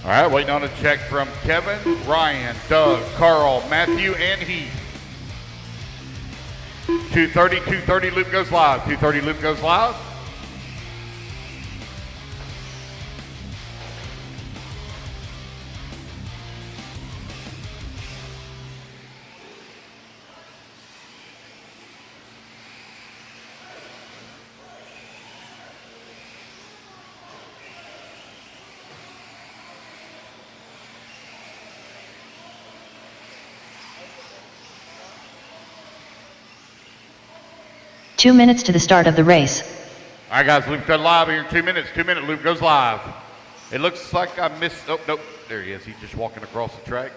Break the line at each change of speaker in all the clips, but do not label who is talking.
All right, waiting on a check from Kevin, Ryan, Doug, Carl, Matthew, and Heath. 2:30 loop goes live. 2:30 loop goes live.
Two minutes to the start of the race.
All right, guys, loop goes live here in 2 minutes. 2 minute loop goes live. It looks like I missed, oh, nope, there he is. He's just walking across the track.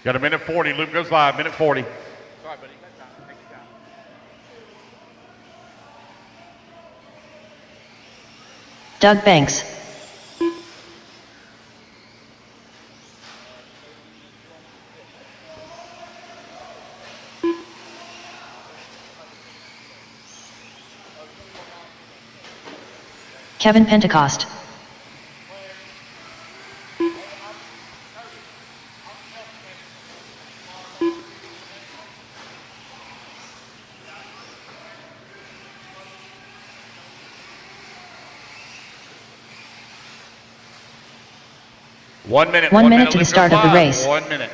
Got a minute 40, loop goes live, minute 40. Sorry, buddy, you got time, take your time.
Doug Banks. Kevin Pentecost.
One minute.
1 minute to the start of the race.
1 minute.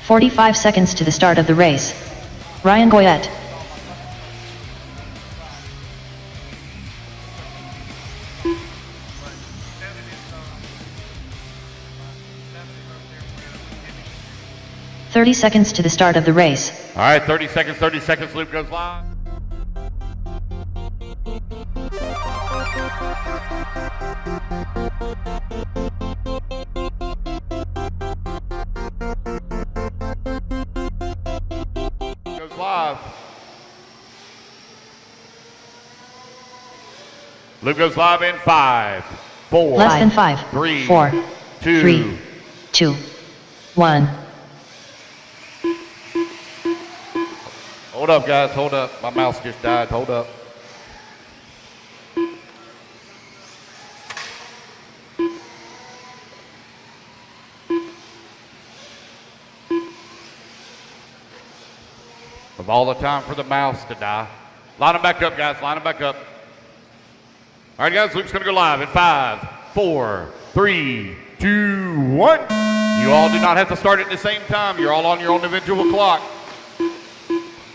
"45 seconds to the start of the race. Ryan Goyette. "30 seconds to the start of the race.
All right, 30 seconds, loop goes live. Goes live. Loop goes live in 5, 4,
Less than 5,
3,
4,
2,
3, 2, 1.
Hold up, guys, hold up. My mouse just died, hold up. Of all the time for the mouse to die. Line them back up, guys, line them back up. All right, guys, loop's gonna go live in 5, 4, 3, 2, 1. You all do not have to start at the same time. You're all on your own individual clock.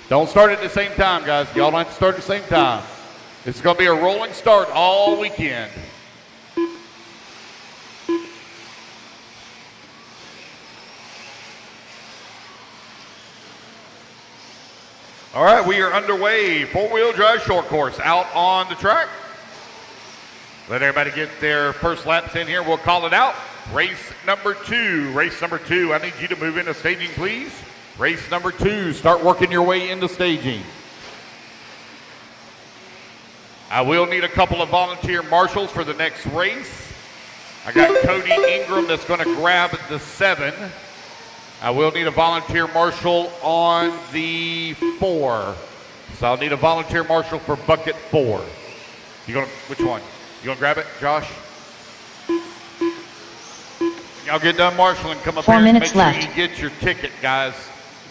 Don't start at the same time, guys. Y'all don't have to start at the same time. This is going to be a rolling start all weekend. All right, we are underway. Four-wheel drive short course out on the track. Let everybody get their first laps in here. We'll call it out. Race number 2. Race number 2. I need you to move into staging, please. Race number 2, start working your way into staging. I will need a couple of volunteer marshals for the next race. I got Cody Ingram that's going to grab the 7. I will need a volunteer marshal on the 4. So I'll need a volunteer marshal for bucket 4. Which one? You going to grab it, Josh? Y'all get done marshaling, come up
4
here and
minutes
make sure
left.
you get your ticket, guys.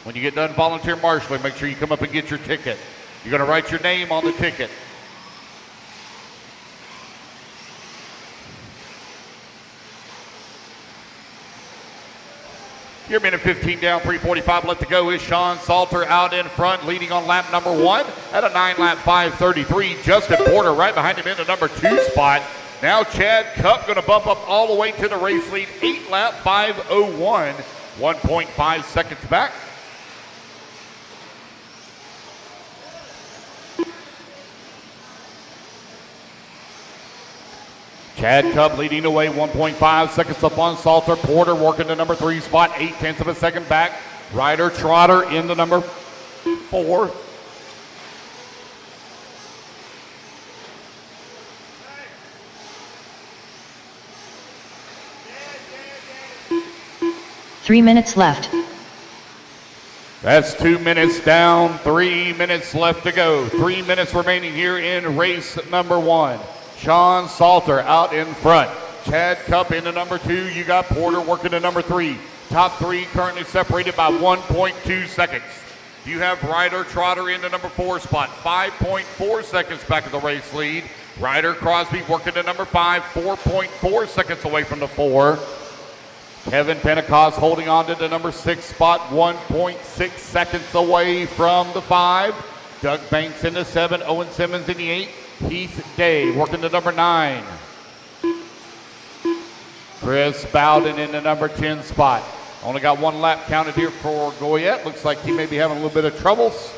When you get done volunteer marshaling, make sure you come up and get your ticket. You're going to write your name on the ticket. Your minute 15 down, 3:45 left to go is Sean Salter out in front, leading on lap number 1 at a 9-lap 5:33. Justin Porter right behind him in the number 2 spot. Now Chad Cupp going to bump up all the way to the race lead, 8-lap 5:01, 1.5 seconds back. Chad Cupp leading away, 1.5 seconds up on Salter. Porter working the number 3 spot, 0.8 of a second back. Ryder Trotter in the number 4.
3 minutes left.
That's 2 minutes down, 3 minutes left to go. 3 minutes remaining here in race number 1. Sean Salter out in front. Chad Cup into number 2. You got Porter working to number 3. Top 3 currently separated by 1.2 seconds. You have Ryder Trotter into number 4 spot. 5.4 seconds back of the race lead. Ryder Crosby working to number 5. 4.4 seconds away from the 4. Kevin Pentecost holding on to the number 6 spot, 1.6 seconds away from the 5. Doug Banks in the 7, Owen Simmons in the 8. Heath Day working the number 9. Chris Bowden in the number 10 spot. Only got 1 lap counted here for Goyette. Looks like he may be having a little bit of troubles.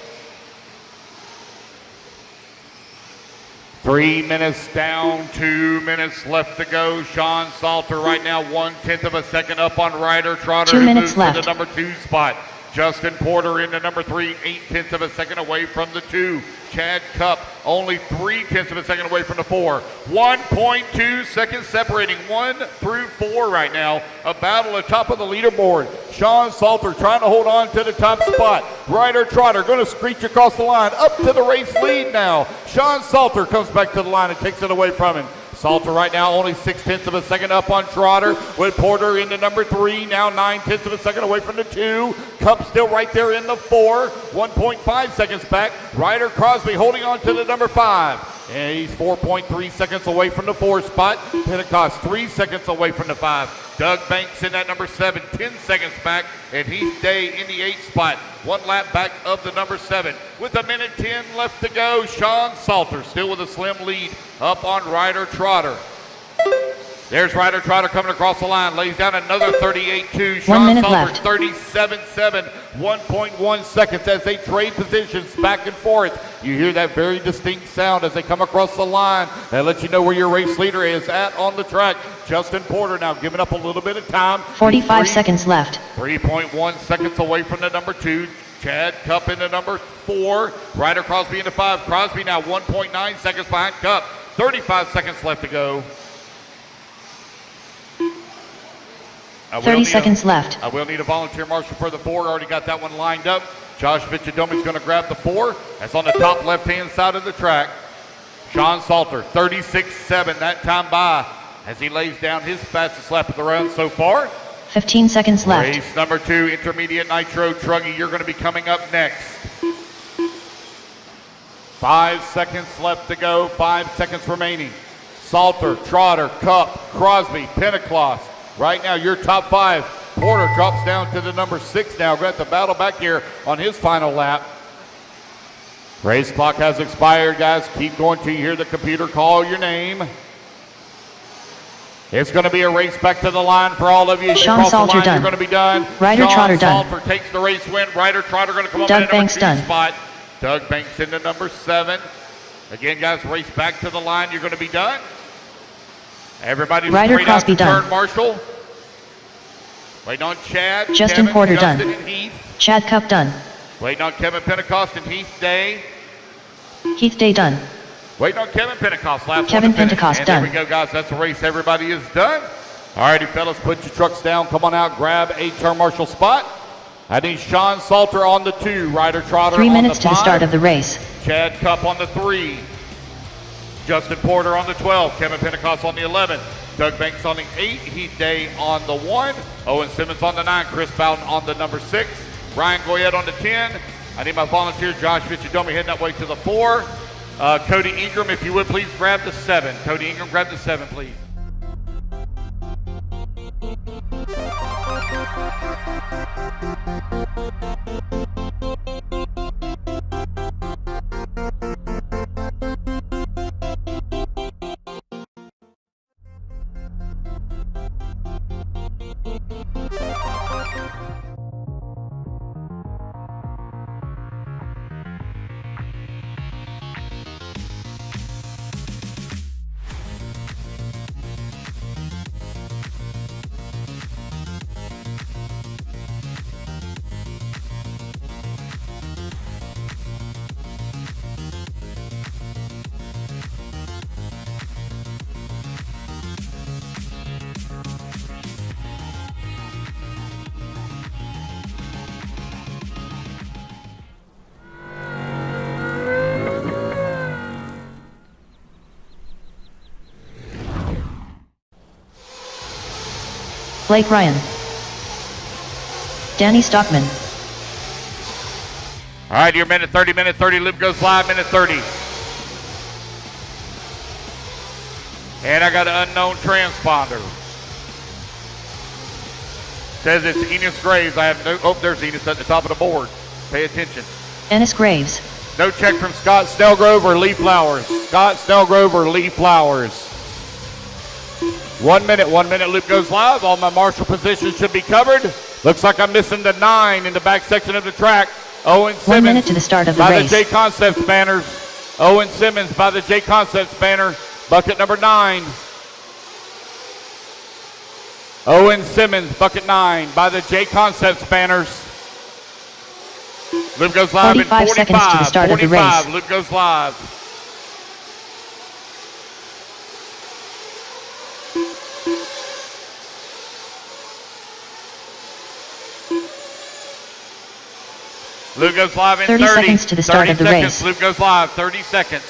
3 minutes down, 2 minutes left to go. Sean Salter right now 1/10 of a second up on Ryder Trotter.
2 minutes left.
To the number 2 spot. Justin Porter into number 3, 8/10 of a second away from the 2. Chad Cup only 3/10 of a second away from the 4. 1.2 seconds separating 1 through 4 right now. A battle at the top of the leaderboard. Sean Salter trying to hold on to the top spot. Ryder Trotter going to screech across the line up to the race lead now. Sean Salter comes back to the line and takes it away from him. Salter right now only 6/10 of a second up on Trotter with Porter into number 3, now 9/10 of a second away from the 2. Cup still right there in the 4, 1.5 seconds back. Ryder Crosby holding on to the number 5. And he's 4.3 seconds away from the 4 spot. Pentecost 3 seconds away from the 5. Doug Banks in that number 7, 10 seconds back. And Heath Day in the 8 spot. 1 lap back of the number 7. With 1:10 left to go, Sean Salter still with a slim lead up on Ryder Trotter. There's Ryder Trotter coming across the line, lays down another 38.2.
1 minute
Salter
left.
37.7, 1.1 seconds as they trade positions back and forth. You hear that very distinct sound as they come across the line. That lets you know where your race leader is at on the track. Justin Porter now giving up a little bit of time.
45 seconds left.
3.1 seconds away from the number 2. Chad Cup into number 4. Ryder Crosby into 5. Crosby now 1.9 seconds behind Cup. 35 seconds left to go.
30 seconds left.
I will need a volunteer marshal for the 4. Already got that one lined up. Josh Vichadomi's going to grab the 4. That's on the top left-hand side of the track. Sean Salter, 36.7 that time by as he lays down his fastest lap of the round so far.
15 seconds left.
Race number 2, Intermediate Nitro. Truggy, you're going to be coming up next. 5 seconds left to go, 5 seconds remaining. Salter, Trotter, Cup, Crosby, Pentecost. Right now, your top 5. Porter drops down to the number 6 now. Got the battle back here on his final lap. Race clock has expired, guys. Keep going till you hear the computer call your name. It's going to be a race back to the line for all of you.
Sean Salter
line,
done.
You're going to be done.
Ryder Trotter done.
Salter takes the race win. Ryder Trotter going to come up
Doug
in the number
Banks
2
done.
spot. Doug Banks into number 7. Again, guys, race back to the line. You're going to be done. Everybody
Ryder
straight out
Crosby
to
done.
turn marshal. Waiting on Chad,
Justin
Kevin,
Porter
Justin,
done.
and Heath.
Chad Cup done.
Waiting on Kevin Pentecost and Heath Day.
Heath Day done.
Waiting on Kevin Pentecost. Last
Kevin
one to finish.
Pentecost
And
done.
there we go, guys. That's the race. Everybody is done. All righty, fellas, put your trucks down. Come on out, grab a turn marshal spot. I need Sean Salter on the 2. Ryder Trotter
3
on
minutes
the
to the
5.
start of the race.
Chad Cup on the 3. Justin Porter on the 12. Kevin Pentecost on the 11. Doug Banks on the 8. Heath Day on the 1. Owen Simmons on the 9. Chris Bowden on the number 6. Ryan Goyette on the 10. I need my volunteer, Josh Vichadomi, heading that way to the 4. Cody Ingram, if you would please grab the 7. Cody Ingram, grab the 7, please.
Blake Ryan. Danny Stockman.
All right, your minute 30 loop goes live, minute 30. And I got an unknown transponder. Says it's Enos Graves. I have no, oh, there's Enos at the top of the board. Pay attention.
Ennis Graves.
No check from Scott Stelgrove or Lee Flowers. Scott Stelgrove or Lee Flowers. 1 minute loop goes live. All my marshal positions should be covered. Looks like I'm missing the 9 in the back section of the track. Owen Simmons
1 minute to the start of the
by
race.
the J Concepts banners. Owen Simmons by the J Concepts banner. Bucket number 9. Owen Simmons, bucket 9 by the J Concepts banners. Loop goes live in
45 seconds to the start of the race.
Loop goes live. Loop goes live in
30 seconds to the start of the race.
Loop goes live, 30 seconds.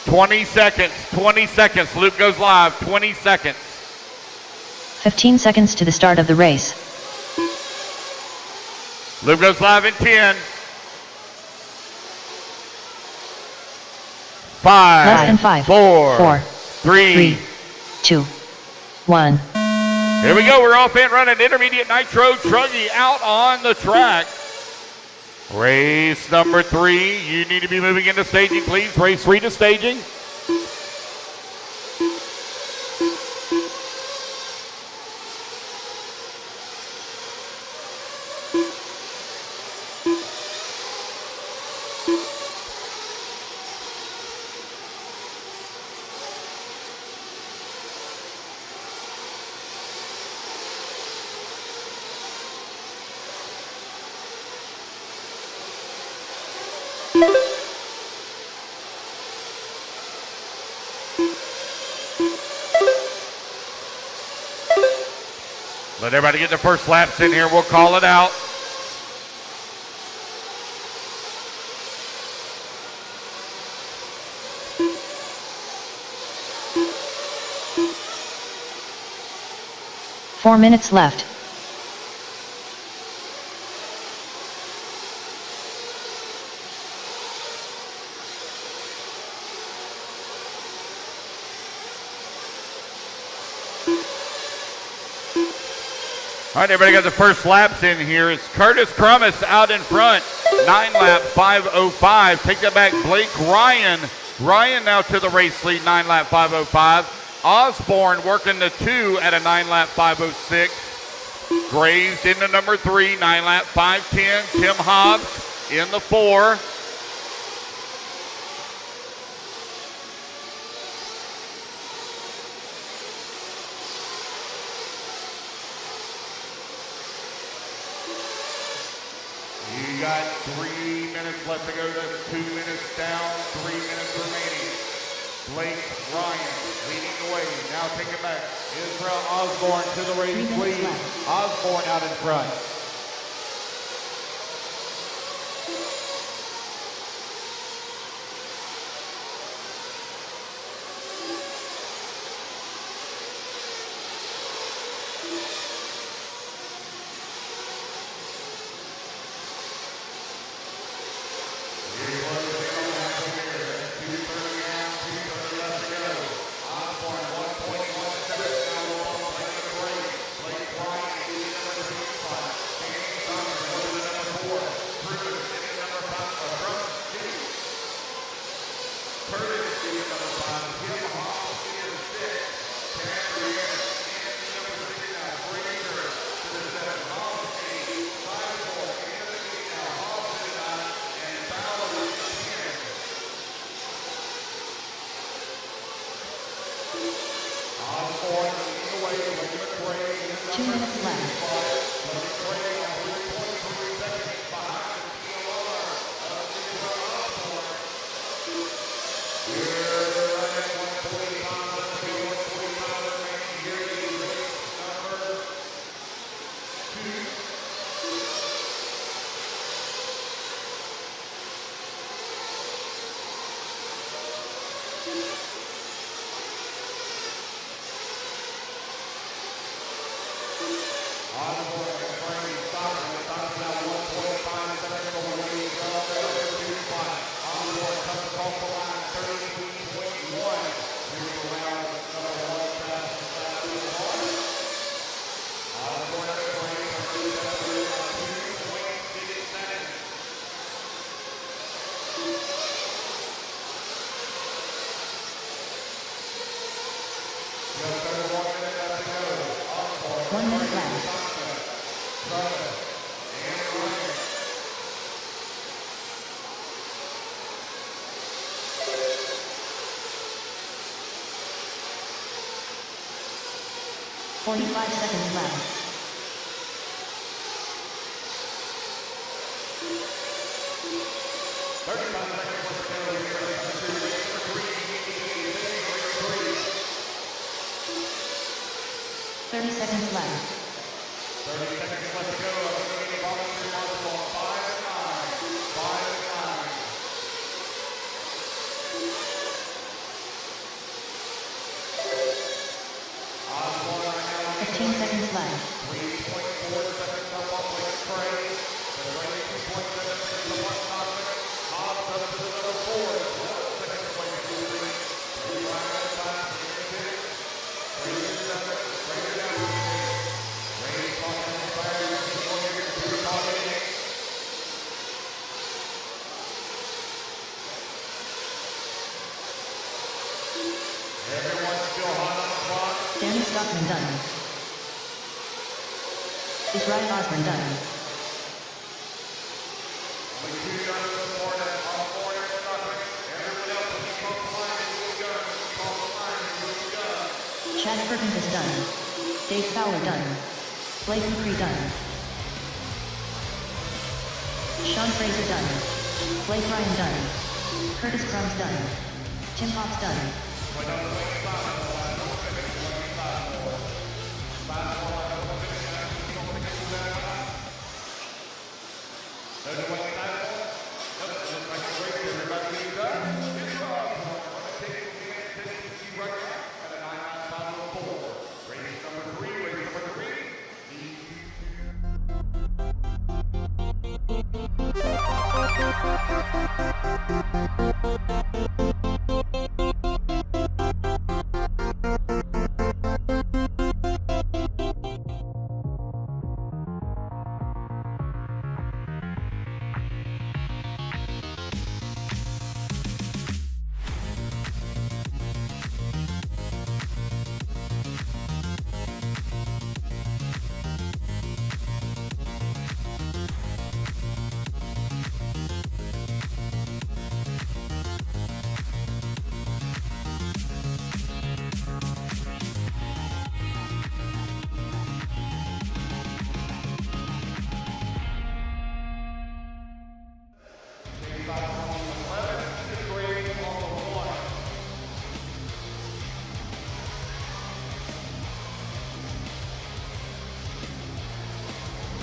Twenty seconds, loop goes live, 20 seconds.
15 seconds to the start of the race.
Loop goes live in 10. 5,
Less than 5,
4, 3,
2, 1.
Here we go, we're off and running. Intermediate Nitro Truggy out on the track. Race number 3, you need to be moving into staging, please. Race 3 to staging. Let everybody get their first laps in here. We'll call it out.
Four minutes left.
All right, everybody got the first laps in here. It's Curtis Crumis out in front, 9 lap 5:05. Take that back, Blake Ryan. Ryan now to the race lead, 9 lap 5:05. Osborne working the 2 at a 9 lap 5:06. Graves into number 3, 9 lap 5:10. Tim Hobbs in the 4. You got 3 minutes left to go. That's 2 minutes down, 3 minutes remaining. Blake Ryan leading the way. Now take it back. Israel Osborne to the race lead. Osborne out in front.
45 seconds left. 30 seconds left.
30 seconds left to go. Volunteer march on 5 and 9. 5 and 9.
15 seconds left.
3.4 seconds up on Wayne Cray. The Ray 2.7 seconds up on Cosmic. Hobbs up to the number 4. 12 seconds away from the lead. 35 at a time. 37. Ray down. Ray talking in the fire. 2 talking in. Everyone's still hot on the clock.
Danny Stockman done. Is Ryan Osborne done?
Only 2 guns on board and Stockman. Everyone else is close to line and doing guns. Close to line and doing guns.
Chad Perkins is done. Dave Fowler done. Blake McCree done. Sean Fraser done. Blake Ryan done. Curtis Crumbs done. Tim Hobbs done.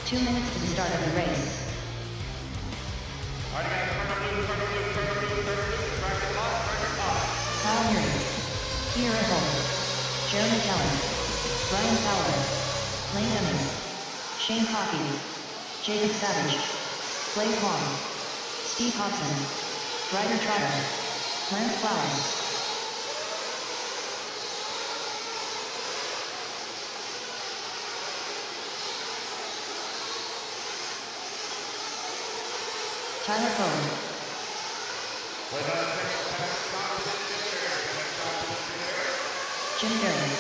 Two minutes to the start of the race. Kyle Neary, Kiera Holmes, Jeremy Kelly, Brian Fowler, Lane Emmons, Shane Coffey, Jacob Savage, Blake Wong, Steve Hobson, Ryder Trotter, Lance Flowers. Tyler Cohen, Jim Barry,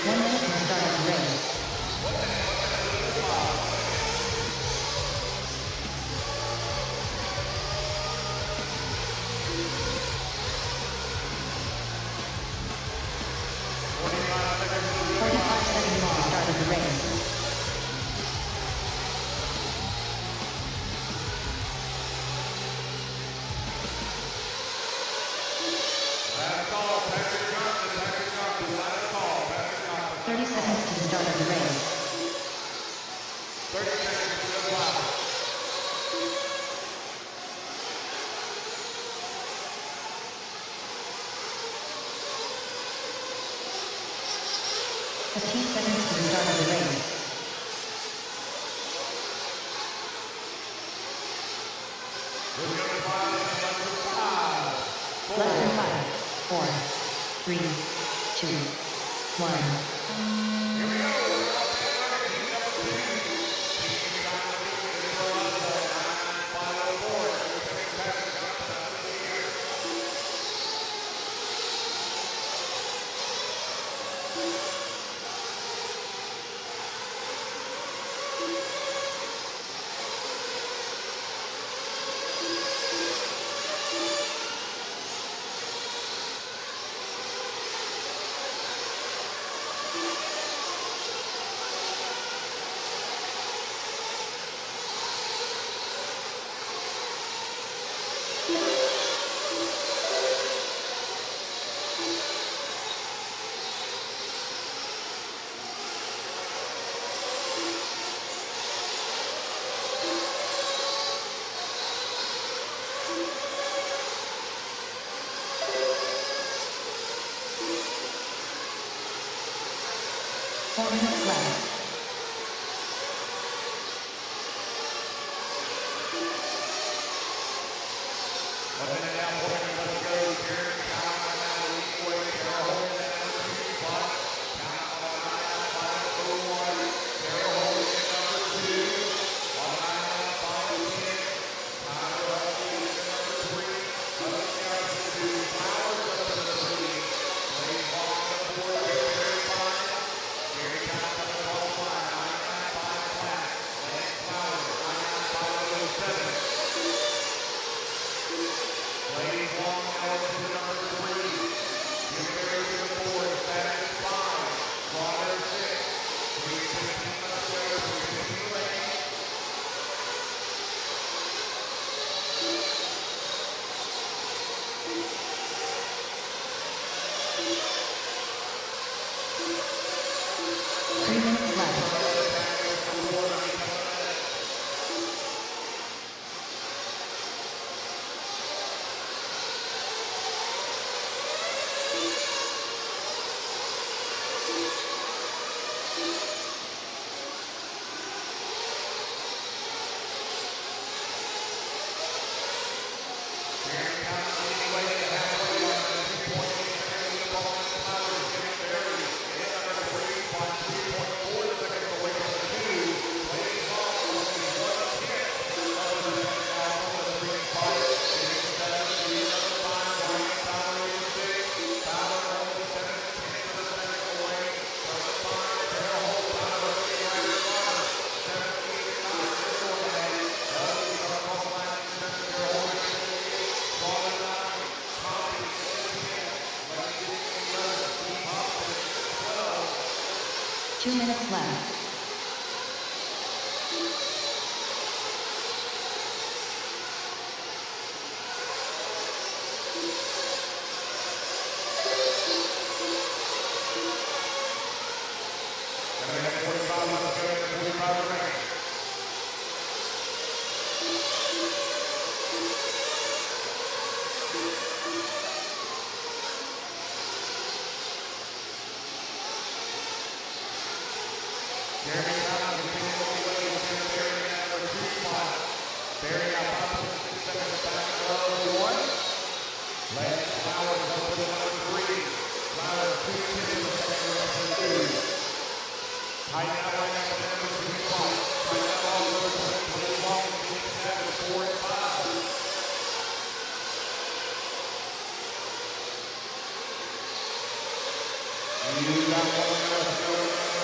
One minute to the start of the race. Of the race.
Last call, Patrick Johnson, last call, Patrick Johnson.
30 seconds to the start of the race.
30 seconds to the clock.
15 seconds to the start of the race. Less than 5, 4, 3, 2, 1.
Here we go.
4 minutes left. Two minutes left.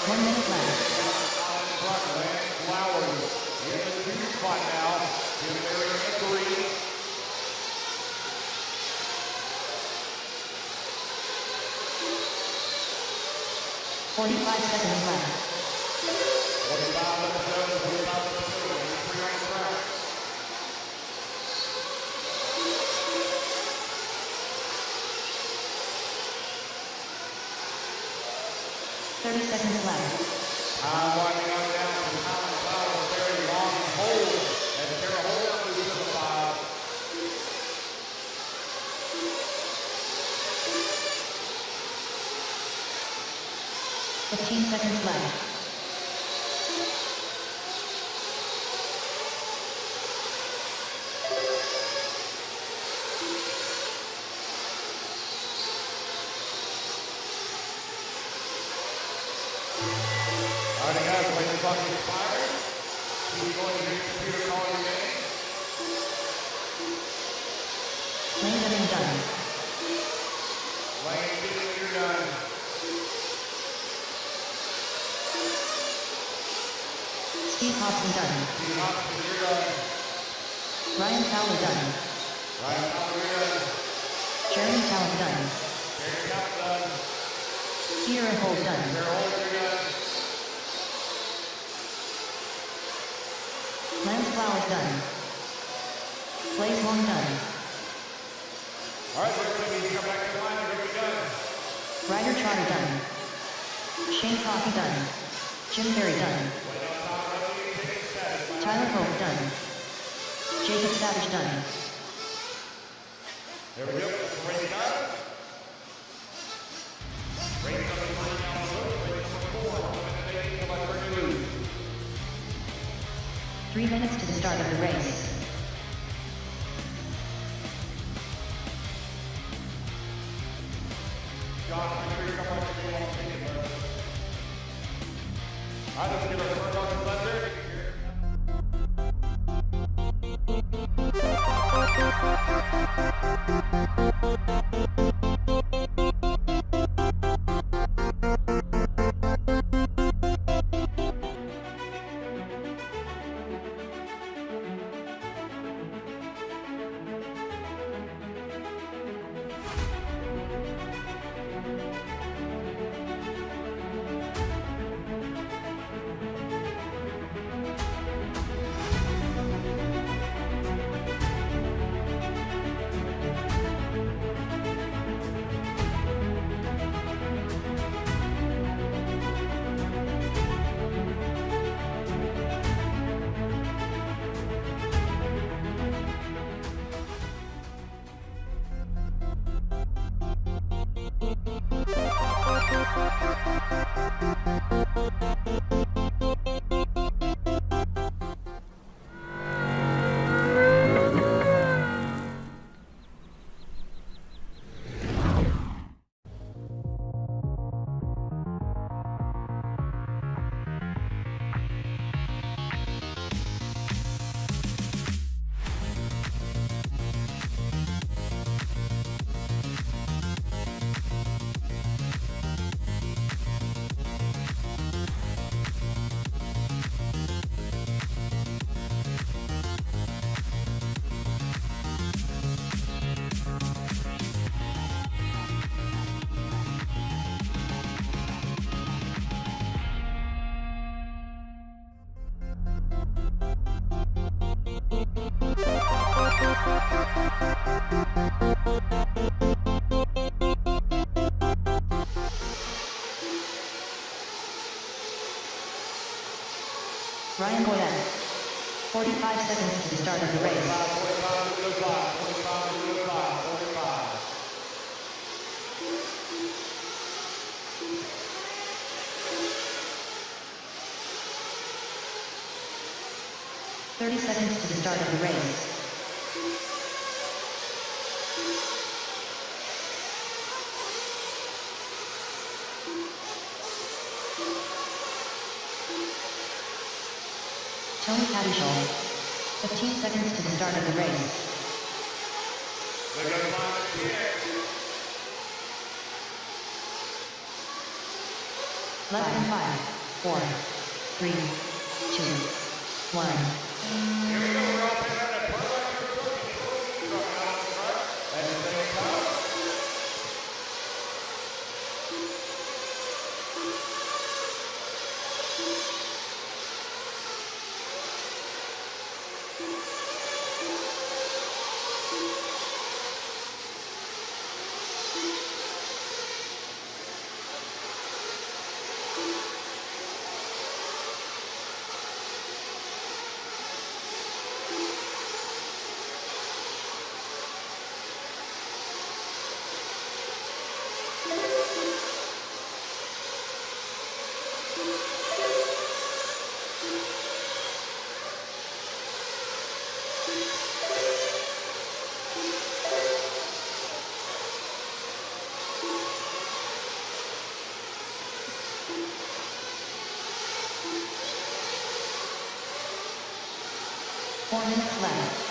One minute left.
Flowers in the 2 spot now. In area 3.
45 seconds left.
45 minutes to go. 45 minutes to go. 3 on the track.
30 seconds left.
Time winding on down to Thomas Flowers. Very long hold. And Tara Holder moves to the 5.
15 seconds left.
All right, guys, when the clock expires, he's going to your computer call your name.
Lane getting done.
Lane, getting your done.
Steve Hobson done.
Steve Hobson, you're done.
Ryan Fowler done.
Ryan Fowler, you're done.
Jeremy Talent done.
Jeremy Talent done.
Sierra Holt done.
Sierra Holt, you're done.
Lance Flowers done. Blaze Long done.
All right, we're going to come back to the line. You're going to be done.
Ryder Trotter done. Shane Coffey done. Jim Berry done. Tyler Hope done. Jacob Savage done.
There we go. Ready to go? Ready to go. Ready to go.
3 minutes to the start of the race.
Josh, make sure you come up to me on the bro. All right, let's get our first on the left there.
Ryan Boyette. 45 seconds to the start of the race. 30 seconds to the start of the race. Tony Cadishall. 15 seconds to the start of the race. Less than 5, 4, 3, 2, 1.
Here we go, we're all picking up that Four minutes left.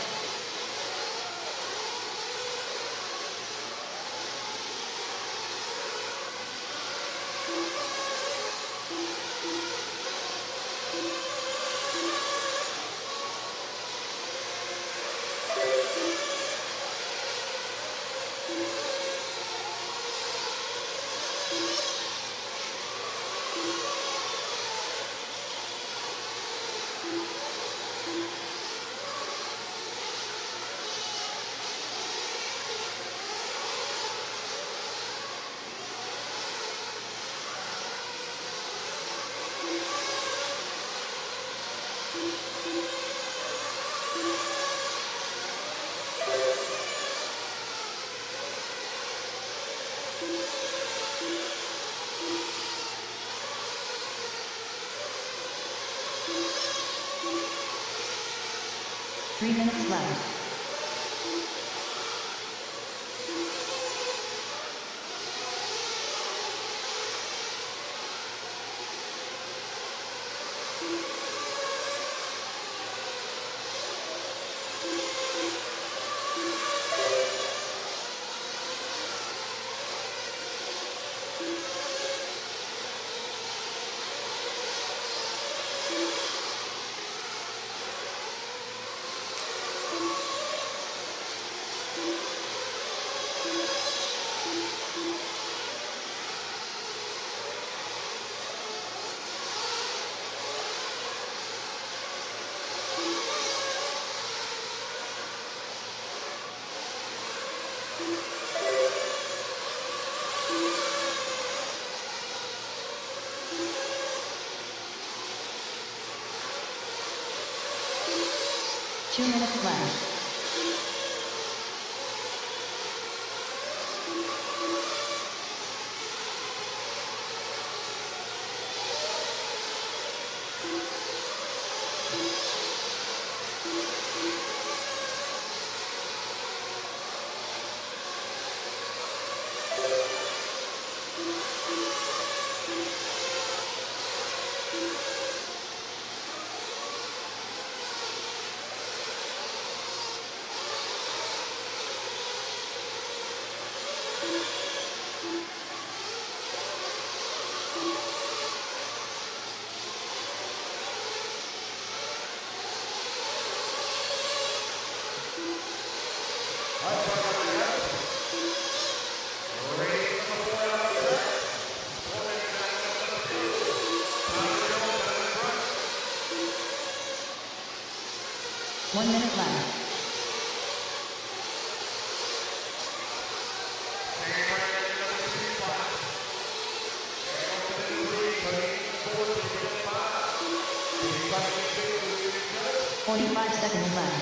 3 minutes left. Two minutes left. One minute left. Forty-five seconds left.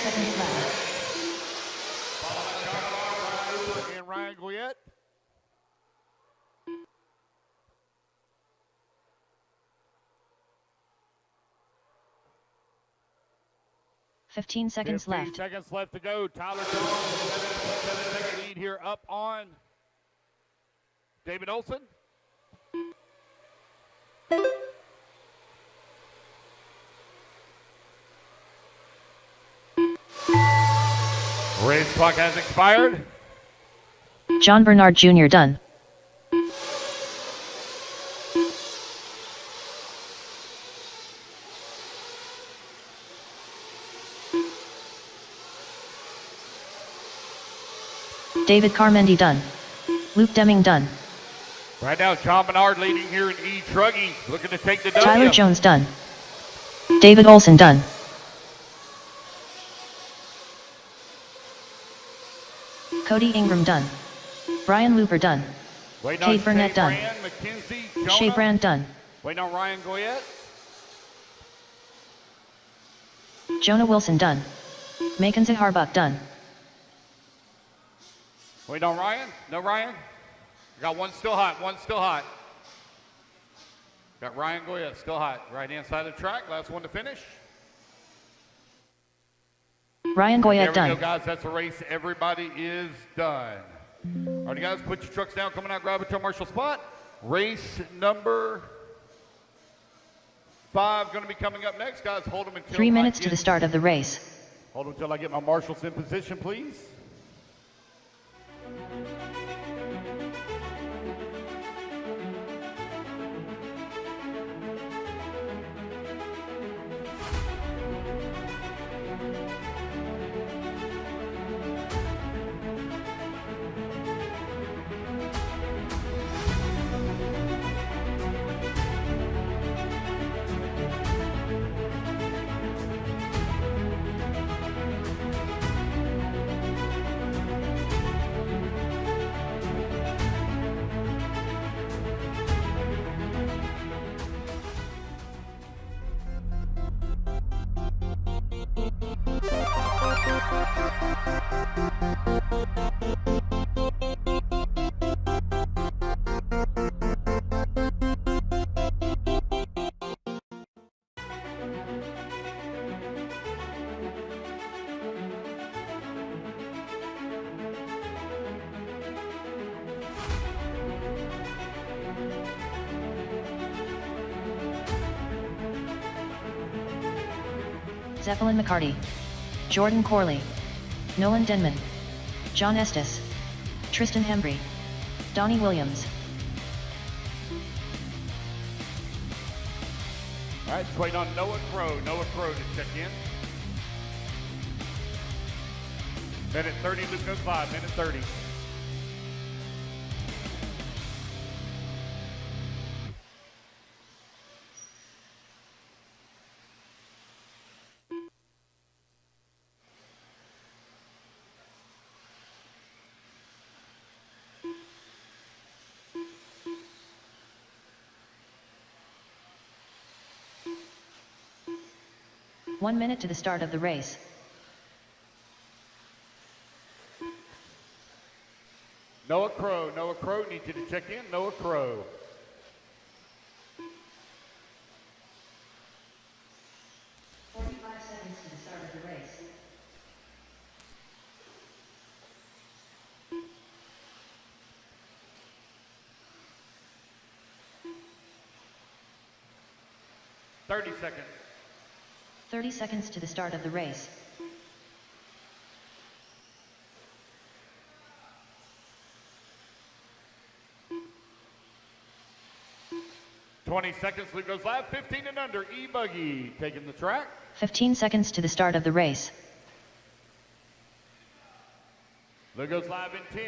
Seconds left.
And Ryan Goyette.
Fifteen seconds left.
Seconds left to go. Tyler Jones, 7.7 lead here up on David Olson. Race clock has expired.
John Bernard Jr. done. David Carmendi done. Luke Deming done.
Right now, John Bernard leading here in E. Truggy, looking to take the W.
Tyler Jones done. David Olson done. Cody Ingram done. Brian Looper done. Kate Burnett done. Shea Brand done.
Waiting on Ryan Goyette.
Jonah Wilson done. Mackenzie Harbuck done.
Waiting on Ryan. No Ryan. Got one still hot. One still hot. Got Ryan Goyette still hot. Right hand side of the track. Last one to finish.
Ryan Goyette done.
There we go, guys. That's the race. Everybody is done. All right, guys. Put your trucks down. Coming out. Grab a turn marshal spot. Race number 5 going to be coming up next, guys. Hold them until
3 minutes to the start of the race.
Hold them until I get my marshals in position, please.
Zeppelin McCarty, Jordan Corley, Nolan Denman, John Estes, Tristan Hembry, Donnie Williams.
All right, just waiting on Noah Crow to check in. Minute 30, Luke goes live, minute 30.
One minute to the start of the race.
Noah Crow, need you to check in, Noah Crow.
Seconds to the start of the race.
Seconds.
30 seconds to the start of the race.
Seconds, Luke goes live, 15 and under, E-Buggy taking the track.
15 seconds to the start of the race.
Luke goes live in 10.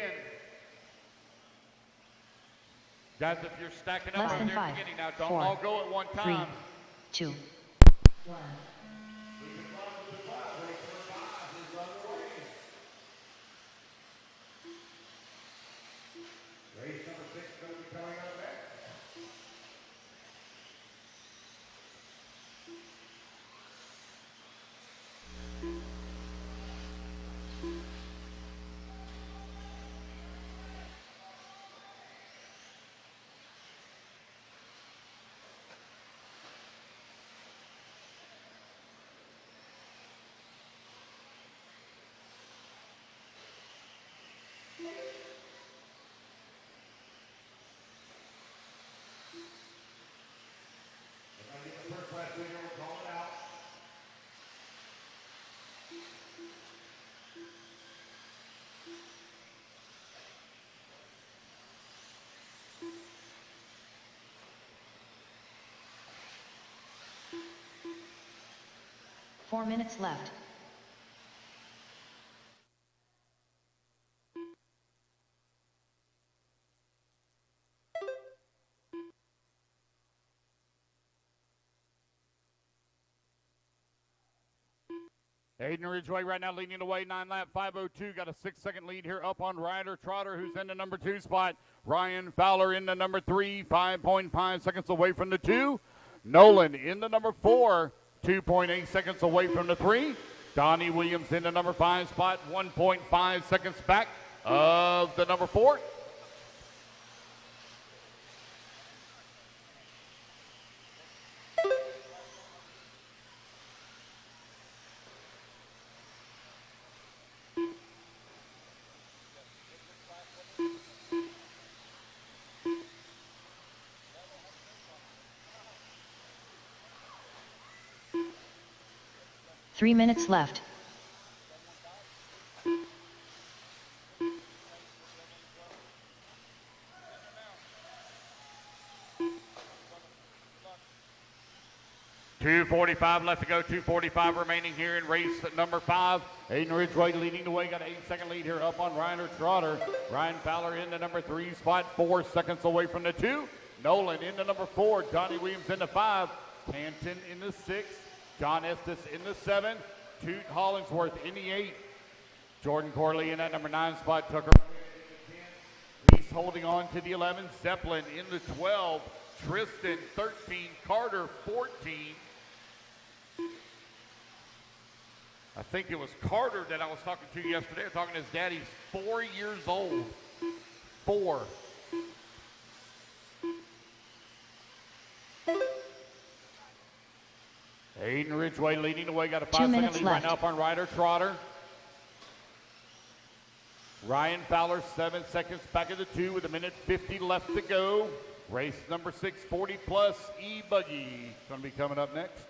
Guys, if you're stacking up
Less
right
than
there
5,
at the beginning now, don't
4,
all go at one
3,
time.
2, 1.
Race number 6 going to be coming up next. If I get the first last winner, we'll call it out.
Four minutes left.
Aiden Ridgeway right now leading the way, 9 lap, 5:02. Got a 6-second lead here up on Ryder Trotter, who's in the number 2 spot. Ryan Fowler in the number 3, 5.5 seconds away from the 2. Nolan in the number 4, 2.8 seconds away from the 3. Donnie Williams in the number 5 spot, 1.5 seconds back of the number 4.
Three minutes left.
.245 left to go, 2:45 remaining here in race number 5. Aiden Ridgeway leading the way, got an 8-second lead here up on Ryder Trotter. Ryan Fowler in the number 3 spot, 4 seconds away from the 2. Nolan in the number 4, Donnie Williams in the 5, Canton in the 6, John Estes in the 7, Toot Hollingsworth in the 8, Jordan Corley in that number 9 spot, Tucker Reese holding on to the 11, Zeppelin in the 12, Tristan 13, Carter 14. I think it was Carter that I was talking to yesterday. I'm talking to his dad. He's 4 years old. 4. Aiden Ridgway leading the way. Got a 5-second lead right now up on Ryder Trotter. Ryan Fowler, 7 seconds back of the 2 with 1:50 left to go. Race number 6, 40 plus E-Buggy. Going to be coming up next.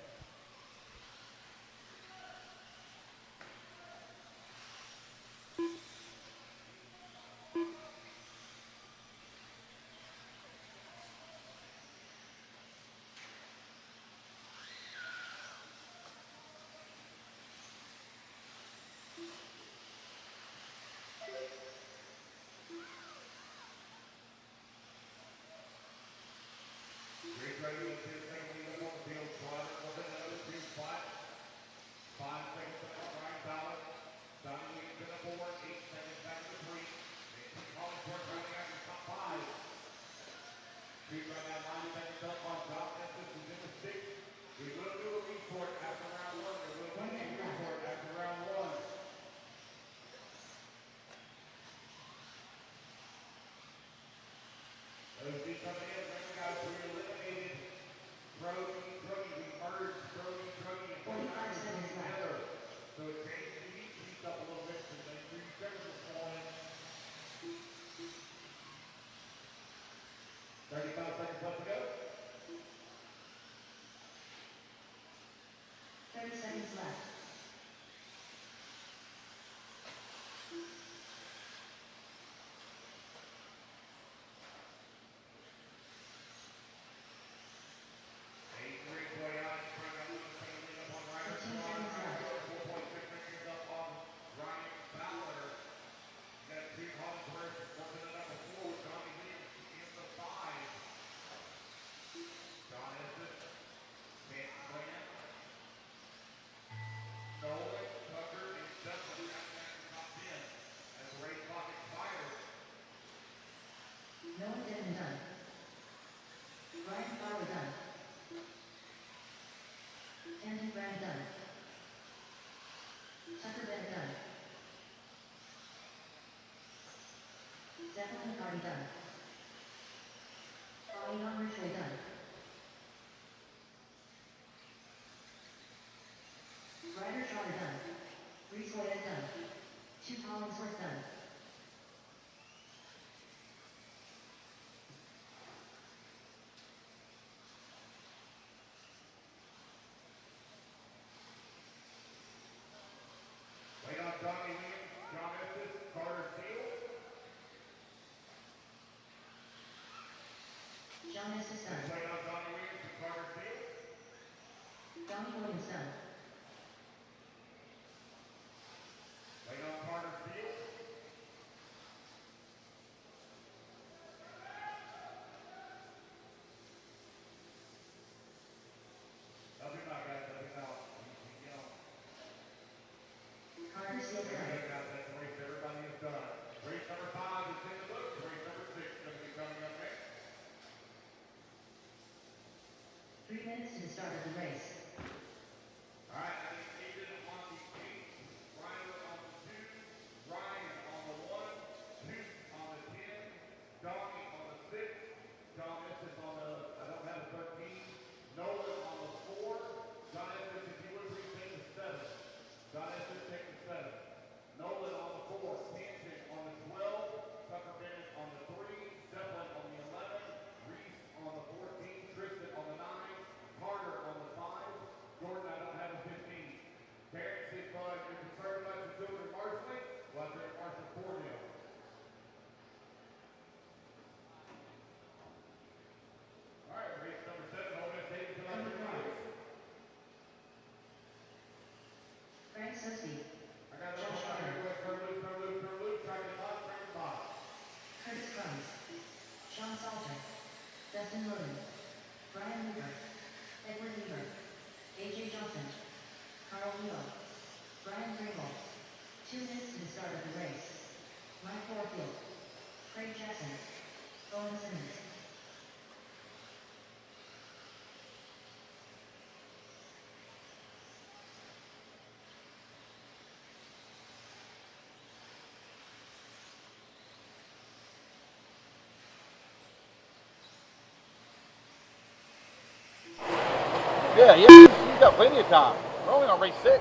Yeah, you got plenty of time. We're only on race 6.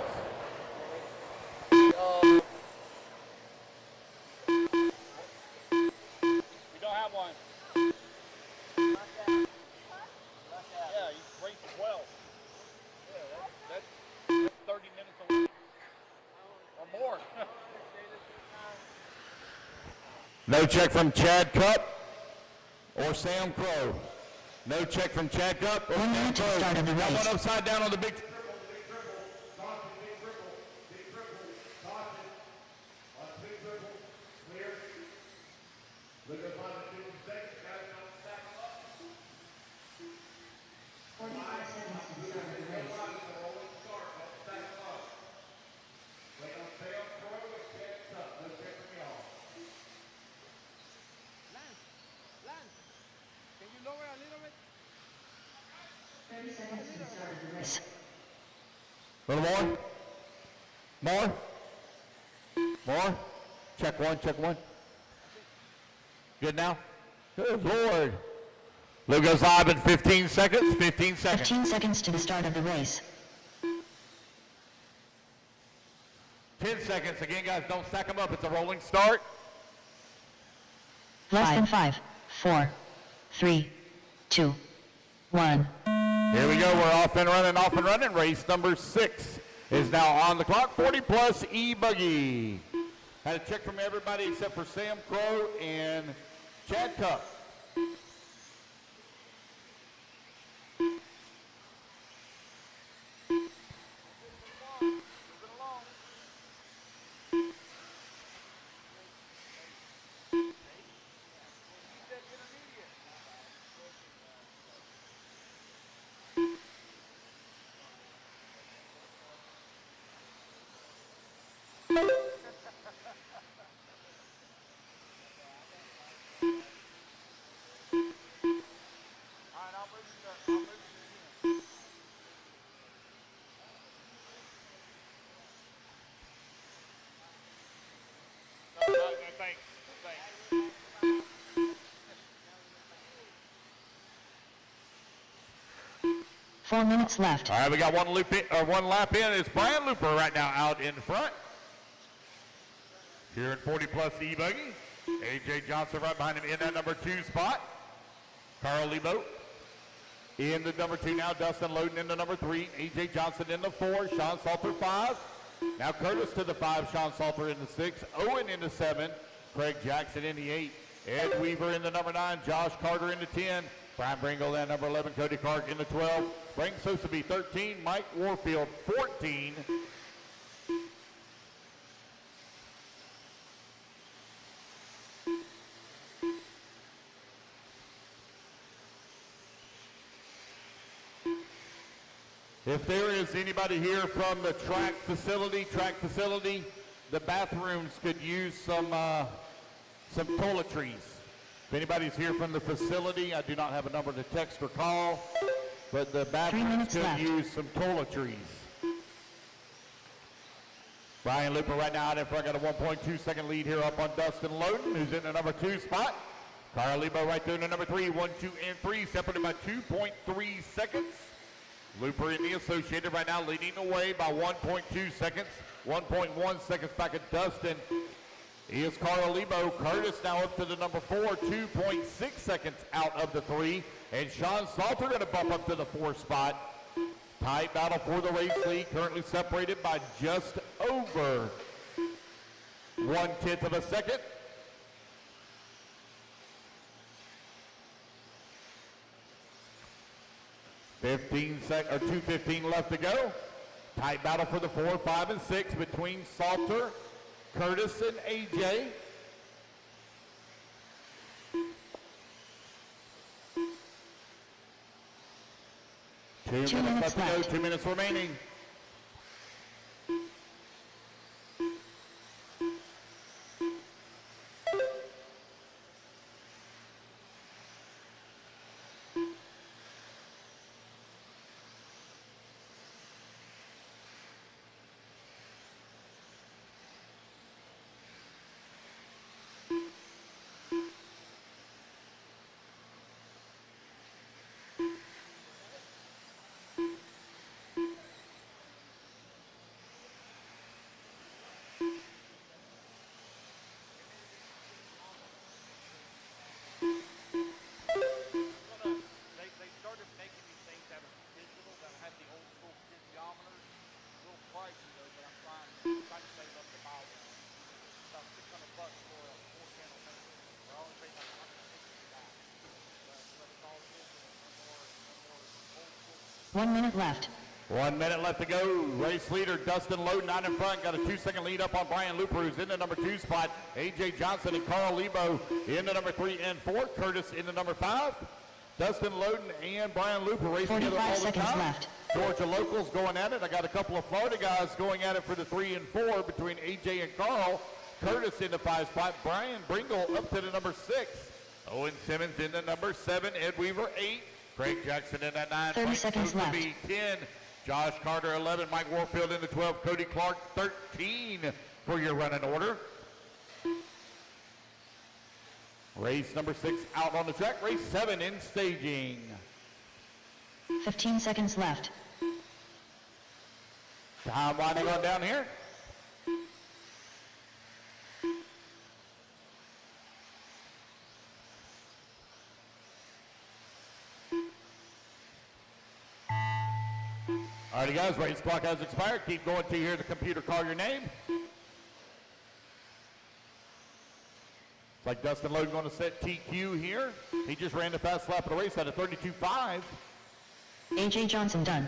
We don't have one. Yeah, you race 12. Yeah, that's 30 minutes away. Or more. No check from Chad Cup or Sam Crow. No check from Chad Cup or Sam Crow.
Start of the race.
One upside down on the big. A little more. More. More. Check one, check one. Good now? Good Lord. Lou goes live in 15 seconds. 15 seconds.
15 seconds to the start of the race.
10 seconds. Again, guys, don't stack them up. It's a rolling start.
Less than 5, 4, 3, 2, 1.
Here we go. We're off and running. Race number 6 is now on the clock. 40 plus E-Buggy. Had a check from everybody except for Sam Crow and Chad Cup. Thanks.
4 minutes left.
All right, we got one lap in. It's Brian Looper right now out in front. Here in 40 plus E-Buggy. AJ Johnson right behind him in that number 2 spot. Carl Lebo in the number 2 now. Dustin Loden in the number 3. AJ Johnson in the 4. Sean Salter 5. Now Curtis to the 5. Sean Salter in the 6. Owen in the 7. Craig Jackson in the 8. Ed Weaver in the number 9. Josh Carter in the 10. Brian Bringle in number 11. Cody Clark in the 12. Frank Sosaby 13. Mike Warfield 14. If there is anybody here from the track facility, the bathrooms could use some toiletries. If anybody's here from the facility, I do not have a number to text or call, but the bathrooms could use some toiletries. Brian Looper right now out in front, got a 1.2 second lead here up on Dustin Loden, who's in the number 2 spot. Carl Lebo right there in the number 3, 1, 2, and 3, separated by 2.3 seconds. Looper in the Associated right now leading the way by 1.2 seconds. 1.1 seconds back at Dustin is Carl Lebo. Curtis now up to the number 4, 2.6 seconds out of the 3. And Sean Salter going to bump up to the 4 spot. Tight battle for the race lead, currently separated by just over 1/10 of a second. Or 2:15 left to go. Tight battle for the 4, 5, and 6 between Salter, Curtis, and AJ. Two minutes left to go, 2 minutes remaining.
1 minute left.
1 minute left to go. Race leader Dustin Loden out in front. Got a 2-second lead up on Brian Looper, who's in the number 2 spot. A.J. Johnson and Carl Lebo in the number 3 and 4. Curtis in the number 5. Dustin Loden and Brian Looper racing together all the
45 seconds
time.
left.
Georgia locals going at it. I got a couple of Florida guys going at it for the 3 and 4 between A.J. and Carl. Curtis in the 5 spot. Brian Bringle up to the number 6. Owen Simmons in the number 7. Ed Weaver 8. Craig Jackson in that 9.
30 seconds left.
10. Josh Carter 11. Mike Warfield in the 12. Cody Clark 13 for your running order. Race number 6 out on the track. Race 7 in staging.
15 seconds left.
Time winding on down here. All right, guys, race clock has expired. Keep going till you hear the computer call your name. It's like Dustin Loden going to set TQ here. He just ran the fast lap of the race at a 32.5.
A.J. Johnson done.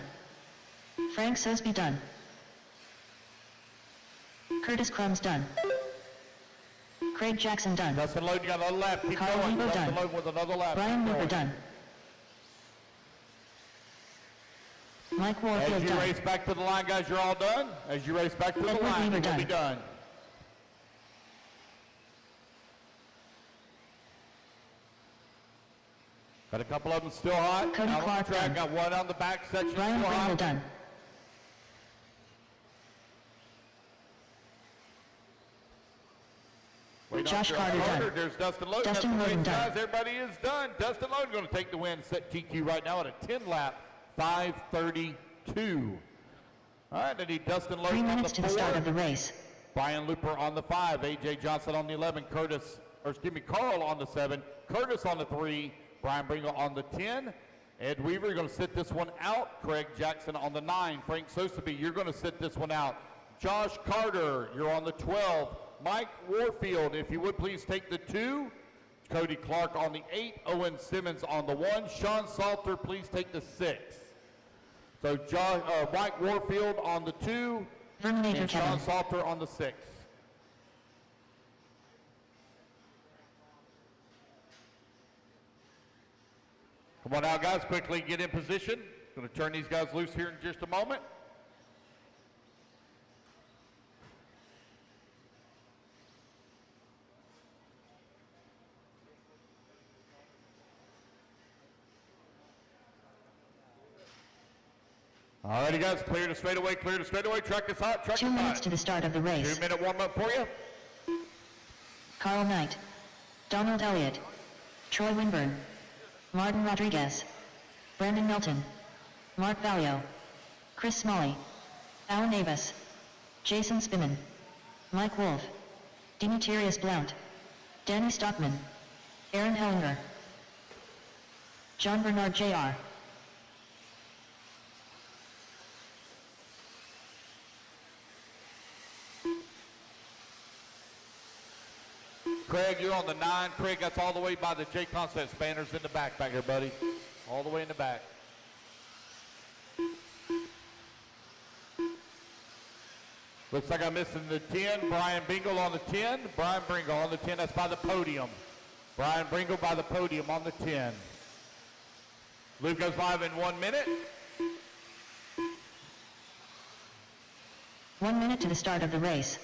Frank Sosby done. Curtis Crumbs done. Craig Jackson done.
Dustin Loden got another lap. Keep
Carl
going.
Lebo
Dustin
done.
Loden with another lap.
Brian Looper done. Mike Warfield
As you
done.
race back to the line, guys, you're all done. As you race back to the
Edward
line,
Weaver
you'll be done. Got a couple of them still hot.
Cody
Out on
Clark
the track.
done.
Got one on the back section
Brian
still
Bringle
hot.
done.
Wait,
Josh
on
Carter
Carter.
done.
There's Dustin Loden.
Dustin
That's the
Loden
race,
done.
guys. Everybody is done. Dustin Loden going to take the win. Set TQ right now at a 10 lap, 5:32. All right, I need Dustin Loden
3
on
minutes
the
to the
4.
start of the race.
Brian Looper on the 5. A.J. Johnson on the 11. Carl on the 7. Curtis on the 3. Brian Bringle on the 10. Ed Weaver, you're going to sit this one out. Craig Jackson on the 9. Frank Soseby, you're going to sit this one out. Josh Carter, you're on the 12. Mike Warfield, if you would please take the 2. Cody Clark on the 8. Owen Simmons on the 1. Sean Salter, please take the 6. So Mike Warfield on the 2.
Verminator
And Sean
Kevin.
Salter on the 6. Come on out, guys. Quickly get in position. Going to turn these guys loose here in just a moment. All righty, guys. Clear the straightaway. Clear the straightaway. Track is hot. Track
2
is
minutes
hot.
to the start of the race.
2-minute warm-up for you.
Carl Knight. Donald Elliott. Troy Winburn. Martin Rodriguez. Brandon Melton. Mark Valio. Chris Smalley. Alan Avis. Jason Spiman. Mike Wolf. Demetrius Blount. Danny Stockman. Aaron Hellinger. John Bernard Jr.
Craig, you're on the 9. Craig, that's all the way by the J Concepts banners in the back here, buddy. All the way in the back. Looks like I'm missing the 10. Brian Bringle on the 10. Brian Bringle on the 10. That's by the podium. Brian Bringle by the podium on the 10. Luke goes live in 1 minute.
1 minute to the start of the race.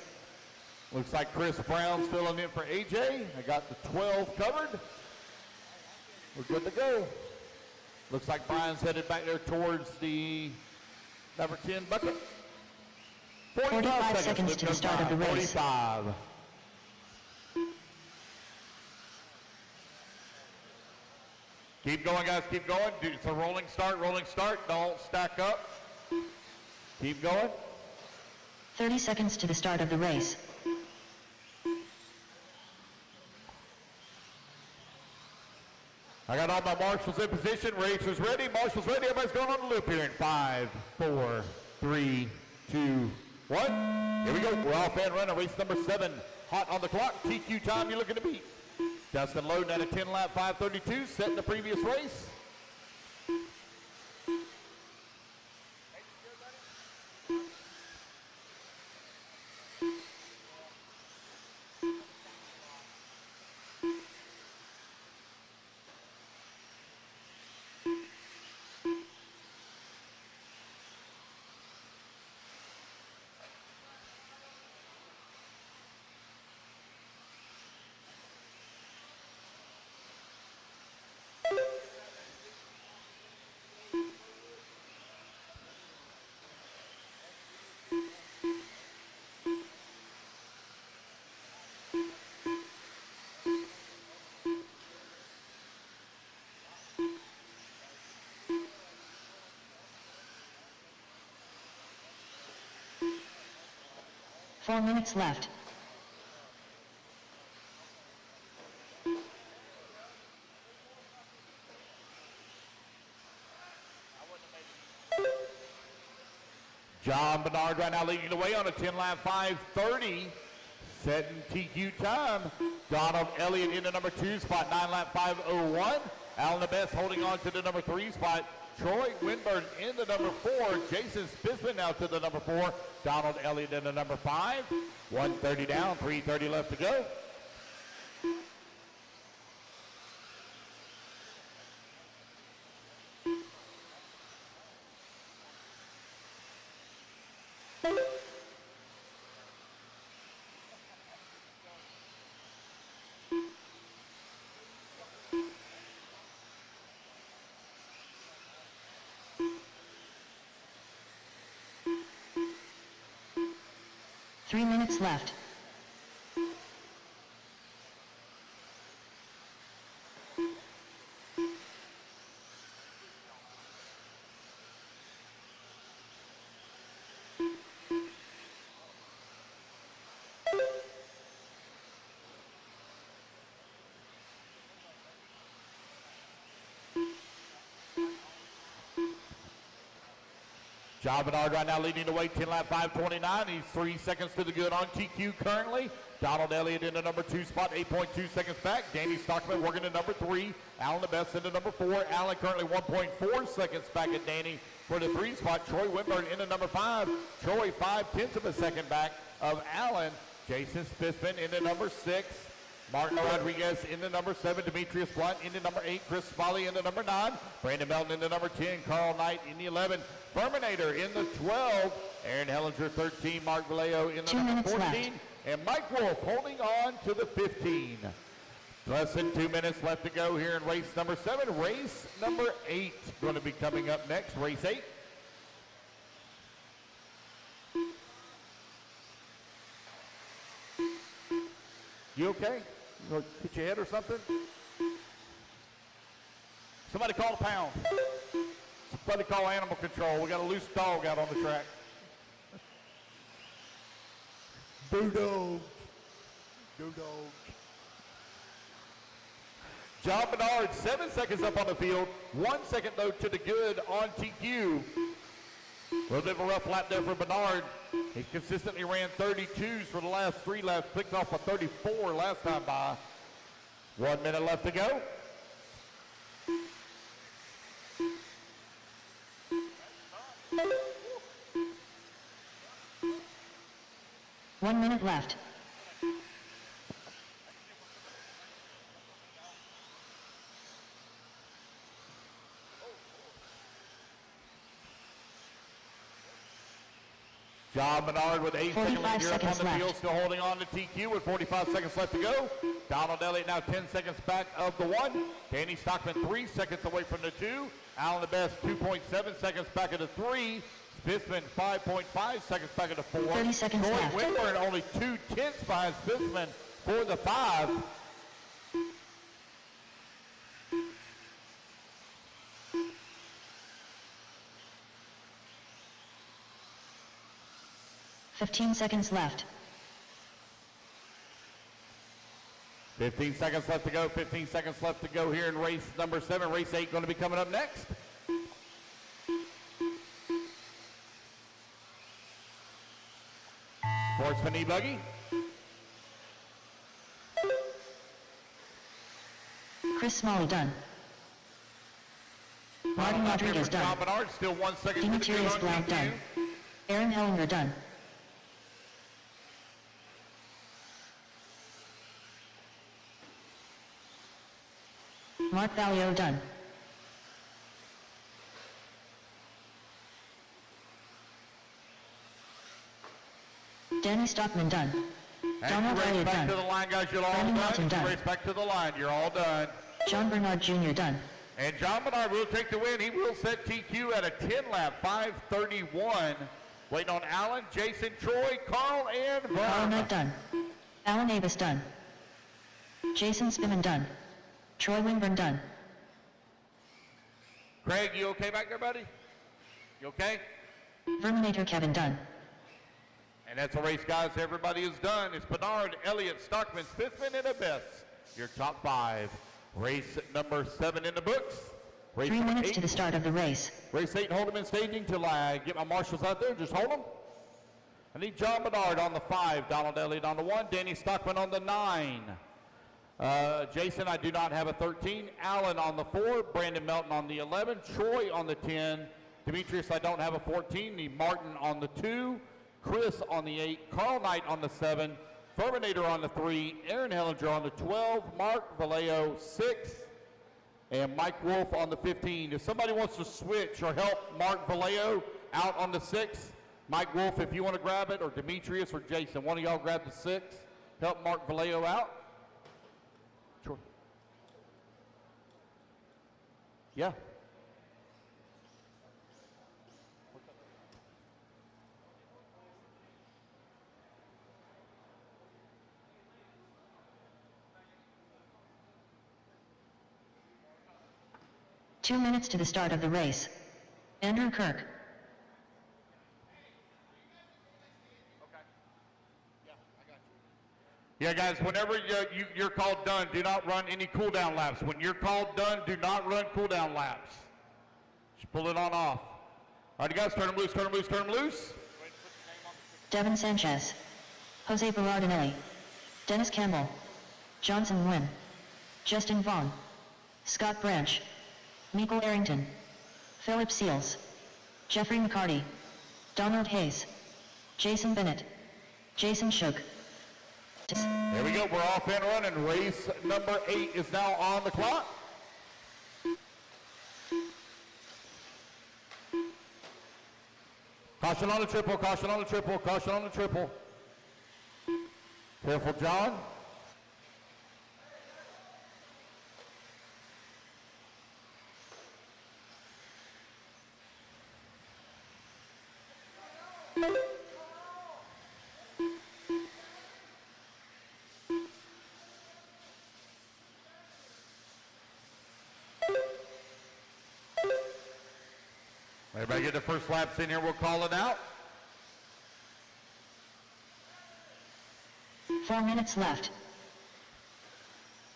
Looks like Chris Brown's filling in for AJ. I got the 12 covered. We're good to go. Looks like Brian's headed back there towards the number 10 bucket.
45 seconds to the start of the race.
45. Keep going, guys. Keep going. It's a rolling start. Rolling start. Don't stack up. Keep going.
30 seconds to the start of the race.
I got all my marshals in position. Racers ready. Marshals ready. Everybody's going on the loop here in 5, 4, 3, 2, 1. Here we go. We're off and running. Race number 7. Hot on the clock. TQ time you're looking to beat. Dustin Loden at a 10 lap 5:32. Set in the previous race.
4 minutes left.
John Bernard right now leading the way on a 10-lap 5:30. Setting TQ time. Donald Elliott in the number 2 spot, 9-lap 5:01. Alan the Best holding on to the number 3 spot. Troy Winburn in the number 4. Jason Spisman now to the number 4. Donald Elliott in the number 5. 1:30 down, 3:30 left to go.
Three minutes left.
John Bernard right now leading the way, 10-lap 5:29. He's 3 seconds to the good on TQ currently. Donald Elliott in the number 2 spot, 8.2 seconds back. Danny Stockman working to number 3. Alan the Best in the number 4. Alan currently 1.4 seconds back at Danny for the 3 spot. Troy Winburn in the number 5. Troy 0.5 of a second back of Alan. Jason Spisman in the number 6. Martin Rodriguez in the number 7, Demetrius Blunt in the number 8, Chris Smalley in the number 9, Brandon Melton in the number 10, Carl Knight in the 11, Ferminator in the 12, Aaron Hellinger 13, Mark Vallejo in the number 14, and Mike Wolf holding on to the 15. Less than 2 minutes left to go here in race number 7. Race number 8 going to be coming up next, race 8. You okay? You gonna hit your head or something? Somebody call a pound. Somebody call animal control. We got a loose dog out on the track. Boo dog. Boo dog. John Bernard, 7 seconds up on the field. 1 second though to the good on TQ. A little bit of a rough lap there for Bernard. He consistently ran 32s for the last 3 laps, picked off a 34 last time by. 1 minute left to go.
One minute left.
John Bernard with 8 seconds
seconds
up on the
left.
field, still holding on to TQ with 45 seconds left to go. Donald Elliott now 10 seconds back of the 1. Danny Stockman 3 seconds away from the 2. Alan the Best 2.7 seconds back of the 3. Spisman 5.5 seconds back of the 4.
30 seconds
Troy
left.
Winburn only 2/10 behind Spisman for the 5.
$15 seconds left.
15 seconds left to go. 15 seconds left to go here in race number 7. Race 8 going to be coming up next. Sportsman E-Buggy.
Chris Smalley done. Martin Rodriguez
John
done.
Bernard still 1 second to the
Demetrius
good on
Blount
TQ.
done. Aaron Hellinger done. Mark Vallejo done. Danny Stockman done. Donald
Race
Elliott
back to the
done.
line, guys. You're all
Brandon Melton
done.
done.
Race back to the line. You're all done.
John Bernard Jr. done.
And John Bernard will take the win. He will set TQ at a 10-lap 5:31. Waiting on Alan, Jason, Troy, Carl, and
Carl
Brown.
Knight done. Alan Avis done. Jason Spiman done. Troy Winburn done.
Craig, you okay back there, buddy? You okay?
Verminator Kevin done.
And And that's a race, guys. Everybody is done. It's Bernard, Elliott, Stockman, Smithman, and Abyss. Your top 5. Race number 7 in the books. Race
3 minutes
8.
to the start of the race.
Race 8, hold them in staging till I get my marshals out there. Just hold them. I need John Bernard on the 5, Donald Elliott on the 1, Danny Stockman on the 9. Jason, I do not have a 13. Allen on the 4, Brandon Melton on the 11, Troy on the 10. Demetrius, I don't have a 14. Need Martin on the 2, Chris on the 8, Carl Knight on the 7, Ferminator on the 3, Aaron Hellinger on the 12, Mark Vallejo 6, and Mike Wolf on the 15. If somebody wants to switch or help Mark Vallejo out on the 6, Mike Wolf, if you want to grab it, or Demetrius or Jason, one of y'all grab the 6, help Mark Vallejo out. Sure. Yeah.
2 minutes to the start of the race. Andrew Kirk.
Okay. Yeah, I got you. Yeah, guys, whenever you're called done, do not run any cool-down laps. When you're called done, do not run cool-down laps. Just pull it on off. All right, guys, turn them loose, turn them loose, turn them loose.
Devin Sanchez. Jose Berardinelli. Dennis Campbell. Johnson Nguyen. Justin Vaughn. Scott Branch. Michael Arrington. Philip Seals. Jeffrey McCarty. Donald Hayes. Jason Bennett. Jason Shook.
There we go, we're off and running. Race number 8 is now on the clock. Caution on the triple, caution on the triple, caution on the triple. Careful, John. Everybody get the first laps in here, we'll call it out.
4 minutes left.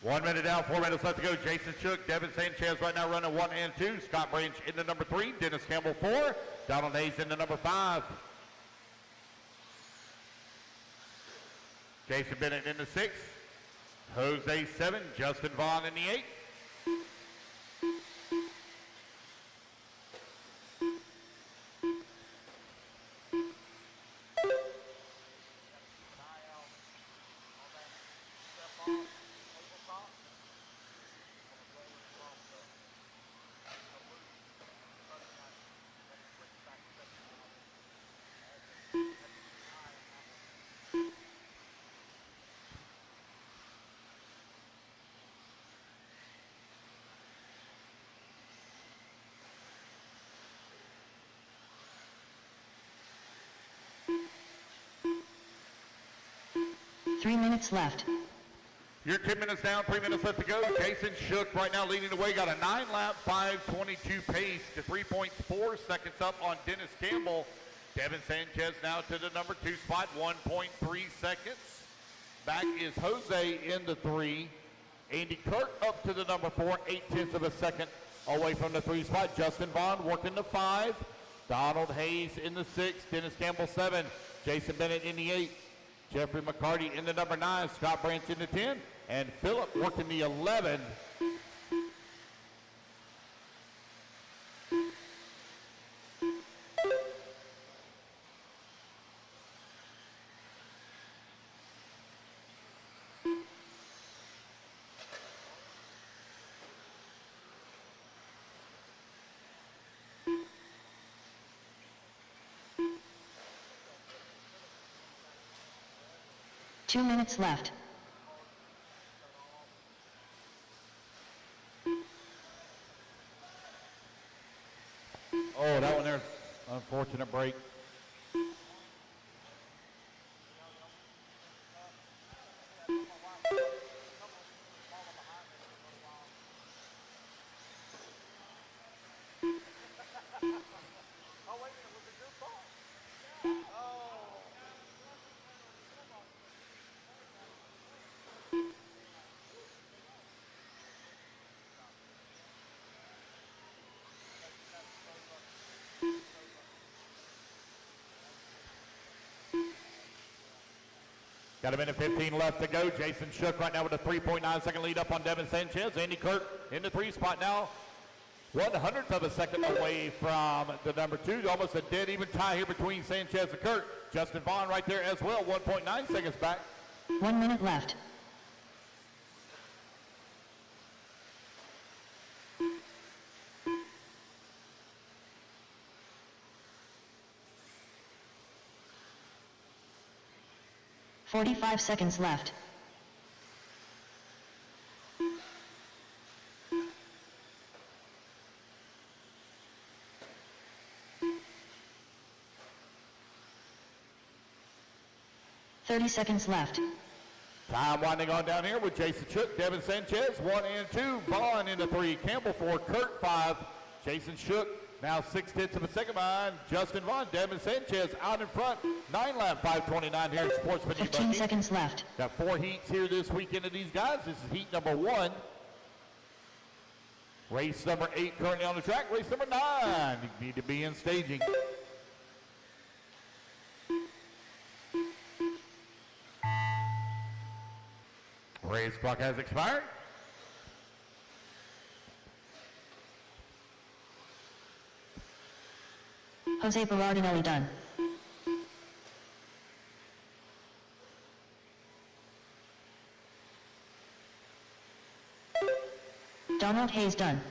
1 minute down, 4 minutes left to go. Jason Shook, Devin Sanchez right now running 1 and 2. Scott Branch into number 3. Dennis Campbell 4. Donald Hayes into number 5. Jason Bennett into 6. Jose 7. Justin Vaughn in the 8.
Three minutes left.
You're 10 minutes down, 3 minutes left to go. Jason Shook right now leading the way. Got a 9-lap, 5:22 pace to 3.4 seconds up on Dennis Campbell. Devin Sanchez now to the number 2 spot, 1.3 seconds. Back is Jose in the 3. Andy Kirk up to the number 4, 0.8 of a second away from the 3 spot. Justin Vaughn working the 5. Donald Hayes in the 6. Dennis Campbell 7. Jason Bennett in the 8. Jeffrey McCarty in the number 9, Scott Branch in the 10, and Phillip working the 11.
Two minutes left.
Oh, that one there's unfortunate break. Got a minute 15 left to go. Jason Shook right now with a 3.9 second lead up on Devin Sanchez. Andy Kirk in the 3 spot now. 1/100th of a second away from the number 2. Almost a dead even tie here between Sanchez and Kirk. Justin Vaughn right there as well. 1.9 seconds back.
1 minute left. "45 seconds left. "30 seconds left.
Time winding on down here with Jason Shook, Devin Sanchez, 1 and 2. Vaughn into 3. Campbell 4. Kurt 5. Jason Shook now 6/10 of a second behind Justin Vaughn. Devin Sanchez out in front. 9 lap 5:29 here at Sportsman.
15 seconds left.
Got 4 heats here this weekend of these guys. This is heat number 1. Race number 8 currently on the track. Race number 9. You need to be in staging. Race clock has expired.
Jose Berardinelli done. Donald Hayes done.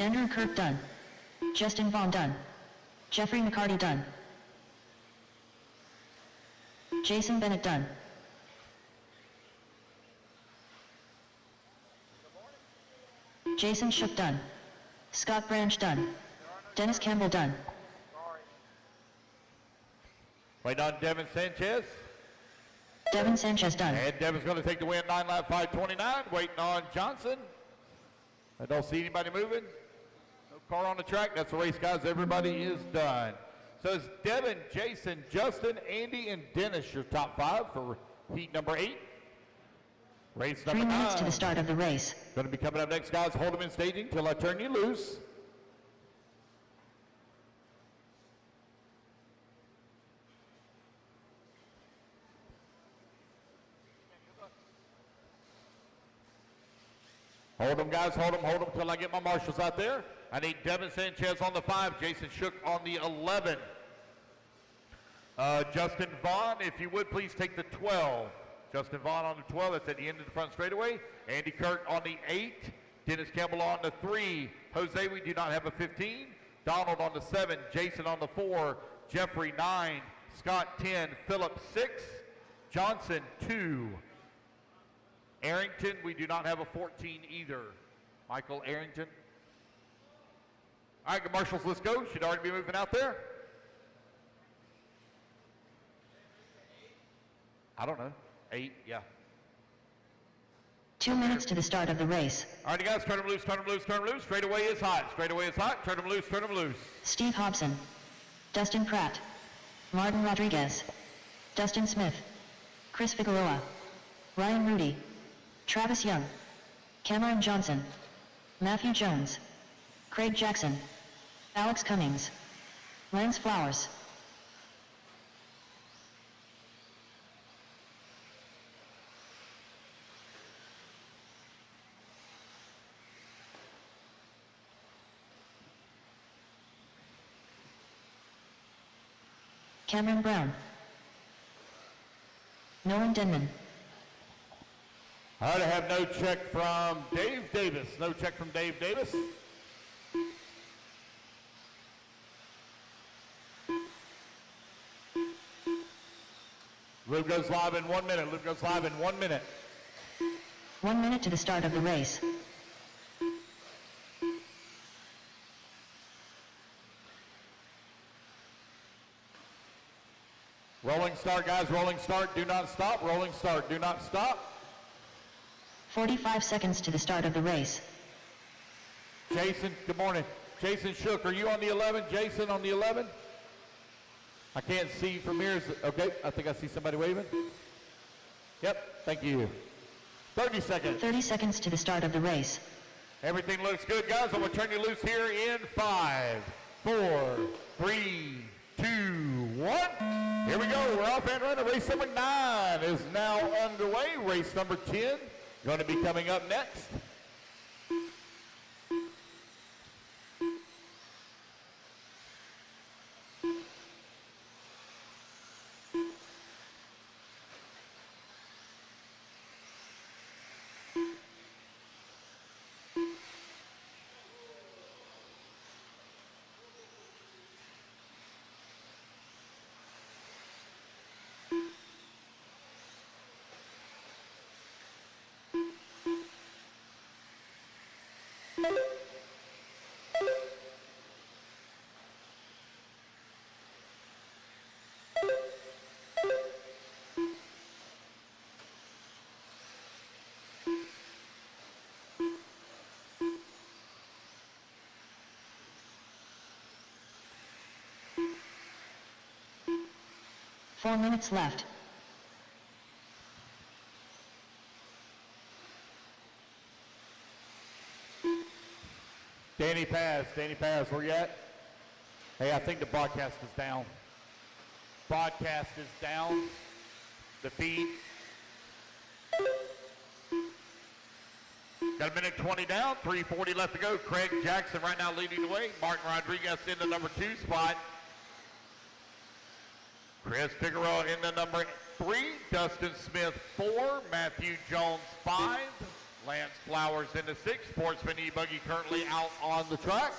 Andrew Kirk done. Justin Vaughn done. Jeffrey McCarty done. Jason Bennett done. Jason Shook done. Scott Branch done. Dennis Campbell done.
Waiting on Devin Sanchez.
Devin Sanchez done.
And Devin's going to take the win, 9 lap 5:29. Waiting on Johnson. I don't see anybody moving. No car on the track. That's the race, guys. Everybody is done. So it's Devin, Jason, Justin, Andy, and Dennis, your top 5 for heat number 8. Race number 9.
3 minutes to the start of the race.
Going to be coming up next, guys. Hold them in staging till I turn you loose. Hold them, guys. Hold them till I get my marshals out there. I need Devin Sanchez on the 5, Jason Shook on the 11. Justin Vaughn, if you would please take the 12. Justin Vaughn on the 12, that's at the end of the front straightaway. Andy Kirk on the 8. Dennis Campbell on the 3. Jose, we do not have a 15. Donald on the 7. Jason on the 4. Jeffrey 9. Scott 10. Phillip 6. Johnson 2. Arrington, we do not have a 14 either. Michael Arrington. All right, marshals, let's go. Should already be moving out there. I don't know. 8, yeah.
2 minutes to the start of the race.
All right, guys, turn them loose, turn them loose, turn them loose. Straightaway is hot. Straightaway is hot. Turn them loose, turn them loose.
Steve Hobson. Dustin Pratt. Martin Rodriguez. Dustin Smith. Chris Figueroa. Ryan Rudy. Travis Young. Cameron Johnson. Matthew Jones. Craig Jackson. Alex Cummings. Lance Flowers. Cameron Brown. Nolan Denman.
All right, I have no check from Dave Davis. No check from Dave Davis. Loop goes live in 1 minute. Loop goes live in 1 minute.
1 minute to the start of the race.
Rolling start, guys. Rolling start. Do not stop. Rolling start. Do not stop.
45 seconds to the start of the race.
Jason, good morning. Jason Shook, are you on the 11? Jason on the 11? I can't see from here. Okay, I think I see somebody waving. Yep, thank you. 30 seconds.
30 seconds to the start of the race.
Everything looks good, guys. I'm going to turn you loose here in 5, 4, 3, 2, 1. Here we go. We're off and running. Race number 9 is now underway. Race number 10 going to be coming up next.
Four minutes left.
Danny Paz, where you at? Hey, I think the broadcast is down. Broadcast is down. The feed. Got a minute 20 down, 3:40 left to go. Craig Jackson right now leading the way. Martin Rodriguez in the number 2 spot. Chris Figueroa in the number 3. Dustin Smith 4. Matthew Jones 5. Lance Flowers in the 6. Sportsman E-Buggy currently out on the track.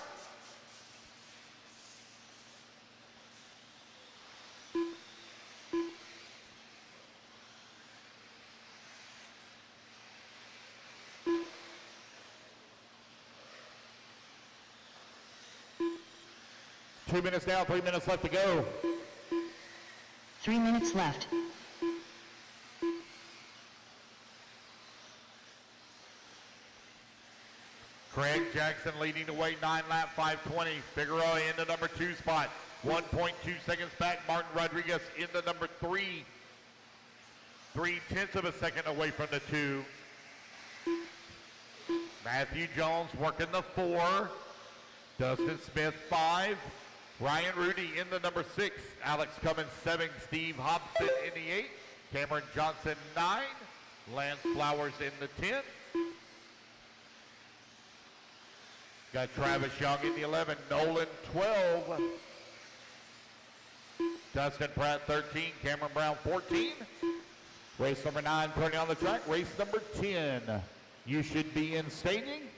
Two minutes down, 3 minutes left to go.
3 minutes left.
Craig Jackson leading the way, 9 lap, 5:20. Figueroa in the number 2 spot, 1.2 seconds back. Martin Rodriguez in the number 3, 0.3 of a second away from the 2. Matthew Jones working the 4. Dustin Smith 5. Ryan Rudy in the number 6. Alex Cummins 7. Steve Hobson in the 8. Cameron Johnson 9. Lance Flowers in the 10. Got Travis Young in the 11. Nolan 12. Dustin Pratt 13. Cameron Brown 14. Race number 9 turning on the track. Race number 10. You should be in staging.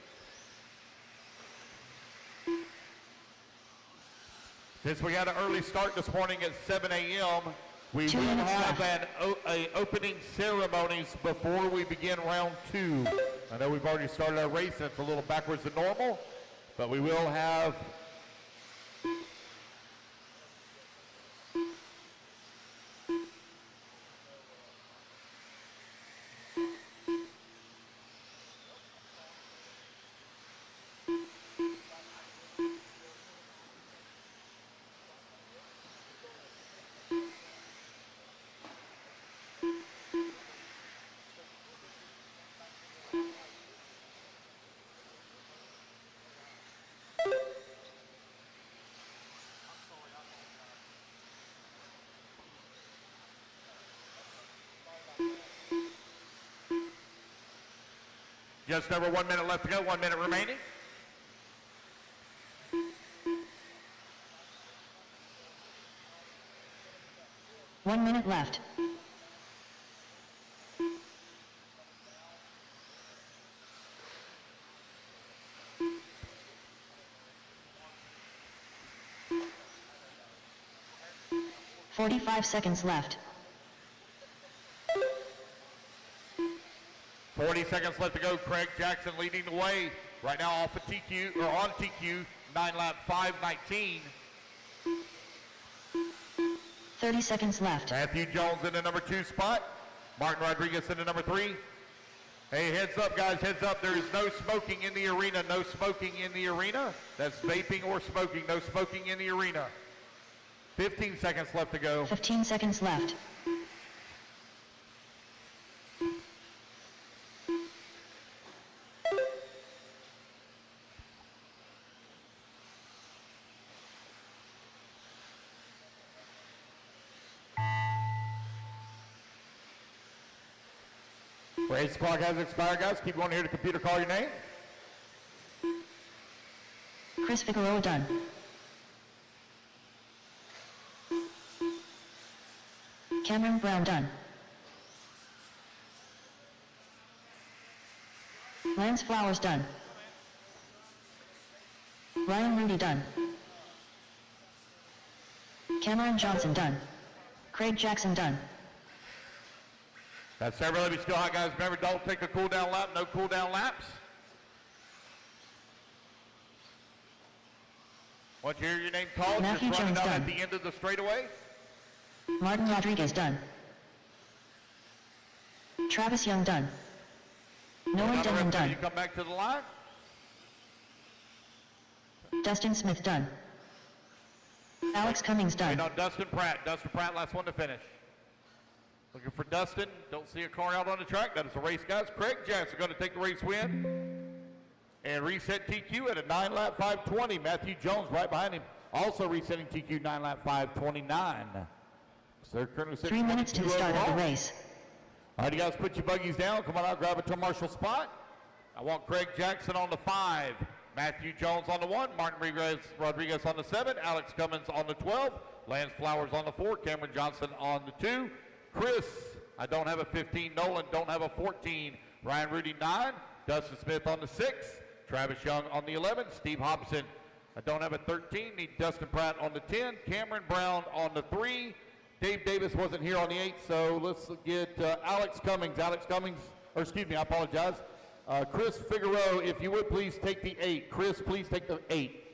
Since we had an early start this morning at 7 a.m., we will have an opening ceremonies before we begin round 2. I know we've already started our race, and it's a little backwards than normal, but we will have just over 1 minute left to go, 1 minute remaining.
One minute left. "45 seconds left.
40 seconds left to go. Craig Jackson leading the way. Right now off of TQ, or on TQ, 9 lap, 5:19.
30 seconds left.
Matthew Jones in the number 2 spot. Martin Rodriguez in the number 3. Hey, heads up, guys, heads up. There is no smoking in the arena. No smoking in the arena. That's vaping or smoking. No smoking in the arena. 15 seconds left to go.
15 seconds left.
Race clock has expired, guys. Keep going here to computer. Call your name.
Chris Figueroa done. Cameron Brown done. Lance Flowers done. Ryan Rudy done. Cameron Johnson done. Craig Jackson done.
That's everybody be still hot, guys. Remember, don't take a cool down lap. No cool down laps. Once you hear your name called,
Matthew
just run it
Jones
out
done.
at the end of the straightaway.
Martin Rodriguez done. Travis Young done. Noah Denman
You
done.
come back to the line.
Dustin Smith done. Alex Cummings done.
Wait on Dustin Pratt. Dustin Pratt, last one to finish. Looking for Dustin. Don't see a car out on the track. That is a race, guys. Craig Jackson going to take the race win. And reset TQ at a 9-lap 520. Matthew Jones right behind him. Also resetting TQ 9-lap 529. So they're currently
3 minutes to the start of the race.
All right, you guys put your buggies down. Come on out, grab a turn marshal spot. I want Craig Jackson on the 5. Matthew Jones on the 1. Martin Rodriguez on the 7. Alex Cummins on the 12. Lance Flowers on the 4. Cameron Johnson on the 2. Chris, I don't have a 15. Nolan, don't have a 14. Ryan Rudy, 9. Dustin Smith on the 6. Travis Young on the 11. Steve Hobson, I don't have a 13. Need Dustin Pratt on the 10. Cameron Brown on the 3. Dave Davis wasn't here on the 8, so let's get Alex Cummings. Alex Cummings, or excuse me, I apologize. Chris Figueroa, if you would please take the 8. Chris, please take the 8.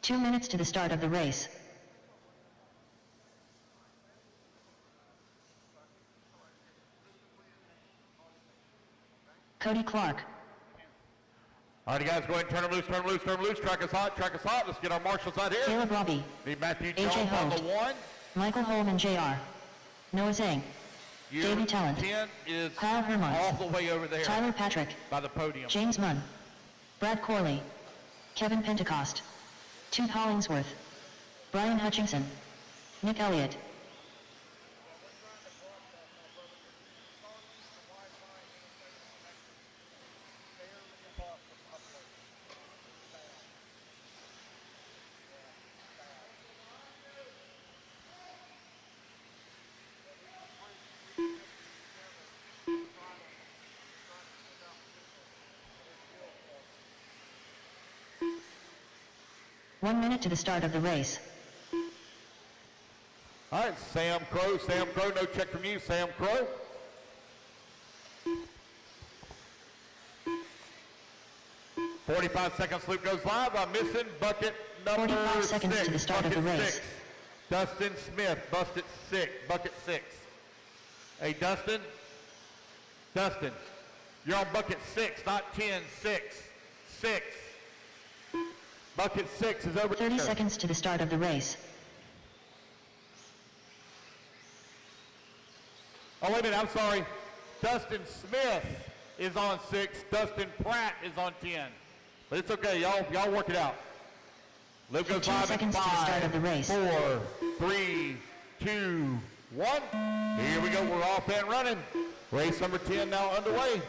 Two minutes to the start of the race. Cody Clark.
All right, you guys, go ahead and turn them loose, turn them loose, turn them loose. Track is hot, track is hot. Let's get our marshals out here.
Caleb Robbie.
Need Matthew
AJ
Jones on
Holt.
the 1.
Michael Holman Jr. Noah Zhang. Davey Talent.
10 is
Kyle Hermans.
all the way over there
Tyler Patrick.
by the podium.
James Munn. Brad Corley. Kevin Pentecost. Toot Hollingsworth. Brian Hutchinson. Nick Elliott. One minute to the start of the race.
All right, Sam Crow, no check from you, Sam Crow. "45 seconds loop goes live. I'm missing bucket number
45 seconds
6.
to the start of the
Bucket
race.
6. Dustin Smith, bucket 6. Hey, Dustin, you're on bucket 6, not 10, 6. Bucket 6 is over
30
there.
seconds to the start of the race.
Oh, wait a minute, I'm sorry. Dustin Smith is on 6. Dustin Pratt is on 10. But it's okay, y'all work it out. Loop goes
15
live in
seconds to the start of the
5,
race.
4, 3, 2, 1. Here we go, we're off and running. Race number 10 now underway.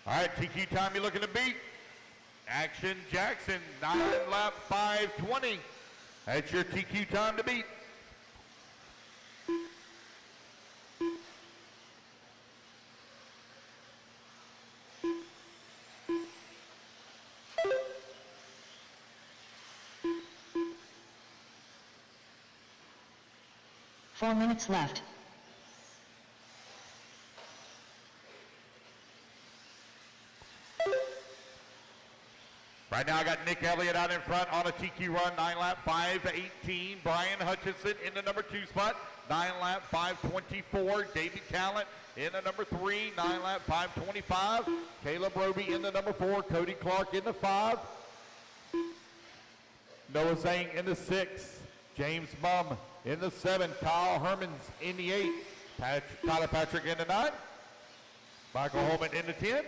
All right, TQ time you're looking to beat. Action Jackson, 9-lap 520. That's your TQ time to beat.
4 minutes left.
Right now I got Nick Elliott out in front on a TQ run, 9 lap 5:18. Brian Hutchinson in the number 2 spot, 9 lap 5:24. Davey Talent in the number 3, 9 lap 5:25. Caleb Roby in the number 4, Cody Clark in the 5. Noah Zhang in the 6, James Bum in the 7, Kyle Hermans in the 8, Tyler Patrick in the 9, Michael Holman in the 10.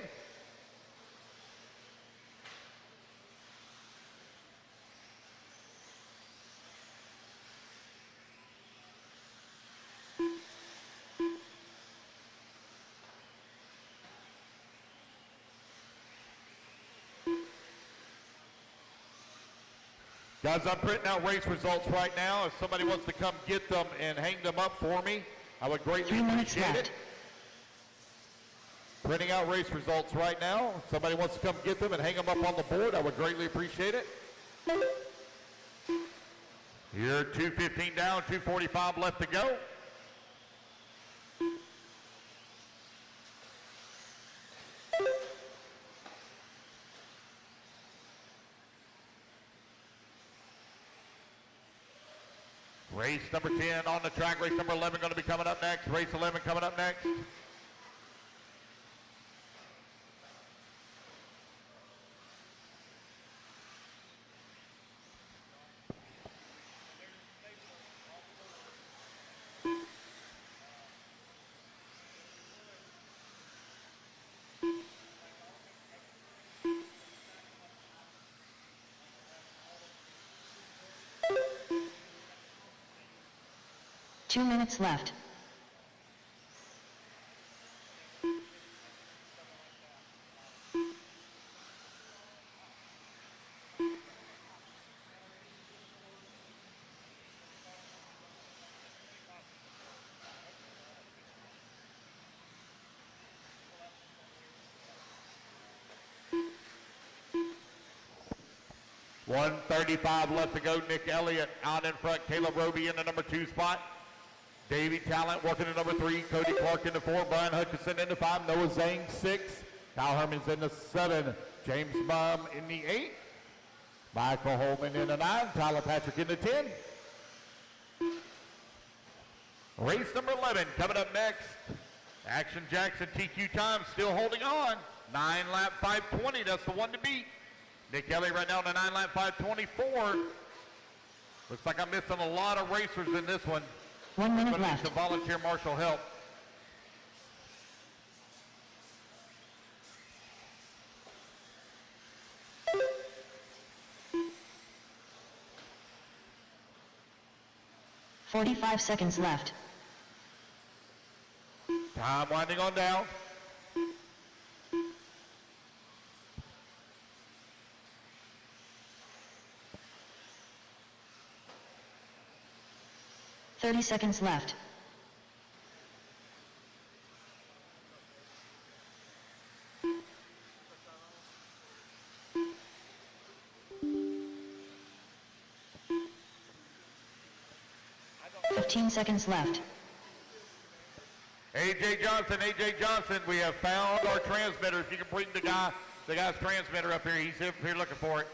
Guys, I'm printing out race results right now. If somebody wants to come get them and hang them up for me, I would greatly appreciate it. Printing out race results right now. If somebody wants to come get them and hang them up on the board, I would greatly appreciate it. Here, 2:15 down, 2:45 left to go. Race number 10 on the track. Race number 11 going to be coming up next. Race 11 coming up next.
Two minutes left.
.135 left to go. Nick Elliott out in front. Caleb Roby in the number 2 spot. Davey Talent working in number 3. Cody Clark in the 4. Brian Hutchinson in the 5. Noah Zhang 6. Kyle Hermans in the 7. James Bum in the 8. Michael Holman in the 9. Tyler Patrick in the 10. Race number 11 coming up next. Action Jackson TQ time still holding on. 9 lap 5:20. That's the one to beat. Nick Elliott right now on the 9 lap 5:24. Looks like I'm missing a lot of racers in this one.
1 minute
Need
left.
some volunteer marshal help.
.45 seconds left.
Time winding on down.
.30 seconds left. .15 seconds left.
AJ Johnson, we have found our transmitter. If you can bring the guy's transmitter up here, he's up here looking for it.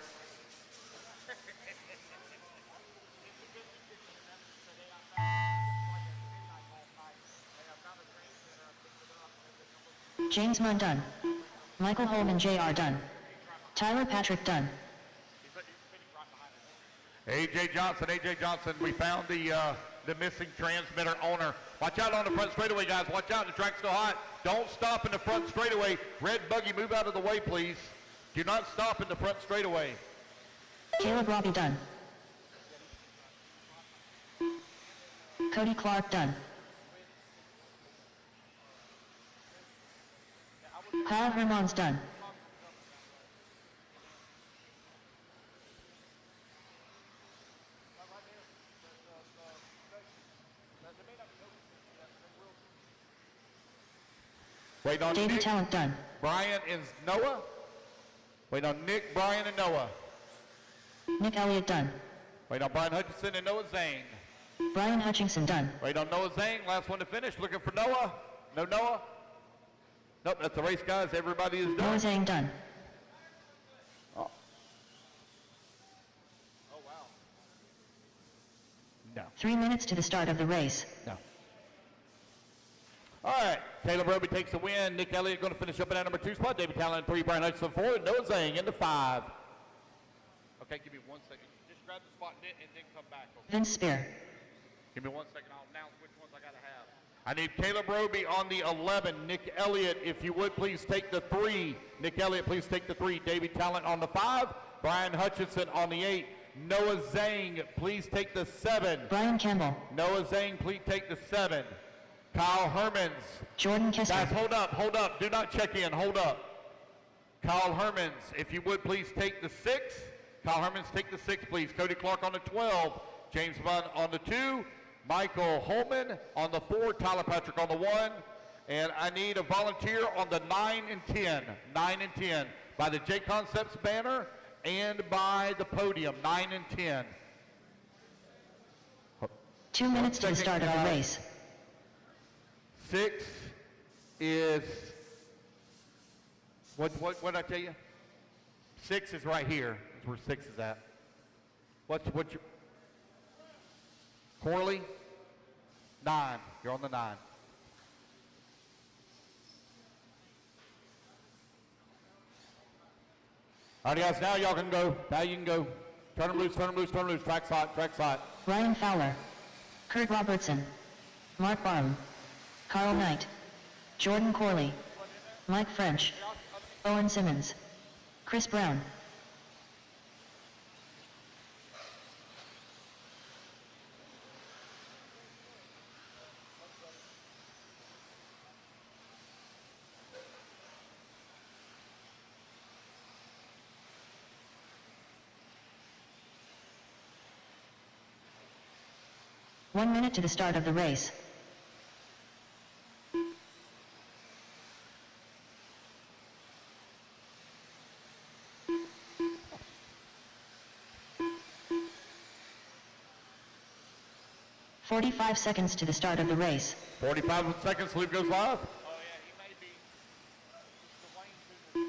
James Munn done. Michael Holman Jr. done. Tyler Patrick done.
AJ Johnson, we found the missing transmitter owner. Watch out on the front straightaway, guys. Watch out, the track's still hot. Don't stop in the front straightaway. Red buggy, move out of the way, please. Do not stop in the front straightaway.
Caleb Robbie done. Cody Clark done. Kyle Hermans done.
Wait on
Davey
Nick,
Talent done.
Brian is Noah. Wait on Nick, Brian, and Noah.
Nick Elliott done.
Wait on Brian Hutchinson and Noah Zhang.
Brian Hutchinson done.
Wait on Noah Zhang, last one to finish. Looking for Noah. No Noah. Nope, that's the race, guys. Everybody is done.
Noah Zhang done.
Oh. Oh, wow. No.
3 minutes to the start of the race.
No. All right, Caleb Roby takes the win. Nick Elliott going to finish up in that number 2 spot. David Talon 3, Brian Hutchinson 4, and Noah Zhang into 5. Okay, give me 1 second. Just grab the spot and then come back. Okay?
Vince Spear.
Give me 1 second. I'll announce which ones I got to have. I need Caleb Roby on the 11. Nick Elliott, if you would, please take the 3. Nick Elliott, please take the 3. David Talent on the 5. Brian Hutchinson on the 8. Noah Zhang, please take the 7.
Brian Campbell.
Noah Zhang, please take the 7. Kyle Hermans.
Jordan Kessler.
Guys, hold up. Do not check in. Hold up. Kyle Hermans, if you would, please take the 6. Kyle Hermans, take the 6, please. Cody Clark on the 12. James Bunn on the 2. Michael Holman on the 4. Tyler Patrick on the 1. And I need a volunteer on the 9 and 10. 9 and 10. By the J Concepts banner and by the podium. 9 and 10.
2 minutes to the start of the race.
6 is, what did I tell you? 6 is right here. That's where 6 is at. What's your, Corley? 9. You're on the 9. All right, guys, now y'all can go. Now you can go. Turn them loose, turn them loose, turn them loose. Track's hot, track's hot.
Ryan Fowler. Kurt Robertson. Mark Barham. Carl Knight. Jordan Corley. Mike French. Owen Simmons. Chris Brown. One minute to the start of the race. "45 seconds to the start of the race.
45 seconds, Luke goes live.
Oh yeah, he may be the Wayne Jr.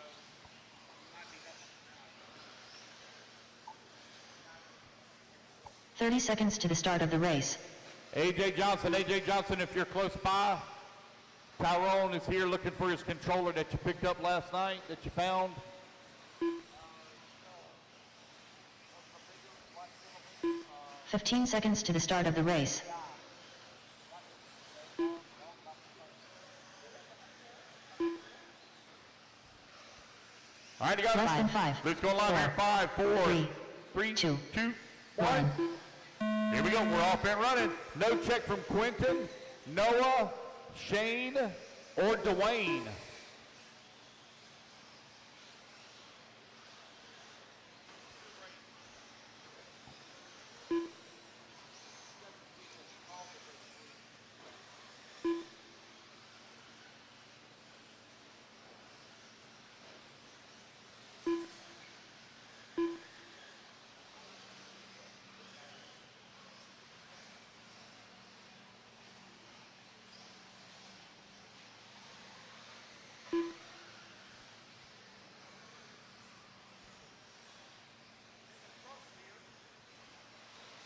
race. So he might be helping out.
30 seconds to the start of the race.
AJ Johnson, if you're close by, Tyrone is here looking for his controller that you picked up last night, that you found.
15 seconds to the start of the race.
All right, you got
Less than 5.
Let's go live here. 5, 4, 3, 2, 1. Here we go. We're off and running. No check from Quentin, Noah, Shane, or Dwayne.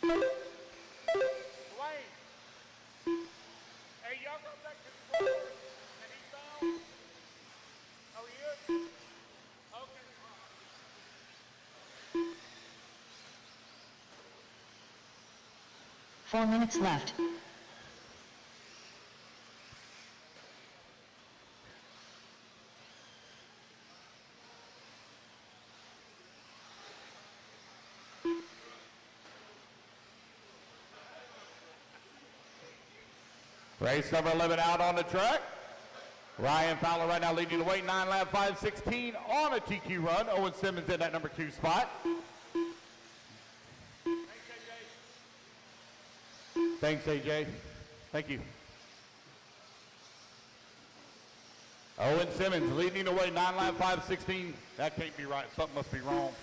Dwayne, hey, y'all got that controller and he's down? Oh, he is? Okay.
4 minutes left.
Race number 11 out on the track. Ryan Fowler right now leading the way, 9 lap 5:16 on a TQ run. Owen Simmons in that number 2 spot. Thanks, AJ. Thank you. Owen Simmons leading the way, 9 lap 5:16. That can't be right. Something must be wrong.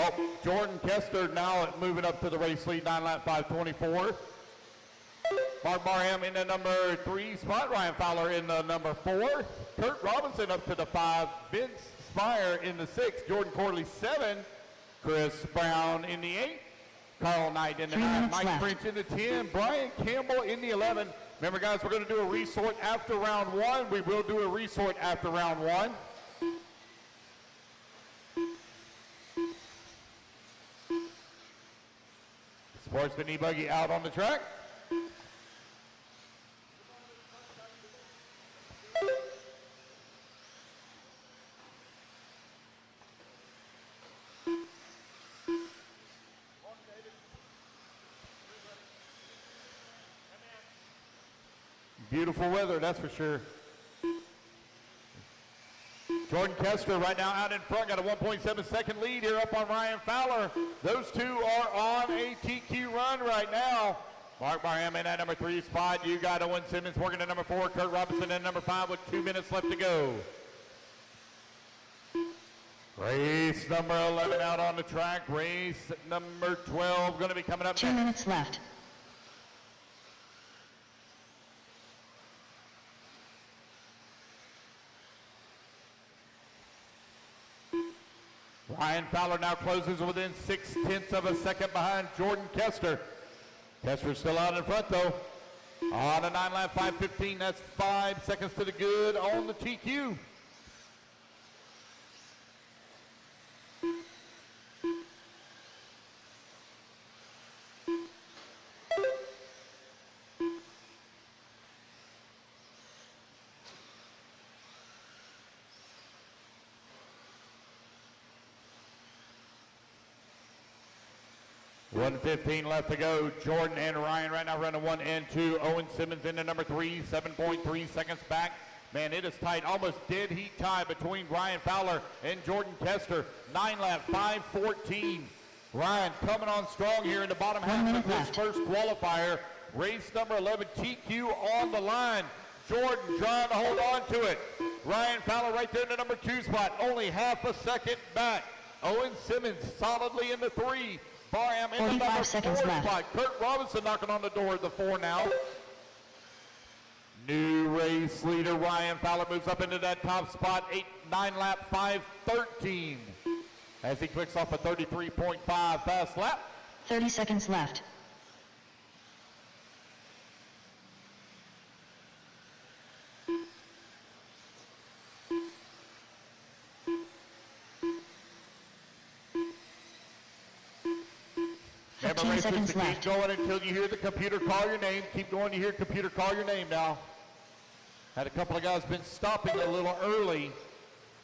Oh, Jordan Kester now moving up to the race lead, 9 lap 5:24. Mark Barham in the number 3 spot. Ryan Fowler in the number 4. Kurt Robinson up to the 5. Vince Spire in the 6. Jordan Corley 7. Chris Brown in the 8. Carl Knight in the 9. Mike
left.
French in the 10. Brian Campbell in the 11. Remember, guys, we're going to do a resort after round 1. We will do a resort after round 1. Sportsman E-Buggy out on the track. Beautiful weather, that's for sure. Jordan Kester right now out in front, got a 1.7 second lead here up on Ryan Fowler. Those two are on a TQ run right now. Mark Barham in at number 3 spot. You got Owen Simmons working at number 4, Kurt Robinson at number 5 with 2 minutes left to go. Race number 11 out on the track. Race number 12 going to be coming up
2
next.
minutes left.
Ryan Fowler now closes within 0.6 of a second behind Jordan Kester. Kester's still out in front though. On a 9 lap 5:15, that's 5 seconds to the good on the TQ. .115 left to go. Jordan and Ryan right now running 1 and 2. Owen Simmons into number 3, 7.3 seconds back. Man, it is tight, almost dead heat tie between Ryan Fowler and Jordan Kester. 9 lap 5:14. Ryan coming on strong here in the bottom half of this first qualifier. Race number 11, TQ on the line. Jordan trying to hold on to it. Ryan Fowler right there in the number 2 spot, only half a second back. Owen Simmons solidly in the 3. Barham in the number 4 spot. Kurt Robinson knocking on the door of the 4 now. New race leader Ryan Fowler moves up into that top spot. 9 lap 5:13 as he clicks off a 33.5 fast lap.
30 seconds left.
Remember, racers, to keep going until you hear the computer call your name. Keep going to hear computer call your name now. Had a couple of guys been stopping a little early.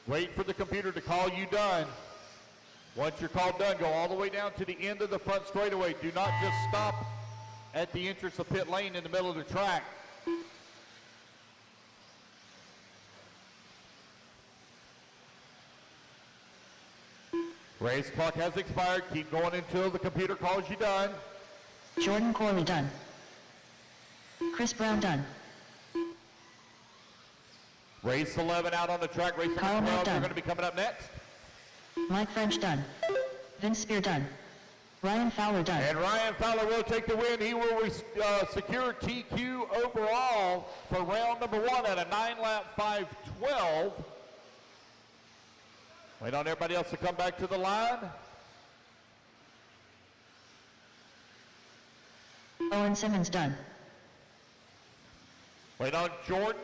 Wait for the computer to call you done. Once you're called done, go all the way down to the end of the front straightaway. Do not just stop at the entrance of pit lane in the middle of the track. Race clock has expired. Keep going until the computer calls you done.
Jordan Corley done. Chris Brown done.
Race 11 out on the track. Race
Carl
12
done.
are going to be coming up next.
Mike French done. Vince Spear done. Ryan Fowler done.
And Ryan Fowler will take the win. He will secure TQ overall for round number 1 at a 9 lap 5:12. Wait on everybody else to come back to the line.
Owen Simmons done.
Wait on Jordan,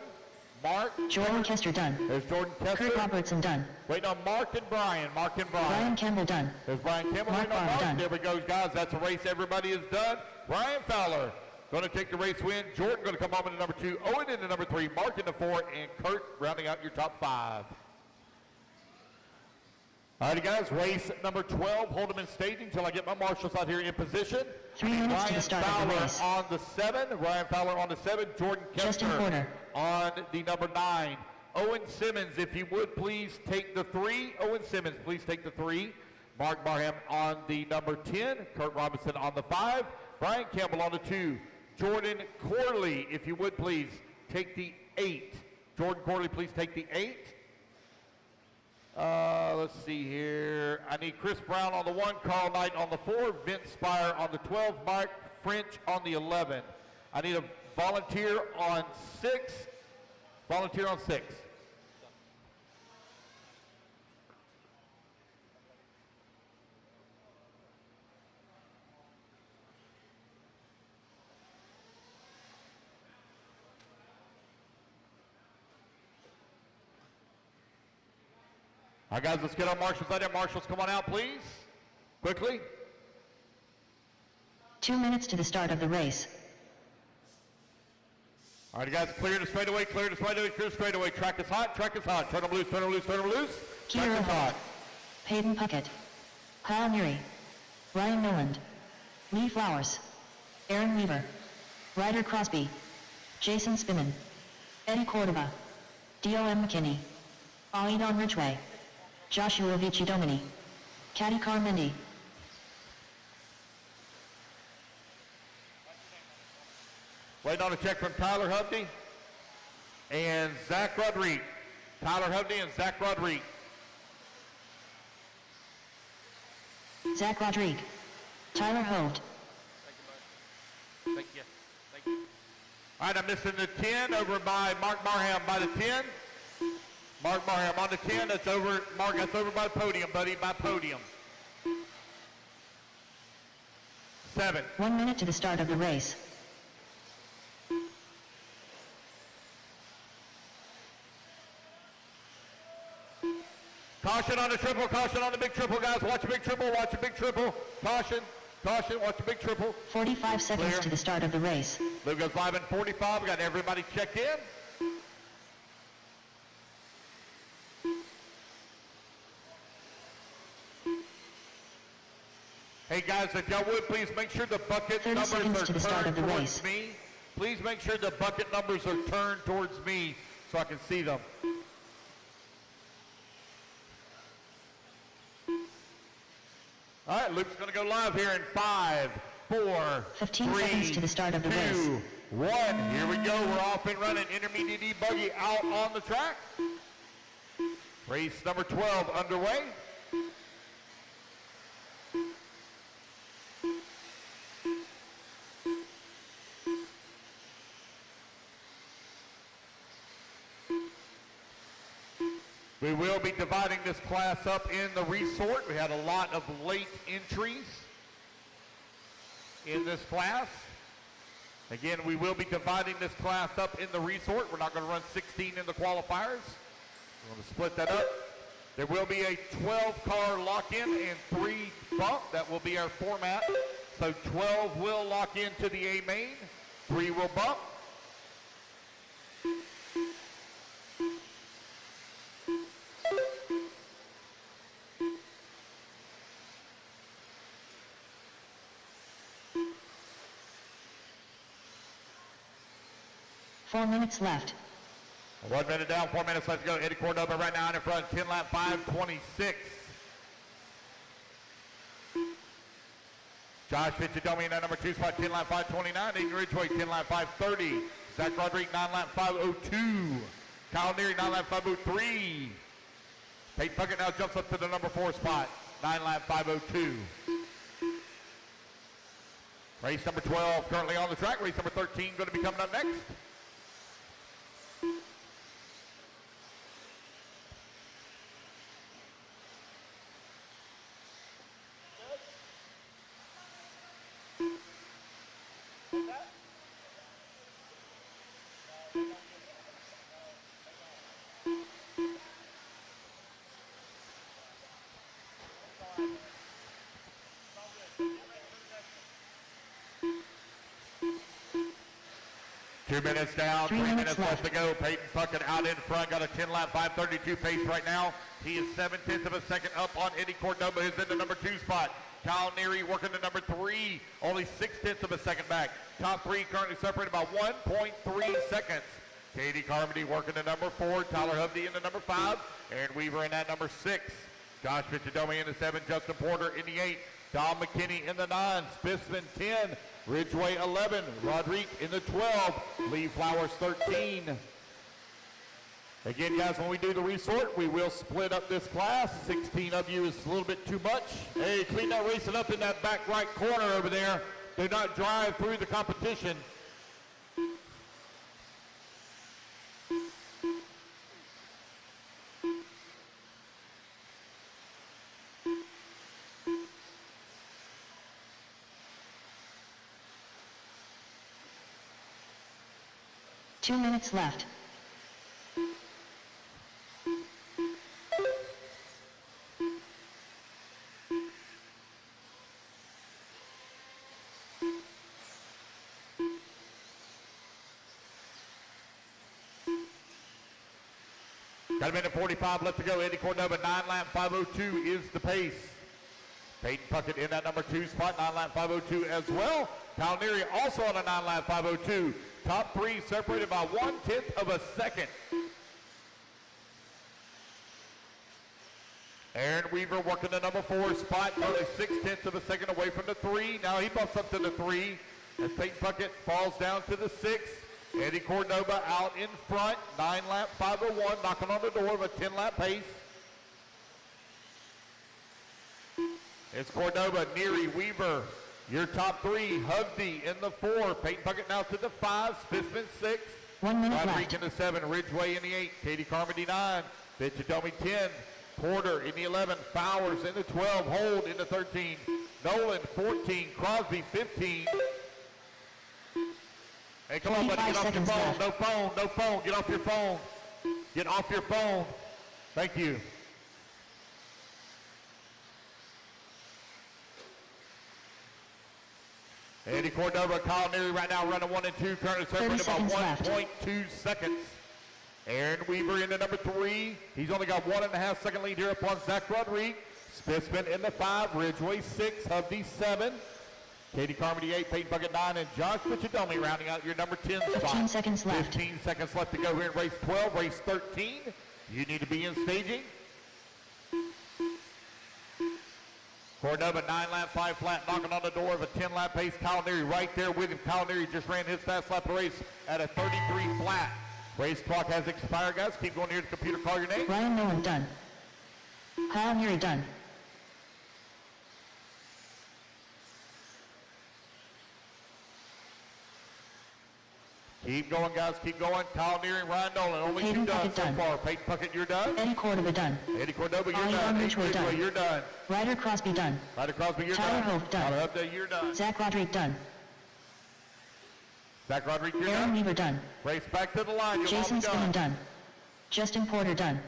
Mark.
Jordan Kester done.
There's Jordan Kester.
Kurt Robertson done.
Wait on Mark and Brian. Mark and Brian.
Brian Campbell done.
There's Brian Campbell.
Mark
Wait on
Barham
Mark.
done.
There we go, guys. That's a race. Everybody is done. Ryan Fowler going to take the race win. Jordan going to come home in the number 2. Owen in the number 3. Mark in the 4. And Kurt rounding out your top 5. All righty, guys, race number 12. Hold them in staging until I get my marshals out here in position.
3 minutes to the start of the race.
On the 7. Ryan Fowler on the 7. Jordan
Justin
Kester
Porter
on the number 9. Owen Simmons, if you would please take the 3. Owen Simmons, please take the 3. Mark Barham on the number 10. Kurt Robinson on the 5. Brian Campbell on the 2. Jordan Corley, if you would please take the 8. Jordan Corley, please take the 8. Let's see here. I need Chris Brown on the 1, Carl Knight on the 4, Vince Spire on the 12, Mike French on the 11. I need a volunteer on 6. Volunteer on 6. All right, guys, let's get our marshals out there. Marshals, come on out, please. Quickly.
2 minutes to the start of the race.
All right, guys, clear the straightaway, clear the straightaway, clear the straightaway. Track is hot, track is hot. Turn them loose, turn them loose, turn them loose. Track
Kira
is hot.
Peyton Puckett, Kyle Neary, Ryan Noland, Lee Flowers, Aaron Weaver, Ryder Crosby, Jason Spinnen, Eddie Cordova, D.O.M. McKinney, Aidon Ridgway, Joshua Vici Domini, Caddy Carmendi.
Waiting on a check from Tyler Hovney and Zach Rodriguez. Tyler Hovney and Zach Rodriguez.
Zach Rodriguez, Tyler Hoved.
Thank you, Thank you. All right, I'm missing the 10 over by Mark Marham by the 10. Mark Marham on the 10. That's over, Mark, that's over by the podium, buddy, by podium. 7.
1 minute to the start of the race.
Caution on the triple, caution on the big triple, guys. Watch the big triple, watch the big triple. Caution, caution, watch the big triple.
45 seconds
Clear.
to the start of the race.
Luke goes live in 45. We got everybody checked in. Hey guys, if y'all would please make sure the bucket
30
numbers
seconds
are
to the start of
turned
the
towards
race.
me. Please make sure the bucket numbers are turned towards me so I can see them. All right, Luke's going to go live here in 5, 4,
15
3,
seconds to the start of the
2,
race.
1. Here we go. We're off and running. Intermediate E buggy out on the track. Race number 12 underway. We will be dividing this class up in the resort. We had a lot of late entries in this class. Again, we will be dividing this class up in the resort. We're not going to run 16 in the qualifiers. We're going to split that up. There will be a 12-car lock-in and 3 bump. That will be our format. So 12 will lock into the A main. 3 will bump.
Four minutes left.
1 minute down, 4 minutes left to go. Eddie Cordova right now in front, 10 lap 5:26. Josh Fitzgerald in that number 2 spot, 10 lap 5:29. Aiden Ridgway, 10 lap 5:30. Zach Rodriguez, 9 lap 5:02. Kyle Neary, 9 lap 5:03. Peyton Puckett now jumps up to the number 4 spot, 9 lap 5:02. Race number 12 currently on the track. Race number 13 going to be coming up next. Two minutes down, 3 minutes left to go. Peyton Puckett out in front, got a 10 lap 5:32 pace right now. He is 7/10 of a second up on Eddie Cordova, who's in the number 2 spot. Kyle Neary working the number 3, only 6/10 of a second back. Top 3 currently separated by 1.3 seconds. Katie Carmody working the number 4, Tyler Hovney in the number 5, Aaron Weaver in that number 6. Josh Fitzgerald in the 7, Justin Porter in the 8, Tom McKinney in the 9, Spitzman 10, Ridgway 11, Rodriguez in the 12, Lee Flowers 13. Again, guys, when we do the resort, we will split up this class. 16 of you is a little bit too much. Hey, clean that racing up in that back right corner over there. Do not drive through the competition.
Two minutes left.
Got a minute 45 left to go. Eddie Cordova, 9-lap 5:02 is the pace. Peyton Puckett in that number 2 spot, 9-lap 5:02 as well. Kyle Neary also on a 9-lap 5:02. Top 3 separated by 1/10 of a second. Aaron Weaver working the number 4 spot, only 6/10 of a second away from the 3. Now he bumps up to the 3 as Peyton Puckett falls down to the 6. Eddie Cordova out in front, 9-lap 5:01, knocking on the door of a 10-lap pace. It's Cordova, Neary, Weaver, your top 3. Hugdy in the 4. Peyton Puckett now to the 5. Spitzman 6.
1 minute
Rodriguez
left.
in the 7. Ridgway in the 8. Katie Carmody 9. Fitchatomi 10. Porter in the 11. Fowers in the 12. Hold in the 13. Nolan 14. Crosby 15. Hey, come on, buddy, get off your phone.
Left.
No phone, no phone. Get off your phone. Get off your phone. Thank you. Eddie Cordova, Kyle Neary right now running 1 and 2, currently separated by 1.2 seconds. Aaron Weaver in the number 3. He's only got 1.5 second lead here upon Zach Rodriguez. Spitzman in the 5, Ridgway 6, Hubdy 7. Katie Carmody 8, Peyton Puckett 9, and Josh Fitchatomi rounding out your number 10 spot.
15 seconds left.
15 seconds left to go here in race 12. Race 13, you need to be in staging. Cordova 9-lap 5 flat, knocking on the door of a 10-lap pace. Kyle Neary right there with him. Kyle Neary just ran his fast lap of the race at a 33 flat. Race clock has expired, guys. Keep going here to the computer. Call your name.
Ryan Nolan done. Kyle Neary done.
Keep going, guys. Keep going. Kyle Neary, Ryan Nolan. Only
Peyton
2 done
Puckett
so
done.
far. Peyton Puckett, you're done.
Eddie Cordova done.
Eddie Cordova, you're
Ryan
done.
Ridgway
Ridgway,
done.
you're done.
Ryder Crosby done.
Ryder Crosby, you're
Tyler
done.
Hope done.
Tyler Hope, you're done.
Zach Rodriguez done.
Zach Rodriguez, you're
Aaron
done.
Weaver done.
Race back to the line. You'll all
Jason
be
Spinnan
done.
done. Justin Porter done.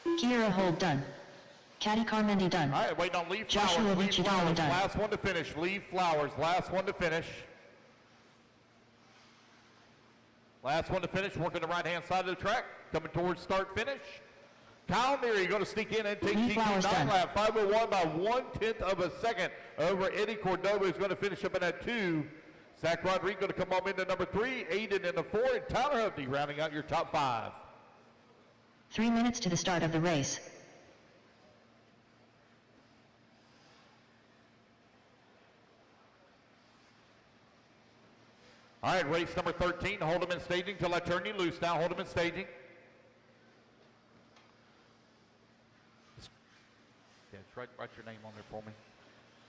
Kiera Hold done. Caddy Carmendi done.
All right, waiting on Lee
Joshua
Flowers. Lee
Vichidala
Flowers,
done.
last one to finish. Lee Flowers, last one to finish. Last one to finish, working the right-hand side of the track, coming towards start finish. Kyle Neary going to sneak in and take
Lee
TT
Flowers
9-lap 5:01 by 1/10 of a second over Eddie Cordova, who's going to finish up in that 2. Zach Rodriguez going to come on into number 3, Aiden in the 4, and Tyler Hubdy rounding out your top 5.
3 minutes to the start of the race.
All right, race number 13, hold them in staging till I turn you loose now. Hold them in staging. Yeah, write your name on there for me.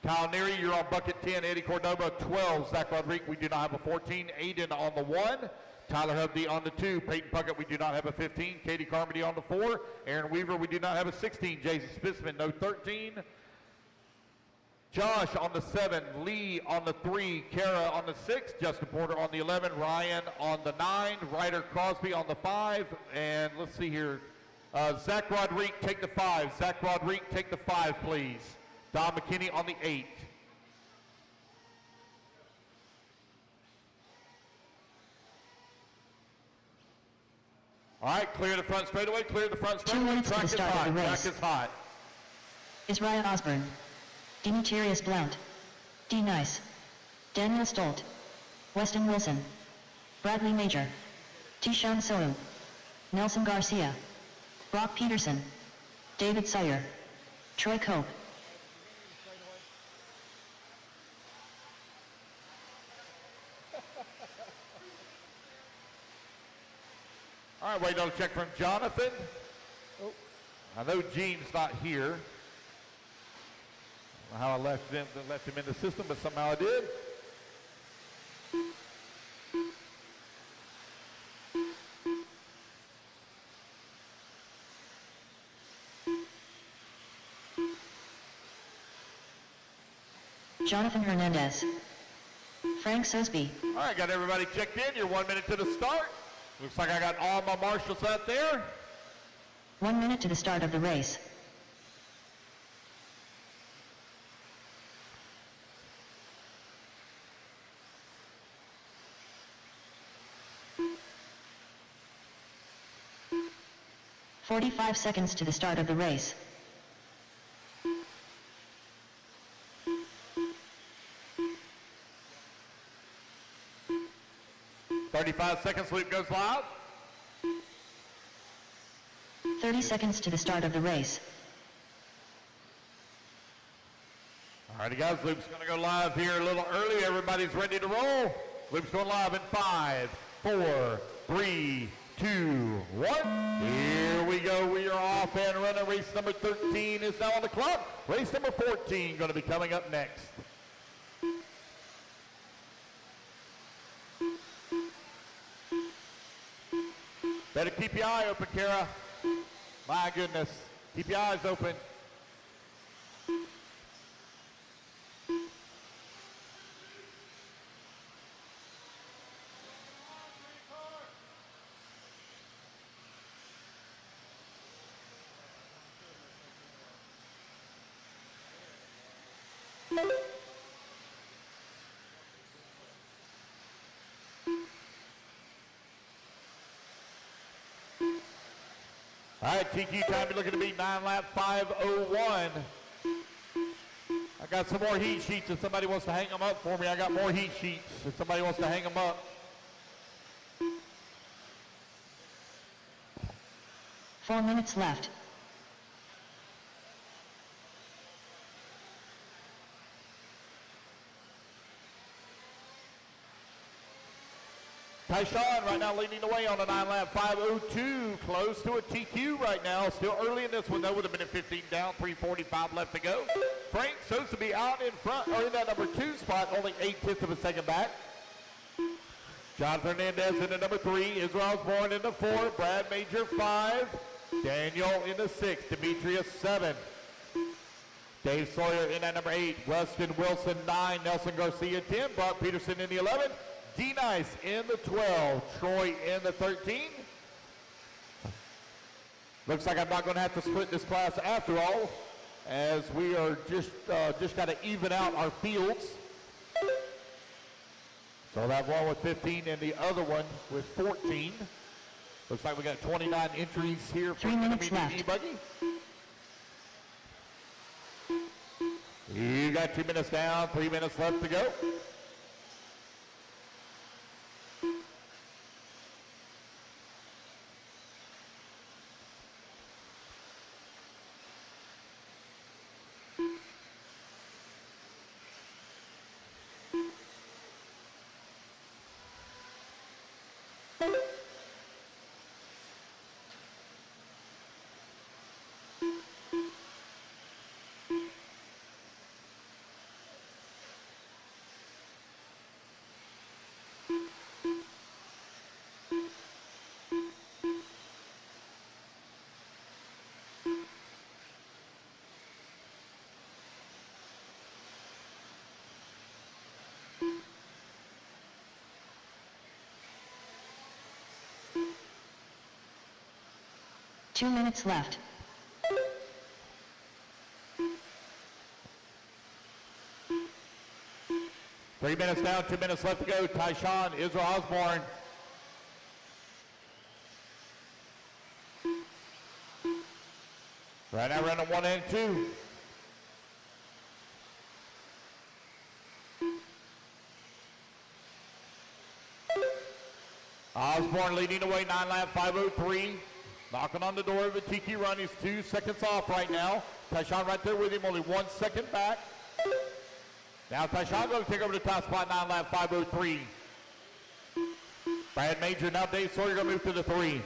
Kyle Neary, you're on bucket 10. Eddie Cordova, 12. Zach Rodriguez, we do not have a 14. Aiden on the 1. Tyler Hubdy on the 2. Peyton Puckett, we do not have a 15. Katie Carmody on the 4. Aaron Weaver, we do not have a 16. Jason Spitzman, no 13. Josh on the 7, Lee on the 3, Kara on the 6, Justin Porter on the 11, Ryan on the 9, Ryder Crosby on the 5, and let's see here, Zach Rodriguez, take the 5. Zach Rodriguez, take the 5, please. Don McKinney on the 8. All right, clear the front straightaway, clear the front
2
straightaway.
minutes to
Track
the
is
start
hot,
of the
track
race.
is hot.
Israel Osborne. Demetrius Blount. D. Nice. Daniel Stolt. Weston Wilson. Bradley Major. Tishan Sohu. Nelson Garcia. Brock Peterson. David Sawyer. Troy Cope.
right, waiting on a check from Jonathan. Oh, I know Gene's not here. I don't know how I left him in the system, but somehow I did.
Jonathan Hernandez. Frank Sosby.
All right, got everybody checked in. You're 1 minute to the start. Looks like I got all my marshals out there.
1 minute to the start of the race. "45 seconds to the start of the race.
35 seconds, loop goes live.
30 seconds to the start of the race.
All righty, guys, loop's going to go live here a little early. Everybody's ready to roll. Loop's going live in 5, 4, 3, 2, 1. Here we go. We are off and running. Race number 13 is now on the clock. Race number 14 going to be coming up next. Better keep your eye open, Kara. My goodness. Keep your eyes open. All right, TQ time, you're looking to beat 9 lap 5:01. I got some more heat sheets if somebody wants to hang them up for me. I got more heat sheets if somebody wants to hang them up.
4 minutes left.
Tyshawn right now leading the way on a 9 lap 5:02, close to a TQ right now. Still early in this one, though, would have been at 15 down, 3:45 left to go. Frank supposed to be out in front, or in that number 2 spot, only 8/10 of a second back. Jonathan Hernandez in the number 3, Israel Osborne in the 4, Brad Major 5, Daniel in the 6, Demetrius 7. Dave Sawyer in at number 8, Weston Wilson 9, Nelson Garcia 10, Brock Peterson in the 11, D-Nice in the 12, Troy in the 13. Looks like I'm not going to have to split this class after all, as we are just got to even out our fields. So that one with 15 and the other one with 14. Looks like we got 29 entries here for
3 minutes
the
left.
buggy. You got 2 minutes down, 3 minutes left to go.
Two minutes left.
Three minutes down, 2 minutes left to go. Tyshawn, Israel Osborne. Right now running 1 and 2. Osborne leading away, 9 lap 5:03. Knocking on the door of a TQ run. He's 2 seconds off right now. Tyshawn right there with him, only 1 second back. Now Tyshawn going to take over the top spot, 9 lap 5:03. Brad Major, now Dave Sawyer going to move to the 3.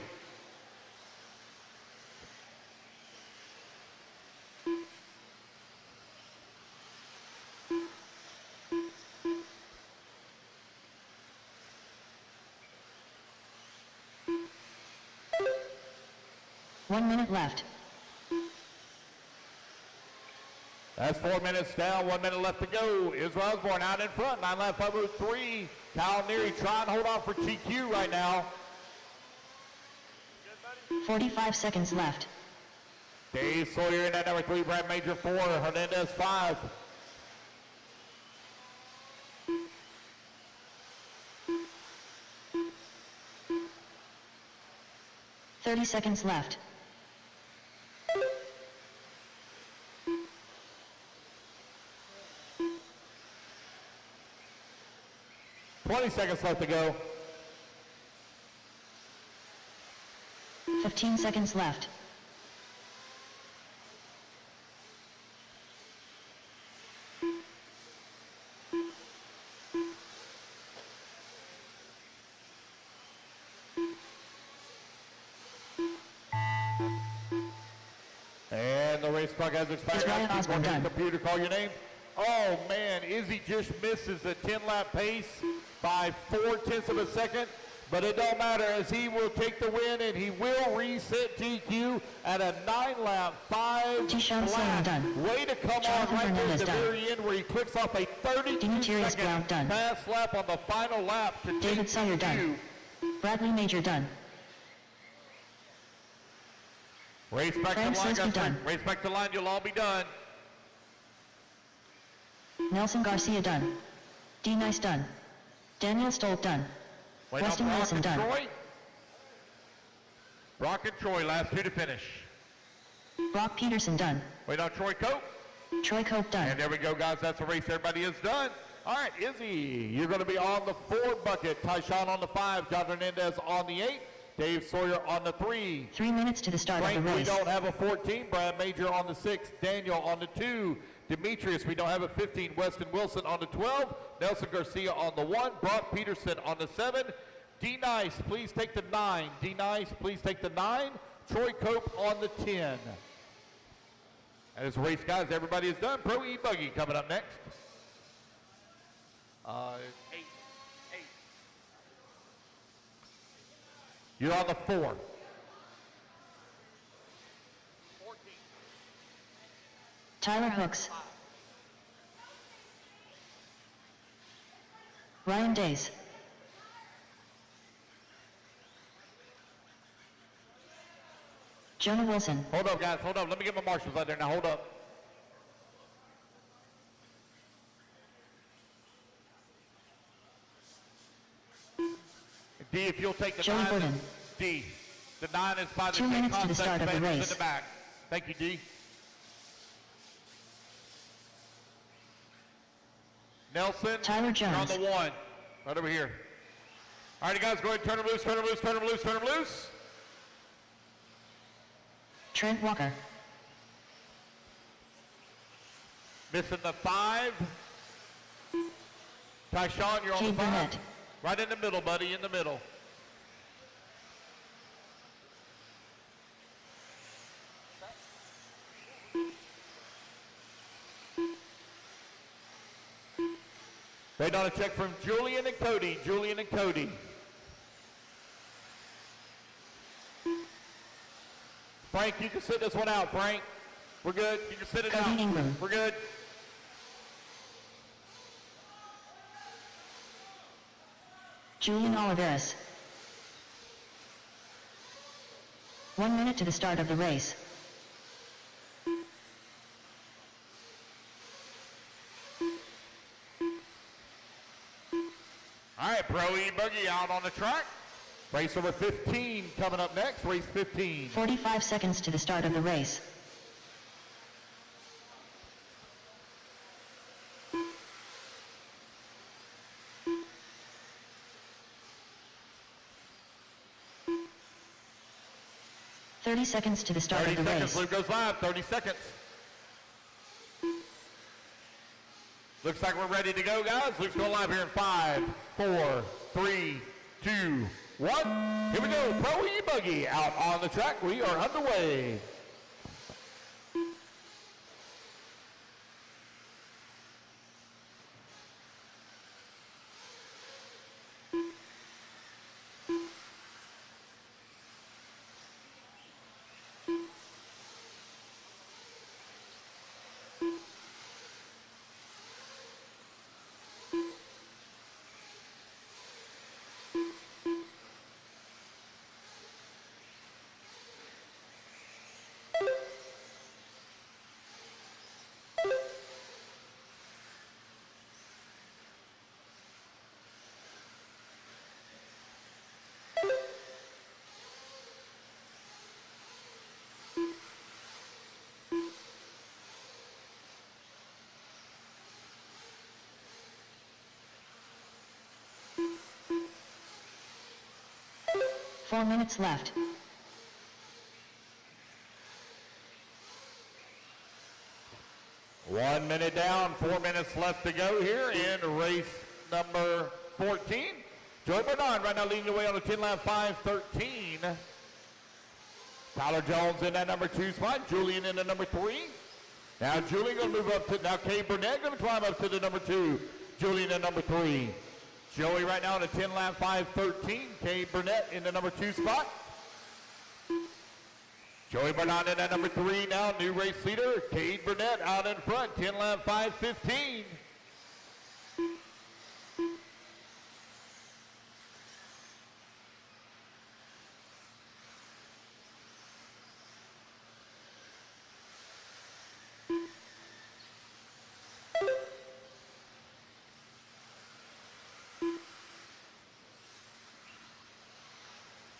1 minute left.
That's 4 minutes down, 1 minute left to go. Israel Osborne out in front, 9 lap 503. Kyle Neary trying to hold on for TQ right now.
45 seconds left.
Dave Sawyer in at number 3, Brad Major 4, Hernandez 5.
Thirty seconds left.
Seconds left to go.
15 seconds left.
And the race clock has expired.
Israel
Keep
Osborne
working the
done.
computer, call your name. Oh man, Izzy just misses the 10-lap pace by 0.4 of a second, but it don't matter as he will take the win and he will reset TQ at a 9-lap, 5
Tishon Sloan
flat.
done.
Way to come
Jonathan
on right there at
Hernandez
the
done.
very end where he clicks off a
Demetrius Brown
32-second
done.
fast lap on the final lap to
David
take
Sawyer done.
TQ.
Bradley Major done.
Race back
Frank
to line,
Slingsby
guys.
done.
Race back to line, you'll all be done.
Nelson Garcia done. D. Nice done. Daniel Stolt done.
Wait
Weston
on Brock
Wilson
and
done.
Troy. Brock and Troy, last 2 to finish.
Brock Peterson done.
Wait on Troy Cope.
Troy Cope done.
And there we go, guys. That's the race. Everybody is done. All right, Izzy, you're going to be on the 4 bucket. Tyshawn on the 5. John Hernandez on the 8. Dave Sawyer on the 3.
3 minutes to the start
Frank,
of the
we
race.
don't have a 14. Brad Major on the 6. Daniel on the 2. Demetrius, we don't have a 15. Weston Wilson on the 12. Nelson Garcia on the 1. Brock Peterson on the 7. D. Nice, please take the 9. D. Nice, please take the 9. Troy Cope on the 10. And as race, guys, everybody is done. Pro E-Buggy coming up next. 8. You're on the 4. 14.
Tyler Hooks. Ryan Days. Jonah Wilson.
Hold up, guys. Hold up. Let me get my marshals out there now. Hold up. D, if you'll take the
Joey
9.
Burden.
D, the 9 is by the
2
J
minutes to the
Concept
start of the
Spanish
race.
in the back. Thank you, D. Nelson,
Tyler
you're
Jones.
on the 1. Right over here. All right, guys, go ahead and turn him loose, turn him loose, turn him loose, turn him loose.
Trent Walker.
Missing the 5. Tyshawn, you're on
Cade
the 5.
Burnett.
Right in the middle, buddy, in the middle. Waiting on a check from Julian and Cody. Julian and Cody. Frank, you can sit this one out, Frank. We're good. You can sit it
Cody
out.
Ingram.
We're good.
Julian Oliveras. 1 minute to the start of the race.
All right, Pro E-Buggy out on the track. Race number 15 coming up next, race 15.
45 seconds to the start of the race. "30 seconds to the start
30
of the
seconds,
race.
Luke goes live, 30 seconds. Looks like we're ready to go, guys. Luke's going live here in 5, 4, 3, 2, 1. Here we go, Pro E-Buggy out on the track. We are underway.
4 minutes left.
One minute down, 4 minutes left to go here in race number 14. Joey Bernard right now leading the way on the 10 lap 5:13. Tyler Jones in that number 2 spot. Julian in the number 3. Now Julian going to move up to, now Kay Burnett going to climb up to the number 2. Julian in number 3. Joey right now in the 10 lap 5:13. Kay Burnett in the number 2 spot. Joey Bernard in that number 3 now, new race leader. Cade Burnett out in front, 10 lap 5:15.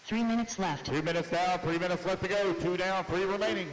Three minutes left.
3 minutes down, 3 minutes left to go. 2 down, 3 remaining.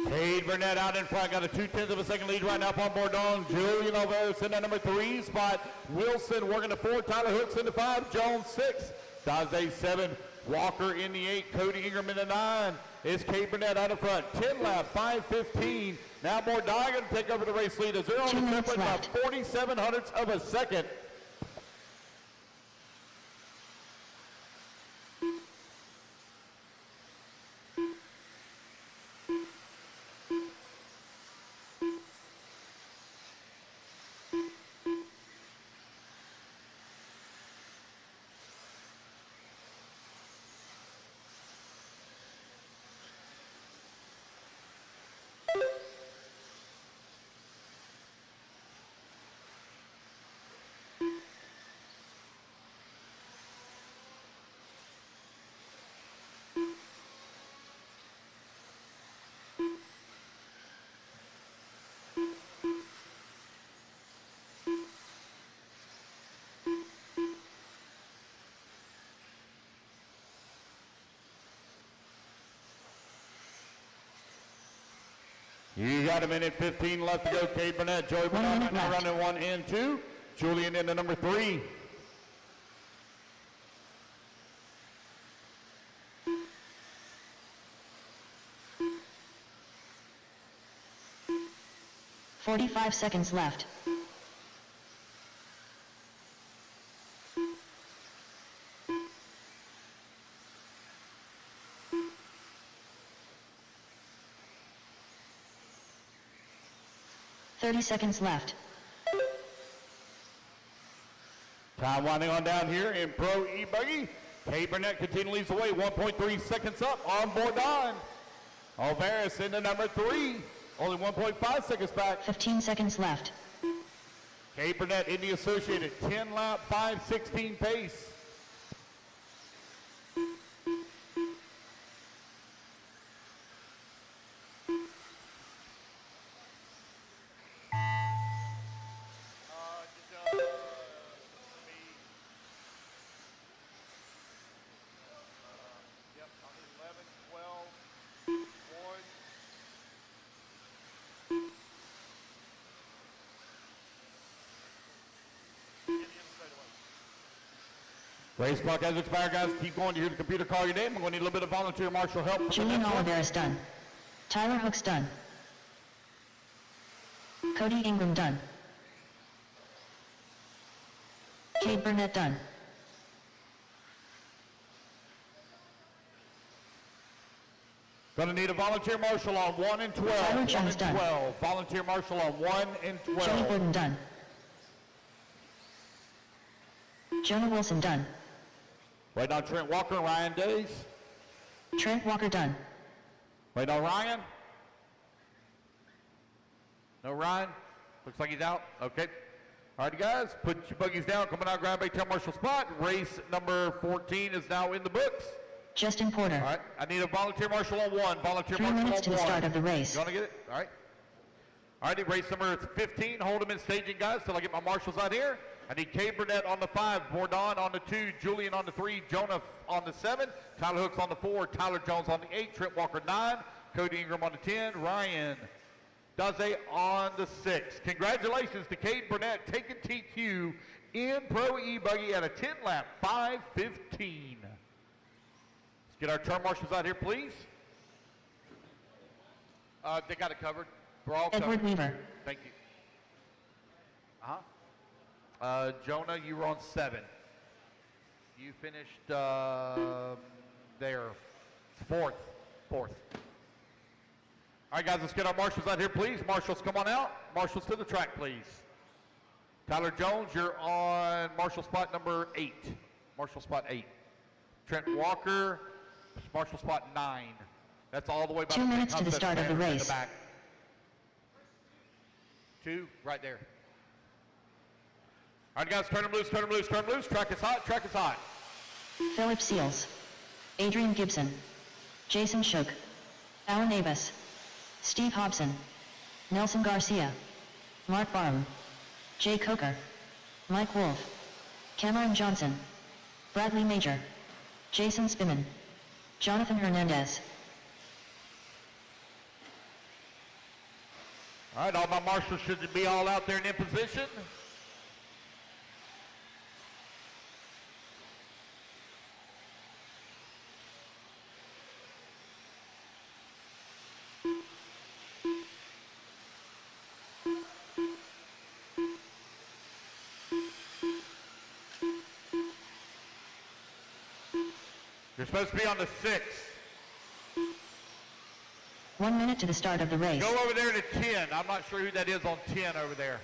Cade Burnett out in front, got a 2/10 of a second lead right now up on Bourdon. Julian Alvarez in that number 3 spot. Wilson working the 4, Tyler Hooks in the 5, Jones 6, Daze 7, Walker in the 8, Cody Ingram in the 9. It's Cade Burnett out in front, 10 lap, 5:15. Now Bourdon going to take over the race lead as they're on
2
the
minutes
separate by
left.
47 hundredths of a second. You got a minute 15 left to go. Cade Burnett, Joey Bernard right now
left.
running 1 and 2. Julian in the number 3.
$45 seconds left. $30 seconds left.
Time winding on down here in Pro E-Buggy. Cade Burnett continually leads the way, 1.3 seconds up on Bourdon. Alvarez in the number 3, only 1.5 seconds back.
15 seconds left.
Cade Burnett in the Associated, 10 lap, 5:16 pace. Race clock has expired, guys. Keep going to hear the computer call your name. I'm going to need a little bit of volunteer marshal help. For the
Julian
next one.
Oliveris done. Tyler Hooks done. Cody Ingram done. Cade Burnett done.
Going to need a volunteer marshal on 1 and 12.
Tyler
1
Jones
and
done.
12. Volunteer marshal on 1 and 12.
Joey Borden done. Jonah Wilson done.
Waiting on Trent Walker and Ryan Days.
Trent Walker done.
Waiting on Ryan. No Ryan. Looks like he's out. Okay. All right, guys, put your buggies down. Coming out, grab a 10 marshal spot. Race number 14 is now in the books.
Justin Porter.
All right, I need a volunteer marshal on one. Volunteer
3
marshal
minutes
on
to the
one.
start of the race.
You want to get it? All right. All right, race number 15. Hold them in staging, guys, till I get my marshals out here. I need Kay Burnett on the 5, Bourdon on the 2, Julian on the 3, Jonah on the 7, Tyler Hooks on the 4, Tyler Jones on the 8, Trent Walker 9, Cody Ingram on the 10, Ryan Daze on the 6. Congratulations to Kate Burnett taking TQ in Pro E-Buggy at a 10-lap 5:15. Let's get our turn marshals out here, please. They got it covered. We're all
Edward
covered.
Weaver.
Thank you. Jonah, you were on 7. You finished there. 4th. All right, guys, let's get our marshals out here, please. Marshals, come on out. Marshals to the track, please. Tyler Jones, you're on marshal spot number 8. Marshal spot 8. Trent Walker, marshal spot 9. That's all the way back.
2 minutes to the start of the race.
Back. 2, right there. All right, guys, turn them loose, turn them loose, turn them loose. Track is hot, track is hot.
Philip Seals. Adrian Gibson. Jason Shook. Alan Avis. Steve Hobson. Nelson Garcia. Mark Barham. Jay Coker. Mike Wolf. Cameron Johnson. Bradley Major. Jason Spiman. Jonathan Hernandez.
All right, all my marshals should be all out there and in position. You're supposed to be on the 6.
1 minute to the start of the race.
Go over there to 10. I'm not sure who that is on 10 over there.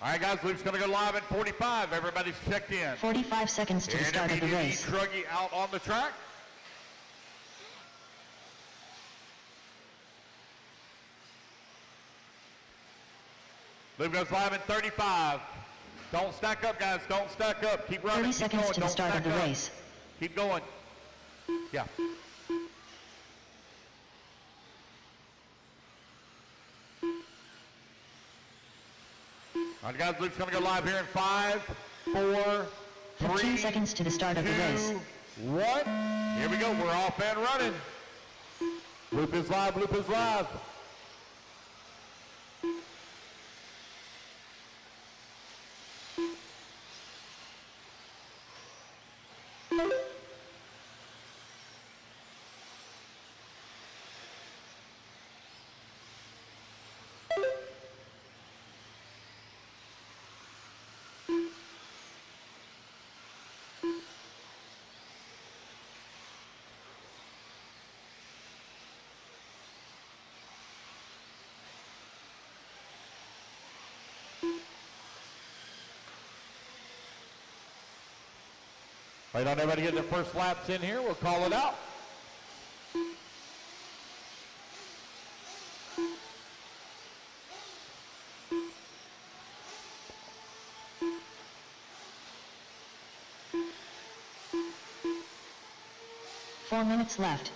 All right, guys, Luke's going to go live at 45. Everybody's checked in.
45 seconds to the start of the race.
Shruggy out on the track. Luke goes live at 35. Don't stack up, guys. Don't stack up. Keep running.
30 seconds to the start of the race.
Keep going. Yeah. All right, guys, Luke's going to go live here in 5, 4, 3,
15 seconds to the start of the race.
1. Here we go. We're off and running. Loop is live. Loop is live. Wait on everybody getting their first laps in here. We'll call it out.
Four minutes left.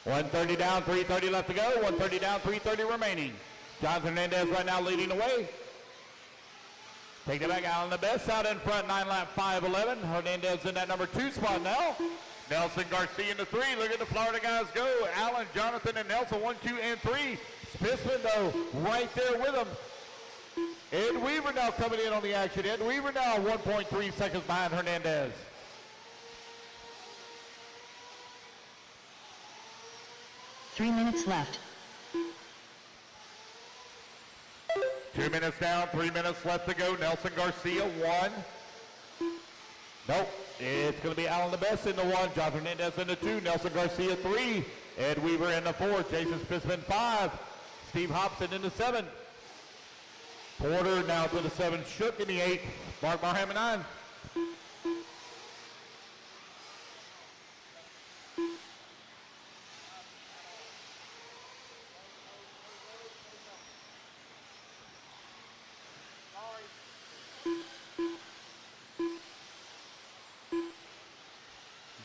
$130 down, $330 left to go. $130 down, $330 remaining. Jonathan Hernandez right now leading the way. Take it back out on the best out in front, 9-lap 5:11. Hernandez in that number 2 spot now. Nelson Garcia in the 3. Look at the Florida guys go. Allen, Jonathan, and Nelson 1, 2, and 3. Spissman, though, right there with them. Ed Weaver now coming in on the action. Ed Weaver now 1.3 seconds behind Hernandez.
3 minutes left.
2 minutes down, 3 minutes left to go. Nelson Garcia, 1. Nope, it's going to be Alan the Best in the 1, John Hernandez in the 2, Nelson Garcia 3, Ed Weaver in the 4, Jason Spitzman 5, Steve Hobson in the 7. Porter now to the 7, Shook in the 8, Mark Barham in 9.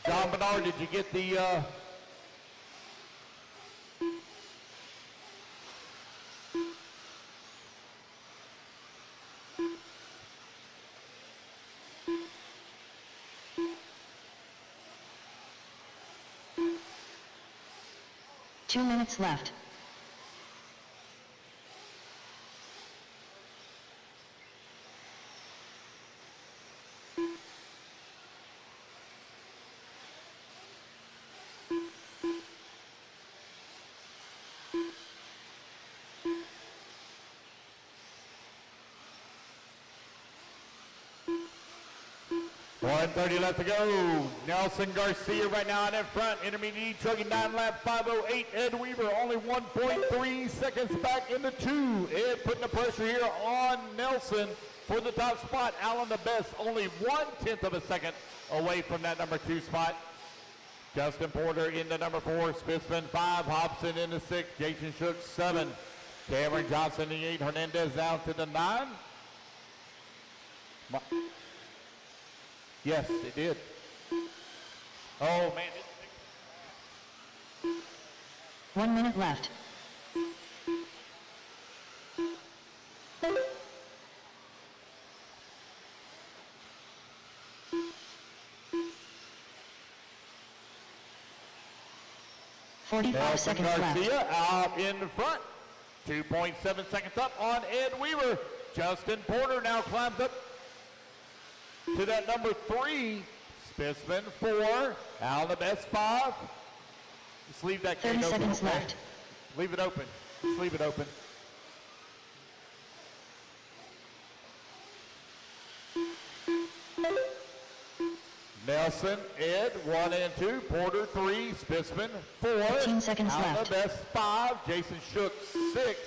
John Bernard, did you get the
2 minutes left.
.130 left to go. Nelson Garcia right now out in front. Intermediate chugging 9 lap 5:08. Ed Weaver only 1.3 seconds back in the 2. Ed putting the pressure here on Nelson for the top spot. Alan the Best only 1/10 of a second away from that number 2 spot. Justin Porter in the number 4. Spitzman 5. Hobson in the 6. Jason Shook 7. Cameron Johnson in the 8. Hernandez down to the 9. Yes, it did. Oh, man.
1 minute left. Forty-five seconds
Garcia
left.
out in the front. 2.7 seconds up on Ed Weaver. Justin Porter now climbs up to that number 3. Spitzman 4. Al the Best 5. Just leave that
30
gate open.
seconds
Okay?
left.
Leave it open. Just leave it open. Nelson, Ed, 1 and 2. Porter 3. Spitzman 4.
15 seconds
Al
left.
the Best 5. Jason Shook 6.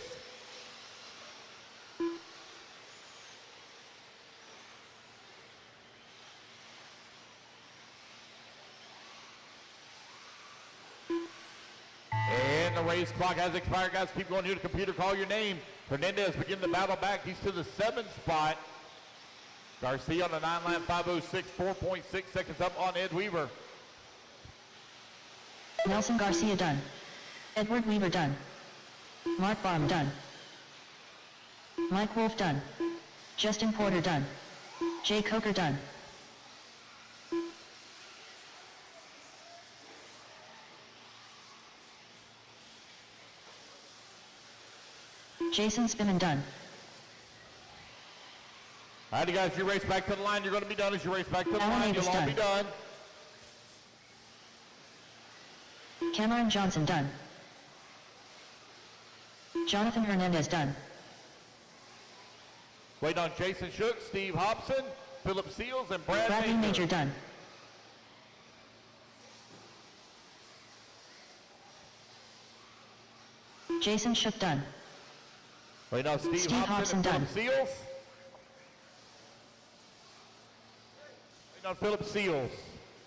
And the race clock has expired, guys. Keep going here to computer. Call your name. Hernandez begin the battle back. He's to the 7th spot. Garcia on the 9 lap 5:06, 4.6 seconds up on Ed Weaver.
Nelson Garcia done. Edward Weaver done. Mark Baum done. Mike Wolf done. Justin Porter done. Jay Coker done. Jason Spinnen done.
All right, you guys, you race back to the line. You're going to be done as you race back to the
Alan
line.
Davis
You'll all be done.
Cameron Johnson done. Jonathan Hernandez done.
Wait on Jason Shook, Steve Hobson, Philip Seals, and
Bradley Major done. Jason Shook done.
Wait on Steve
Hobson
Hobson and
done.
Philip Seals. Wait on Philip Seals.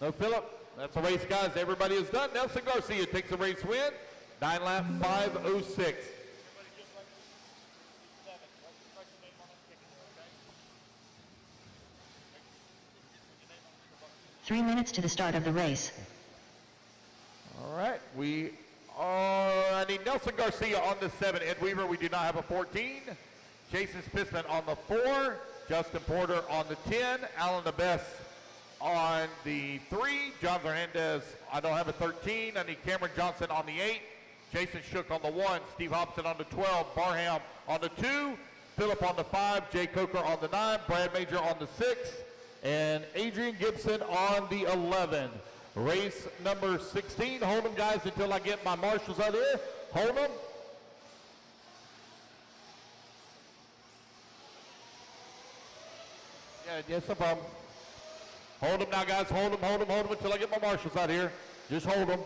No Philip. That's the race, guys. Everybody is done. Nelson Garcia takes the race win. 9 lap 5:06.
3 minutes to the start of the race.
All right, I need Nelson Garcia on the 7. Ed Weaver, we do not have a 14. Jason Spitzman on the 4. Justin Porter on the 10. Alan the Best on the 3. John Hernandez, I don't have a 13. I need Cameron Johnson on the 8. Jason Shook on the 1. Steve Hobson on the 12. Barham on the 2. Phillip on the 5. Jay Coker on the 9. Brad Major on the 6. And Adrian Gibson on the 11. Race number 16. Hold them, guys, until I get my marshals out here. Hold them. Yeah, yes, no problem. Hold them now, guys. Hold them, hold them, hold them until I get my marshals out here. Just hold them.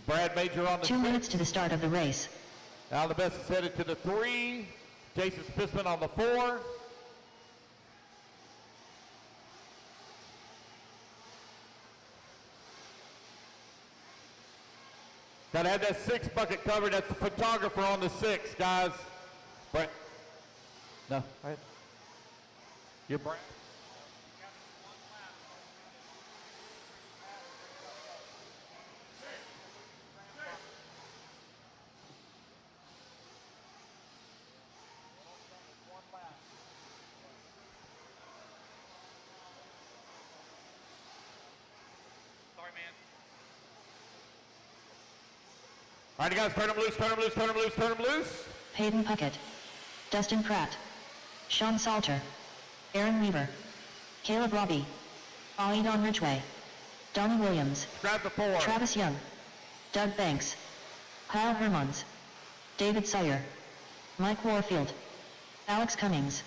Brad Major on the
2 minutes to the start of the race.
Al the Best is headed to the 3. Jason Spissman on the 4. Gotta have that 6 bucket covered. That's the photographer on the 6, guys. Brad. No, all right. You're Brad.
Sorry, man.
All right, guys, turn them loose, turn them loose, turn them loose, turn them loose.
Hayden Puckett, Dustin Pratt, Sean Salter, Aaron Weaver, Caleb Robbie, Aidon Ridgway, Donnie Williams,
Grab the 4.
Travis Young, Doug Banks, Kyle Hermans, David Sawyer, Mike Warfield, Alex Cummings.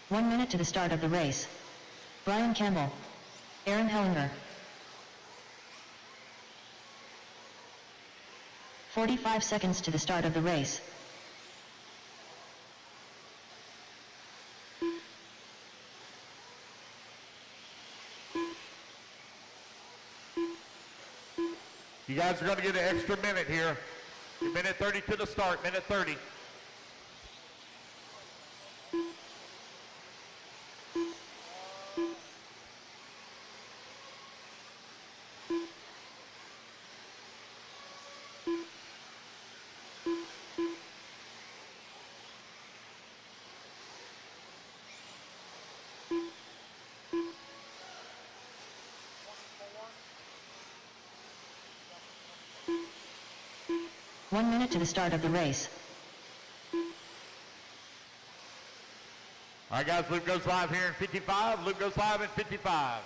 1 minute to the start of the race. Brian Campbell, Aaron Hellinger. 45 seconds to the start of the race.
You guys are going to get an extra minute here. Minute 30 to the start, minute 30.
One minute to the start of the race.
All right, guys, loop goes live here in 55. Loop goes live in 55.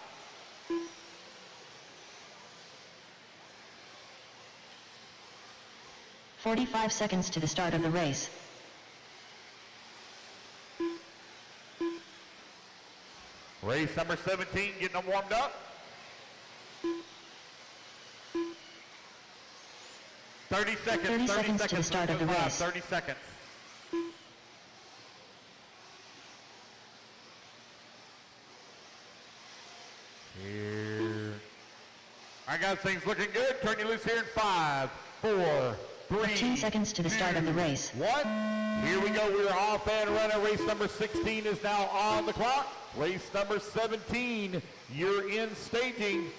"45 seconds to the start of the race.
Race number 17, getting them warmed up. 30 seconds.
30 seconds to the start of the race.
30 seconds. Here. All right, guys, things looking good. Turn you loose here in 5, 4, 3,
15 seconds to the start of the race.
1. Here we go. We are off and running. Race number 16 is now on the clock. Race number 17, you're in staging.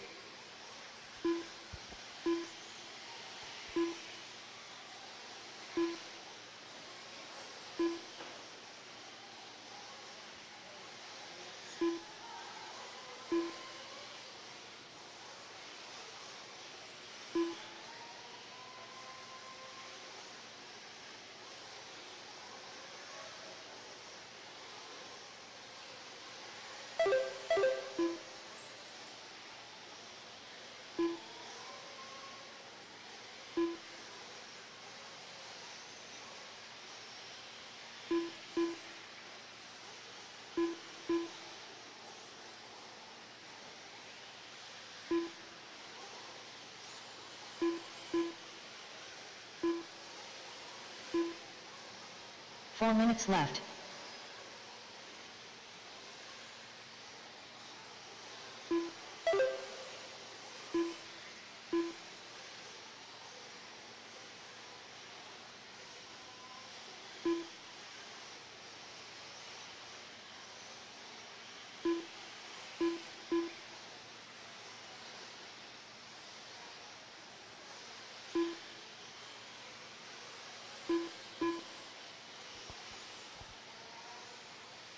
Four minutes left.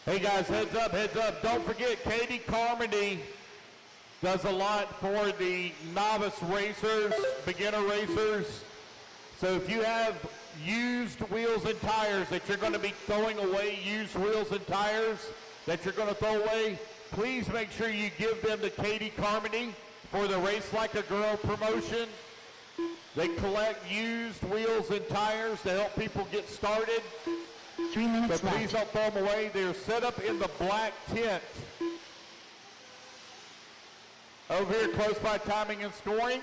Hey guys, heads up, heads up. Don't forget, Katie Carmody does a lot for the novice racers, beginner racers. So if you have used wheels and tires that you're going to be throwing away, used wheels and tires that you're going to throw away, please make sure you give them to Katie Carmody for the Race Like a Girl promotion. They collect used wheels and tires to help people get started.
3 minutes
So please
left.
don't throw them away. They're set up in the black tent over here close by timing and scoring.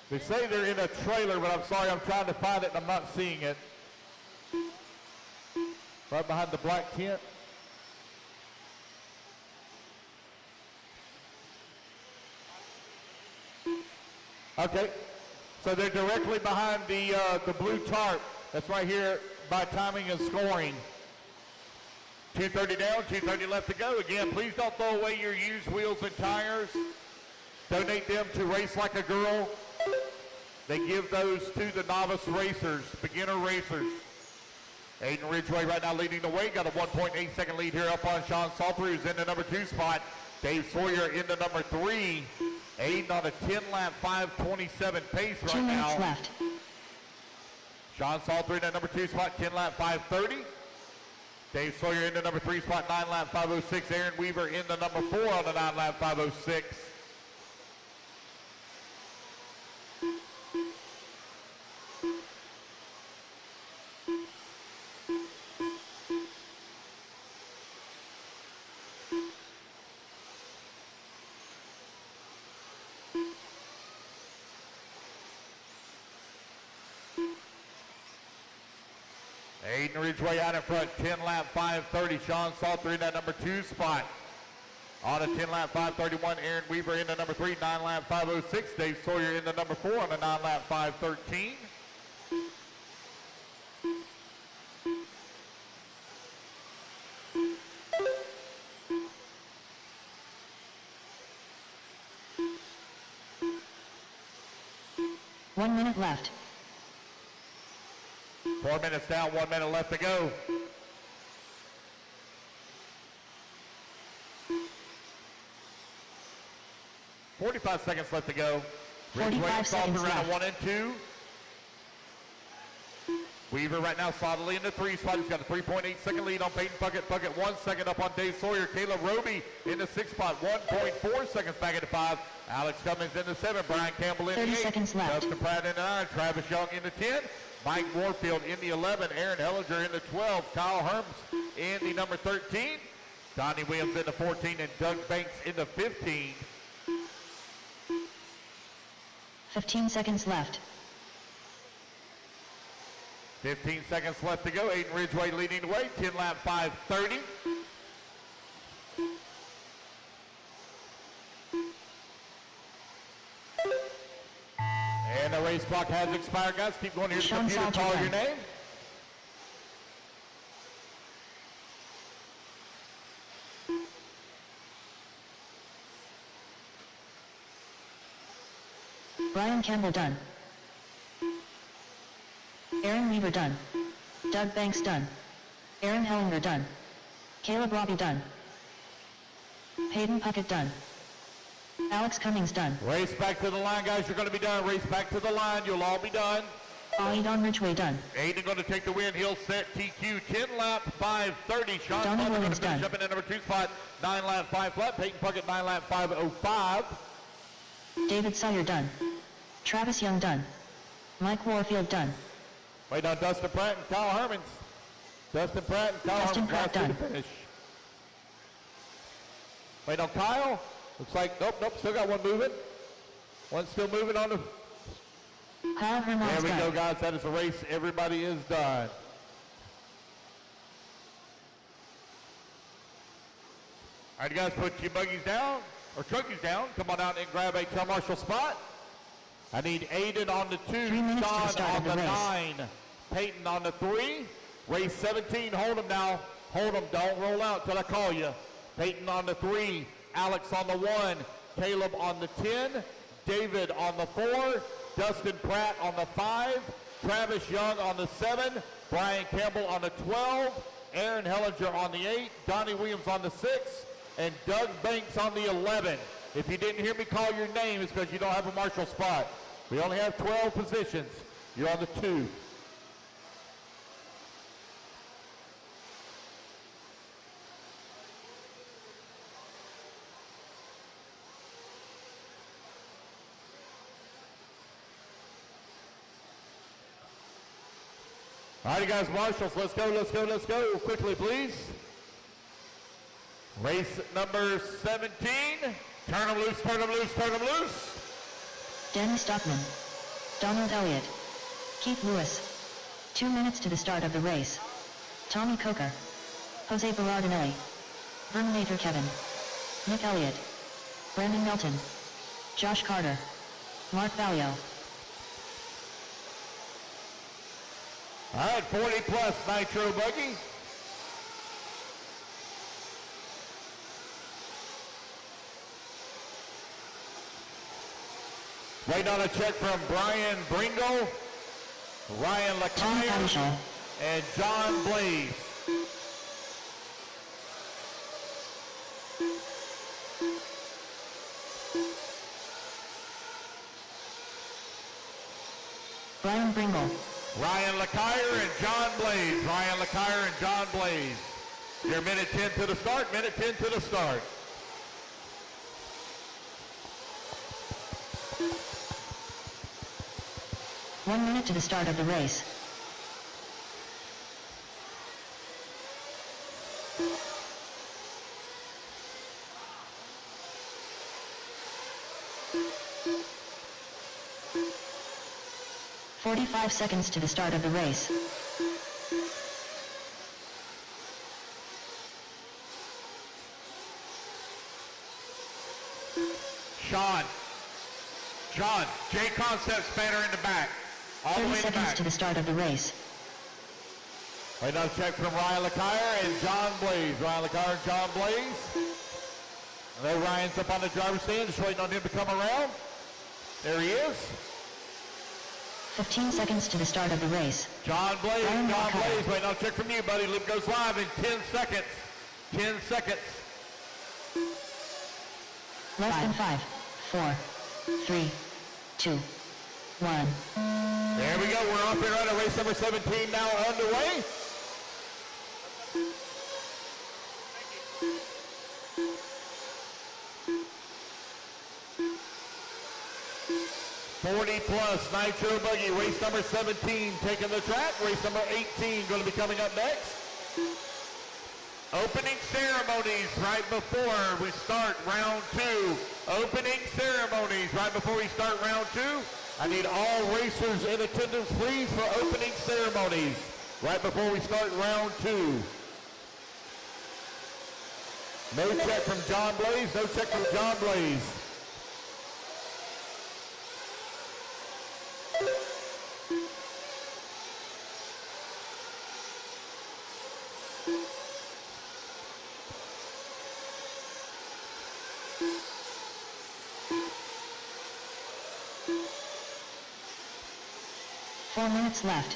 They say they're in a trailer, but I'm sorry, I'm trying to find it and I'm not seeing it. Right behind the black tent. Okay, so they're directly behind the blue tarp. That's right here by timing and scoring. 2:30 down, 2:30 left to go. Again, please don't throw away your used wheels and tires. Donate them to Race Like a Girl. They give those to the novice racers, beginner racers. Aiden Ridgway right now leading the way. Got a 1.8 second lead here up on Sean Salter, who's in the number 2 spot. Dave Sawyer in the number 3. Aiden on a 10-lap 5:27 pace right
2 minutes
now.
left.
Sean Salter in the number 2 spot, 10-lap 5:30. Dave Sawyer in the number 3 spot, 9-lap 5:06. Aaron Weaver in the number 4 on the 9-lap 5:06. Aiden Ridgway out in front, 10-lap 5:30. Sean Salter in that number 2 spot. On a 10-lap 5:31, Aaron Weaver in the number 3, 9-lap 5:06. Dave Sawyer in the number 4 on the 9-lap 5:13.
One minute left.
4 minutes down, 1 minute left to go. $45 seconds left to go.
45 seconds
Salter
left.
in 1 and 2. Weaver right now solidly in the 3 spot. He's got a 3.8 second lead on Peyton Puckett. Puckett 1 second up on Dave Sawyer. Caleb Roby in the 6th spot. 1.4 seconds back into 5. Alex Cummings in the 7. Brian Campbell in
30
the 8.
seconds left.
Dustin Pratt in the 9. Travis Young in the 10. Mike Warfield in the 11. Aaron Hellinger in the 12. Kyle Herms in the number 13. Donnie Williams in the 14. And Doug Banks in the 15.
15 seconds left.
15 seconds left to go. Aiden Ridgway leading the way. 10-lap 5:30. And the race clock has expired, guys. Keep going here to the
Sean
computer.
Salter
Call
won.
your name.
Brian Campbell done. Aaron Weaver done. Doug Banks done. Aaron Hellinger done. Caleb Robbie done. Peyton Puckett done. Alex Cummings done.
Race back to the line, guys. You're going to be done. Race back to the line. You'll all be done.
Aiden Ridgway done.
Aiden going to take the win. He'll set TQ 10-lap 5:30. Sean
Donnie
Salter going to
Williams
finish
done.
up in the number 2 spot. 9-lap 5 flat. Peyton Puckett 9-lap 5:05.
David Sawyer done. Travis Young done. Mike Warfield done.
Wait on Dustin Pratt and Kyle Hermans. Dustin Pratt and Kyle
Dustin
Hermans
Pratt
last two to
done.
finish. Wait on Kyle. Looks like, nope, still got one moving. One's still moving on the,
Kyle
there
Hermans
we go,
done.
guys. That is a race. Everybody is done. All right, guys, put your buggies down, or truckies down. Come on out and grab a tail marshal spot. I need Aiden on the 2,
3 minutes to the
Sean
start
on
of the
the
race.
9, Peyton on the 3. Race 17, hold him now. Hold him, don't roll out till I call you. Peyton on the 3, Alex on the 1, Caleb on the 10, David on the 4, Dustin Pratt on the 5, Travis Young on the 7, Brian Campbell on the 12, Aaron Hellinger on the 8, Donnie Williams on the 6, and Doug Banks on the 11. If you didn't hear me call your name, it's because you don't have a marshal spot. We only have 12 positions. You're on the 2. All right, guys, marshals, let's go, let's go, let's go. Quickly, please. Race number 17. Turn them loose, turn them loose, turn them loose.
Danny Stockman, Donald Elliott, Keith Lewis. 2 minutes to the start of the race. Tommy Coker, Jose Berardinelli, Verminator Kevin, Nick Elliott, Brandon Melton, Josh Carter, Mark Valio.
All right, 40 plus nitro buggy. Waiting on a check from Brian Bringle, Ryan Lacaille, and John Blaze.
Brian Bringle,
Ryan Lacaille and John Blaze. Ryan Lacaille and John Blaze. Your minute 10 to the start, minute 10 to the start.
One minute to the start of the race. "45 seconds to the start of the race.
John, J Concepts banner in the back. All the
30
way in the
seconds
back.
to the start of the race.
Right now, check from Ryan Lacaille and John Blaze. Ryan Lacaille and John Blaze. And there Ryan's up on the driver's stand, just waiting on him to come around. There he is.
15 seconds to the start of the race.
John Blaze,
Ryan
John
Lacaille.
Blaze, waiting on a check from you, buddy. Loop goes live in 10 seconds. 10 seconds.
Less than 5, 4, 3, 2, 1.
There we go. We're off and running. Race number 17 now underway. +40 Nitro Buggy. Race number 17 taking the track. Race number 18 going to be coming up next. Opening ceremonies right before we start round 2. Opening ceremonies right before we start round 2. I need all racers in attendance, please, for opening ceremonies right before we start round 2. No check from John Blaze, no check from John Blaze.
Four minutes left.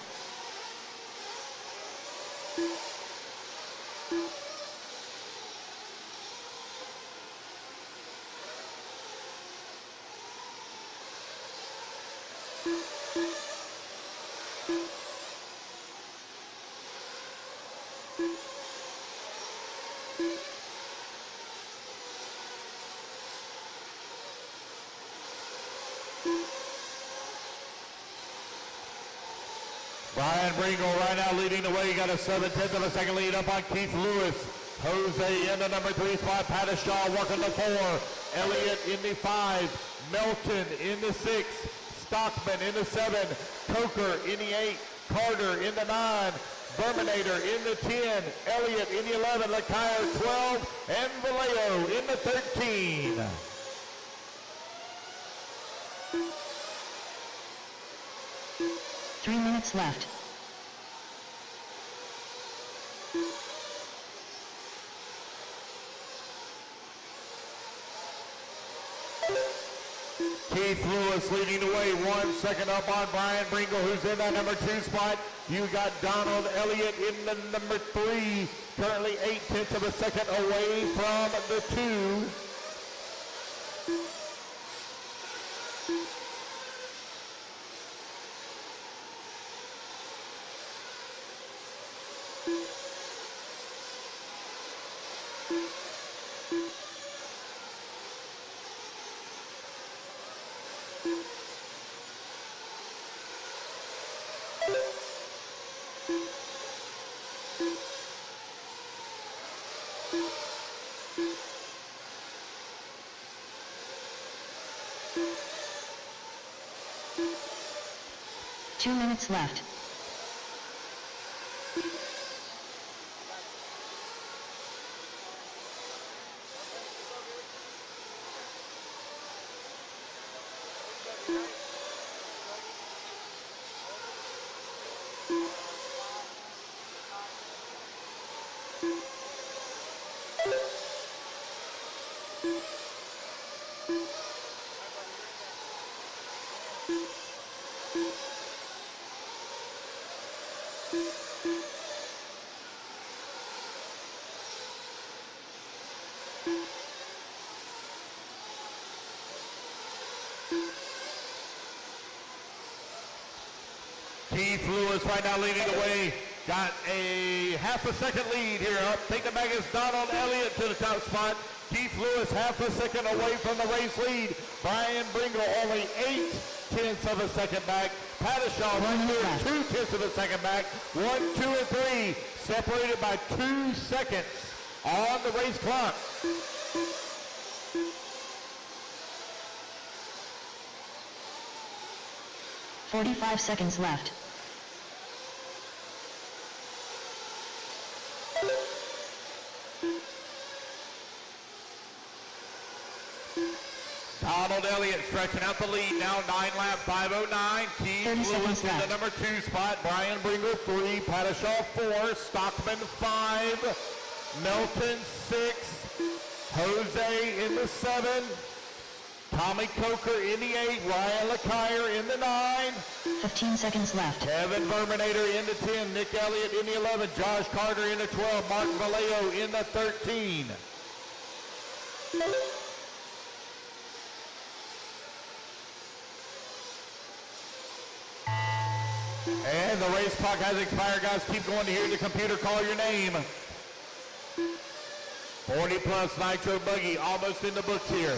Brian Bringle right now leading the way. You got a 7/10 of a second lead up on Keith Lewis. Jose in the number 3 spot. Pattishaw working the 4. Elliott in the 5. Melton in the 6. Stockman in the 7. Coker in the 8. Carter in the 9. Verminator in the 10. Elliott in the 11. Lacaille 12. And Vallejo in the 13.
Three minutes left.
Keith Lewis leading the way, 1 second up on Brian Bringle, who's in that number 2 spot. You got Donald Elliott in the number 3, currently 8/10 of a second away from the 2.
2 minutes left.
Keith Lewis right now leading the way. Got a half a second lead here. Up, take the back is Donald Elliott to the top spot. Keith Lewis half a second away from the race lead. Brian Bringle only 0.8 of a second back. Pattishaw right there 0.2 of a second back. 1, 2, and 3 separated by 2 seconds on the race clock.
$45 seconds left.
Donald Elliott stretching out the lead now, 9 lap, 5:09. Keith Lewis in the number 2 spot. Brian Bringle 3, Pattishaw 4, Stockman 5, Melton 6, Jose in the 7, Tommy Coker in the 8, Ryan LeCuyer in the 9,
15 seconds left.
Kevin Verminator in the 10, Nick Elliott in the 11, Josh Carter in the 12, Mark Vallejo in the 13. And the race clock has expired, guys. Keep going to hear the computer call your name. 40 plus Nitro Buggy almost in the books here.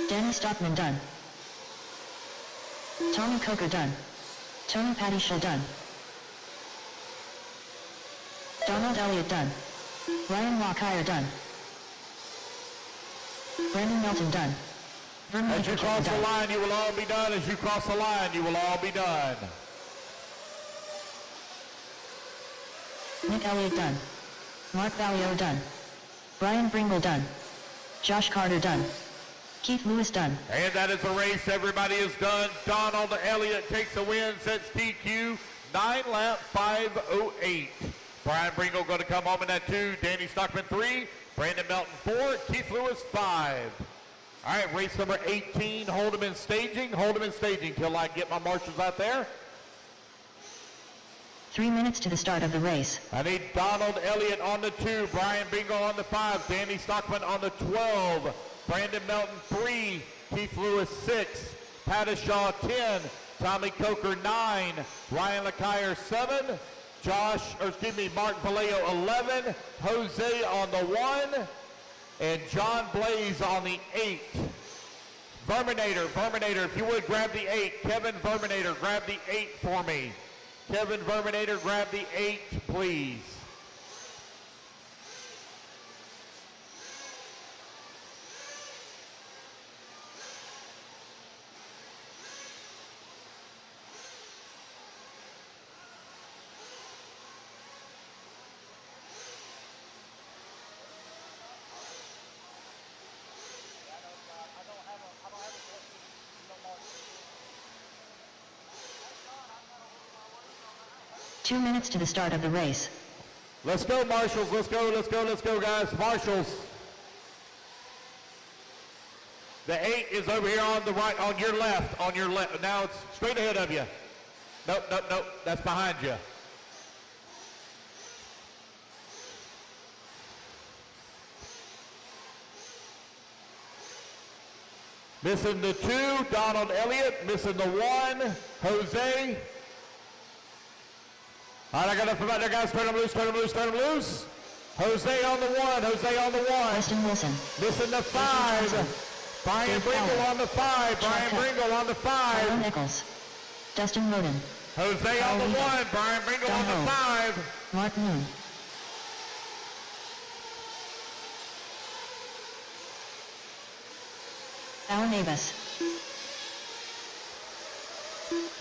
Danny Stockman done. Tommy Coker done. Tony Pattishaw done. Donald Elliott done. Ryan LeCuyer done. Brandon Melton done.
As you cross the line, you will all be done. As you cross the line, you will all be done.
Nick Elliott done. Mark Vallejo done. Brian Bringle done. Josh Carter done. Keith Lewis done.
And that is the race. Everybody is done. Donald Elliott takes the win, sets TQ, 9 lap, 5:08. Brian Bringle going to come home in that 2. Danny Stockman 3. Brandon Melton 4. Keith Lewis 5. All right, race number 18. Hold him in staging. Hold him in staging till I get my marshals out there.
3 minutes to the start of the race.
I need Donald Elliott on the 2. Brian Bringle on the 5. Danny Stockman on the 12. Brandon Melton 3. Keith Lewis 6. Pattishaw 10. Tommy Coker 9. Ryan LeCuyer 7. Mark Vallejo 11, Jose on the 1, and John Blaze on the 8. Verminator, if you would grab the 8. Kevin Verminator, grab the 8 for me. Kevin Verminator, grab the 8, please.
Two minutes to the start of the race.
Let's go, marshals. Let's go, guys. Marshals. The 8 is over here on the right, on your left. Now it's straight ahead of you. Nope. That's behind you. Missing the 2, Donald Elliott. Missing the 1, Jose. All right, I got enough about there, guys. Turn them loose. Jose on the 1.
Weston Wilson.
Missing the 5. Brian Bringle on the 5.
Tyler Nichols. Dustin Roden.
Jose on the 1. Brian Bringle on the 5.
Mark Moon. Alan Avis.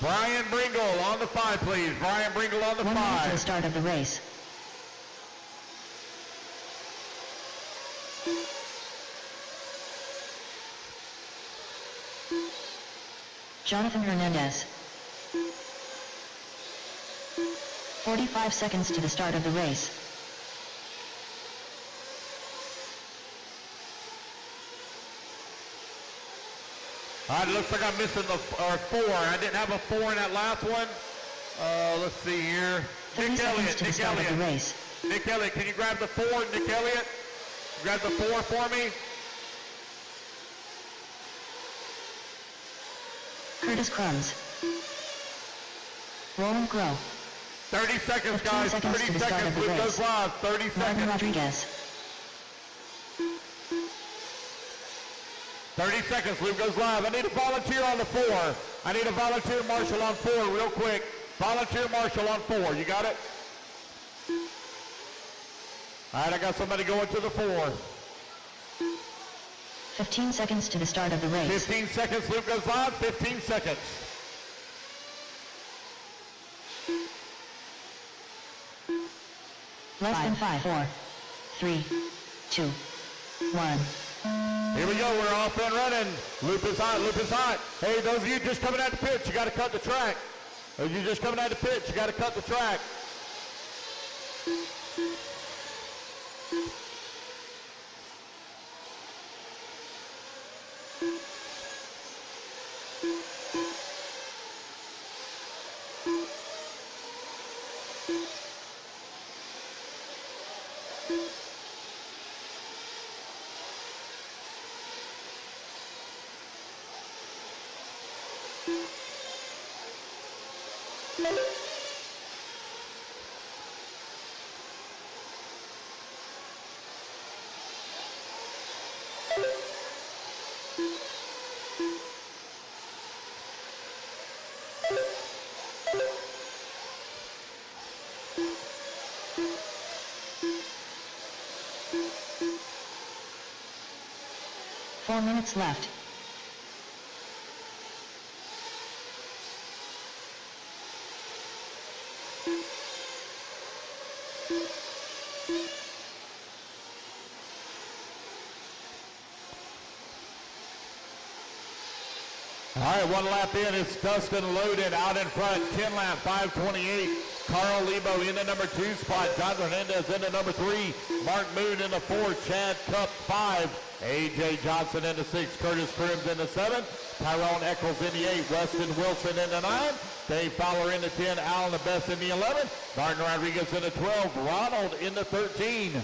Brian Bringle on the 5, please. Brian Bringle on the
1 minute to the
5.
start of the race. Jonathan Hernandez. 45 seconds to the start of the race.
All right, it looks like I'm missing the 4. I didn't have a 4 in that last one. Let's see here.
30
Nick
seconds
Elliott,
to the
Nick
start of the
Elliott.
race.
Nick Elliott, can you grab the 4, Nick Elliott? Grab the 4 for me.
Curtis Crumbs. Roland Grow.
30 seconds,
15
guys.
seconds
30
to the start
seconds.
of the
Luke goes
race.
live. 30
Martin
seconds.
Rodriguez.
30 seconds. Luke goes live. I need a volunteer on the 4. I need a volunteer marshal on 4 real quick. Volunteer marshal on 4. You got it? All right, I got somebody going to the 4.
15 seconds to the start of the race.
15 seconds. Luke goes live. 15 seconds.
Less than 5, 4, 3, 2, 1.
Here we go. We're off and running. Loop is hot. Loop is hot. Hey, those of you just coming out the pits, you got to cut the track. Those of you just coming out the pits, you got to cut the track.
Four minutes left.
All right, one lap in. It's Dustin Loden out in front. 10 lap, 5:28. Carl Lebo in the number 2 spot. John Hernandez in the number 3. Mark Moon in the 4. Chad Cup 5. A.J. Johnson in the 6. Curtis Crims in the 7. Tyrone Eccles in the 8. Weston Wilson in the 9. Dave Fowler in the 10. Alan the Best in the 11. Martin Rodriguez in the 12. Ronald in the 13.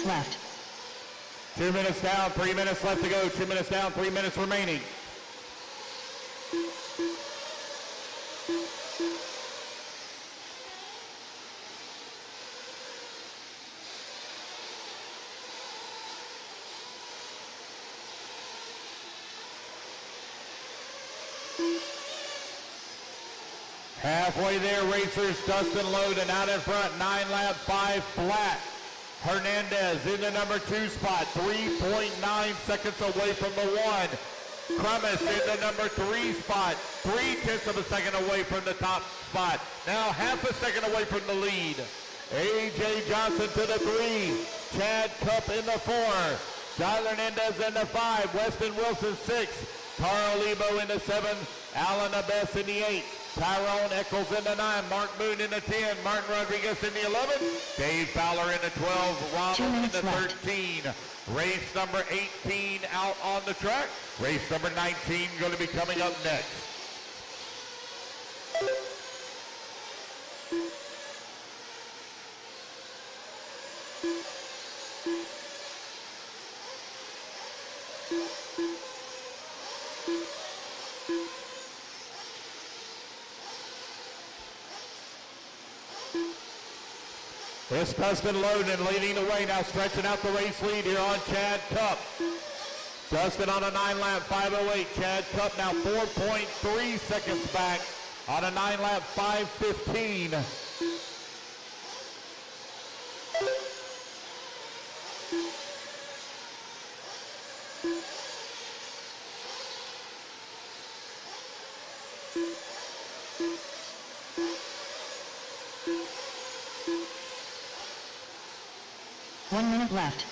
Left.
2 minutes down, 3 minutes left to go. 2 minutes down, 3 minutes remaining. Halfway there, racers. Dustin Loden out in front. 9 lap, 5 flat. Hernandez in the number 2 spot, 3.9 seconds away from the 1. Crumis in the number 3 spot, 0.3 of a second away from the top spot. Now half a second away from the lead. A.J. Johnson to the 3. Chad Cup in the 4. John Hernandez in the 5. Weston Wilson 6. Carl Lebo in the 7. Alan Abess in the 8. Tyrone Eccles in the 9, Mark Moon in the 10, Martin Rodriguez in the 11, Dave Fowler in the 12, Ronald in the 13. Race number 18 out on the track. Race number 19 going to be coming up next. It's Dustin Loden leading the way now, stretching out the race lead here on Chad Cup. Dustin on a 9-lap 5:08. Chad Cup now 4.3 seconds back on a 9-lap 5:15.
One minute left.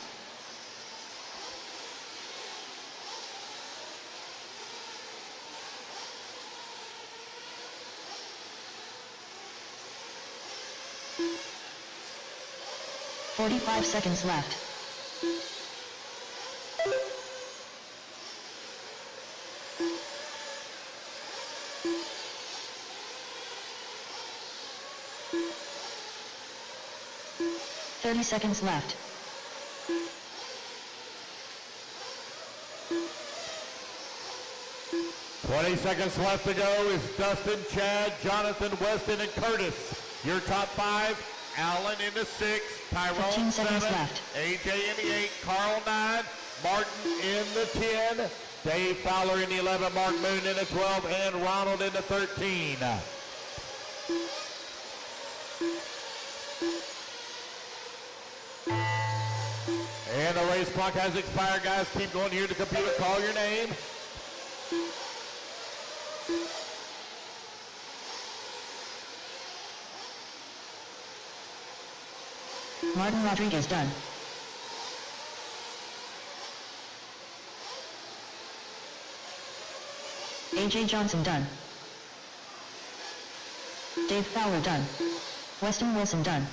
"45 seconds left. "30 seconds left.
"20 seconds left to go is Dustin, Chad, Jonathan, Weston, and Curtis. Your top 5, Allen in the 6, Tyrone
15 seconds
7,
left.
AJ in the 8, Carl 9, Martin in the 10, Dave Fowler in the 11, Mark Moon in the 12, and Ronald in the 13. And the race clock has expired, guys. Keep going here to the computer. Call your name.
Martin Rodriguez done. AJ Johnson done. Dave Fowler done. Weston Wilson done.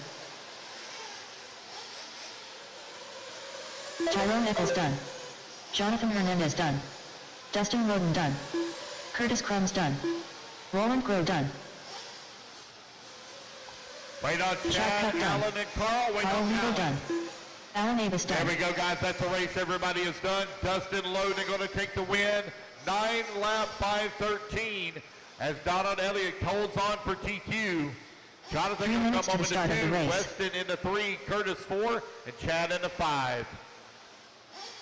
Tyrone Eccles done. Jonathan Hernandez done. Dustin Roden done. Curtis Crumbs done. Roland Groh done.
Wait on Chad,
Cup done.
Allen, and Carl. Wait
Carl
on
Weaver
Allen.
done. Alan Avis
There
done.
we go, guys. That's the race. Everybody is done. Dustin Loden going to take the win. 9-lap 5:13 as Donald Elliott holds on for TQ. Jonathan
3
going to
minutes
come
to
over
the start of
to
the
2.
race.
Weston in the 3, Curtis 4, and Chad in the 5.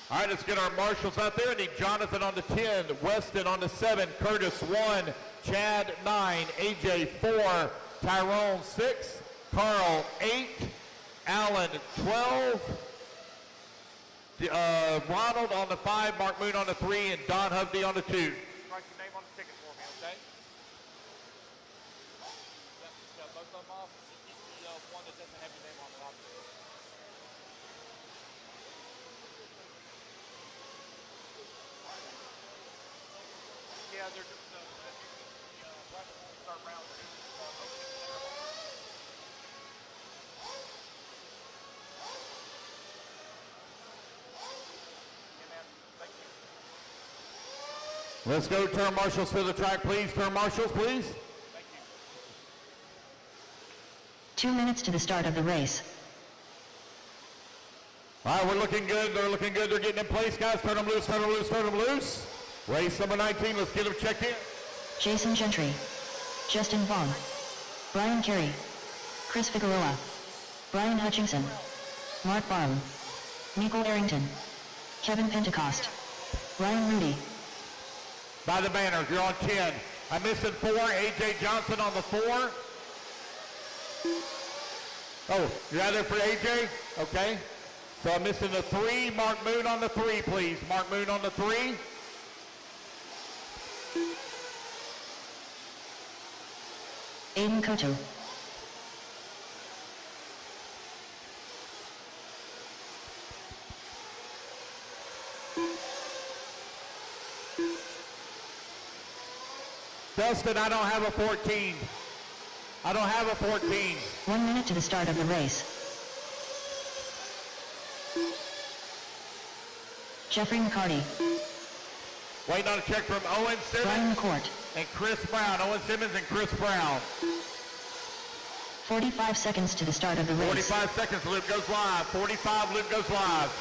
All right, let's get our marshals out there. I need Jonathan on the 10, Weston on the 7, Curtis 1, Chad 9, AJ 4, Tyrone 6, Carl 8, Allen 12, Ronald on the 5, Mark Moon on the 3, and Don Hovde on the 2.
Write your name on the ticket for me, okay? Shut both of them off. Just keep the one that doesn't have your name on it off. Yeah, they're just right before we start round 2. Opening ceremony. Yeah, man. Thank you.
Let's go, turn marshals to the track, please. Turn marshals, please.
Thank you.
2 minutes to the start of the race.
All right, we're looking good. They're looking good. They're getting in place, guys. Turn them loose, turn them loose, turn them loose. Race number 19. Let's get them checked in.
Jason Gentry. Justin Vaughn. Brian Carey. Chris Figueroa. Brian Hutchinson. Mark Barham. Nicole Arrington. Kevin Pentecost. Ryan Rudy.
By the banners, you're on 10. I'm missing 4, AJ Johnson on the 4. Oh, you're out there for AJ? Okay. So I'm missing the 3, Mark Moon on the 3, please. Mark Moon on the 3.
Aiden Koto.
Dustin, I don't have a 14. I don't have a 14.
1 minute to the start of the race. Jeffrey McCarty.
Waiting on a check from Owen
Brian
Simmons
McCourt.
and Chris Brown. Owen Simmons and Chris Brown.
45 seconds to the start of the race.
45 seconds, loop goes live. 45, loop goes live.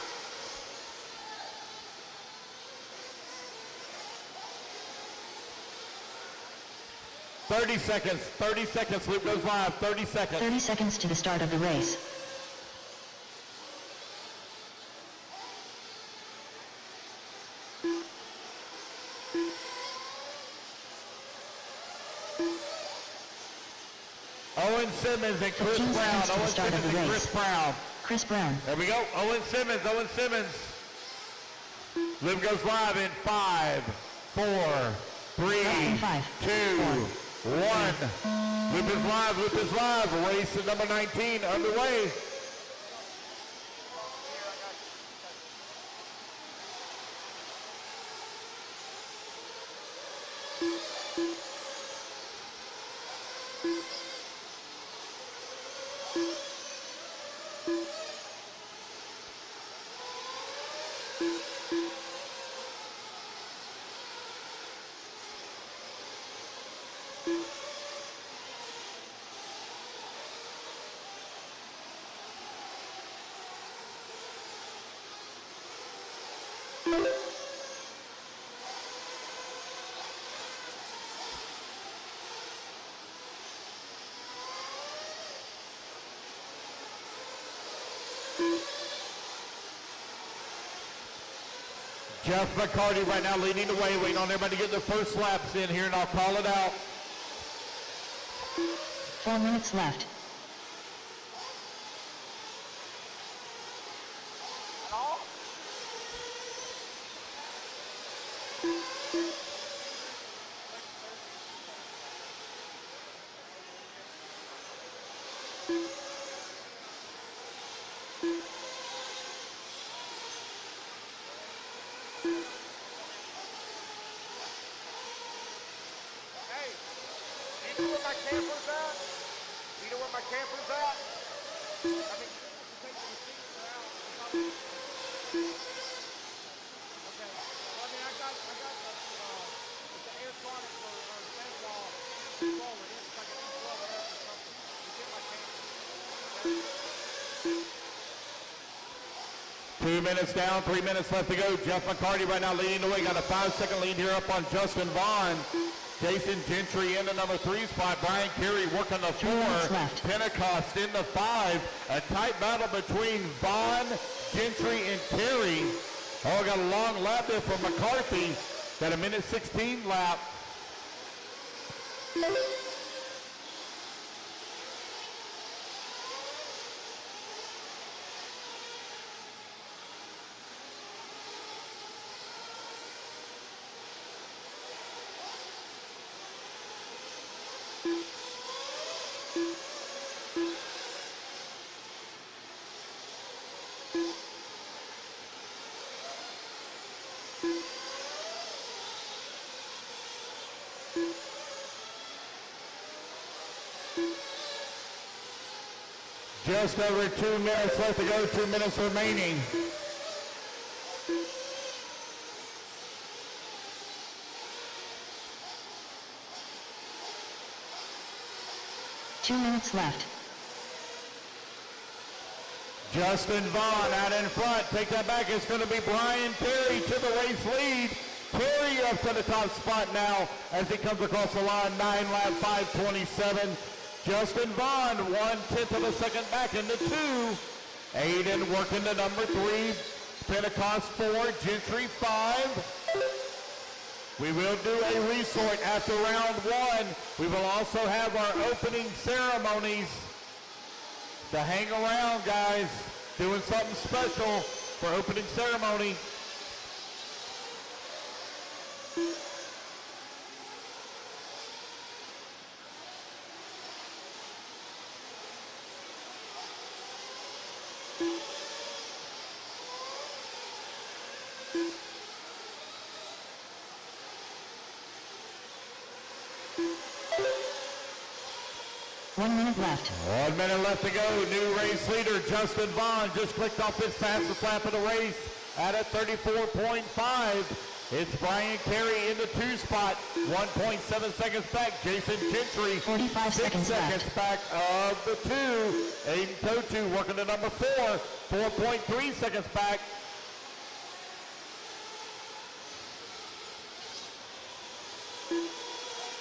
"30 seconds, 30 seconds, loop goes live, 30 seconds.
30 seconds to the start of the race.
Owen Simmons and Chris
15
Brown.
seconds to the
Owen
start of
Simmons
the
and
race.
Chris Brown.
Chris Brown.
There we go. Owen Simmons. Loop goes live in 5, 4, 3,
In 5,
2, 1. Loop is live. Race at number 19 underway. Jeff McCarty right now leading the way, waiting on everybody to get their first laps in here, and I'll call it out.
4 minutes left.
Hey, do you know where my camper's at? Do you know where my camper's at? I mean, take the receipts out. Okay. Well, I mean, I got the air sonic or the Benoit controller. It's like an E12S or something. It's in my camper.
2 minutes down, 3 minutes left to go. Jeff McCarty right now leading the way. Got a 5-second lead here up on Justin Vaughn. Jason Gentry in the number 3 spot. Brian Carey working the 4.
minutes left.
Pentecost in the 5. A tight battle between Vaughn, Gentry, and Carey. Oh, got a long lap there from McCarthy. Got a minute 16 lap. Just over 2 minutes left to go, 2 minutes remaining.
Two minutes left.
Justin Vaughn out in front. Take that back. It's going to be Brian Carey to the race lead. Carey up to the top spot now as he comes across the line. 9 lap, 5:27. Justin Vaughn, 1/10 of a second back into 2. Aiden working the number 3. Pentecost 4. Gentry 5. We will do a resort after round 1. We will also have our opening ceremonies. So hang around, guys. Doing something special for opening ceremony.
One minute left.
1 minute left to go. New race leader, Justin Vaughn, just clicked off his fastest lap of the race at a 34.5. It's Brian Carey in the 2 spot, 1.7 seconds back. Jason Gentry,
45
6
seconds
seconds
left.
back of the 2. Aiden Totu working the number 4, 4.3 seconds back.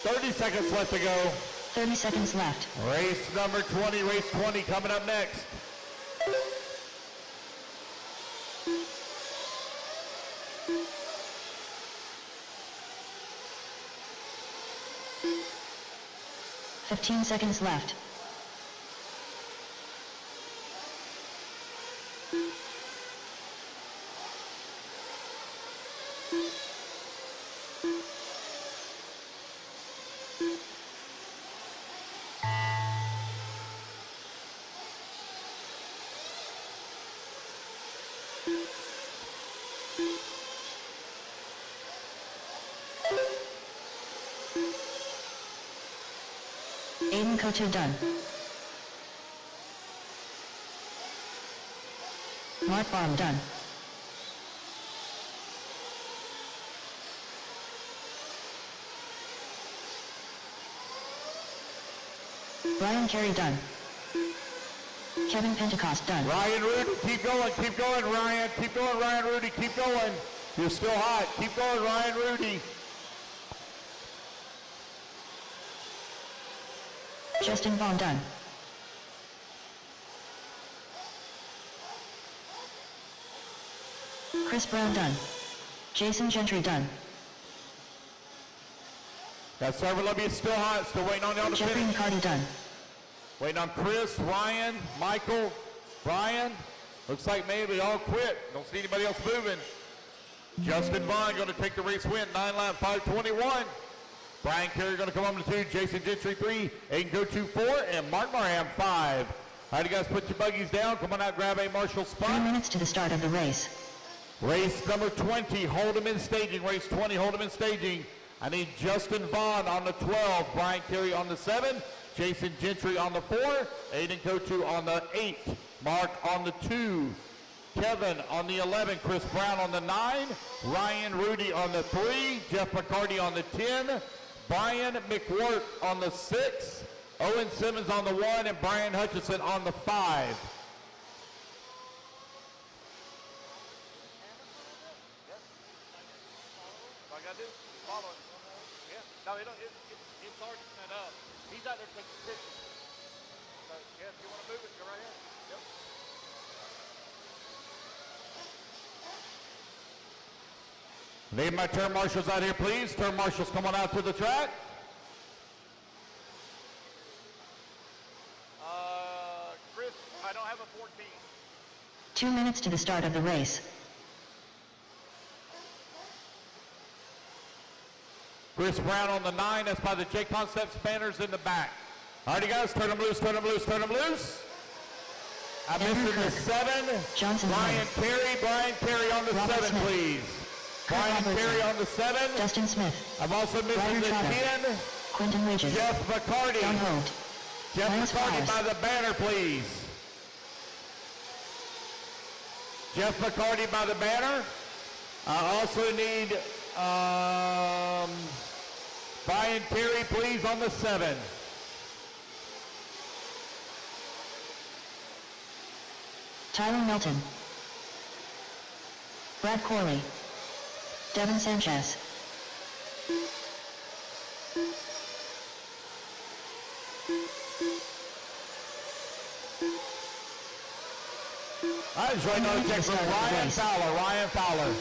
$30 seconds left to go.
30 seconds left.
Race number 20, race 20 coming up next.
$15 seconds left. Aiden Kotu done. Mark Baum done. Brian Carey done. Kevin Pentecost done.
Ryan Rudy, keep going, Ryan. Keep going, Ryan Rudy, keep going. You're still hot. Keep going, Ryan Rudy.
Justin Vaughn done. Chris Brown done. Jason Gentry done.
That server lobby is still hot. Still waiting on y'all to
Jeffrey
finish.
McCarty done.
Waiting on Chris, Ryan, Michael, Brian. Looks like maybe all quit. Don't see anybody else moving. Justin Vaughn going to take the race win. 9 lap, 5:21. Brian Carey going to come on to 2. Jason Gentry 3. Aiden Kotu 4. And Mark Marham 5. All right, you guys, put your buggies down. Come on out, grab a marshal
3
spot.
minutes to the start of the race.
Race number 20, hold him in staging. Race 20, hold him in staging. I need Justin Vaughn on the 12, Brian Carey on the 7, Jason Gentry on the 4, Aiden Kotu on the 8, Mark on the 2, Kevin on the 11, Chris Brown on the 9, Ryan Rudy on the 3, Jeff McCarty on the 10, Brian McWhort on the 6, Owen Simmons on the 1, and Brian Hutchinson on the 5.
All I gotta do is follow it. Yeah. No, it's already set up. He's out there taking pictures. So, yeah, if you want to move it, go right ahead. Yep.
Need my turn marshals out here, please. Turn marshals, come on out to the track.
Chris, I don't have a 14.
2 minutes to the start of the race.
Chris Brown on the 9, that's by the J Concepts banners in the back. All right, you guys, turn them loose, turn them loose, turn them loose. I'm missing the 7.
Johnson
Brian Carey on the
Robert
7,
Smith.
please.
Kurt
Brian
Robertson.
Carey on the 7.
Dustin Smith.
I'm also missing
Ryan
the
Trotter.
10.
Quentin Wages.
Jeff McCarty.
John Holt.
Jeff
Lance
McCarty
Flowers.
by the banner, please. Jeff McCarty by the banner. I also need Brian Carey, please, on the 7.
Tyler Milton. Brad Corley. Devin Sanchez.
I was writing on a check from Ryan Fowler. Ryan Fowler.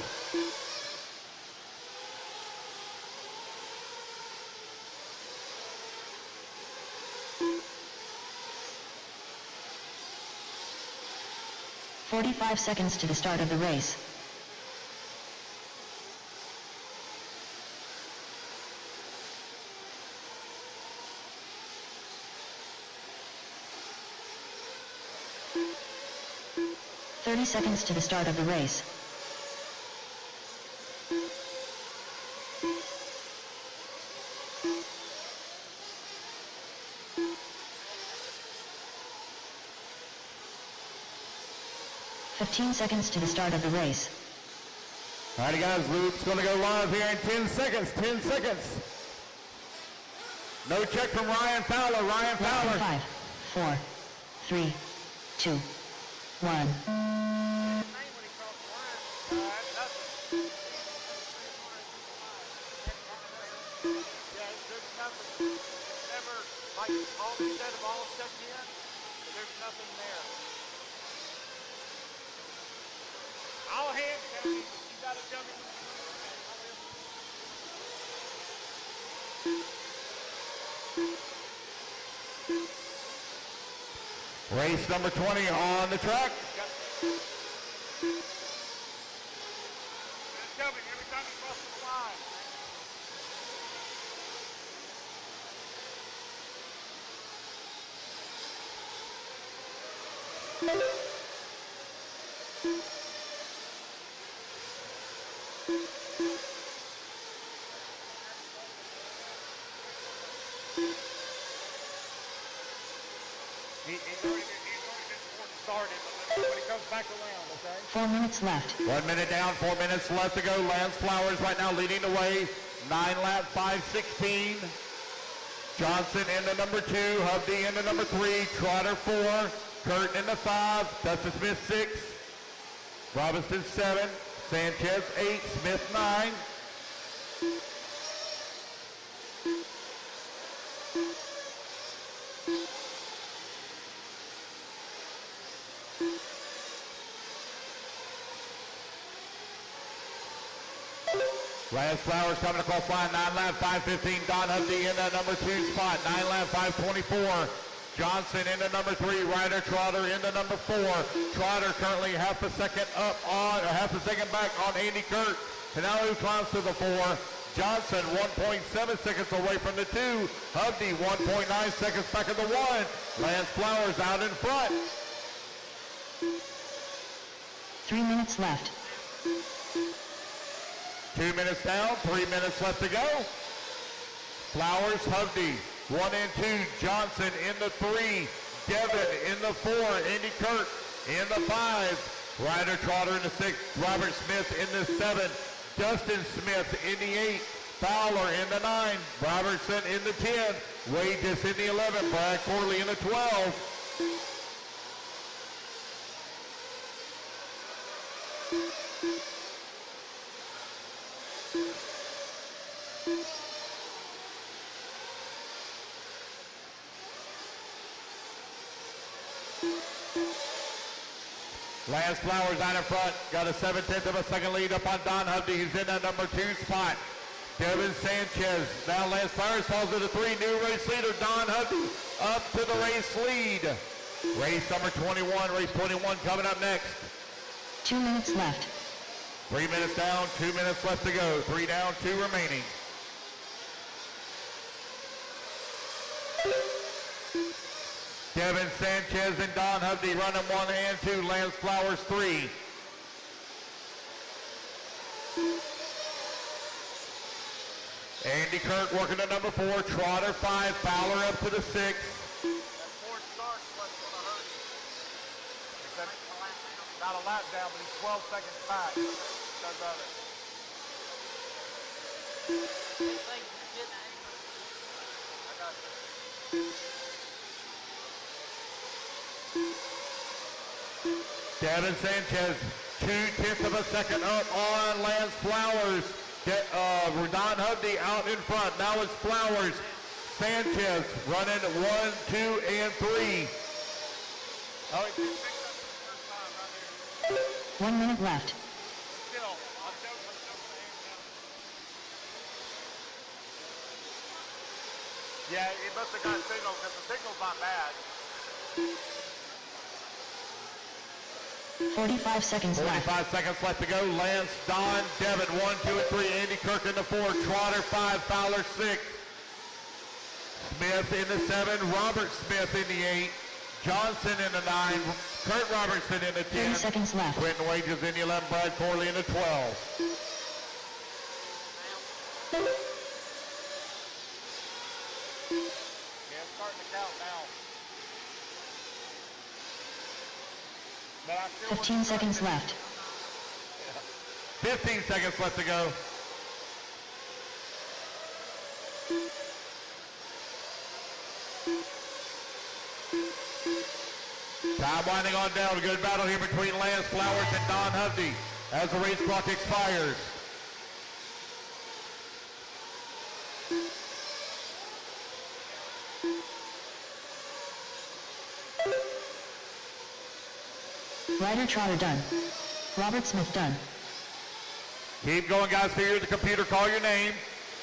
"45 seconds to the start of the race. "30 seconds to the start of the race. "15 seconds to the start of the race.
All right, guys, loop's going to go live here in 10 seconds. 10 seconds. No check from Ryan Fowler. Ryan Fowler.
5, 4, 3, 2, 1.
When he crossed the line, that's nothing. Yeah, there's nothing. It's never, like, all these set of all stuck in, but there's nothing there. I'll handcuff you, but you gotta tell me when
Race number 20 on the track.
tell me every time you cross the line. He's already been started, but when he comes back around, okay?
4 minutes left.
1 minute down, 4 minutes left to go. Lance Flowers right now leading the way. 9 lap, 5:16. Johnson into number 2, Hovde into number 3, Trotter 4, Curtin into 5, Dustin Smith 6, Robinson 7, Sanchez 8, Smith 9. Lance Flowers coming across line, 9 lap, 5:15. Don Hovde in that number 2 spot, 9 lap, 5:24. Johnson into number 3, Ryder Trotter into number 4. Trotter currently half a second back on Andy Kirk. And now he climbs to the 4. Johnson 1.7 seconds away from the 2. Hovde 1.9 seconds back of the 1. Lance Flowers out in front.
3 minutes left.
2 minutes down, 3 minutes left to go. Flowers, Hovde, 1 and 2. Johnson in the 3. Devin in the 4. Andy Kirk in the 5. Ryder Trotter in the 6. Robert Smith in the 7. Dustin Smith in the 8. Fowler in the 9. Robertson in the 10. Wages in the 11. Brad Corley in the 12. Lance Flowers out in front, got a 7/10 of a second lead up on Don Hovde. He's in that number 2 spot. Devin Sanchez, now Lance Flowers falls to the 3, new race leader, Don Hovde, up to the race lead. Race number 21, race 21 coming up next.
2 minutes left.
3 minutes down, 2 minutes left to go. 3 down, 2 remaining. Devin Sanchez and Don Hovde running 1 and 2. Lance Flowers 3. Andy Kirk working to number 4. Trotter 5. Fowler up to the 6.
That 4 starts what's going to hurt him. He's got a lap down, but he's 12 seconds back because of it. I got you.
Devin Sanchez, 2/10 of a second up on Lance Flowers. Don Hovde out in front. Now it's Flowers. Sanchez running 1, 2, and 3.
Oh, he picked up the first time right there.
1 minute left.
Still, I'm joking the hands down. Yeah, he must have got signal because the signal's not bad.
45 seconds left.
45 seconds left to go. Lance, Don, Devin, 1, 2, and 3. Andy Kirk in the 4. Trotter 5. Fowler 6. Smith in the 7. Robert Smith in the 8. Johnson in the 9. Kurt Robertson in the 10.
30 seconds left.
Quentin Wages in the 11. Brad Corley in the 12.
Yeah, it's starting to count now. But I still
15 seconds left.
15 seconds left to go. Time winding on down. A good battle here between Lance Flowers and Don Hovde as the race clock expires.
Ryder Trotter done. Robert Smith done.
Keep going, guys. Hear the computer call your name.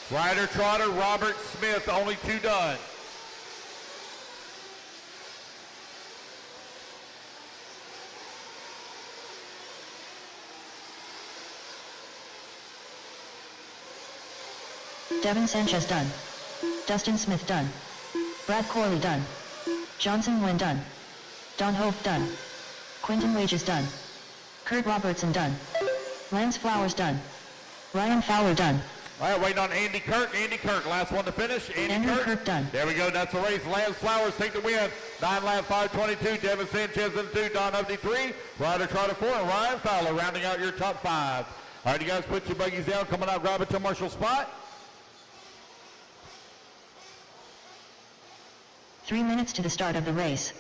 Ryder Trotter, Robert Smith, only 2 done.
Devin Sanchez done. Dustin Smith done. Brad Corley done. Johnson Nguyen done. Don Hovde done. Quentin Wages done. Kurt Robertson done. Lance Flowers done. Ryan Fowler done.
All right, waiting on Andy Kirk. Andy Kirk, last one to finish. Andy
Andrew Kirk done.
There we go. That's the race. Lance Flowers take the win. 9 lap 5:22. Devin Sanchez in 2. Don Hovde 3. Ryder Trotter 4. And Ryan Fowler rounding out your top 5. All right, you guys put your buggies down. Coming out, grab a to Marshall spot.
3 minutes to the start of the race.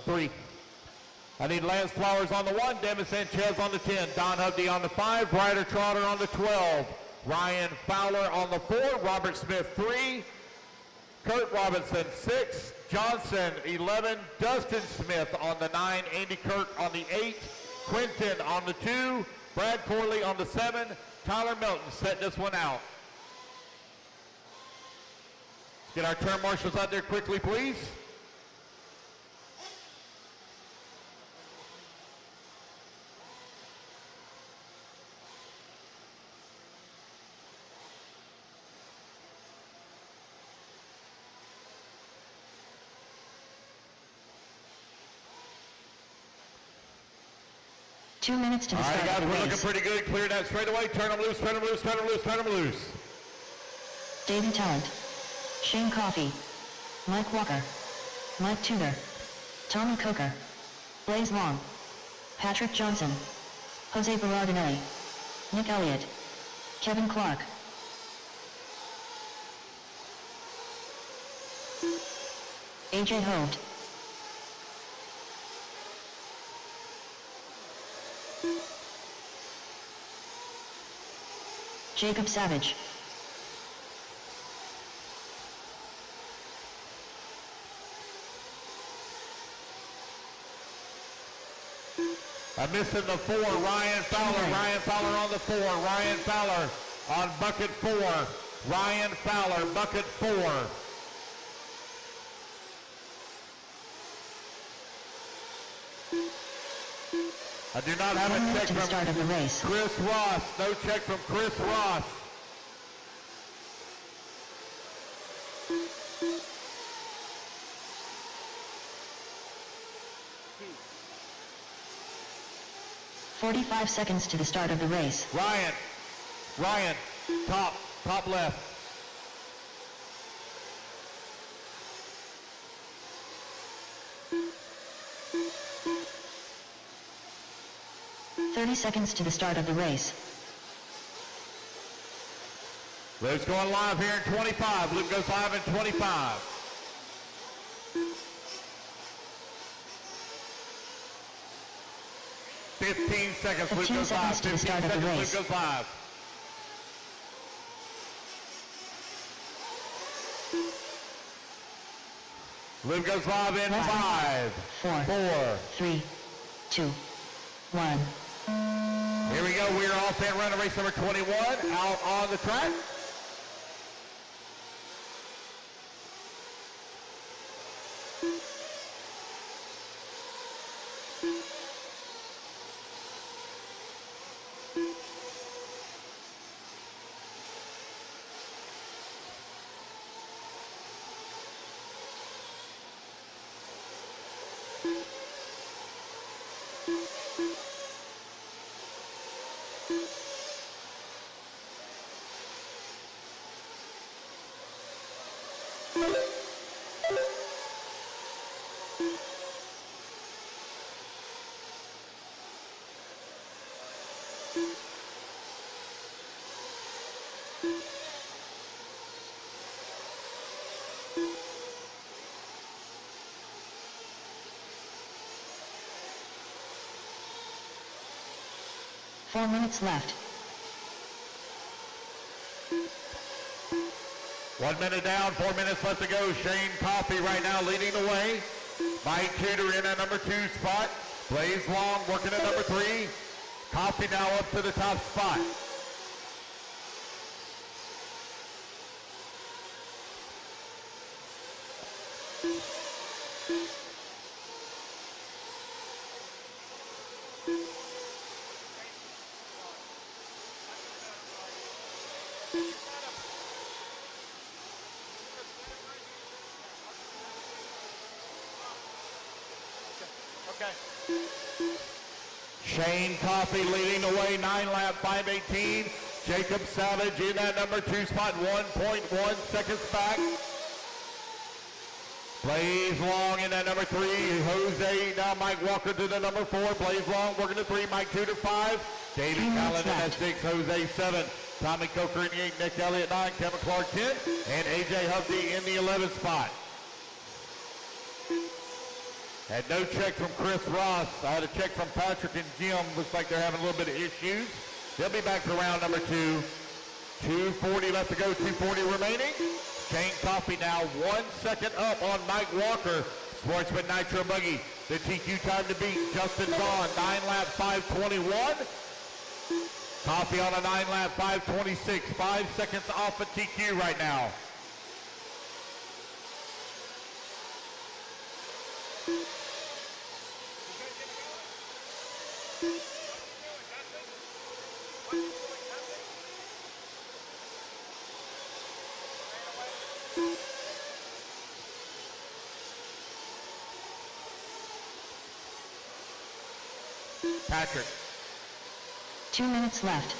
Three. I need Lance Flowers on the 1, Devin Sanchez on the 10, Don Hovde on the 5, Ryder Trotter on the 12, Ryan Fowler on the 4, Robert Smith 3, Kurt Robinson 6, Johnson 11, Dustin Smith on the 9, Andy Kirk on the 8, Quinton on the 2, Brad Corley on the 7, Tyler Melton set this one out. Let's get our turn marshals out there quickly, please.
Two minutes to the
All right,
start
guys,
of the
we're
race.
looking pretty good. Clear that straight away. Turn them loose, turn them loose, turn them loose, turn them loose.
David Talent, Shane Coffey, Mike Walker, Mike Tudor, Tommy Coker, Blaze Long, Patrick Johnson, Jose Berardinelli, Nick Elliott, Kevin Clark. AJ Hovde, Jacob Savage,
I'm missing the 4, Ryan Fowler. Ryan Fowler on the 4. Ryan Fowler on bucket 4. Ryan Fowler, bucket 4. I do not have
1
a
minute
check
to the start of the
from
race.
Chris Ross. No check from Chris Ross.
"45 seconds to the start of the race.
Ryan, top left.
30 seconds to the start of the race.
Luke's going live here in 25. Luke goes live in 25. "15 seconds. Luke
15
goes live.
seconds to the
15
start of the
seconds.
race.
Luke goes live. Luke goes live in 5,
4,
4.
3, 2, 1.
Here we go. We are off and running race number 21 out on the track.
Four minutes left.
1 minute down, 4 minutes left to go. Shane Coffey right now leading the way. Mike Tudor in at number 2 spot. Blaze Long working at number 3. Coffey now up to the top spot.
Okay.
Shane Coffey leading the way, 9 lap, 5:18. Jacob Savage in that number 2 spot, 1.1 seconds back. Blaze Long in that number 3. Jose, now Mike Walker to the number 4. Blaze Long working to 3, Mike 2 to 5. David Callan in at 6, Jose 7. Tommy Coker in the 8, Nick Elliott 9, Kevin Clark 10, and AJ Hovde in the 11th spot. Had no check from Chris Ross. I had a check from Patrick and Jim. Looks like they're having a little bit of issues. They'll be back for round number 2. 2:40 left to go, 2:40 remaining. Shane Coffey now 1 second up on Mike Walker. Sportsman Nitro Buggy. The TQ time to beat, Justin Vaughn, 9 lap, 5:21. Coffey on a 9 lap, 5:26. 5 seconds off of TQ right now. Patrick.
2 minutes left.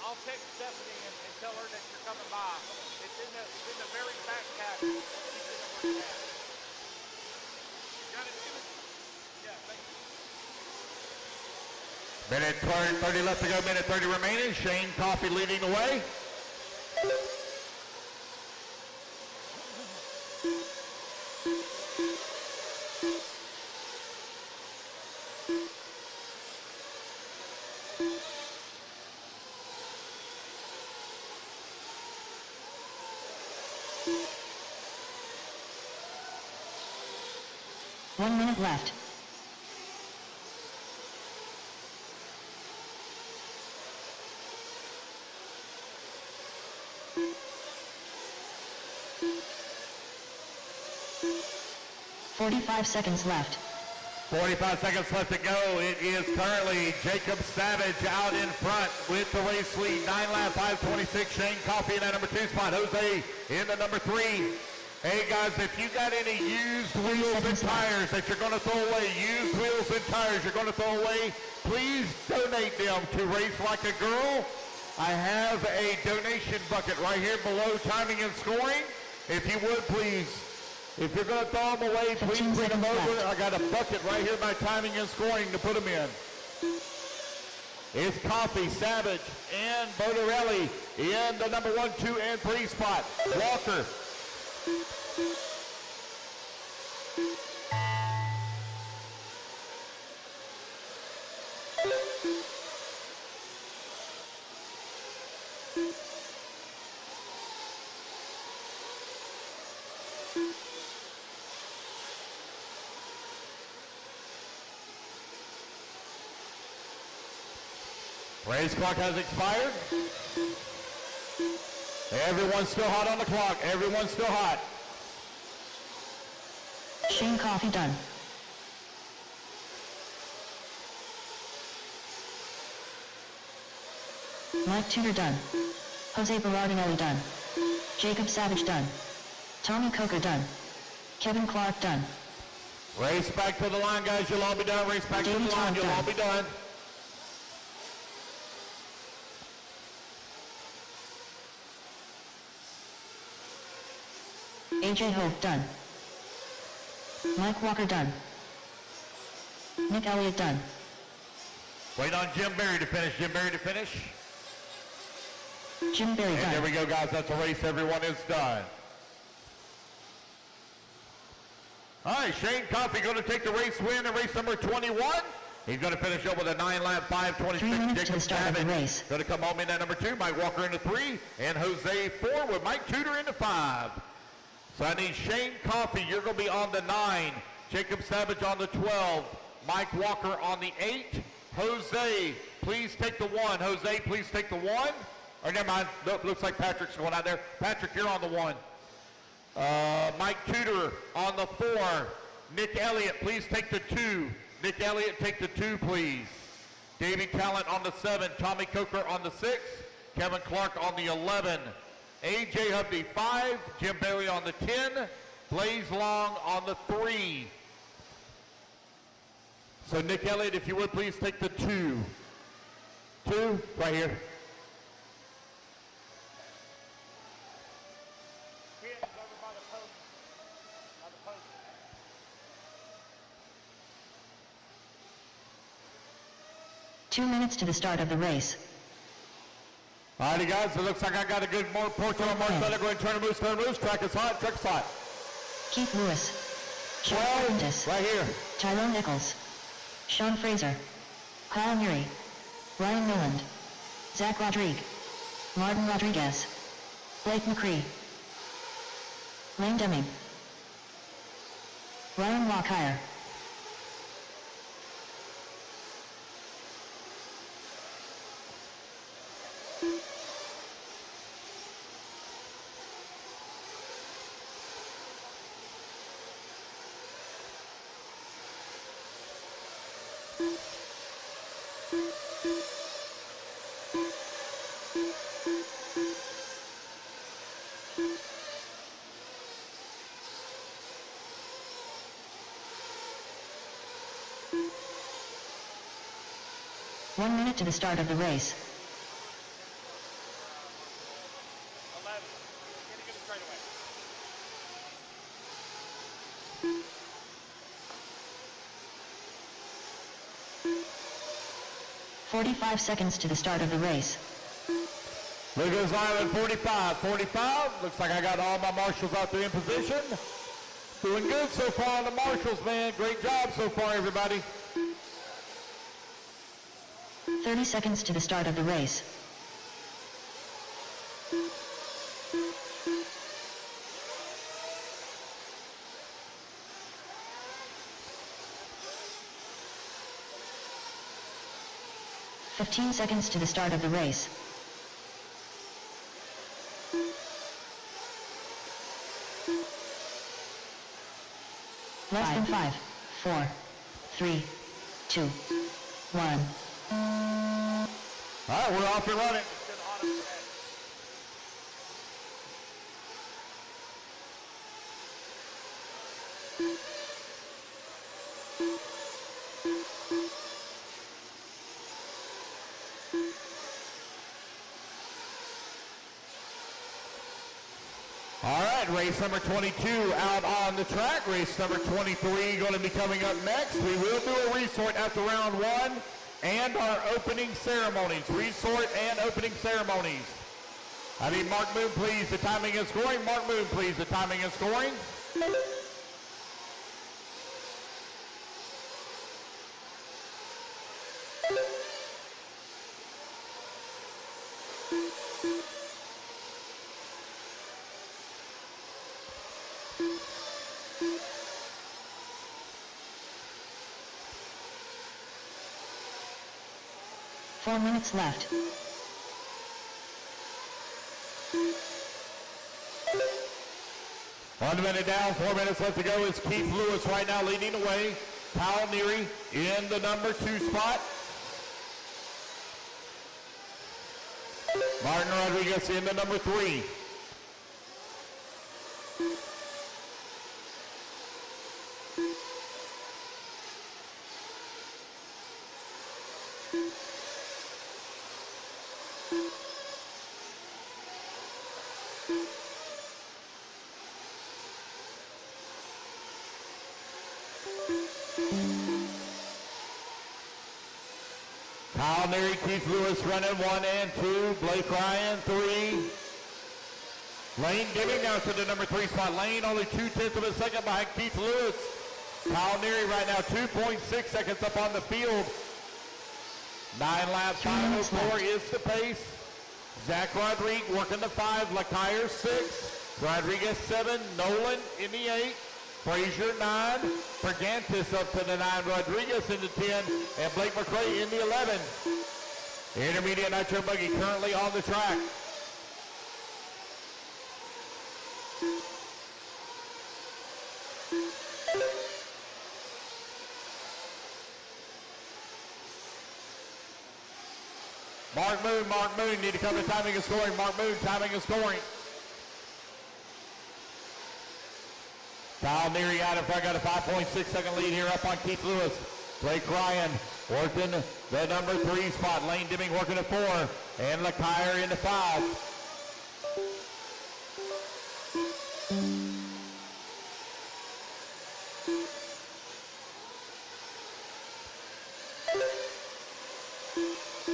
I'll text Stephanie and tell her that you're coming by. It's in the very back cabin. She's in the work cabin. Got it, Steven? Yeah, thank you.
Minute 30 left to go, minute 30 remaining. Shane Coffey leading the way.
One minute left. "45 seconds left.
45 seconds left to go. It is currently Jacob Savage out in front with the race lead. 9 lap, 5:26. Shane Coffey in that number 2 spot. Jose in the number 3. Hey guys, if you got any used wheels and tires that you're going to throw away, used wheels and tires you're going to throw away, please donate them to Race Like a Girl. I have a donation bucket right here below timing and scoring. If you would please, if you're going to throw them away, please bring them over. I got a bucket right here by timing and scoring to put them in. It's Coffey, Savage, and Bodarelli in the number 1, 2, and 3 spot. Walker. Race clock has expired. Everyone's still hot on the clock. Everyone's still hot.
Shane Coffey done. Mike Tudor done. Jose Berardinelli done. Jacob Savage done. Tommy Coker done. Kevin Clark done.
Race back to the line, guys. You'll all be done. Race back to the line. You'll all be done.
AJ Hope done. Mike Walker done. Nick Elliott done.
Wait on Jim Berry to finish. Jim Berry to finish.
Jim Berry
And
done.
there we go, guys. That's a race. Everyone is done. All right, Shane Coffey going to take the race win in race number 21. He's going to finish up with a 9 lap, 5:26.
3 minutes to
Jacob
the start of the
Savage
race.
going to come home in at number 2. Mike Walker into 3. And Jose 4 with Mike Tudor into 5. So I need Shane Coffey. You're going to be on the 9. Jacob Savage on the 12. Mike Walker on the 8. Jose, please take the 1. Jose, please take the 1. Or never mind. Nope, looks like Patrick's going out there. Patrick, you're on the 1. Mike Tudor on the 4. Nick Elliott, please take the 2. Nick Elliott, take the 2, please. Davey Talent on the 7. Tommy Coker on the 6. Kevin Clark on the 11. AJ Hubby 5. Jim Bailey on the 10. Blaze Long on the 3. So Nick Elliott, if you would please take the 2. 2, right here.
Kids over by the post. By the post.
Two minutes to the start of the race.
Alrighty guys, it looks like I got a good more portrait on Mark Better. Go ahead and turn the moose. Track is hot, track is hot.
Keith Lewis, Sean
12,
Prentice,
right here.
Tyrone Nichols, Sean Fraser, Kyle Neary, Ryan Milland, Zach Rodrigue, Martin Rodriguez, Blake McCree, Lane Deming, Ryan Lockire. One minute to the start of the race.
11. Getting it straight away.
45 seconds to the start of the race.
Lucas Island 45. 45. Looks like I got all my marshals out there in position. Doing good so far on the marshals, man. Great job so far, everybody.
30 seconds to the start of the race. "15 seconds to the start of the race. Less than 5, 4, 3, 2, 1.
All right, we're off and running.
It's been hot up today.
All right, race number 22 out on the track. Race number 23 going to be coming up next. We will do a resort after round 1 and our opening ceremonies. Resort and opening ceremonies. I need Mark Moon, please, the timing and scoring. Mark Moon, please, the timing and scoring.
Four minutes left.
One minute down, 4 minutes left to go. Is Keith Lewis right now leading the way. Kyle Neary in the number 2 spot. Martin Rodriguez in the number 3. Kyle Neary, Keith Lewis running 1 and 2. Blake Ryan 3. Lane Deming now to the number 3 spot. Lane only 2/10 of a second behind Keith Lewis. Kyle Neary right now 2.6 seconds up on the field. 9 laps, 5:04 is the pace. Zach Rodriguez working the 5. Lacaire 6. Rodriguez 7. Nolan in the 8. Frazier 9, Pergantis up to the 9, Rodriguez in the 10, and Blake McCray in the 11. Intermediate nitro buggy currently on the track. Mark Moon, need to come to timing and scoring. Mark Moon, timing and scoring. Kyle Neary out in front, got a 5.6 second lead here up on Keith Lewis. Blake Ryan working the number 3 spot. Lane Dimming working at 4. And LeKire into 5.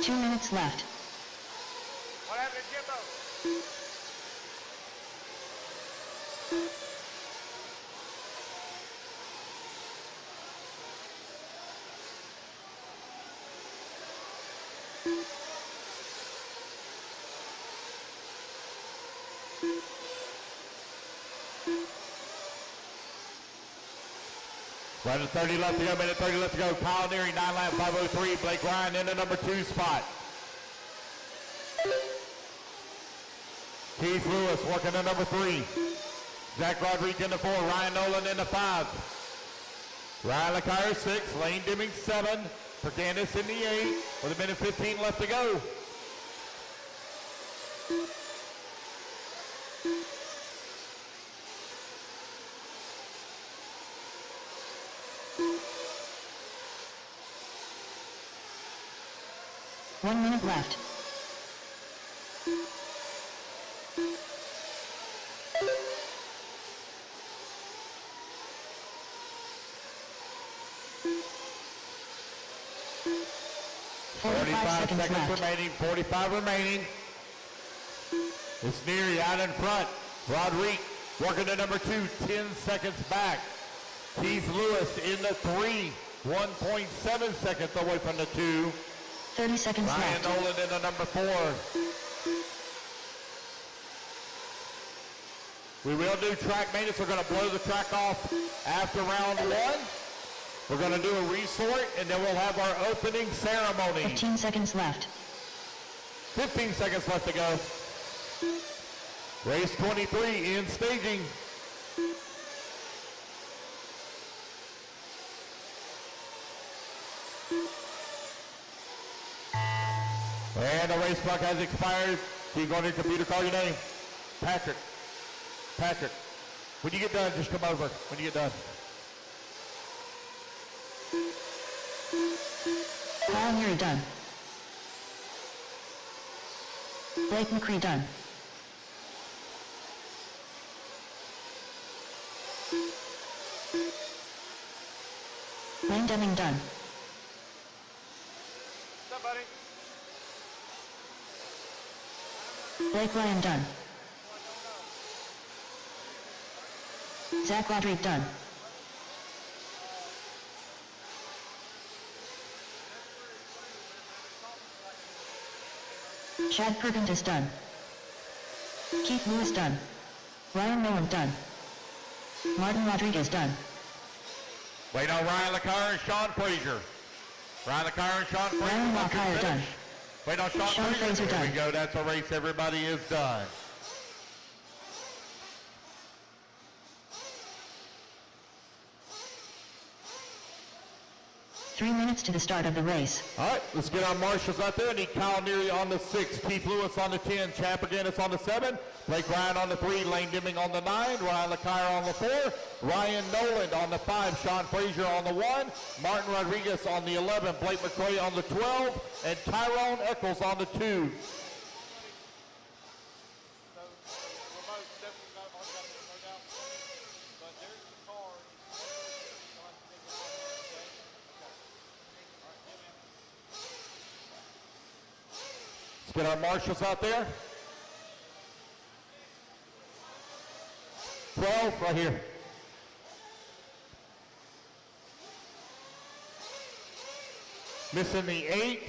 Two minutes left.
What happened to Jimbo?
Right at 30 left to go, minute 30 left to go. Kyle Neary, 9 lap, 5:03. Blake Ryan in the number 2 spot. Keith Lewis working the number 3. Zach Rodriguez in the 4. Ryan Nolan in the 5. Ryan LeKire 6. Lane Dimming 7. Perganis in the 8. With a minute 15 left to go.
One minute left.
Seconds remaining, 45 remaining. It's Neary out in front. Rodriguez working the number 2, 10 seconds back. Keith Lewis in the 3, 1.7 seconds away from the 2.
30 seconds
Ryan
left.
Nolan in the number 4. We will do track maintenance. We're going to blow the track off after round 1. We're going to do a resort, and then we'll have our opening ceremony.
15 seconds left.
15 seconds left to go. Race 23 in staging. And the race clock has expired. Keep going to your computer, call your name. Patrick. When you get done, just come over. When you get done.
Kyle Neary done. Blake McCree done. Lane Dimming done.
What's up, buddy?
Blake Ryan done. Zach Rodriguez done. Chad Perkins is done. Keith Lewis done. Ryan Nolan done. Martin Rodriguez done.
Wait on Ryan LeKire and Sean Frazier. Ryan LeKire and Sean Frazier.
Ryan LeKire done.
Wait on Sean Frazier. There we go. That's a race. Everybody is done.
3 minutes to the start of the race.
All right, let's get our marshals out there. I need Kyle Neary on the 6, Keith Lewis on the 10, Chad Perganis on the 7, Blake Ryan on the 3, Lane Dimming on the 9, Ryan LeKire on the 4, Ryan Nolan on the 5, Sean Frazier on the 1, Martin Rodriguez on the 11, Blake McCoy on the 12, and Tyrone Eccles on the 2.
So, remote definitely got all got the remote out. But there's the car.
Let's get our marshals out there. 12 right here. Missing the 8.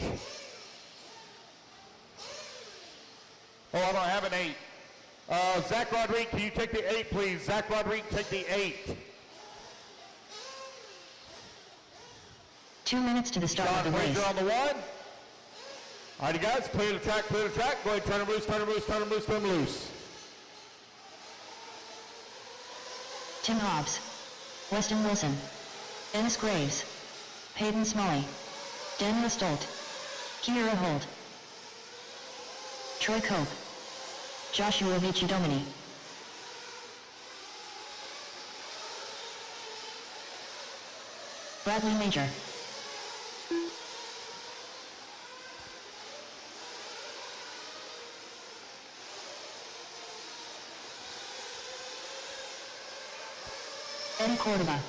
Oh, I don't have an 8. Zach Rodriguez, can you take the 8, please? Zach Rodriguez, take the 8.
2 minutes to the start
Sean
of the
Frazier
race.
on the 1. All righty, guys, clear the track, clear the track. Go ahead, turn them loose, turn them loose, turn them loose, turn them loose.
Tim Hobbs, Weston Wilson, Dennis Graves, Hayden Smalley, Daniel Stolt, Kiera Holt, Troy Cope, Joshua Vici-Domini, Bradley Major, Eddie Cordova,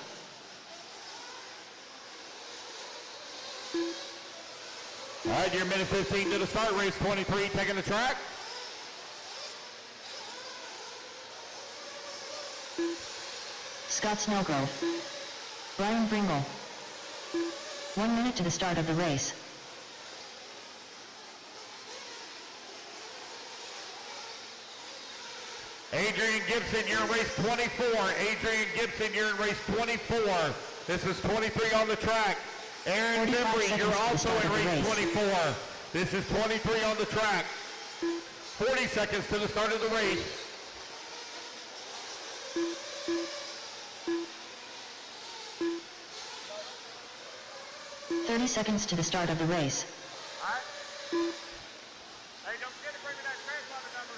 All right, you're minute 15 to the start. Race 23 taking the track.
Scott Snellgrove, Brian Bringle. 1 minute to the start of the race.
Adrian Gibson, you're in race 24. Adrian Gibson, you're in race 24. This is 23 on the track. Aaron
45
Bembry,
seconds
you're
to the
also
start
in
of the
race
race.
24. This is 23 on the track. 40 seconds to the start of the race.
"30 seconds to the start of the race.
All right? Hey, don't forget to bring me that transponder number.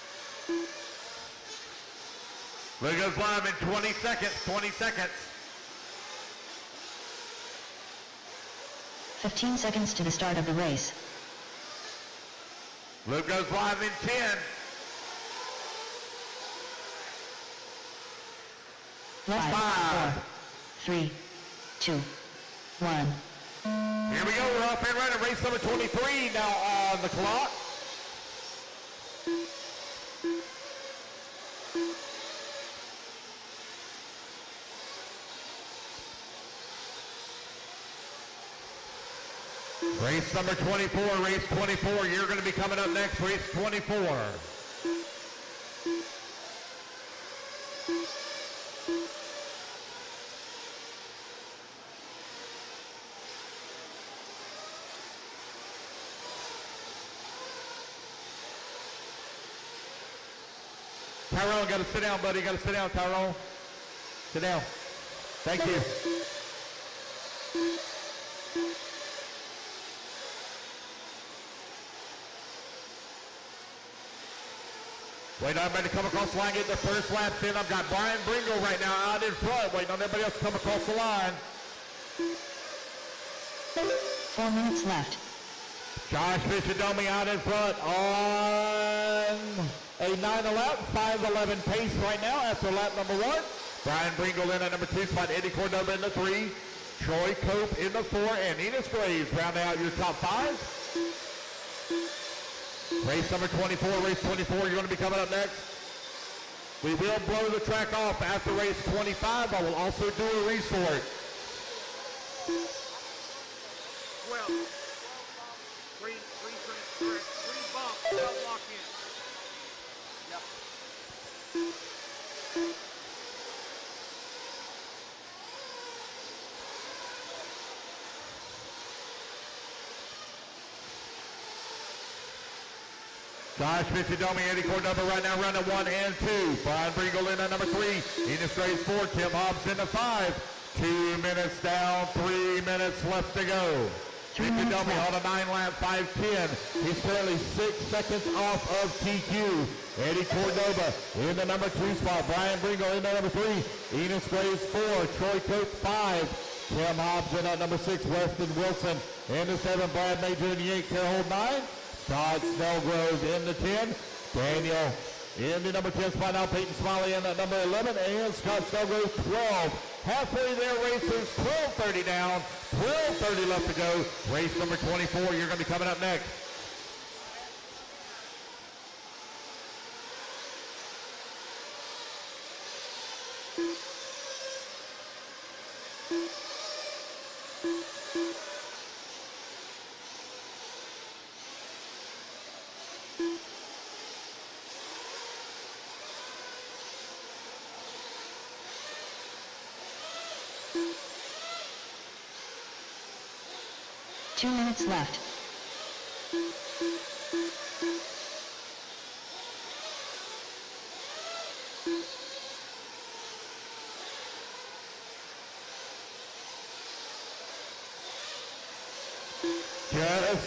It goes live in 20 seconds. 20 seconds.
15 seconds to the start of the race.
Luke goes live in 10.
Five,
Five.
4, 3, 2, 1.
Here we go. We're off and running. Race number 23 now on the clock. Race number 24, race 24. You're going to be coming up next, race 24. Tyrone, got to sit down, buddy. Got to sit down, Tyrone. Sit down. Thank you. Waiting on everybody to come across the line, get their first laps in. I've got Brian Bringle right now out in front, waiting on everybody else to come across the line.
4 minutes left.
Josh Vici-Domini out in front on a 9-lap, 5:11 pace right now after lap number 1. Brian Bringle in at number 2 spot, Eddie Cordova in the 3, Troy Cope in the 4, and Enos Graves rounding out your top 5. Race number 24, race 24, you're going to be coming up next. We will blow the track off after race 25. I will also do a resort.
12. 3 bumps, 12 lock in. Yep.
Josh Vici-Domini, Eddie Cordova right now running 1 and 2. Brian Bringle in at number 3. Enos Graves 4. Tim Hobbs in at 5. 2 minutes down, 3 minutes left to go. Vici-Domini on a 9-lap, 5:10. He's currently 6 seconds off of TQ. Eddie Cordova in the number 2 spot. Brian Bringle in the number 3. Enos Graves 4. Troy Cope 5. Tim Hobbs in at number 6. Weston Wilson in the 7. Brad Major in the 8. Carol 9. Scott Snellgrove in the 10. Daniel in the number 10 spot now. Peyton Smiley in at number 11. And Scott Snellgrove 12. Halfway there, racers. 12:30 down. 12:30 left to go. Race number 24. You're going to be coming up next.
Two minutes left.
Just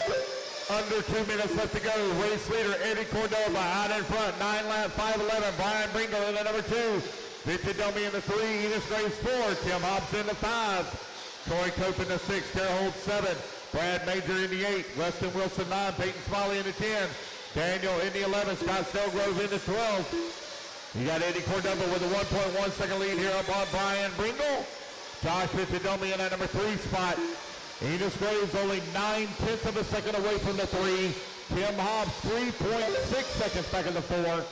Under 2 minutes left to go. Race leader Eddie Cordova out in front. 9 lap, 5:11. Brian Bringle in the number 2. Vincent Domi in the 3. Enos Graves 4. Tim Hobbs in the 5. Troy Cope in the 6. Tara Holt 7. Brad Major in the 8. Weston Wilson 9. Peyton Smalley in the 10. Daniel in the 11. Scott Snellgrove in the 12. You got Eddie Cordova with a 1.1 second lead here up on Brian Bringle. Josh Vincidomi in that number 3 spot. Enos Graves only 9/10 of a second away from the 3. Tim Hobbs 3.6 seconds back in the 4.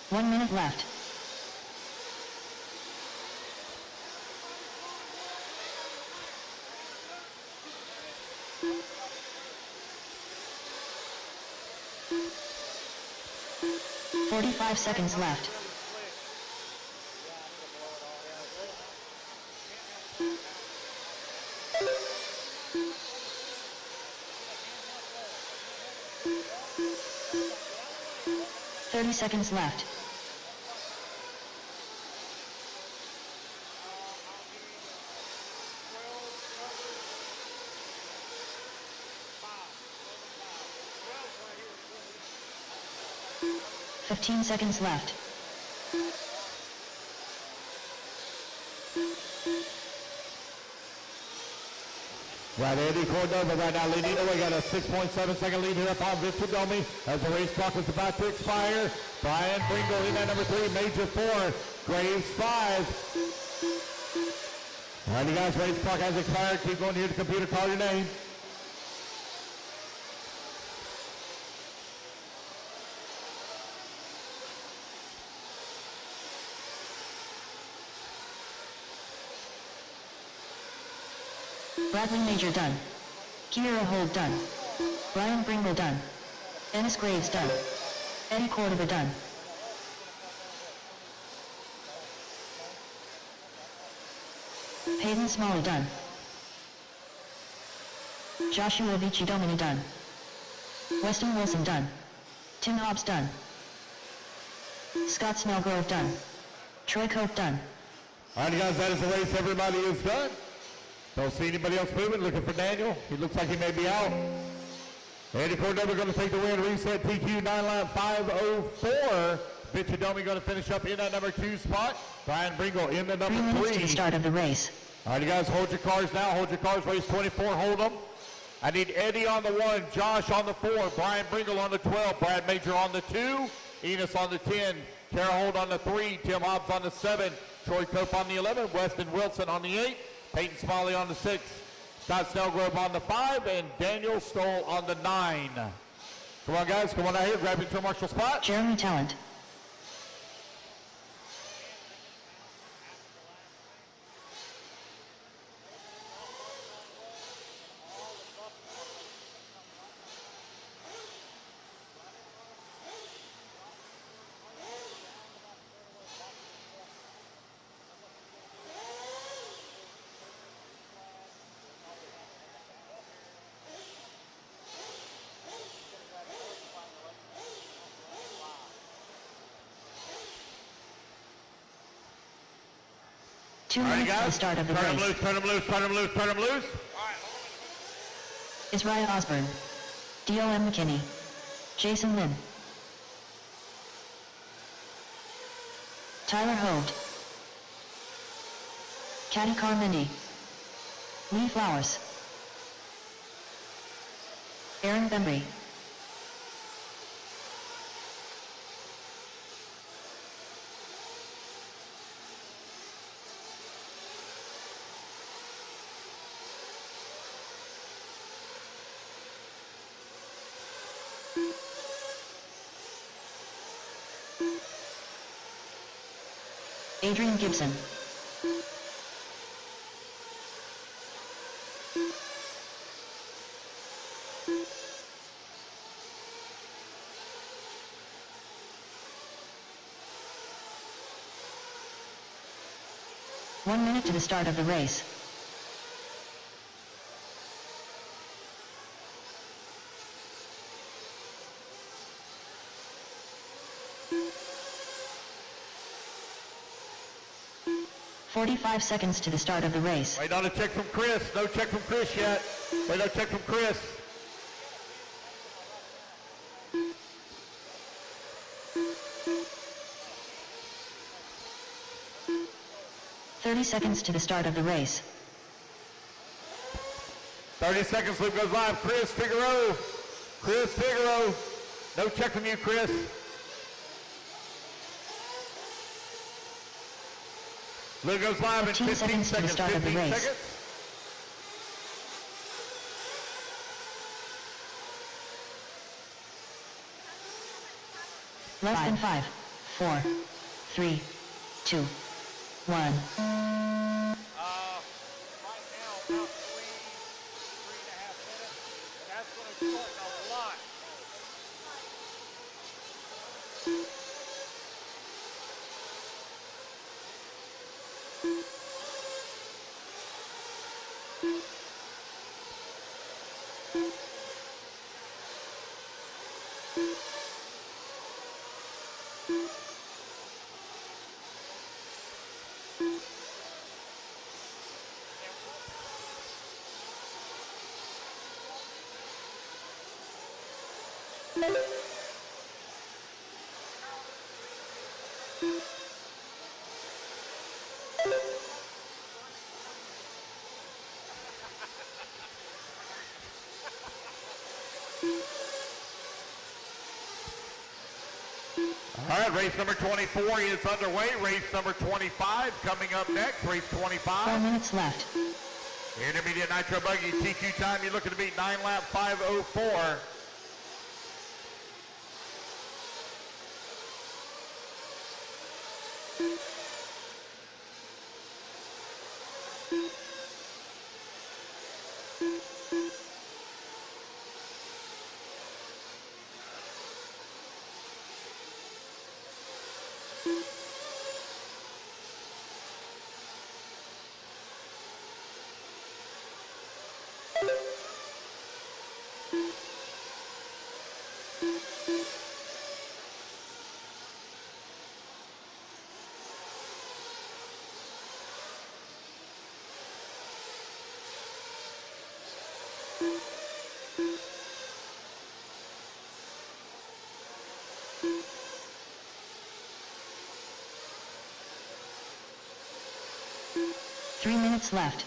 One minute left. "45 seconds left. "30 seconds left. "15 seconds left.
Right, Eddie Cordova right now leading away. Got a 6.7 second lead here upon Vincidomi as the race clock is about to expire. Brian Bringle in at number 3, Major 4, Graves 5. All right, you guys, race clock has expired. Keep going here to the computer. Call your name.
Bradley Major done. Kiera Holt done. Brian Bringle done. Enos Graves done. Eddie Cordova done. Peyton Smalley done. Joshua Vincidomini done. Weston Wilson done. Tim Hobbs done. Scott Snellgrove done. Troy Cope done.
All right, guys, that is the race. Everybody is done. Don't see anybody else moving. Looking for Daniel. He looks like he may be out. Eddie Cordova going to take the win. Reset TQ 9 lap 5:04. Vincidomi going to finish up in that number 2 spot. Brian Bringle in the
3
number
minutes
3.
to the start of the race.
All right, you guys, hold your cars now. Hold your cars. Race 24. Hold them. I need Eddie on the 1, Josh on the 4, Brian Bringle on the 12, Brad Major on the 2, Enos on the 10, Tara Holt on the 3, Tim Hobbs on the 7, Troy Cope on the 11, Weston Wilson on the 8, Peyton Smalley on the 6, Scott Snellgrove on the 5, and Daniel Stoll on the 9. Come on, guys. Come on out here. Grab your tour marshal spot.
Jeremy Talent. Two
All right,
minutes to the
guys.
start of the
Turn them
race.
loose, turn them loose, turn them loose, turn them loose.
Is Ryan Osborne, D.O.M. McKinney, Jason Lynn, Tyler Holt, Caddy Carmindi, Lee Flowers, Aaron Bembry, Adrian Gibson, One minute to the start of the race. 45 seconds to the start of the race.
Wait on a check from Chris. No check from Chris yet. Wait on a check from Chris.
Seconds to the start of the race.
30 seconds, loop goes live. Chris Figueroa. Chris Figueroa. No check from you, Chris. Loop goes live in 15
seconds to the
seconds.
start of the
15
race.
seconds.
Less than 5, 4, 3, 2, 1.
Right now, about 3.5 minutes, and that's going to shorten a lot.
All right, race number 24 is underway. Race number 25 coming up next. Race 25.
4 minutes left.
Intermediate Nitro Buggy. TQ time, you're looking to beat 9 lap 5:04.
Three minutes left.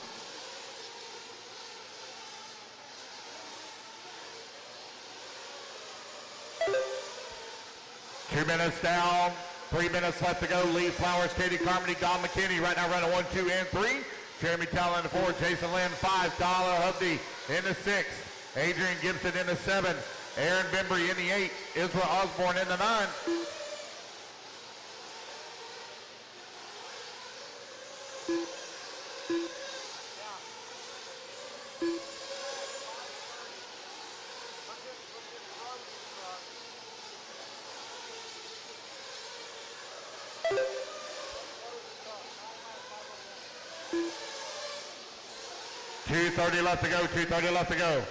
Two minutes down, 3 minutes left to go. Lee Flowers, Katie Carmody, Don McKinney right now running 1, 2, and 3. Jeremy Tallon in the 4, Jason Lynn 5, Tyler Hubdy in the 6, Adrian Gibson in the 7, Aaron Bembry in the 8, Israel Osborne in the 9. .230 left to go, 2:30 left to go.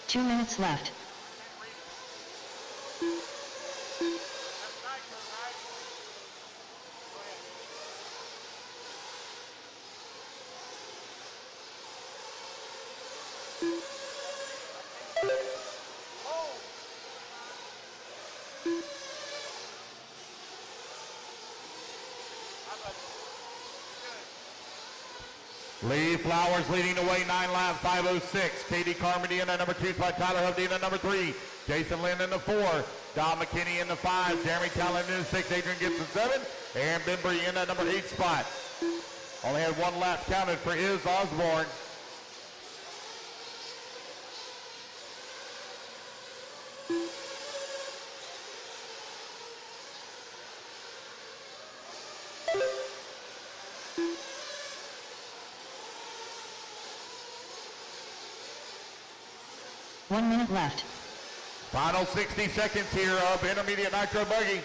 Two minutes left.
That's Nitro, right? Go ahead. Oh! How about good?
Lee Flowers leading the way, 9 laps, 5:06. Katie Carmody in the number 2 spot, Tyler Hubdy in the number 3, Jason Lynn in the 4, Don McKinney in the 5, Jeremy Tallon in the 6, Adrian Gibson 7, Aaron Bembry in the number 8 spot. Only had 1 lap counted for Iz Osborne.
One minute left.
Final 60 seconds here of Intermediate Nitro Buggy.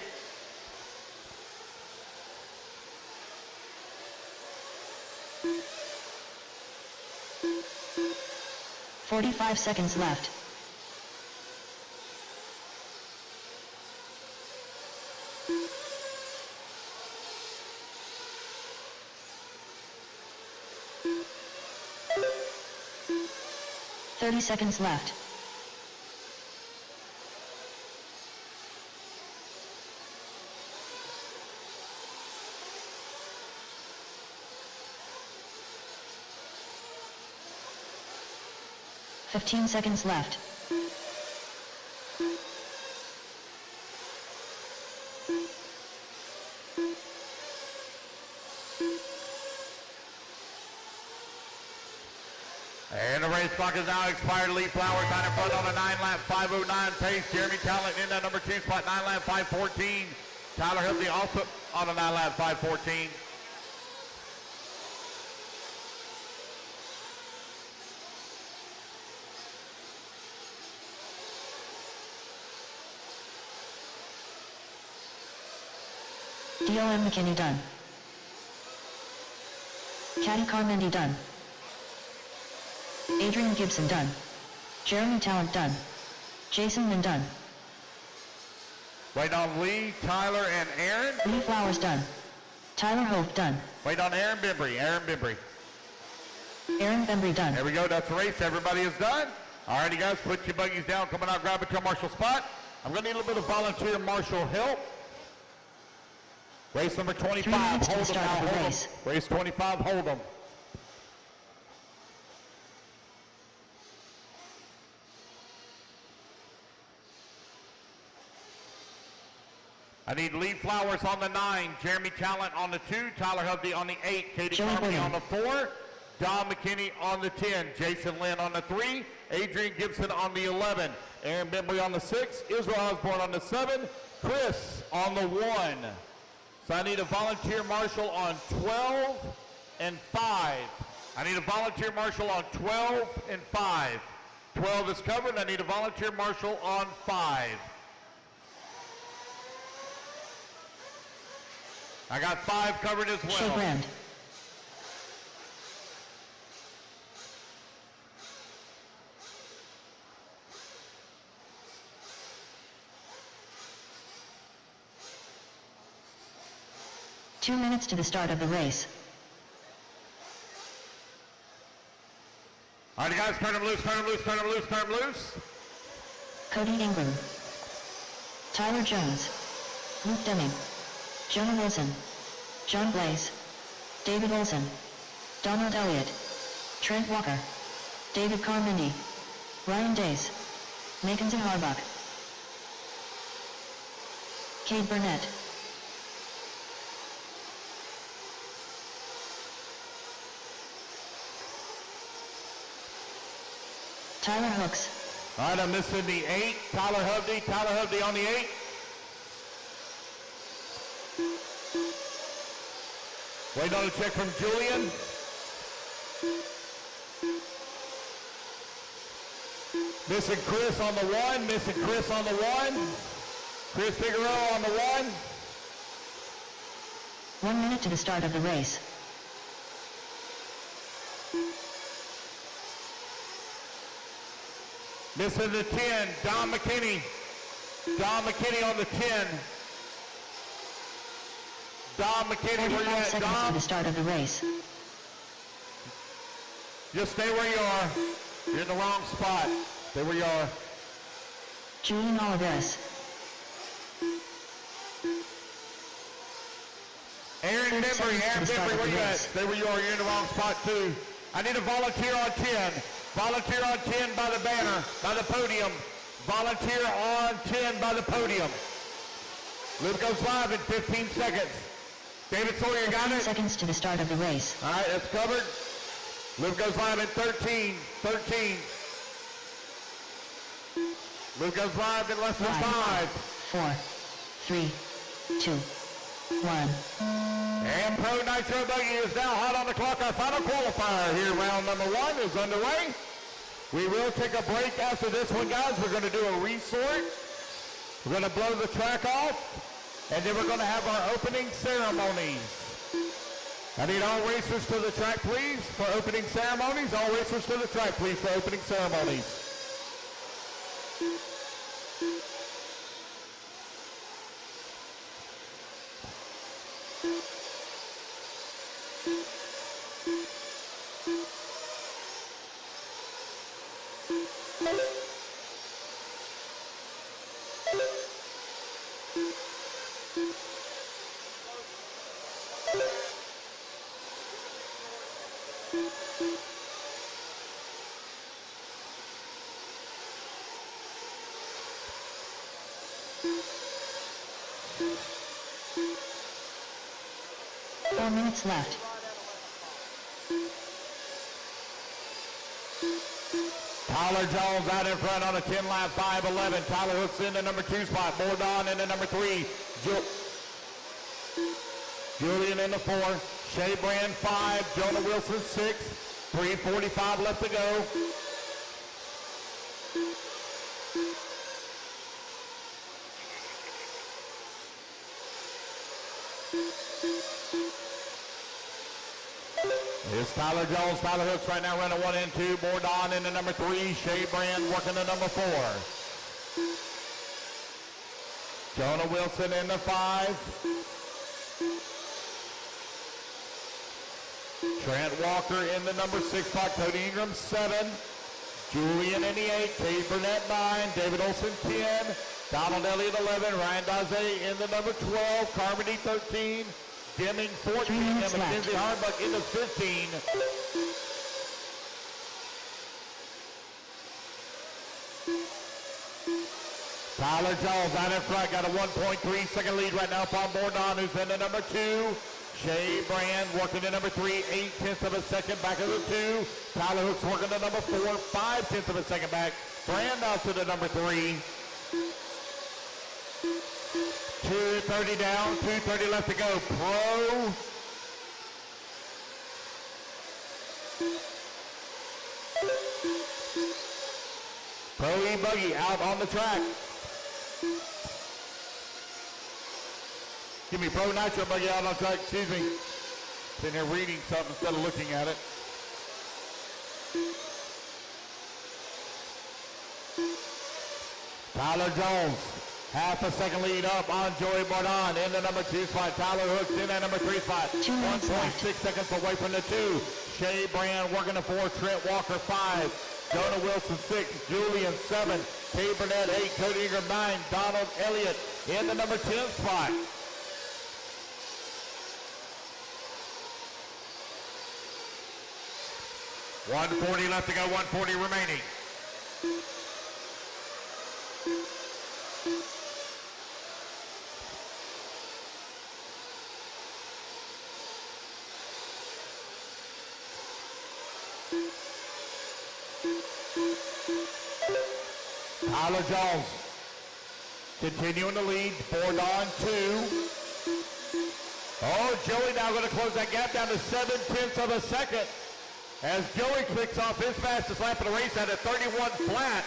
45 seconds left. Thirty seconds left. Fifteen seconds left.
And the race clock is now expired. Lee Flowers on in front on a 9-lap 5:09 pace. Jeremy Talent in that number 2 spot, 9-lap 5:14. Tyler Hubney also on a 9-lap 5:14.
DOM McKinney done. Caddy Carmendi done. Adrian Gibson done. Jeremy Talent done. Jason Lynn done.
Wait on Lee, Tyler, and Aaron.
Lee Flowers done. Tyler Hope done.
Wait on Aaron Bembry. Aaron Bembry.
Aaron Bembry done.
There we go. That's the race. Everybody is done. All righty, guys. Put your buggies down. Coming out, grab a tail marshal spot. I'm going to need a little bit of volunteer marshal help. Race number 25.
3 minutes to the
Hold them
start
now.
of the
Hold
race.
them. Race 25. Hold them. I need Lee Flowers on the 9, Jeremy Talent on the 2, Tyler Hubney on the 8, Katie
Joey
Carmody
William.
on the 4, Don McKinney on the 10, Jason Lynn on the 3, Adrian Gibson on the 11, Aaron Bembry on the 6, Israel Osborne on the 7, Chris on the 1. So I need a volunteer marshal on 12 and 5. I need a volunteer marshal on 12 and 5. 12 is covered. I need a volunteer marshal on 5. I got 5 covered as
Shea
well.
Brand. Two minutes to the start of the race.
All right, guys, turn them loose, turn them loose, turn them loose, turn them loose.
Cody Ingram. Tyler Jones. Luke Deming. Jonah Wilson. John Blaze. David Olson. Donald Elliott. Trent Walker. David Carmindi. Ryan Days. Mackenzie Harbuck. Cade Burnett. Tyler Hooks.
All right, I'm missing the 8, Tyler Hubney on the 8. Waiting on a check from Julian. Missing Chris on the 1, missing Chris on the 1. Chris Figueroa on the 1.
1 minute to the start of the race.
Missing the 10, Don McKinney. Don McKinney on the 10. Don McKinney, where you
45
at,
seconds to
Don?
the start of the race.
Just stay where you are. You're in the wrong spot. Stay where you are.
Julian Oliveras.
Aaron
30
Bembry,
seconds to
Aaron
the start
Bembry,
of
where
the
you at?
race.
Stay where you are. You're in the wrong spot too. I need a volunteer on 10. Volunteer on 10 by the banner, by the podium. Volunteer on 10 by the podium. Loop goes live in 15 seconds. David Sawyer, got
15
it?
seconds to the start of the race.
All right, that's covered. Loop goes live in 13. Loop goes live in less than 5.
4, 3, 2, 1.
And Pro Nitro Buggy is now hot on the clock. Our final qualifier here, round number 1 is underway. We will take a break after this one, guys. We're going to do a resort. We're going to blow the track off, and then we're going to have our opening ceremonies. I need all racers to the track, please, for opening ceremonies. All racers to the track, please, for opening ceremonies.
Four minutes left.
Tyler Jones out in front on a 10-lap 5:11. Tyler hooks into number 2 spot. Bordon into number 3. Julian in the 4. Shea Brand 5. Jonah Wilson 6. 3:45 left to go. Here's Tyler Jones. Tyler hooks right now running 1 and 2. Bordon into number 3. Shea Brand working to number 4. Jonah Wilson in the 5. Trent Walker in the number 6 spot. Cody Ingram 7. Julian in the 8. Cade Burnett 9. David Olson 10. Donald Elliott 11. Ryan Daze in the number 12. Carmody 13. Deming 14. And Mackenzie Harbuck in the 15. Tyler Jones out in front, got a 1.3 second lead right now upon Bordon, who's in the number 2. Shea Brand working to number 3, 8/10 of a second back of the 2. Tyler Hooks working to number 4, 5/10 of a second back. Brand out to the number 3. 2:30 down, 2:30 left to go. Pro E-Buggy out on the track. Give me Pro Nitro Buggy out on track, excuse me. Sitting here reading something instead of looking at it. Tyler Jones, half a second lead up on Joey Bordon in the number 2 spot. Tyler Hooks in that number 3 spot. 1.6 seconds away from the 2. Shea Brand working the 4. Trent Walker 5. Jonah Wilson 6. Julian 7. Cade Burnett 8. Cody Ingram 9. Donald Elliott in the number 10 spot. .140 left to go, 140 remaining. Tyler Jones continuing to lead, Bordon 2. Oh, Joey now going to close that gap down to 7/10 of a second as Joey clicks off his fastest lap of the race at a 31 flat.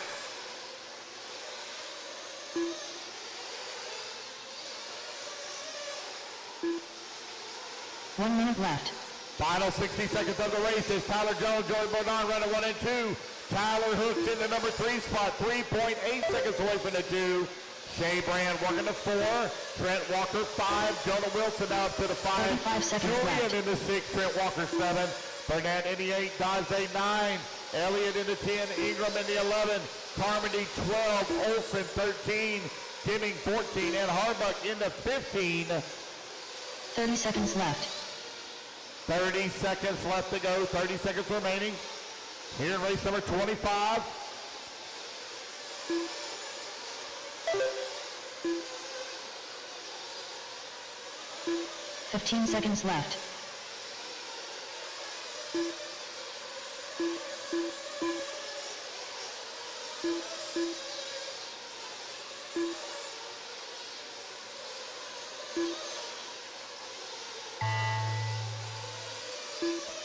One minute left.
Final 60 seconds of the race is Tyler Jones, Joey Bordon running 1 and 2. Tyler Hooks in the number 3 spot, 3.8 seconds away from the 2. Shea Brand working the 4. Trent Walker 5. Jonah Wilson out to the 5.
35 seconds
Julian
left.
in the 6. Trent Walker 7. Burnett in the 8. Daze 9. Elliott in the 10. Ingram in the 11. Carmody 12. Olson 13. Deming 14. And Harbuck in the 15.
30 seconds left.
30 seconds left to go. 30 seconds remaining. Here in race number 25.
$15 seconds left.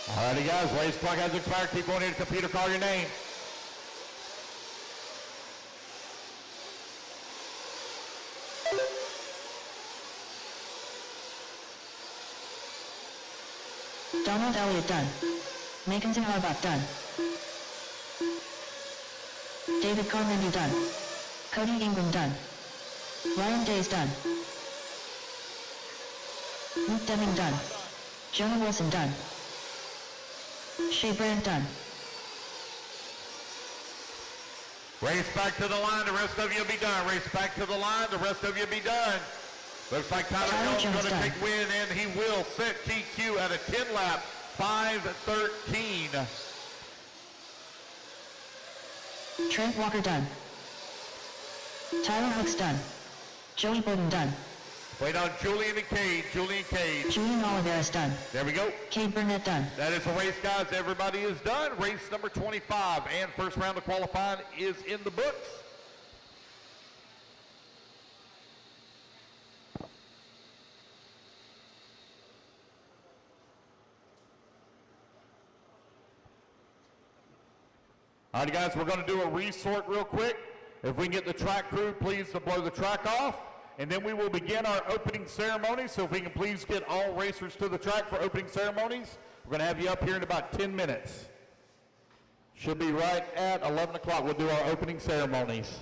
Alrighty guys, race clock has expired. Keep going here to computer, call your name.
Donald Elliott done. Mackenzie Harbaugh done. David Carmendy done. Cody Ingram done. Ryan Days done. Luke Deming done. Jonah Wilson done. Shea Brand done.
Race back to the line, the rest of you will be done. Race back to the line, the rest of you will be done. Looks like Tyler Jones is going to take win, and he will set TQ at a 10-lap, 5:13.
Trent Walker done. Tyler Hooks done. Joey Bowden done.
Wait on Julian and Cade.
Julian Oliveras done.
There we go.
Cade Burnett done.
That is the race, guys. Everybody is done. Race number 25 and first round of qualifying is in the books. All right, guys, we're going to do a resort real quick. If we can get the track crew, please, to blow the track off. And then we will begin our opening ceremony. So if we can please get all racers to the track for opening ceremonies. We're going to have you up here in about 10 minutes. Should be right at 11 o'clock. We'll do our opening ceremonies.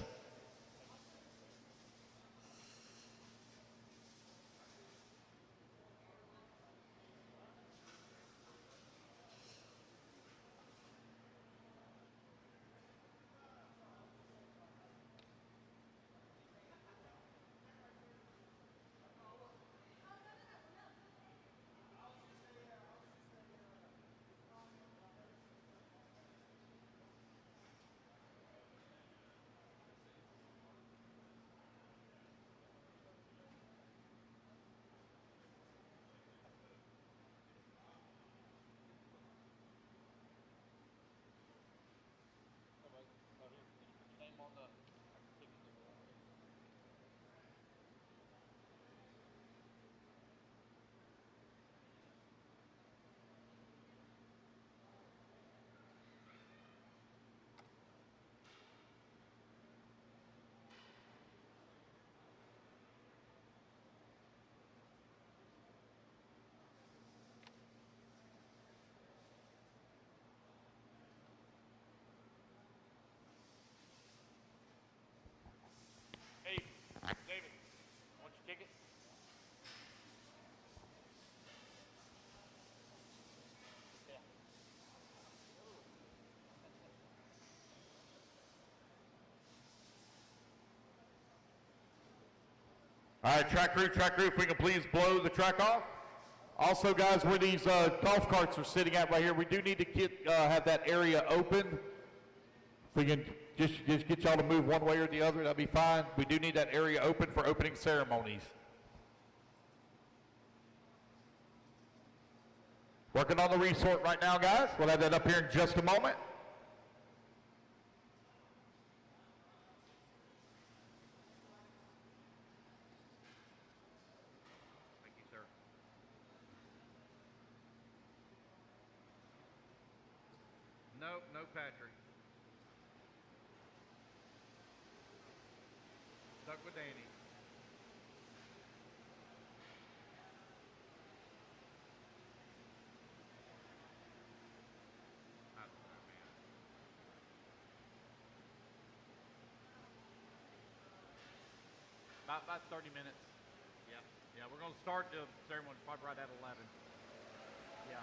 Hey, David, want your ticket? Yeah. All right, track crew, if we can please blow the track off. Also, guys, where these golf carts are sitting at right here, we do need to get have that area open. If we can just get y'all to move one way or the other, that'll be fine. We do need that area open for opening ceremonies. Working on the resort right now, guys. We'll have that up here in just a moment. Thank you, sir. Nope, no Patrick. Stuck with Danny. About 30 minutes. Yeah, we're going to start the ceremony probably right at 11. Yeah.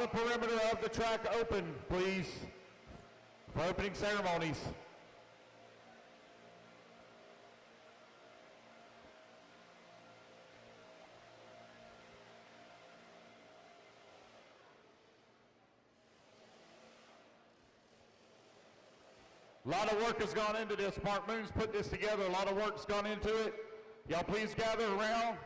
outer perimeter of the track open, please, for opening ceremonies. A lot of work has gone into this. Mark Moon's put this together. A lot of work's gone into it. Y'all please gather around.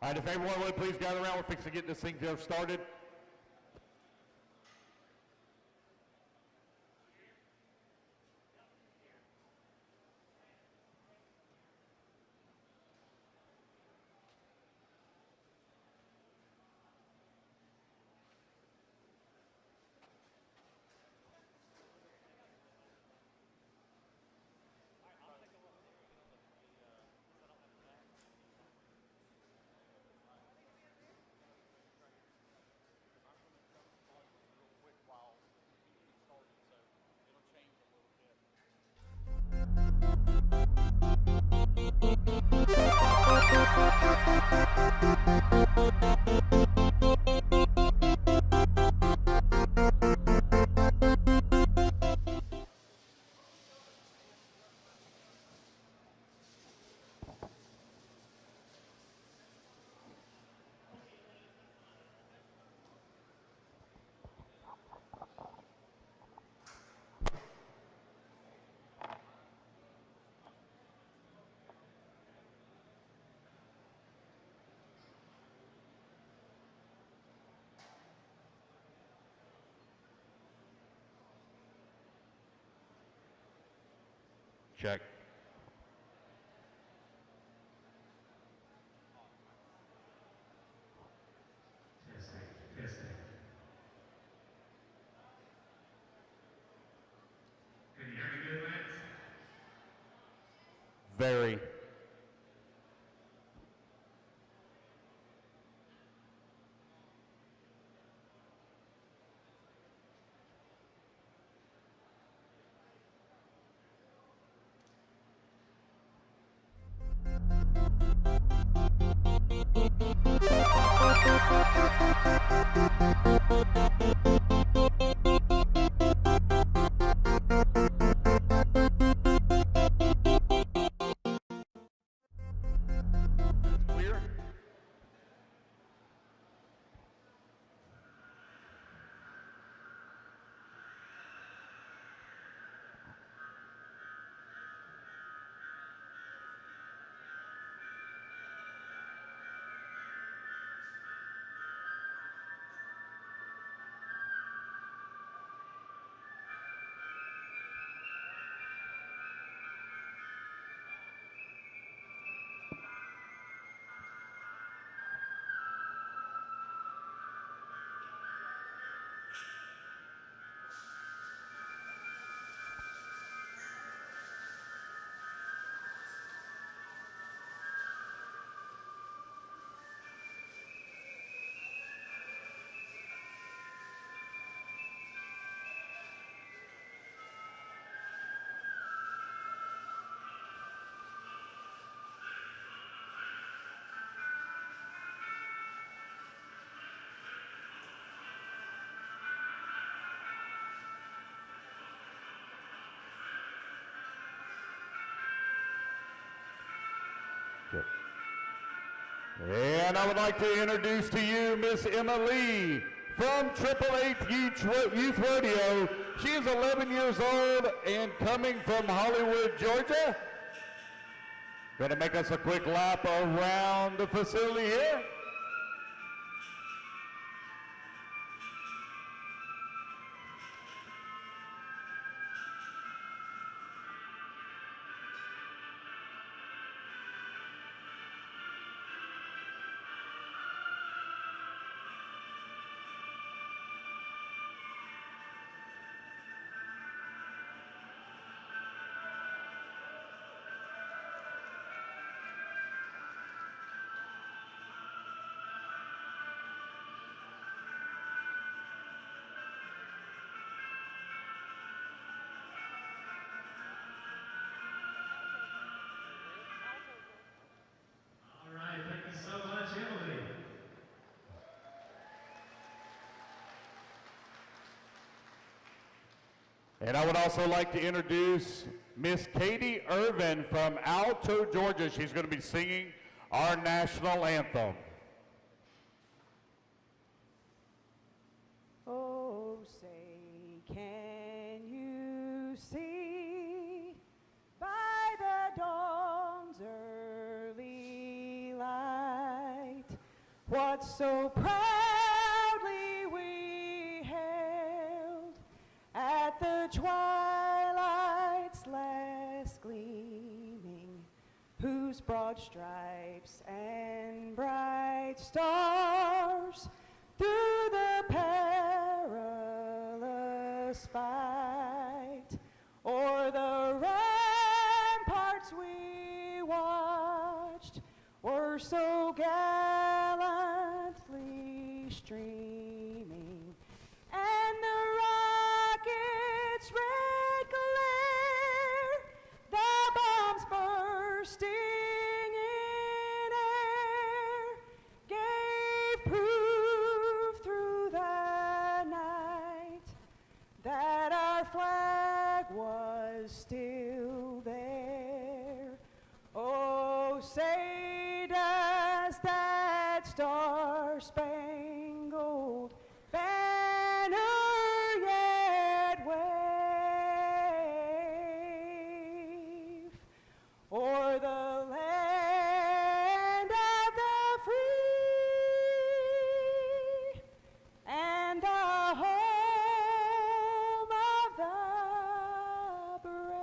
All right, if everyone would please gather around, we're fixing to get this thing started. Check.
Testing. Can you hear me good, Lance?
Very. Clear. And I would like to introduce to you Miss Emma Lee from 888 Youth Rodeo. She is 11 years old and coming from Hollywood, Georgia. Going to make us a quick lap around the facility here.
All right, thank you so much, Emily.
And I would also like to introduce Miss Katie Irvin from Alto, Georgia. She's going to be singing our national anthem.
Oh, say, can you see by the dawn's early light what so proudly we held at the twilight's last gleaming, whose broad stripes and bright stars through the perilous fight o'er the ramparts we watched were so gallantly streaming, and the rocket's red glare, the bombs bursting in air, gave proof through the night that our flag was still there. Oh, say does that star-spangled banner yet wave o'er the land of the free and the home of the brave?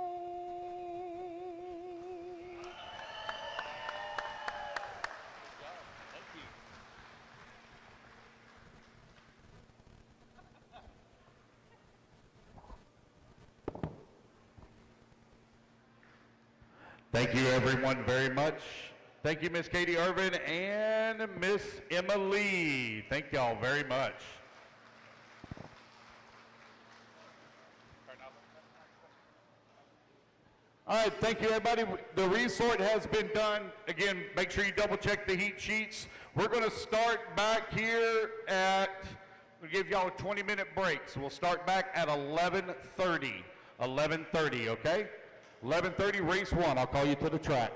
Thank you, everyone, very much. Thank you, Miss Katie Irvin and Miss Emma Lee. Thank y'all very much. All right, thank you, everybody. The resort has been done. Again, make sure you double check the heat sheets. We're going to start back here at, we'll give y'all a 20-minute break. So we'll start back at 11:30. 11:30, okay? 11:30, race 1. I'll call you to the track.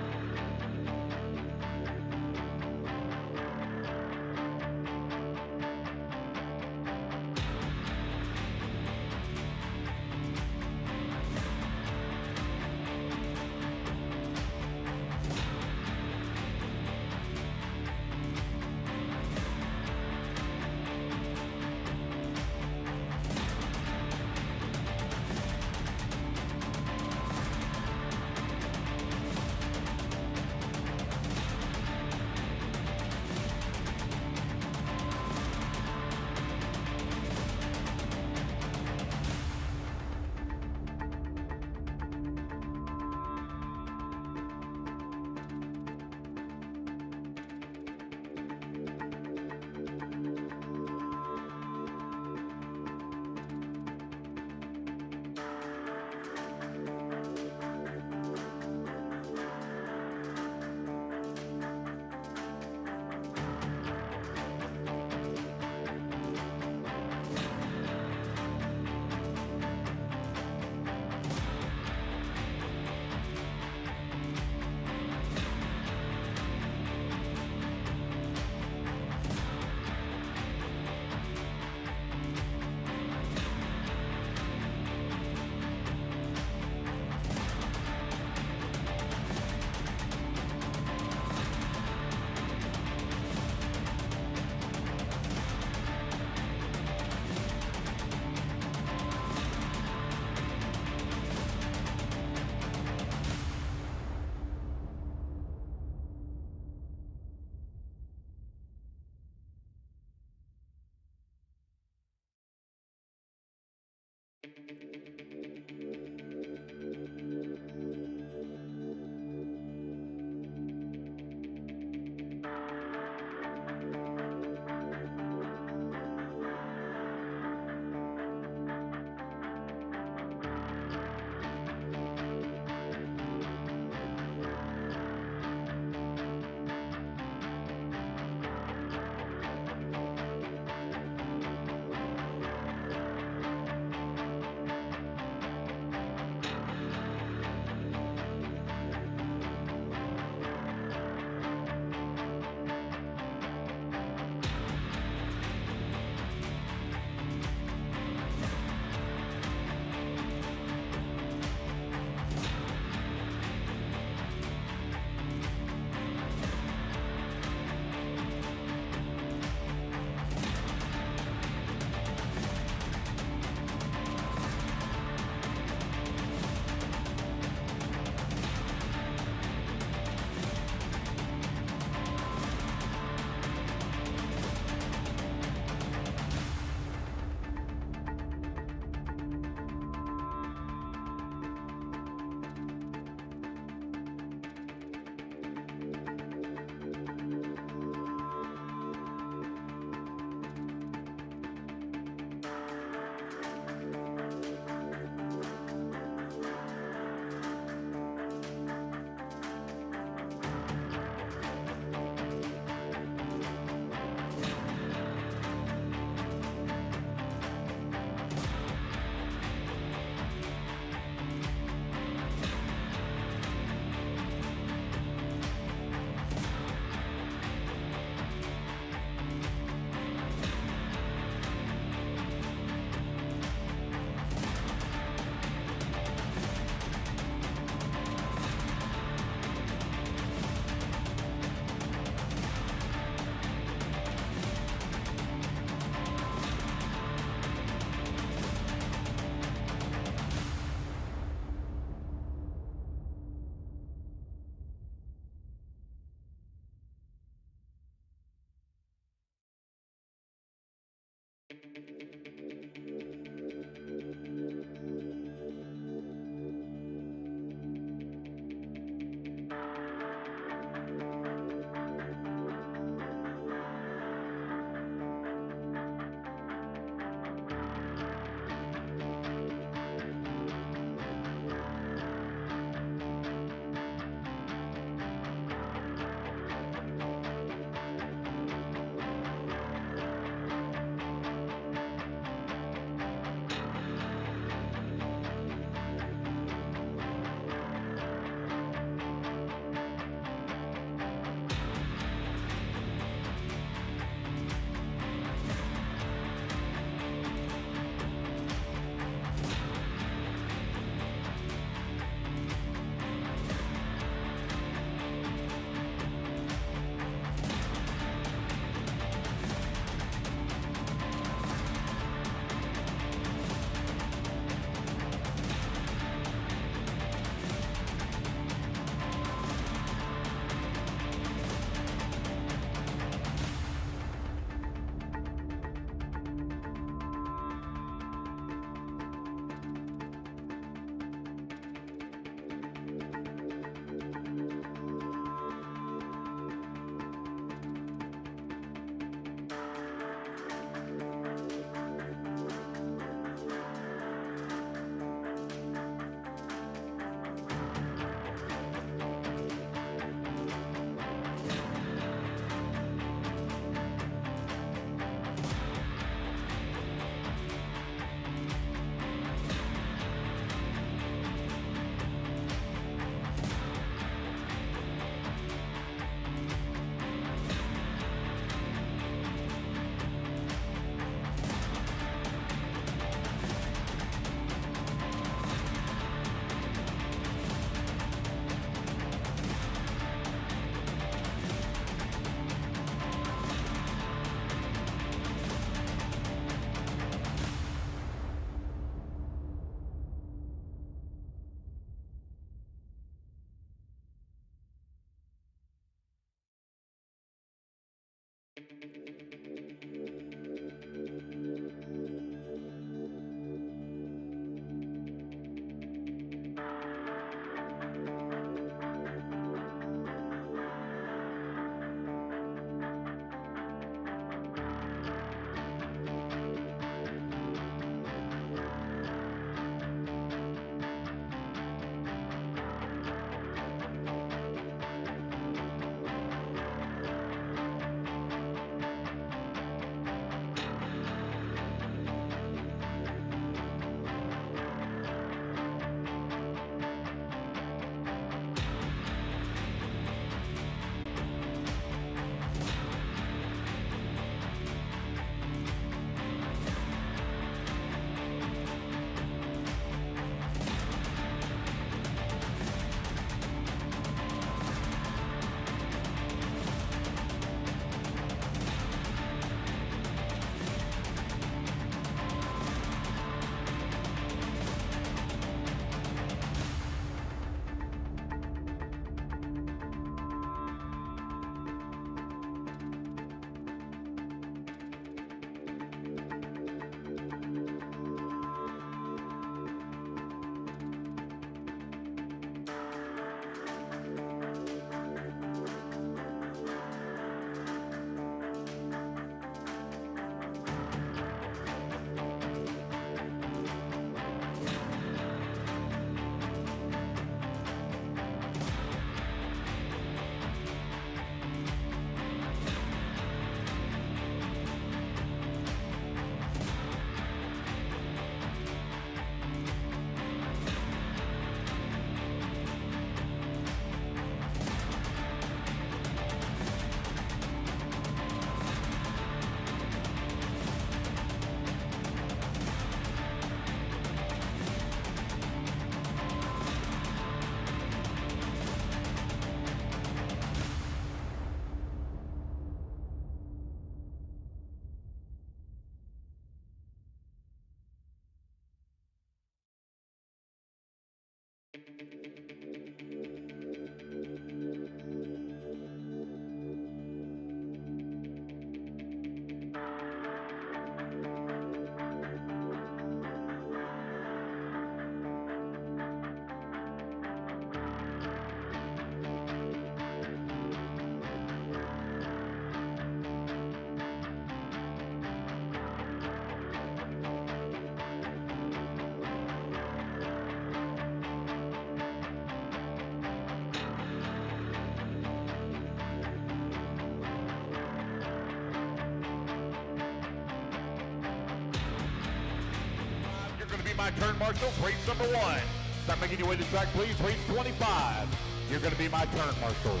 be my turn marshals. Race number 1. Start making your way to the track, please. Race 25. You're going to be my turn marshals.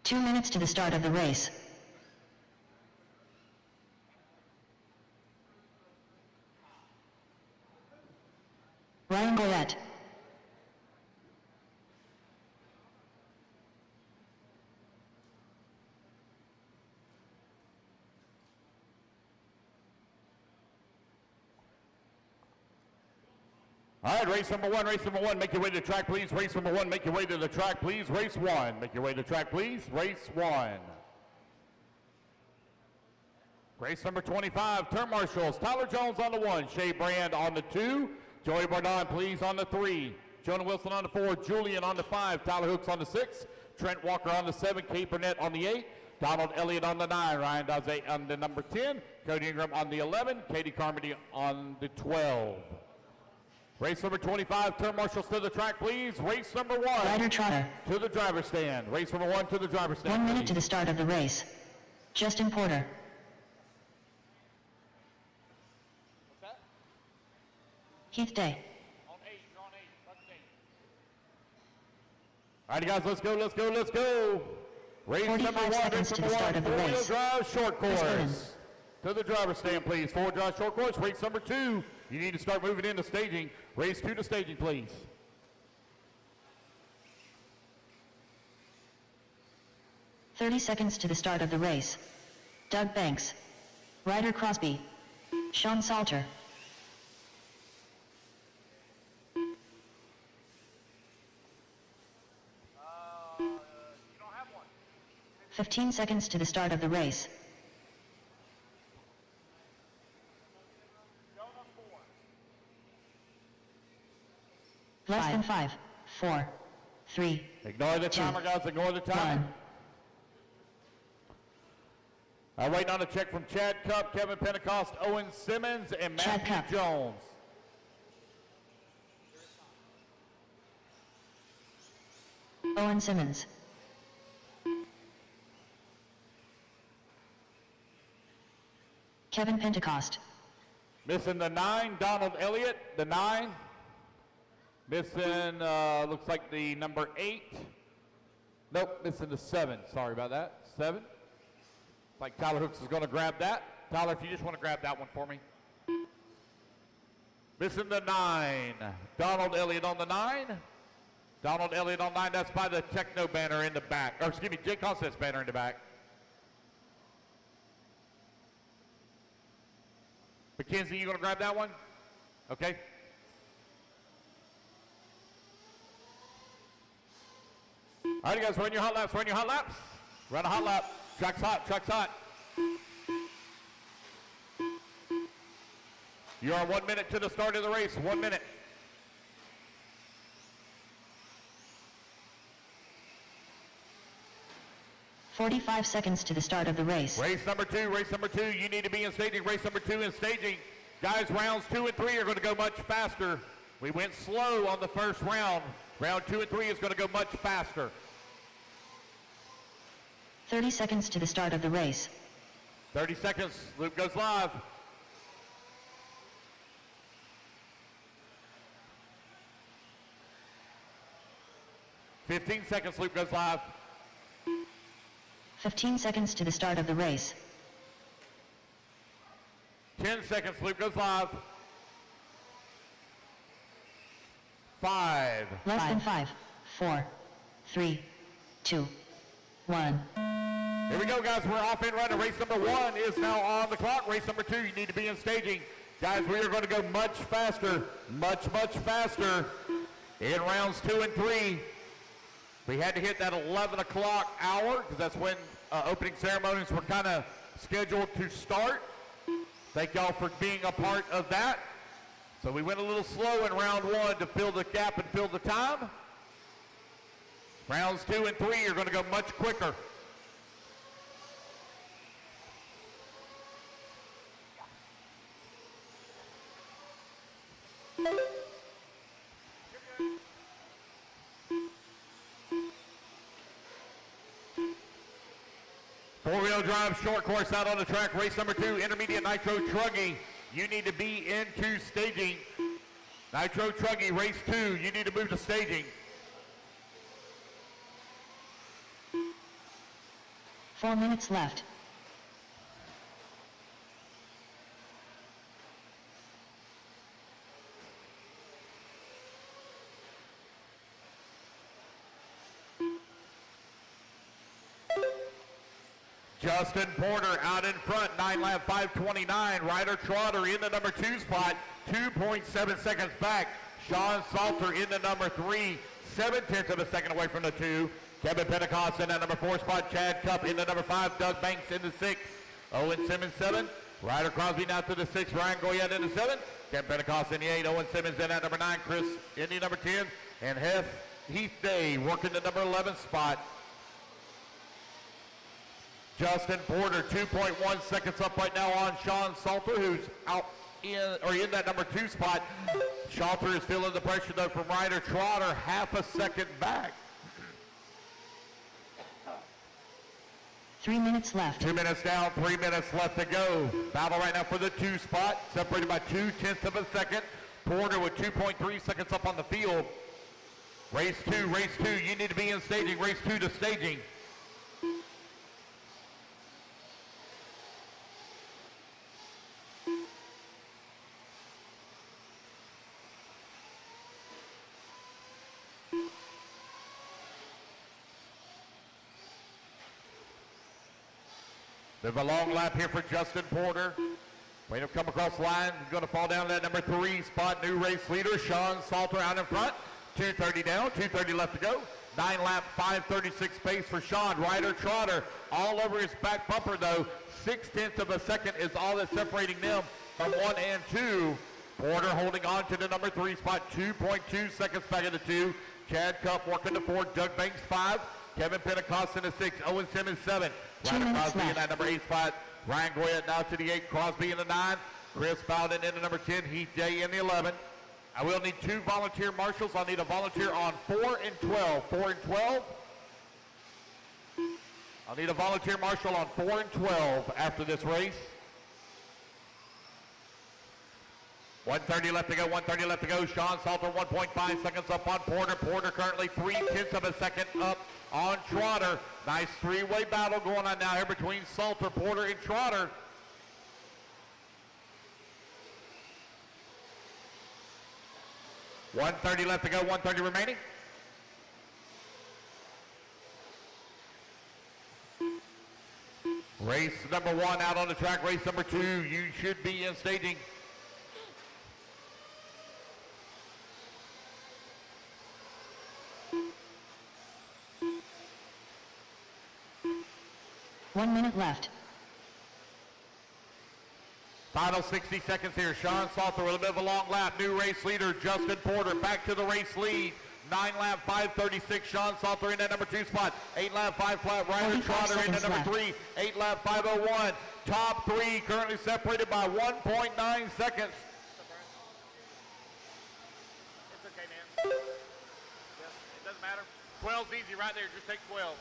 Two minutes to the start of the race. Ryan Goyette.
All right, race number 1, make your way to the track, please. Race number 1, make your way to the track, please. Race 1, make your way to the track, please. Race 1. Race number 25, turn marshals. Tyler Jones on the 1, Shea Brand on the 2, Joey Bardon, please, on the 3, Jonah Wilson on the 4, Julian on the 5, Tyler Hooks on the 6, Trent Walker on the 7, Kate Burnett on the 8, Donald Elliott on the 9, Ryan Daze on the number 10, Cody Ingram on the 11, Katie Carmody on the 12. Race number 25, turn marshals to the track, please. Race number 1.
Ryder Trotter.
To the driver's stand. Race number 1 to the driver's stand.
1 minute
please.
to the start of the race. Justin Porter.
What's that?
Heath Day.
On 8, you're on 8. That's 8.
All right, guys, let's go. Race number
45
1,
seconds to the start of the
four-wheel
race.
drive short
Chris Vernon.
course. To the driver's stand, please. 4-wheel drive short course. Race number 2. You need to start moving into staging. Race 2 to staging, please.
"30 seconds to the start of the race. Doug Banks. Ryder Crosby. Sean Salter.
You don't have one.
15 seconds to the start of the race. Less than 5, 4, 3,
Ignore the
2,
timer, guys. Ignore the timer.
1.
Waiting on a check from Chad Cup, Kevin Pentecost, Owen Simmons, and
Chad
Matthew
Cup.
Jones.
Owen Simmons. Kevin Pentecost.
Missing the 9, Donald Elliott, the 9. Missing, looks like the number 8. Nope, missing the 7. Sorry about that. 7. Like Tyler Hooks is going to grab that. Tyler, if you just want to grab that one for me. Missing the 9, Donald Elliott on the 9. Donald Elliott on 9. That's by the Techno banner in the back. Or excuse me, Jake Constance banner in the back. Mackenzie, you going to grab that one? Okay. All right, guys, run your hot laps, Run a hot lap. Track's hot. You are 1 minute to the start of the race, 1 minute.
"45 seconds to the start of the race.
Race number 2, you need to be in staging. Race number 2 in staging. Guys, rounds 2 and 3 are going to go much faster. We went slow on the first round. Round 2 and 3 is going to go much faster.
30 seconds to the start of the race.
30 seconds, loop goes live. "15 seconds, loop goes live.
15 seconds to the start of the race.
10 seconds, loop goes live. 5.
Less than 5, 4, 3, 2, 1.
Here we go, guys. We're off and running. Race number 1 is now on the clock. Race number 2, you need to be in staging. Guys, we are going to go much faster in rounds 2 and 3. We had to hit that 11 o'clock hour because that's when opening ceremonies were kind of scheduled to start. Thank y'all for being a part of that. So we went a little slow in round 1 to fill the gap and fill the time. Rounds 2 and 3 are going to go much quicker. Four-wheel drive short course out on the track. Race number 2, intermediate nitro truggy. You need to be into staging. Nitro truggy, race 2. You need to move to staging.
4 minutes left.
Justin Porter out in front, 9 lap 5:29. Ryder Trotter in the number 2 spot, 2.7 seconds back. Sean Salter in the number 3, 0.7 of a second away from the 2. Kevin Pentecost in that number 4 spot. Chad Cup in the number 5. Doug Banks in the 6. Owen Simmons 7. Ryder Crosby now to the 6. Ryan Goyette in the 7. Kevin Pentecost in the 8. Owen Simmons in that number 9. Chris in the number 10. And Heath Day working the number 11 spot. Justin Porter 2.1 seconds up right now on Sean Salter, who's out in that number 2 spot. Salter is feeling the pressure though from Ryder Trotter, half a second back.
3 minutes left.
2 minutes down, 3 minutes left to go. Battle right now for the 2 spot, separated by 0.2 of a second. Porter with 2.3 seconds up on the field. Race 2, you need to be in staging. Race 2 to staging. There's a long lap here for Justin Porter. Waiting to come across the line. He's going to fall down to that number 3 spot. New race leader, Sean Salter out in front. 2:30 down, 2:30 left to go. 9 lap 5:36 pace for Sean. Ryder Trotter all over his back bumper though. 0.6 of a second is all that's separating them from 1 and 2. Porter holding on to the number 3 spot. 2.2 seconds back of the 2. Chad Cup working the 4. Doug Banks 5. Kevin Pentecost in the 6. Owen Simmons 7. Ryder Crosby in that number 8 spot. Ryan Goyette now to the 8. Crosby in the 9. Chris Bowden in the number 10. Heath Day in the 11. I will need 2 volunteer marshals. I'll need a volunteer on 4 and 12. 4 and 12. I'll need a volunteer marshal on 4 and 12 after this race. 1:30 left to go, 1:30 left to go. Sean Salter 1.5 seconds up on Porter. Porter currently 0.3 of a second up on Trotter. Nice 3-way battle going on now here between Salter, Porter, and Trotter. $1:30 left to go, 1:30 remaining. Race number 1 out on the track. Race number 2, you should be in staging.
One minute left.
Final 60 seconds here. Sean Salter with a bit of a long lap. New race leader, Justin Porter, back to the race lead. 9 lap 5:36. Sean Salter in that number 2 spot. 8 lap 5 flat. Ryder Trotter in that number 3. 8 lap 5:01. Top 3 currently separated by 1.9 seconds.
It's okay, man. Yes, it doesn't matter. 12's easy right there. Just take 12.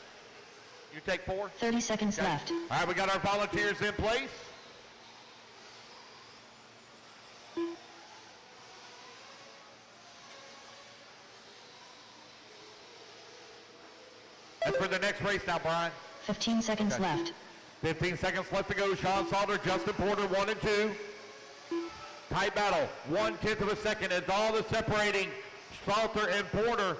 You take 4?
30 seconds left.
All right, we got our volunteers in place. That's for the next race now, Brian.
15 seconds left.
15 seconds left to go. Sean Salter, Justin Porter, 1 and 2. Tight battle. 1/10 of a second. It's all that's separating Salter and Porter.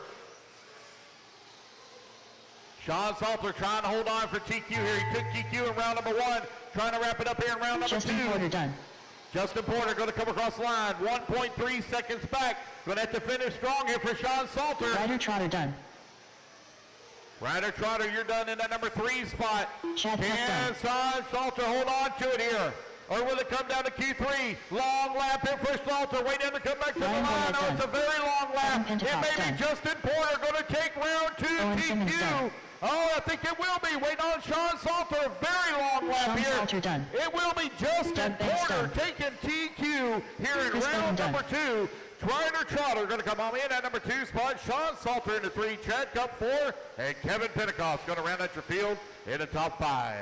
Sean Salter trying to hold on for TQ here. He took TQ in round number 1. Trying to wrap it up here in round number 2.
Justin Porter done.
Justin Porter going to come across the line. 1.3 seconds back. Going to have to finish strong here for Sean Salter.
Ryder Trotter done.
Ryder Trotter, you're done in that number 3 spot.
Chad Cup
Can
done.
Sean Salter hold on to it here? or will it come down to Q3? Long lap here for Salter, way down to come back to the
Ryan
line.
Goulet
Oh, it's a
done.
very long lap.
Adam
It
Pentecost
may be
done.
Justin Porter going to take round 2
Owen Simmons
TQ.
done.
Oh, I think it will be. Waiting on Sean Salter, a very long lap
Sean
here.
Salter done.
It will be Justin
Doug Banks
Porter
done.
taking TQ here in
Chris
round
Bowden
number 2. Ryder Trotter going to come on in at number 2 spot. Sean Salter in the 3, Chad Cup 4, and Kevin Pentecost going to round out your field in the top 5.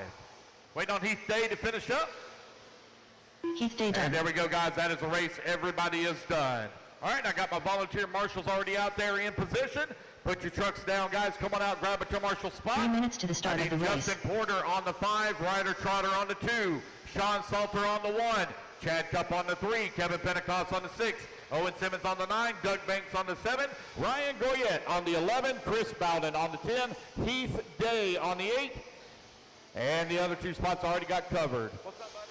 Waiting on Heath Day to finish up.
Heath Day done.
And there we go, guys. That is the race. Everybody is done. All right, I got my volunteer marshals already out there in position. Put your trucks down, guys. Come on out, grab a marshal spot.
3 minutes to the start
I
of the
need
race.
Justin Porter on the 5, Ryder Trotter on the 2, Sean Salter on the 1, Chad Cup on the 3, Kevin Pentecost on the 6, Owen Simmons on the 9, Doug Banks on the 7, Ryan Goyette on the 11, Chris Bowden on the 10, Heath Day on the 8, and the other 2 spots already got covered. What's up, buddy?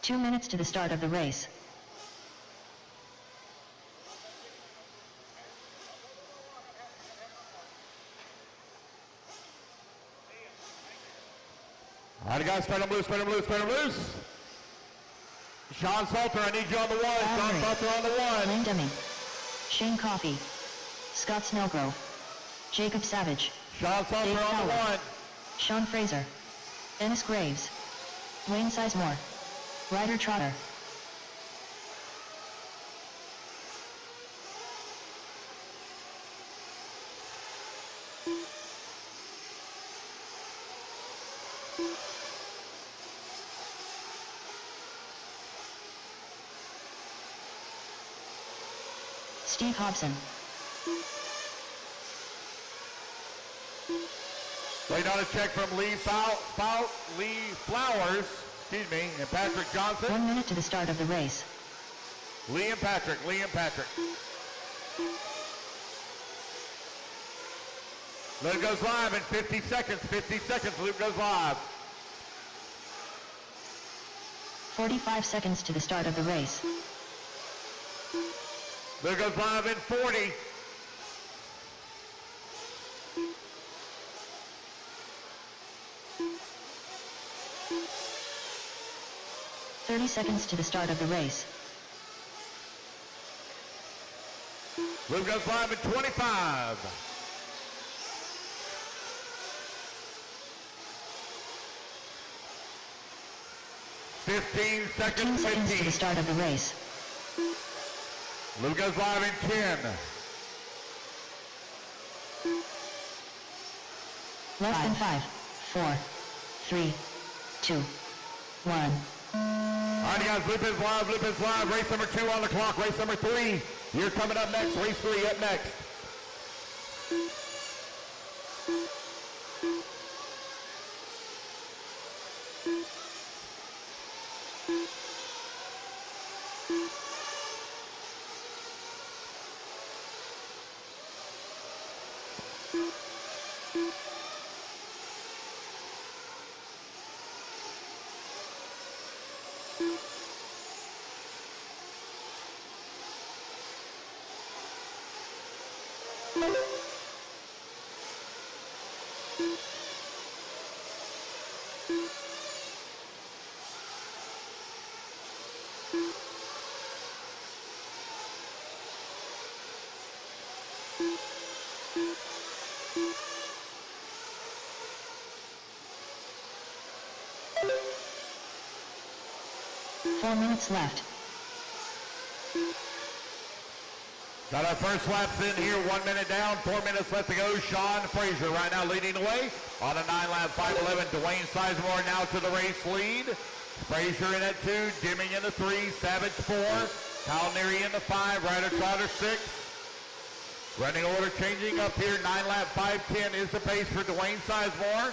Two minutes to the start of the race.
All right, guys, start them loose, start them loose, start them loose. Sean Salter, I need you on the 1. Sean Salter on the 1.
Lane Deming. Shane Coffey. Scott Snellgrove. Jacob Savage.
Sean Salter
Dave
on the
Fowler.
1.
Sean Fraser. Dennis Graves. Wayne Sizemore. Ryder Trotter. Steve Hobson.
Waiting on a check from Lee Flowers, and Patrick Johnson.
1 minute to the start of the race.
Lee and Patrick. Luke goes live in 50 seconds. 50 seconds, Luke goes live.
45 seconds to the start of the race.
Luke goes live in 40.
30 seconds to the start of the race.
Luke goes live in 25. 15 seconds,
15 seconds to the
15.
start of the race.
Luke goes live in 10.
Less than 5, 4, 3, 2, 1.
All right, guys, Loop is live. Race number 2 on the clock. Race number 3. You're coming up next. Race 3 up next.
Four minutes left.
Got our first laps in here, 1 minute down, 4 minutes left to go. Sean Fraser right now leading the way on a 9-lap 5:11. Dwayne Sizemore now to the race lead. Fraser in at 2, Deming in the 3, Savage 4, Kyle Neary in the 5, Ryder Trotter 6, Running order changing up here. 9 lap 5:10 is the pace for Dwayne Sizemore.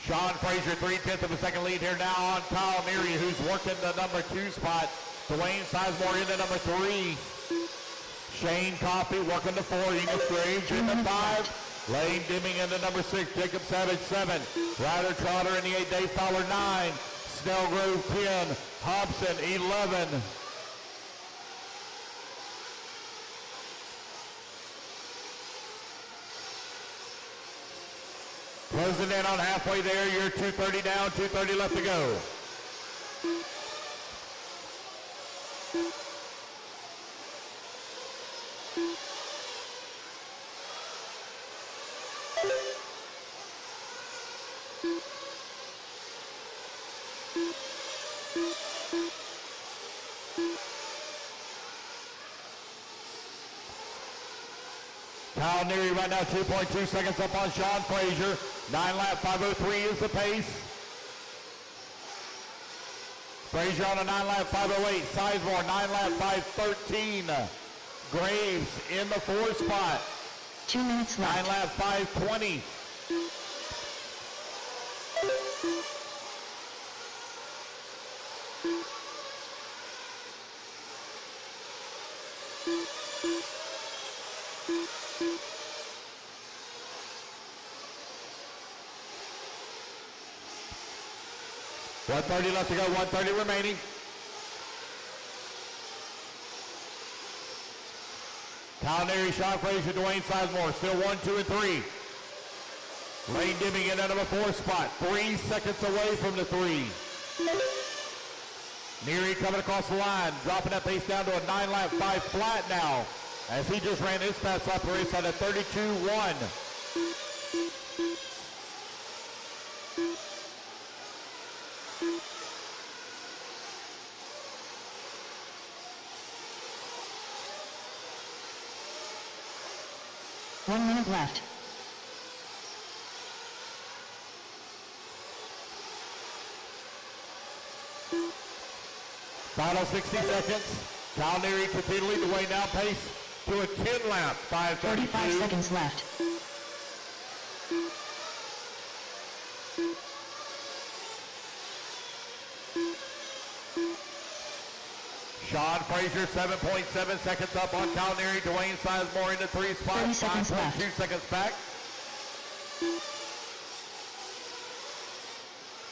Sean Frazier, 3/10 of a second lead here now on Kyle Neary, who's working the number 2 spot. Dwayne Sizemore into number 3. Shane Coffey working the 4. Enos Graves in the 5. Lane Dimming into number 6. Jacob Savage 7. Ryder Trotter in the 8. Dave Fowler 9. Snellgrove 10. Hobson 11. Closing in on halfway there. You're 2:30 down, 2:30 left to go. Kyle Neary right now 2.2 seconds up on Sean Frazier. 9 lap 5:03 is the pace. Frazier on a 9 lap 5:08. Sizemore 9 lap 5:13. Graves in the 4 spot.
2 minutes left.
9 lap 5:20. .130 left to go, 130 remaining. Kyle Neary, Sean Frazier, Dwayne Sizemore, still 1, 2, and 3. Lane Dimming in at number 4 spot, 3 seconds away from the 3. Neary coming across the line, dropping that pace down to a 9 lap 5 flat now, as he just ran his fast lap race on a 32.1.
One minute left.
Final 60 seconds. Kyle Neary continually the way now pace to a 10 lap 5:32.
45 seconds left.
Sean Frazier 7.7 seconds up on Kyle Neary. Dwayne Sizemore into 3 spots.
30 seconds
5.2
left.
seconds back.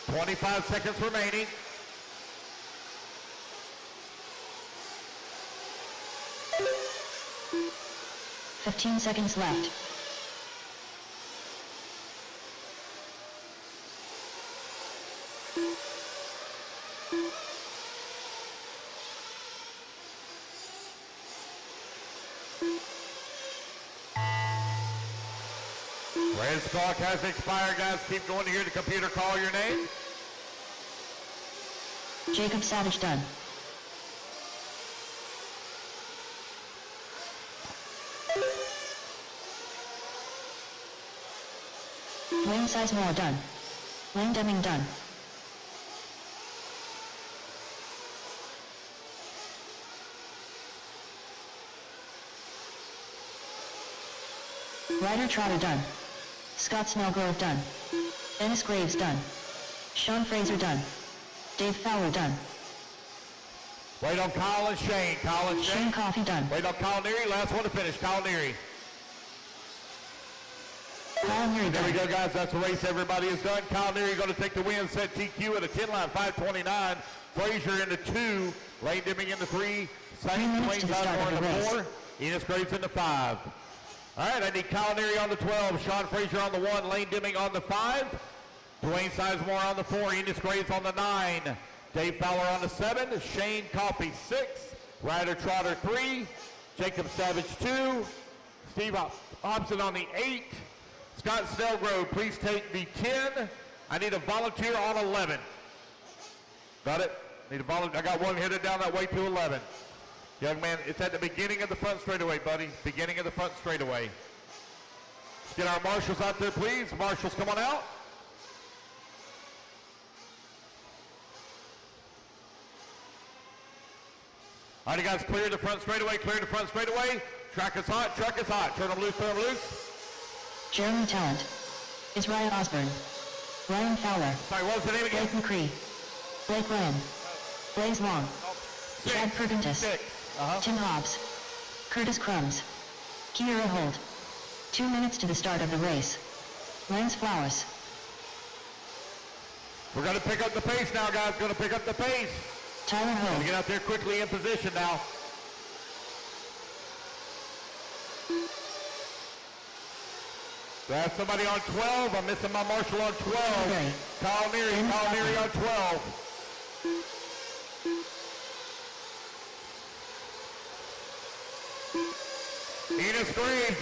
25 seconds remaining.
$15 seconds left.
Race clock has expired, guys. Keep going to hear the computer call your name.
Jacob Savage done. Dwayne Sizemore done. Lane Dimming done. Ryder Trotter done. Scott Snellgrove done. Dennis Graves done. Sean Frazier done. Dave Fowler done.
Wait on Kyle and Shane. Kyle and
Shane
Shane.
Coffey done.
Wait on Kyle Neary. Last one to finish. Kyle Neary.
Kyle Neary
There we
done.
go, guys. That's the race everybody has done. Kyle Neary going to take the win. Set TQ at a 10 lap 5:29. Frazier into 2. Lane Dimming into 3.
3
Dwayne
minutes to the start
Sizemore
of the
into
race.
4. Enos Graves into 5. All right, I need Kyle Neary on the 12. Sean Frazier on the 1. Lane Dimming on the 5. Dwayne Sizemore on the 4. Enos Graves on the 9. Dave Fowler on the 7. Shane Coffey 6. Ryder Trotter 3. Jacob Savage 2. Steve Hobson on the 8. Scott Snellgrove, please take the 10. I need a volunteer on 11. Got it? Need a volunteer. I got one headed down that way to 11. Young man, it's at the beginning of the front straightaway, buddy. Beginning of the front straightaway. Let's get our marshals out there, please. Marshals, come on out. All right, you guys, clear the front straightaway, clear the front straightaway. Track is hot, truck is hot. Turn them loose, turn them loose.
Jeremy Talent. Israel Osborne. Ryan Fowler.
Sorry, what was the name again?
Blake McCree. Blake Lamb. Blaze Long. Chad Pergentis. Tim Hobbs. Curtis Crumbs. Kiera Holt. 2 minutes to the start of the race. Lance Flowers.
We're going to pick up the pace now, guys. Going to pick up the pace.
Tyler Ho.
Get out there quickly in position now. Do I have somebody on 12? I'm missing my marshal on 12.
Okay.
Kyle Neary on 12.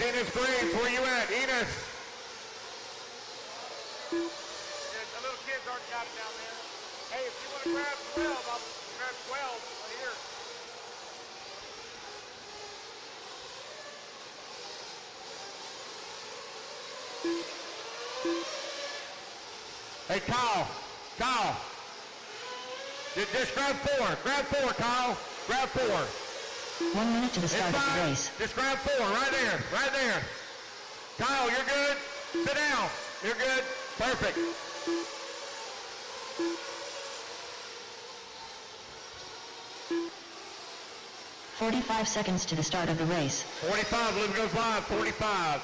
Enos Graves, where you at? Enos.
Yeah, the little kids already got it down there. Hey, if you want to grab 12, I'll grab 12 right here.
Hey, Kyle. Just grab 4. Grab 4, Kyle. Grab 4.
1 minute to the start of the
Inside.
race.
Just grab 4, right there. Kyle, you're good. Sit down. You're good. Perfect.
"45 seconds to the start of the race.
45, Liv goes live, 45.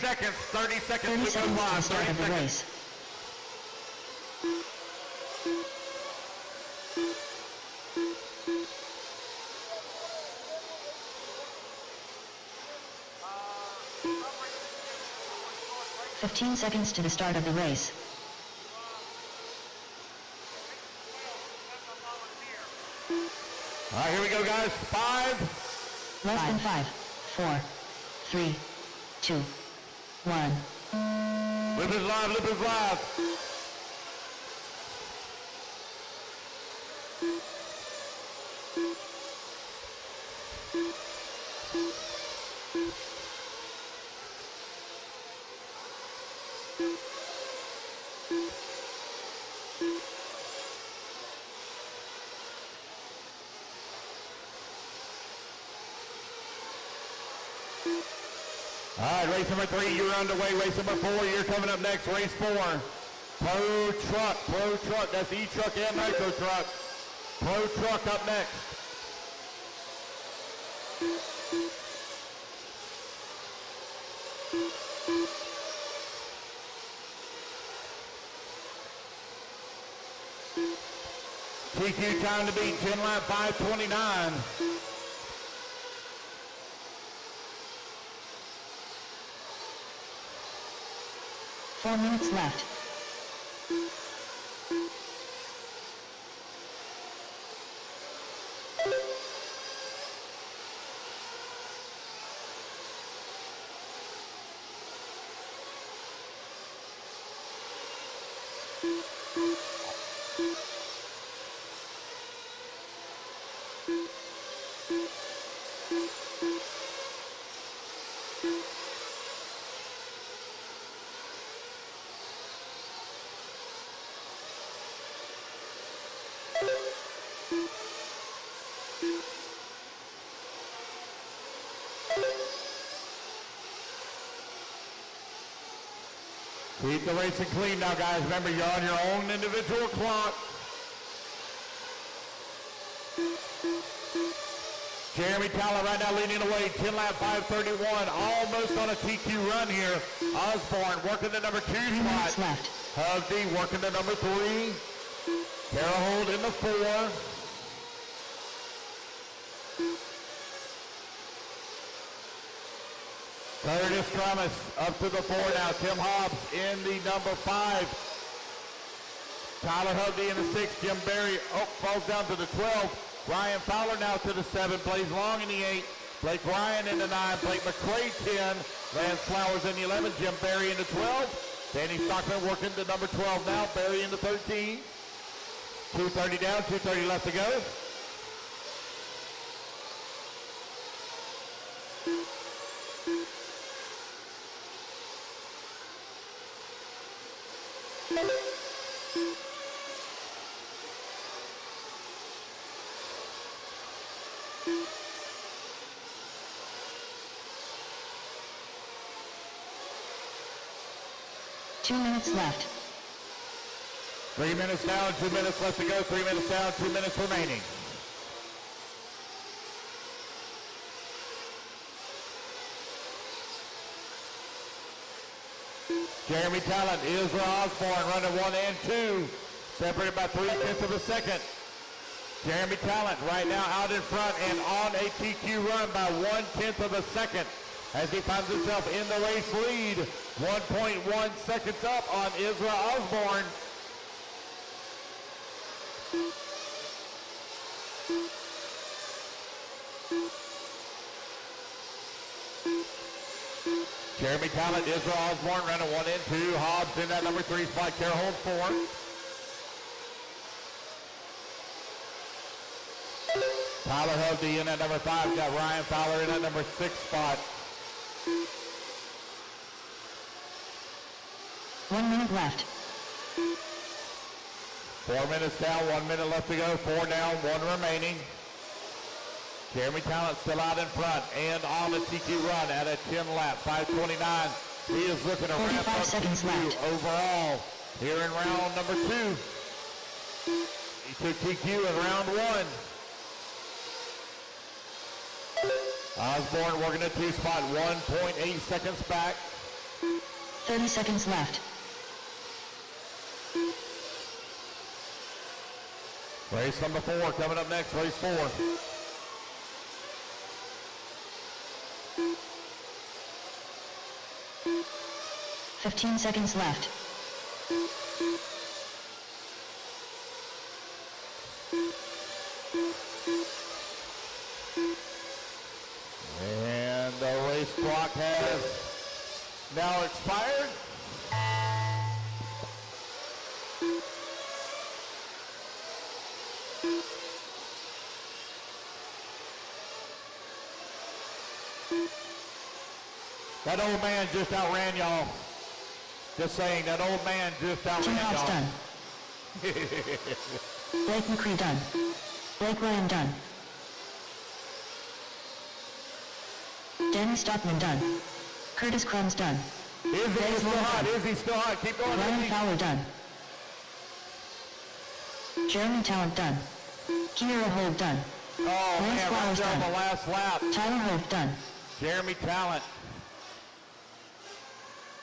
Seconds, 30 seconds,
30
Liv goes
seconds to the
live,
start
30
of the
seconds.
race.
Uh,
15 seconds to the start of the race.
All right, here we go, guys. 5.
Less than 5, 4, 3, 2, 1.
Liv is live. All right, race number 3, you're underway. Race number 4, you're coming up next. Race 4, Pro Truck. That's E-Truck and Nitro Truck. Pro Truck up next. TQ time to beat, 10 lap 5:29.
Four minutes left.
Keep the racing clean now, guys. Remember, you're on your own individual clock. Jeremy Talent right now leading away, 10 lap 5:31, almost on a TQ run here. Osborne working the number 2
3 minutes
spot.
left.
Husby working the number 3. Carahold in the 4. Curtis Thomas up to the 4 now. Tim Hobbs in the number 5. Tyler Hubby in the 6. Jim Berry falls down to the 12. Ryan Fowler now to the 7. Blaze Long in the 8. Blake Ryan in the 9. Blake McCray 10. Lance Flowers in the 11. Jim Berry in the 12. Danny Stockman working to number 12 now. Berry in the 13. 2:30 down, 2:30 left to go.
Two minutes left.
3 minutes down, 2 minutes left to go. 3 minutes down, 2 minutes remaining. Jeremy Talent, Israel Osborne running 1 and 2, separated by 3/10 of a second. Jeremy Talent right now out in front and on a TQ run by 1/10 of a second as he finds himself in the race lead. 1.1 seconds up on Israel Osborne. Jeremy Talent, Israel Osborne running 1 and 2. Hobbs in that number 3 spot. Carroll 4. Tyler Hovde in that number 5. Got Ryan Fowler in that number 6 spot.
1 minute left.
4 minutes down, 1 minute left to go. 4 down, 1 remaining. Jeremy Talent still out in front and on the TQ run at a 10 lap, 5:29. He is looking to wrap
45
up
seconds
TQ
left.
overall here in round number 2. He took TQ in round 1. Osborne working a 2 spot, 1.8 seconds back.
30 seconds left.
Race number 4 coming up next, race 4.
Fifteen seconds left.
And the race clock has now expired. That old man just outran y'all. Just saying, that old man just
Jim
outran
Hobbs
y'all.
done. Blake McCree done. Blake Ryan done. Danny Stockman done. Curtis Crumbs done.
Izzy still hot, Izzy still hot. Keep going,
Ryan
Izzy.
Fowler done. Jeremy Talent done. Kiera Hold done.
Oh,
Lance
man, right
Flowers
there on
done.
the last lap.
Tyler Hope done.
Jeremy Talent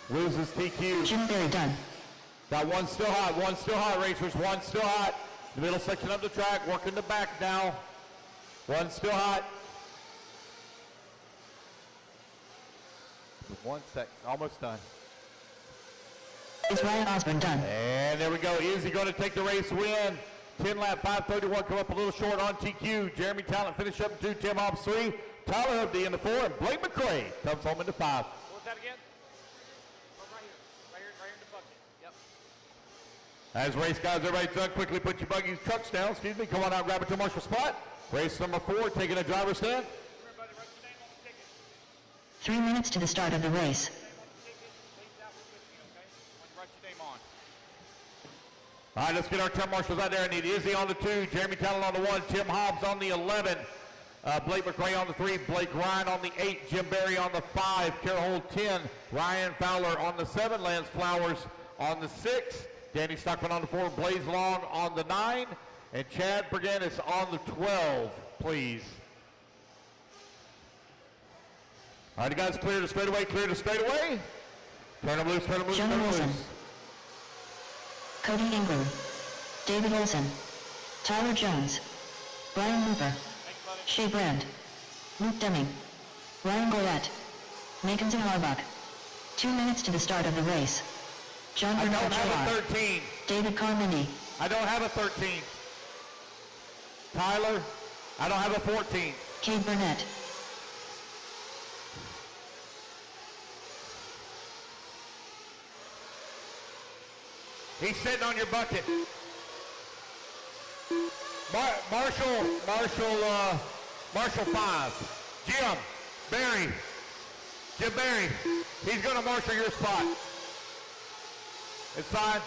loses TQ.
Jim Berry done.
Got one still hot, racers. One still hot. The middle section of the track, working the back now. One still hot. 1 sec, almost done.
Is Ryan Osborne done.
And there we go. Izzy going to take the race win. 10 lap, 5:31, come up a little short on TQ. Jeremy Talent finish up 2, Tim Hobbs 3, Tyler Hovde in the 4, and Blake McCray comes home in the 5.
What was that again? Oh, right here. Right here in the bucket. Yep.
As race guys, everybody's done. Quickly put your buggies, trucks down. Excuse me. Come on out, grab it to Marshall spot. Race number 4, taking a driver's stand.
Everybody, write your name on the ticket.
3 minutes to the start of the race.
Name on the ticket. Leave out with me, okay? When you write your name on.
All right, let's get our turn marshals out there. I need Izzy on the 2, Jeremy Talent on the 1, Tim Hobbs on the 11, Blake McCray on the 3, Blake Ryan on the 8, Jim Berry on the 5, Carroll Holt 10, Ryan Fowler on the 7, Lance Flowers on the 6, Danny Stockman on the 4, Blaze Long on the 9, and Chad Berganis on the 12, please. All right, you guys, clear the straightaway, clear the straightaway. Turn them loose, turn them loose, turn
Jonah
them
Wilson.
loose.
Cody Ingram. David Olson. Tyler Jones. Brian Hooper. Shea Brand. Luke Deming. Ryan Goyette. Mackenzie Harbuck. 2 minutes to the start of the race. John
I
Bernard
don't have a
Gerard.
13.
David Carmody.
I don't have a 13. Tyler, I don't have a 14.
Cade Burnett.
He's sitting on your bucket. Marshall 5. Jim Barry. He's going to marshal your spot. It's fine.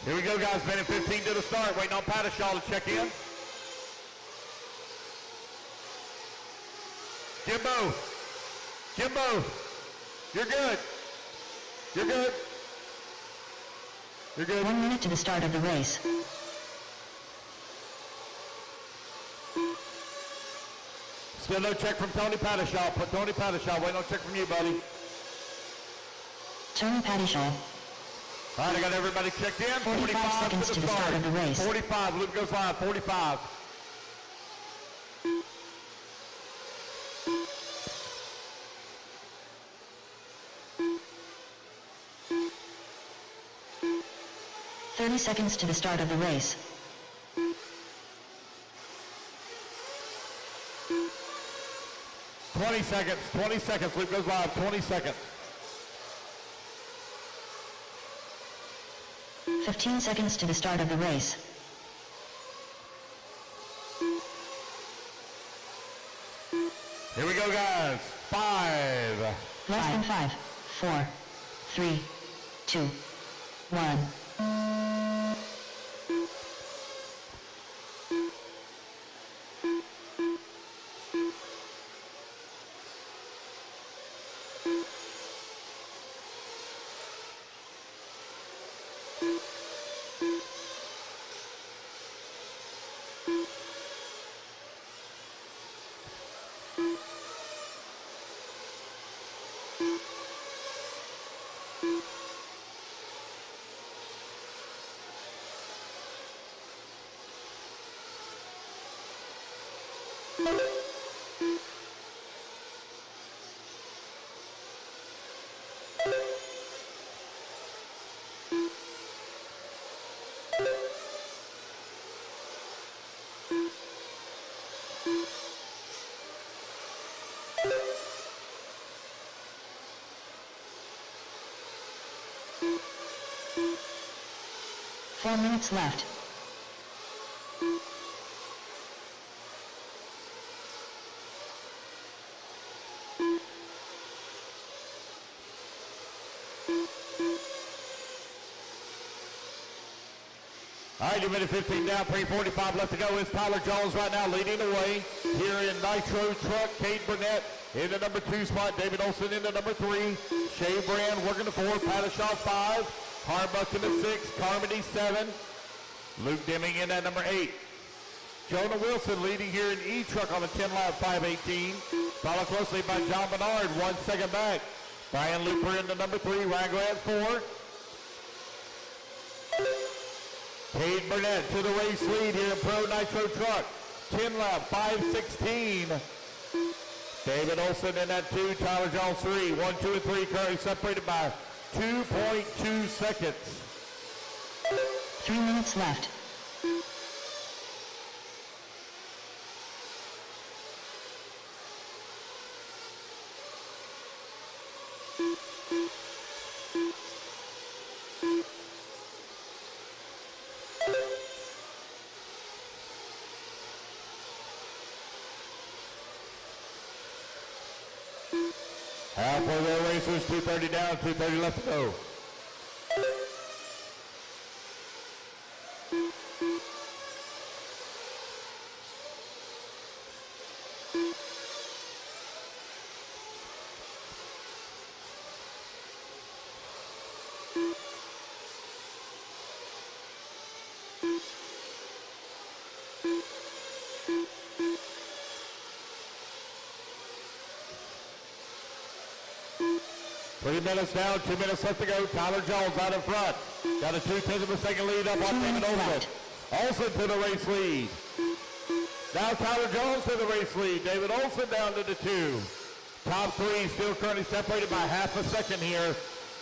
Here we go, guys. Minute 15 to the start. Waiting on Pattershaw to check in. Jimbo, you're good. You're good.
1 minute to the start of the race.
Still no check from Tony Pattershaw. Tony Pattershaw, wait, no check from you, buddy.
Tony Pattershaw.
All right, I got everybody checked in.
45 seconds to the start of the race.
45, loop goes live, 45.
Seconds to the start of the race.
Twenty seconds, loop goes live, 20 seconds.
15 seconds to the start of the race.
Here we go, guys. 5.
Less than 5, 4, 3, 2, 1. Four minutes left.
All right, you minute 15 down, 3:45 left to go. It's Tyler Jones right now leading the way here in Nitro Truck. Cade Burnett in the number 2 spot. David Olson in the number 3. Shea Brand working the 4. Pattershaw 5. Harbuck in the 6. Carmody 7. Luke Deming in at number 8. Jonah Wilson leading here in E-Truck on the 10-lap 5:18. Followed closely by John Bernard, 1 second back. Brian Looper in the number 3. Ryan Grant 4. Cade Burnett to the race lead here in Pro Nitro Truck. 10-lap 5:16. David Olson in that 2. Tyler Jones 3. 1, 2, and 3 currently separated by 2.2 seconds.
3 minutes left.
Halfway there, racers, 2:30 down, 2:30 left to go. Minutes down, 2 minutes left to go. Tyler Jones out in front. Got a 2/10 of a second lead up on David Olson. Olson to the race lead. Now Tyler Jones to the race lead. David Olson down to the 2. Top 3 still currently separated by half a second here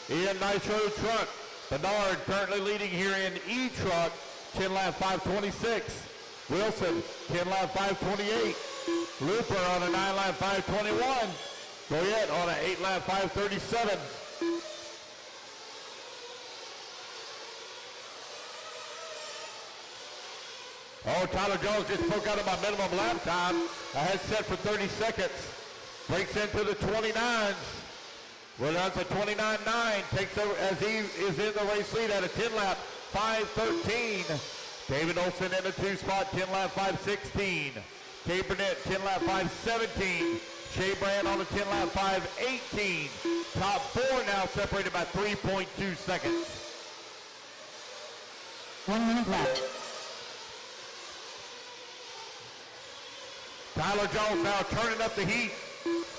in Nitro Truck. Bernard currently leading here in E truck, 10 lap 526. Wilson, 10 lap 528. Looper on a 9 lap 521. Goyette on an 8 lap 537. Oh, Tyler Jones just broke out of my minimum lap time. I had set for 30 seconds. Breaks into the 29s. Well, that's a 29.9. Takes over as he is in the race lead at a 10 lap 513. David Olson in the 2 spot, 10 lap 516. Kay Burnett, 10 lap 517. Shea Brand on the 10 lap 518. Top 4 now separated by 3.2 seconds.
1 minute left.
Tyler Jones now turning up the heat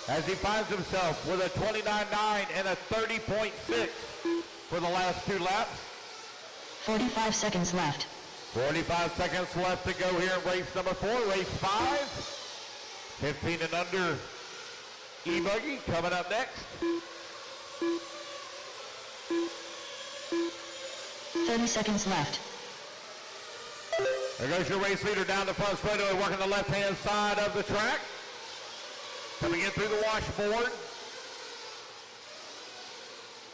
as he finds himself with a 29.9 and a 30.6 for the last 2 laps.
45 seconds left.
45 seconds left to go here in race number 4, race 5. 15 and under E-Buggy coming up next.
30 seconds left.
There goes your race leader down the front straightaway, working the left-hand side of the track. Coming in through the washboard.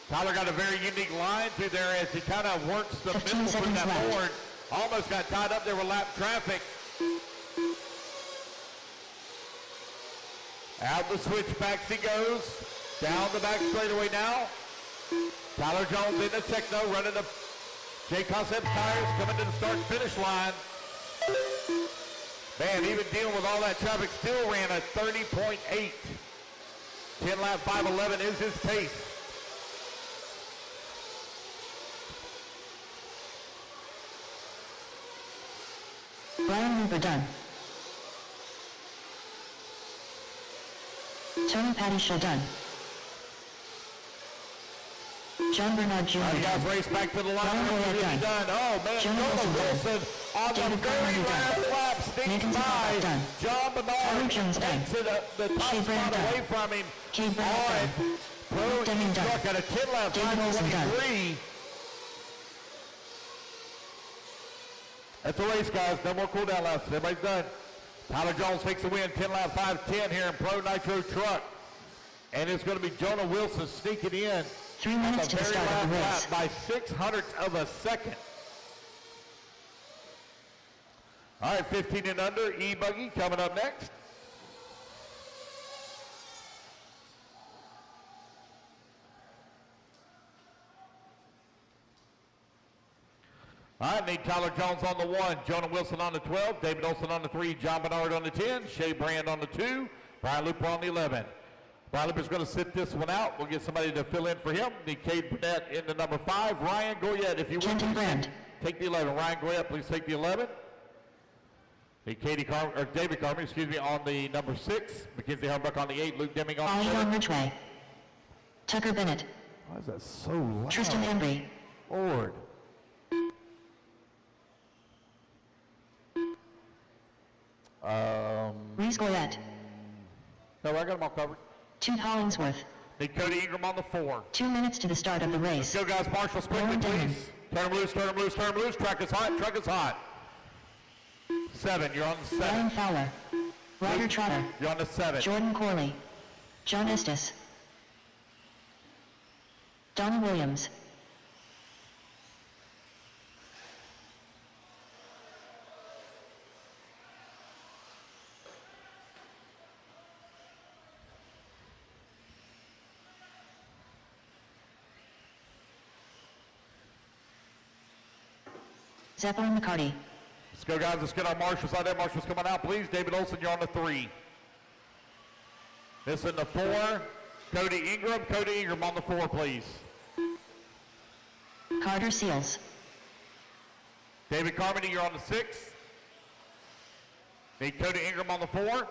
Tyler got a very unique line through there as he kind of works the
15
middle through
seconds
that
left.
board. Almost got tied up there with lap traffic. Out the switchbacks he goes. Down the back straightaway now. Tyler Jones in the techno, running the J. Concept tires, coming to the start-finish line. Man, even dealing with all that traffic, still ran a 30.8. 10 lap 511 is his pace.
Brian Hoover done. Tony Paddy done. John Bernard Jr.
All right, guys, race back to the line.
Brian
Really
Goyette
done. Oh, man,
Jonah
Jonah
Wilson
Wilson on the
David
very
Conrad
last
done.
lap sneaks
Nathan
by.
Zapata done.
John
Tyler
Bernard
Jones done.
takes it the top
Shea Brand
spot
done.
away from him.
Kay Brand
All right,
done.
Pro
Deming done.
truck at a 10 lap
David Olson done.
523. That's the race, guys. No more cool down laps. Everybody's done. Tyler Jones takes the win, 10 lap 510 here in Pro Nitro Truck. And it's going to be Jonah Wilson sneaking in
3
at
minutes
the
to the
very
start of the
last
race.
lap by 600ths of a second. All right, 15 and under, E-Buggy coming up next. All right, need Tyler Jones on the 1, Jonah Wilson on the 12, David Olson on the 3, John Bernard on the 10, Shea Brand on the 2, Brian Looper on the 11. Brian Looper's going to sit this one out. We'll get somebody to fill in for him. Need Cade Burnett in the number 5. Ryan Goyette, if you will,
Kenton Brand.
take the 11. Ryan Goyette, please take the 11. Need David Carmen, on the number 6. Mackenzie Harbuck on the 8. Luke Deming on the
Ollie
7.
Von Ridgway. Tucker Bennett.
Why is that so loud?
Tristan Henry.
Lord.
Reese Goyette.
No, I got them all covered.
Toot Hollingsworth.
Need Cody Ingram on the 4.
2 minutes to the start of the race.
Let's go, guys. Marshals, quickly,
Lauren Denham.
please. Turn them loose, turn them loose, turn them loose. Track is hot, track is hot. 7, you're on the 7.
Ryan Fowler. Ryder Trotter.
You're on the 7.
Jordan Corley. John Estes. Donnie Williams. Zeppelin McCarty.
Let's go, guys. Let's get our marshals out there. Marshals coming out, please. David Olson, you're on the 3. This in the 4. Cody Ingram on the 4, please.
Carter Seals.
David Carmody, you're on the 6. Need Cody Ingram on the 4.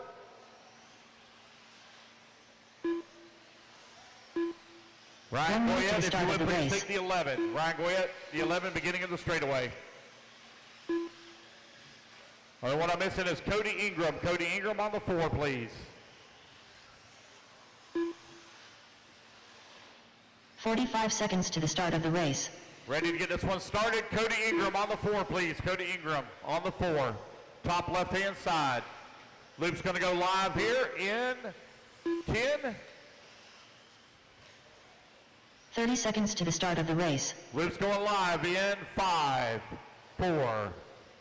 Ryan
1 minute to
Goyette,
the
if
start
you
of
would,
the
please
race.
take the 11. Ryan Goyette, the 11, beginning of the straightaway. All right, what I'm missing is Cody Ingram. Cody Ingram on the 4, please.
45 seconds to the start of the race.
Ready to get this one started. Cody Ingram on the 4, please. Cody Ingram on the 4. Top left-hand side. Loop's going to go live here in 10.
30 seconds to the start of the race.
Loop's going live in 5, 4,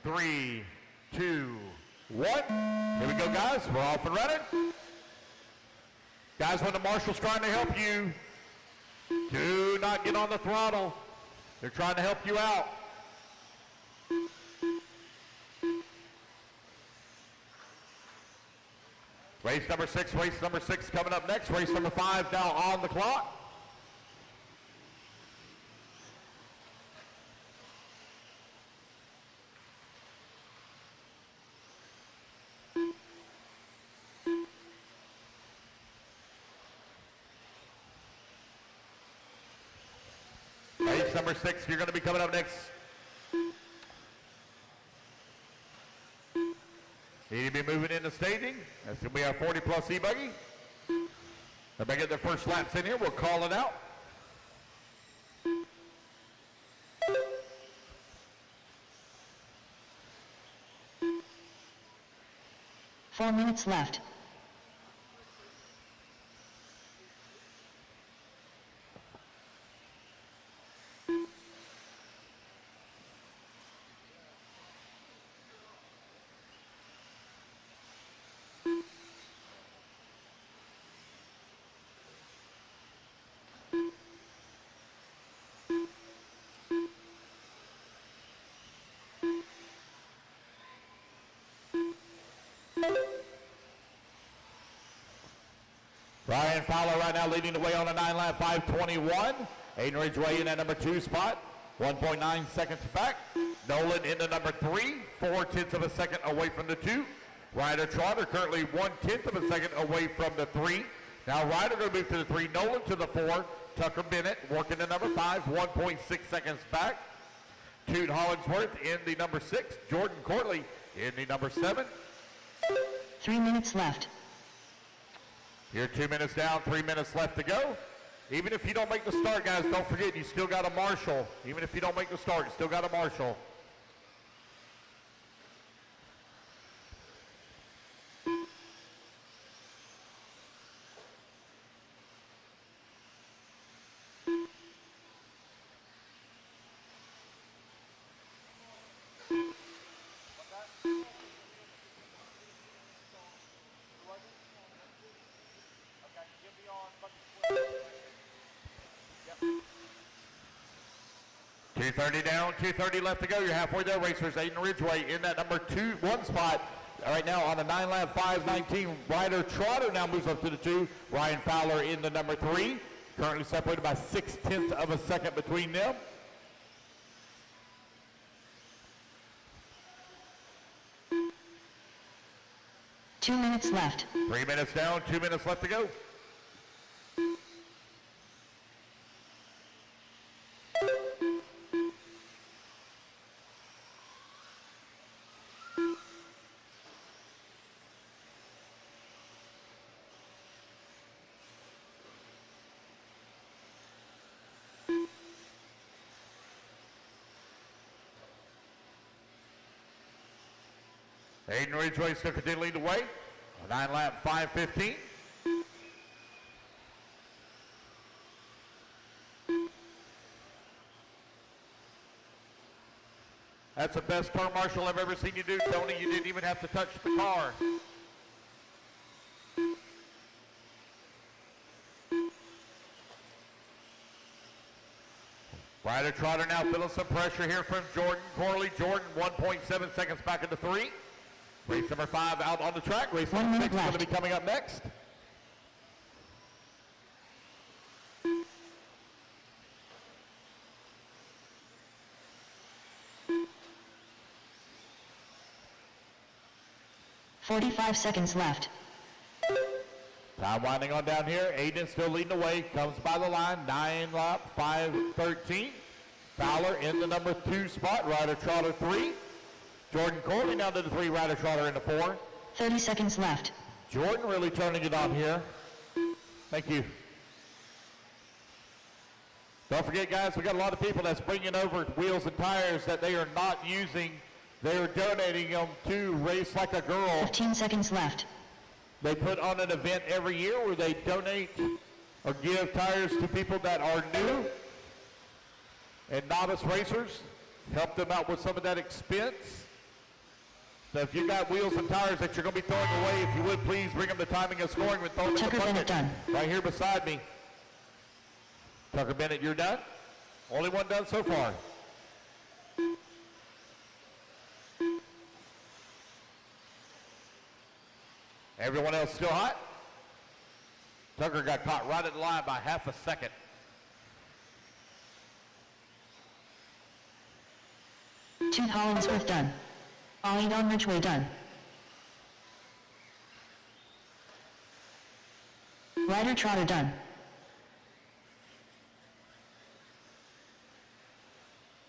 3, 2, 1. Here we go, guys. We're off and running. Guys, when the marshal's trying to help you, do not get on the throttle. They're trying to help you out. Race number 6 coming up next. Race number 5 now on the clock. Race number 6, you're going to be coming up next. Need to be moving into staging. That's going to be our 40-plus E-buggy. If they get their first laps in here, we'll call it out.
Four minutes left.
Ryan Fowler right now leading the way on a 9-lap 5:21. Aiden Ridgeway in that number 2 spot, 1.9 seconds back. Nolan in the number 3, 4/10 of a second away from the 2. Ryder Trotter currently 1/10 of a second away from the 3. Now Ryder going to move to the 3, Nolan to the 4. Tucker Bennett working the number 5, 1.6 seconds back. Toot Hollingsworth in the number 6. Jordan Courtley in the number 7.
3 minutes left.
You're 2 minutes down, 3 minutes left to go. Even if you don't make the start, guys, don't forget you still got a marshal. Even if you don't make the start, you still got a marshal.
Okay, get me on bucket split. Yep.
2:30 down, 2:30 left to go. You're halfway there, racers. Aiden Ridgeway in that number 1 spot. Right now on the 9-lap 5:19. Ryder Trotter now moves up to the 2. Ryan Fowler in the number 3. Currently separated by 6/10 of a second between them.
Two minutes left.
3 minutes down, 2 minutes left to go. Aiden Ridgeway still continuing to lead the way. 9-lap 5:15. That's the best turn marshal I've ever seen you do, Tony. You didn't even have to touch the car. Ryder Trotter now feeling some pressure here from Jordan Corley. Jordan 1.7 seconds back into 3. Race number 5 out on the track. Race
1
number
minute
6 is going to
left.
be coming up next.
$45 seconds left.
Time winding on down here. Aiden still leading the way. Comes by the line. 9-lap 5:13. Fowler in the number 2 spot. Ryder Trotter 3. Jordan Corley down to the 3. Ryder Trotter in the 4.
30 seconds left.
Jordan really turning it on here. Thank you. Don't forget, guys, we got a lot of people that's bringing over wheels and tires that they are not using. They are donating them to Race Like a Girl.
15 seconds left.
They put on an event every year where they donate or give tires to people that are new and novice racers, help them out with some of that expense. So if you got wheels and tires that you're going to be throwing away, if you would please bring them to timing and scoring and throw them in the
Tucker
bucket.
Bennett done.
Right here beside me. Tucker Bennett, you're done? Only one done so far. Everyone else still hot? Tucker got caught right at the line by half a second.
Toot Hollingsworth done. Ollie Don Ridgway done. Ryder Trotter done.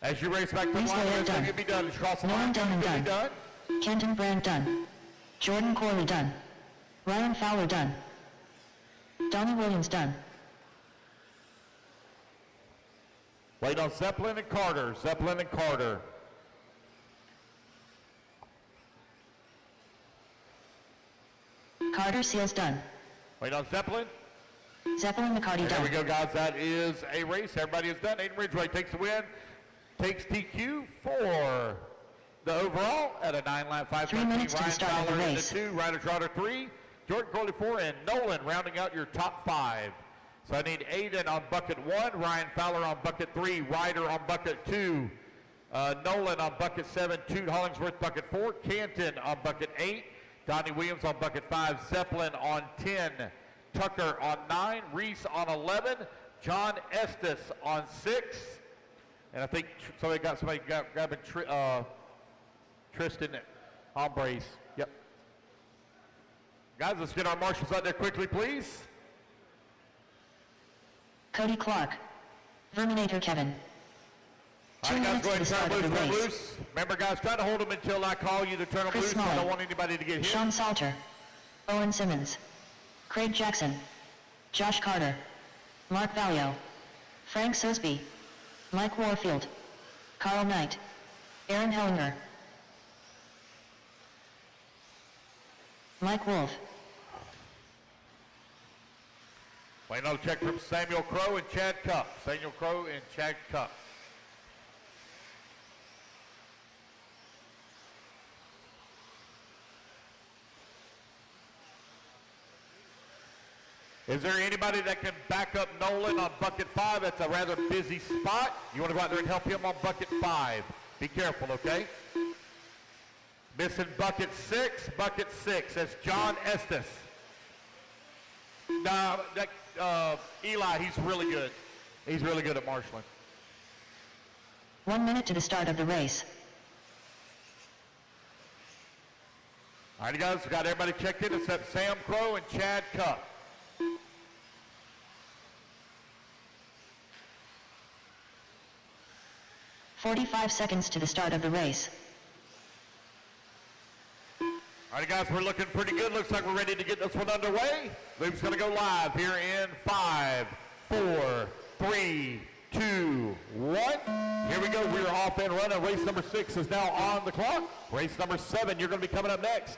As you race back to the
Reese
line,
Laird
it's going to be done. It's cross the
Nolan
line.
Denman
It's gonna
done.
be done.
Kenton Brandt done. Jordan Corley done. Ryan Fowler done. Donnie Williams done.
Wait on Zeppelin and Carter. Zeppelin and Carter.
Carter Seals done.
Wait on Zeppelin.
Zeppelin McCarty
There we
done.
go, guys. That is a race. Everybody is done. Aiden Ridgway takes the win. Takes TQ for the overall at a 9-lap 5.
3 minutes to the
Ryan
start of the
Fowler in
race.
2, Ryder Trotter 3, Jordan Corley 4, and Nolan rounding out your top 5. So I need Aiden on bucket 1, Ryan Fowler on bucket 3, Ryder on bucket 2, Nolan on bucket 7, Toot Hollingsworth bucket 4, Canton on bucket 8, Donnie Williams on bucket 5, Zeppelin on 10, Tucker on 9, Reese on 11, John Estes on 6, and I think somebody grabbing Tristan Hombres. Yep. Guys, let's get our marshals out there quickly, please.
Cody Clark. Verminator Kevin.
All
2
right, guys,
minutes
go
to the
ahead and
start
turn
of the
loose, turn
race.
loose. Remember, guys, try to hold them until I call you to turn them
Chris
loose. I
Smalley.
don't want anybody to get hit.
Sean Salter. Owen Simmons. Craig Jackson. Josh Carter. Mark Valio. Frank Sosby. Mike Warfield. Carl Knight. Aaron Hellinger. Mike Wolf.
Wait, no check from Samuel Crow and Chad Cup. Samuel Crow and Chad Cup. Is there anybody that can back up Nolan on bucket 5? That's a rather busy spot. You want to go out there and help him on bucket 5. Be careful, okay? Missing bucket 6. Bucket 6. That's John Estes. No, Eli, he's really good. He's really good at marshaling.
1 minute to the start of the race.
All right, guys, we got everybody checked in except Sam Crow and Chad Cup.
"45 seconds to the start of the race.
All right, guys, we're looking pretty good. Looks like we're ready to get this one underway. Loop's going to go live here in 5, 4, 3, 2, 1. Here we go. We're off and running. Race number 6 is now on the clock. Race number 7, you're going to be coming up next.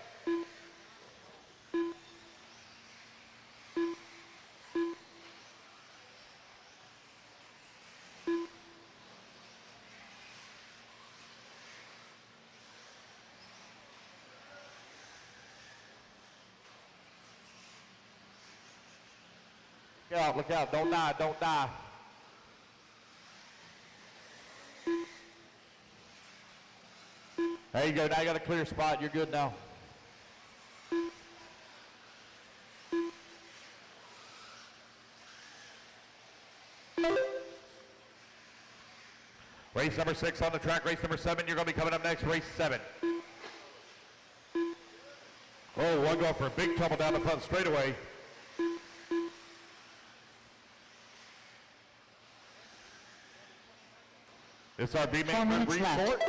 Look out, don't die, don't die. There you go, now you got a clear spot, you're good now. Race number 6 on the track, race number 7, you're going to be coming up next, race 7. Oh, one going for a big trouble down the front straightaway. This our B
4 minutes left.
report.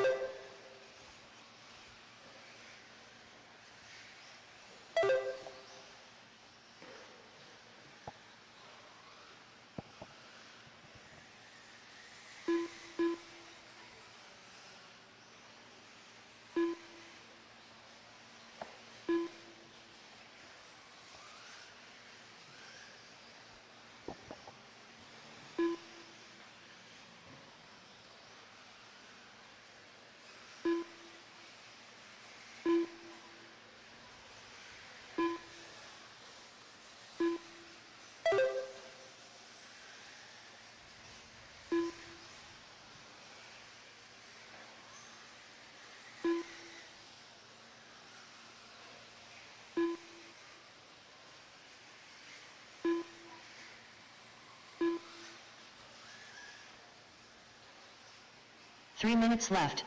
3 minutes left.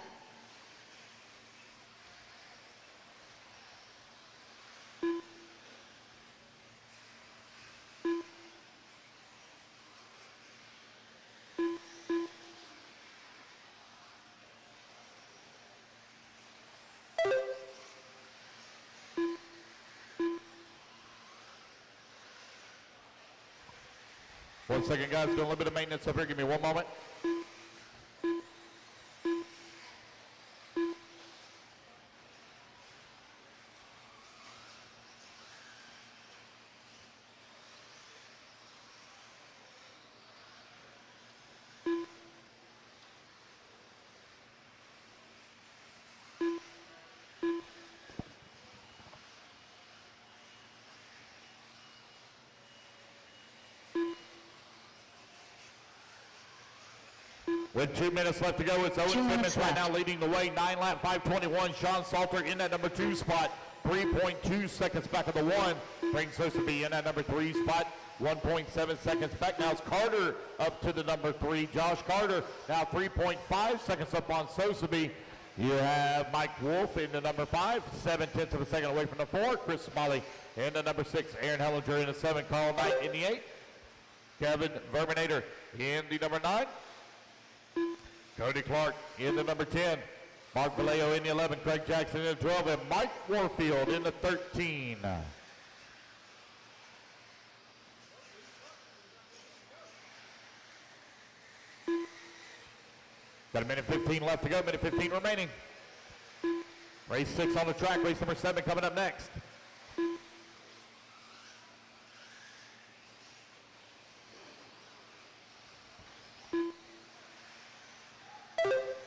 One second, guys. Doing a little bit of maintenance up here. Give me one moment. With 2 minutes left to go, it's Owen
2
Simmons
minutes
right
left.
now leading the way. 9 lap, 5:21. Sean Salter in that number 2 spot. 3.2 seconds back of the 1. Frank Sosaby in that number 3 spot. 1.7 seconds back. Now it's Carter up to the number 3. Josh Carter now 3.5 seconds up on Sosaby. You have Mike Wolf in the number 5. 7/10 of a second away from the 4. Chris Smalley in the number 6. Aaron Hellinger in the 7. Carl Knight in the 8. Kevin Verminator in the number 9. Cody Clark in the number 10. Mark Vallejo in the 11. Craig Jackson in the 12. And Mike Warfield in the 13. Got a minute 15 left to go. Minute 15 remaining. Race 6 on the track. Race number 7 coming up next.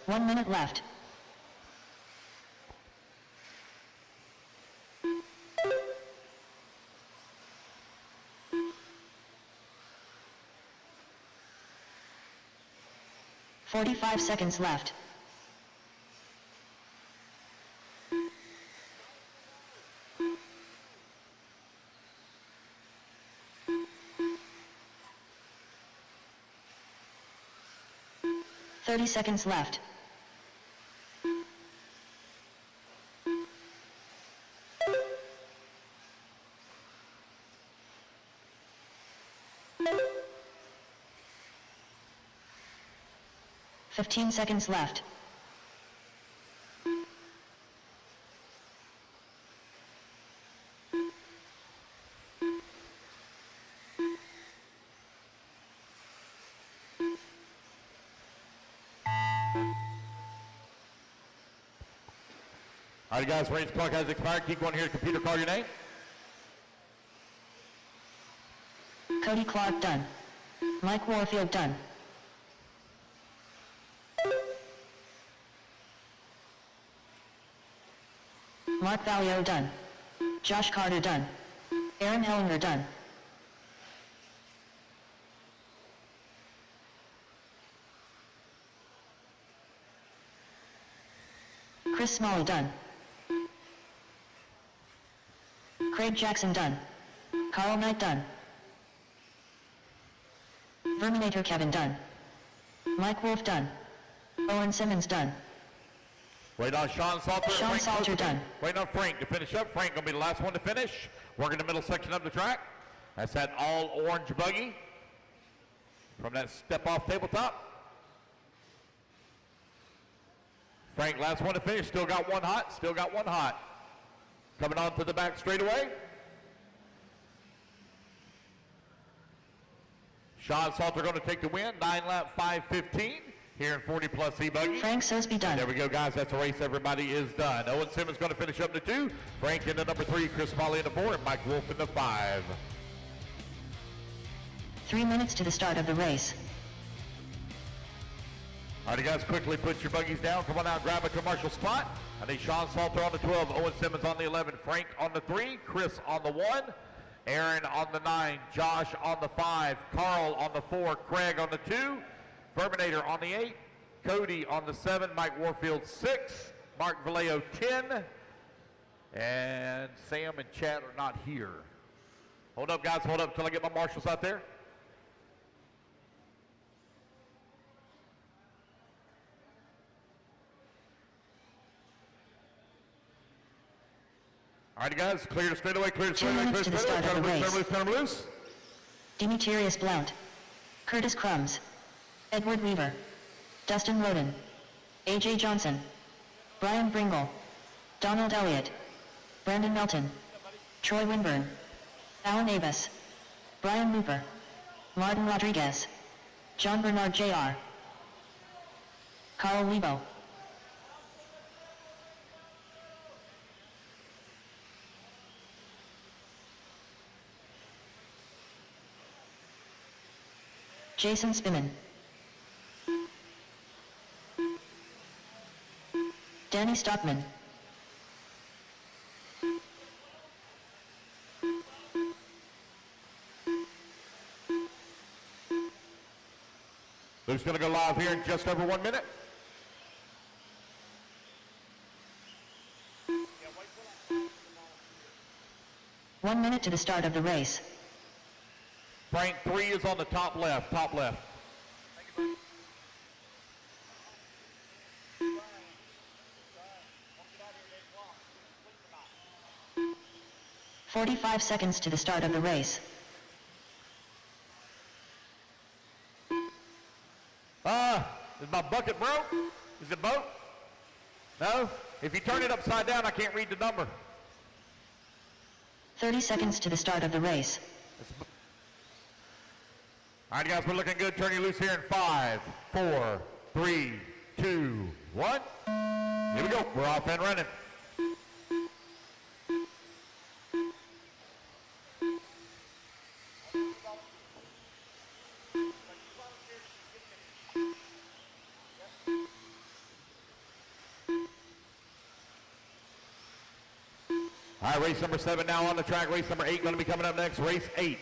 One minute left. "45 seconds left. "30 seconds left. "15 seconds left.
All right, guys, race clock has expired. Keep going here. Computer, call your name.
Cody Clark done. Mike Warfield done. Mark Vallejo done. Josh Carter done. Aaron Hellinger done. Chris Smalley done. Craig Jackson done. Carl Knight done. Verminator Kevin done. Mike Wolf done. Owen Simmons done.
Wait on Sean Salter.
Sean
Frank
Salter
Sosaby.
done.
Waiting on Frank to finish up. Frank going to be the last one to finish. Working the middle section of the track. That's that all orange buggy from that step-off tabletop. Frank, last one to finish. Still got one hot. Still got one hot. Coming on to the back straightaway. Sean Salter going to take the win. 9 lap, 5:15 here in 40 plus E-Buggy.
Frank Sosby done.
There we go, guys. That's a race. Everybody is done. Owen Simmons going to finish up to 2. Frank in the number 3. Chris Smalley in the 4. And Mike Wolf in the 5.
3 minutes to the start of the race.
All right, guys, quickly put your buggies down. Come on out, grab a commercial spot. I need Sean Salter on the 12, Owen Simmons on the 11, Frank on the 3, Chris on the 1, Aaron on the 9, Josh on the 5, Carl on the 4, Craig on the 2, Verminator on the 8, Cody on the 7, Mike Warfield 6, Mark Vallejo 10, and Sam and Chad are not here. Hold up, guys, hold up until I get my marshals out there. All right, guys, clear the straightaway, clear the
2
straightaway, clear
minutes
the
to the
straightaway.
start of the
Turn
race.
loose, turn loose.
Demetrius Blount, Curtis Crumbs, Edward Weaver, Dustin Loden, AJ Johnson, Brian Bringle, Donald Elliott, Brandon Melton, Troy Winburn, Alan Avis, Brian Looper, Martin Rodriguez, John Bernard Jr., Carl Lebo, Jason Spiman, Danny Stockman,
Luke's going to go live here in just over 1 minute.
Yeah, wait till I
1 minute to the start of the race.
Frank 3 is on the top left, top left.
Thank you, buddy. Brian, don't get out here at 8 o'clock. Sleep tonight.
45 seconds to the start of the race.
Is my bucket broke? Is it broke? No? If you turn it upside down, I can't read the number.
30 seconds to the start of the race.
All right, guys, we're looking good. Turn you loose here in 5, 4, 3, 2, 1. Here we go. We're off and running. All right, race number 7 now on the track. Race number 8 going to be coming up next. Race 8.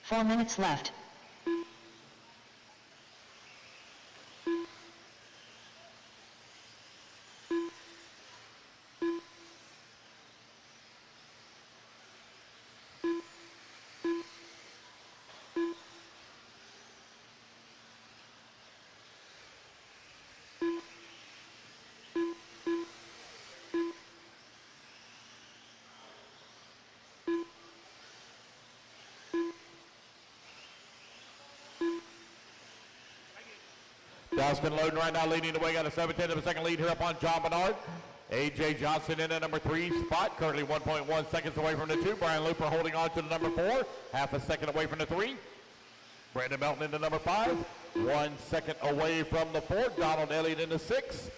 Four minutes left.
Dustin Loden right now leading the way, got a 7/10 of a second lead here up on John Bernard. AJ Johnson in at number 3 spot, currently 1.1 seconds away from the 2. Brian Looper holding on to the number 4, half a second away from the 3. Brandon Melton into number 5, 1 second away from the 4. Donald Elliott into 6.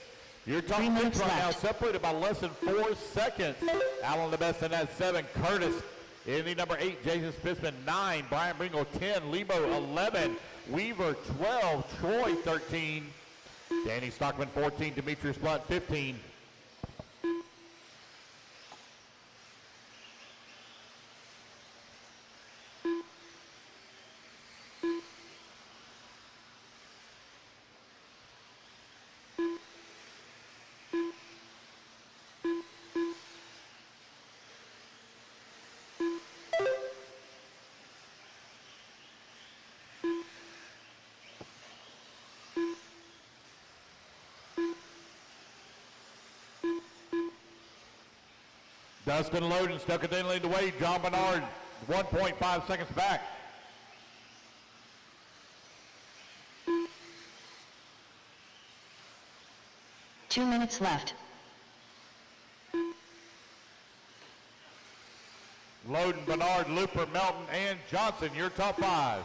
Your top
3
6
minutes
right now
left.
separated by less than 4 seconds. Allen the best in that 7. Curtis in the number 8. Jason Spitzman 9. Brian Bringle 10. Lebo 11. Weaver 12. Troy 13. Danny Stockman 14. Demetrius Blunt 15. Dustin Loden stuck it in lead the way. John Bernard 1.5 seconds back.
Two minutes left.
Loden, Bernard, Looper, Melton, and Johnson, your top 5.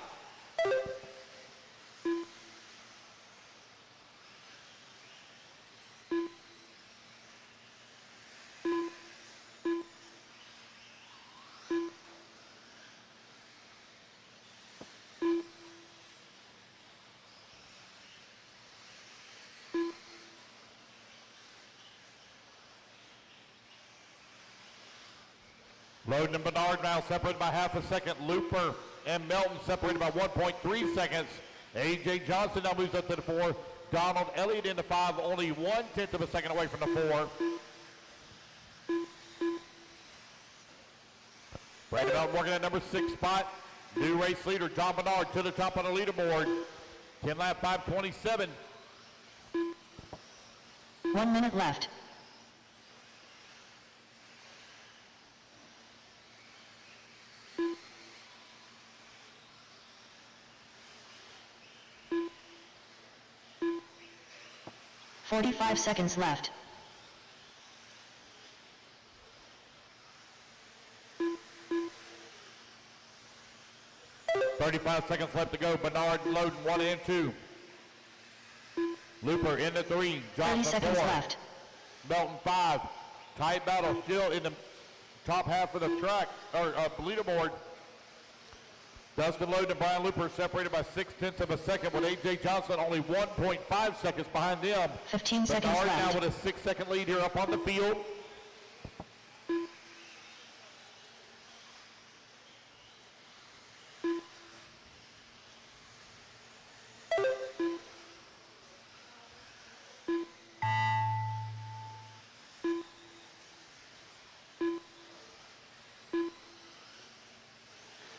Loden and Bernard now separated by half a second. Looper and Melton separated by 1.3 seconds. A.J. Johnson now moves up to the 4. Donald Elliott into 5, only 1/10 of a second away from the 4. Brandon Melton working at number 6 spot. New race leader John Bernard to the top on the leaderboard. 10 lap 5:27.
1 minute left. "45 seconds left.
"35 seconds left to go. Bernard loading 1 and 2. Looper in the 3.
30
Johnson
seconds
4.
left.
Melton 5. Tight battle still in the top half of the track, or leaderboard. Dustin Loden and Brian Looper separated by 0.6 of a second, with A.J. Johnson only 1.5 seconds behind them.
15 seconds
Bernard
left.
now with a 6-second lead here up on the field.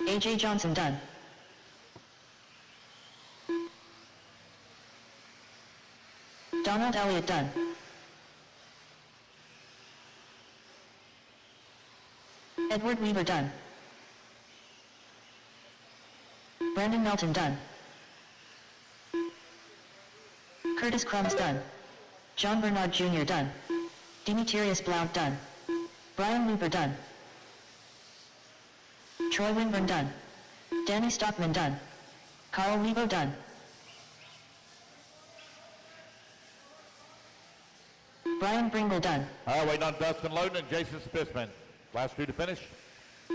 A.J. Johnson done. Donald Elliott done. Edward Weaver done. Brandon Melton done. Curtis Crumbs done. John Bernard Jr. done. Demetrius Blount done. Brian Looper done. Troy Winburn done. Danny Stockman done. Carl Lebo done. Brian Bringle done.
All right, waiting on Dustin Loden and Jason Spissman. Last 2 to finish.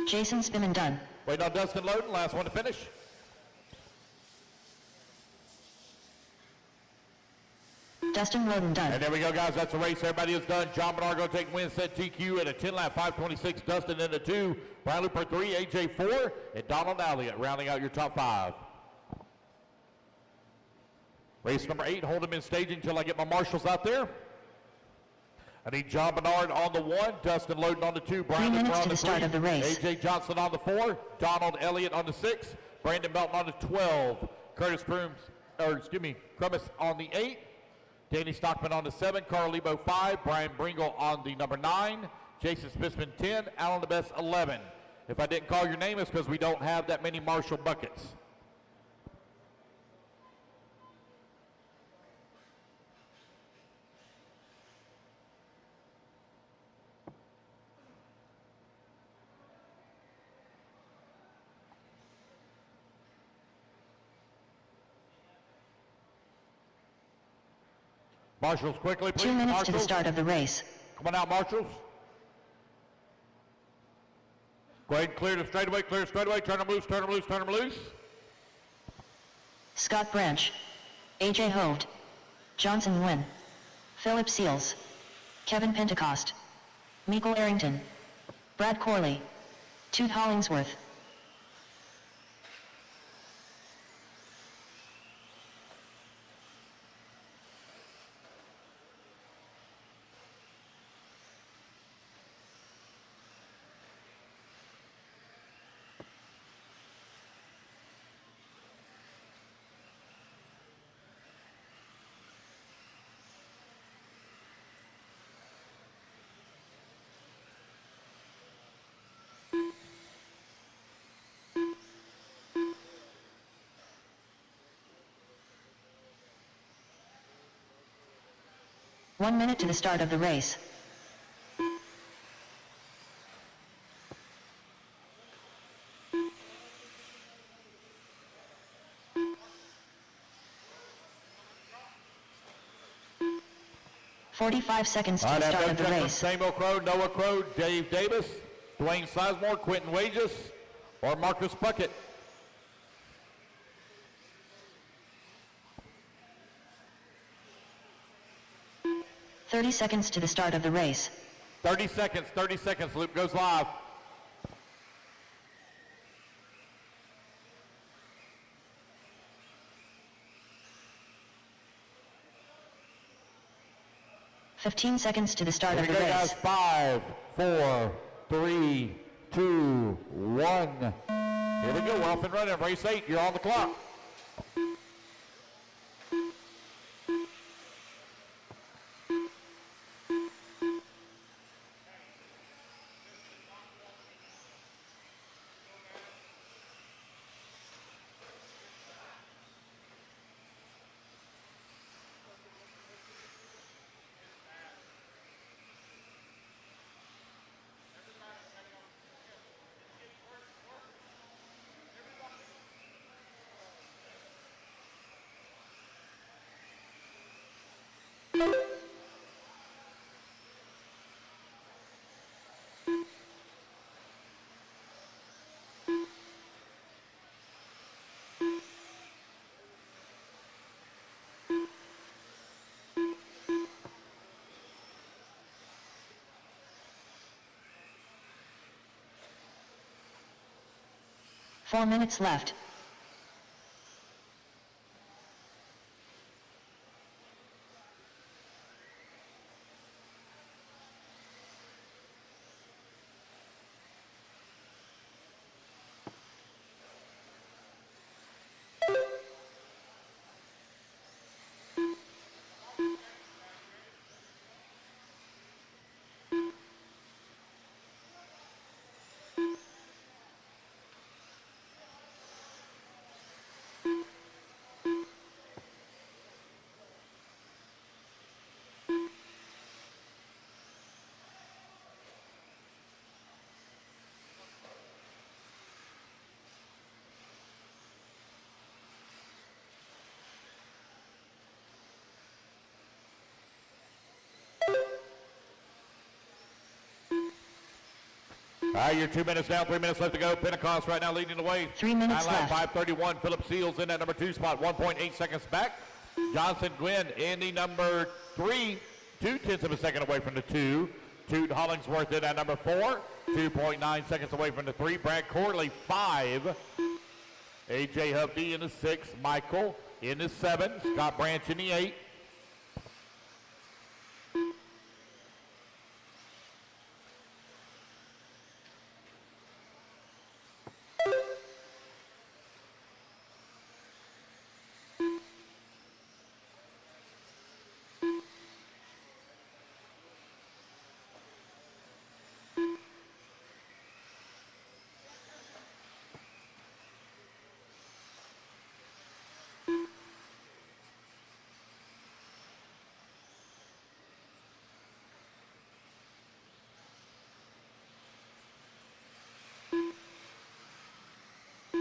Jason Spinman done.
Waiting on Dustin Loden, last 1 to finish.
Dustin Loden done.
And there we go, guys. That's the race. Everybody is done. John Bernard going to take win set TQ at a 10 lap 5:26. Dustin into 2. Brian Looper 3. AJ 4. And Donald Elliott rounding out your top 5. Race number 8. Hold them in staging until I get my marshals out there. I need John Bernard on the 1. Dustin Loden on the 2.
3
Brian Looper
minutes
on
to
the
the start
3.
of the race.
AJ Johnson on the 4. Donald Elliott on the 6. Brandon Melton on the 12. Curtis Crummis on the 8. Danny Stockman on the 7, Carl Lebo 5, Brian Bringle on the number 9, Jason Spissman 10, Alan DeBest 11. If I didn't call your name, it's because we don't have that many marshal buckets. Marshals, quickly, please.
2 minutes to the
Marshals.
start of the race.
Come on out, marshals. Go ahead and clear the straightaway, turn them loose, turn them loose, turn them loose.
Scott Branch. A.J. Hoved. Johnson Nguyen. Philip Seals. Kevin Pentecost. Michael Arrington. Brad Corley. Tooth Hollingsworth. One minute to the start of the race. "45 seconds to the start of the race.
Samuel Crow, Noah Crow, Dave Davis, Dwayne Sizemore, Quentin Wages, or Marcus Puckett. "30 seconds to the start of the race. 30 seconds, loop goes live.
15 seconds to the start
Here
of
we
the
go,
race.
guys. 5, 4, 3, 2, 1. Here we go. We're off and running. Race 8. You're on the clock.
Four minutes left.
All right, you're 2 minutes down, 3 minutes left to go. Pentecost right now leading the way.
3 minutes left.
5:31. Philip Seals in at number 2 spot, 1.8 seconds back. Johnson Gwynn in the number 3, 2/10 of a second away from the 2. Toot Hollingsworth in at number 4, 2.9 seconds away from the 3. Brad Corley, 5. AJ Hovde in the 6. Michael in the 7. Scott Branch in the 8.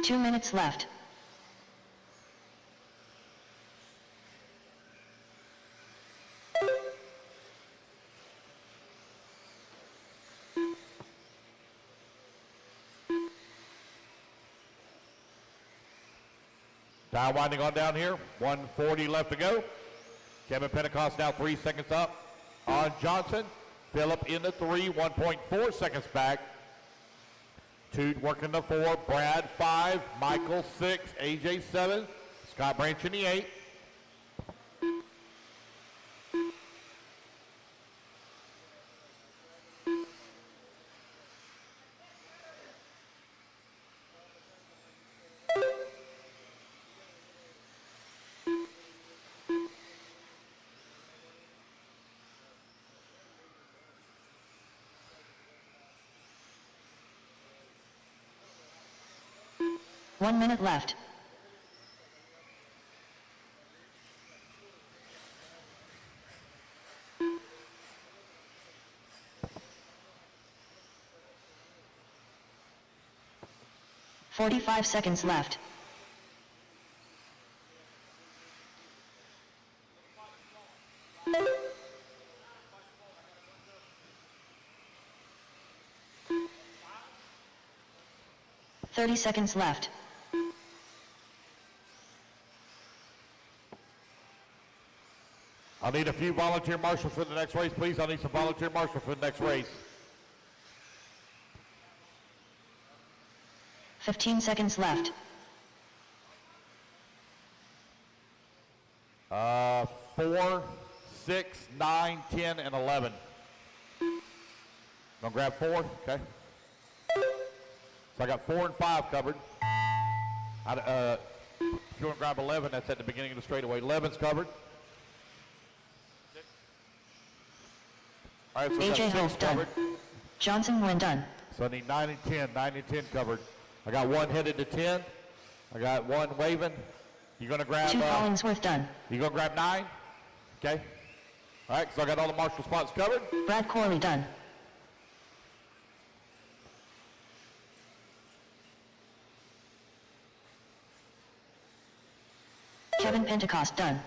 Two minutes left.
Time winding on down here. 1:40 left to go. Kevin Pentecost now 3 seconds up on Johnson. Phillip in the 3, 1.4 seconds back. Toot working the 4, Brad 5, Michael 6, AJ 7, Scott Branch in the 8.
One minute left. "45 seconds left. "30 seconds left.
I'll need a few volunteer marshals for the next race, please. I'll need some volunteer marshals for the next race.
15 seconds left.
4, 6, 9, 10, and 11. Gonna grab 4, okay. So I got 4 and 5 covered. If you want to grab 11, that's at the beginning of the straightaway. 11's covered. 6. All right, so I
AJ
got 6
Holt done.
covered.
Johnson Nguyen done.
So I need 9 and 10, 9 and 10 covered. I got 1 headed to 10. I got 1 waving. You're gonna grab,
2 Collingsworth done.
you gonna grab 9? Okay. All right, so I got all the marshal spots covered.
Brad Corley done. Kevin Pentecost done.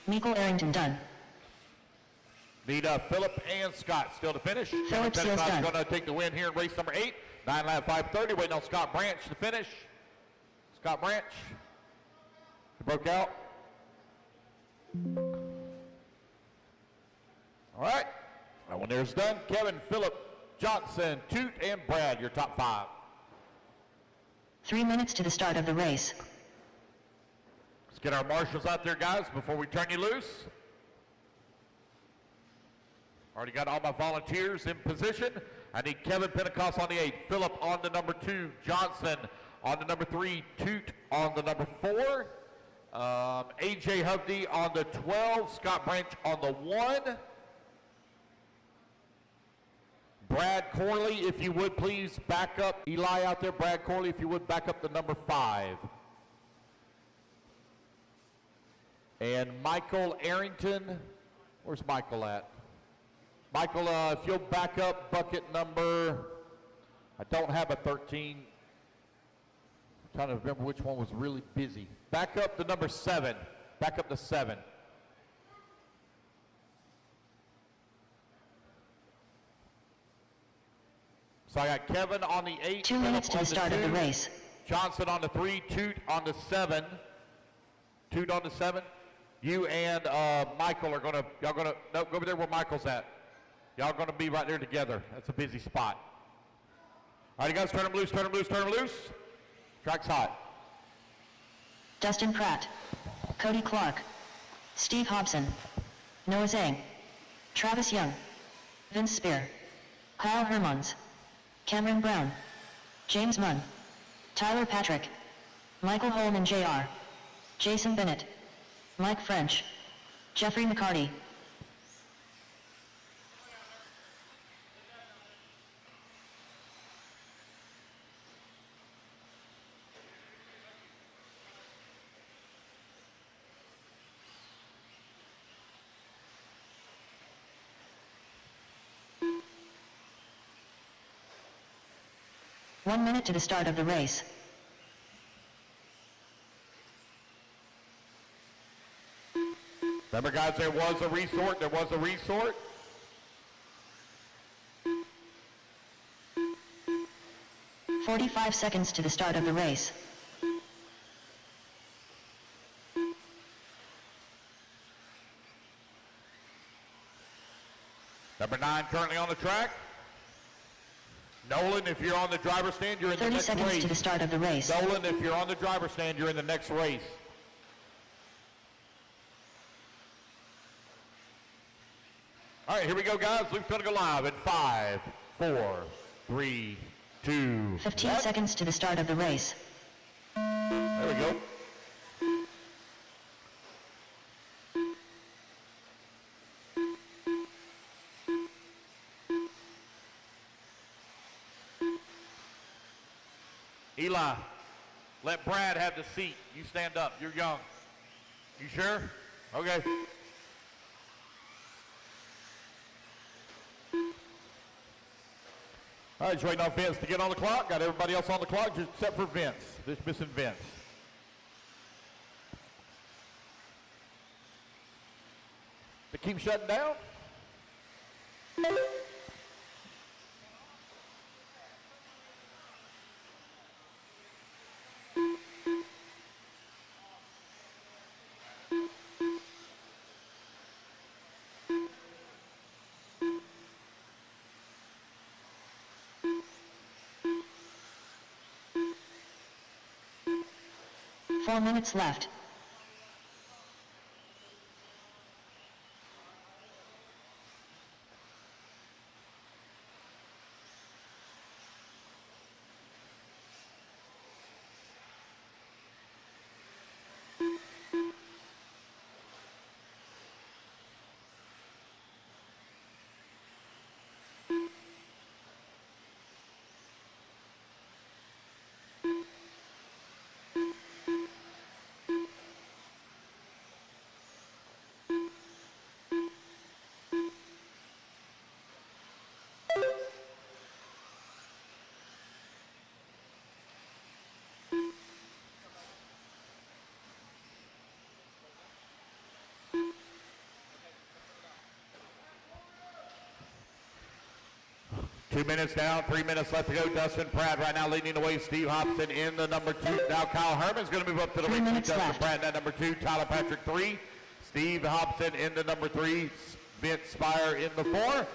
Michael Arrington done.
Need Philip and Scott still to finish.
Philip Seals
Pentecost
done.
going to take the win here in race number 8. 9 lap 5:30. Waiting on Scott Branch to finish. Scott Branch. He broke out. All right. That one there's done. Kevin, Philip, Johnson, Toot, and Brad, your top 5.
3 minutes to the start of the race.
Let's get our marshals out there, guys, before we turn you loose. Already got all my volunteers in position. I need Kevin Pentecost on the 8, Philip on the number 2, Johnson on the number 3, Toot on the number 4, AJ Hovde on the 12, Scott Branch on the 1. Brad Corley, if you would please back up. Eli out there, Brad Corley, if you would back up the number 5. And Michael Arrington, where's Michael at? Michael, if you'll back up bucket number, I don't have a 13. I'm trying to remember which one was really busy. Back up the number 7. Back up to 7. So I got Kevin on the 8.
2 minutes to the start of the
2,
race.
Johnson on the 3, Toot on the 7. Toot on the 7. You and Michael are gonna, y'all gonna, no, go over there where Michael's at. Y'all gonna be right there together. That's a busy spot. All right, you guys, turn them loose, turn them loose, turn them loose. Track's hot.
Dustin Pratt. Cody Clark. Steve Hobson. Noah Zhang. Travis Young. Vince Spear. Kyle Hermans. Cameron Brown. James Munn. Tyler Patrick. Michael Holman Jr. Jason Bennett. Mike French. Jeffrey McCarty. One minute to the start of the race.
Remember, guys, there was a resort. There was a resort.
"45 seconds to the start of the race.
Number 9 currently on the track. Nolan, if you're on the driver's stand, you're in the
30
next
seconds
race.
to the start of the race.
Nolan, if you're on the driver's stand, you're in the next race. All right, here we go, guys. Luke's going to go live in 5, 4, 3, 2,
15
1.
seconds to the start of the race.
There we go. Eli, let Brad have the seat. You stand up. You're young. You sure? Okay. All right, just waiting on Vince to get on the clock. Got everybody else on the clock just except for Vince. Just missing Vince. They keep shutting down?
Four minutes left.
2 minutes down, 3 minutes left to go. Dustin Pratt right now leading the way. Steve Hobson in the number 2. Now Kyle Herman's going to move up to the
3
race.
minutes
Dustin
left.
Pratt in that number 2. Tyler Patrick 3. Steve Hobson in the number 3. Vince Spire in the 4.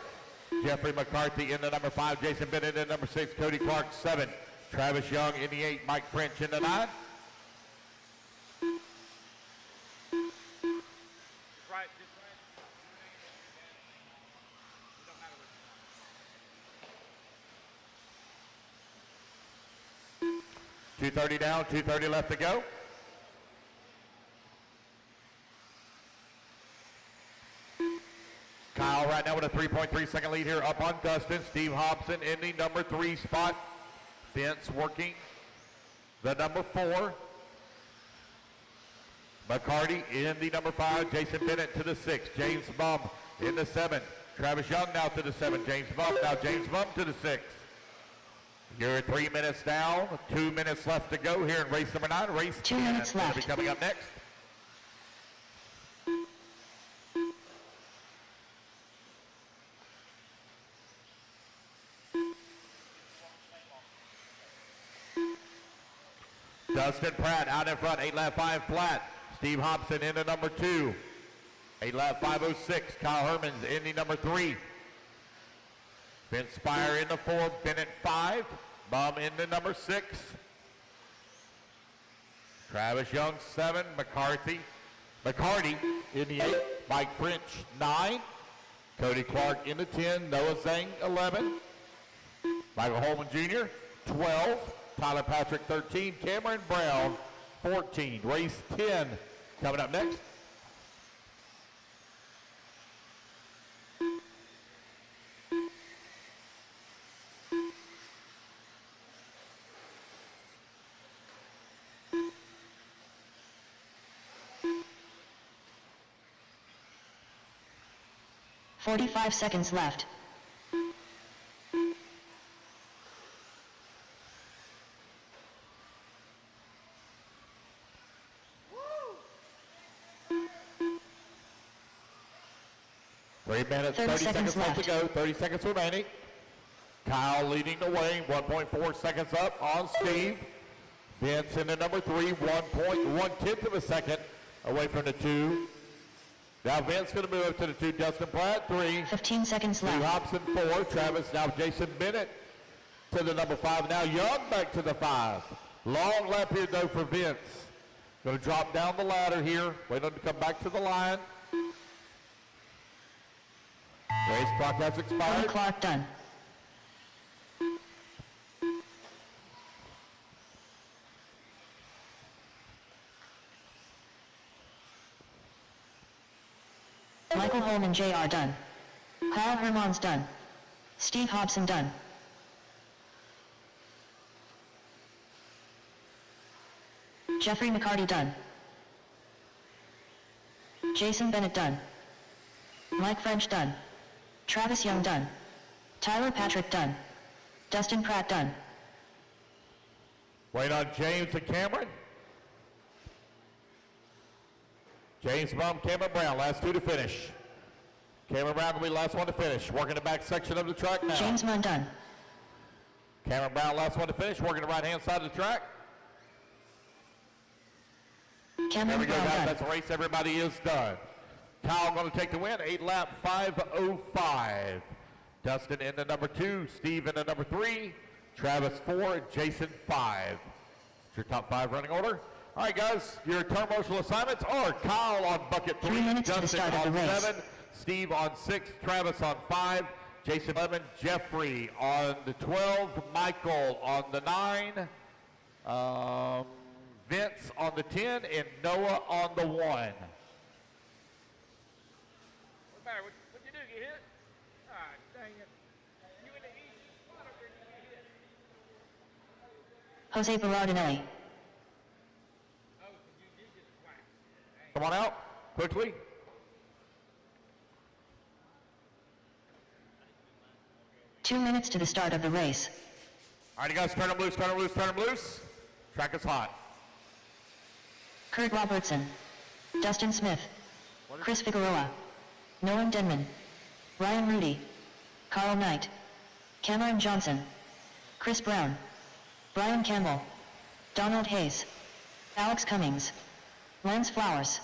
Jeffrey McCarthy in the number 5. Jason Bennett in the number 6. Cody Clark 7. Travis Young in the 8. Mike French in the 9.
Right.
2:30 down, 2:30 left to go. Kyle right now with a 3.3 second lead here up on Dustin. Steve Hobson in the number 3 spot. Vince working the number 4. McCarty in the number 5. Jason Bennett to the 6. James Bum in the 7. Travis Young now to the 7. James Bum to the 6. You're 3 minutes down, 2 minutes left to go here in race number 9. Race
2
10
minutes
is going to be
left.
coming up next. Dustin Pratt out in front, 8 lap 5 flat. Steve Hobson in the number 2. 8 lap 506. Kyle Hermans in the number 3. Vince Spire in the 4. Bennett 5. Bum in the number 6. Travis Young 7. McCarty in the 8. Mike French 9. Cody Clark in the 10. Noah Zhang 11. Michael Holman Jr. 12. Tyler Patrick 13. Cameron Brown 14. Race 10 coming up next.
$45 seconds left.
Three minutes, 30 seconds left to go. 30 seconds remaining. Kyle leading the way. 1.4 seconds up on Steve. Vince in the number 3. 1.1 of a second away from the 2. Now Vince going to move up to the 2. Dustin Pratt 3.
15 seconds
Steve
left.
Hobson 4. Travis now Jason Bennett to the number 5. Now Young back to the 5. Long lap here though for Vince. Going to drop down the ladder here. Wait on him to come back to the line. Race clock has
Cody
expired.
Clark done. Michael Holman Jr. done. Kyle Hermans done. Steve Hobson done. Jeffrey McCarty done. Jason Bennett done. Mike French done. Travis Young done. Tyler Patrick done. Dustin Pratt done.
Wait on James and Cameron. James Bum, Cameron Brown, last 2 to finish. Cameron Brown will be the last one to finish. Working the back section of the track now.
James Munn done.
Cameron Brown, last one to finish. Working the right-hand side of the track. There
Cameron
we go,
Brown
guys.
done.
That's the race. Everybody is done. Kyle going to take the win. 8 lap 5:05. Dustin in the number 2. Steve in the number 3. Travis 4. Jason 5. It's your top 5 running order. All right, guys. Your turn marshal assignments are Kyle on bucket 3.
3 minutes to the
Dustin
start of
on
the race.
7. Steve on 6. Travis on 5. Jason 11. Jeffrey on the 12. Michael on the 9. Vince on the 10. And Noah on the 1.
What matter? What'd you do? Get hit? Ah, dang it. You in the easy spot up there and you get hit.
Jose Berardinelli.
Oh, you did get whacked.
Come on out, quickly.
Two minutes to the start of the race.
All right, you guys, turn them loose, turn them loose, turn them loose. Track is hot.
Kurt Robertson. Dustin Smith. Chris Figueroa. Nolan Denman. Ryan Rudy. Carl Knight. Cameron Johnson, Chris Brown, Brian Campbell, Donald Hayes, Alex Cummings, Lance Flowers.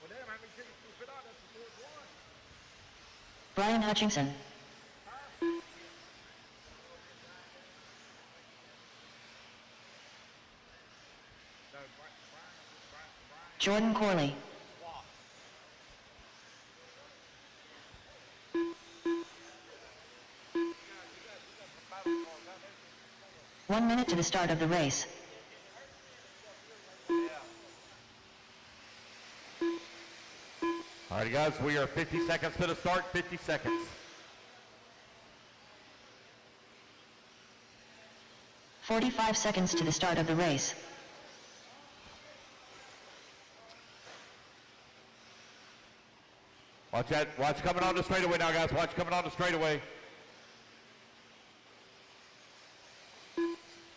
Well, damn, how many tickets do you fit on? That's the fourth one.
Brian Hutchinson,
No, Brian.
Jordan Corley,
Swap.
1 minute to the start of the race.
All right, guys, we are 50 seconds to the start, 50 seconds.
45 seconds to the start of the race.
Watch that, watch coming on the straightaway now, guys. Watch coming on the straightaway.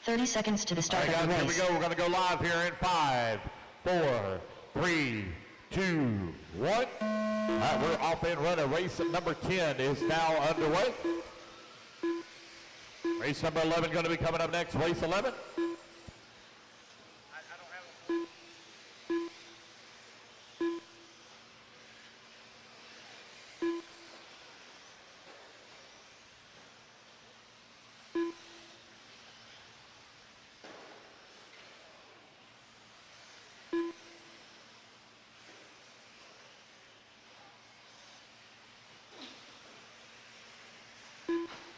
30 seconds to the
All
start
right,
of
guys,
the
here we
race.
go. We're going to go live here in 5, 4, 3, 2, 1. All right, we're off and running. Race number 10 is now underway. Race number 11 going to be coming up next. Race 11.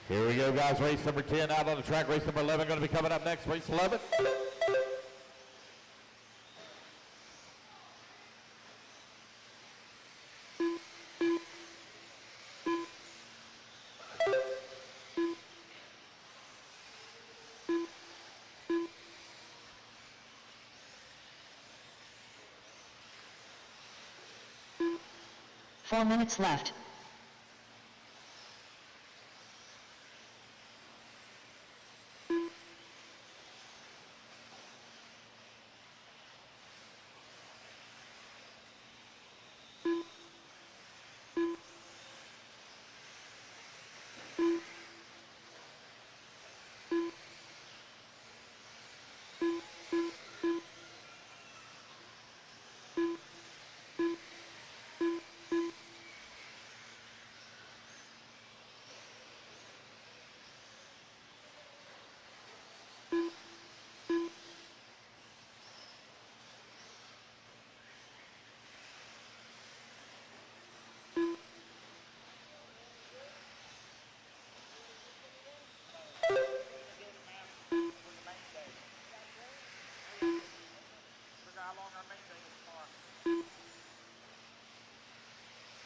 Here we go, guys. Race number 10 out on the track. Race number 11 going to be coming up next. Race 11.
Four minutes left.
How long our main day is for?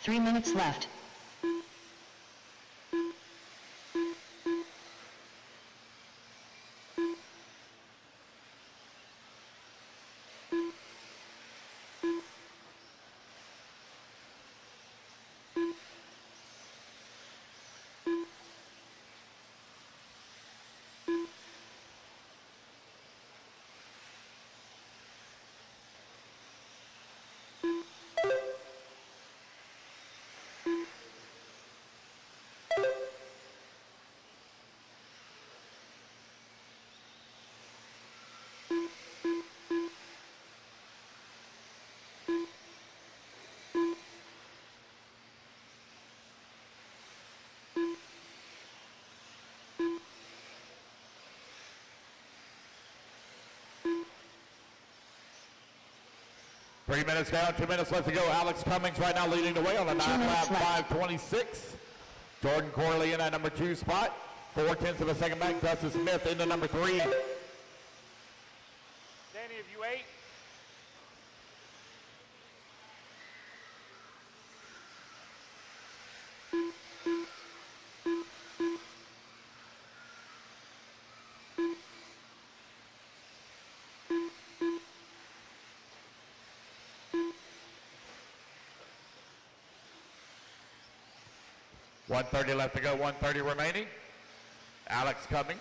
3 minutes left.
Three minutes down, 2 minutes left to go. Alex Cummings right now leading the way on a
2
9
minutes
lap
left.
5:26. Jordan Corley in that number 2 spot. 4/10 of a second back. Dustin Smith into number 3.
Danny, have you ate?
.130 left to go, 130 remaining. Alex Cummings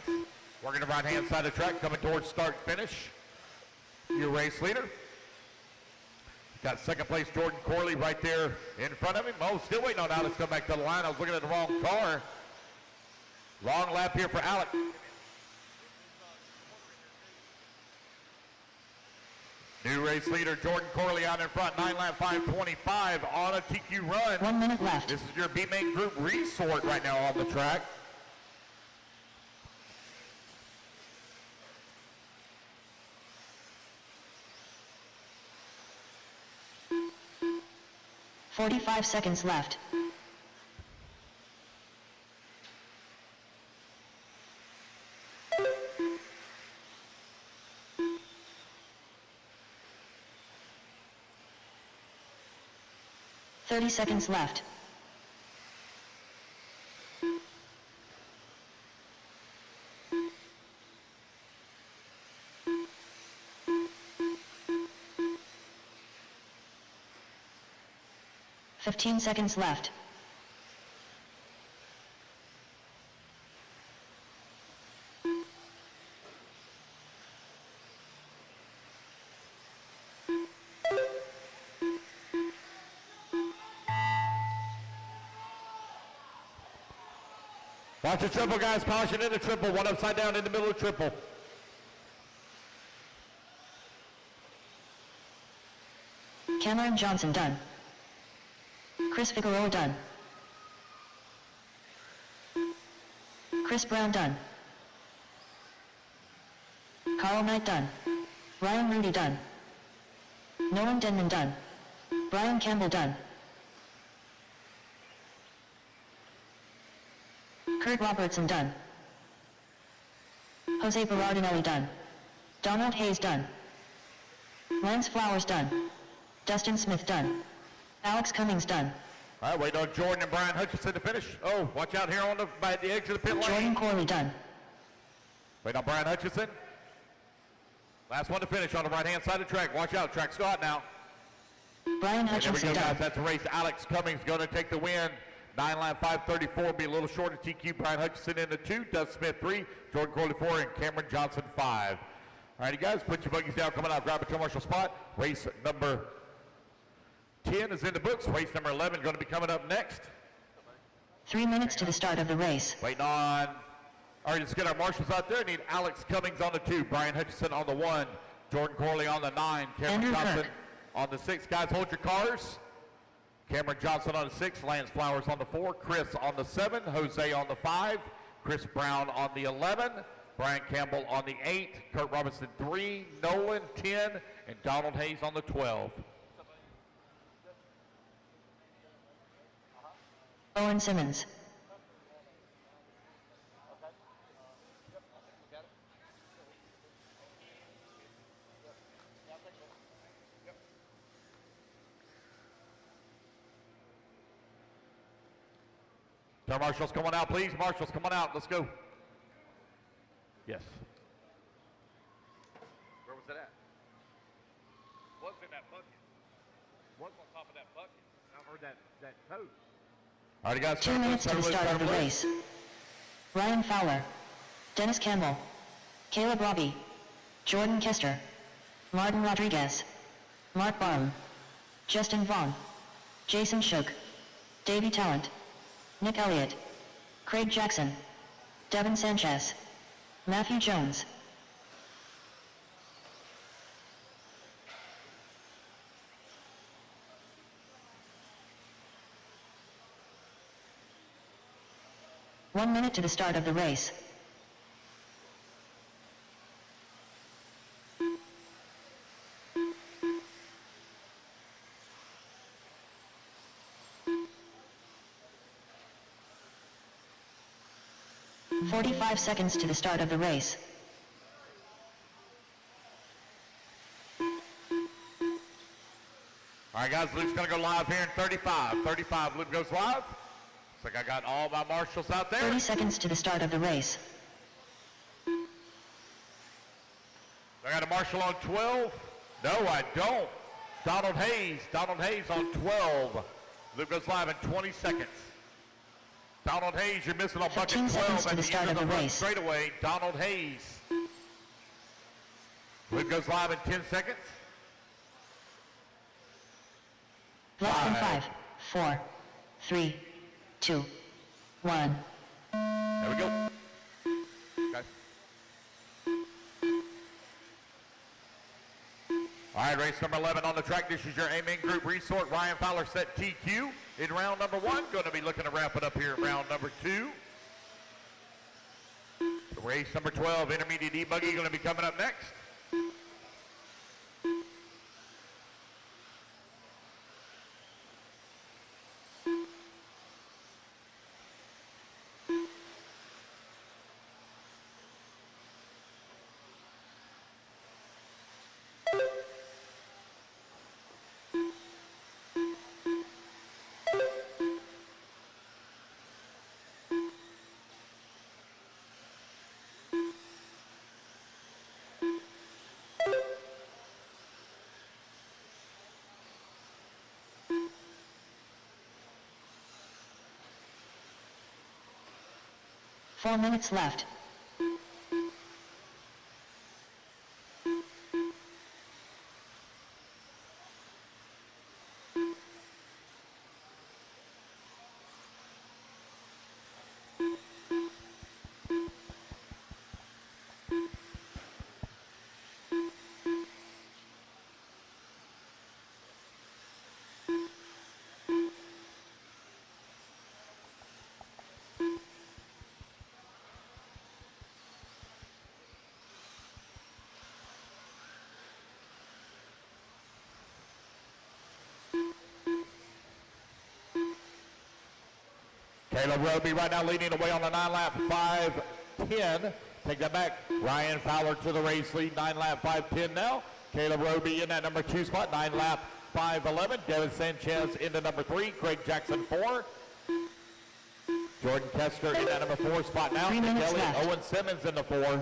working the right-hand side of the track, coming towards start finish. Your race leader. Got second place Jordan Corley right there in front of him. Oh, still waiting on Alex to come back to the line. I was looking at the wrong car. Long lap here for Alex. New race leader Jordan Corley out in front, 9 lap 5:25 on a TQ run.
1 minute left.
This is your B-Main Group resort right now on the track.
"45 seconds left. "30 seconds left. "15 seconds left.
Watch the triple, guys. Caution in the triple. One upside down in the middle of triple.
Cameron Johnson done. Chris Figueroa done. Chris Brown done. Carl Knight done. Ryan Rudy done. Nolan Denman done. Brian Campbell done. Kurt Robertson done. Jose Berardinelli done. Donald Hayes done. Lance Flowers done. Dustin Smith done. Alex Cummings done.
All right, waiting on Jordan and Brian Hutchinson to finish. Oh, watch out here on by the edge of the pit lane.
Jordan Corley done.
Waiting on Brian Hutchinson. Last one to finish on the right-hand side of the track. Watch out, track's hot now.
Brian
And there we
Hutchinson
go, guys.
done.
That's the race. Alex Cummings going to take the win. 9 lap 5:34, be a little short of TQ. Brian Hutchinson in the 2, Doug Smith 3, Jordan Corley 4, and Cameron Johnson 5. All righty, guys, put your buggies down. Coming out, grab a turn marshal spot. Race number 10 is in the books. Race number 11 going to be coming up next.
3 minutes to the start of the race.
Waiting on. All right, let's get our marshals out there. Need Alex Cummings on the 2, Brian Hutchinson on the 1, Jordan Corley on the 9, Cameron
Andrew
Johnson
Kirk.
on the 6. Guys, hold your cars. Cameron Johnson on the 6, Lance Flowers on the 4, Chris on the 7, Jose on the 5, Chris Brown on the 11, Brian Campbell on the 8, Kurt Robinson 3, Nolan 10, and Donald Hayes on the 12.
Owen Simmons.
Our marshals coming out, please. Marshals coming out. Let's go. Yes. Where was it at? What's in that bucket? What's on top of that bucket? I heard that toad. All right, guys.
2 minutes to the start of the race. Ryan Fowler. Dennis Campbell. Caleb Robbie. Jordan Kester. Martin Rodriguez. Mark Barham. Justin Vaughn. Jason Shook. Davey Talent. Nick Elliott. Craig Jackson. Devin Sanchez. Matthew Jones. One minute to the start of the race. "45 seconds to the start of the race.
All right, guys, Luke's going to go live here in 35. 35, Luke goes live. Looks like I got all my marshals out there.
30 seconds to the start of the race.
I got a marshal on 12. No, I don't. Donald Hayes on 12. Luke goes live in 20 seconds. Donald Hayes, you're missing on bucket
15 seconds
12
to the start of the race.
straightaway. Donald Hayes. Luke goes live in 10 seconds.
Less than 5, 4, 3, 2, 1.
There we go. Okay. All right, race number 11 on the track. This is your Amen Group resort. Ryan Fowler set TQ in round number 1. Going to be looking to wrap it up here in round number 2. Race number 12, intermediate E-Buggy, going to be coming up next.
Four minutes left.
Caleb Roby right now leading away on the 9-lap 5:10. Take that back. Ryan Fowler to the race lead, 9-lap 5:10 now. Caleb Roby in that number 2 spot, 9-lap 5:11. Devin Sanchez into number 3. Craig Jackson 4. Jordan Kester in that number 4 spot now.
3 minutes
Kelly
left.
Owen Simmons in the 4.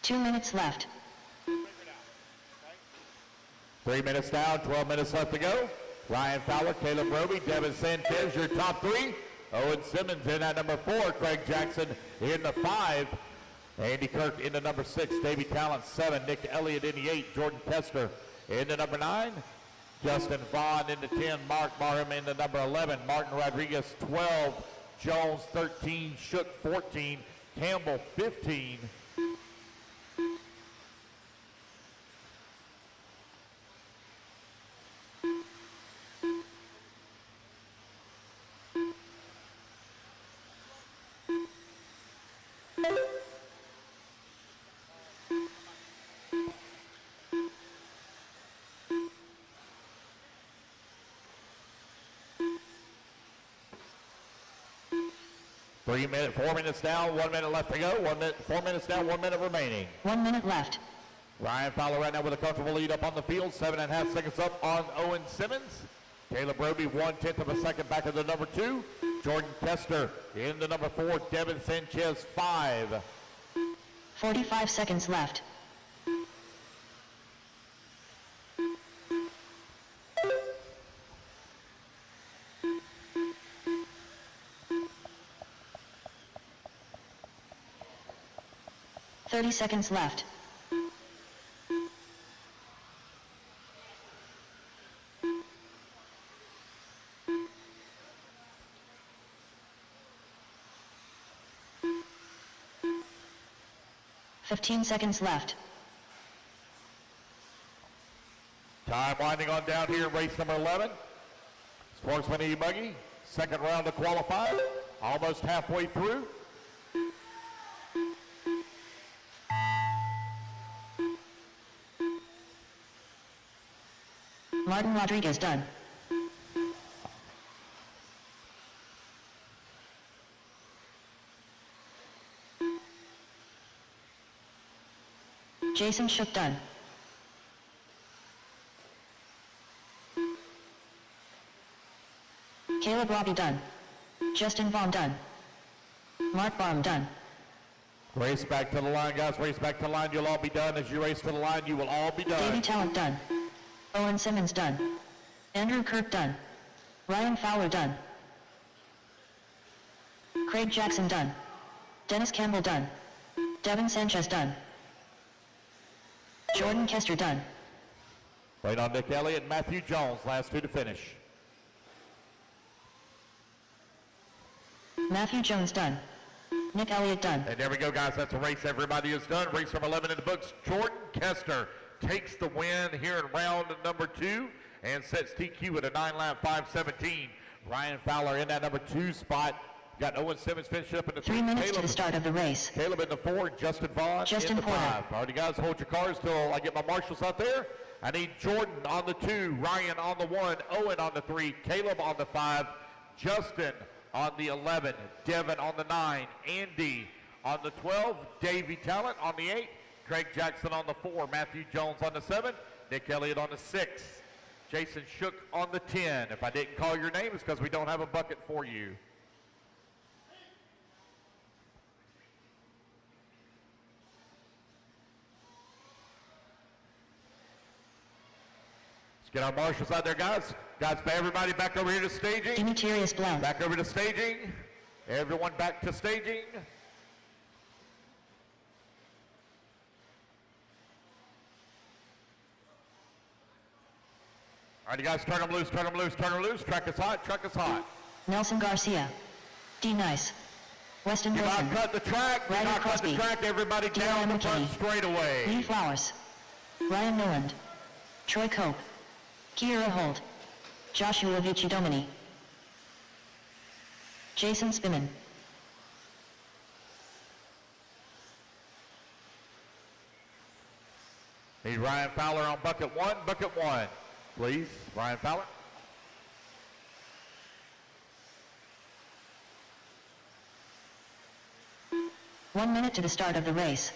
Two minutes left.
3 minutes down, 12 minutes left to go. Ryan Fowler, Caleb Roby, Devin Sanchez, your top 3. Owen Simmons in at number 4. Craig Jackson in the 5. Andy Kirk in the number 6. Davey Talent 7. Nick Elliott in the 8. Jordan Kester in the number 9. Justin Vaughn in the 10. Mark Barham in the number 11. Martin Rodriguez 12. Jones 13. Shook 14. Campbell 15. 4 minutes down, 1 minute left to go. 4 minutes down, 1 minute remaining.
1 minute left.
Ryan Fowler right now with a comfortable lead up on the field. 7.5 seconds up on Owen Simmons. Caleb Roby 1/10 of a second back of the number 2. Jordan Kester in the number 4. Devin Sanchez 5.
45 seconds left. Seconds left. Fifteen seconds left.
Time winding on down here in race number 11. Sportsman E-Buggy, Second round of qualifier, almost halfway through.
Martin Rodriguez done. Jason Shook done. Caleb Robbie done. Justin Vaughn done. Mark Baum done.
Race back to the line, guys. Race back to the line. You'll all be done. As you race to the line, you will all be done.
Davey Talent done. Owen Simmons done. Andrew Kirk done. Ryan Fowler done. Craig Jackson done. Dennis Campbell done. Devin Sanchez done. Jordan Kester done.
Wait on Nick Elliott and Matthew Jones, last two to finish.
Matthew Jones done. Nick Elliott done.
And there we go, guys. That's a race everybody is done. Race number 11 in the books. Jordan Kester takes the win here in round number 2 and sets TQ at a 9-lap 5:17. Ryan Fowler in that number 2 spot. Got Owen Simmons finishing up in the 3.
3 minutes to the start of the race.
Caleb in the 4, Justin Vaughn in the 5. All right, guys, hold your cars till I get my marshals out there. I need Jordan on the 2, Ryan on the 1, Owen on the 3, Caleb on the 5, Justin on the 11, Devin on the 9, Andy on the 12, Davey Talent on the 8, Craig Jackson on the 4, Matthew Jones on the 7, Nick Elliott on the 6, Jason Shook on the 10. If I didn't call your name, it's because we don't have a bucket for you. Get our marshals out there, guys. Guys, everybody back over here to staging.
Demetrius Blount.
Back over to staging. Everyone back to staging. All right, you guys, turn them loose, turn them loose, turn them loose. Track is hot, track is hot.
Nelson Garcia. D. Nice. Weston
Do
Wilson.
not cut the track. Do
Ryder
not cut
Crosby.
the track. Everybody
D.
down the
Ryan
front
McKinney.
straightaway.
Lee Flowers. Ryan Noland. Troy Cope. Kiera Holt. Joshua Vici Domini. Jason Spinnen.
Need Ryan Fowler on bucket 1, please. Ryan Fowler.
One minute to the start of the race.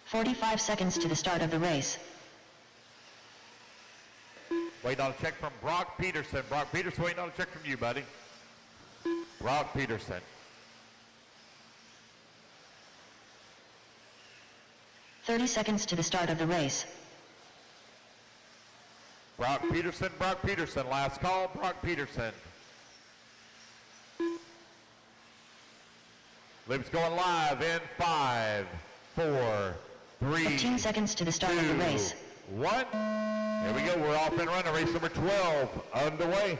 "45 seconds to the start of the race.
Waiting on a check from Brock Peterson. Brock Peterson, waiting on a check from you, buddy. Brock Peterson.
30 seconds to the start of the race.
Brock Peterson, last call, Brock Peterson. Loop's going live in 5, 4, 3,
15 seconds to the start of the race.
1. Here we go, we're off and running. Race number 12 underway.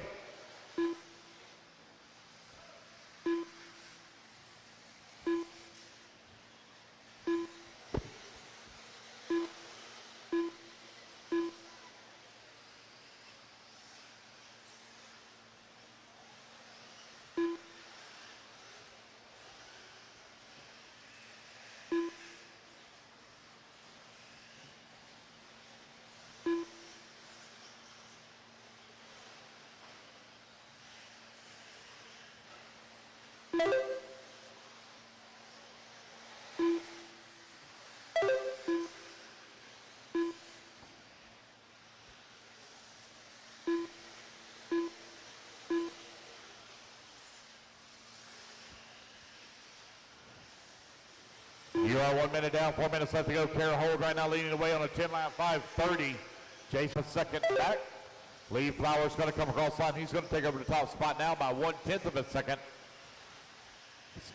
You are 1 minute down, 4 minutes left to go. Kara Hold right now leading the way on a 10-lap 5:30. Jason second back. Lee Flowers going to come across the line. He's going to take over the top spot now by 1/10 of a second.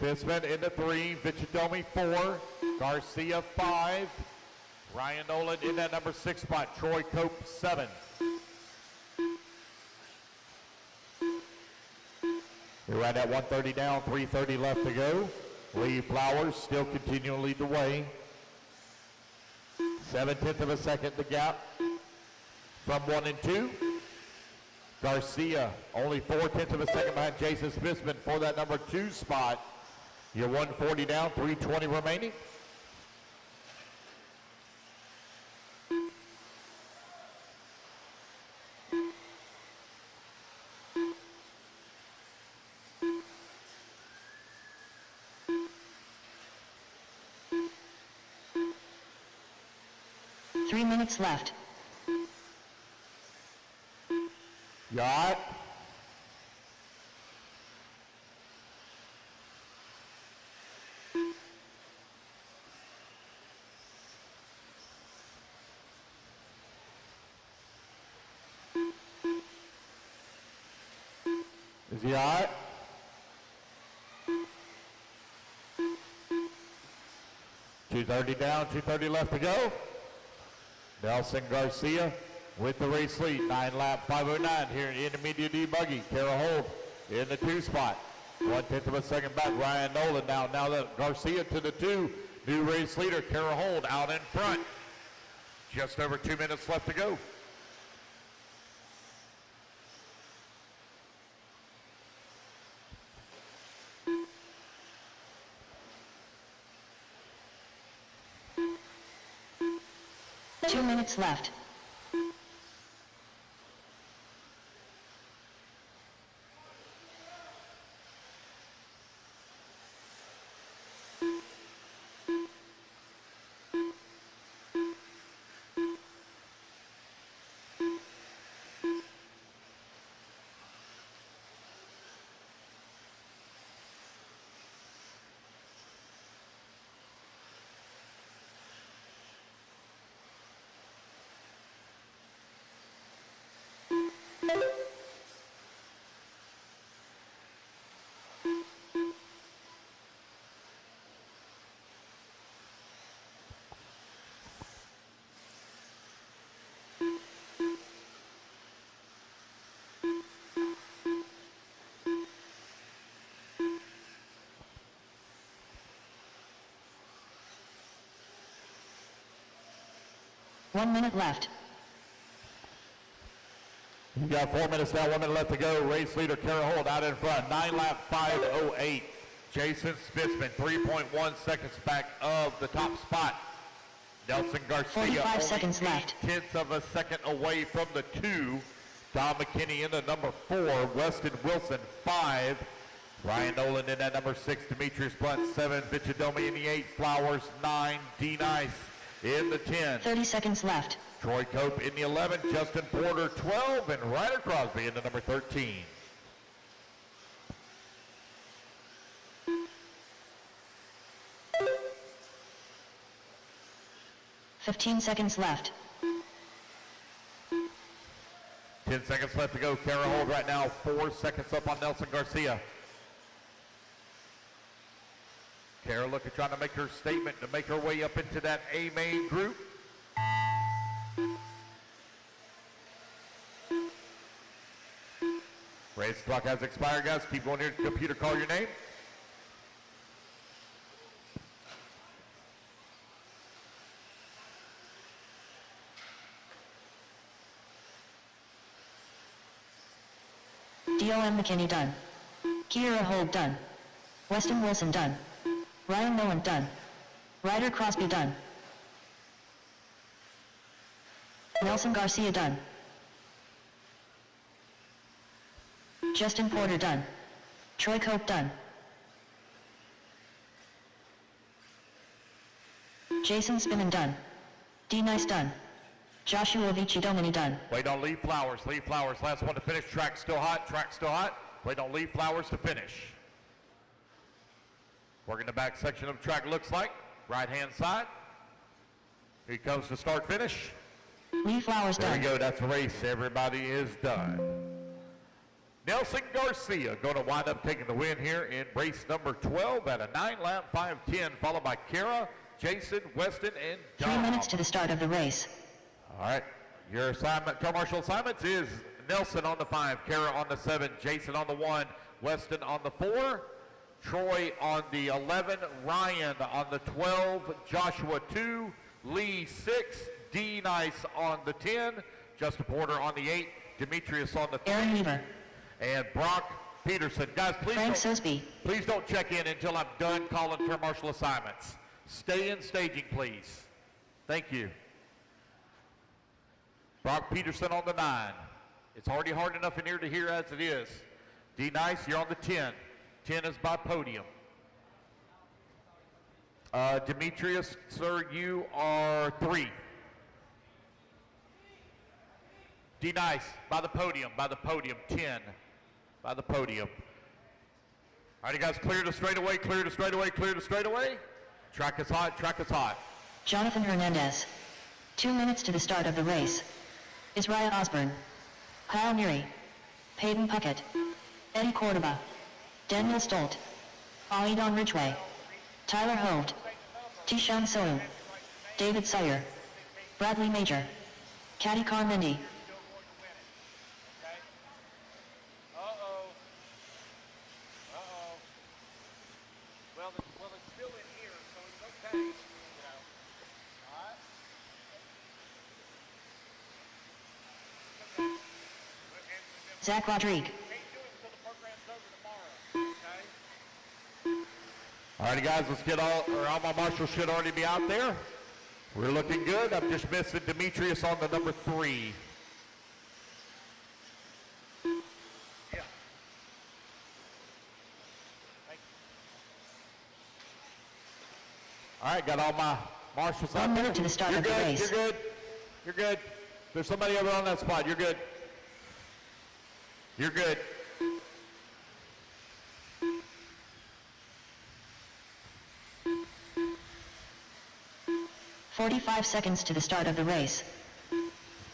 Smithman into 3, Vichitomi 4, Garcia 5, Ryan Nolan in that number 6 spot, Troy Cope 7. You're right at 130 down, 3:30 left to go. Lee Flowers still continuing to lead the way. 7/10 of a second the gap from 1 and 2. Garcia only 4/10 of a second behind Jason Smithman for that number 2 spot. You're 140 down, 3:20 remaining.
Three minutes left.
You all right? Is he all right? $230 down, 2:30 left to go. Nelson Garcia with the race lead, 9-lap 5:09 here in intermediate D buggy. Kara Holt in the 2 spot. 1/10 of a second back, Ryan Nolan now that Garcia to the 2. New race leader, Kara Holt out in front. Just over 2 minutes left to go.
Two minutes left. One minute left.
You got 4 minutes down, 1 minute left to go. Race leader Kara Holt out in front. 9-lap 5:08. Jason Spitzman 3.1 seconds back of the top spot. Nelson Garcia
45 seconds left.
0.8 of a second away from the 2. Don McKinney in the number 4. Weston Wilson 5. Ryan Nolan in that number 6. Demetrius Blunt 7. Vichadomi in the 8. Flowers 9. D Nice in the 10.
30 seconds left.
Troy Cope in the 11, Justin Porter 12, and Ryder Crosby in the number 13.
$15 seconds left.
10 seconds left to go. Kara Holt right now 4 seconds up on Nelson Garcia. Kara looking trying to make her statement to make her way up into that A main group. Race clock has expired, guys. Keep going here to the computer. Call your name.
DOM McKinney done. Kira Holt done. Weston Wilson done. Ryan Nolan done. Ryder Crosby done. Nelson Garcia done. Justin Porter done. Troy Cope done. Jason Spinnen done. D Nice done. Joshua Vichadomini done.
Wait on Lee Flowers. Lee Flowers, last one to finish. Track still hot. Track still hot. Wait on Lee Flowers to finish. Working the back section of the track looks like. Right hand side. Here comes the start finish.
Lee Flowers
There
done.
we go. That's the race. Everybody is done. Nelson Garcia going to wind up taking the win here in race number 12 at a 9-lap 5:10, followed by Kara, Jason, Weston, and Dom.
3 minutes to the start of the race.
All right. Your assignment, car marshal assignments is Nelson on the 5, Kara on the 7, Jason on the 1, Weston on the 4, Troy on the 11, Ryan on the 12, Joshua 2, Lee 6, D Nice on the 10, Justin Porter on the 8, Demetrius on the 3,
Aaron Weaver.
and Brock Peterson. Guys,
Frank Sosby.
please don't check in until I'm done calling turn marshal assignments. Stay in staging, please. Thank you. Brock Peterson on the 9. It's already hard enough in here to hear as it is. D Nice, you're on the 10. 10 is by podium. Demetrius, sir, you are 3. D Nice, by the podium, 10, by the podium. All right, you guys, clear to straightaway, clear to straightaway, clear to straightaway. Track is hot, track is hot.
Jonathan Hernandez. 2 minutes to the start of the race. Isaiah Osborne. Kyle Neary. Peyton Puckett. Eddie Cordoba. Daniel Stolt. Aidon Ridgway. Tyler Holt. Tishan Sohu. David Sayer. Bradley Major. Caddy Carmendi.
Well, it's still in here, so it's okay, you know. All right?
Zach Rodrigue.
Can't do it until the program's over tomorrow, okay?
All righty, guys, let's get all my marshals should already be out there. We're looking good. I'm just missing Demetrius on the number 3.
Yeah. Thank you.
All right, got all my marshals out
1
there.
minute to the start
You're
of the
good,
race.
You're good. You're good. There's somebody over on that spot. You're good. You're good.
"45 seconds to the start of the race.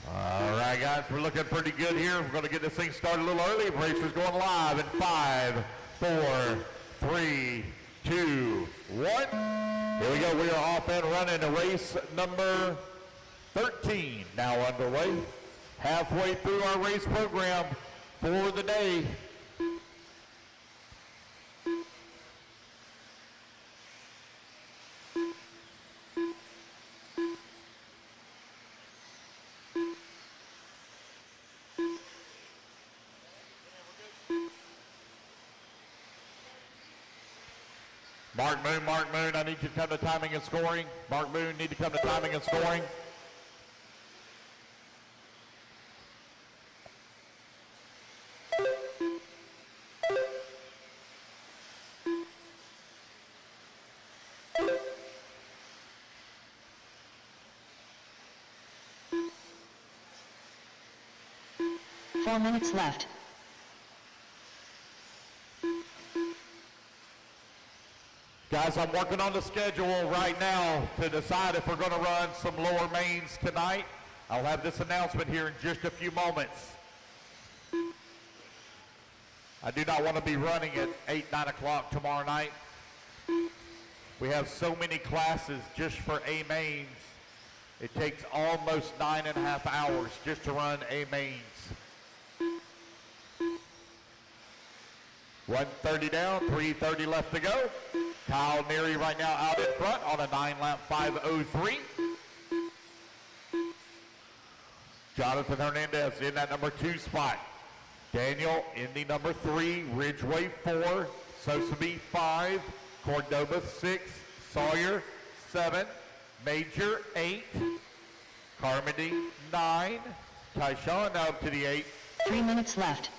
All right, guys, we're looking pretty good here. We're going to get this thing started a little early. Racer's going live in 5, 4, 3, 2, 1. Here we go. We are off and running. Race number 13 now underway. Halfway through our race program for the day. Mark Moon, I need you to come to timing and scoring. Mark Moon, need to come to timing and scoring.
Four minutes left.
Guys, I'm working on the schedule right now to decide if we're going to run some lower mains tonight. I'll have this announcement here in just a few moments. I do not want to be running at 8, 9 o'clock tomorrow night. We have so many classes just for A mains. It takes almost 9.5 hours just to run A mains. 1:30 down, 3:30 left to go. Kyle Neary right now out in front on a 9-lap 5:03. Jonathan Hernandez in that number 2 spot. Daniel in the number 3, Ridgway 4, Sosabe 5, Cordoba 6, Sawyer 7, Major 8, Carmody 9, Tyshawn now up to the 8.
3 minutes left.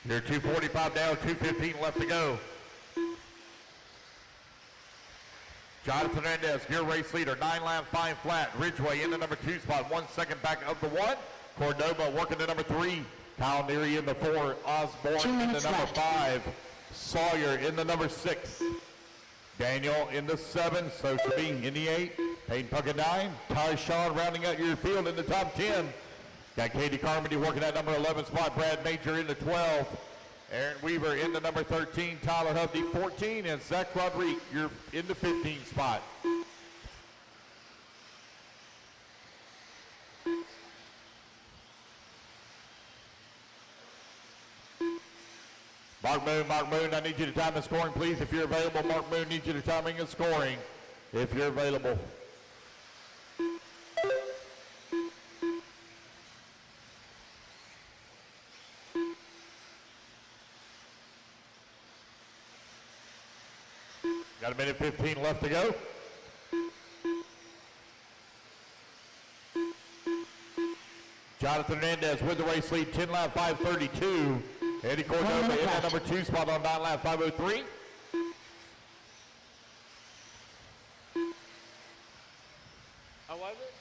You're 2:45 down, 2:15 left to go. Jonathan Hernandez, your race leader, 9-lap 5 flat. Ridgeway in the number 2 spot, 1 second back of the 1. Cordoba working the number 3. Kyle Neary in the 4.
2
Osborne in the
minutes
number
left.
5. Sawyer in the number 6. Daniel in the 7. So should be in the 8. Peyton Puckett 9. Ty Sean rounding out your field in the top 10. Got Katie Carmody working that number 11 spot. Brad Major in the 12. Aaron Weaver in the number 13, Tyler Hovde 14, and Zach Rodriguez, you're in the 15 spot. Mark Moon, I need you to time the scoring, please. If you're available, Mark Moon needs you to timing and scoring, if you're available. Got a minute 15 left to go. Jonathan Hernandez with the race lead, 10-lap 5:32. Eddie Cordova in that number 2 spot on 9-lap 5:03.
How was it?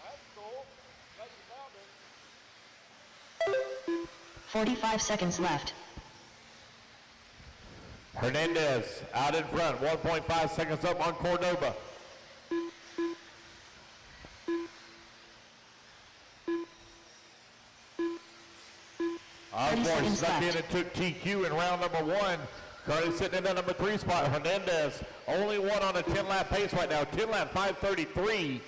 That's cool. That's about it.
45 seconds left.
Hernandez out in front, 1.5 seconds up on Cordoba. Osborne snuck in and took TQ in round number 1. Currently sitting in that number 3 spot. Hernandez only one on a 10-lap pace right now, 10-lap 5:33.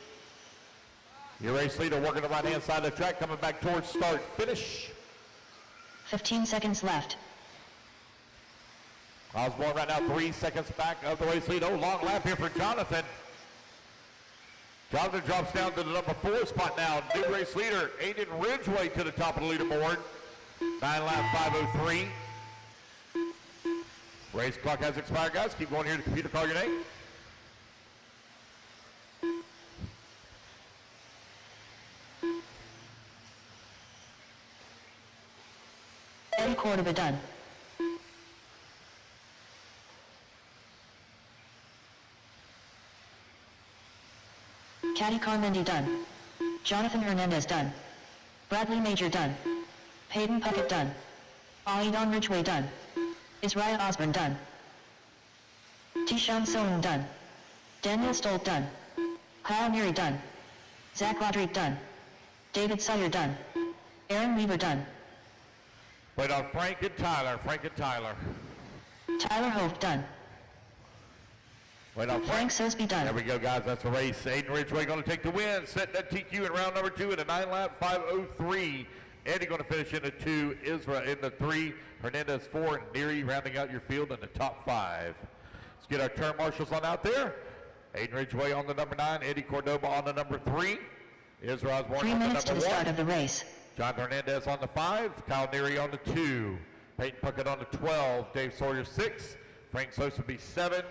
Your race leader working the right-hand side of the track, coming back towards start finish.
15 seconds left.
Osborne right now 3 seconds back of the race lead. Oh, long lap here for Jonathan. Jonathan drops down to the number 4 spot now. New race leader, Aiden Ridgeway to the top of the leaderboard. 9-lap 5:03. Race clock has expired, guys. Keep going here to computer, call your name.
Eddie Cordova done. Caddy Carmendi done. Jonathan Hernandez done. Bradley Major done. Peyton Puckett done. Aidon Ridgeway done. Isaiah Osborne done. Tishan Sohn done. Daniel Stolt done. Kyle Neary done. Zach Rodriguez done. David Sawyer done. Aaron Weaver done.
Wait on Frank and Tyler.
Tyler Hope done.
Wait on
Frank Sosby done.
There we go, guys. That's the race. Aiden Ridgeway going to take the win. Setting that TQ in round number 2 in a 9-lap 5:03. Eddie going to finish in the 2. Isra in the 3. Hernandez 4. And Neary rounding out your field in the top 5. Let's get our turn marshals on out there. Aiden Ridgeway on the number 9. Eddie Cordoba on the number 3. Isra Osborne
3
on the
minutes to
number
the
1.
start of the race.
John Hernandez on the 5. Kyle Neary on the 2. Peyton Puckett on the 12. Dave Sawyer 6. Frank Sosa 7.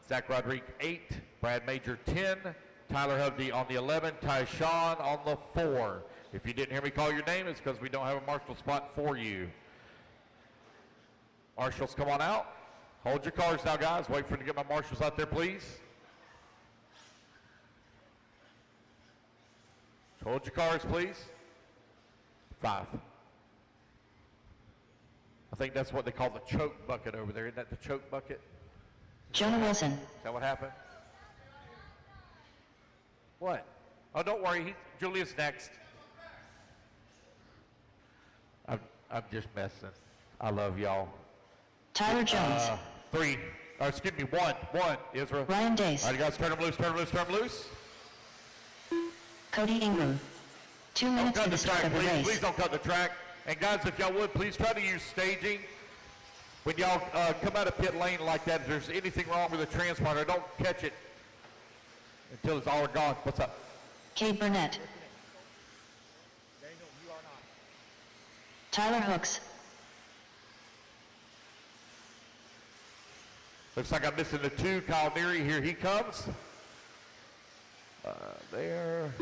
Zach Rodriguez 8, Brad Major 10, Tyler Hovde on the 11, Ty Sean on the 4. If you didn't hear me call your name, it's because we don't have a marshal spot for you. Marshals, come on out. Hold your cars now, guys. Wait for me to get my marshals out there, please. Hold your cars, please. 5. I think that's what they call the choke bucket over there. Isn't that the choke bucket?
Jonah Wilson.
Is that what happened? What? Oh, don't worry. Julia's next. I'm just messing. I love y'all.
Tyler Jones.
3. Or excuse me, 1. Israel.
Ryan Dace.
All right, guys, turn them loose.
Cody Ingram. 2
Don't
minutes
cut
to
the
the start
track,
of the
please.
race.
Please don't cut the track. And guys, if y'all would, please try to use staging. When y'all come out of pit lane like that, if there's anything wrong with the transponder, don't catch it until it's all gone. What's up?
Cade Burnett.
Daniel, you are not.
Tyler Hooks.
Looks like I'm missing the 2. Kyle Neary, here he comes. There.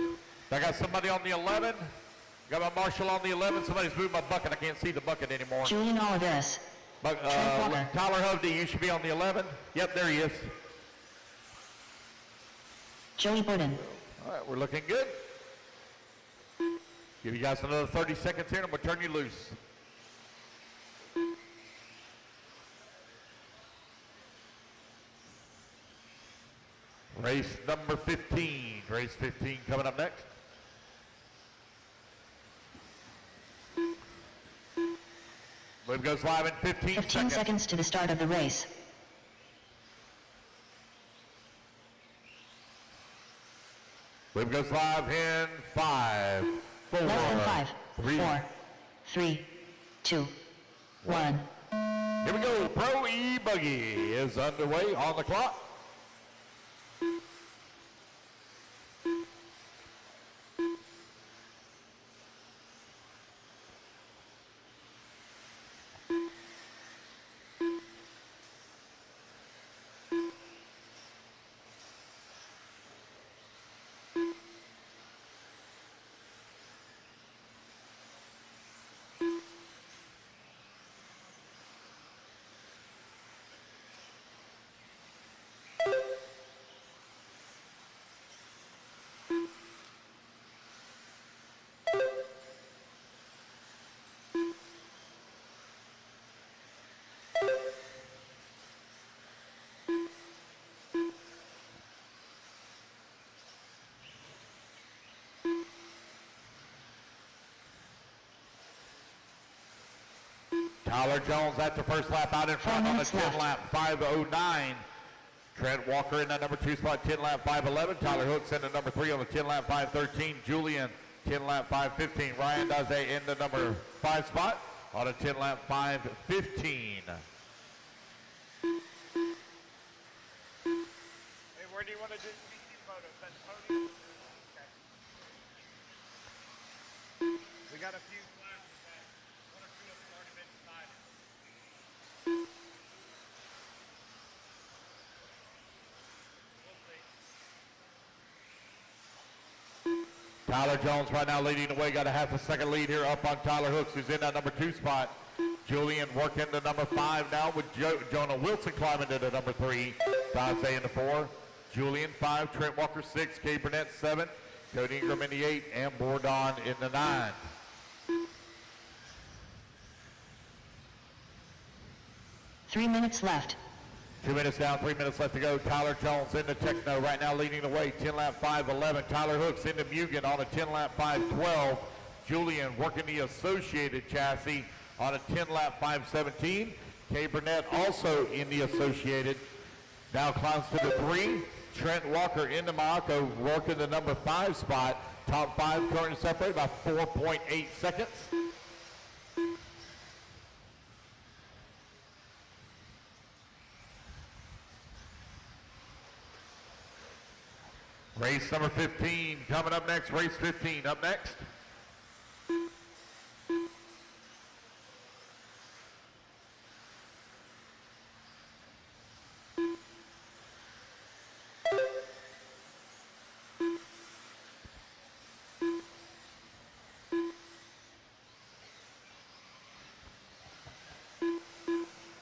I got somebody on the 11. Got my marshal on the 11. Somebody's moved my bucket. I can't see the bucket anymore.
Julian Oliveras.
But,
Trent Walker.
Tyler Hovde, you should be on the 11. Yep, there he is.
Joey Borden.
All right, we're looking good. Give you guys another 30 seconds here, and I'm going to turn you loose. Race number 15. Race 15 coming up next. Loop goes live in
15 seconds to the start of the race.
Loop goes live in 5, 4,
Less than 5,
3.
4, 3, 2, 1.
Here we go. Pro E-Buggy is underway on the clock. Tyler Jones at the first lap out in front on the 10 lap 5:09. Trent Walker in that number 2 spot, 10 lap 5:11. Tyler Hooks in the number 3 on the 10 lap 5:13. Julian 10 lap 5:15. Ryan Daze in the number 5 spot on a 10 lap 5:15.
Hey, where do you want to do PQ photos? That podium? Okay. We got a few classes back. One or two of them already been decided. We'll see.
Tyler Jones right now leading the way. Got a half a second lead here up on Tyler Hooks, who's in that number 2 spot. Julian working the number 5 now with Jonah Wilson climbing to the number 3. Daze in the 4. Julian 5. Trent Walker 6. Kay Burnett 7. Cody Ingram in the 8. And Bordon in the 9.
3 minutes left.
2 minutes down, 3 minutes left to go. Tyler Jones in the Techno right now leading the way. 10 lap 5:11. Tyler Hooks into Mugen on a 10 lap 5:12. Julian working the Associated chassis on a 10 lap 5:17. Kay Burnett also in the Associated. Now climbs to the 3. Trent Walker into Maako working the number 5 spot. Top 5 currently separated by 4.8 seconds. Race number 15 coming up next. Race 15 up next.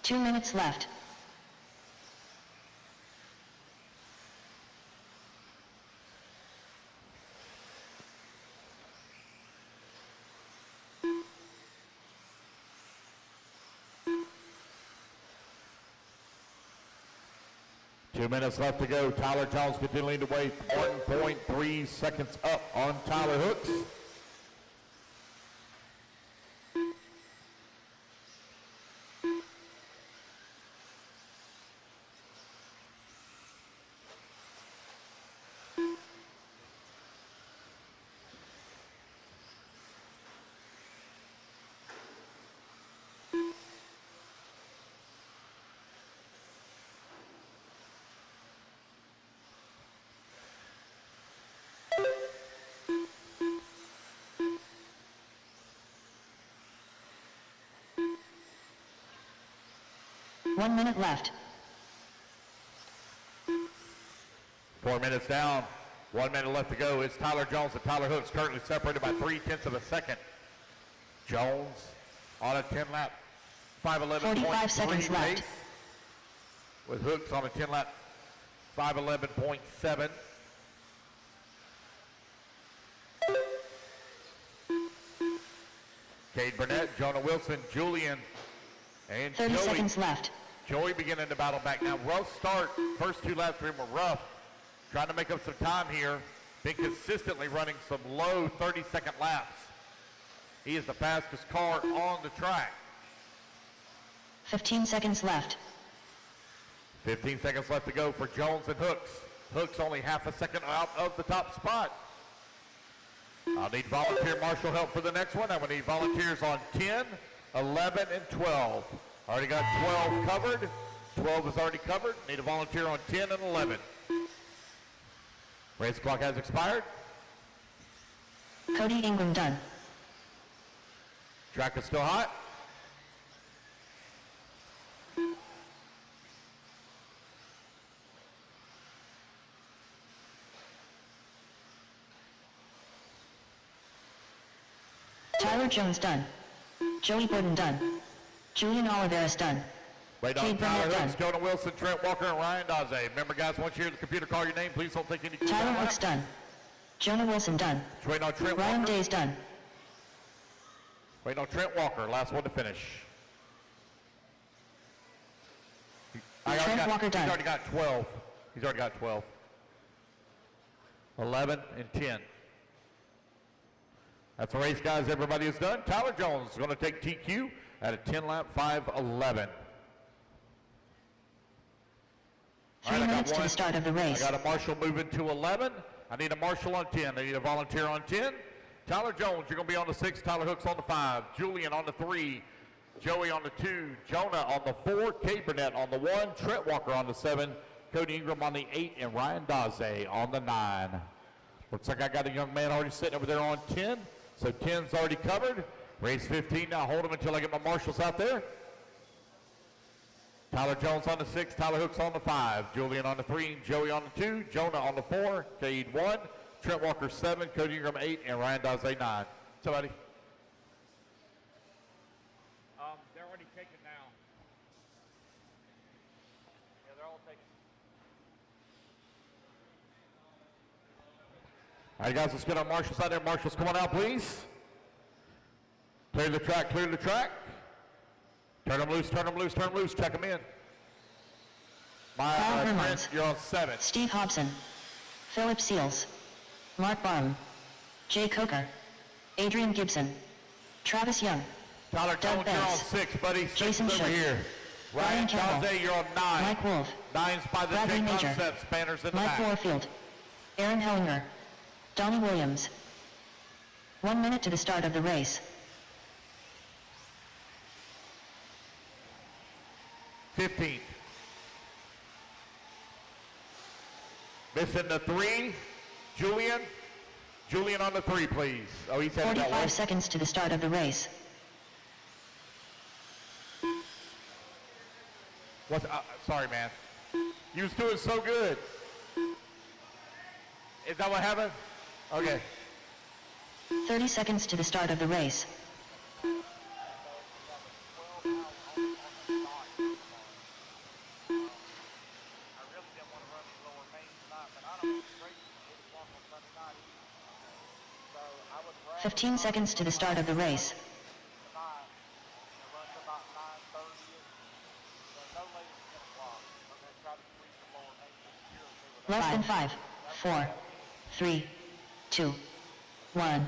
Two minutes left.
Two minutes left to go. Tyler Jones continuing to wait. 1.3 seconds up on Tyler Hooks.
One minute left.
4 minutes down. 1 minute left to go. It's Tyler Jones and Tyler Hooks currently separated by 0.3 of a second. Jones on a 10 lap 5:11.3
45 seconds left.
pace, with Hooks on a 10 lap 5:11.7. Cade Burnett, Jonah Wilson, Julian, and
30
Joey.
seconds left.
Joey beginning to battle back now. Rough start. First 2 laps for him were rough. Trying to make up some time here. Been consistently running some low 30-second laps. He is the fastest car on the track.
15 seconds left.
15 seconds left to go for Jones and Hooks. Hooks only half a second out of the top spot. I'll need volunteer marshal help for the next one. I will need volunteers on 10, 11, and 12. Already got 12 covered. 12 is already covered. Need a volunteer on 10 and 11. Race clock has expired.
Cody Ingram done.
Track is still hot.
Tyler Jones done. Joey Borden done. Julian Oliveras done.
Wait on
Cade
Tyler
Burnett
Hooks,
done.
Jonah Wilson, Trent Walker, and Ryan Daze. Remember, guys, once you hear the computer call your name, please don't take any.
Tyler Hooks done. Jonah Wilson done.
Wait on Trent
Ryan
Walker.
Days done.
Wait on Trent Walker, last one to finish.
Trent Walker done.
He's already got 12. He's already got 12. 11 and 10. That's the race, guys. Everybody is done. Tyler Jones is going to take TQ at a 10-lap 5:11.
3 minutes to the start of the race.
I got a marshal moving to 11. I need a marshal on 10. I need a volunteer on 10. Tyler Jones, you're going to be on the 6. Tyler Hooks on the 5. Julian on the 3. Joey on the 2. Jonah on the 4. Cade Burnett on the 1. Trent Walker on the 7. Cody Ingram on the 8. And Ryan Daze on the 9. Looks like I got a young man already sitting over there on 10. So 10's already covered. Race 15, now hold him until I get my marshals out there. Tyler Jones on the 6, Tyler Hooks on the 5, Julian on the 3, Joey on the 2, Jonah on the 4, Cade 1, Trent Walker 7, Cody Ingram 8, and Ryan Daze 9. Somebody?
They're already taken now. Yeah, they're all taken.
All right, guys, let's get our marshals out there. Marshals, come on out, please. Clear the track, clear the track. Turn them loose, turn them loose, turn them loose. Check them in.
Kyle Hermans.
Trent, you're on 7.
Steve Hobson. Philip Seals. Mark Barham. Jay Coker. Adrian Gibson. Travis Young.
Tyler
Doug
Jones, you're on
Banks.
6, buddy. 6
Jason
is over
Shook.
here.
Ryan
Ryan
Campbell.
Daze, you're on 9.
Mike Wolf.
9's by the
Bradley
J
Major.
Concept, Spanners in the
Mike
back.
Warfield. Aaron Hellinger. Donnie Williams. 1 minute to the start of the race.
15. Missing the 3, Julian. Julian on the 3, please. Oh, he's headed that way.
45 seconds to the start of the race.
What's, sorry, man. You was doing so good. Is that what happened? Okay.
30 seconds to the start of the race.
I really didn't want to run these lower mains tonight, but I don't think it's great to walk on Sunday night either. So I would rather
15 seconds to the start of the race.
tonight, run to about 9:30. So no later than 10 o'clock. I'm going to try to squeeze the lower mains in here and see what
Less than 5, 4, 3, 2, 1.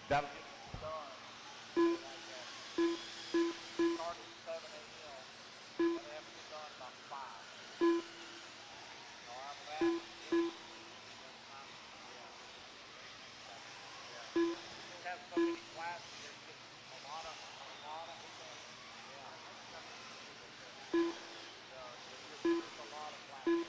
That'll
get done. Start at 7 a.m. and they have to get done by 5. So after that, we have so many classes, there's just a lot of there's just a lot of classes.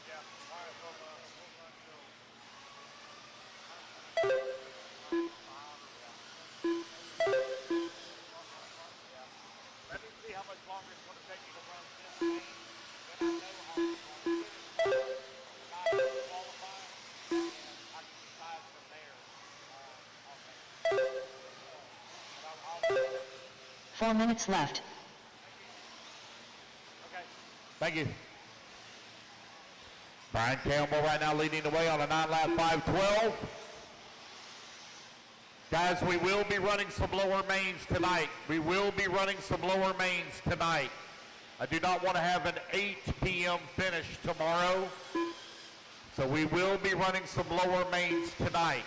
Yeah, all right, we'll run till let me see how much longer it's going to take me to run this lane. Then I know how it's going to finish. Not qualifying, and I can decide from there on that. But I'll
4 minutes left.
Thank you. Brian Campbell right now leading the way on a 9-lap 5:12. Guys, we will be running some lower mains tonight. We will be running some lower mains tonight. I do not want to have an 8 p.m. finish tomorrow. So we will be running some lower mains tonight.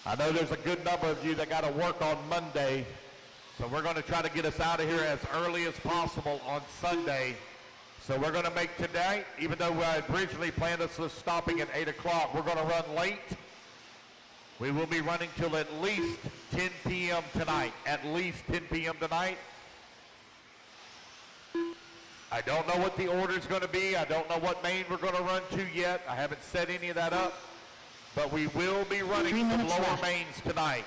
I know there's a good number of you that got to work on Monday. So we're going to try to get us out of here as early as possible on Sunday. So we're going to make today, even though I originally planned us with stopping at 8 o'clock, we're going to run late. We will be running till at least 10 p.m. tonight. At least 10 p.m. tonight. I don't know what the order is going to be. I don't know what main we're going to run to yet. I haven't set any of that up. But we will be running some lower mains tonight.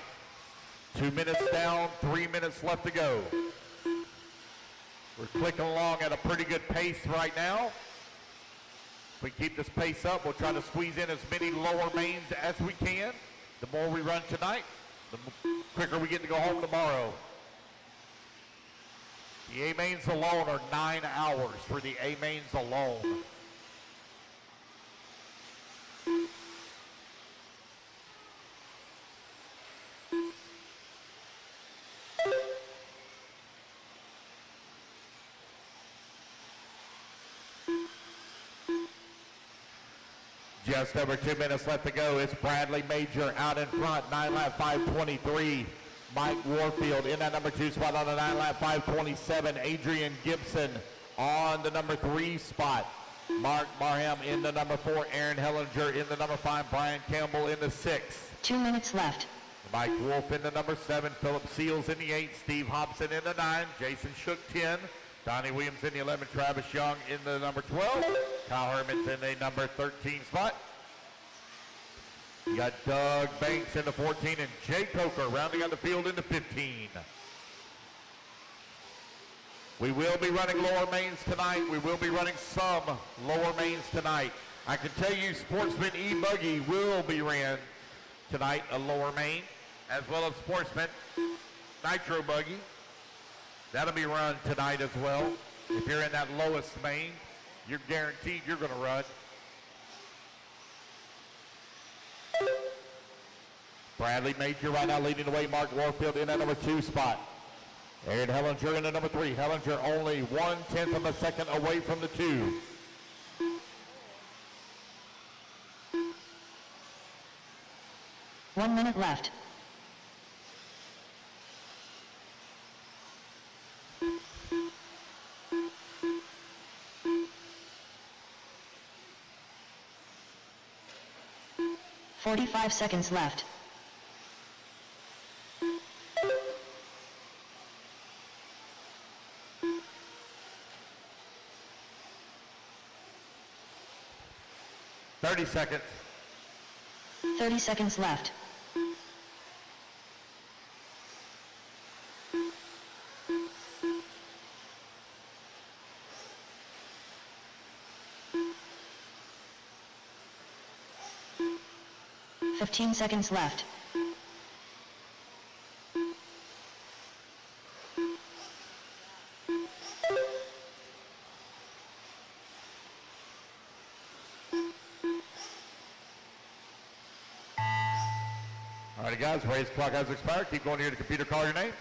2 minutes down, 3 minutes left to go. We're clicking along at a pretty good pace right now. If we keep this pace up, we'll try to squeeze in as many lower mains as we can. The more we run tonight, the quicker we get to go home tomorrow. The A mains alone are 9 hours for the A mains alone. Just over 2 minutes left to go. It's Bradley Major out in front, 9-lap 5:23. Mike Warfield in that number 2 spot on the 9-lap 5:27. Adrian Gibson on the number 3 spot. Mark Barham in the number 4. Aaron Hellinger in the number 5. Brian Campbell in the 6.
2 minutes left.
Mike Wolf in the number 7. Philip Seals in the 8. Steve Hobson in the 9. Jason Shook 10. Donnie Williams in the 11. Travis Young in the number 12. Kyle Herman's in the number 13 spot. You got Doug Banks in the 14 and Jay Coker rounding out the field in the 15. We will be running lower mains tonight. We will be running some lower mains tonight. I can tell you Sportsman E-Buggy will be ran tonight, a lower main, as well as Sportsman Nitro Buggy. That'll be run tonight as well. If you're in that lowest main, you're guaranteed you're going to run. Bradley Major right now leading the way. Mark Warfield in that number 2 spot. Aaron Hellinger in the number 3. Hellinger only 1/10 of a second away from the 2.
One minute left. "45 seconds left.
Seconds.
30 seconds left. "15 seconds left.
All right, guys, race clock has expired. Keep going here to computer. Call your name.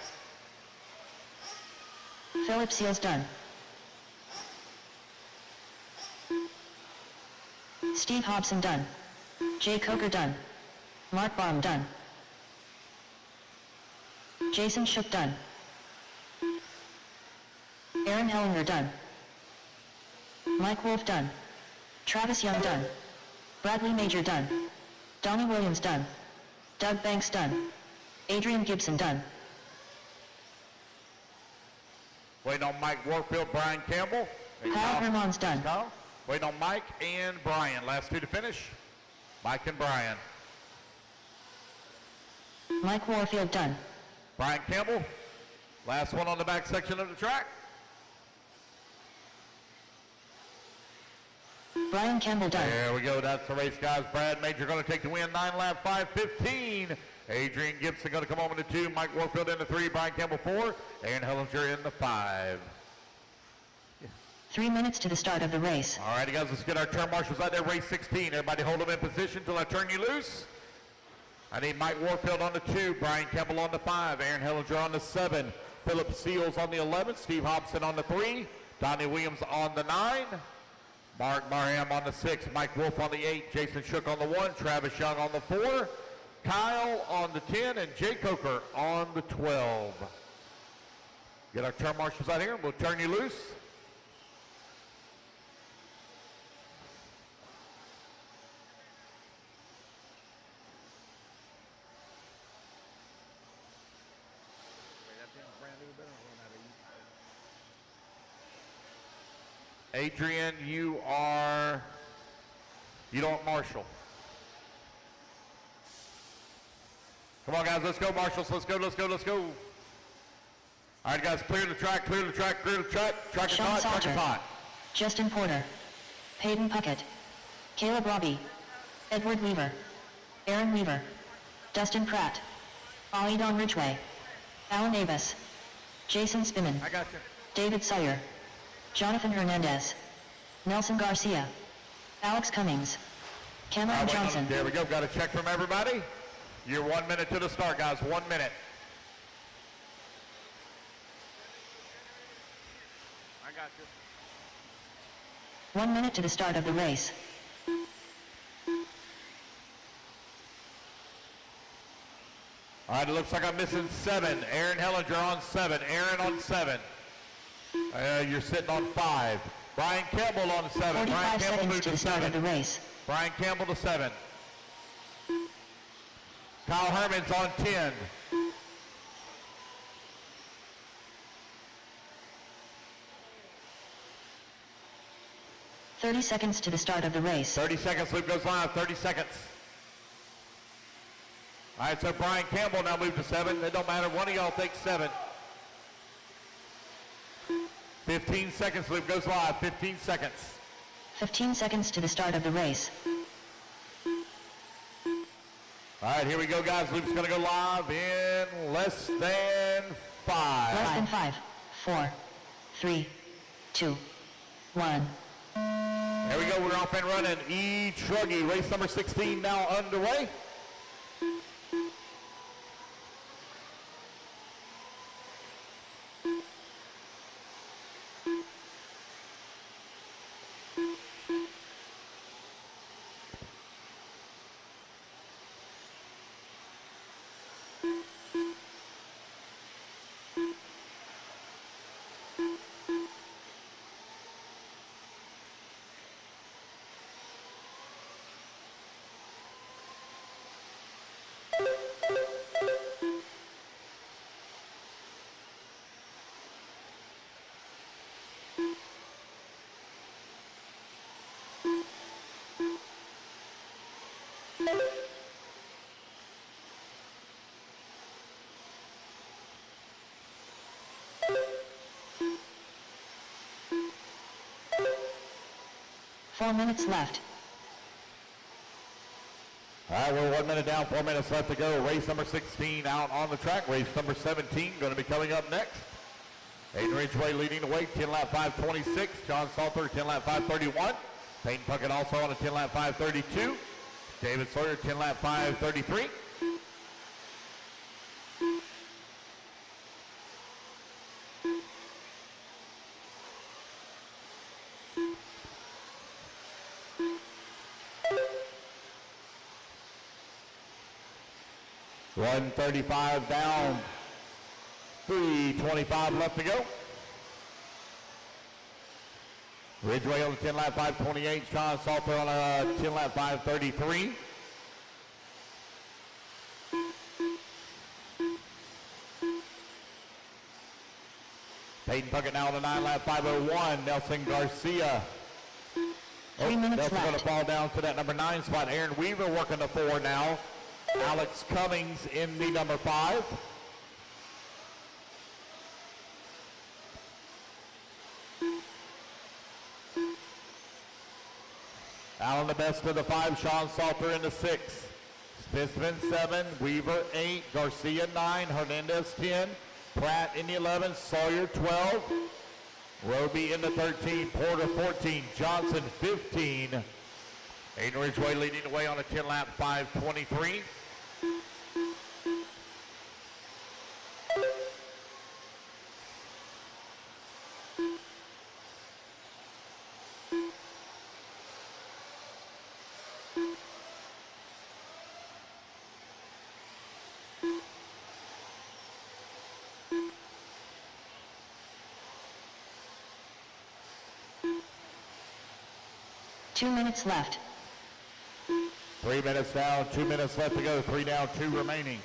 Philip Seals done. Steve Hobson done. Jay Coker done. Mark Baum done. Jason Shook done. Aaron Hellinger done. Mike Wolf done. Travis Young done. Bradley Major done. Donnie Williams done. Doug Banks done. Adrian Gibson done.
Waiting on Mike Warfield, Brian Campbell.
Kyle Herman's done.
Kyle. Waiting on Mike and Brian. Last 2 to finish. Mike and Brian.
Mike Warfield done.
Brian Campbell. Last one on the back section of the track.
Brian Campbell done.
There we go. That's the race, guys. Brad Major going to take the win. 9-lap 5:15. Adrian Gibson going to come home in the 2. Mike Warfield in the 3. Brian Campbell 4. Aaron Hellinger in the 5.
3 minutes to the start of the race.
All right, guys, let's get our turn marshals out there. Race 16. Everybody hold them in position till I turn you loose. I need Mike Warfield on the 2. Brian Campbell on the 5. Aaron Hellinger on the 7. Philip Seals on the 11. Steve Hobson on the 3. Donnie Williams on the 9. Mark Marham on the 6. Mike Wolf on the 8. Jason Shook on the 1. Travis Young on the 4. Kyle on the 10. And Jay Coker on the 12. Get our turn marshals out here and we'll turn you loose. Adrian, you don't marshal. Come on, guys, let's go, marshals. Let's go, let's go, let's go. All right, guys, clear the track, clear the track, clear the track. Track is
Sean
hot, track
Salter,
is hot.
Justin Porter, Peyton Puckett, Caleb Robbie, Edward Weaver, Aaron Weaver, Dustin Pratt, Ollie Don Ridgway, Alan Davis, Jason Spiman,
I got you.
David Sawyer, Jonathan Hernandez, Nelson Garcia, Alex Cummings, Cameron Johnson.
There we go, got a check from everybody. You're 1 minute to the start, guys, 1 minute.
I got you.
1 minute to the start of the race.
All right, it looks like I'm missing 7. Aaron Hellinger on 7. Aaron on 7. You're sitting on 5. Brian Campbell on 7.
45
Brian Campbell
seconds
moved
to the start of the race.
Brian Campbell to 7. Kyle Herman's on 10.
"30 seconds to the start of the race.
30 seconds, loop goes live, 30 seconds. All right, so Brian Campbell now moved to 7. It don't matter, one of y'all takes 7. 15 seconds, loop goes live, 15 seconds.
15 seconds to the start of the race.
All right, here we go, guys. Loop's going to go live in less than 5.
Less than 5, 4, 3, 2, 1.
There we go, we're off and running. E-Truggy, race number 16 now underway.
Four minutes left.
All right, we're 1 minute down, 4 minutes left to go. Race number 16 out on the track. Race number 17 going to be coming up next. Aiden Ridgway leading the way, 10 lap 5:26. John Salter, 10 lap 5:31. Peyton Puckett also on a 10 lap 5:32. David Sawyer, 10 lap 5:33. $135 down, 3:25 left to go. Ridgway on the 10 lap 5:28. Sean Salter on a 10 lap 5:33. Peyton Puckett now on the 9 lap 5:01. Nelson Garcia.
3 minutes
Nelson going to
left.
fall down to that number 9 spot. Aaron Weaver working the 4 now. Alex Cummings in the number 5. Allen the best of the 5. Sean Salter in the 6. Bisman 7, Weaver 8, Garcia 9, Hernandez 10, Pratt in the 11, Sawyer 12, Roby in the 13, Porter 14, Johnson 15. Aiden Ridgway leading the way on a 10-lap 5:23.
Two minutes left.
3 minutes down, 2 minutes left to go. 3 down, 2 remaining.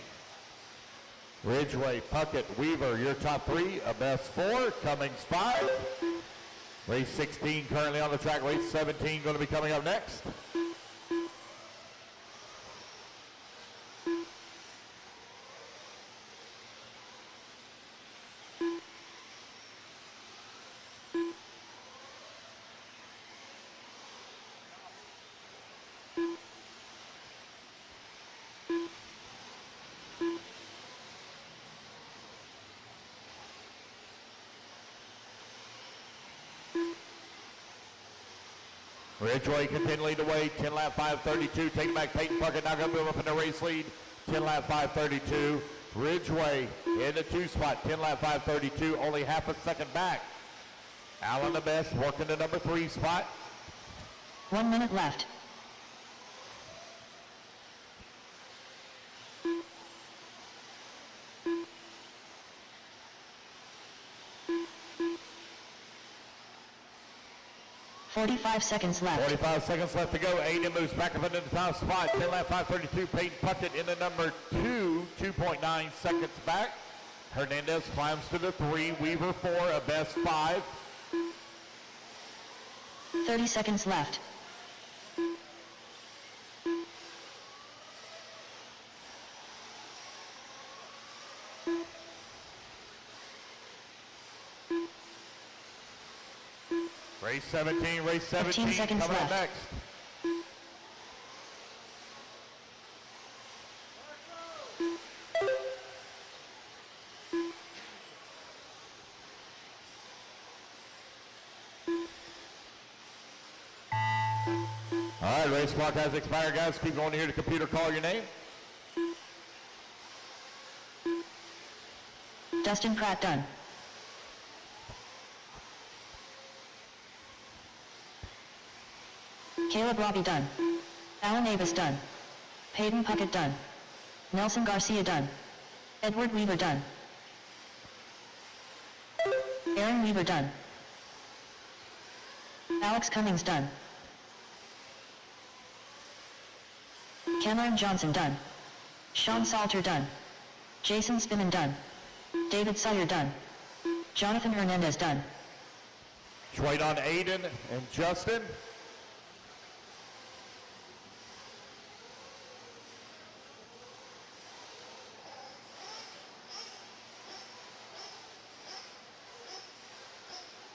Ridgway, Puckett, Weaver, your top 3. A best 4. Cummings 5. Race 16 currently on the track. Race 17 going to be coming up next. Ridgway continually to wait, 10-lap 5:32, taking back Peyton Puckett, now going to move up in the race lead, 10-lap 5:32. Ridgway in the 2 spot, 10-lap 5:32, only half a second back. Allen the best, working the number 3 spot.
1 minute left. .45 seconds left.
45 seconds left to go. Aiden moves back up into the top spot. 10-lap 5:32. Peyton Puckett in the number 2, 2.9 seconds back. Hernandez climbs to the 3. Weaver 4, a best 5.
30 seconds left.
Race 17, race 17
15 seconds
coming up
left.
next. All right, race clock has expired, guys. Keep going to hear the computer call your name.
Dustin Pratt done. Caleb Robbie done. Alan Avis done. Peyton Puckett done. Nelson Garcia done. Edward Weaver done. Aaron Weaver done. Alex Cummings done. Cameron Johnson done. Sean Salter done. Jason Spiman done. David Sawyer done. Jonathan Hernandez done.
Just wait on Aiden and Justin.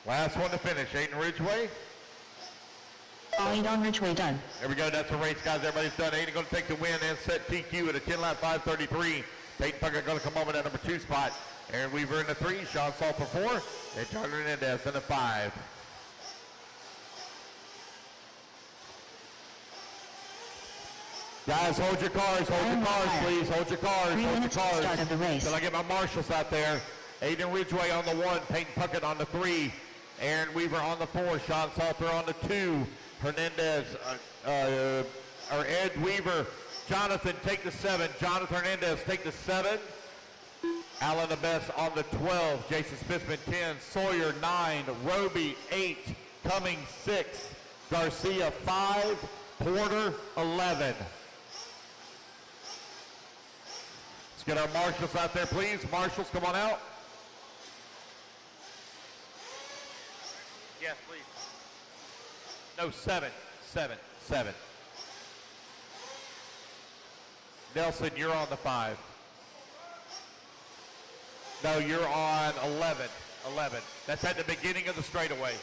Last one to finish, Aiden Ridgway.
Aiden Ridgway done.
There we go, that's the race, guys. Everybody's done. Aiden going to take the win and set TQ at a 10-lap 5:33. Peyton Puckett going to come home in that number 2 spot. Aaron Weaver in the 3, Sean Salter 4, and John Hernandez in the 5. Guys, hold your cars, please. Hold your cars,
3
hold your
minutes to the
cars.
start of the race.
Till I get my marshals out there. Aiden Ridgway on the 1, Peyton Puckett on the 3, Aaron Weaver on the 4, Sean Salter on the 2, Hernandez, or Ed Weaver, Jonathan take the 7, Jonathan Hernandez take the 7, Alan the best on the 12, Jason Spitzman 10, Sawyer 9, Roby 8, Cummings 6, Garcia 5, Porter 11. Let's get our marshals out there, please. Marshals, come on out. Yes, please. No, 7. Nelson, you're on the 5. No, you're on 11. That's at the beginning of the straightaway.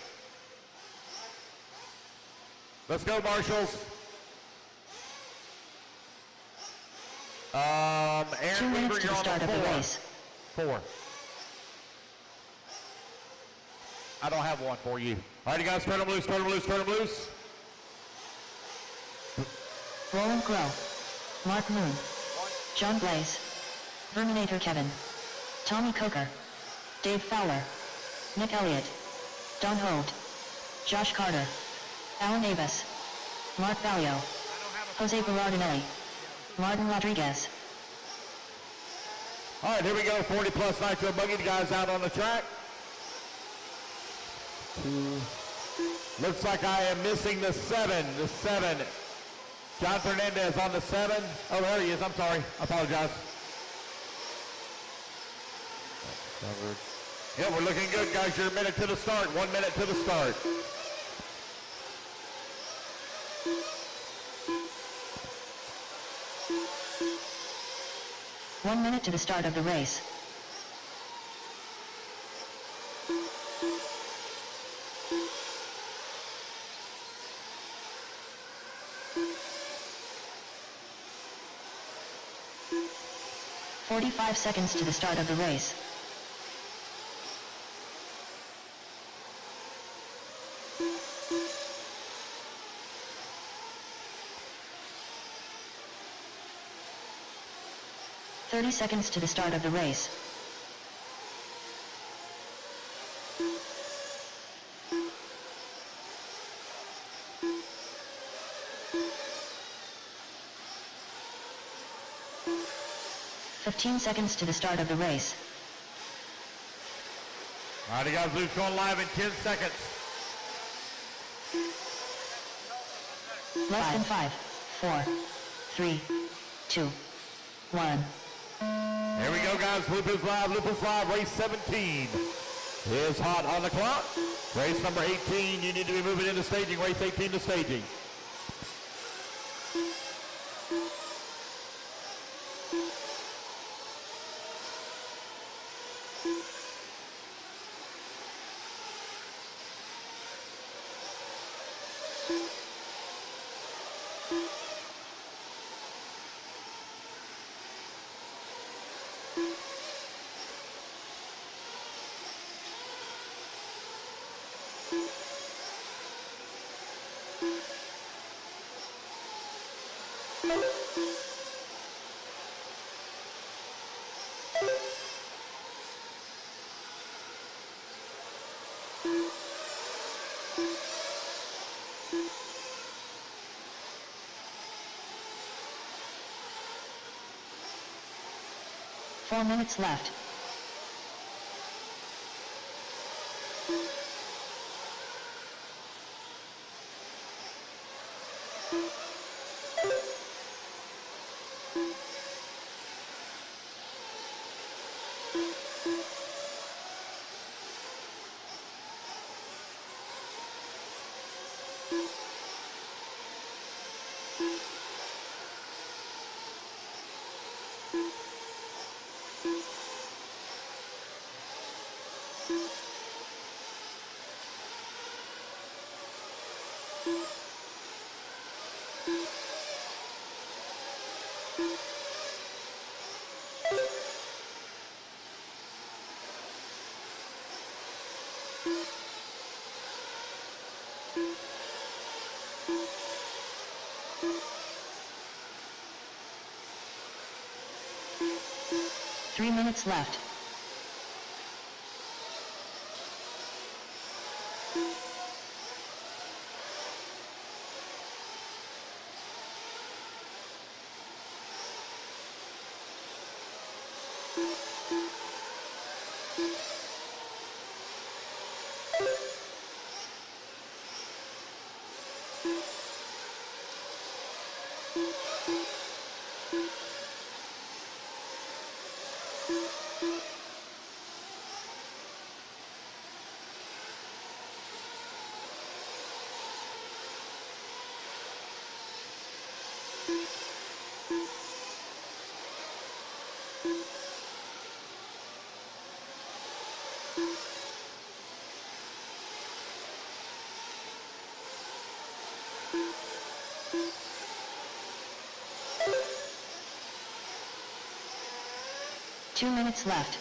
Let's go, marshals. Aaron
2 minutes
Weaver,
to
you're
the
on
start
the
of the
4.
race.
4. I don't have one for you. All right, you guys, turn them loose, turn them loose, turn them loose.
Roland Grow, Mark Moon, John Blaze, Verminator Kevin, Tommy Coker, Dave Fowler, Nick Elliott, Don Holt, Josh Carter, Alan Avis, Mark Valio, Jose Berardinelli, Martin Rodriguez.
All right, here we go. 40 plus nitro buggy. The guys out on the track. 2. Looks like I am missing the 7. The 7. John Fernandez on the 7. Oh, there he is. I'm sorry. I apologize. Covered. Yeah, we're looking good, guys. You're a minute to the start. 1 minute to the start.
One minute to the start of the race. "45 seconds to the start of the race. "30 seconds to the start of the race. "15 seconds to the start of the race.
All right, you guys, Luke's going live in 10 seconds.
Less than 5, 4, 3, 2, 1.
Here we go, guys. Loop is live. Loop is live. Race 17 is hot on the clock. Race number 18, you need to be moving into staging. Race 18 to staging.
Four minutes left. Three minutes left. 2 minutes left.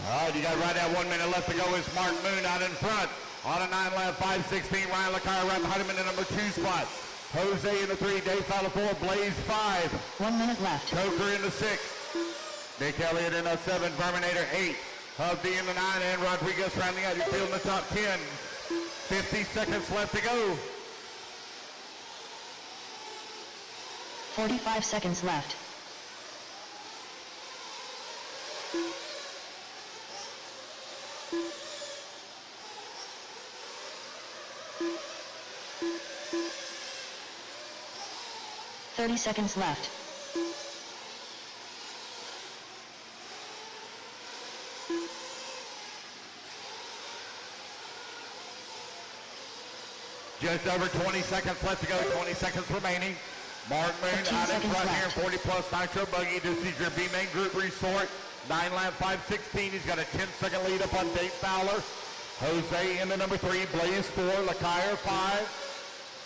All right, you got right at 1 minute left to go. Is Mark Moon out in front. On a 9 lap, 5:16. Ryan Lacaille right behind him in the number 2 spot. Jose in the 3, Dave Fowler 4, Blaze 5.
1 minute left.
Coker in the 6. Nick Elliott in the 7, Verminator 8. Hovde in the 9, and Rodriguez rounding out your field in the top 10. 50 seconds left to go.
45 seconds left. Thirty seconds left.
Just over 20 seconds left to go, 20 seconds remaining. Mark Moon
15
out in
seconds
front
left.
here, 40 plus Nitro Buggy. This is your B-Main Group Resort. 9 lap, 5:16. He's got a 10-second lead up on Dave Fowler. Jose in the number 3, Blaze 4, Lacaille 5.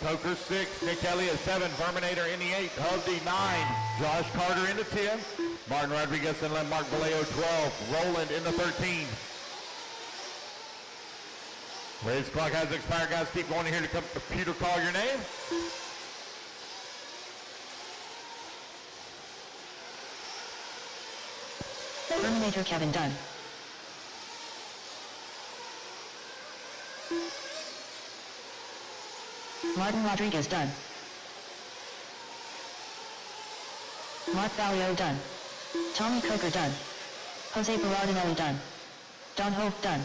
Coker 6, Nick Elliott 7, Verminator in the 8, Hovde 9, Josh Carter in the 10, Martin Rodriguez and Mark Vallejo 12, Roland in the 13. Race clock has expired, guys. Keep going here to computer call your name.
Terminator Kevin Dunn. Martin Rodriguez done. Mark Vallejo done. Tommy Coker done. Jose Berardinelli done. Don Hope done.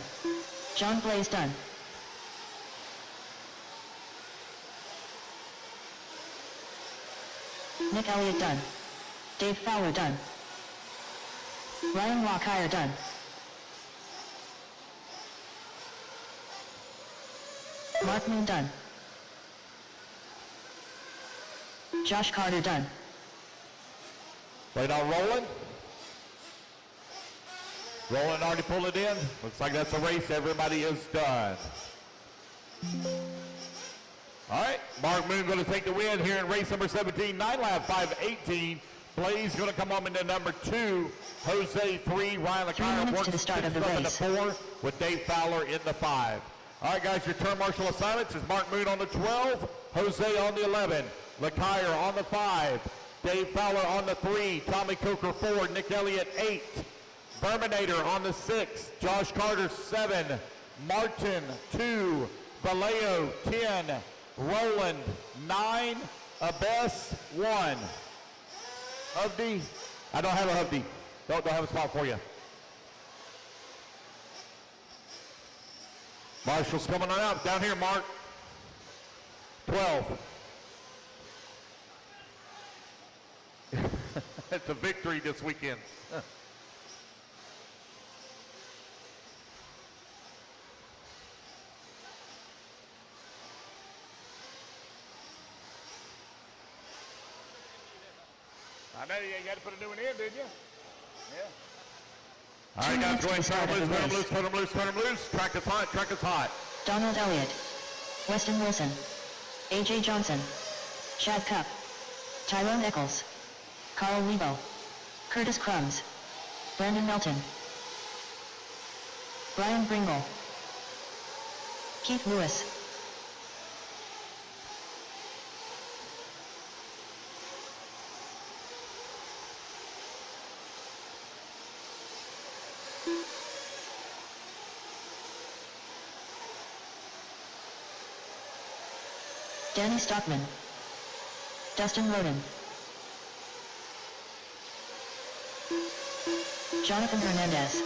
John Blaze done. Nick Elliott done. Dave Fowler done. Ryan Lacaille done. Mark Moon done. Josh Carter done.
Wait on Roland. Roland already pulled it in. Looks like that's a race. Everybody is done. All right, Mark Moon going to take the win here in race number 17, 9 lap, 5:18. Blaze going to come home into number 2. Jose 3, Ryan Lacaille
3 minutes to the start of the race.
4 with Dave Fowler in the 5. All right, guys, your turn marshal assignments is Mark Moon on the 12, Jose on the 11, Lacaille on the 5, Dave Fowler on the 3, Tommy Coker 4, Nick Elliott 8, Verminator on the 6, Josh Carter 7, Martin 2, Vallejo 10, Roland 9, Abess 1. Hovde, I don't have a Hovde. Don't have a spot for you. Marshall's coming on out. Down here, Mark. 12. It's a victory this weekend. I know you got to put a new one in, didn't you? Yeah. All right, guys, go ahead and turn them loose, turn them loose, turn them loose, turn them loose. Track is hot, track is hot.
Donald Elliott. Weston Wilson. A.J. Johnson. Chad Cupp. Tyrone Eccles. Carl Lebo. Curtis Crumbs. Brandon Melton. Brian Bringle. Keith Lewis. Danny Stockman. Dustin Roden. Jonathan Hernandez.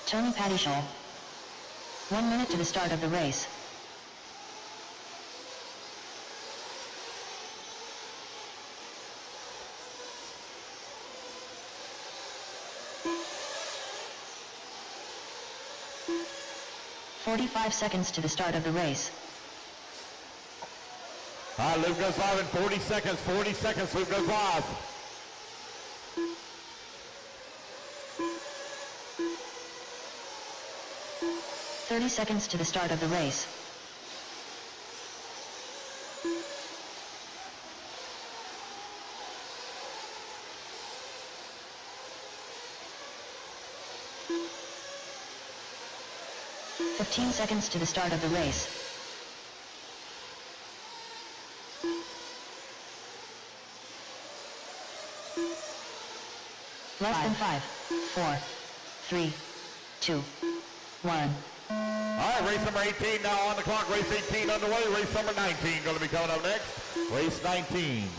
Tony Paddyshaw. 1 minute to the start of the race. "45 seconds to the start of the race.
All right, loop goes live in 40 seconds. 40 seconds, loop goes live.
"30 seconds to the start of the race. "15 seconds to the start of the race. Less than 5, 4, 3, 2, 1.
All right, race number 18 now on the clock. Race 18 underway. Race number 19 going to be coming up next. Race 19.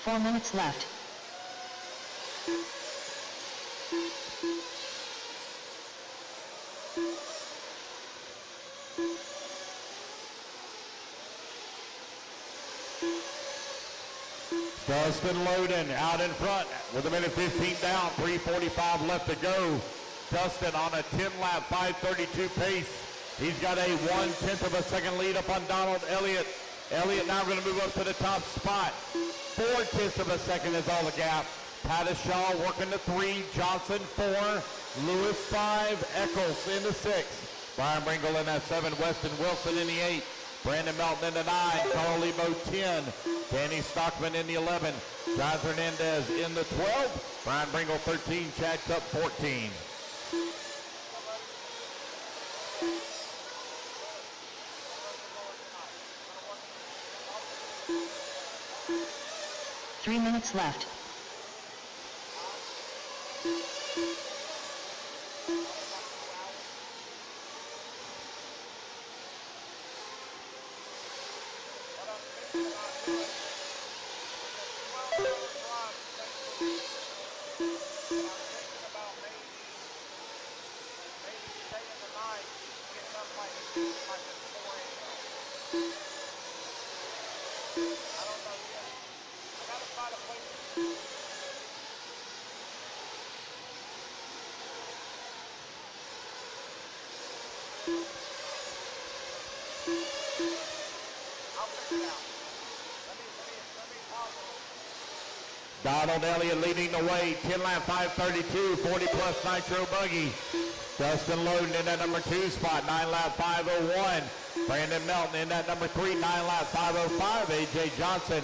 Four minutes left.
Dustin Loden out in front with a minute 15 down, 3:45 left to go. Dustin on a 10-lap, 5:32 pace. He's got a 1/10 of a second lead up on Donald Elliott. Elliott now going to move up to the top spot. 4/10 of a second is all the gap. Paddyshaw working the 3, Johnson 4, Lewis 5, Eccles in the 6. Brian Bringle in that 7, Weston Wilson in the 8. Brandon Melton in the 9, Carl Lebo 10, Danny Stockman in the 11, John Hernandez in the 12, Brian Bringle 13, Chad Cup 14.
Three minutes left.
Donald Elliott leading the way, 10-lap 5:32, 40-plus nitro buggy. Dustin Loden in that number 2 spot, 9-lap 5:01. Brandon Melton in that number 3, 9-lap 5:05. A.J. Johnson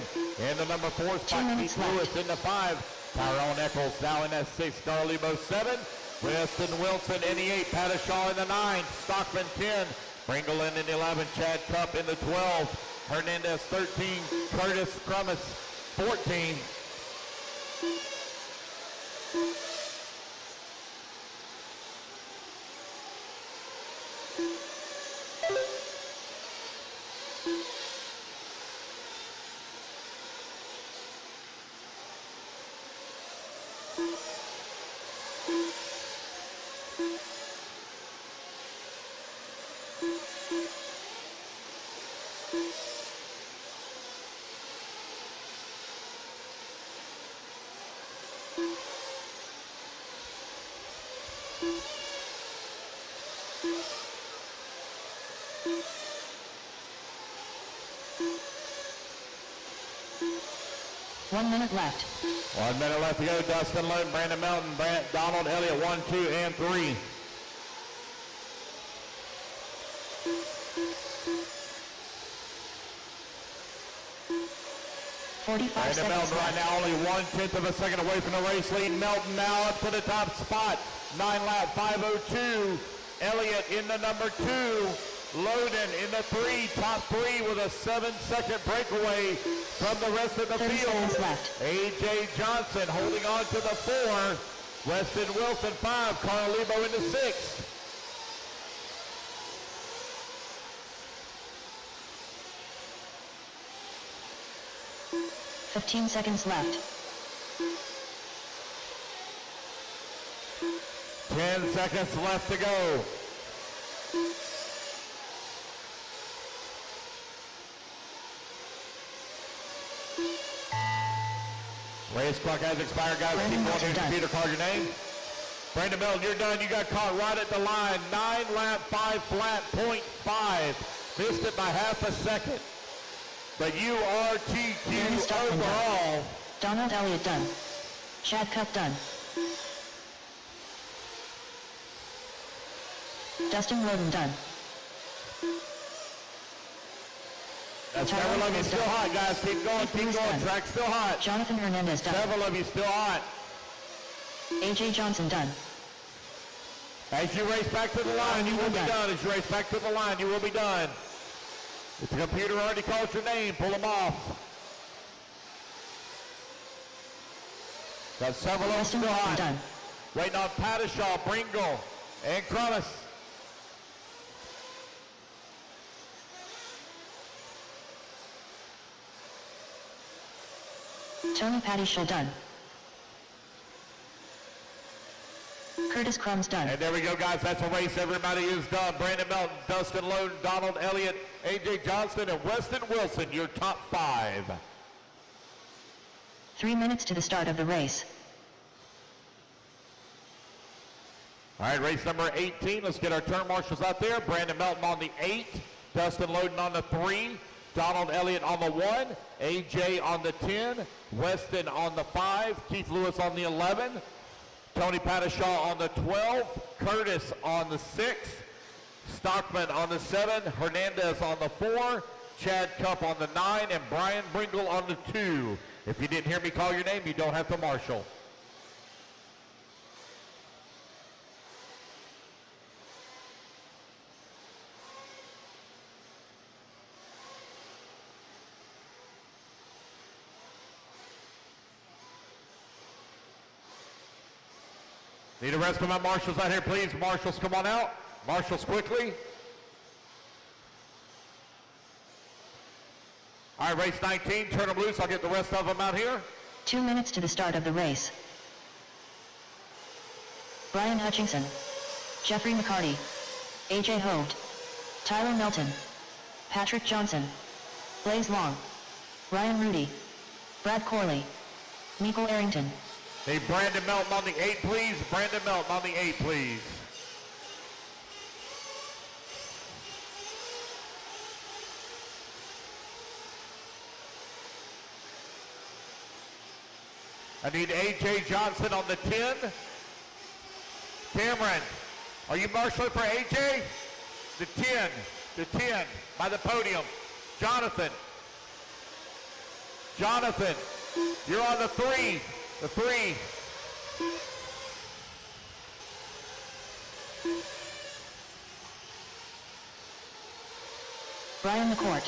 in the number 4 spot, Keith Lewis in the 5. Tyrone Eccles now in that 6, Garlebo 7. Weston Wilson in the 8, Paddyshaw in the 9, Stockman 10. Bringle in the 11, Chad Cup in the 12. Hernandez 13, Curtis Crummis 14.
One minute left.
1 minute left to go. Dustin Loden, Brandon Melton, Donald Elliott, 1, 2, and 3.
Forty-five
Brandon
seconds
Melton right
left.
now only 1/10 of a second away from the race lead. Melton now up to the top spot. 9 lap, 5:02. Elliott in the number 2. Loden in the 3, top 3 with a 7-second breakaway from the rest of the
30
field.
seconds left.
A.J. Johnson holding on to the 4. Weston Wilson 5, Carl Lebo in the 6.
$15 seconds left.
10 seconds left to go. Race clock has expired, guys.
Brandon
Keep
Melton
going.
done.
Computer, call your name. Brandon Melton, you're done. You got caught right at the line. 9 lap, 5 flat, .5. Missed it by half a second. But you are
Aaron
TQ
Stockman
overall.
done. Donald Elliott done. Chad Cup done. Dustin Loden done.
That's
Tyler
several of you
Hernandez
still
done.
hot, guys. Keep going, keep
Bruce
going.
done.
Track's still hot.
Jonathan Hernandez done.
Several of you still hot.
A.J. Johnson done.
As you race back to the line, you will be done. As you race back to the line, you will be done. If the computer already called your name, pull them off. Got several of them
Dustin
still
Loden
hot.
done.
Waiting on Pattishaw, Bringle, and Cronus.
Tony Pattishaw done. Curtis Crumbs done.
And there we go, guys. That's a race. Everybody is done. Brandon Melton, Dustin Loden, Donald Elliott, A.J. Johnston, and Weston Wilson, your top 5.
3 minutes to the start of the race.
All right, race number 18. Let's get our turn marshals out there. Brandon Melton on the 8, Dustin Loden on the 3, Donald Elliott on the 1, A.J. on the 10, Weston on the 5, Keith Lewis on the 11, Tony Pattishaw on the 12, Curtis on the 6, Stockman on the 7, Hernandez on the 4, Chad Cup on the 9, and Brian Bringle on the 2. If you didn't hear me call your name, you don't have to marshal. Need the rest of my marshals out here, please. Marshals, come on out. Marshals, quickly. All right, race 19. Turn them loose. I'll get the rest of them out here.
2 minutes to the start of the race. Brian Hutchinson. Jeffrey McCarty. A.J. Hoved. Tyler Melton. Patrick Johnson. Blaze Long. Ryan Rudy. Brad Corley. Miko Arrington.
Need Brandon Melton on the 8, please. Brandon Melton on the 8, please. I need A.J. Johnson on the 10. Cameron, are you marshaling for A.J.? The 10, by the podium. Jonathan, you're on the 3. The 3.
Brian McCourt.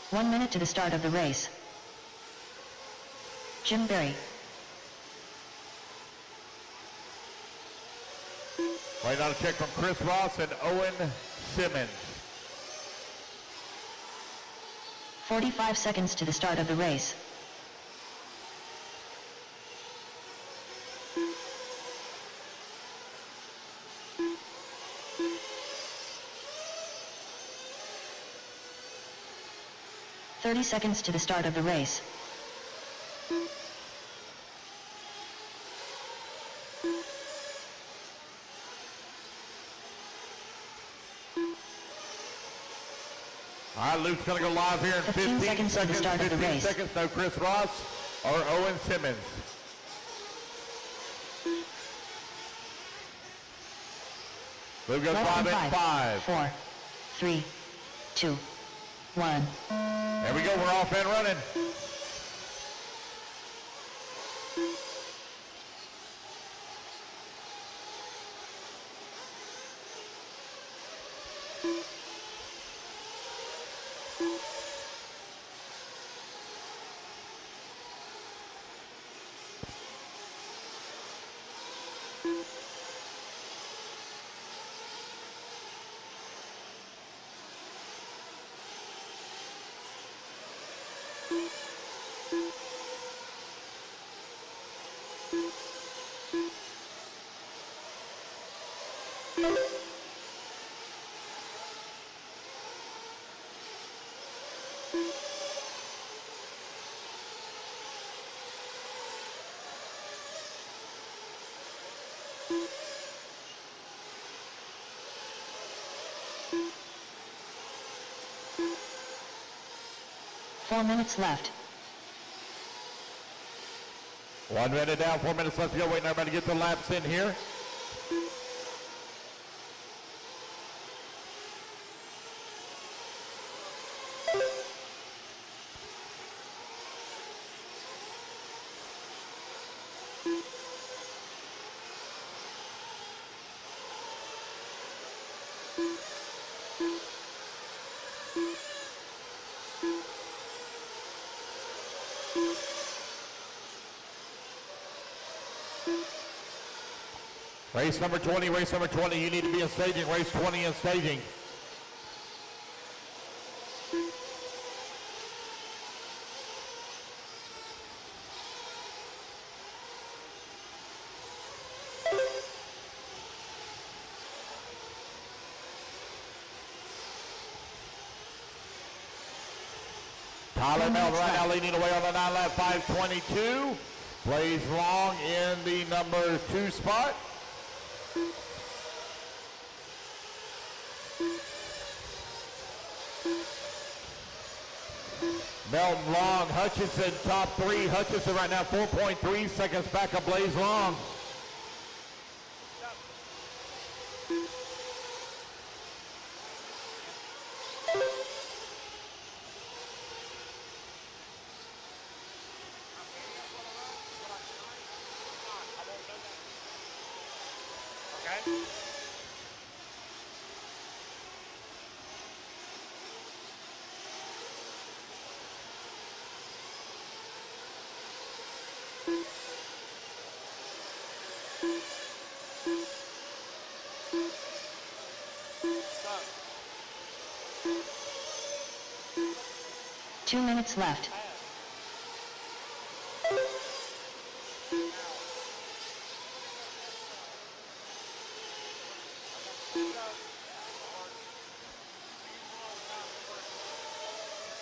1 minute to the start of the race. Jim Berry.
Right on a check from Chris Ross and Owen Simmons.
45 seconds to the start of the race. $30 seconds to the start of the race.
All right, Luke's going to go live here in 15
seconds to the start of the
15
race.
seconds. No Chris Ross or Owen Simmons. Luke goes
Less
live
than
in
5,
5.
4, 3, 2, 1.
There we go. We're off and running.
Four minutes left.
1 minute down, 4 minutes left to go. Waiting everybody to get the laps in here. Race number 20, you need to be in staging. Race 20 in staging. Tyler Melton right now leading away on the 9 lap 5:22. Plays long in the number 2 spot. Melton, Long, Hutchinson, top 3. Hutchinson right now 4.3 seconds back of Blaze Long.
Okay? Stop.
2 minutes left.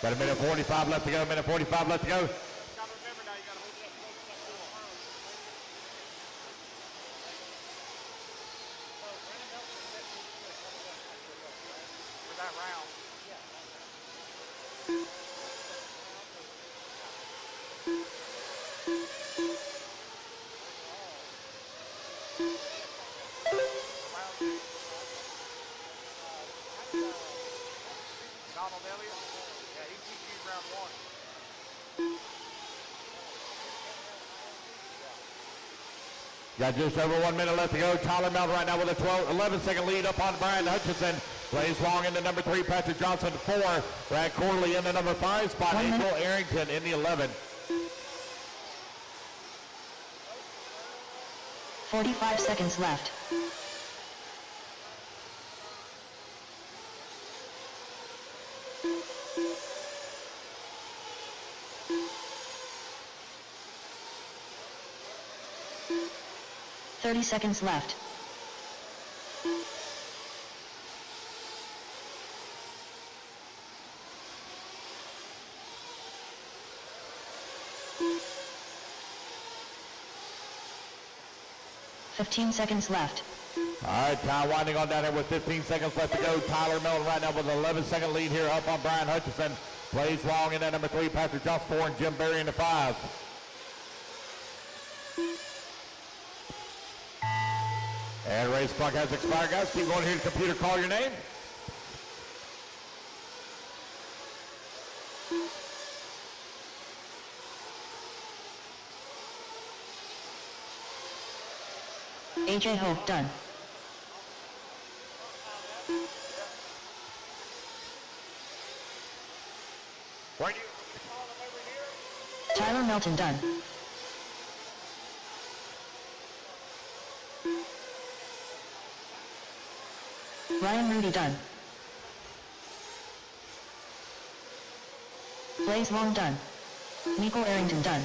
Got a minute 45 left to go, minute 45 left to go.
You gotta remember now, you gotta hold that close to that door. So, Brandon Nelson said he was going to for that round. Donald Elliott? Yeah, he TQ'd round 1.
Got just over 1 minute left to go. Tyler Melton right now with a 11-second lead up on Brian Hutchinson. Plays long in the number 3, Patrick Johnson 4. Brad Corley in the number 5 spot. Angel Arrington in the 11.
45 seconds left. Thirty seconds left. $15 seconds left.
All right, time winding on down there with 15 seconds left to go. Tyler Melton right now with an 11-second lead here up on Brian Hutchinson. Plays long in at number 3, Patrick Johnson 4, and Jim Berry in the 5. And race clock has expired, guys. Keep going here to the computer. Call your name.
AJ Hope done.
Where do you call them over here?
Tyler Melton done. Ryan Rudy done. Blaze Long done. Nico Arrington done.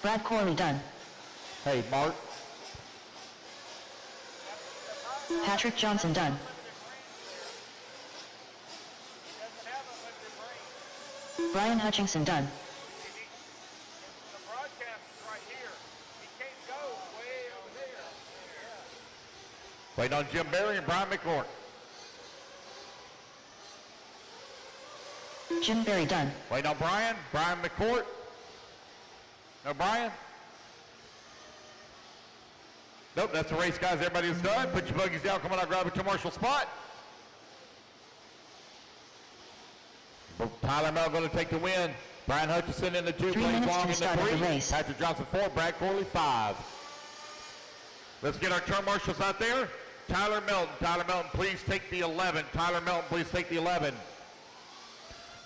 Brad Corley done.
Hey, Mark.
Patrick Johnson done. Brian Hutchinson done.
The broadcast is right here. He can't go way over there.
Waiting on Jim Berry and Brian McCourt.
Jim Berry done.
Waiting on Brian. Brian McCourt. No Brian? Nope, that's the race, guys. Everybody's done. Put your buggies down. Come on out, grab a commercial spot. Tyler Mel going to take the win. Brian Hutchinson in the 2,
3
plays
minutes
long
to
in
the start
the
of
3.
the race.
Patrick Johnson 4, Brad Corley 5. Let's get our turn marshals out there. Tyler Melton. Tyler Melton, please take the 11. Tyler Melton, please take the 11.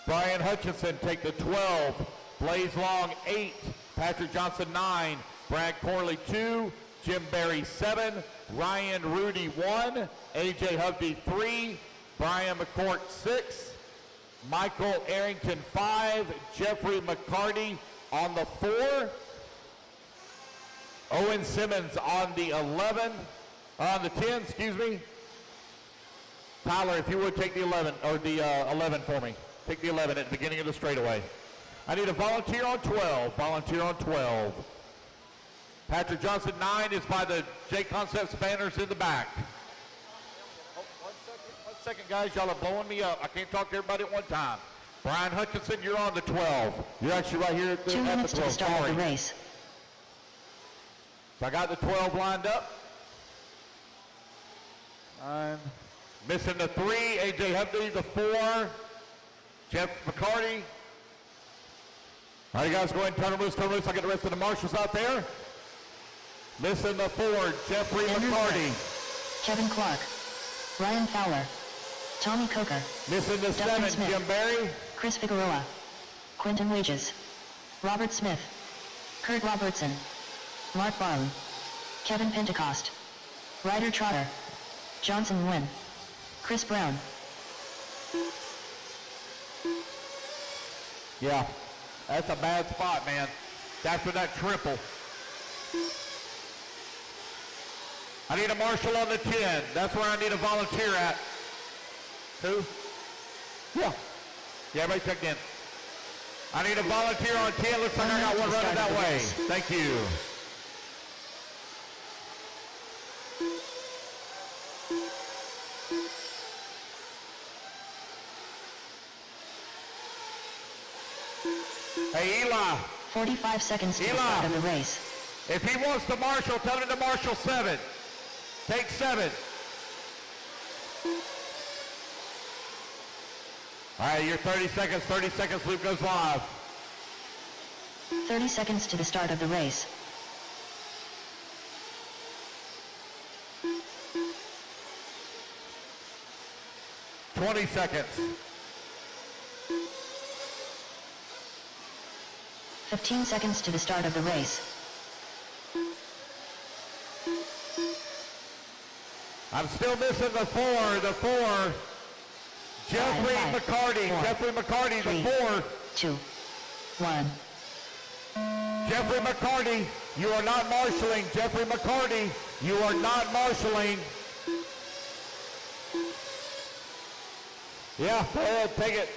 Brian Hutchinson, take the 12. Blaze Long 8. Patrick Johnson 9. Brad Corley 2. Jim Berry 7. Ryan Rudy 1. AJ Hubby 3. Brian McCourt 6. Michael Arrington 5. Jeffrey McCarty on the 4. Owen Simmons on the 11. On the 10, excuse me. Tyler, if you would take the 11, or the 11 for me. Take the 11 at the beginning of the straightaway. I need a volunteer on 12. Volunteer on 12. Patrick Johnson 9 is by the J Concepts banners in the back. One second, guys. Y'all are blowing me up. I can't talk to everybody at one time. Brian Hutchinson, you're on the 12. You're actually right here at the,
2
at
minutes
the
to
12.
the start
Sorry.
of the race.
So I got the 12 lined up. 9. Missing the 3, AJ Hubby, the 4. Jeff McCarty. All right, guys, go ahead and turn them loose, turn them loose. I'll get the rest of the marshals out there. Missing the 4, Jeffrey
Andrew
McCarty.
Clark, Kevin Clark. Ryan Fowler. Tommy Coker.
Missing the
Dustin
7,
Smith.
Jim Berry.
Chris Figueroa. Quentin Wages. Robert Smith. Kurt Robertson. Mark Barley. Kevin Pentecost. Ryder Trotter. Johnson Nguyen. Chris Brown.
Yeah, that's a bad spot, man. After that triple. I need a marshal on the 10. That's where I need a volunteer at. Who? Yeah. Yeah, everybody checked in. I need a volunteer on 10. Looks like I got one running that way. Thank you. Hey, Eli.
45 seconds to the start of the race.
If he wants to marshal, tell him to marshal 7. Take 7. All right, your 30 seconds. 30 seconds. Loop goes live.
30 seconds to the start of the race.
$20 seconds.
15 seconds to the start of the race.
I'm still missing the 4. The 4. Jeffrey
Five,
McCarty.
4,
Jeffrey McCarty,
3,
the 4.
2, 1.
Jeffrey McCarty, you are not marshaling. Jeffrey McCarty, you are not marshaling. Yeah, go ahead, take it.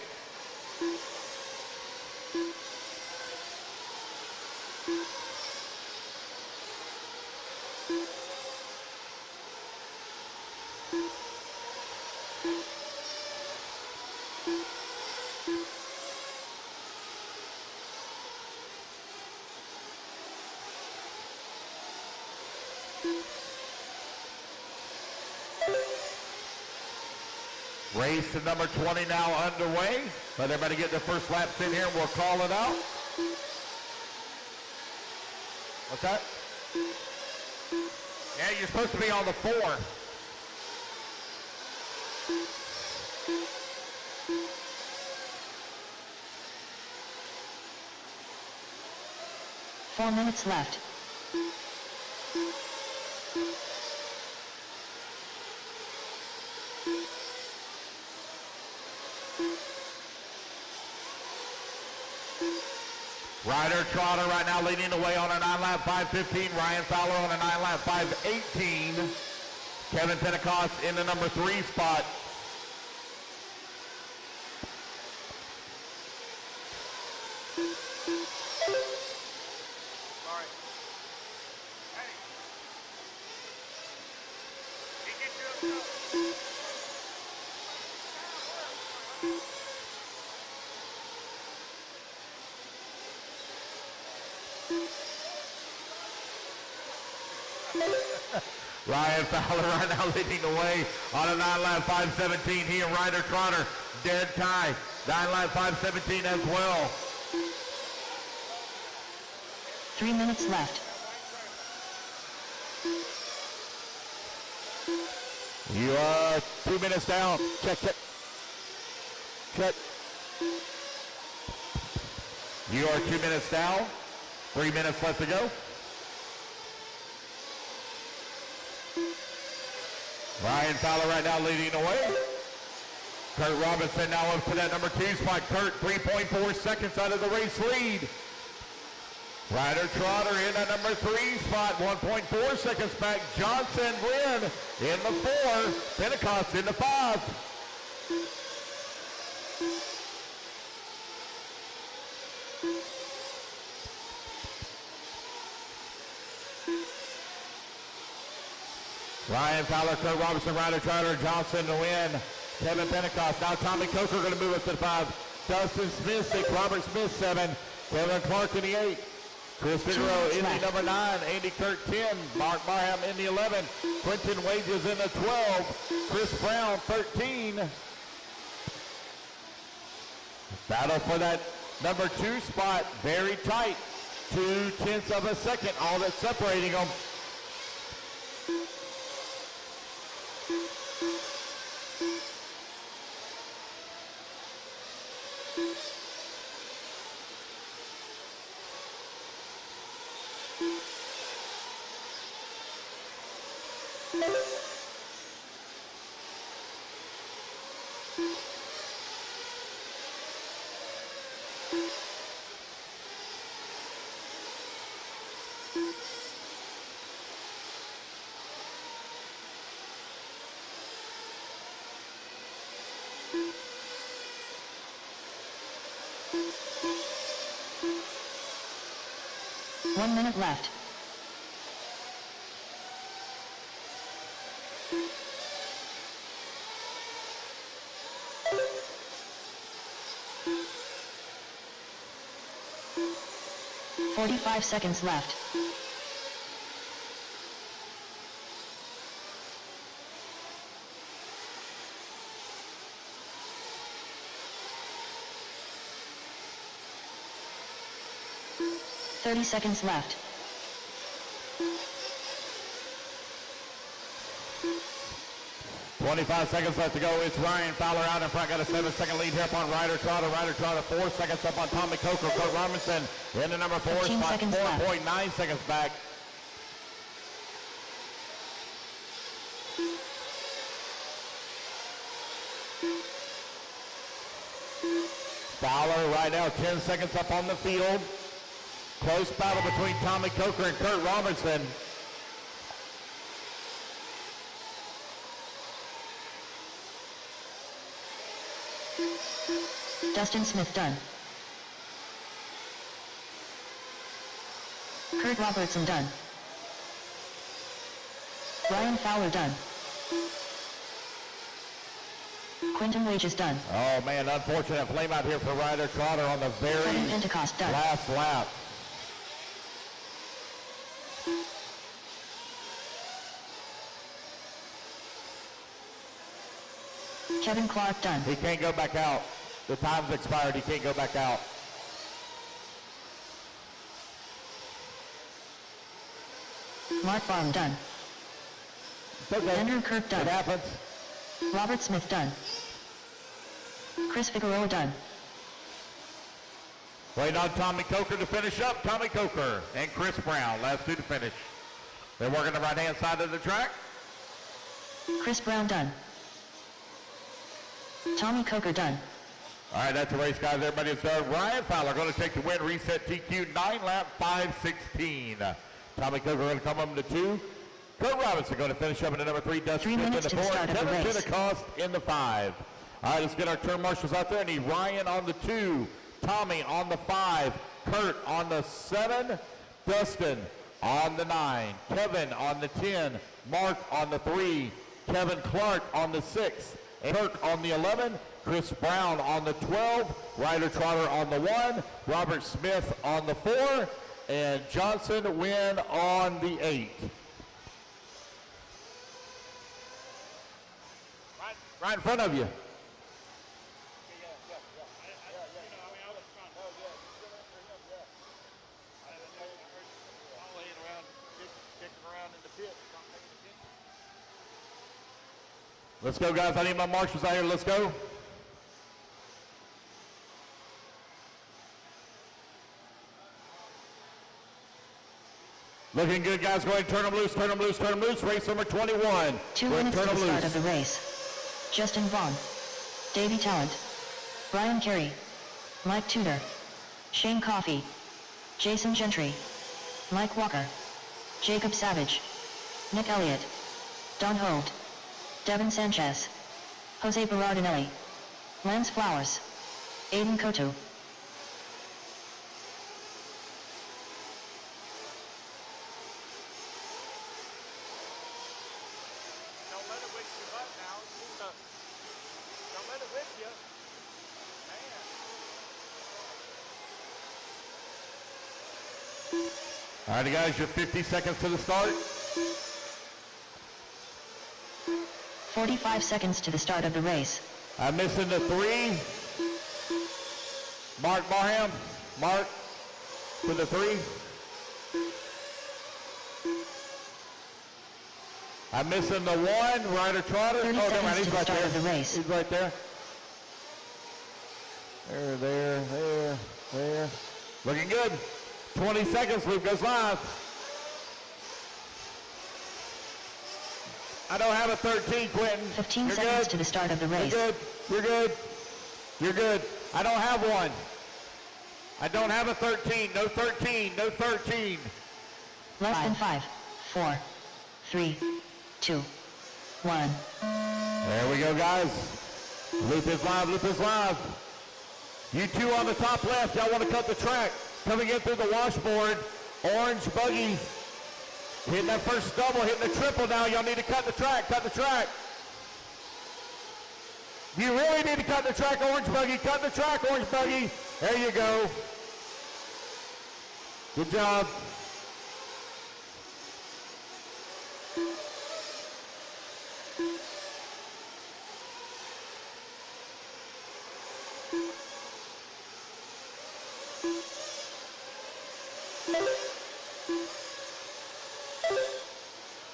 Race to number 20 now underway. Let everybody get their first laps in here and we'll call it out. What's that? Yeah, you're supposed to be on the 4.
Four minutes left.
Ryder Trotter right now leading the way on a 9-lap 5:15. Ryan Fowler on a 9-lap 5:18. Kevin Pentecost in the number 3 spot.
Sorry. Hey. He gets you up.
Ryan Fowler right now leading the way on a 9-lap 5:17. He and Ryder Trotter dead tie. 9-lap 5:17 as well.
3 minutes left.
You are 2 minutes down. Check. You are 2 minutes down. 3 minutes left to go. Ryan Fowler right now leading the way. Kurt Robinson now up to that number 2 spot. Kurt 3.4 seconds out of the race lead. Ryder Trotter in that number 3 spot. 1.4 seconds back. Johnson Wynn in the 4. Pentecost in the 5. Ryan Fowler, Kurt Robinson, Ryder Trotter, Johnson to win. Kevin Pentecost. Now Tommy Coker going to move up to the 5. Dustin Smith 6. Robert Smith 7. Kevin Clark in the 8. Chris Figueroa in the number 9. Andy Kirk 10. Mark Barham in the 11. Quentin Wages in the 12. Chris Brown 13. Battle for that number 2 spot. Very tight. 0.2 of a second. All that's separating them.
One minute left. "45 seconds left. "30 seconds left.
"25 seconds left to go. It's Ryan Fowler out in front. Got a 7-second lead here up on Ryder Trotter. Ryder Trotter 4 seconds up on Tommy Coker. Kurt Robinson in the number 4
15
spot.
seconds left.
4.9 seconds back. Fowler right now 10 seconds up on the field. Close battle between Tommy Coker and Kurt Robinson.
Dustin Smith done. Kurt Robertson done. Ryan Fowler done. Quentin Wages done.
Oh man, unfortunate flame out here for Ryder Trotter on the very
Kevin Pentecost done.
last lap.
Kevin Clark done.
He can't go back out. The time's expired. He can't go back out.
Mark Baum done.
Okay.
Andrew Kirk done.
It happens.
Robert Smith done. Chris Figueroa done.
Waiting on Tommy Coker to finish up. Tommy Coker and Chris Brown, last two to finish. They're working the right-hand side of the track.
Chris Brown done. Tommy Coker done.
All right, that's the race, guys. Everybody's done. Ryan Fowler going to take the win. Reset TQ 9-lap 5:16. Tommy Coker going to come up in the 2. Kurt Robinson going to finish up in the number 3. Dustin
3
Smith in
minutes
the
to the
4.
start of the
Kevin
race.
Pentecost in the 5. All right, let's get our turn marshals out there. I need Ryan on the 2. Tommy on the 5. Kurt on the 7. Dustin on the 9. Kevin on the 10. Mark on the 3. Kevin Clark on the 6. Kirk on the 11. Chris Brown on the 12. Ryder Trotter on the 1. Robert Smith on the 4. And Johnson Wynn on the 8. Right in front of you. Let's go, guys. I need my marshals out here. Let's go. Looking good, guys. Go ahead and turn them loose, turn them loose, turn them loose. Race number 21.
2
Go ahead and
minutes to
turn
the
them
start
loose.
of the race. Justin Vaughn. Davey Talent. Brian Carey. Mike Tudor. Shane Coffey. Jason Gentry. Mike Walker. Jacob Savage. Nick Elliott. Don Holt. Devin Sanchez. Jose Berardinelli. Lance Flowers. Aiden Kotu.
Don't let it whip you up now. Don't let it whip you. Man.
All right, guys, you're 50 seconds to the start.
45 seconds to the start of the race.
I'm missing the 3. Mark Barham. Mark for the 3. I'm missing the 1. Ryder Trotter.
30
never mind.
seconds
He's
to the
right
start
there.
of the race.
He's right there. There. Looking good. 20 seconds. Loop goes live. I don't have a 13, Quentin.
15
You're
seconds
good.
to the start of the race.
You're good. You're good. I don't have one. I don't have a 13. No 13. No 13.
Less than 5, 4, 3, 2, 1.
There we go, guys. Loop is live. Loop is live. You two on the top left, y'all want to cut the track. Coming in through the washboard. Orange buggy. Hitting that first double, hitting the triple now. Y'all need to cut the track. Cut the track. You really need to cut the track, Orange Buggy. Cut the track, Orange Buggy. There you go. Good job.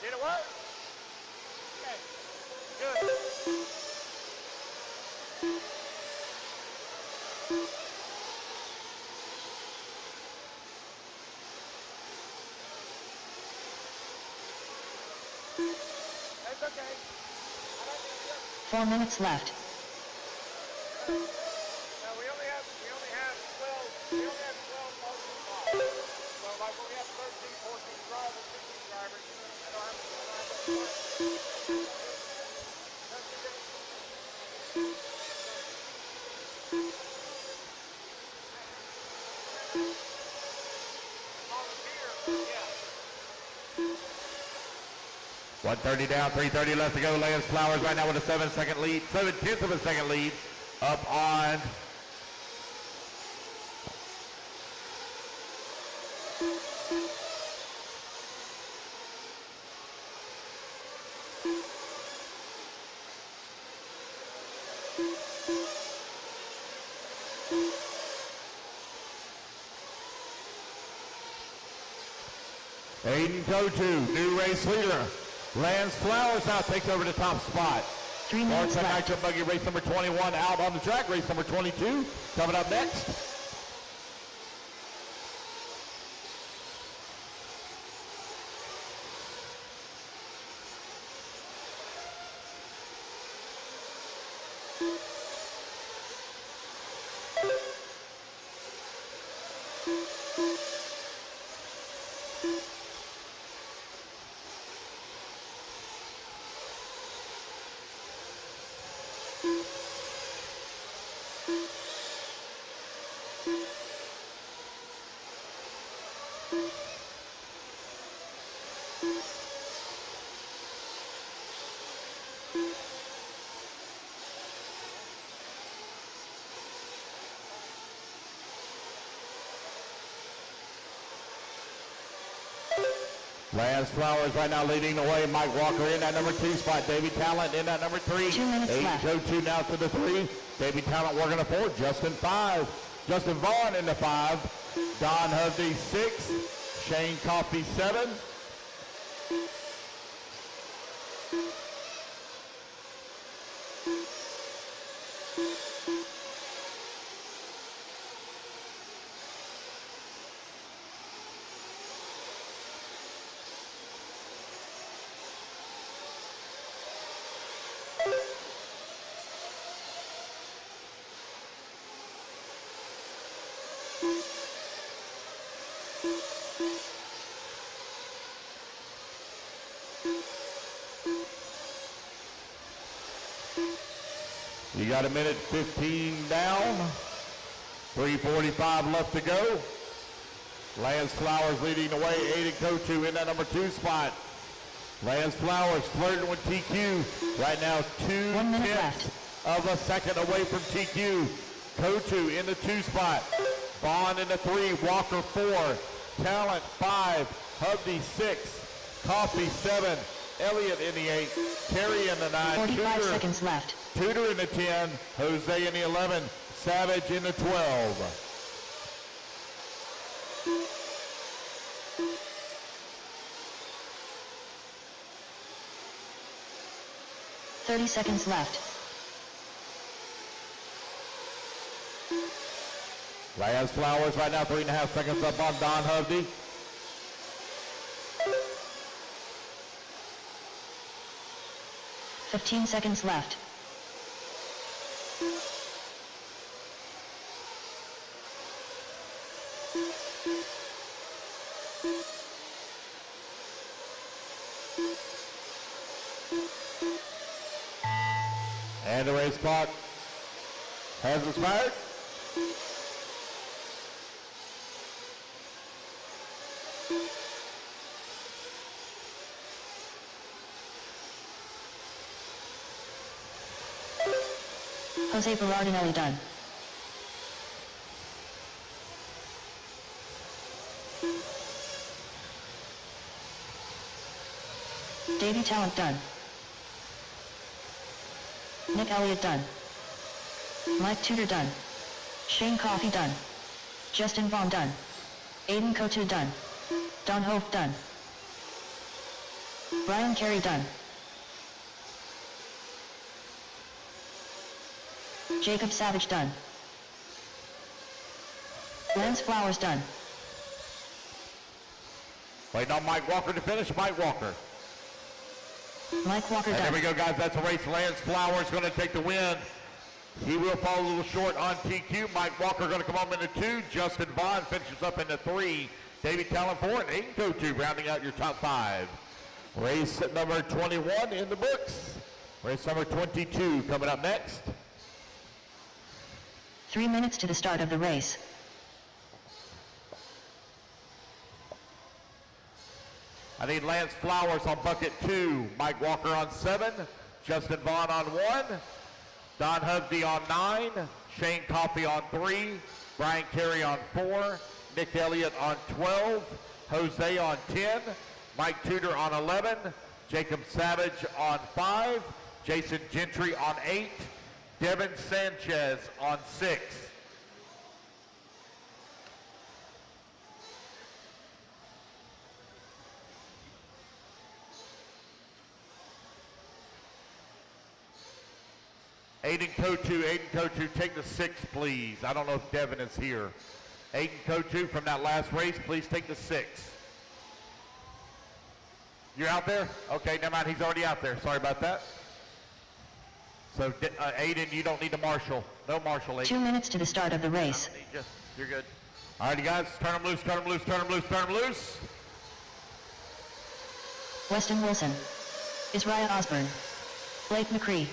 Did it work? Okay. Good. That's okay.
4 minutes left.
No, we only have 12 motion cars. So like when we have 13, 14 drivers, 15 drivers, I don't have volunteer, yeah.
1:30 down, 3:30 left to go. Lance Flowers right now with a 7-second lead, 7/10 of a second lead up on Aiden Go-To, new race leader. Lance Flowers now takes over the top spot.
3 minutes
Northside
left.
Nitro Buggy race number 21 out on the track. Race number 22 coming up next. Lance Flowers right now leading the way. Mike Walker in that number 2 spot. Davey Talent in that number 3.
2 minutes
Aiden
left.
Go-To now to the 3. Davey Talent working the 4. Justin 5. Justin Vaughn in the 5. Don Hovde 6. Shane Coffey 7. You got a minute 15 down. 3:45 left to go. Lance Flowers leading the way. Aiden Go-To in that number 2 spot. Lance Flowers flirting with TQ. Right now
1 minute
2/10
left.
of a second away from TQ. Go-To in the 2 spot. Vaughn in the 3. Walker 4. Talent 5. Hovde 6. Coffee 7. Elliott in the 8. Carey in the 9.
45
Tudor,
seconds left.
Tudor in the 10. Jose in the 11. Savage in the 12.
Thirty seconds left.
Lance Flowers right now 3.5 seconds up on Don Hovde.
Fifteen seconds left.
And the race clock has expired.
Jose Berardinelli done. Davey Talent done. Nick Elliott done. Mike Tudor done. Shane Coffey done. Justin Vaughn done. Aiden Go-To done. Don Hope done. Brian Carey done. Jacob Savage done. Lance Flowers done.
Waiting on Mike Walker to finish. Mike Walker.
Mike Walker
And there
done.
we go, guys. That's a race. Lance Flowers going to take the win. He will fall a little short on TQ. Mike Walker going to come up in the 2. Justin Vaughn finishes up in the 3. Davey Talent 4 and Aiden Go-To rounding out your top 5. Race number 21 in the books. Race number 22 coming up next.
3 minutes to the start of the race.
I need Lance Flowers on bucket 2. Mike Walker on 7. Justin Vaughn on 1. Don Hovde on 9. Shane Coffey on 3. Brian Carey on 4. Nick Elliott on 12. Jose on 10. Mike Tudor on 11. Jacob Savage on 5. Jason Gentry on 8. Devin Sanchez on 6. Aiden Kotu, take the 6, please. I don't know if Devin is here. Aiden Kotu from that last race, please take the 6. You're out there? Okay, never mind, he's already out there. Sorry about that. So, Aiden, you don't need to marshal. No marshal, Aiden.
2 minutes to the start of the race.
I don't need you. You're good. All right, you guys, turn them loose, turn them loose, turn them loose, turn them loose.
Weston Wilson, Isaiah Osborne, Blake McCree,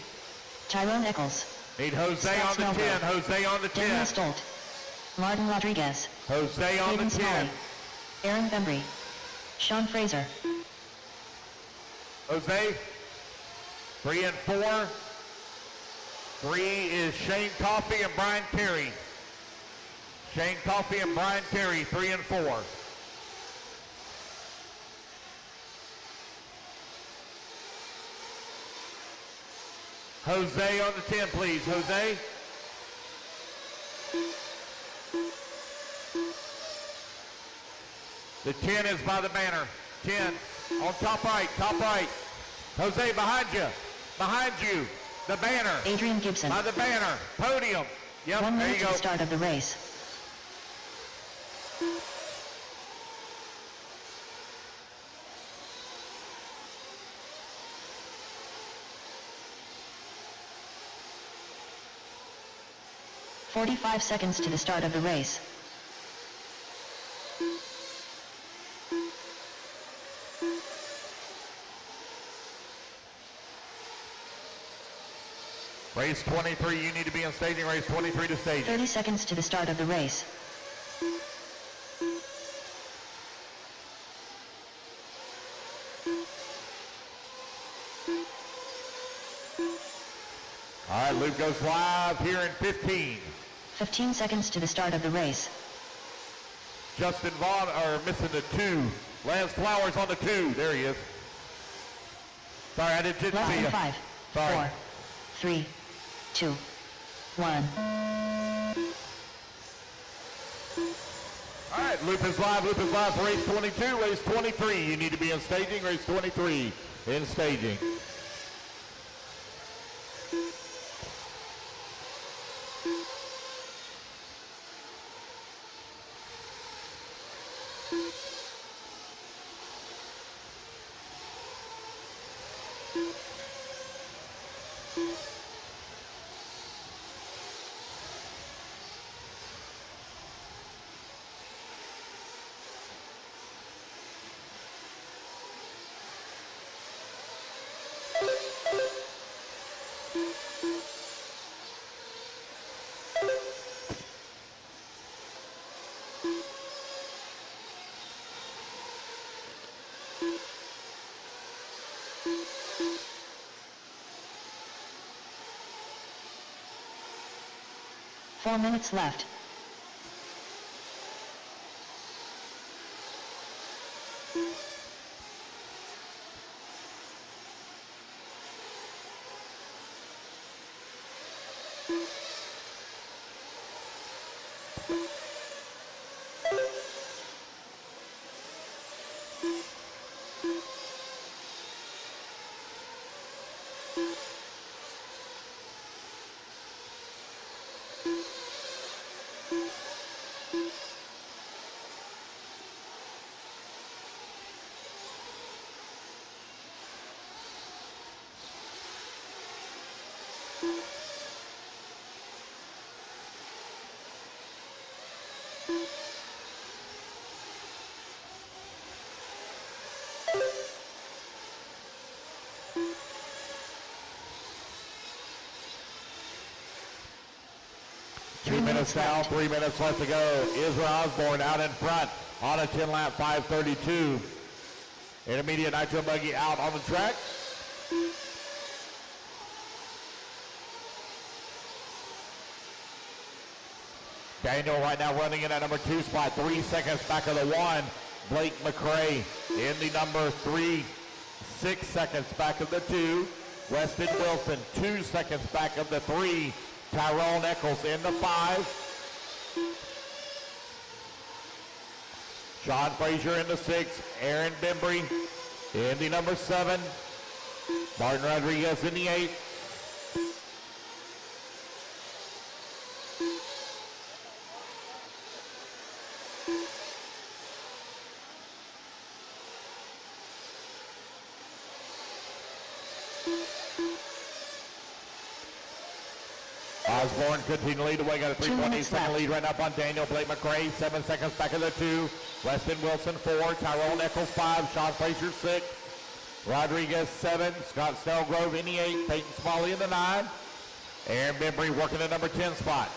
Tyrone Eccles,
Need Jose
Scott
on the
Snellgrove,
10, Jose on the 10.
Daniel Stolt, Martin Rodriguez,
Jose on
Hayden
the 10.
Smalley, Aaron Bembry, Sean Fraser,
Jose, 3 and 4. 3 is Shane Coffey and Brian Terry. Shane Coffey and Brian Terry, 3 and 4. Jose on the 10, please. Jose. The 10 is by the banner. 10 on top right, top right. Jose behind you, behind you. The banner.
Adrian Gibson.
By the banner. Podium. Yep,
1
there
minute
you
to
go.
the start of the race. "45 seconds to the start of the race.
Race 23, you need to be in staging. Race 23 to staging.
30 seconds to the start of the race.
All right, loop goes live here in 15.
15 seconds to the start of the race.
Justin Vaughn are missing the 2. Lance Flowers on the 2. There he is. Sorry, I didn't
Less
see
than
you.
5,
Sorry.
4, 3, 2, 1.
All right, loop is live for race 22. Race 23, you need to be in staging. Race 23 in staging.
Four minutes left. Down, 3 minutes left to go. Israel Osborne out in front on a 10-lap 5:32. Intermediate nitro buggy out on the track. Daniel right now running in at number 2 spot, 3 seconds back of the 1. Blake McCray in the number 3, 6 seconds back of the 2. Weston Wilson, 2 seconds back of the 3. Tyrone Eccles in the 5. Sean Frazier in the 6. Aaron Bembry in the number 7. Martin Rodriguez in the 8.
Osborne continue to lead the way, got a
2 minutes
3.8-second
left.
lead right up on Daniel. Blake McRae, 7 seconds back of the 2. Weston Wilson, 4. Tyrone Eccles, 5. Sean Frazier, 6. Rodriguez, 7. Scott Snellgrove in the 8. Peyton Smalley in the 9. Aaron Bembry working the number 10 spot.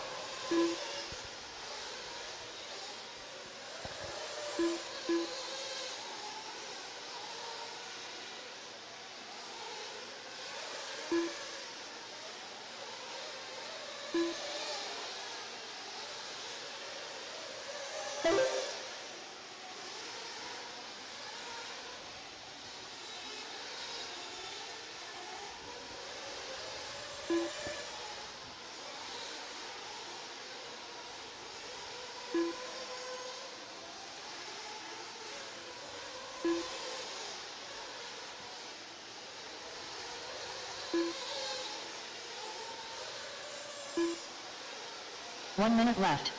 One minute left.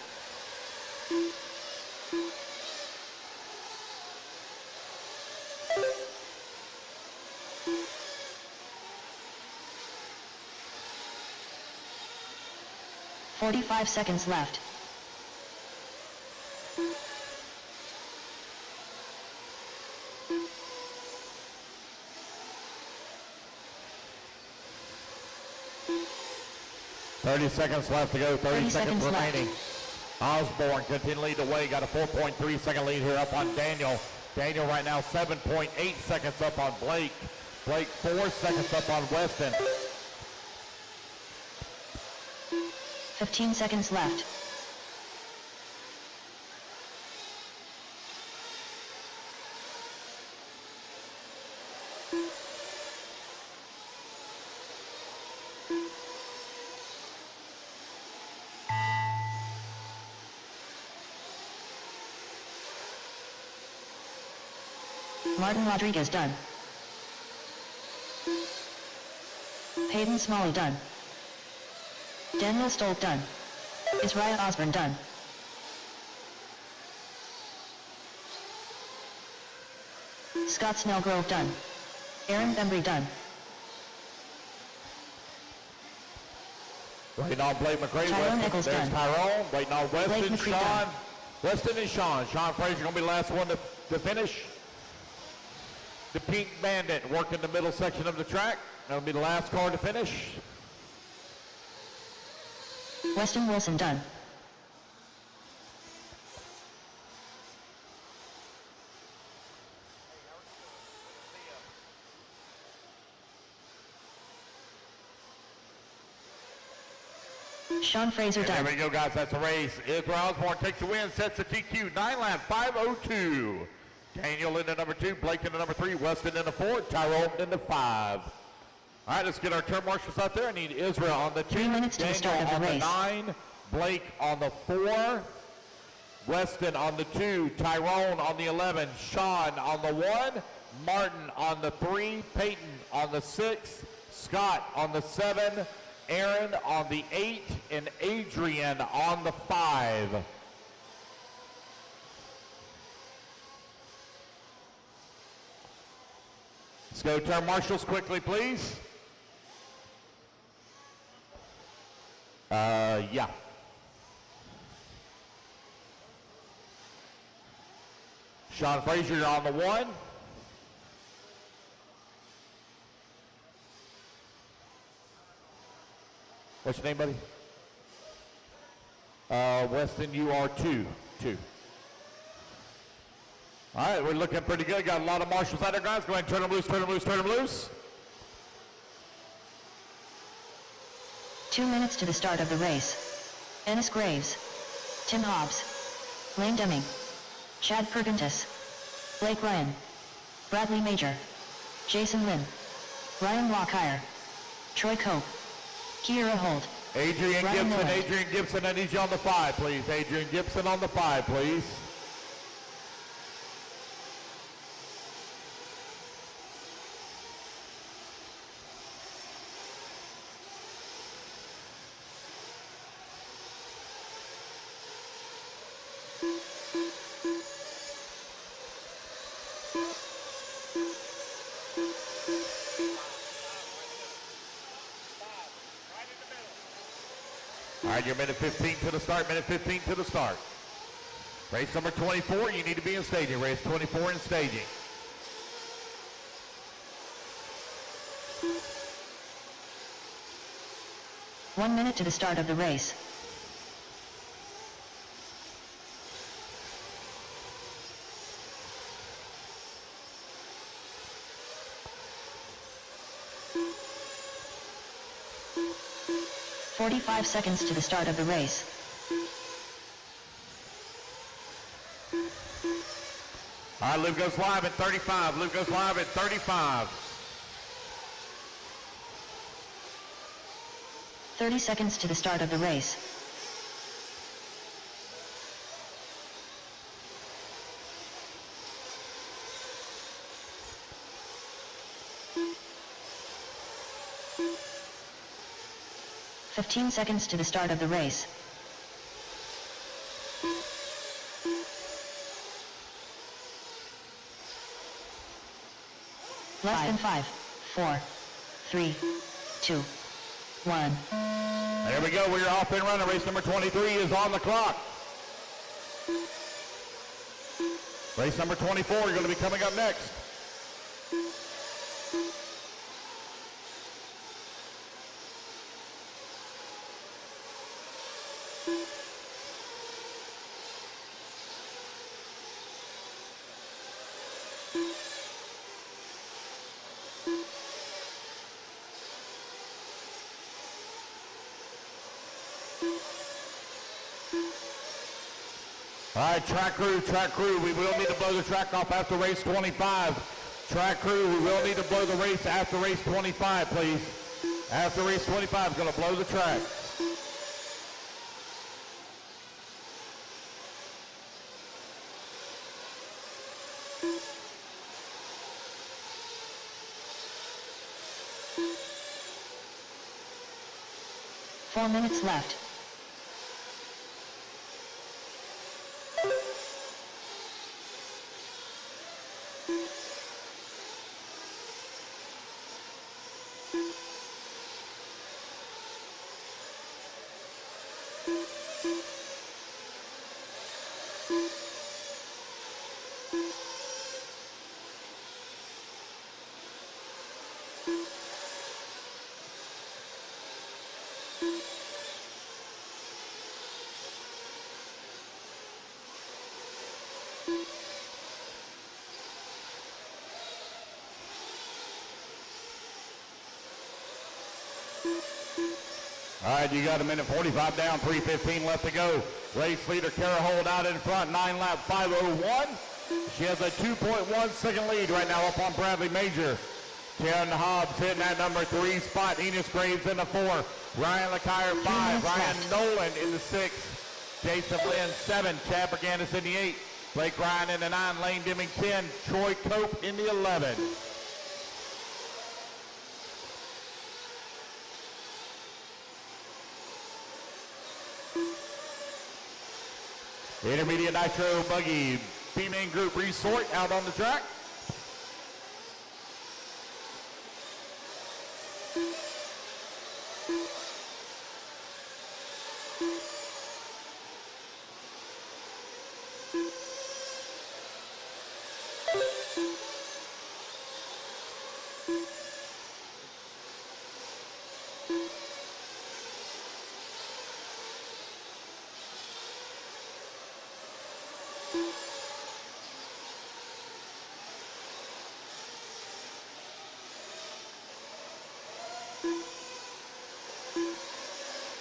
"45 seconds left.
Thirty seconds left to go. 30 seconds
seconds left.
remaining. Osborne continue to lead the way. Got a 4.3-second lead here up on Daniel. Daniel right now 7.8 seconds up on Blake. Blake 4 seconds up on Weston.
15 seconds left. Martin Rodriguez done. Peyton Smalley done. Daniel Stolt done. Israel Osborne done. Scott Snellgrove done. Aaron Bembry done.
Waiting on Blake McRae.
Tyrone
Weston.
Eccles
There's
done.
Tyrone. Waiting on
Blake
Weston.
McRae
Sean.
done.
Weston and Sean. Sean Frazier going to be the last one to finish. The Pink Bandit working the middle section of the track. That'll be the last car to finish.
Weston Wilson done. Sean Fraser
And there
done.
we go, guys. That's the race. Israel Osborne takes the win, sets the TQ. 9 lap, 5:02. Daniel into number 2, Blake into number 3, Weston into 4, Tyrone into 5. All right, let's get our turn marshals out there. I need Israel on the 2,
3 minutes to the start of the
on the
race.
9, Blake on the 4, Weston on the 2, Tyrone on the 11, Sean on the 1, Martin on the 3, Peyton on the 6, Scott on the 7, Aaron on the 8, and Adrian on the 5. Let's go turn marshals quickly, please. Yeah. Sean Frazier, you're on the 1. What's your name, buddy? Weston, you are 2. All right, we're looking pretty good. Got a lot of marshals out there, guys. Go ahead and turn them loose, turn them loose, turn them loose.
2 minutes to the start of the race. Ennis Graves. Tim Hobbs. Lane Deming. Chad Pergentis. Blake Ryan. Bradley Major. Jason Lynn. Ryan Lockire. Troy Cope. Kiera Holt.
Adrian
Ryan
Gibson,
Miller.
Adrian Gibson, I need you on the 5, please. Adrian Gibson on the 5, please. right, you're minute 15 to the start, minute 15 to the start. Race number 24, you need to be in staging. Race 24 in staging.
One minute to the start of the race. "45 seconds to the start of the race.
All right, Luke goes live at 35. Luke goes live at 35.
30 seconds to the start of the race. "15 seconds to the start of the race. Less than 5, 4, 3, 2, 1.
There we go. We're off and running. Race number 23 is on the clock. Race number 24 is going to be coming up next. All right, track crew, we will need to blow the track off after race 25. Track crew, we will need to blow the race after race 25, please. After race 25, is going to blow the track.
Four minutes left.
All right, you got a minute 45 down, 3:15 left to go. Race leader Kara Holt out in front, 9 lap 5:01. She has a 2.1 second lead right now up on Bradley Major. Taryn Hobbs hitting that number 3 spot. Enos Graves in the 4. Ryan LeCire 5. Ryan Nolan in the 6. Jason Lynn 7. Chad Berganis in the 8. Blake Ryan in the 9. Lane Dimming 10. Troy Cope in the 11. Intermediate Nitro Buggy B-Main Group Resort out on the track.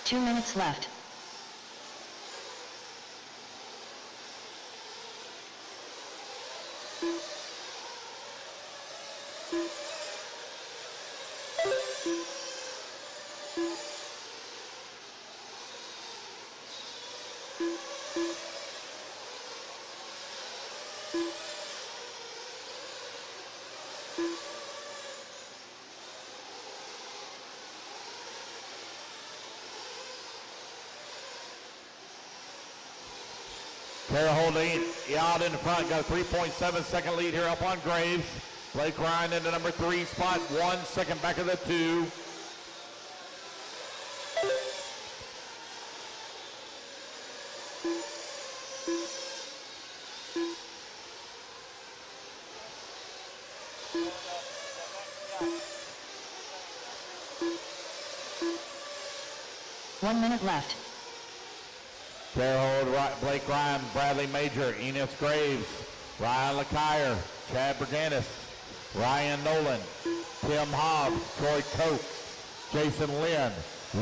Two minutes left.
Kara Holt out in the front, got a 3.7 second lead here up on Graves. Blake Ryan in the number 3 spot, 1 second back of the 2.
1 minute left.
Gerald, Blake Ryan, Bradley Major, Enos Graves, Ryan LeCuyer, Chad Berganis, Ryan Nolan, Tim Hobbs, Troy Cope, Jason Lynn,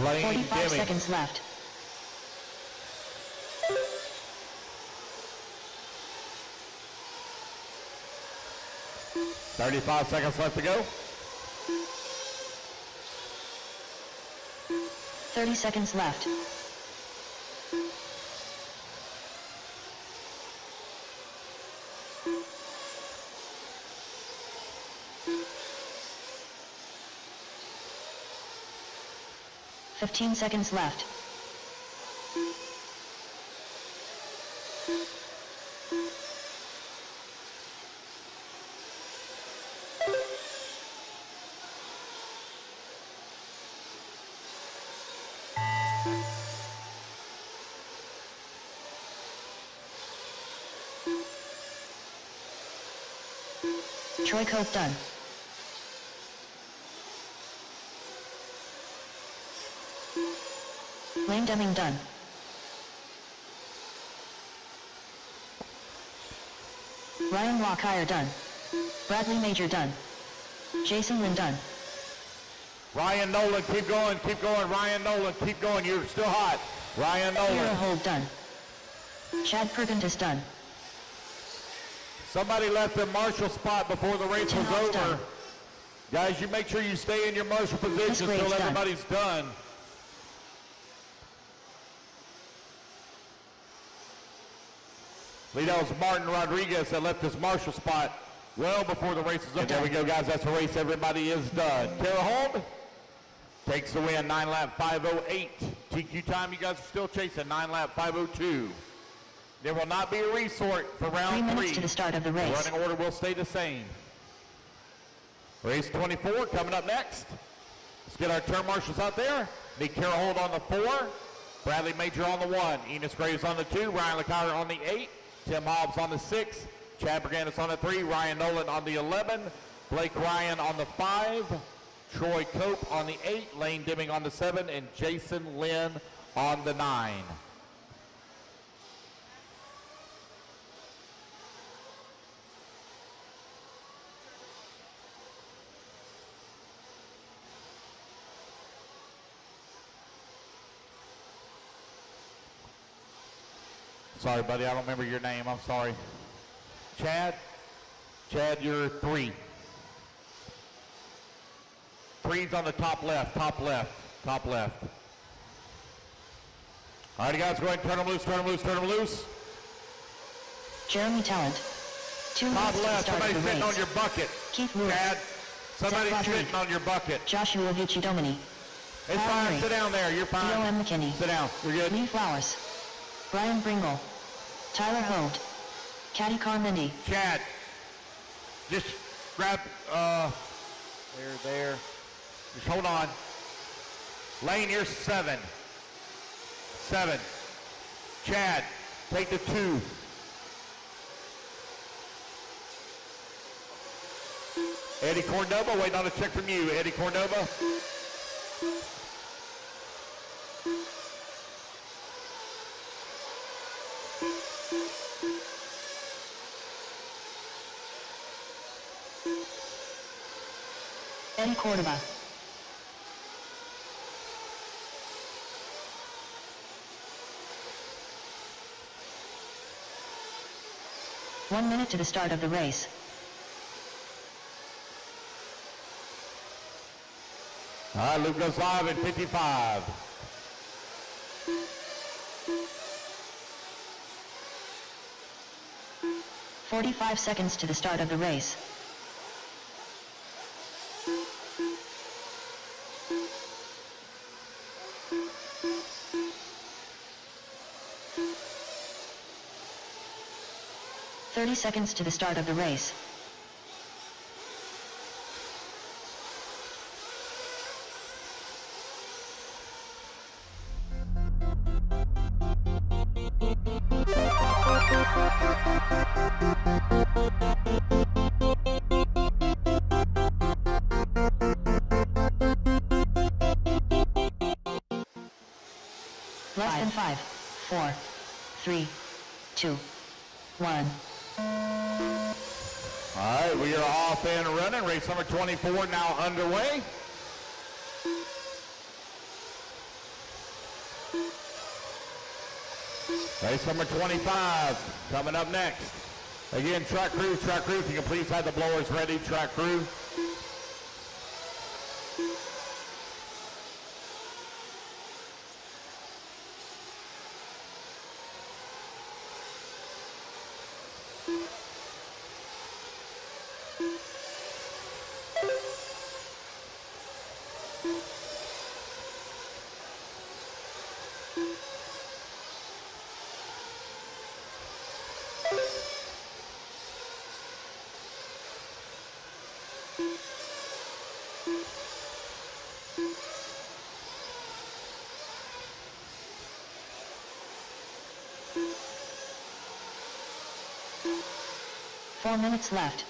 Lane
45
Demme.
seconds left.
$35 seconds left to go.
30 seconds left. $15 seconds left. Troy Cope done. Lane Demme done. Ryan LeCuyer done. Bradley Major done. Jason Lynn done.
Ryan Nolan, keep going, Ryan Nolan, keep going, you're still hot. Ryan
Hero
Nolan.
hold done. Chad Pergentis done.
Somebody left their marshal spot before the race
Tim
was
Hobbs
over.
done.
Guys, you make sure you stay in your marshal position
Graves
until
done.
everybody's done. I believe that was Martin Rodriguez that left his marshal spot well before the race is over. There we go, guys. That's the race. Everybody is done. Kara Holm takes the win. 9 lap 5:08. TQ time, you guys are still chasing. 9 lap 5:02. There will not be a resort for round
3
3.
minutes to the start of the race.
Running order will stay the same. Race 24 coming up next. Let's get our turn marshals out there. Need Kara Holt on the 4. Bradley Major on the 1. Enos Graves on the 2. Ryan LeCuyer on the 8. Tim Hobbs on the 6. Chad Berganis on the 3. Ryan Nolan on the 11. Blake Ryan on the 5. Troy Cope on the 8. Lane Demme on the 7. And Jason Lynn on the 9. Sorry, buddy, I don't remember your name. I'm sorry. Chad? Chad, you're 3. 3's on the top left, top left, top left. All right, guys, go ahead and turn them loose, turn them loose, turn them loose.
Jeremy Talent. 2
Top
minutes to the
left,
start
somebody's
of the
sitting
race.
on your bucket.
Keith Lewis.
Chad, somebody's
Rodrigue.
sitting on your bucket.
Joshua Vici-Domini.
It's
Kyle
fine,
Murray.
sit down there, you're fine.
Theo M. McKinney.
Sit down, you're good.
Lee Flowers. Brian Bringle. Tyler Holt. Caddy Carmindy.
Chad, just grab, there. Just hold on. Lane, you're 7. 7. Chad, take the 2. Eddie Cordoba, waiting on a check from you. Eddie Cordoba.
Eddie Cordoba. One minute to the start of the race.
All right, Luke goes live at 55.
"45 seconds to the start of the race. "30 seconds to the start of the race. Less than 5, 4, 3, 2, 1.
All right, we are off and running. Race number 24 now underway. Race number 25 coming up next. Again, track crew, if you can please have the blowers ready, track crew.
Four minutes left.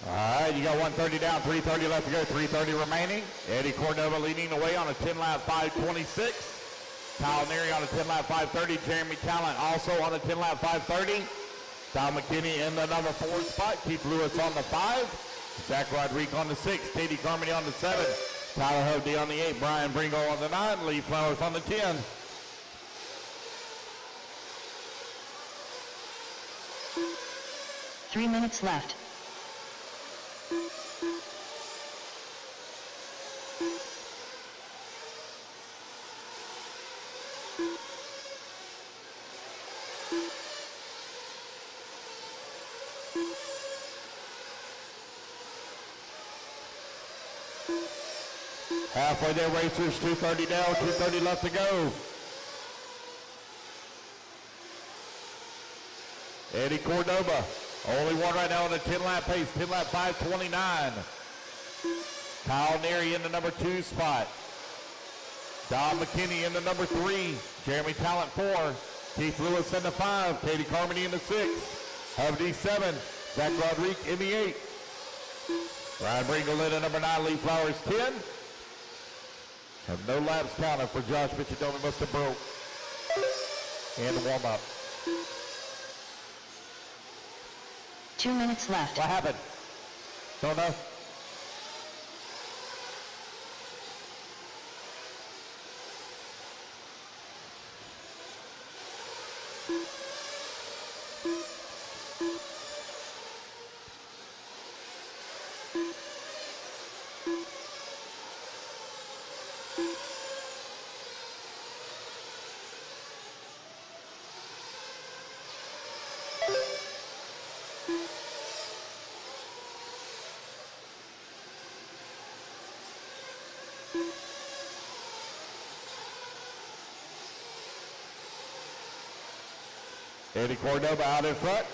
All right, you got 130 down, 330 left to go, 330 remaining. Eddie Cordova leading the way on a 10-lap 526. Kyle Neary on a 10-lap 530. Jeremy Talent also on a 10-lap 530. Tom McKinney in the number 4 spot. Keith Lewis on the 5. Zach Rodriguez on the 6. Katie Carmody on the 7. Tyler Hovde on the 8. Brian Bringo on the 9. Lee Flowers on the 10.
Three minutes left.
Halfway there, racers, 230 down, 230 left to go. Eddie Cordova, only one right now on the 10-lap pace, 10-lap 529. Kyle Neary in the number 2 spot. Don McKinney in the number 3. Jeremy Talent 4. Keith Lewis in the 5. Katie Carmody in the 6. Hovde 7. Zach Rodriguez in the 8. Brian Bringle in the number 9. Lee Flowers 10. Have no laps counted for Josh Michidoni. Must have broke in the warm-up.
2 minutes left.
What happened? Don't know. Eddie Cordova out in front.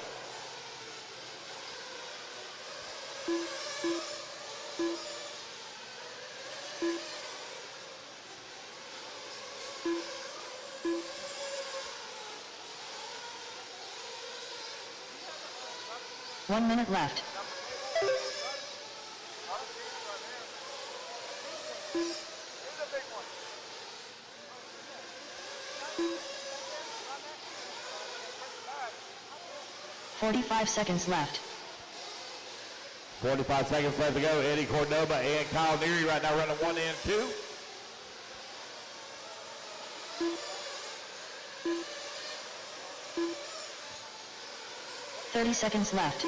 One minute left.
Here's a big one.
45 seconds left.
45 seconds left to go. Eddie Cordova and Kyle Neary right now running 1 and 2.
$30 seconds left.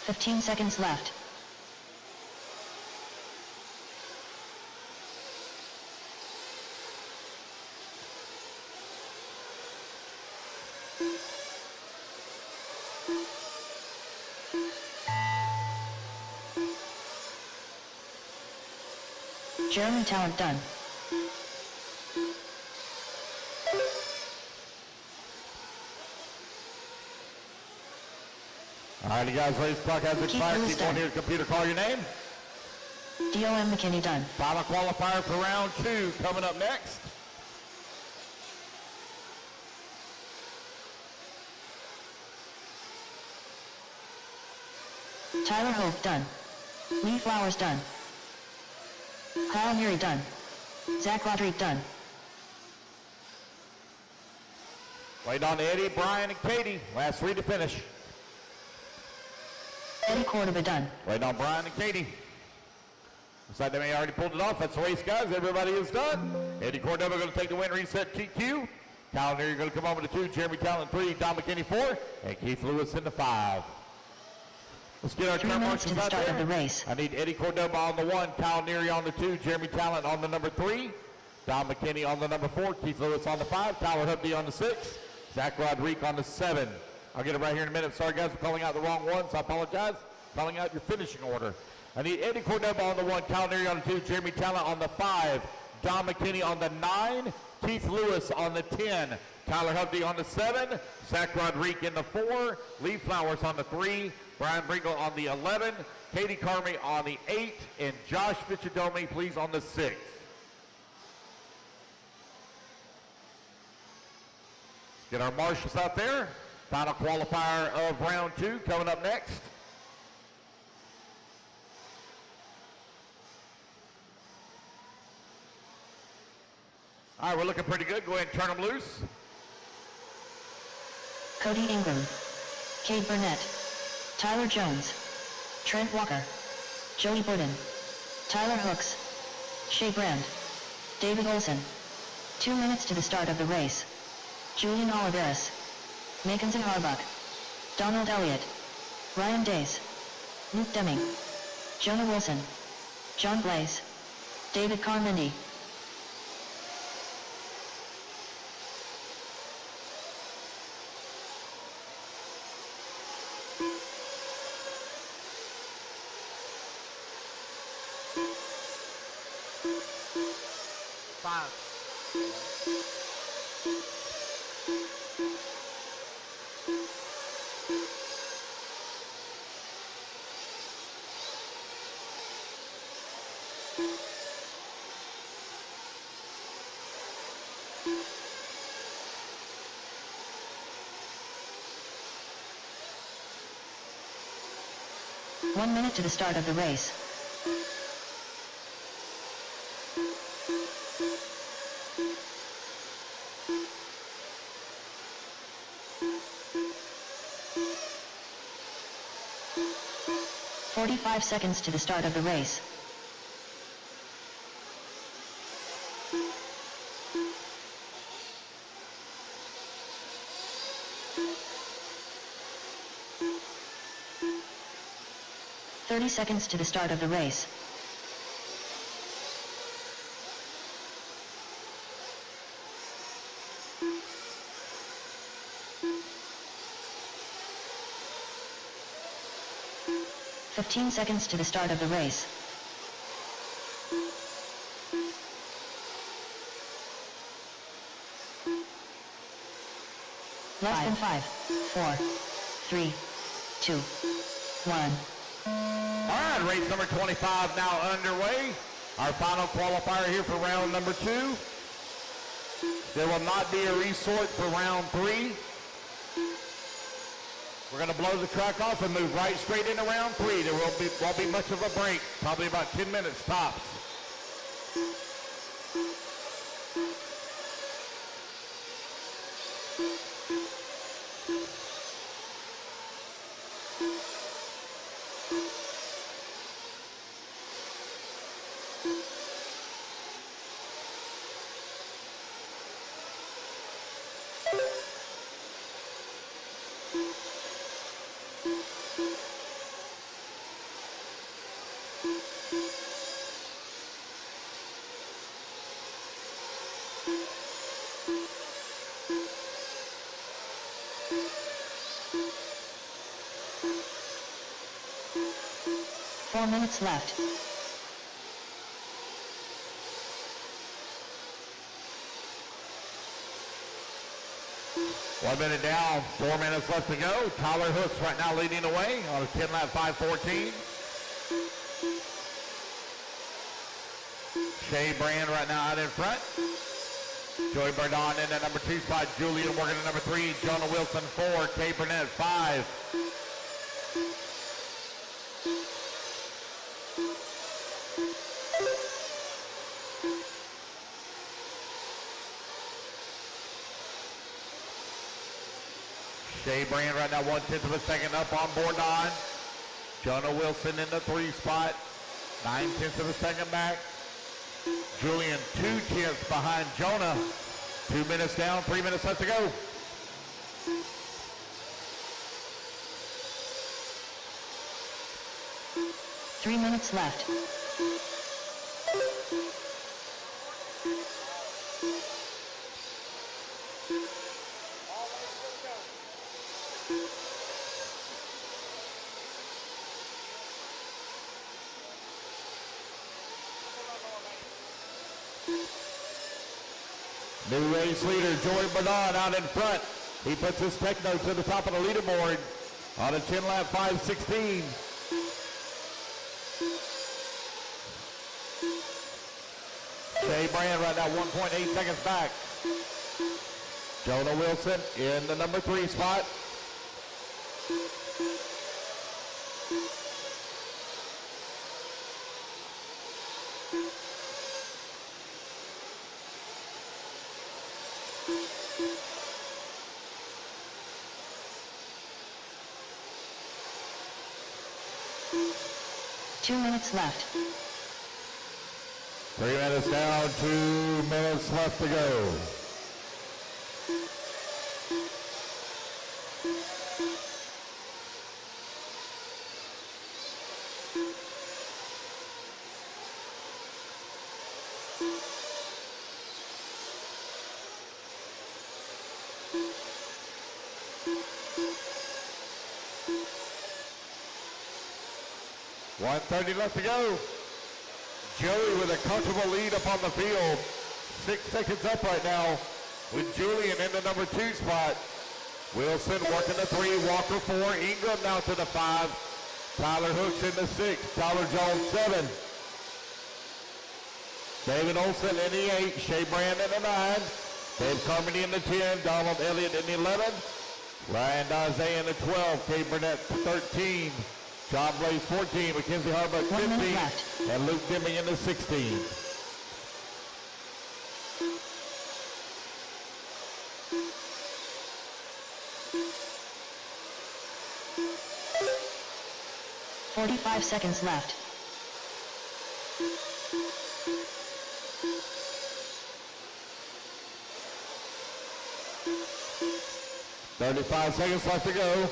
$15 seconds left. Jeremy Talent done.
All right, you guys, race clock has expired.
Lewis
Keep on
done.
here, computer, call your name.
DOM McKinney done.
Final qualifier for round 2 coming up next.
Tyler Hope done. Lee Flowers done. Kyle Neary done. Zach Roderick done.
Waiting on Eddie, Brian, and Katie. Last 3 to finish.
Eddie Cordova done.
Waiting on Brian and Katie. Looks like they may already pulled it off. That's the race, guys. Everybody is done. Eddie Cordova going to take the win, reset TQ. Kyle Neary going to come over to 2. Jeremy Talent 3. Don McKinney 4. And Keith Lewis into 5. Let's get our
3
turn
minutes to
marshals
the
out
start
there.
of the race.
I need Eddie Cordova on the 1, Kyle Neary on the 2, Jeremy Talent on the number 3, Don McKinney on the number 4, Keith Lewis on the 5, Tyler Hubby on the 6, Zach Roderick on the 7. I'll get it right here in a minute. Sorry, guys, for calling out the wrong ones. I apologize. Calling out your finishing order. I need Eddie Cordova on the 1, Kyle Neary on the 2, Jeremy Talent on the 5, Don McKinney on the 9, Keith Lewis on the 10, Tyler Hubby on the 7, Zach Roderick in the 4, Lee Flowers on the 3, Brian Bringle on the 11, Katie Carmi on the 8, and Josh Fichadomi, please, on the 6. Let's get our marshals out there. Final qualifier of round 2 coming up next. All right, we're looking pretty good. Go ahead and turn them loose.
Cody Ingram. Cade Burnett. Tyler Jones. Trent Walker. Joey Burden. Tyler Hooks. Shea Brand. David Olson. 2 minutes to the start of the race. Julian Oliveris. Mackenzie Harbuck. Donald Elliott. Ryan Days. Luke Deming. Jonah Wilson. John Blaze. David Carmody. One minute to the start of the race. "45 seconds to the start of the race. Seconds to the start of the race. "15 seconds to the start of the race. Less than 5, 4, 3, 2, 1.
All right, race number 25 now underway. Our final qualifier here for round number 2. There will not be a resort for round 3. We're going to blow the track off and move right straight into round 3. There won't be much of a break, probably about 10 minutes tops. Four minutes left. 1 minute down, 4 minutes left to go. Tyler Hooks right now leading the way on a 10-lap 5:14. Shea Brand right now out in front. Joey Bardon in at number 2 spot. Julian Morgan at number 3. Jonah Wilson 4. Kay Burnett 5. Shea Brand right now 1/10 of a second up on Bordon. Jonah Wilson in the 3 spot. 9/10 of a second back. Julian 2/10 behind Jonah. 2 minutes down, 3 minutes left to go.
Three minutes left.
New race leader, Joey Bernard out in front. He puts his techno to the top of the leaderboard on a 10-lap 5:16. Shea Brand right now 1.8 seconds back. Jonah Wilson in the number 3 spot.
Two minutes left.
3 minutes down, 2 minutes left to go. .130 left to go. Joey with a comfortable lead up on the field. 6 seconds up right now with Julian in the number 2 spot. Wilson working the 3, Walker 4, Ingram now to the 5. Tyler Hooks in the 6, Tyler Jones 7. David Olson in the 8, Shea Brand in the 9. Dave Carmody in the 10, Donald Elliott in the 11. Ryan Daze in the 12, Kay Burnett 13. John Blaze 14, Mackenzie Harbuck 15, and Luke Deming in the 16.
.45 seconds left.
.35 seconds left to go.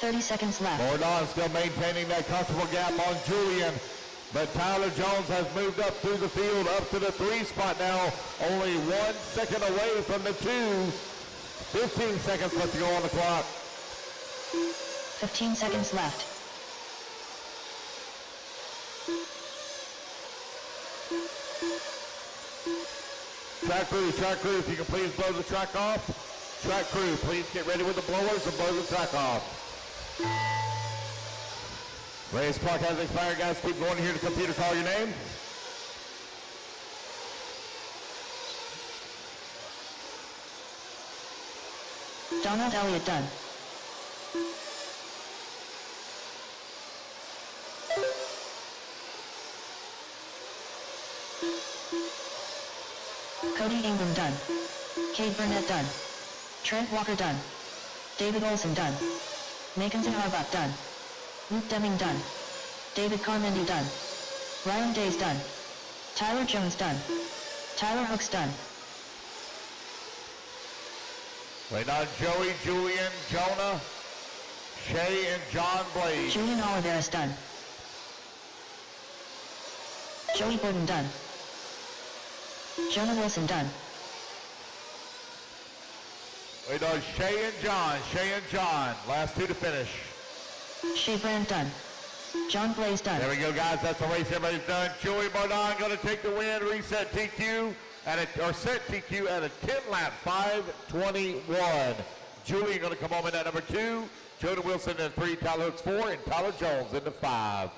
30 seconds left.
Bordon still maintaining that comfortable gap on Julian, but Tyler Jones has moved up through the field, up to the 3 spot now, only 1 second away from the 2. 15 seconds left to go on the clock.
15 seconds left.
Track crew, if you can please blow the track off. Track crew, please get ready with the blowers and blow the track off. Race clock has expired, guys. Keep going here to computer. Call your name.
Donald Elliott done. Cody Ingram done. Cade Burnett done. Trent Walker done. David Olson done. Mackenzie Harbuck done. Luke Deming done. David Carmendi done. Ryan Days done. Tyler Jones done. Tyler Hooks done.
Wait on Joey, Julian, Jonah, Shea, and John Blaze.
Julian Oliveras done. Joey Borden done. Jonah Wilson done.
Wait on Shea and John. Last 2 to finish.
Shea Brand done. John Blaze done.
There we go, guys. That's the race. Everybody's done. Joey Bardon going to take the win. Reset TQ. or set TQ at a 10-lap 5:21. Julie going to come home in at number 2. Jonah Wilson in 3. Tyler Hooks 4. And Tyler Jones into 5.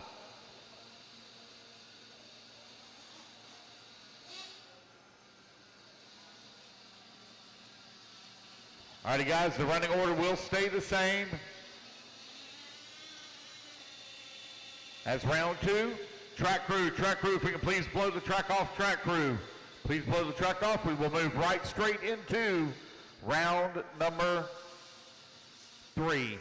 All righty, guys, the running order will stay the same as round 2. Track crew, if we can please blow the track off, track crew. Please blow the track off. We will move right straight into round number 3.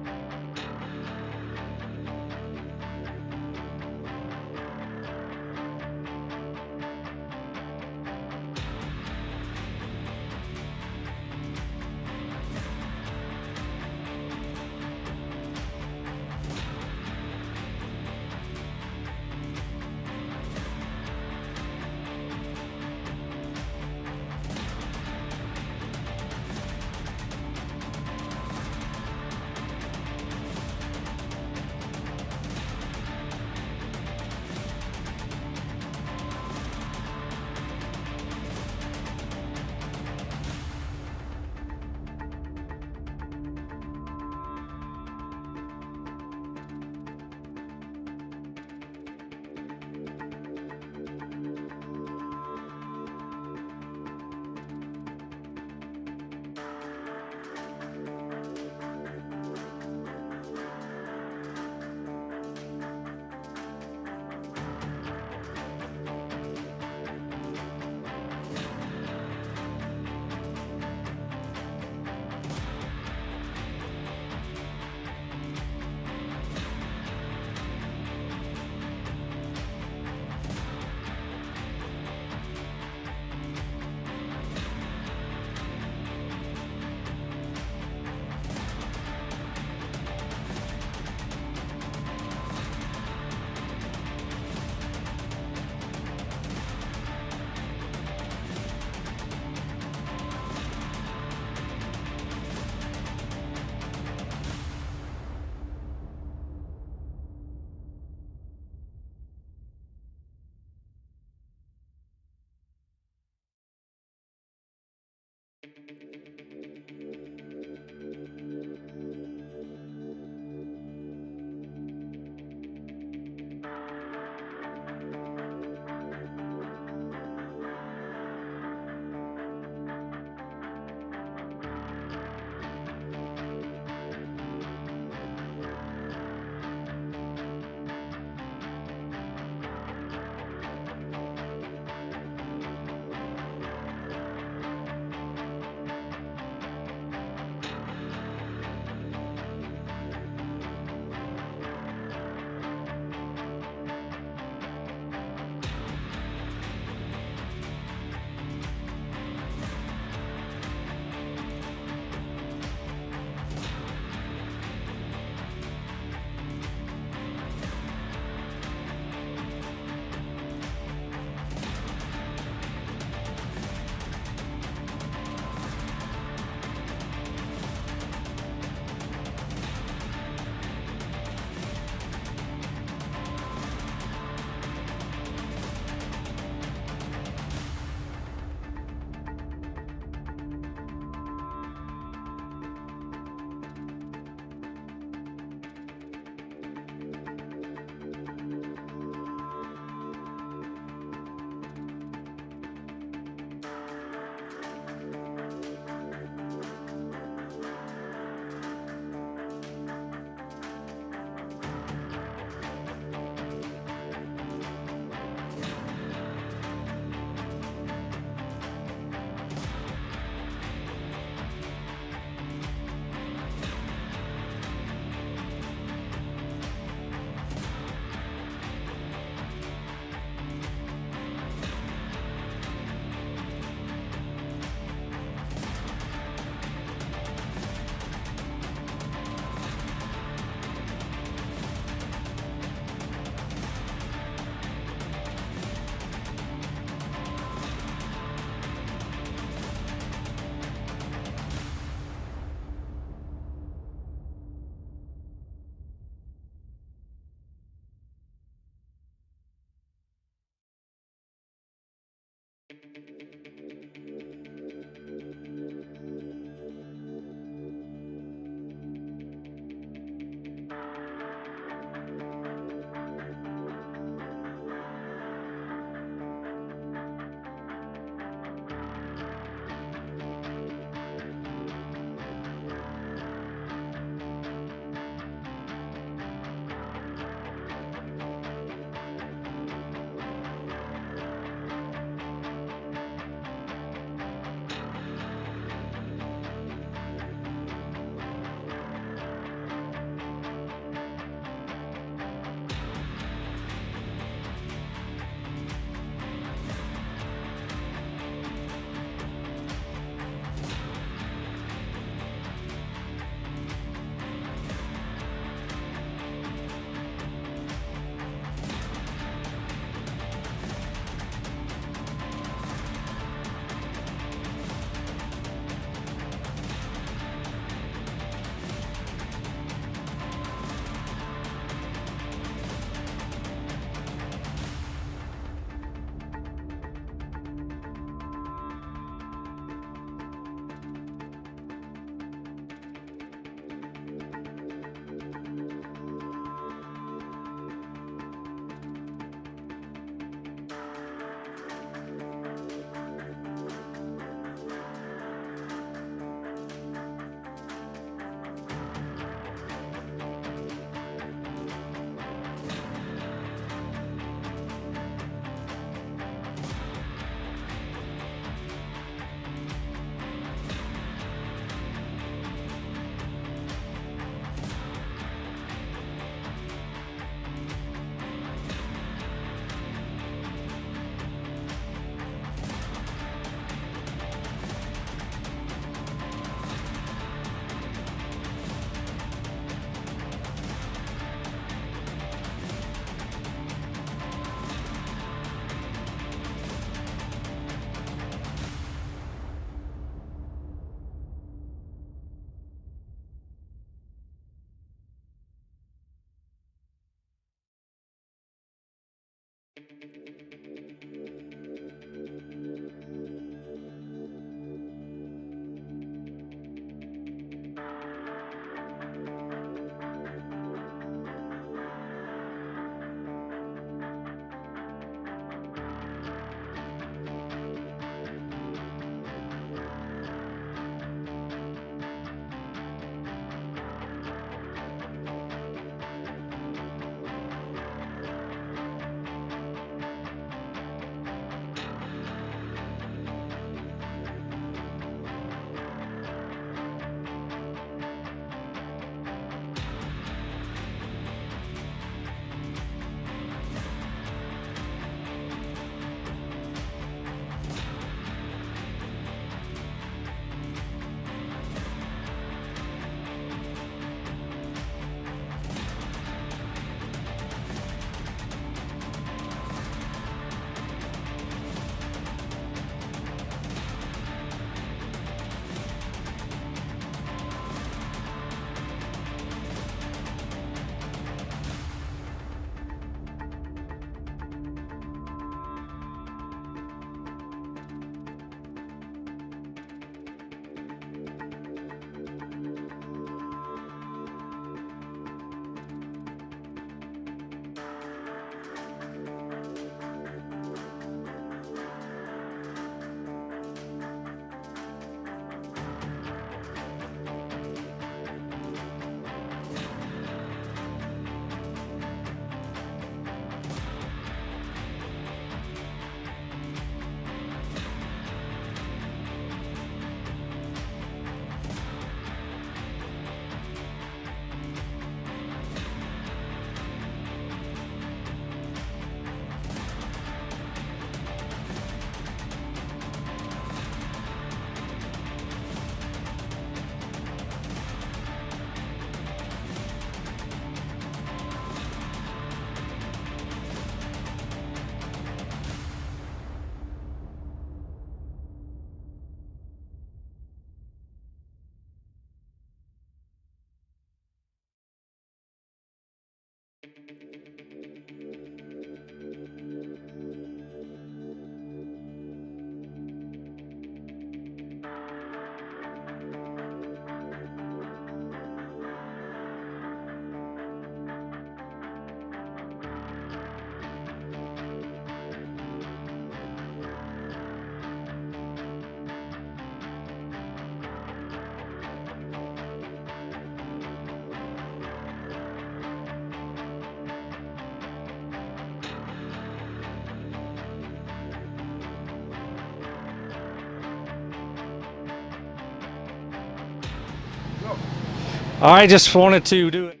I just wanted to do it.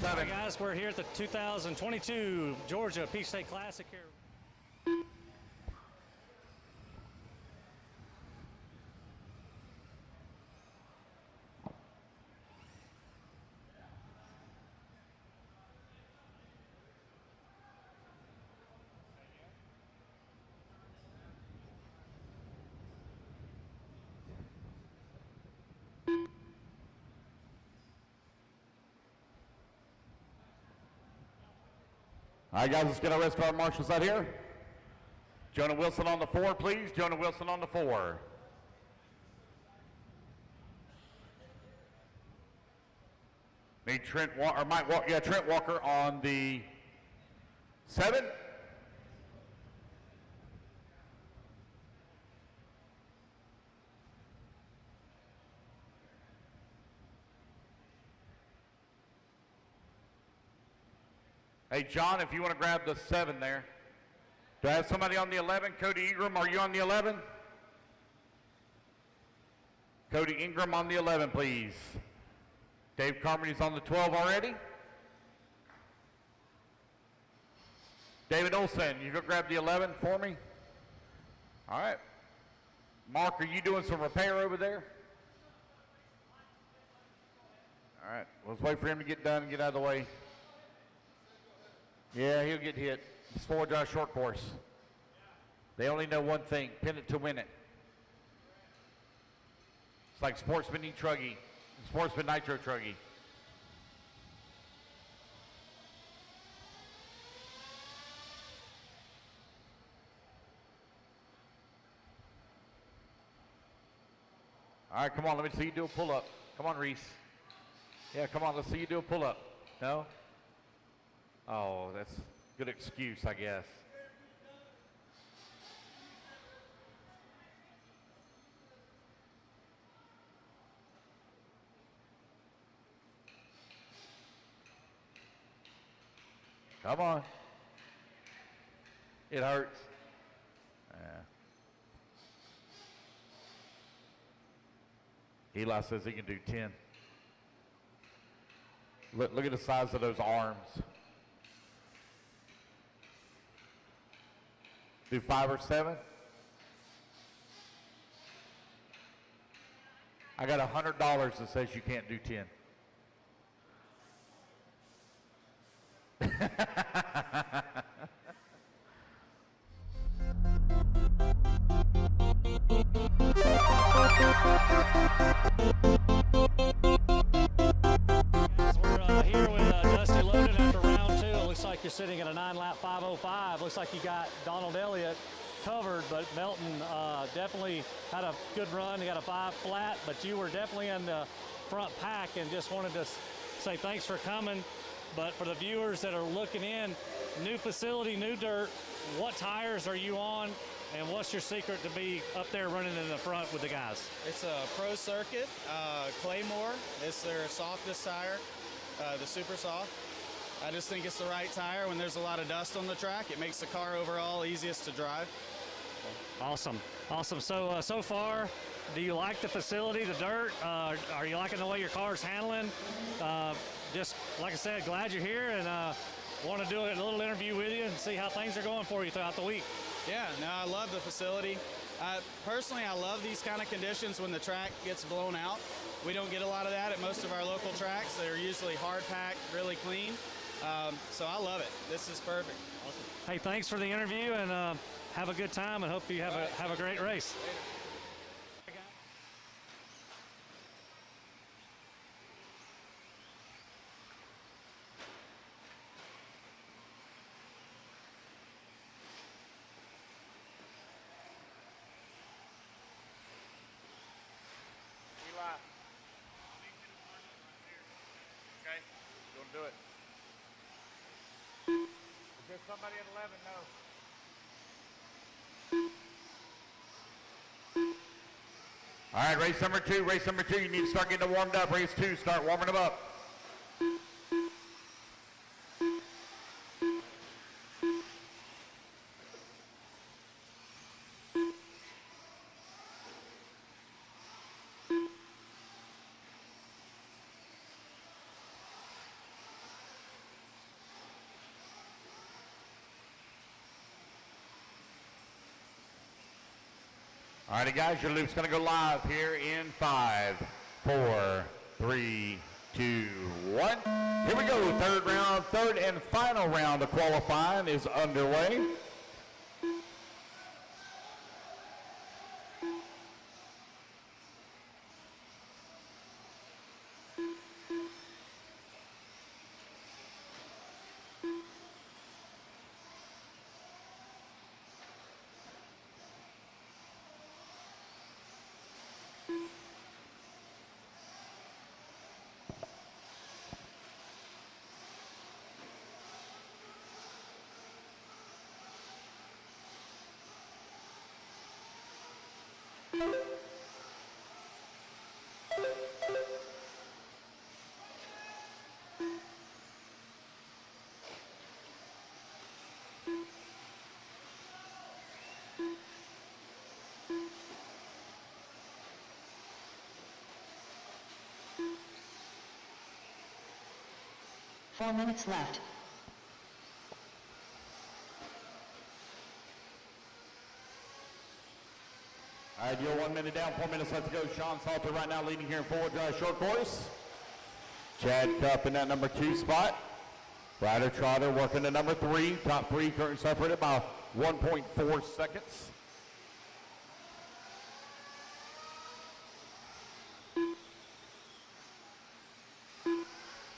All right, guys, we're here at the 2022 Georgia Peach State Classic here.
All right, guys, let's get our rest of our marshals out here. Jonah Wilson on the 4, please. Jonah Wilson on the 4. Need Trent Walker, or Mike Walker, yeah, Trent Walker on the 7. Hey, John, if you want to grab the 7 there. Do I have somebody on the 11? Cody Ingram, are you on the 11? Cody Ingram on the 11, please. Dave Carmody's on the 12 already. David Olsen, you go grab the 11 for me. All right. Mark, are you doing some repair over there? All right, let's wait for him to get done and get out of the way. Yeah, he'll get hit. It's 4-drive short course. They only know one thing, pin it to win it. It's like Sportsman Truggy, Sportsman Nitro Truggy. All right, come on, let me see you do a pull-up. Come on, Reese. Yeah, come on, let's see you do a pull-up. No? Oh, that's a good excuse, I guess. Come on. It hurts. Yeah. Eli says he can do 10. Look at the size of those arms. Do 5 or 7? I got $100 that says you can't do 10.
sitting at a 9-lap 5:05. Looks like you got Donald Elliott covered, but Melton definitely had a good run. He got a 5 flat, but you were definitely in the front pack, and just wanted to say thanks for coming. But for the viewers that are looking in, new facility, new dirt, what tires are you on, and what's your secret to be up there running in the front with the guys?
It's a Pro Circuit, Claymore. It's their softest tire, the super soft. I just think it's the right tire when there's a lot of dust on the track. It makes the car overall easiest to drive.
Awesome, awesome. So, so far, do you like the facility, the dirt? Are you liking the way your car's handling? Just, like I said, glad you're here, and want to do a little interview with you and see how things are going for you throughout the week.
Yeah, no, I love the facility. Personally, I love these kind of conditions when the track gets blown out. We don't get a lot of that at most of our local tracks. They're usually hard packed, really clean. So I love it. This is perfect.
Awesome. Hey, thanks for the interview, and have a good time, and hope you have a great race.
Eli. Okay, you want to do it? Because somebody at 11 knows.
All right, race number two. Race number two, you need to start getting it warmed up. Race two, start warming them up. All righty, guys, your loop's going to go live here in 5, 4, 3, 2, 1. Here we go. Third round, third and final round of qualifying is underway.
Four minutes left.
All right, you're 1 minute down, 4 minutes left to go. Sean Salter right now leading here in forward drive short course. Chad Cup in that number 2 spot. Ryder Trotter working to number 3. Top 3 currently separated by 1.4 seconds.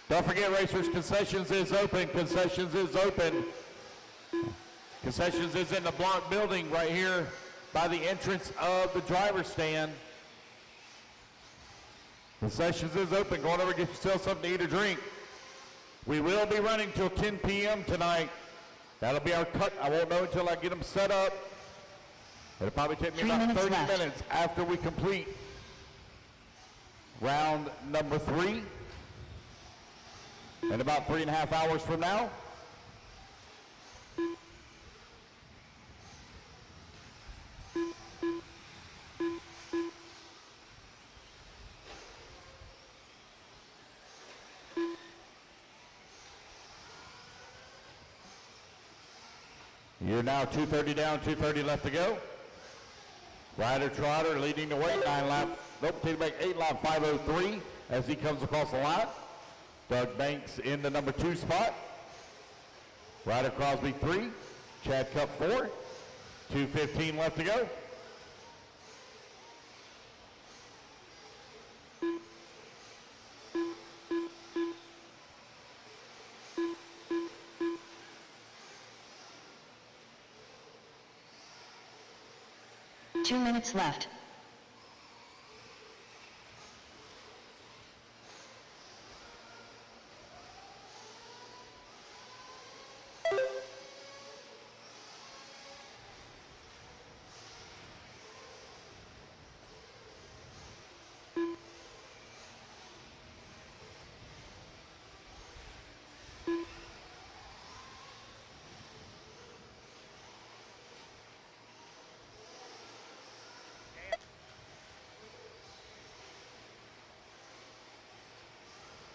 Don't forget, racers, concessions is open. Concessions is open. Concessions is in the block building right here by the entrance of the driver's stand. Concessions is open. Go on over and get yourself something to eat or drink. We will be running till 10 p.m. tonight. That'll be our cut. I won't know until I get them set up. It'll probably take me
3
about
minutes
30
left.
minutes after we complete round number 3. And about 3.5 hours from now. You're now 2:30 down, 2:30 left to go. Ryder Trotter leading the way, 9 lap, nope, take it back, 8 lap 5:03 as he comes across the line. Doug Banks in the number 2 spot. Ryder Crosby 3, Chad Cup 4, 2:15 left to go.
2 minutes left.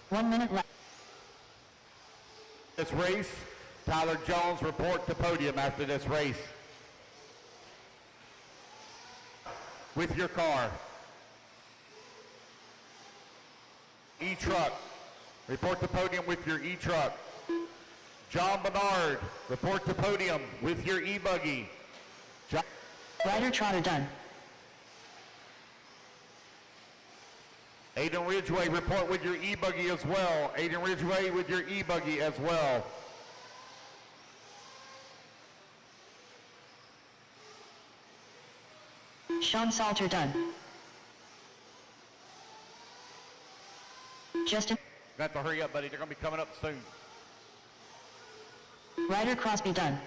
One minute left.
This race, Tyler Jones report to podium after this race. With your car. E-truck, report to podium with your E-truck. John Bernard, report to podium with your E-buggy.
Rider trotter done.
Aiden Ridgway, report with your E-buggy as well. Aiden Ridgway with your E-buggy as well.
Sean Salter done. Justin.
Got to hurry up, buddy. They're going to be coming up soon.
Ryder Crosby done.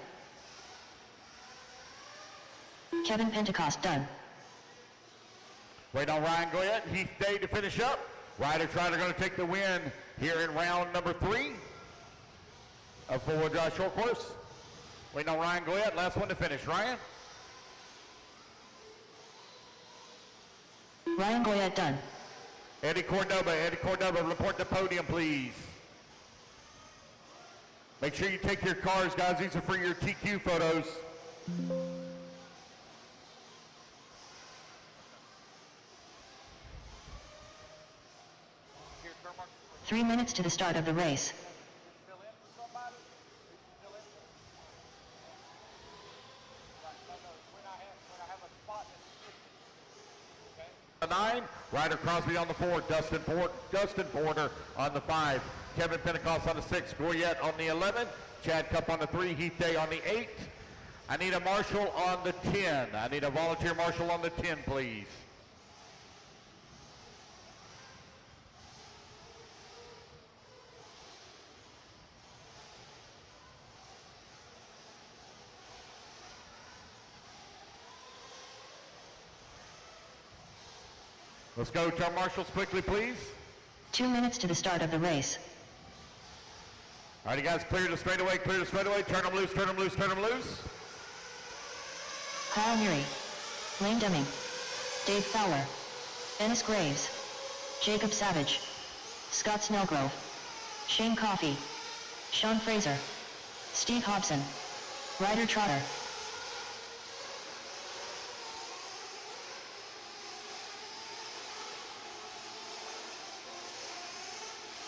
Kevin Pentecost done.
Wait on Ryan Goyette, Heath Day to finish up. Ryder Trotter going to take the win here in round number 3 of four-wheel drive short course. Waiting on Ryan Goyette, last one to finish. Ryan?
Ryan Goyette done.
Eddie Cordova, report the podium, please. Make sure you take your cars, guys. These are for your TQ photos.
3 minutes to the start of the race.
Fill in for somebody? Fill in for? No, when I have a spot that's 50. Okay?
9, Ryder Crosby on the 4, Dustin Porter on the 5, Kevin Pentecost on the 6, Goyette on the 11, Chad Cup on the 3, Heath Day on the 8. I need a marshal on the 10. I need a volunteer marshal on the 10, please. Let's go, town marshals, quickly, please.
2 minutes to the start of the race.
All right, you guys, clear the straightaway, turn them loose, turn them loose, turn them loose.
Kyle Neary, Lane Deming, Dave Fowler, Ennis Graves, Jacob Savage, Scott Snellgrove, Shane Coffey, Sean Fraser, Steve Hobson, Ryder Trotter.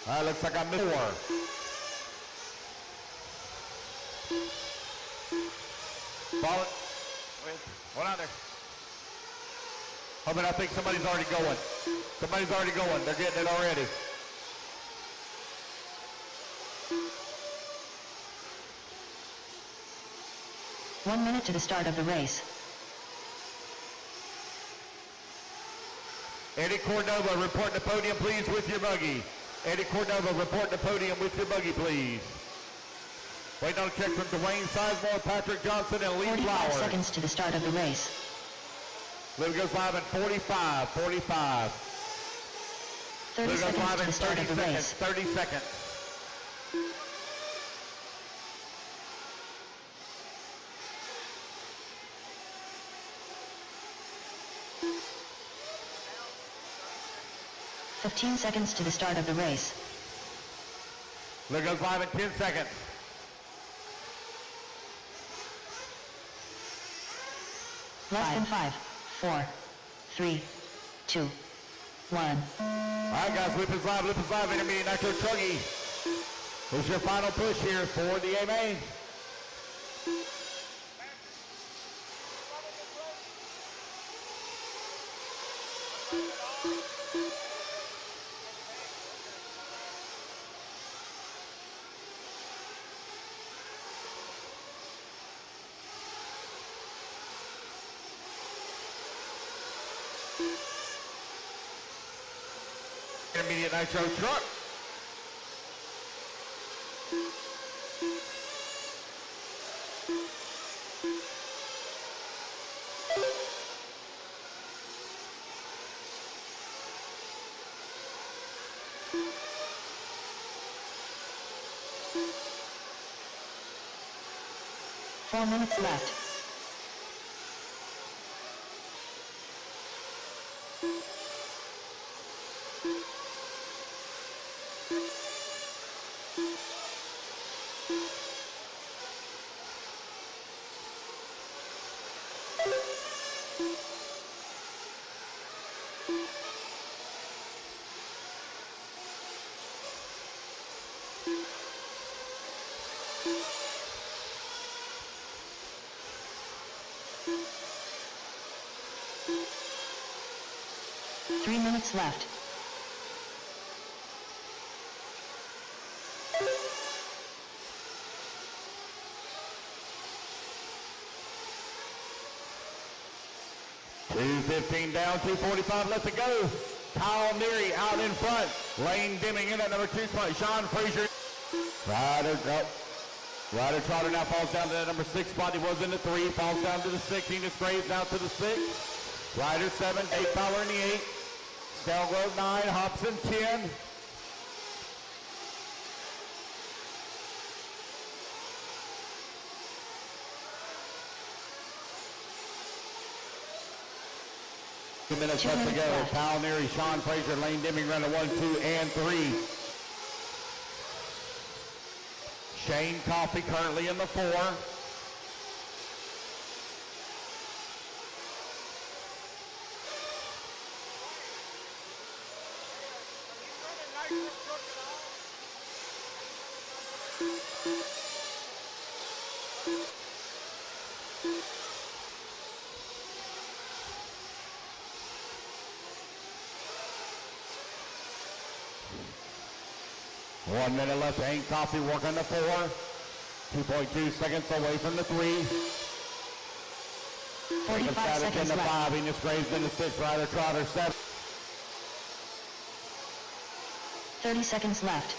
All right, looks like I missed 4. Hold on there. I think somebody's already going. Somebody's already going. They're getting it already.
One minute to the start of the race.
Eddie Cordova, report to podium, please, with your buggy. Eddie Cordova, report to podium with your buggy, please. Waiting on a check from Dwayne Sizemore, Patrick Johnson, and Lee
45
Flowers.
seconds to the start of the race.
Liv goes live in 45.
30
Liv goes
seconds
live
to
in
the start
30
of the
seconds.
race.
30 seconds.
$15 seconds to the start of the race.
Liv goes live in 10 seconds.
Less than 5, 4, 3, 2, 1.
All right, guys, Lip is live, intermediate nitro truggy. Who's your final push here for the AMA? intermediate nitro truck.
Four minutes left. Three minutes left.
$2:15 down, 2:45 left to go. Kyle Neary out in front. Lane dimming in at number 2 spot. Sean Frazier. Ryder Trotter now falls down to that number 6 spot. He was in the 3, falls down to the 6. Enos Graves out to the 6. Ryder 7, Dave Fowler in the 8. Stelgrove 9, Hobson 10. Two minutes left to go. Kyle Neary, Sean Frazier, Lane Dimming running 1, 2, and 3. Shane Coffey currently in the 4. One minute left. Hank Coffey working the 4. 2.2 seconds away from the 3.
45 seconds
in the
left.
5. Enos Graves in the 6. Ryder Trotter 7.
30 seconds left.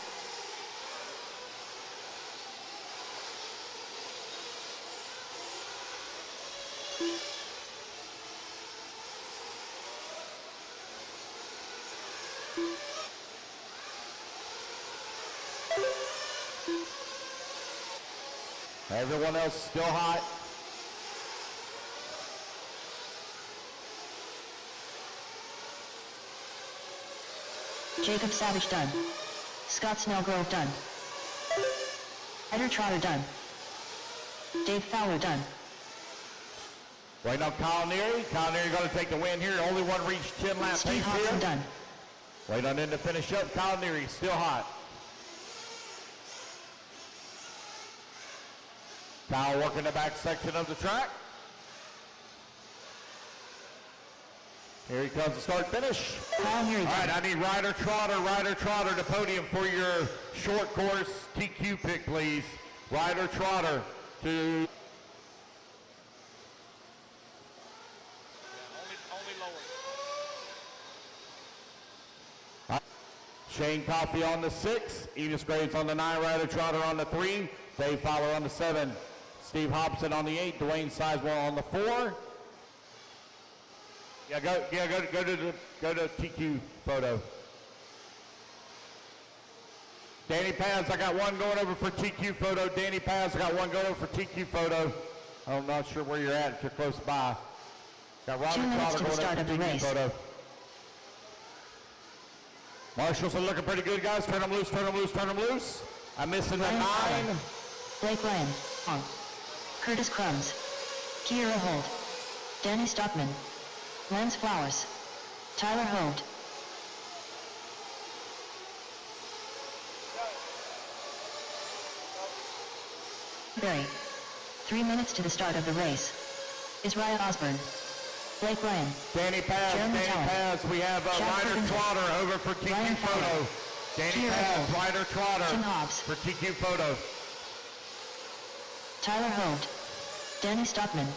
Everyone else still hot.
Jacob Savage done. Scott Snellgrove done. Ryder Trotter done. Dave Fowler done.
Right now, Kyle Neary. Kyle Neary going to take the win here. Only one reached 10 lap
Steve
pace
Hobson
here.
done.
Wait on him to finish up. Kyle Neary still hot. Kyle working the back section of the track. Here he comes to start finish.
Kyle Neary
All right,
done.
I need Ryder Trotter to podium for your short course TQ pick, please. Ryder Trotter to...
Only lower.
Shane Coffey on the 6, Enos Graves on the 9, Ryder Trotter on the 3, Dave Fowler on the 7, Steve Hobson on the 8, Dwayne Sizemore on the 4. Go to TQ photo. Danny Paz, I got one going over for TQ photo. Danny Paz, I got one going over for TQ photo. I'm not sure where you're at if you're close by. Got Ryder
2 minutes
Trotter
to the
going
start
over
of
for
the
TQ
race.
photo. Marshals are looking pretty good, guys. Turn them loose, turn them loose, turn them loose. I'm missing the
Ryan
9.
Fowler. Blake Ryan, on. Curtis Crumbs. Kiera Holt. Danny Stockman. Lance Flowers. Tyler Holt. Barry. 3 minutes to the start of the race. Israel Osborne. Blake Ryan.
Danny Paz,
Jeremy
Danny
Teller.
Paz. We have
Chad
Ryder
Perkins.
Trotter over for TQ
Ryan
photo.
Fowler.
Danny
Kiera
Paz,
Holt.
Ryder Trotter
Tim Hobbs.
for TQ photo.
Tyler Holt. Danny Stockman.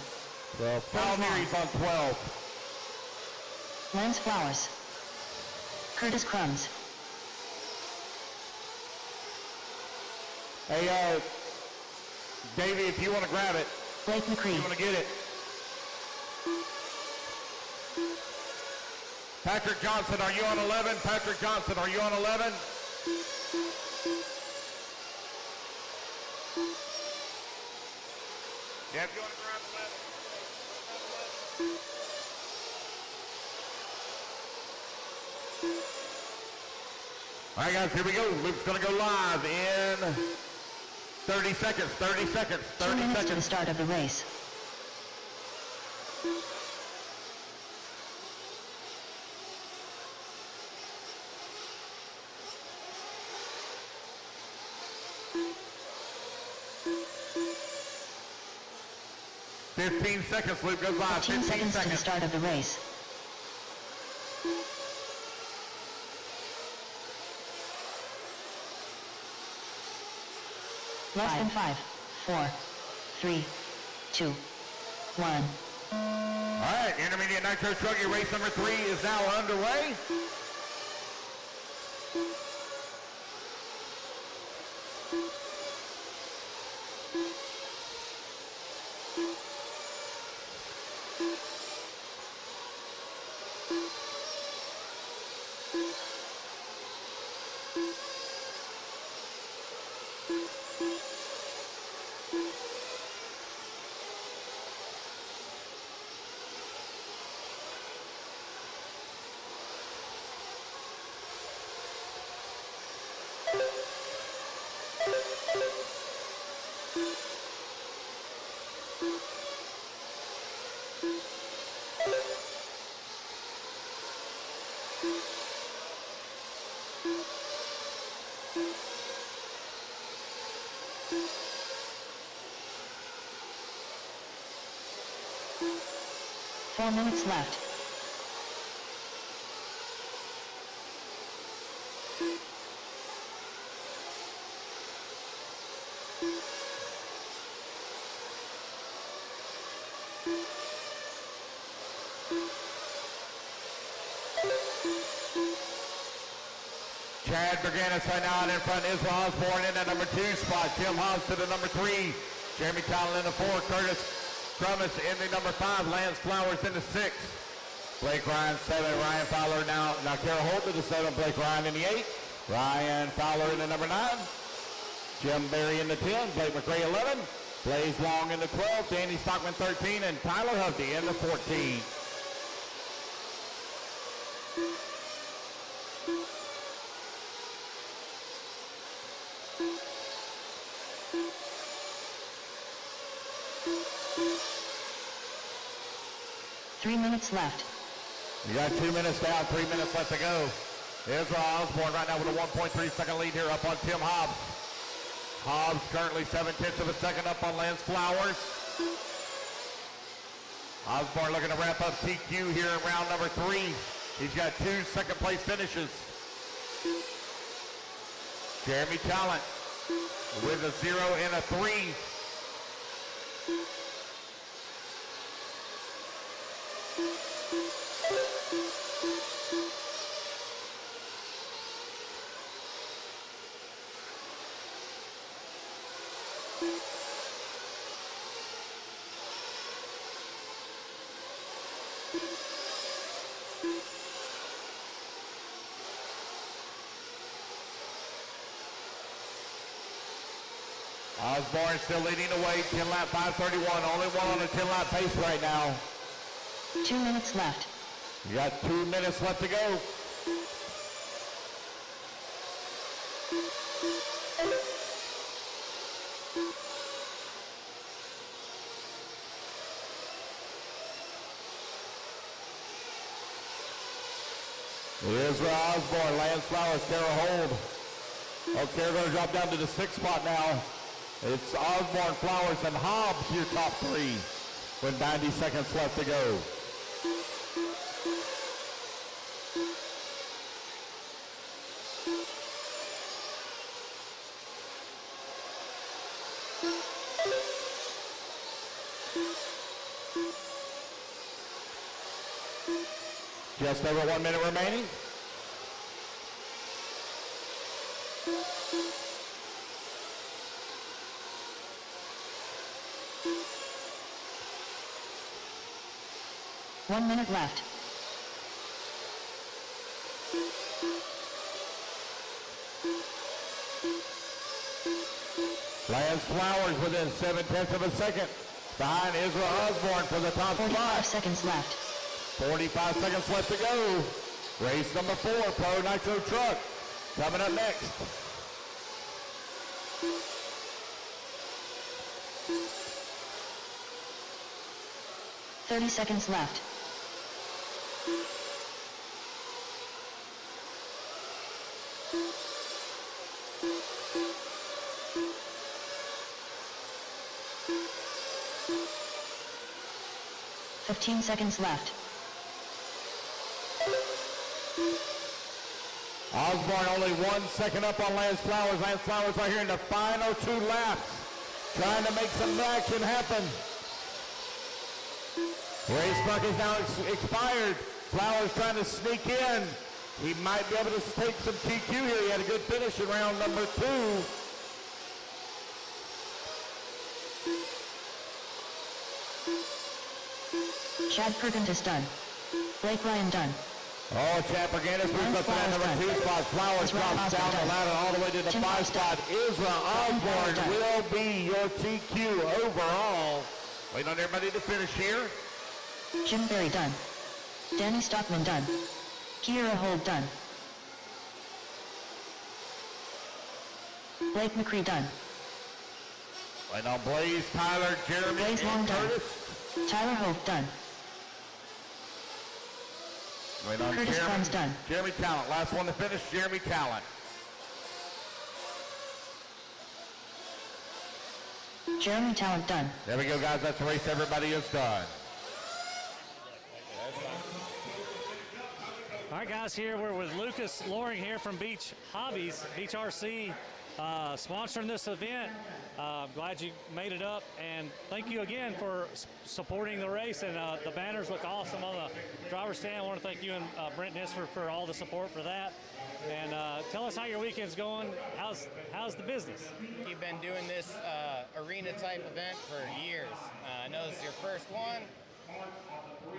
12. Kyle Neary's on 12.
Lance Flowers. Curtis Crumbs.
Hey, Davey, if you want to grab it,
Blake McCree.
you want to get it. Patrick Johnson, are you on 11? Patrick Johnson, are you on 11? Yeah, if you want to grab 11. All right, guys, here we go. Luke's going to go live in 30 seconds, 30 seconds,
2
30
minutes to the
seconds.
start of the race.
Fifteen seconds, Luke goes live.
15 seconds to the
seconds.
start of the race. Less than 5, 4, 3, 2, 1.
All right, intermediate nitro truggy race number 3 is now underway.
Four minutes left.
Chad Berganis right now in front. Israel Osborne in the number 2 spot. Tim Hobbs to the number 3. Jeremy Collin in the 4. Curtis Crumis in the number 5. Lance Flowers in the 6. Blake Ryan 7. Ryan Fowler now Carol Holt to the 7. Blake Ryan in the 8. Ryan Fowler in the number 9. Jim Berry in the 10. Blake McRae 11. Blaze Long in the 12. Danny Stockman 13. And Tyler Hovde in the 14.
Three minutes left.
You got 2 minutes down, 3 minutes left to go. Israel Osborne right now with a 1.3 second lead here up on Tim Hobbs. Hobbs currently 7/10 of a second up on Lance Flowers. Osborne looking to wrap up TQ here in round number 3. He's got 2 second place finishes. Jeremy Talent with a 0 and a 3. Osborne still leading the way, 10 lap 5:31. Only one on a 10 lap pace right now.
2 minutes left.
You got 2 minutes left to go. Israel Osborne, Lance Flowers, Kara Hold. Okay, they're going to drop down to the 6th spot now. It's Osborne, Flowers, and Hobbs, your top 3, with 90 seconds left to go. Just over 1 minute remaining.
1 minute left.
Lance Flowers within 7/10 of a second. Behind Israel Osborne for the top
45
spot.
seconds left.
45 seconds left to go. Race number 4, Pro Nitro Truck. Coming up next.
$30 seconds left. $15 seconds left.
Osborne only 1 second up on Lance Flowers. Lance Flowers right here in the final 2 laps. Trying to make some action happen. Race clock is now expired. Flowers trying to sneak in. He might be able to take some TQ here. He had a good finish in round number 2.
Chad Perkins done. Blake Ryan done.
Oh, Chad Perkins moves up to that number 2 spot. Flowers drops down the ladder all the way to the 5 spot. Israel Osborne will be your TQ overall. Waiting on everybody to finish here.
Jim Berry done. Danny Stockman done. Kiera Hold done. Blake McCree done.
Waiting on Blaze, Tyler, Jeremy,
Blaze Long
and
done.
Curtis.
Tyler Hope done.
Waiting on
Curtis Crumbs done.
Jeremy Talent. Last one to finish, Jeremy Talent.
Jeremy Talent done.
There we go, guys. That's the race. Everybody is done.
All right, guys, here we're with Lucas Loring here from Beach Hobbies, Beach RC, sponsoring this event. Glad you made it up, and thank you again for supporting the race. And the banners look awesome on the driver's stand. I want to thank you and Brent Nisfer for all the support for that. And tell us how your weekend's going. How's the business?
You've been doing this arena type event for years. I know this is your first one.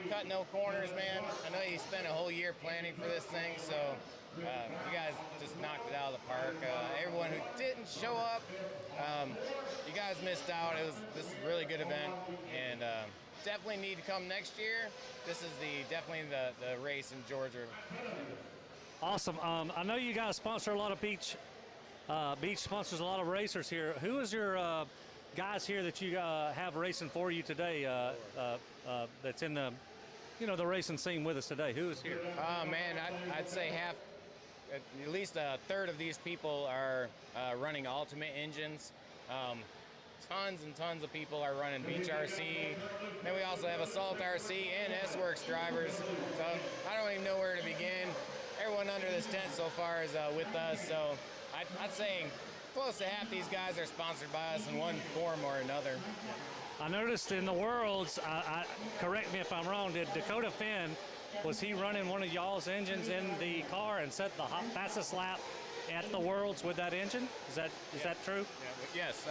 Cut no corners, man. I know you spent a whole year planning for this thing, so you guys just knocked it out of the park. Everyone who didn't show up, you guys missed out. This is a really good event, and definitely need to come next year. This is definitely the race in Georgia.
Awesome. I know you guys sponsor a lot of beach. Beach sponsors a lot of racers here. Who is your guys here that you have racing for you today? That's in the, the racing scene with us today. Who is here?
Man, I'd say half, at least a third of these people are running Ultimate engines. Tons and tons of people are running Beach RC. Then we also have Assault RC and S-Works drivers. So I don't even know where to begin. Everyone under this tent so far is with us. So I'd say close to half these guys are sponsored by us in one form or another.
I noticed in the Worlds, correct me if I'm wrong, did Dakota Finn, was he running one of y'all's engines in the car and set the fastest lap at the Worlds with that engine? Is that true?
Yes,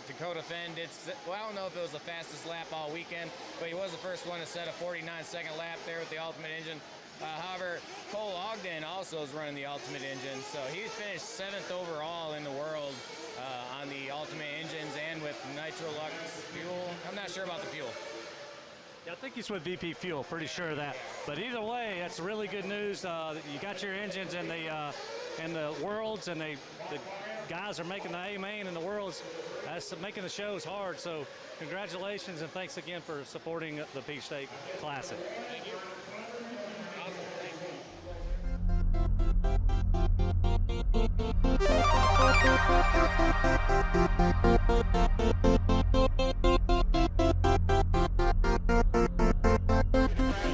Dakota Finn did, well, I don't know if it was the fastest lap all weekend, but he was the first one to set a 49-second lap there with the Ultimate engine. However, Cole Ogden also is running the Ultimate engine, so he finished 7th overall in the world on the Ultimate engines and with Nitrolux fuel. I'm not sure about the fuel.
Yeah, I think he's with VP Fuel, pretty sure of that. But either way, that's really good news. You got your engines in the Worlds, and the guys are making the A-Main in the Worlds. That's making the shows hard, so congratulations, and thanks again for supporting the Peach State Classic.
Thank you.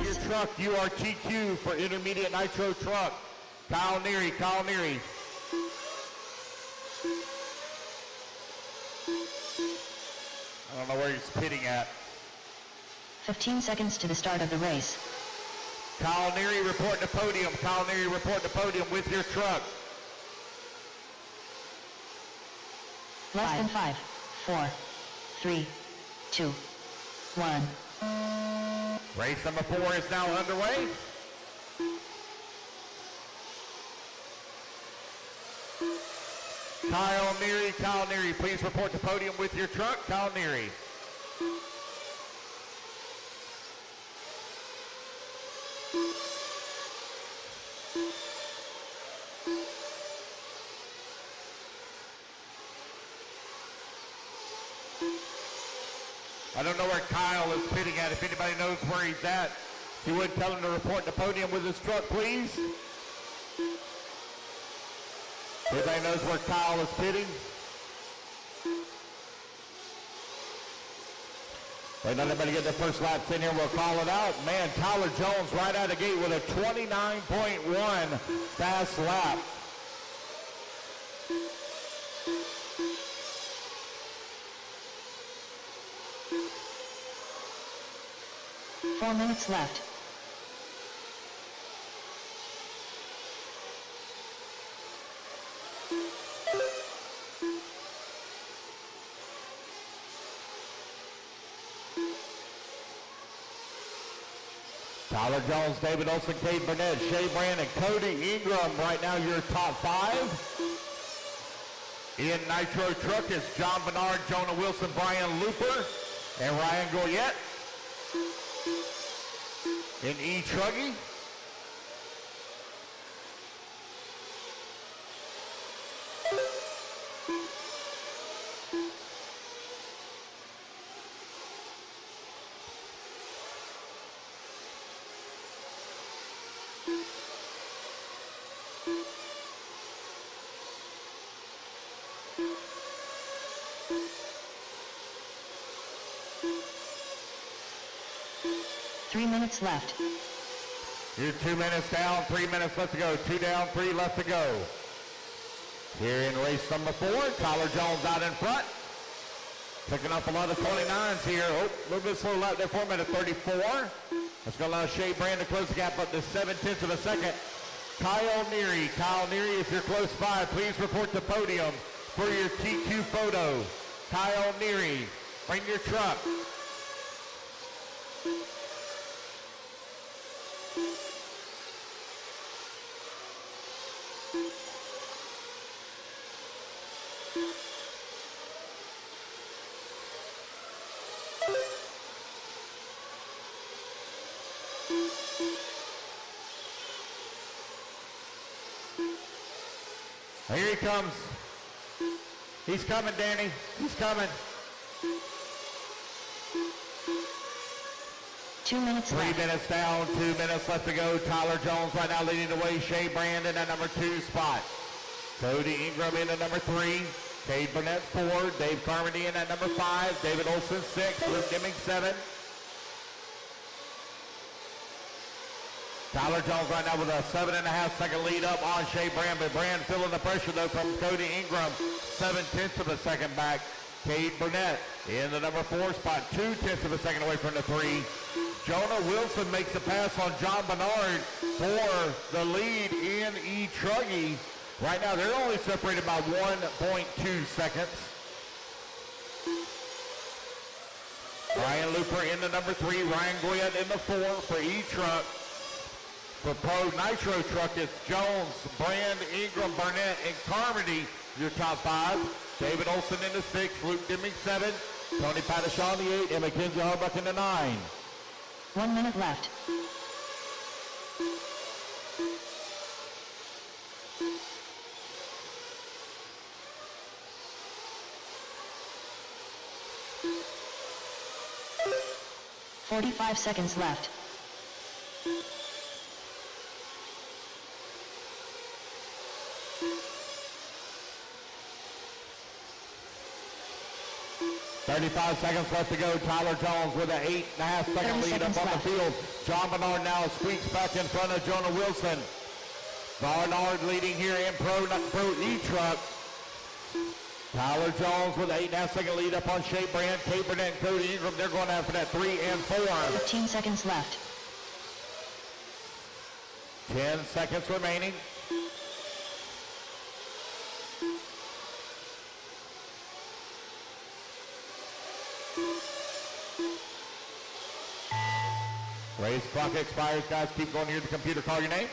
Your truck, you are TQ for intermediate nitro truck. Kyle Neary. I don't know where he's pitting at.
15 seconds to the start of the race.
Kyle Neary reporting to podium. Kyle Neary reporting to podium with your truck.
Less than 5, 4, 3, 2, 1.
Race number 4 is now underway. Kyle Neary, please report to podium with your truck. Kyle Neary. I don't know where Kyle is pitting at. If anybody knows where he's at, if you would tell him to report to podium with his truck, please. Everybody knows where Kyle is pitting. Wait, let everybody get their first laps in here. We'll call it out. Man, Tyler Jones right out of the gate with a 29.1 fast lap.
Four minutes left.
Tyler Jones, David Olson, Cade Burnett, Shea Brand, and Cody Ingram right now your top 5. In Nitro Truck is John Bernard, Jonah Wilson, Brian Looper, and Ryan Goyette. In E-Truggy,
Three minutes left.
you're 2 minutes down, 3 minutes left to go. 2 down, 3 left to go. Here in race number 4, Tyler Jones out in front. Picking up a lot of 29s here. Oh, a little bit slow lap there, 4 minute 34. That's going to allow Shea Brand to close the gap up to 7/10 of a second. Kyle Neary, if you're close by, please report to podium for your TQ photo. Kyle Neary, bring your truck. Here he comes. He's coming, Danny. He's coming.
2 minutes
3
left.
minutes down, 2 minutes left to go. Tyler Jones right now leading the way. Shea Brand in that number 2 spot. Cody Ingram in at number 3. Cade Burnett 4. Dave Carmody in at number 5. David Olson 6. Luke Dimming 7. Tyler Jones right now with a 7.5 second lead up on Shea Brand, but Brand feeling the pressure though from Cody Ingram, 7/10 of a second back. Cade Burnett in the number 4 spot, 2/10 of a second away from the 3. Jonah Wilson makes a pass on John Bernard for the lead in E-Truggy. Right now they're only separated by 1.2 seconds. Ryan Looper in the number 3, Ryan Goyette in the 4 for E-Truck. For Pro Nitro Truck, it's Jones, Brand, Ingram, Burnett, and Carmody, your top 5. David Olson in the 6, Luke Dimming 7, Tony Padishaw in the 8, and Mackenzie Harbuck in the 9.
1 minute left. "45 seconds left.
$35 seconds left to go. Tyler Jones with an 8.5 second
30
lead up
seconds
on the
left.
field. John Bernard now squeaks back in front of Jonah Wilson. Bernard leading here in Pro E-Truck. Tyler Jones with an 8.5 second lead up on Shea Brand, Cade Burnett, and Cody Ingram. They're going after that 3 and 4.
15 seconds left.
10 seconds remaining. Race clock expires, guys. Keep going here. The computer call your name.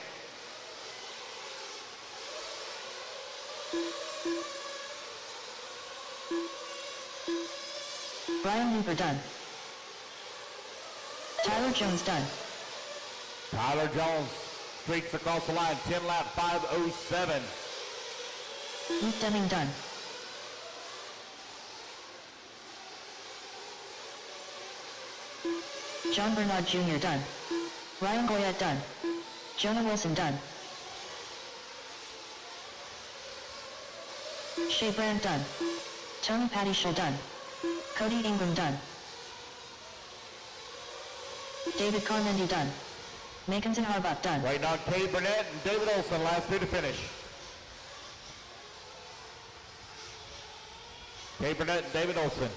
Brian Looper done. Tyler Jones done.
Tyler Jones streaks across the line. 10 lap 5:07.
Luke Deming done. John Bernard Jr. done. Ryan Goyette done. Jonah Wilson done. Shea Brandt done. Tony Patty done. Cody Ingram done. David Carmendi done. Mackenzie Harbach done.
Waiting on Kay Burnett and David Olson, last two to finish. Kay Burnett and David Olson.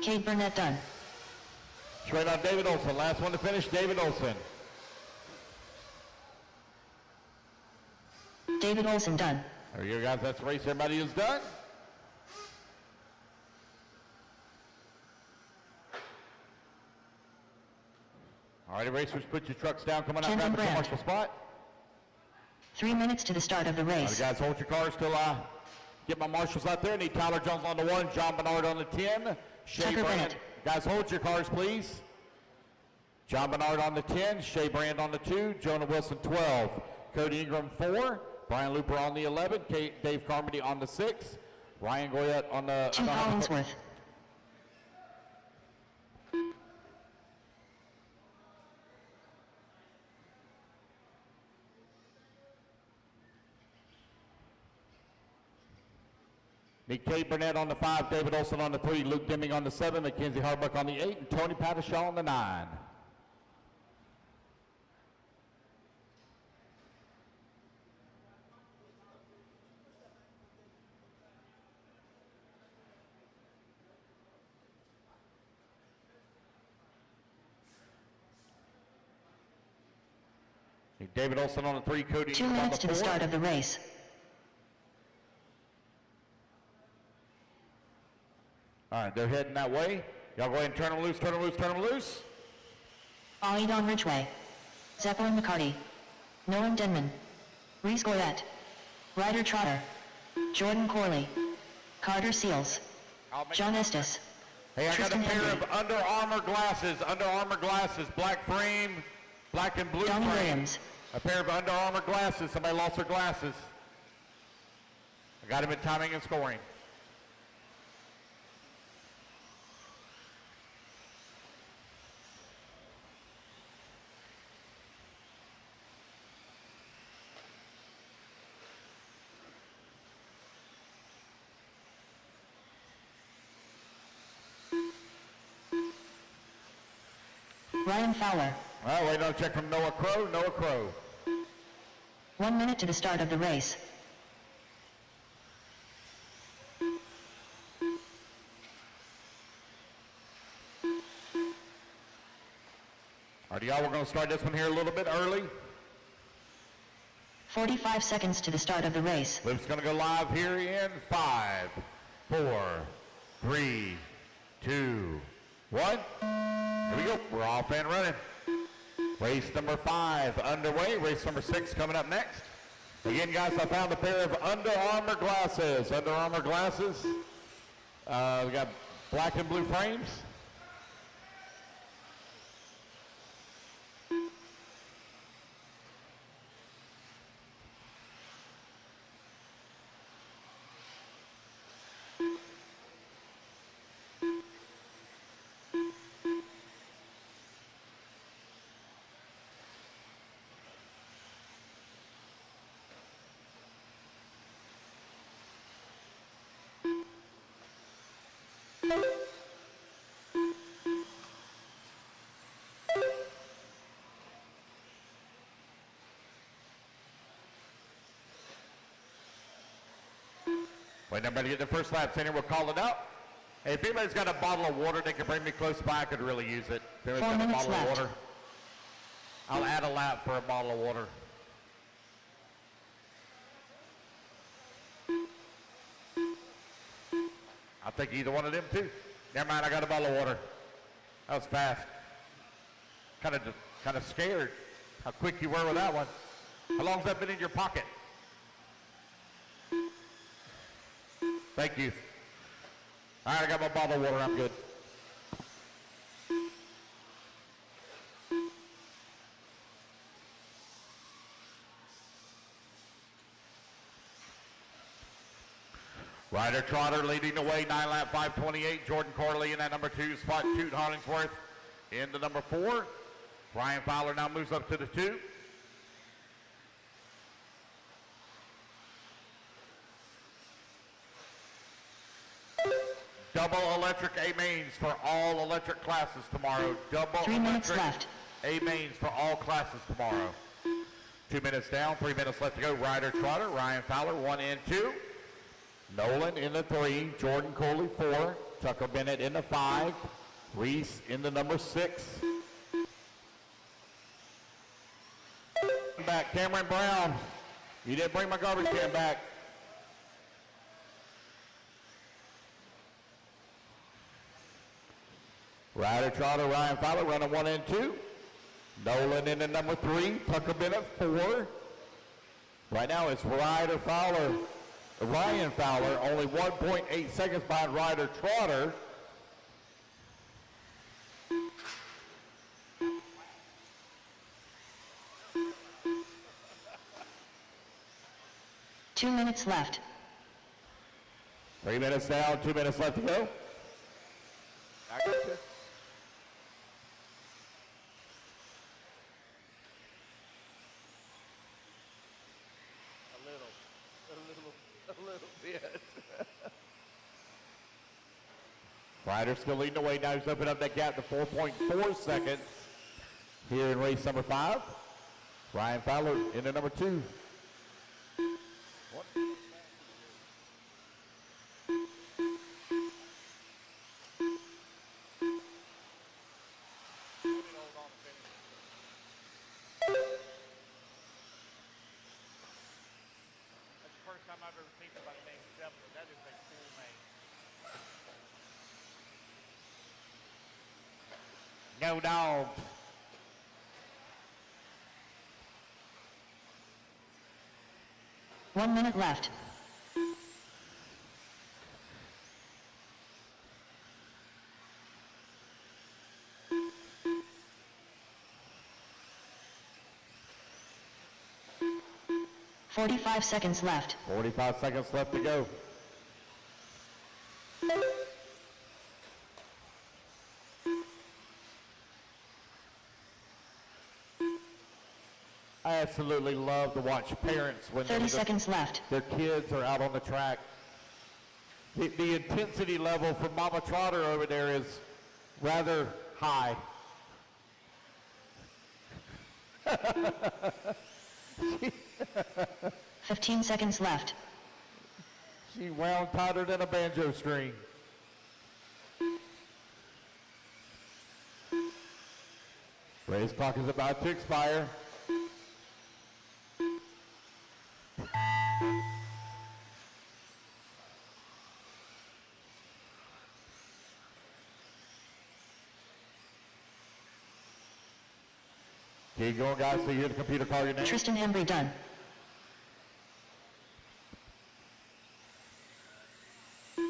Kate Burnett done.
Straight on David Olson, last one to finish, David Olson.
David Olson done.
There you go, guys, that's the race everybody is done. All righty, racers, put your trucks down, come on out,
Kenton
grab a
Brandt.
commercial spot.
3 minutes to the start of the
All right,
race.
guys, hold your cars till I get my marshals out there. Need Tyler Jones on the 1, John Bernard on the 10, Shea
Tucker
Brand.
Bennett.
Guys, hold your cars, please. John Bernard on the 10, Shea Brand on the 2, Jonah Wilson 12, Cody Ingram 4, Brian Looper on the 11, Dave Carmody on the 6, Ryan Goyette on the...
Tim Hollingsworth.
Need Kate Burnett on the 5, David Olson on the 3, Luke Deming on the 7, Mackenzie Hardbuck on the 8, and Tony Pattershaw on the 9. Need David Olson on the 3, Cody
2
Ingram on
minutes
the
to the
4.
start of the race.
All right, they're heading that way. Y'all go ahead and turn them loose, turn them loose, turn them loose.
Ollie Don Ridgway. Zeppelin McCarty. Nolan Denman. Reese Goyette. Ryder Trotter. Jordan Corley. Carter Seals. John Estes.
Hey, I got a
Tristan
pair
Henry.
of Under Armour glasses, black frame, black and blue
Donnie
frame.
Williams.
A pair of Under Armour glasses. Somebody lost their glasses. I got him in timing and scoring.
Ryan Fowler.
Well, waiting on a check from Noah Crow. Noah Crow.
1 minute to the start of the race.
All right, y'all, we're going to start this one here a little bit early.
45 seconds to the start of the race.
Loop's going to go live here in 5, 4, 3, 2, 1. Here we go. We're off and running. Race number 5 underway. Race number 6 coming up next. Again, guys, I found a pair of Under Armour glasses. Under Armour glasses. We got black and blue frames. Waiting everybody to get their first laps in here, we'll call it out. Hey, if anybody's got a bottle of water they can bring me close by, I could really use it. If anybody's
4
got a
minutes
bottle of
left.
water, I'll add a lap for a bottle of water. I'll take either one of them too. Never mind, I got a bottle of water. That was fast. Kind of scared how quick you were with that one. How long's that been in your pocket? Thank you. All right, I got my bottle of water. I'm good. Ryder Trotter leading the way, 9 lap 5:28. Jordan Corley in that number 2 spot. Toot Hollingsworth in the number 4. Ryan Fowler now moves up to the 2. Double electric A mains for all electric classes tomorrow. Double
3 minutes
electric
left.
A mains for all classes tomorrow. 2 minutes down, 3 minutes left to go. Ryder Trotter, Ryan Fowler, 1 and 2. Nolan in the 3, Jordan Coley 4, Tucker Bennett in the 5, Reese in the number 6. Back, Cameron Brown. You didn't bring my garbage can back. Ryder Trotter, Ryan Fowler running 1 and 2. Nolan in the number 3, Tucker Bennett 4. Right now it's Ryder Fowler. Ryan Fowler only 1.8 seconds behind Ryder Trotter.
Two minutes left.
3 minutes down, 2 minutes left to go. I got you. A little bit. Ryder's still leading the way. Now he's opened up that gap to 4.4 seconds here in race number 5. Ryan Fowler in the number 2. What?
First time I've ever seen somebody named Zeppelin. That is a cool name.
No dogs.
One minute left. "45 seconds left.
45 seconds left to go. I absolutely love to watch parents when
30 seconds left.
their kids are out on the track. The intensity level for Mama Trotter over there is rather high.
15 seconds left.
She wound tighter than a banjo string. Race clock is about to expire. Keep going, guys, so you hear the computer call your name.
Tristan Embry done.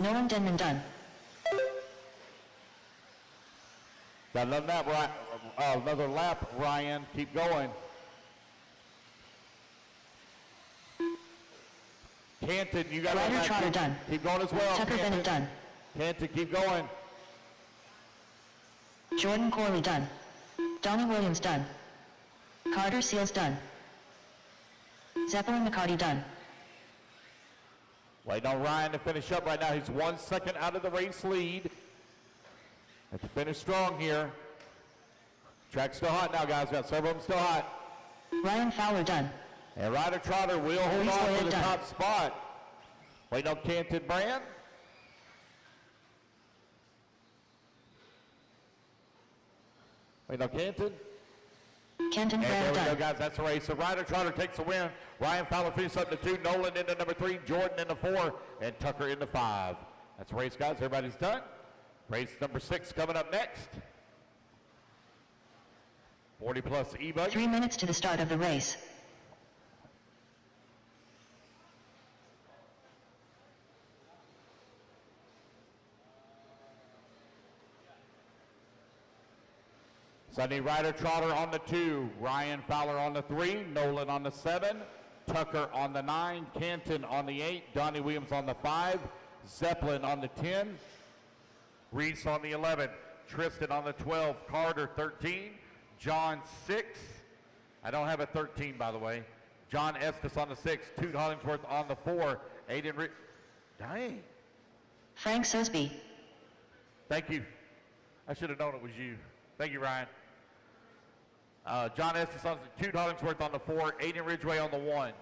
Nolan Denman done.
Got another lap, Ryan. Keep going. Canton, you got
Ryder Trotter done.
Keep going as well.
Tucker
Canton.
Bennett done.
Canton, keep going.
Jordan Corley done. Donnie Williams done. Carter Seals done. Zeppelin McCarty done.
Waiting on Ryan to finish up right now. He's 1 second out of the race lead. Have to finish strong here. Track's still hot now, guys. Got several of them still hot.
Ryan Fowler done.
And Ryder Trotter will hold
Reese
on to
Lloyd
the
done.
top spot. Waiting on Canton Brand. Waiting on Canton.
Kenton
And there
Brand
we go,
done.
guys. That's the race. So Ryder Trotter takes the win. Ryan Fowler finishes up the 2. Nolan into number 3. Jordan in the 4. And Tucker in the 5. That's the race, guys. Everybody's done. Race number 6 coming up next. 40 plus E-buggy.
3 minutes to the start of the race.
Sunday Ryder Trotter on the 2, Ryan Fowler on the 3, Nolan on the 7, Tucker on the 9, Canton on the 8, Donnie Williams on the 5, Zeppelin on the 10, Reese on the 11, Tristan on the 12, Carter 13, John 6, I don't have a 13 by the way, John Estes on the 6, Toot Hollingsworth on the 4, Aiden dang.
Frank Sosby.
Thank you. I should have known it was you. Thank you, Ryan. John Estes on the 2, Hollingsworth on the 4, Aiden Ridgway on the 1. All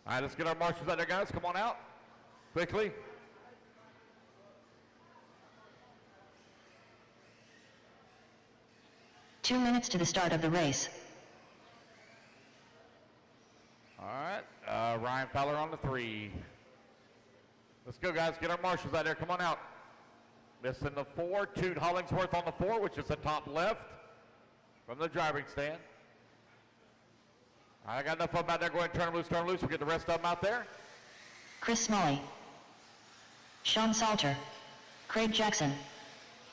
right, let's get our marshals out there, guys. Come on out quickly.
Two minutes to the start of the race.
All right, Ryan Fowler on the 3. Let's go, guys. Get our marshals out there. Come on out. Missing the 4, Toot Hollingsworth on the 4, which is the top left from the driving stand. All right, I got enough of them out there. Go ahead and turn them loose, turn them loose. We'll get the rest of them out there.
Chris Smalley. Sean Salter. Craig Jackson.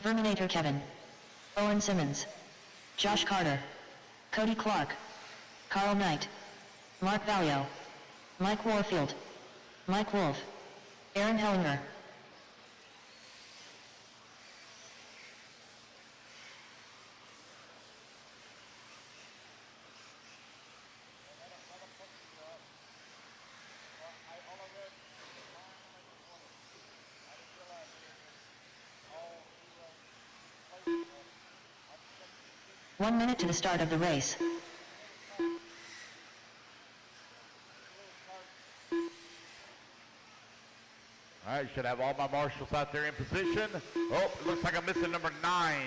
Verminator Kevin. Owen Simmons. Josh Carter. Cody Clark. Carl Knight. Mark Valio. Mike Warfield. Mike Wolf. Aaron Hellinger. One minute to the start of the race.
All right, should have all my marshals out there in position. Oh, it looks like I'm missing number 9.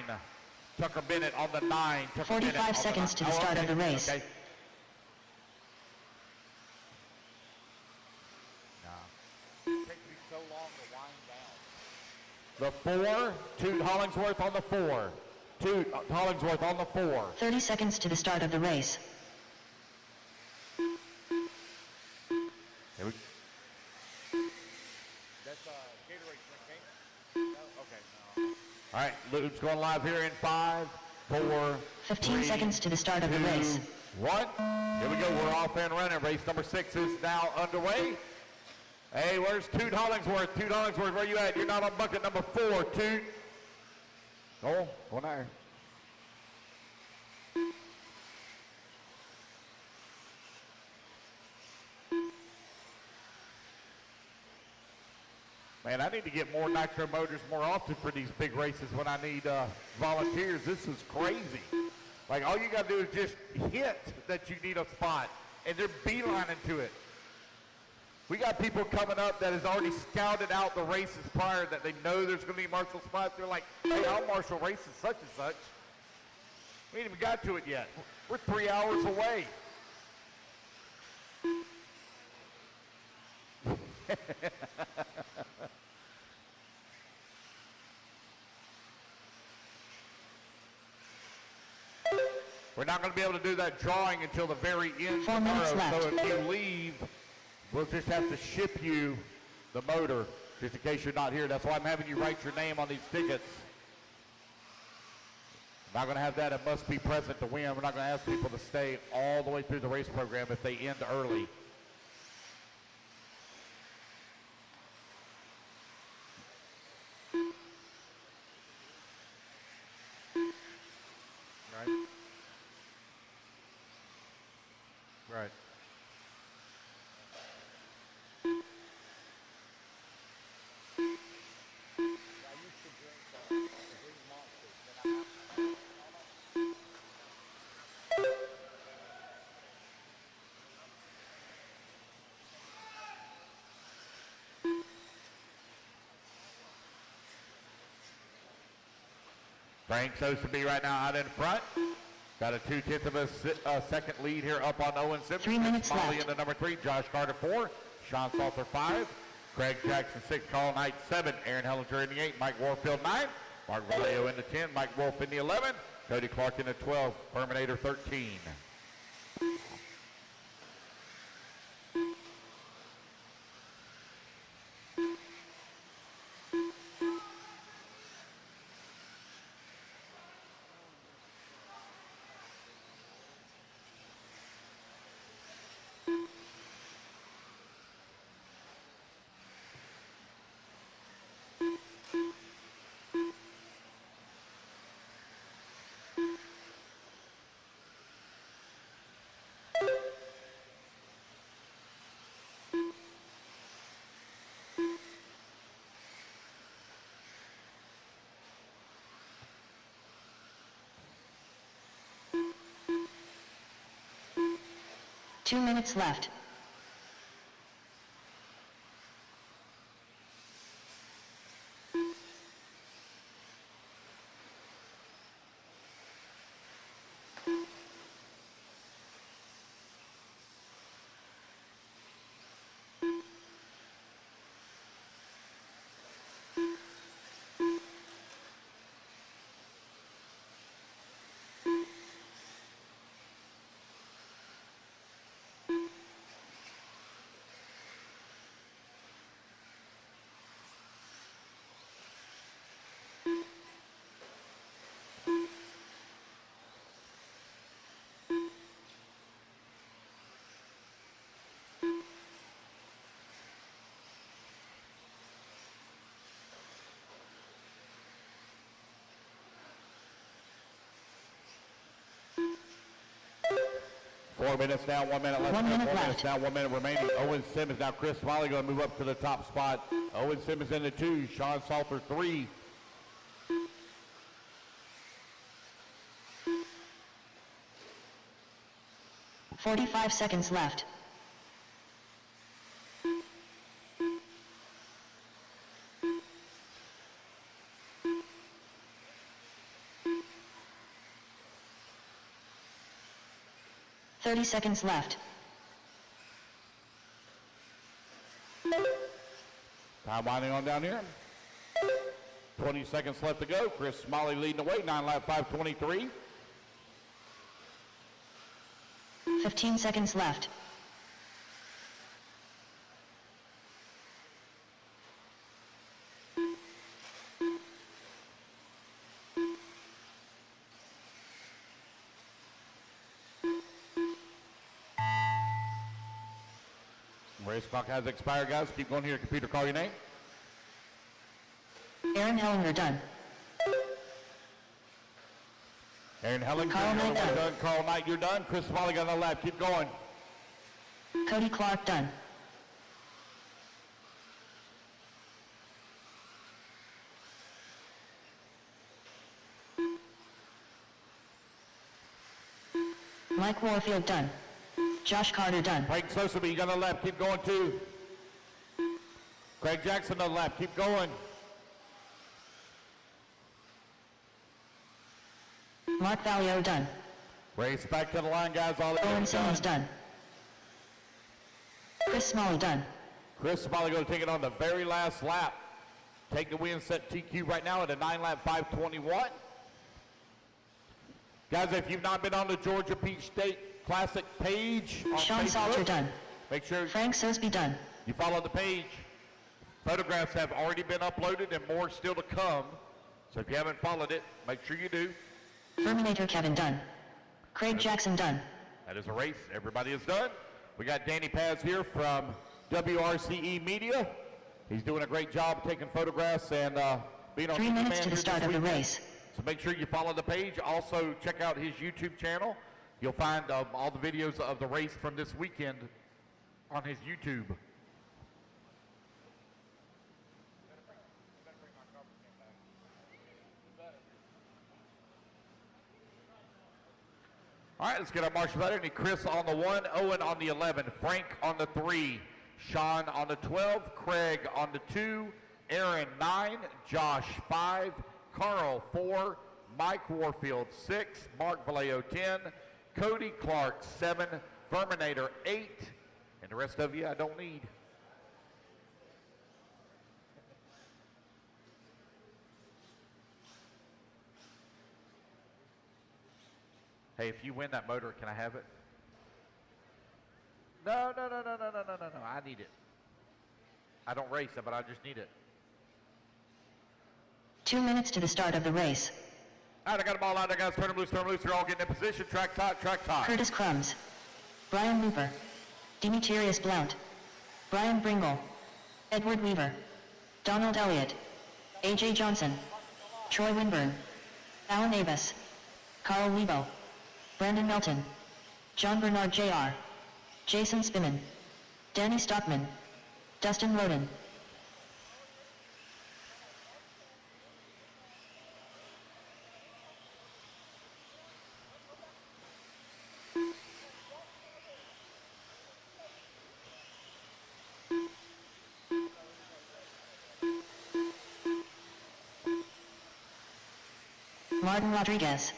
Tucker Bennett on the 9. Tucker
45
Bennett
seconds to the start of the race.
Okay. It takes me so long to wind down. The 4, Toot Hollingsworth on the 4. Toot Hollingsworth on the 4.
30 seconds to the start of the race.
Here we That's Gatorade drink, no? Okay. No. All right, Luke's going live here in 5, 4,
15
3,
seconds to the start of the
2,
race.
1. Here we go. We're off and running. Race number 6 is now underway. Hey, where's Toot Hollingsworth? Toot Hollingsworth, where you at? You're not on bucket number 4, Toot. Go on there. Man, I need to get more nitro motors more often for these big races when I need volunteers. This is crazy. Like, all you got to do is just hit that you need a spot, and they're beelining to it. We got people coming up that has already scouted out the races prior that they know there's going to be marshal spots. They're like, hey, I'll marshal races such and such. We ain't even got to it yet. We're 3 hours away. We're not going to be able to do that drawing until the very end
4 minutes
tomorrow.
left.
So if you leave, we'll just have to ship you the motor, just in case you're not here. That's why I'm having you write your name on these tickets. I'm not going to have that. It must be present to win. We're not going to ask people to stay all the way through the race program if they end early. Right. Right. Frank's supposed to be right now out in front. Got a 2/10 of a second lead here up on Owen Simmons.
3 minutes
Molly
left.
into number 3, Josh Carter 4, Sean Salter 5, Craig Jackson 6, Carl Knight 7, Aaron Hellinger in the 8, Mike Warfield 9, Mark Vallejo in the 10, Mike Wolf in the 11, Cody Clark in the 12, Terminator 13.
Two minutes left.
Four minutes down, 1 minute left.
1 minute
4
left.
minutes down, 1 minute remaining. Owen Simmons, now Chris Smiley going to move up to the top spot. Owen Simmons in the 2, Sean Salter 3.
$45 seconds left. $30 seconds left.
Time winding on down here. 20 seconds left to go. Chris Smiley leading the way, 9 lap 5:23.
15 seconds left.
Race clock has expired, guys. Keep going here. Computer, call your name.
Aaron Hellinger done.
Aaron Hellinger,
Carl Knight
you're
done.
done. Carl Knight, you're done. Chris Smiley got another lap. Keep going.
Cody Clark done. Mike Warfield done. Josh Carter done.
Frank Sosaby, you got another lap. Keep going, too. Craig Jackson, another lap. Keep going.
Mark Valio done.
Race back to the line, guys. All
Owen Simmons done. Chris Smalley done.
Chris Smiley going to take it on the very last lap. Take the win, set TQ right now at a 9 lap 5:21. Guys, if you've not been on the Georgia Peach State Classic page on
Sean
Facebook,
Salter done.
make sure
Frank Sosby done.
you follow the page. Photographs have already been uploaded and more still to come. So if you haven't followed it, make sure you do.
Terminator Kevin done. Craig Jackson done.
That is a race. Everybody is done. We got Danny Paz here from WRCE Media. He's doing a great job taking photographs and being on
3 minutes
command
to the
here
start
this
of the
weekend.
race.
So make sure you follow the page. Also check out his YouTube channel. You'll find all the videos of the race from this weekend on his YouTube. All right, let's get our marshals out here. Need Chris on the 1, Owen on the 11, Frank on the 3, Sean on the 12, Craig on the 2, Aaron 9, Josh 5, Carl 4, Mike Warfield 6, Mark Vallejo 10, Cody Clark 7, Verminator 8, and the rest of you I don't need. Hey, if you win that motor, can I have it? No. I need it. I don't race it, but I just need it.
2 minutes to the start of the race.
All right, I got them all out there, guys. Turn them loose, turn them loose. You're all getting in position. Track's hot, track's hot.
Curtis Crumbs. Brian Looper. Demetrius Blount. Brian Bringle. Edward Weaver. Donald Elliott. AJ Johnson. Troy Winburn. Alan Avis. Carl Lebo. Brandon Melton. John Bernard Jr. Jason Spiman. Danny Stockman. Dustin Roden. Martin Rodriguez.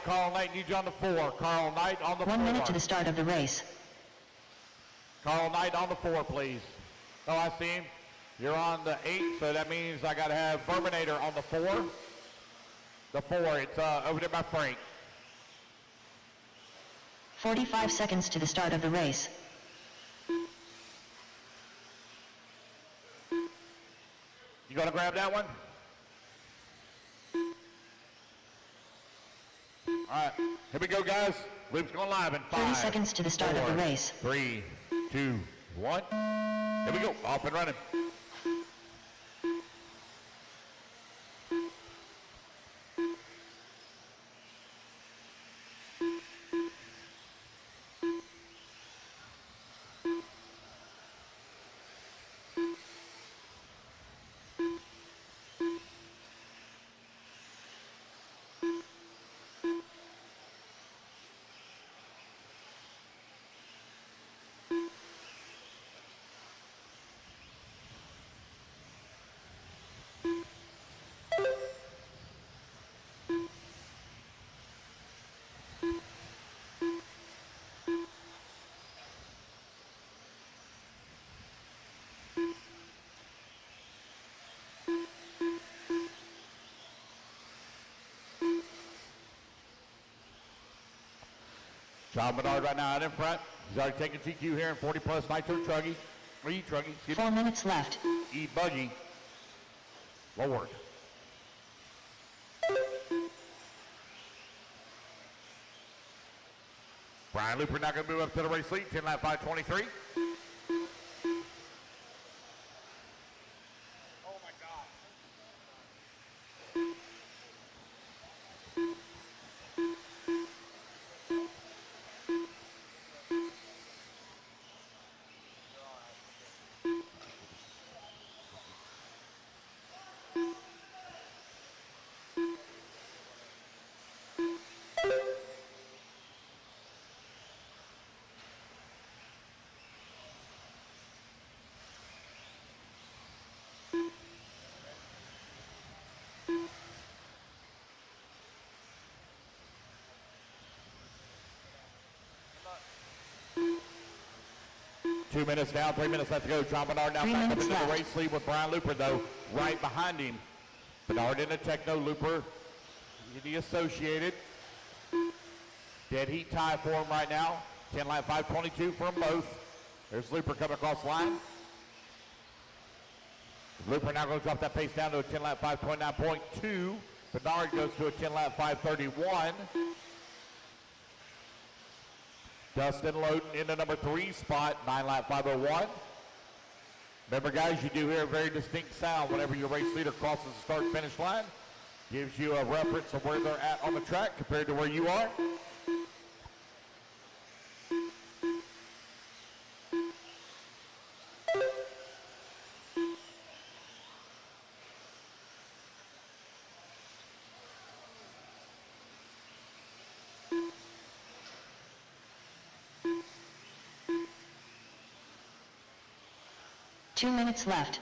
Carl Knight needs you on the 4. Carl Knight on the 4.
1 minute to the start of the race.
Carl Knight on the 4, please. Oh, I see him. You're on the 8, so that means I got to have Verminator on the 4. The 4, it's over there by Frank.
45 seconds to the start of the race.
You gonna grab that one? All right, here we go, guys. Loop's going live in 5,
30 seconds to the start of the
4,
race.
3, 2, 1. Here we go, off and running. John Bernard right now out in front. He's already taken TQ here in 40 plus Nitro Truggy. Or E-Truggy, excuse me.
4 minutes left.
E-Buggy. Lord. Brian Looper now going to move up to the race lead. 10 lap 5:23.
Oh my God.
Two minutes down, 3 minutes left to go. John Bernard now
3
back up
minutes
into the
left.
race lead with Brian Looper, though, right behind him. Bernard in the Techno, Looper in the Associated. Dead heat tie for him right now. 10 lap 5:22 for them both. There's Looper coming across the line. Looper now going to drop that pace down to a 10 lap 5:29.2. Bernard goes to a 10 lap 5:31. Dustin Loden in the number 3 spot, 9 lap 5:01. Remember, guys, you do hear a very distinct sound whenever your race leader crosses the start-finish line. Gives you a reference of where they're at on the track compared to where you are.
Two minutes left.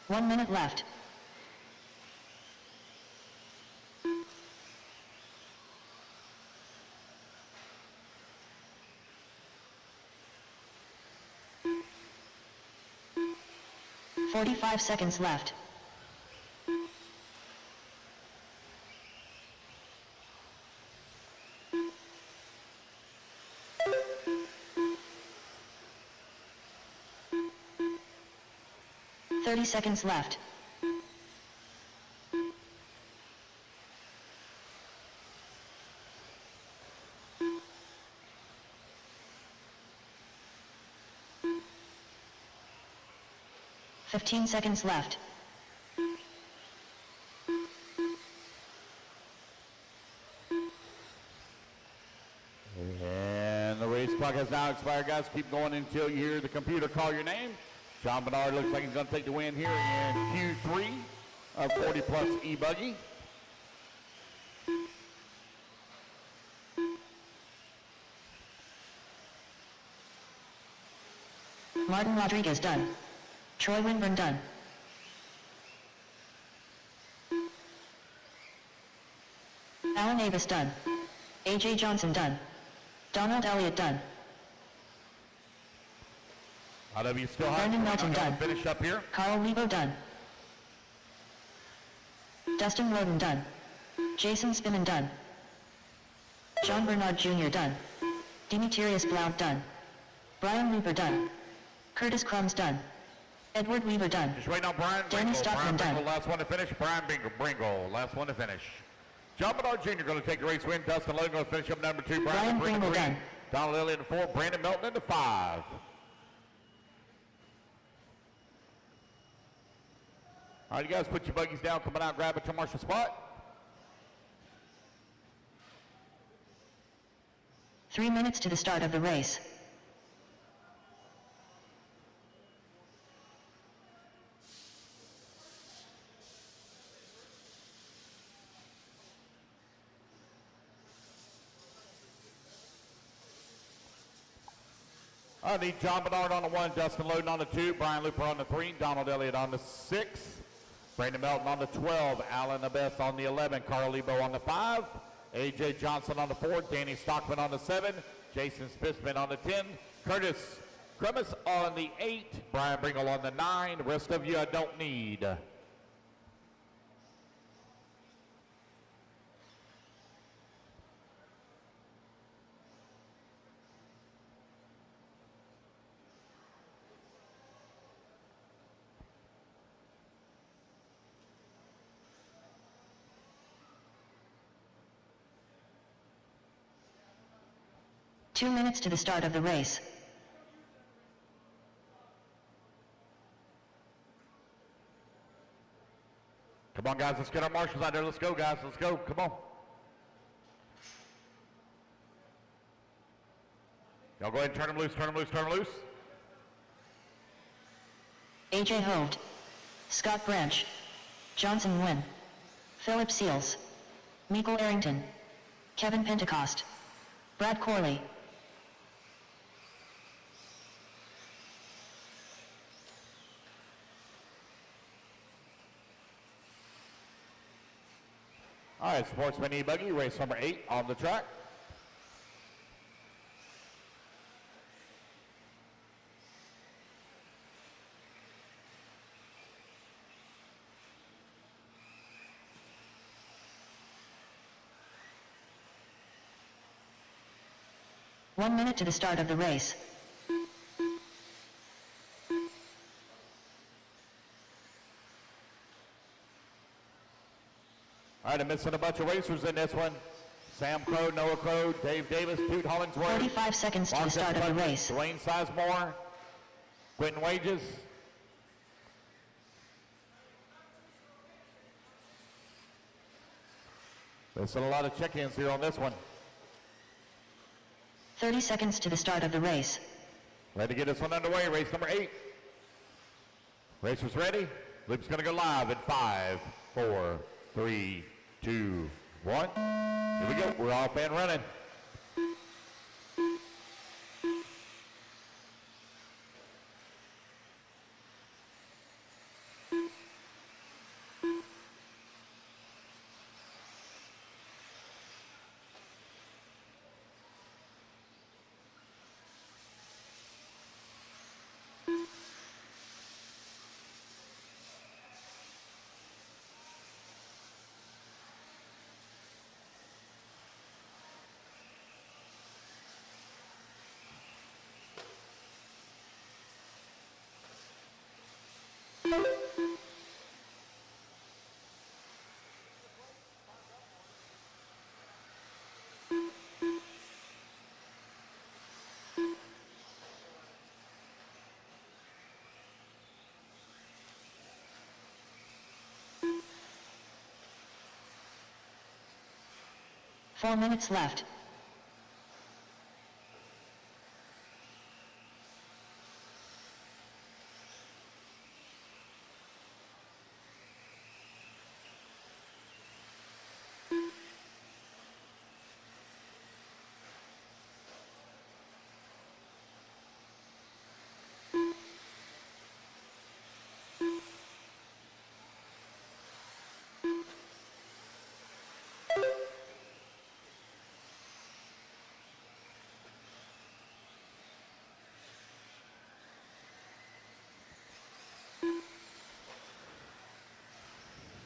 1 minute left. "45 seconds left. "30 seconds left. "15 seconds left.
And the race clock has now expired, guys. Keep going until you hear the computer call your name. John Bernard looks like he's going to take the win here in Q3 of 40 plus E-Buggy.
Martin Rodriguez done. Troy Winburn done. Alan Avis done. AJ Johnson done. Donald Elliott done.
IW still high.
Brandon Melton done.
Finish up here.
Carl Lebo done. Dustin Roden done. Jason Spinnan done. John Bernard Jr. done. Demetrius Blount done. Brian Weaver done. Curtis Crumbs done. Edward Weaver done.
Just waiting on Brian
Danny
Bringle.
Stockman
Brian Bringle,
done.
last one to finish. Brian Bringle, last one to finish. John Bernard Jr. going to take the race win. Dustin Logan going to finish up number 2.
Brian Bringle
three.
done.
Donald Elliott into 4. Brandon Melton into 5. All right, you guys put your buggies down. Coming out, grab a to marshal spot.
3 minutes to the start of the race.
I need John Bernard on the 1, Dustin Loden on the 2, Brian Looper on the 3, Donald Elliott on the 6, Brandon Melton on the 12, Alan Abess on the 11, Carl Lebo on the 5, AJ Johnson on the 4, Danny Stockman on the 7, Jason Spitzman on the 10, Curtis Cremus on the 8, Brian Bringle on the 9, the rest of you I don't need.
Two minutes to the start of the race.
Come on, guys, let's get our marshals out there. Let's go, guys, let's go, come on. Y'all go ahead and turn them loose, turn them loose, turn them loose.
AJ Hoved. Scott Branch. Johnson Nguyen. Philip Seals. Michael Arrington. Kevin Pentecost. Brad Corley.
All right, Sportsman E-Buggy, race number 8 on the track.
One minute to the start of the race.
All right, I'm missing a bunch of racers in this one. Sam Crow, Noah Crow, Dave Davis, Toot Hollingsworth.
45 seconds to the start of the race.
Dwayne Sizemore, Quentin Wages. There's still a lot of check-ins here on this one.
30 seconds to the start of the race.
Ready to get this one underway, race number 8. Racers ready? Loop's gonna go live in 5, 4, 3, 2, 1. Here we go. We're off and running.
Four minutes left.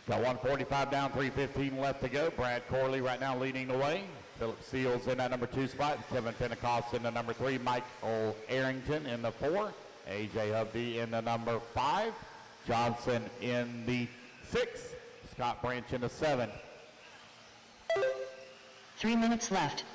Got 145 down, 3:15 left to go. Brad Corley right now leading the way. Philip Seals in that number 2 spot. Kevin Pentecost in the number 3. Michael Arrington in the 4. AJ Hubby in the number 5. Johnson in the 6. Scott Branch in the 7.
3 minutes left.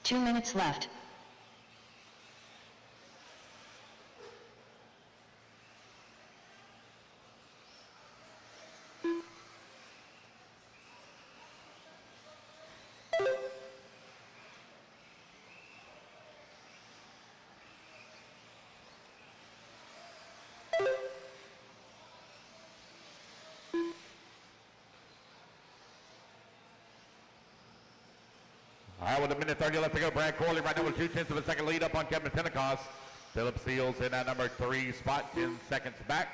Two minutes left.
All right, with a minute 30 left to go, Brad Corley right now with 2/10 of a second lead up on Kevin Pentecost. Philip Seals in that number 3 spot, 10 seconds back.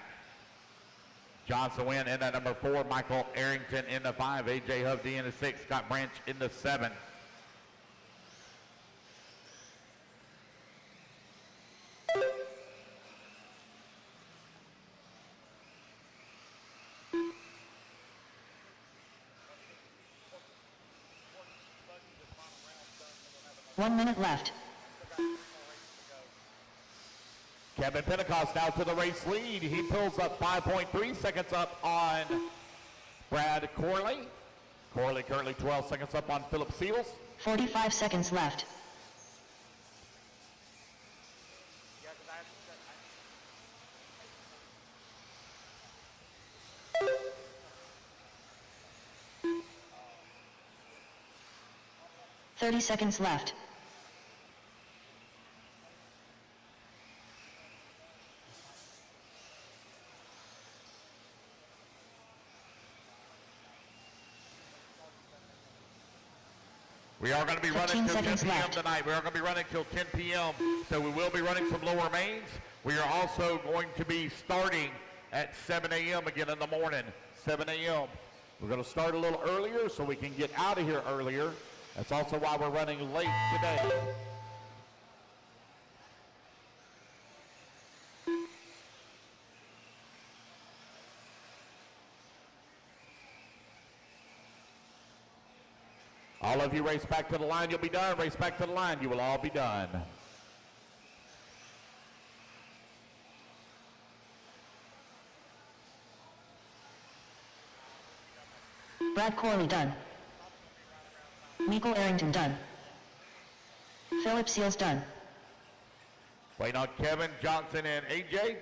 Johnson Wynn in that number 4. Michael Arrington in the 5. AJ Hovde in the 6. Scott Branch in the 7.
One minute left.
Kevin Pentecost now to the race lead. He pulls up 5.3 seconds up on Brad Corley. Corley currently 12 seconds up on Philip Seals.
45 seconds left.
Yeah, 'cause I have to set.
30 seconds left.
We are going to be running
15
till 10
seconds
p.m.
left.
tonight. We are going to be running till 10 p.m. So we will be running some lower mains. We are also going to be starting at 7 a.m. again in the morning. 7 a.m. We're going to start a little earlier so we can get out of here earlier. That's also why we're running late today. All of you race back to the line, you'll be done. Race back to the line, you will all be done.
Brad Corley done. Michael Arrington done. Philip Seals done.
Waiting on Kevin Johnson and AJ.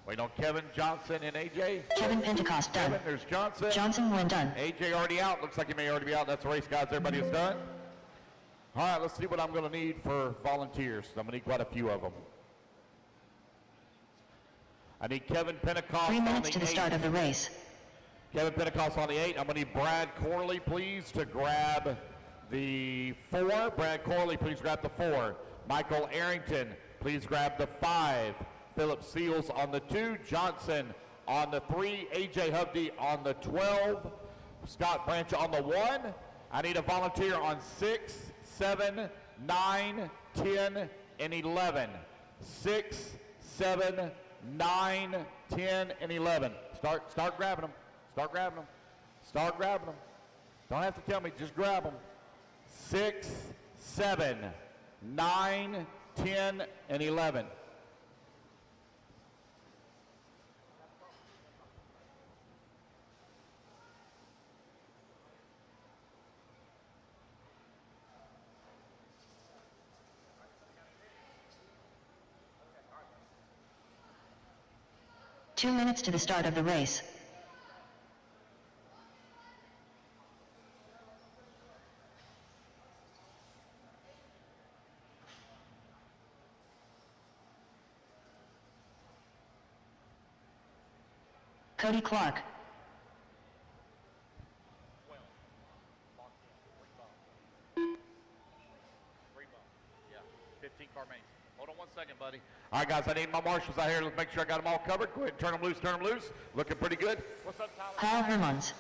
Waiting on Kevin Johnson and AJ.
Kevin Pentecost done.
Kevin, there's Johnson.
Johnson Nguyen done.
AJ already out. Looks like he may already be out. That's the race, guys. Everybody is done. All right, let's see what I'm going to need for volunteers. I'm going to need quite a few of them. I need Kevin Pentecost
3
on
minutes
the
to the
8.
start of the race.
Kevin Pentecost on the 8. I'm going to need Brad Corley, please, to grab the 4. Brad Corley, please grab the 4. Michael Arrington, please grab the 5. Philip Seals on the 2. Johnson on the 3. AJ Hovde on the 12. Scott Branch on the 1. I need a volunteer on 6, 7, 9, 10, and 11. 6, 7, 9, 10, and 11. Start grabbing them. Start grabbing them. Start grabbing them. Don't have to tell me, just grab them. 6, 7, 9, 10, and 11.
Two minutes to the start of the race. Cody Clark.
12. Locked in. 3 bump. 3 bump. Yeah. 15 car mains. Hold on 1 second, buddy.
All right, guys, I need my marshals out here. Let's make sure I got them all covered. Go ahead and turn them loose, turn them loose. Looking pretty good.
What's up, Tyler?
Kyle Hermans.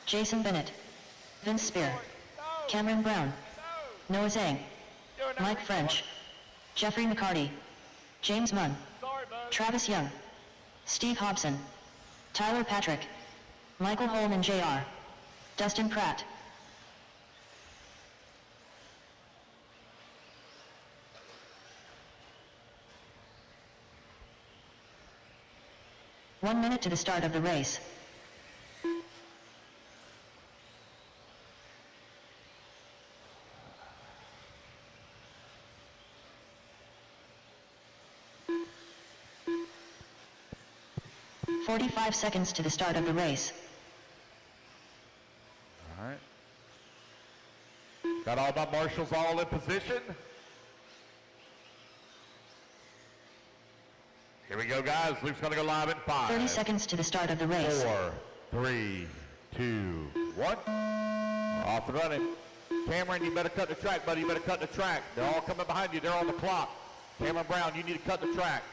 Jason Bennett. Vince Spear. Cameron Brown. Noah Zhang. Mike French. Jeffrey McCarty. James Munn.
Sorry, bud.
Travis Young. Steve Hobson. Tyler Patrick. Michael Holman Jr. Dustin Pratt. One minute to the start of the race. "45 seconds to the start of the race.
All right. Got all my marshals all in position. Here we go, guys. Luke's going to go live in 5.
30 seconds to the start of the race.
4, 3, 2, 1. We're off and running. Cameron, you better cut the track, buddy. You better cut the track. They're all coming behind you. They're on the clock. Cameron Brown, you need to cut the track.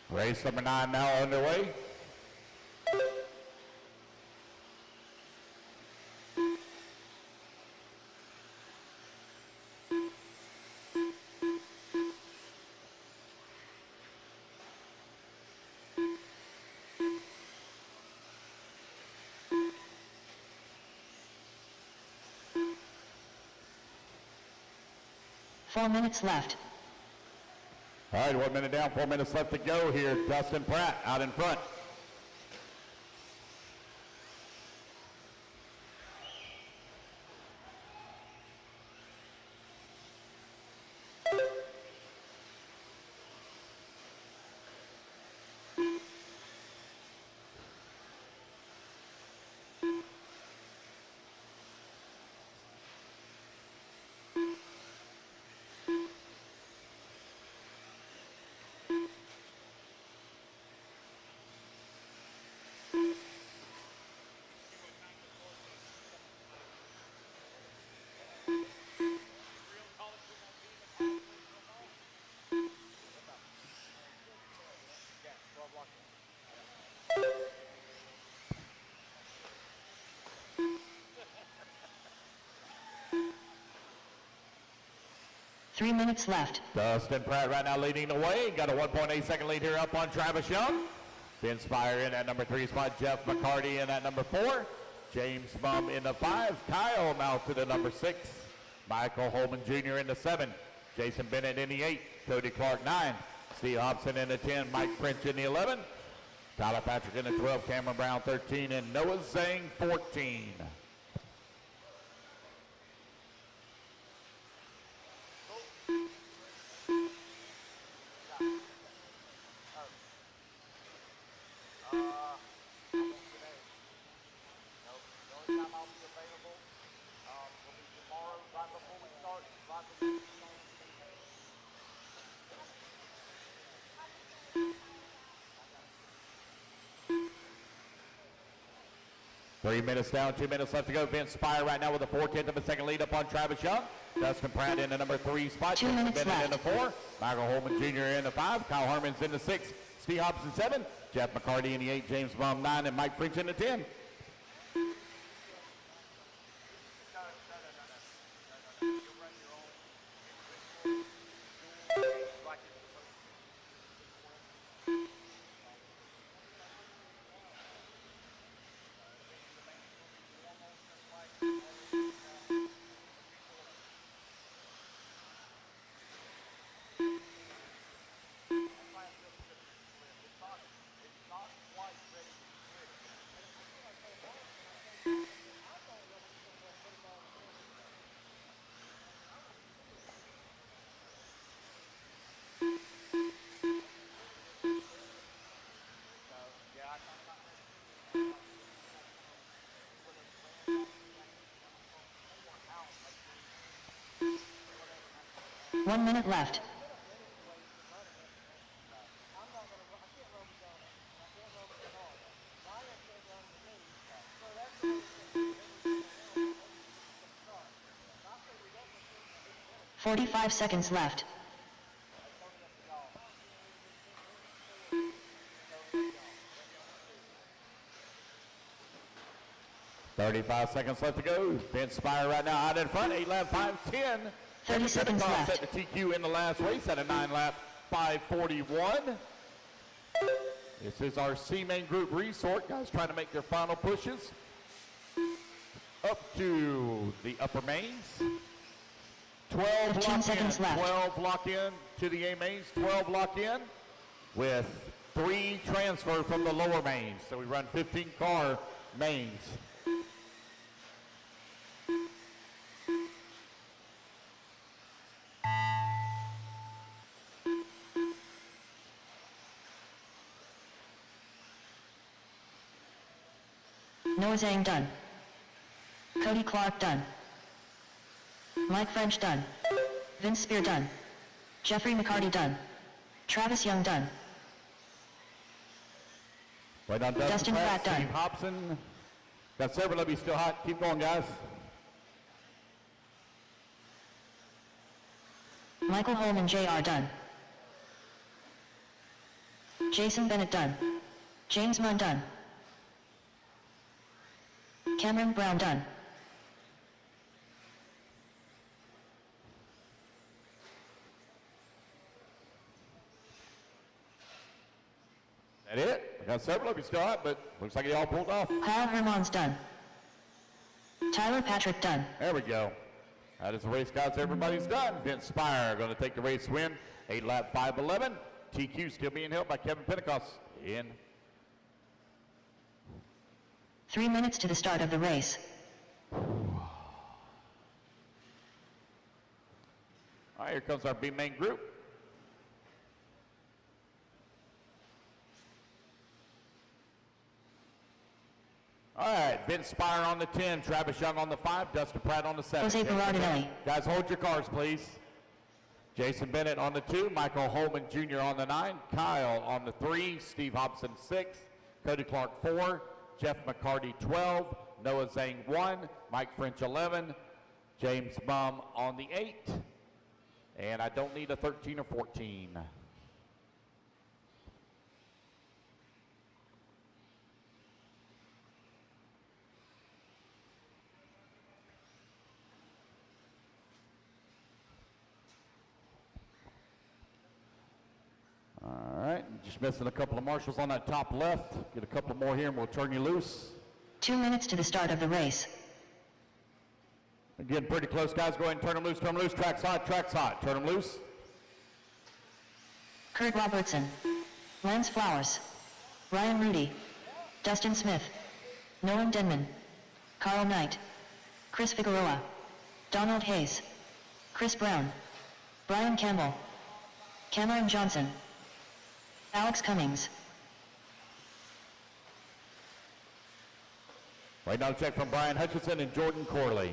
Race number 9 now underway.
Four minutes left.
All right, 1 minute down, 4 minutes left to go here. Dustin Pratt out in front.
3 minutes left.
Dustin Pratt right now leading the way. Got a 1.8 second lead here up on Travis Young. Finn Spire in at number 3 spot. Jeff McCarty in at number 4. James Bum in the 5. Kyle now to the number 6. Michael Holman Jr. in the 7. Jason Bennett in the 8. Cody Clark 9. Steve Hobson in the 10. Mike French in the 11. Tyler Patrick in the 12. Cameron Brown 13. And Noah Zhang 14. Three minutes down, 2 minutes left to go. Vince Spire right now with a 4/10 of a second lead up on Travis Young. Dustin Pratt in the number 3 spot.
2 minutes
Bennett in
left.
the 4. Michael Holman Jr. in the 5. Kyle Harmon's in the 6. Steve Hobson 7. Jeff McCarty in the 8. James Bum 9. And Mike French in the 10.
One minute left. "45 seconds left.
"35 seconds left to go. Vince Spire right now out in front. 8 lap 5:10.
30 seconds
Pentecost
left.
Set the TQ in the last race at a 9 lap 5:41. This is our C main group resort. Guys trying to make their final pushes up to the upper mains. 12
15
lock in.
seconds left.
12 lock in to the A mains. 12 lock in with 3 transfer from the lower mains. So we run 15 car mains.
Noah Zhang done. Cody Clark done. Mike French done. Vince Spear done. Jeffrey McCarty done. Travis Young done.
Right on
Dustin Pratt done.
Steve Hobson. Got several of you still hot. Keep going, guys.
Michael Holman Jr. done. Jason Bennett done. James Munn done. Cameron Brown done.
That it? I got several of you still hot, but looks like you all pulled off.
Kyle Herman's done. Tyler Patrick done.
There we go. That is the race, guys. Everybody's done. Vince Spire going to take the race win. 8 lap 5:11. TQ still being held by Kevin Pentecost in.
3 minutes to the start of the race.
All right, here comes our B main group. All right, Vince Spire on the 10, Travis Young on the 5, Dustin Pratt on the 7.
Jose Berardinelli.
Guys, hold your cars, please. Jason Bennett on the 2, Michael Holman Jr. on the 9, Kyle on the 3, Steve Hobson 6, Cody Clark 4, Jeff McCarty 12, Noah Zhang 1, Mike French 11, James Bum on the 8, and I don't need a 13 or 14. Just missing a couple of marshals on that top left. Get a couple more here and we'll turn you loose.
2 minutes to the start of the race.
Again, pretty close, guys. Go ahead and turn them loose, turn them loose. Track's hot, track's hot. Turn them loose.
Kurt Robertson, Lance Flowers, Ryan Rudy, Dustin Smith, Nolan Denman, Carl Knight, Chris Figueroa, Donald Hayes, Chris Brown, Brian Campbell, Cameron Johnson, Alex Cummings.
Right now, check from Brian Hutchinson and Jordan Corley.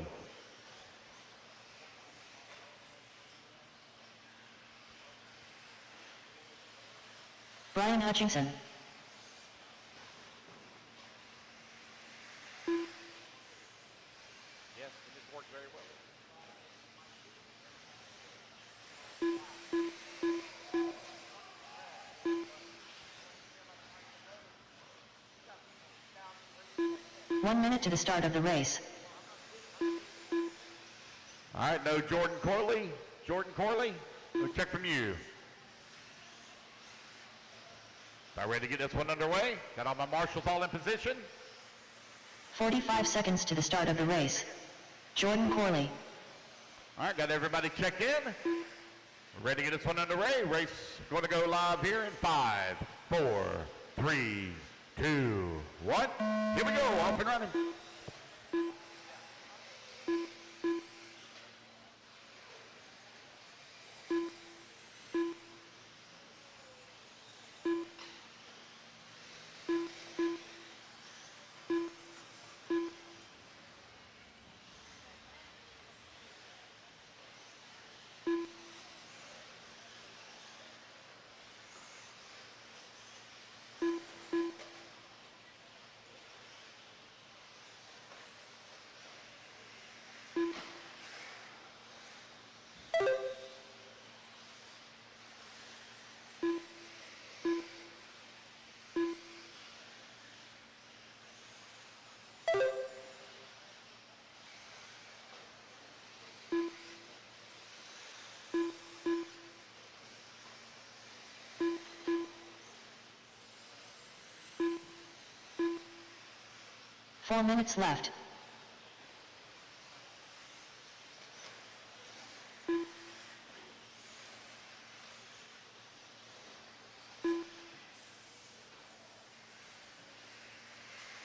Brian Hutchinson,
Yes, it just worked very well.
One minute to the start of the race.
All right, no Jordan Corley. Jordan Corley, we'll check from you. About ready to get this one underway. Got all my marshals all in position.
45 seconds to the start of the race. Jordan Corley,
All right, got everybody checked in. We're ready to get this one underway. Race going to go live here in 5, 4, 3, 2, 1. Here we go, off and running.
Four minutes left.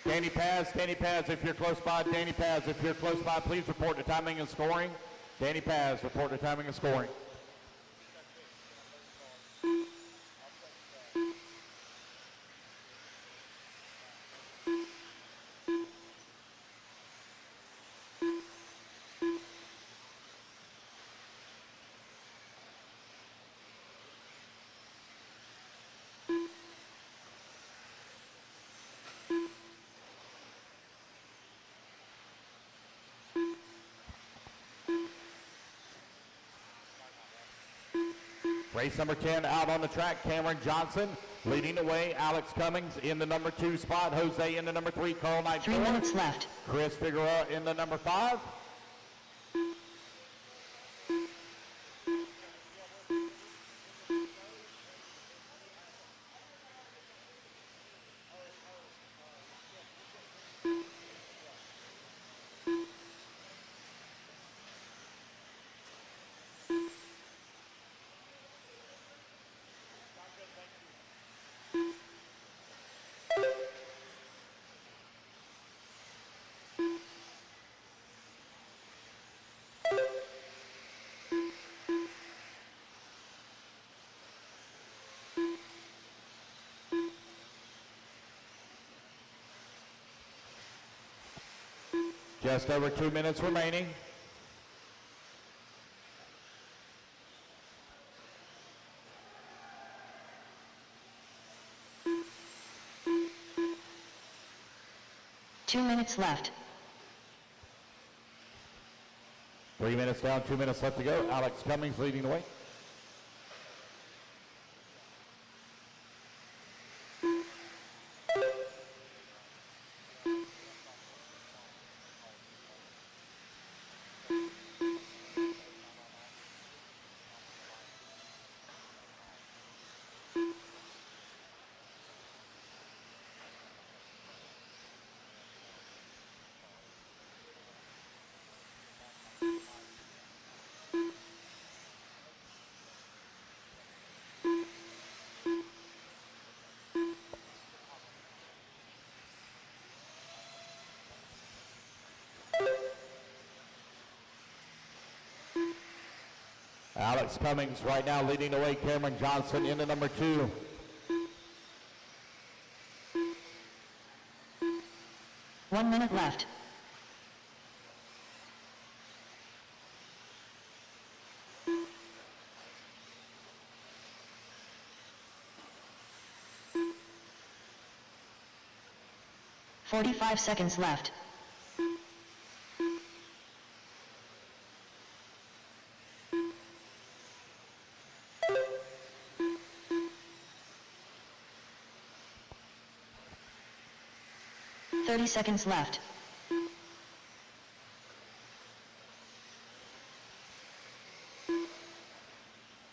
Danny Paz, if you're close by. Danny Paz, if you're close by, please report the timing and scoring. Danny Paz, report the timing and scoring. Race number 10 out on the track, Cameron Johnson leading the way. Alex Cummings in the number 2 spot. Jose in the number 3. Carl Knight
3 minutes left.
Chris Figueroa in the number 5. Just over 2 minutes remaining.
Two minutes left.
3 minutes down, 2 minutes left to go. Alex Cummings leading the way. Alex Cummings right now leading the way. Cameron Johnson into number 2.
One minute left. "45 seconds left. "30 seconds left.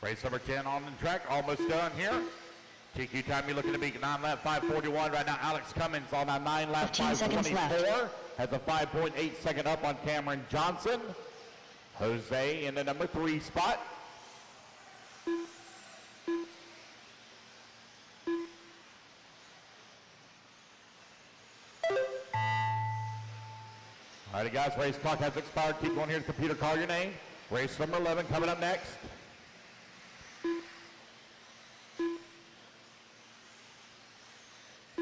Race number 10 on the track, almost done here. TQ time you're looking to be 9 lap 5:41 right now. Alex Cummins on that 9 lap
15 seconds
5:24 has a 5.8 second up on Cameron Johnson. Jose in the number 3 spot. All righty, guys, race clock has expired. Keep going here to the computer. Call your name. Race number 11 coming up next.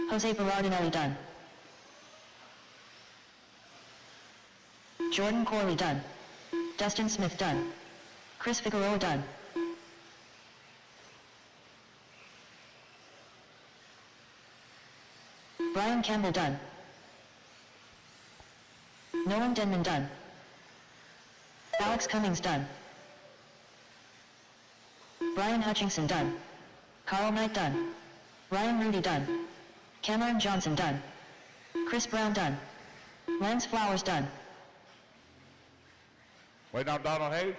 Jose Berardinelli done. Jordan Corley done. Dustin Smith done. Chris Figueroa done. Brian Campbell done. Nolan Denman done. Alex Cummings done. Brian Hutchinson done. Carl Knight done. Ryan Rudy done. Cameron Johnson done. Chris Brown done. Lance Flowers done.
Wait on Donald Hayes.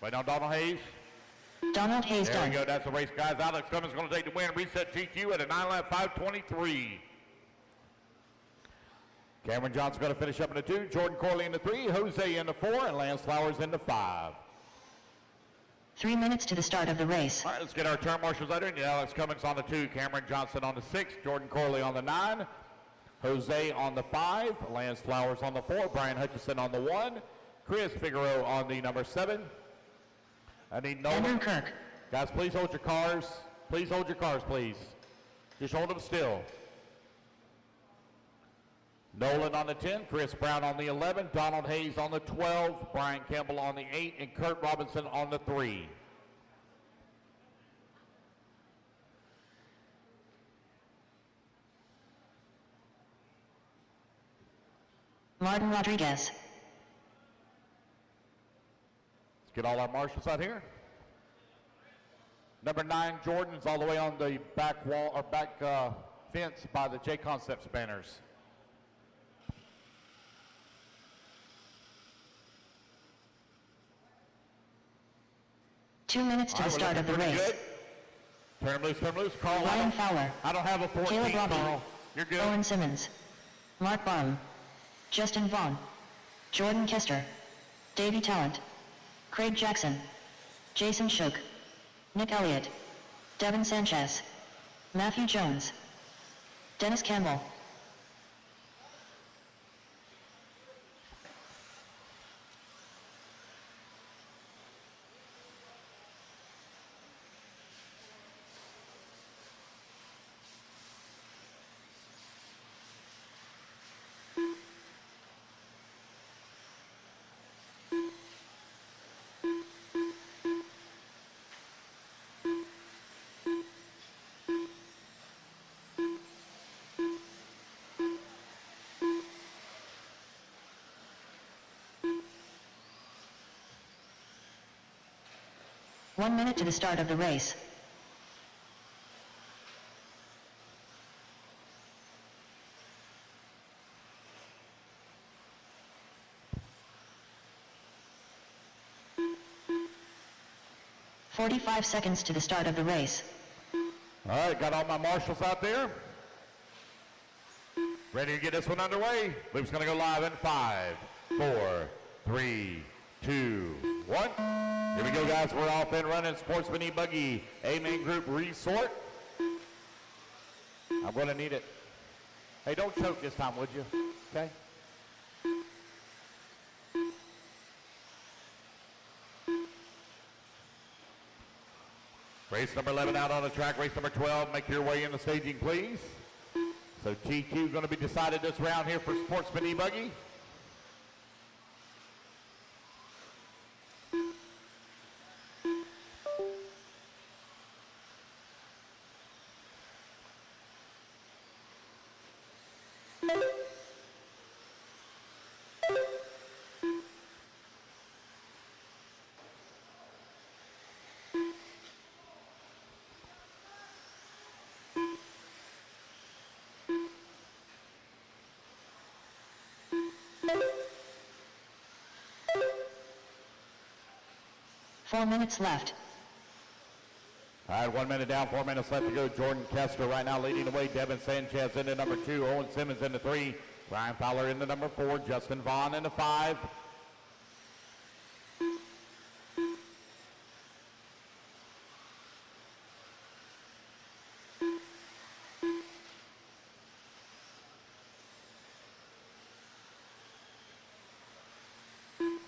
Wait on Donald Hayes.
Donald Hayes
There
done.
we go. That's the race, guys. Alex Cummins going to take the win. Reset TQ at a 9 lap 5:23. Cameron Johnson going to finish up in the 2. Jordan Corley in the 3. Jose in the 4. And Lance Flowers in the 5.
3 minutes to the start of the race.
All right, let's get our turn marshals out here. Alex Cummings on the 2. Cameron Johnson on the 6. Jordan Corley on the 9. Jose on the 5. Lance Flowers on the 4. Brian Hutchinson on the 1. Chris Figueroa on the number 7. I need
Andrew
Nolan.
Kirk.
Guys, please hold your cars. Please hold your cars, please. Just hold them still. Nolan on the 10, Chris Brown on the 11, Donald Hayes on the 12, Brian Campbell on the 8, and Kurt Robinson on the 3.
Martin Rodriguez.
Let's get all our marshals out here. Number 9, Jordan's all the way on the back wall or back fence by the J Concepts banners.
Two minutes to
All
the
right,
start
we're
of the
looking pretty
race.
good. Turn 'em loose, turn 'em loose. Carl,
Ryan Fowler.
I don't have a 14,
Caleb Robbie.
Carl. You're good.
Owen Simmons. Mark Barham. Justin Vaughn. Jordan Kester. Davey Talent. Craig Jackson. Jason Shook. Nick Elliott. Devin Sanchez. Matthew Jones. Dennis Campbell. One minute to the start of the race. "45 seconds to the start of the race.
All right, got all my marshals out there. Ready to get this one underway. Loop's going to go live in 5, 4, 3, 2, 1. Here we go, guys. We're off and running. Sportsman E-Buggy, A-Main Group Resort. I'm going to need it. Hey, don't choke this time, would you? Okay. Race number 11 out on the track. Race number 12, make your way in the staging, please. So TQ going to be decided this round here for Sportsman E-Buggy.
Four minutes left.
All right, 1 minute down, 4 minutes left to go. Jordan Kester right now leading the way. Devin Sanchez into number 2. Owen Simmons into 3. Ryan Fowler into number 4. Justin Vaughn into 5.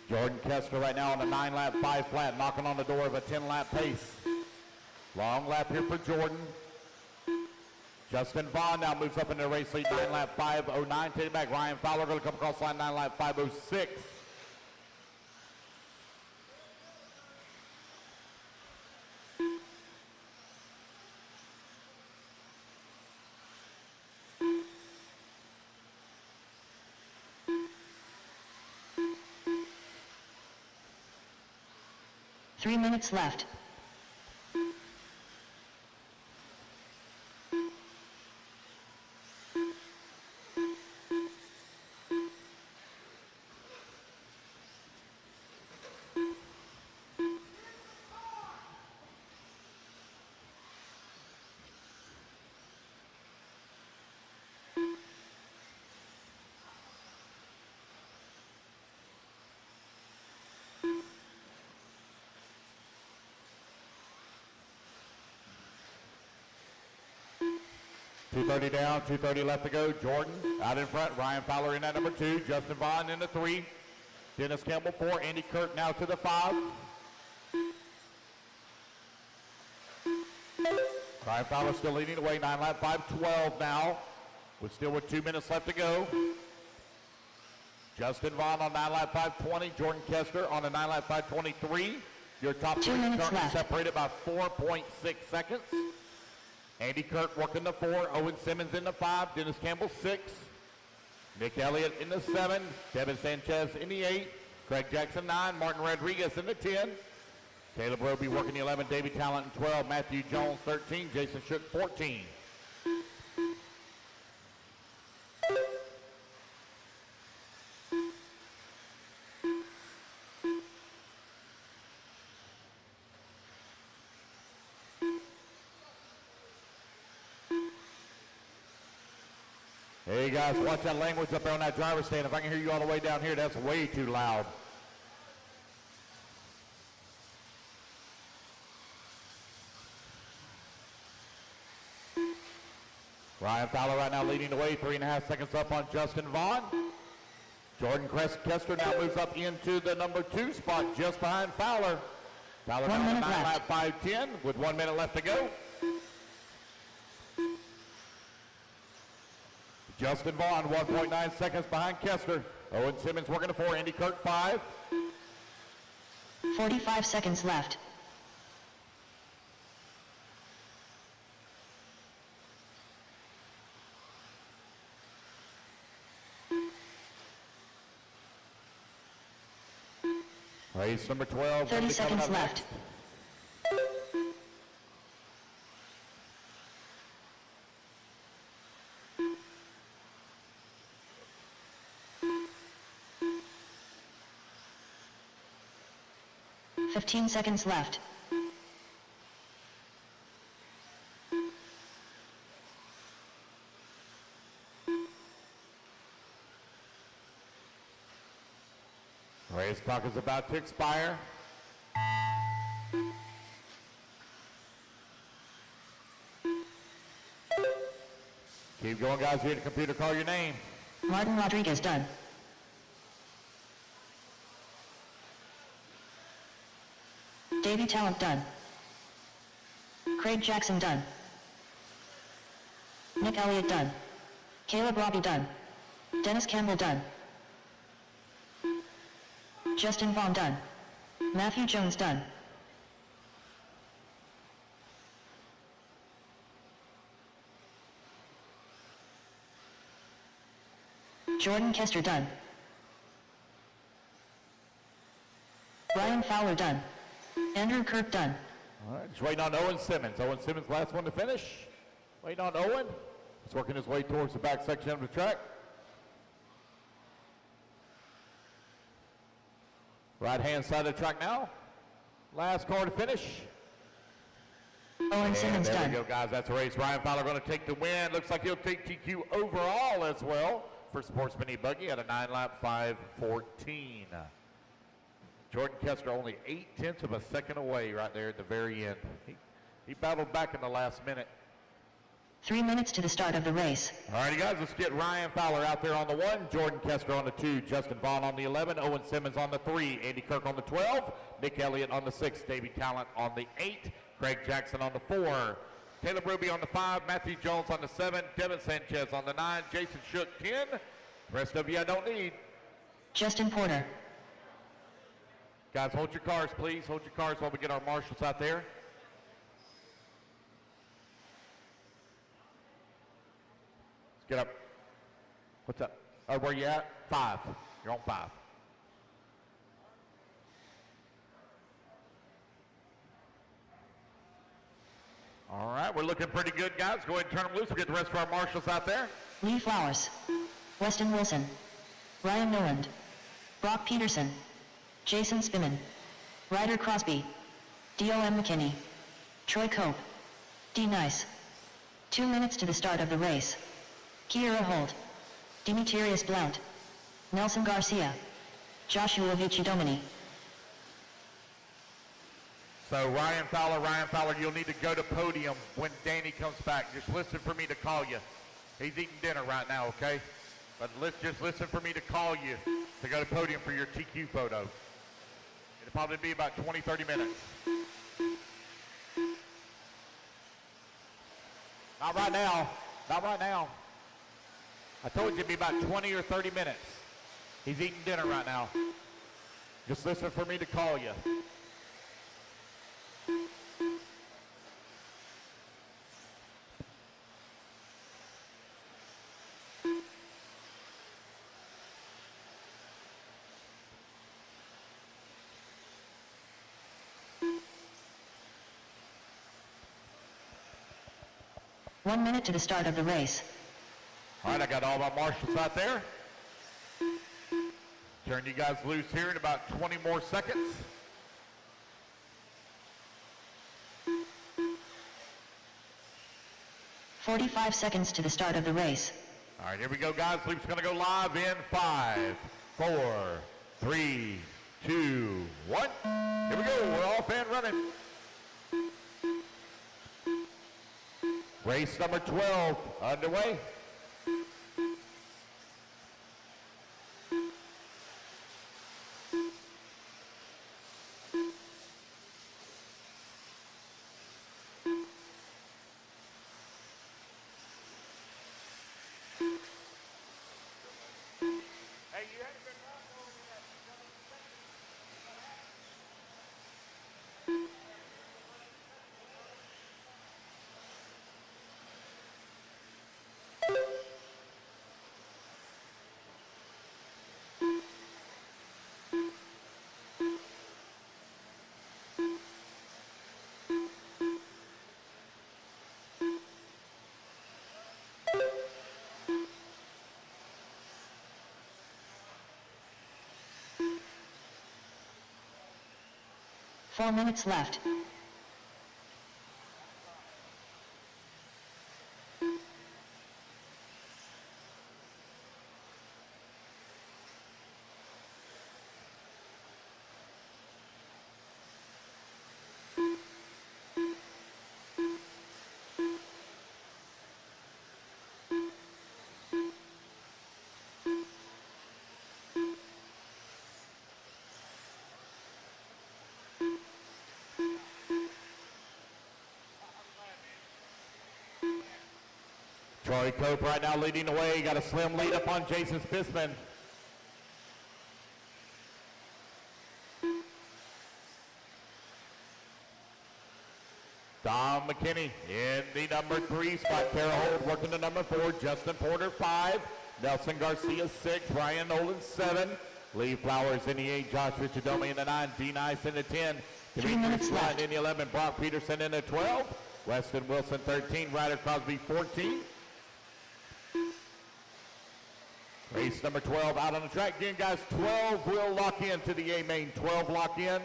Jordan Kester right now on a 9-lap, 5 flat, knocking on the door of a 10-lap pace. Long lap here for Jordan. Justin Vaughn now moves up into the race lead, 9-lap, 5:09. Take it back. Ryan Fowler going to come across the line, 9-lap, 5:06.
Three minutes left.
.230 down, 2:30 left to go. Jordan out in front. Ryan Fowler in at number 2. Justin Vaughn in the 3. Dennis Campbell 4. Andy Kirk now to the 5. Ryan Fowler still leading the way. 9-lap, 5:12 now. With 2 minutes left to go. Justin Vaughn on 9-lap, 5:20. Jordan Kester on a 9-lap, 5:23. Your top
2
three
minutes
currently
left.
separated by 4.6 seconds. Andy Kirk working the 4, Owen Simmons in the 5, Dennis Campbell 6, Nick Elliott in the 7, Devin Sanchez in the 8, Craig Jackson 9, Martin Rodriguez in the 10, Caleb Roby working the 11, Davey Talent in 12, Matthew Jones 13, Jason Shook 14. Hey guys, watch that language up there on that driver's stand. If I can hear you all the way down here, that's way too loud. Ryan Fowler right now leading the way, 3.5 seconds up on Justin Vaughn. Jordan Kester now moves up into the number 2 spot just behind Fowler. Fowler
1
down to
minute
9-lap, 5:10 with 1 minute left to go. Justin Vaughn, 1.9 seconds behind Kester. Owen Simmons working the 4. Andy Kirk, 5.
45 seconds left.
Race number 12.
30 seconds left.
Next.
Fifteen seconds left.
Race clock is about to expire. Keep going, guys. Here, the computer, call your name.
Martin Rodriguez done. Davey Talent done. Craig Jackson done. Nick Elliott done. Caleb Robbie done. Dennis Campbell done. Justin Vaughn done. Matthew Jones done. Jordan Kester done. Ryan Fowler done. Andrew Kirk done.
All right, just waiting on Owen Simmons. Owen Simmons, last one to finish. Waiting on Owen. He's working his way towards the back section of the track. Right-hand side of the track now. Last car to finish.
Owen Simmons
there
done.
we go, guys. That's a race. Ryan Fowler going to take the win. Looks like he'll take TQ overall as well for Sportsman E-Buggy at a 9-lap 5:14. Jordan Kester only 0.8 of a second away right there at the very end. He battled back in the last minute.
3 minutes to the start of the race.
All righty, guys, let's get Ryan Fowler out there on the 1, Jordan Kester on the 2, Justin Vaughn on the 11, Owen Simmons on the 3, Andy Kirk on the 12, Nick Elliott on the 6, Davey Talent on the 8, Craig Jackson on the 4, Caleb Ruby on the 5, Matthew Jones on the 7, Devin Sanchez on the 9, Jason Shook 10. The rest of you I don't need.
Justin Porter.
Guys, hold your cars, please. Hold your cars while we get our marshals out there. Let's get up. What's up? Oh, where you at? 5. You're on 5. All right, we're looking pretty good, guys. Go ahead and turn them loose. We'll get the rest of our marshals out there.
Lee Flowers. Weston Wilson. Ryan Noland. Brock Peterson. Jason Spiman. Ryder Crosby. D.O.M. McKinney. Troy Cope. D. Nice. 2 minutes to the start of the race. Kiera Holt. Demetrius Blount. Nelson Garcia. Joshua Vici-Domini.
So Ryan Fowler, you'll need to go to podium when Danny comes back. Just listen for me to call you. He's eating dinner right now, okay? But just listen for me to call you to go to podium for your TQ photo. It'll probably be about 20, 30 minutes. Not right now. Not right now. I told you it'd be about 20 or 30 minutes. He's eating dinner right now. Just listen for me to call you.
One minute to the start of the race.
All right, I got all my marshals out there. Turn you guys loose here in about 20 more seconds.
"45 seconds to the start of the race.
All right, here we go, guys. Loop's going to go live in 5, 4, 3, 2, 1. Here we go. We're off and running. Race number 12 underway.
Hey, you haven't been running over to that.
Four minutes left.
Troy Cope right now leading the way. Got a slim lead up on Jason Spissman. Dom McKinney in the number 3 spot. Kara Holt working the number 4. Justin Porter 5. Nelson Garcia 6. Ryan Nolan 7. Lee Flowers in the 8. Josh Richidomi in the 9. D. Nice in the 10.
3 minutes left.
In the 11. Brock Peterson in the 12. Weston Wilson 13. Ryder Crosby 14. Race number 12 out on the track. Again, guys, 12 will lock into the A main. 12 lock in,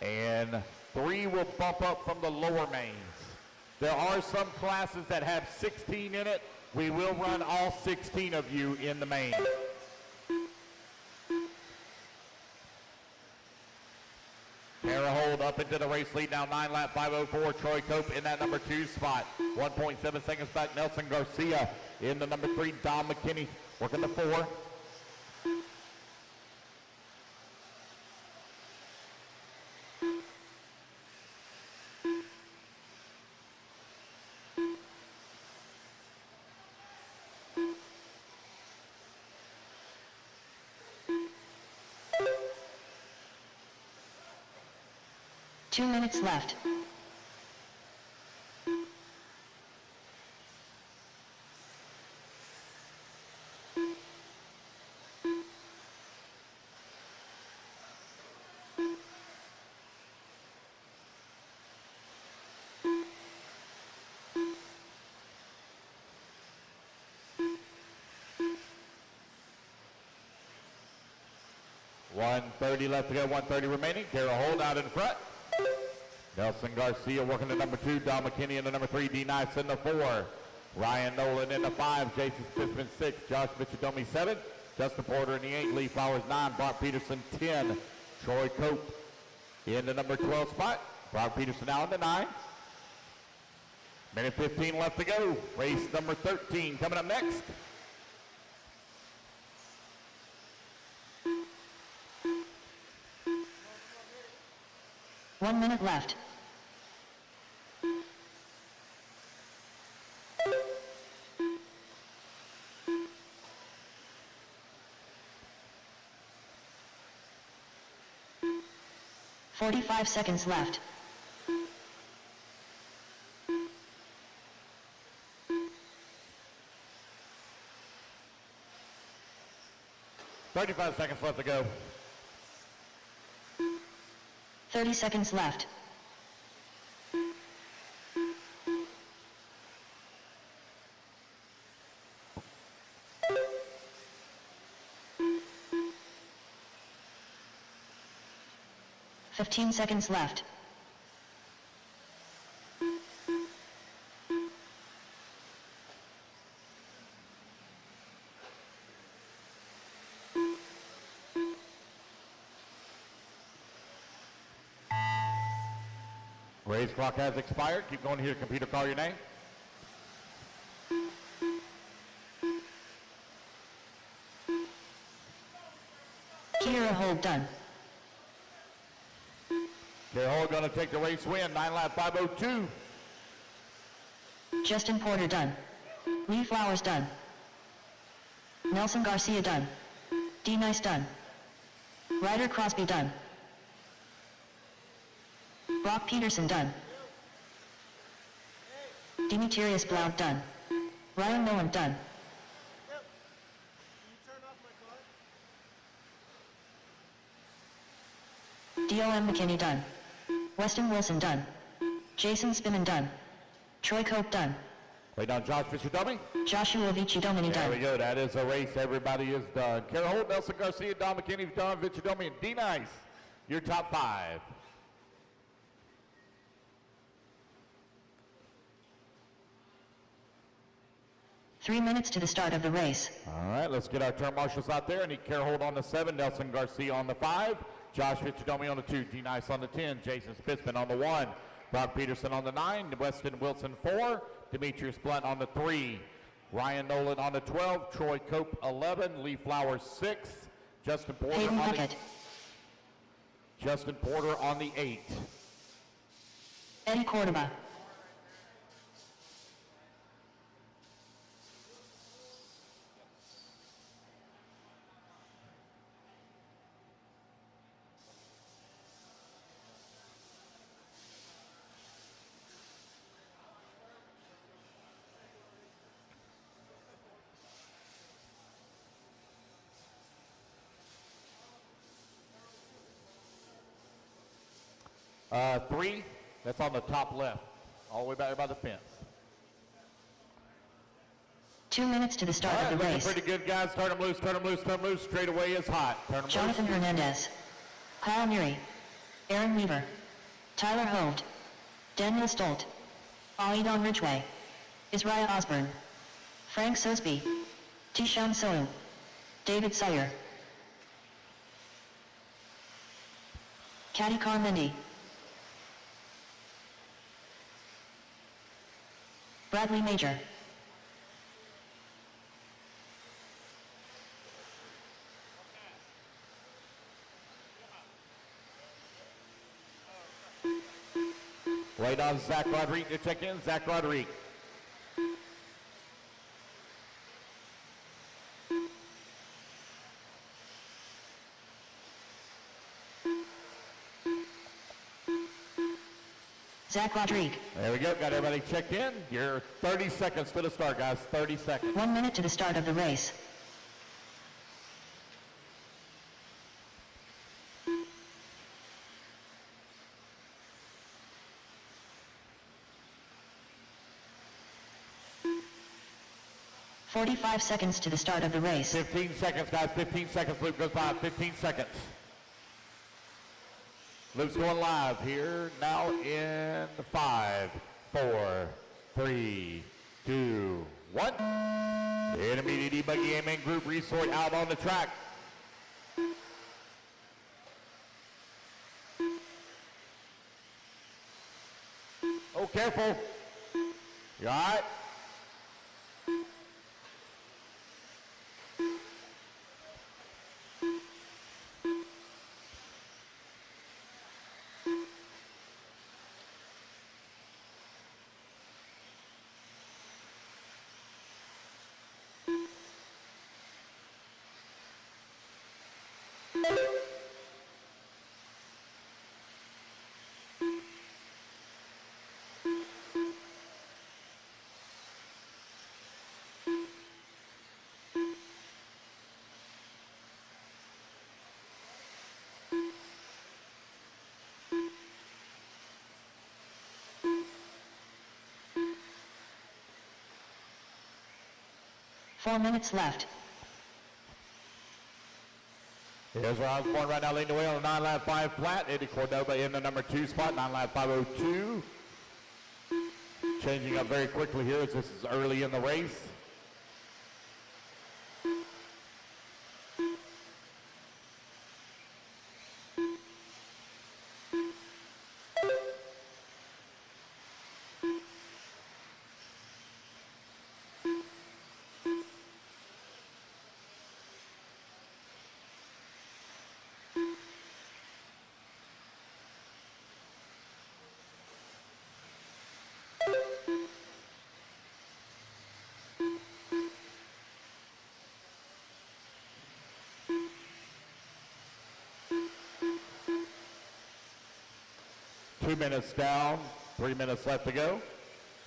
and 3 will bump up from the lower mains. There are some classes that have 16 in it. We will run all 16 of you in the main. Kara Hold up into the race lead now, 9 lap 5:04. Troy Cope in that number 2 spot. 1.7 seconds back. Nelson Garcia in the number 3. Dom McKinney working the 4.
Two minutes left.
.130 left to go, 130 remaining. Kara Hold out in front. Nelson Garcia working the number 2. Don McKinney in the number 3. D. Nice in the 4. Ryan Nolan in the 5. Jason Spissman 6. Josh Michidomi 7. Justin Porter in the 8. Lee Flowers 9. Brock Peterson 10. Troy Cope in the number 12 spot. Brock Peterson now in the 9. Minute 15 left to go. Race number 13 coming up next.
One minute left. .45 seconds left.
.35 seconds left to go.
30 seconds left. .15 seconds left.
Race clock has expired. Keep going here. Computer, call your name.
Kara Hold done.
Kara Hold going to take the race win. 9 lap 5:02.
Justin Porter done. Lee Flowers done. Nelson Garcia done. D. Nice done. Ryder Crosby done. Brock Peterson done. Demetrius Blount done. Ryan Nolan done. D.O.M. McKinney done. Weston Wilson done. Jason Spimman done. Troy Cope done.
Wait down, Josh Fisher-Dummy.
Joshua Vici-Domini
There we
done.
go. That is a race. Everybody is done. Kara Hold, Nelson Garcia, Don McKinney's done. Vici-Domini, and D. Nice. Your top 5.
Three minutes to the start of the race.
All right, let's get our turn marshals out there. I need Kara Hold on the 7, Nelson Garcia on the 5, Josh Vici-Domini on the 2, D. Nice on the 10, Jason Spissman on the 1, Brock Peterson on the 9, Weston Wilson 4, Demetrius Blunt on the 3, Ryan Nolan on the 12, Troy Cope 11, Lee Flowers 6, Justin Porter
Hayden
on
Puckett.
Justin Porter on the 8.
Eddie Cordoba.
3, that's on the top left, all the way back there by the fence.
2 minutes to the start of the
looking
race.
pretty good, guys. Turn them loose, turn them loose, turn them loose. Straight away is hot. Turn them
Jonathan
loose.
Hernandez, Kyle Neary, Aaron Weaver, Tyler Holt, Daniel Stolt, Aidon Ridgway, Isaiah Osborne, Frank Sosby, Tishan Solu, David Sayer, Caddy Carmendi, Bradley Major,
Wait on Zach Rodriguez to check in. Zach Rodriguez.
Zach Rodriguez.
There we go. Got everybody checked in. You're 30 seconds to the start, guys. 30 seconds.
1 minute to the start of the race. "45 seconds to the start of the race.
15 seconds, guys. 15 seconds. Loop goes live. 15 seconds. Loop's going live here now in 5, 4, 3, 2, 1. The intermediate E-Buggy Amen group resort out on the track. Oh, careful. You all right?
Four minutes left.
Here's where I was born right now, leading the way on the 9 lap 5 flat. Eddie Cordoba in the number 2 spot, 9 lap 502. Changing up very quickly here as this is early in the race. Two minutes down, 3 minutes left to go.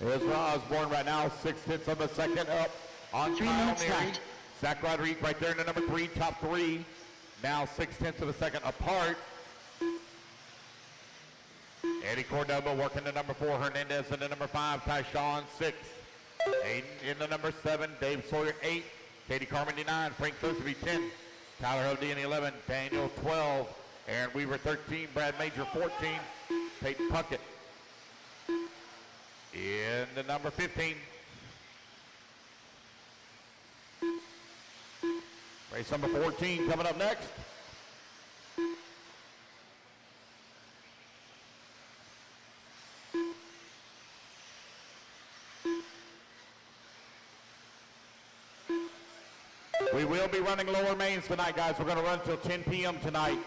Here's Osborne right now, 6/10 of a second up on
3 minutes left.
Zach Rodriguez right there in the number 3, top 3. Now 6/10 of a second apart. Eddie Cordoba working the number 4, Hernandez in the number 5, Tyshawn 6. Aiden in the number 7, Dave Sawyer 8, Katie Carmody 9, Frank Sosby 10, Tyler Hodey in 11, Daniel 12, Aaron Weaver 13, Brad Major 14, Peyton Puckett in the number 15. Race number 14 coming up next. We will be running lower mains tonight, guys. We're going to run until 10 p.m. tonight.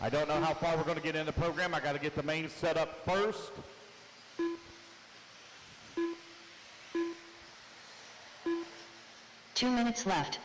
I don't know how far we're going to get in the program. I got to get the mains set up first.
Two minutes left.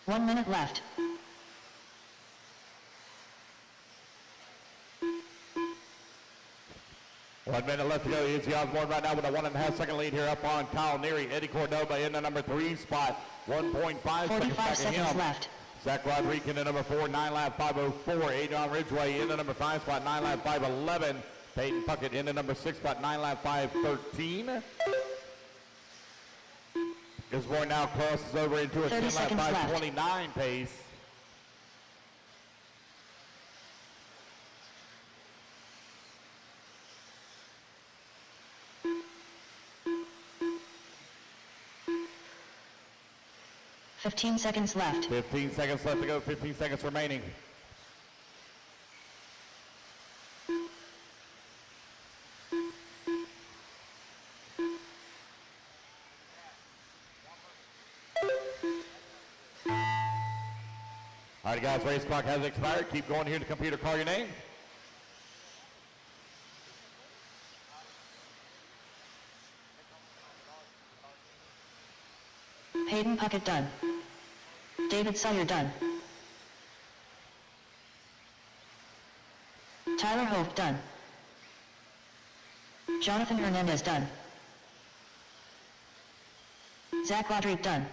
1 minute left.
One minute left to go. Izzy Osborne right now with a 1.5 second lead here up on Kyle Neary. Eddie Cordoba in the number 3 spot. 1.5 seconds
45
back of
seconds
him.
left.
Zach Rodriguez in the number 4, 9 lap 5:04. Adrian Ridgway in the number 5 spot, 9 lap 5:11. Peyton Puckett in the number 6 spot, 9 lap 5:13. Osborne now crosses over into a 10 lap
seconds left.
5:29 pace.
Fifteen seconds left.
15 seconds left to go, 15 seconds remaining. All right, guys, race clock has expired. Keep going here to computer. Call your name.
Hayden Puckett done. David Sawyer done. Tyler Hope done. Jonathan Hernandez done. Zach Rodriguez done.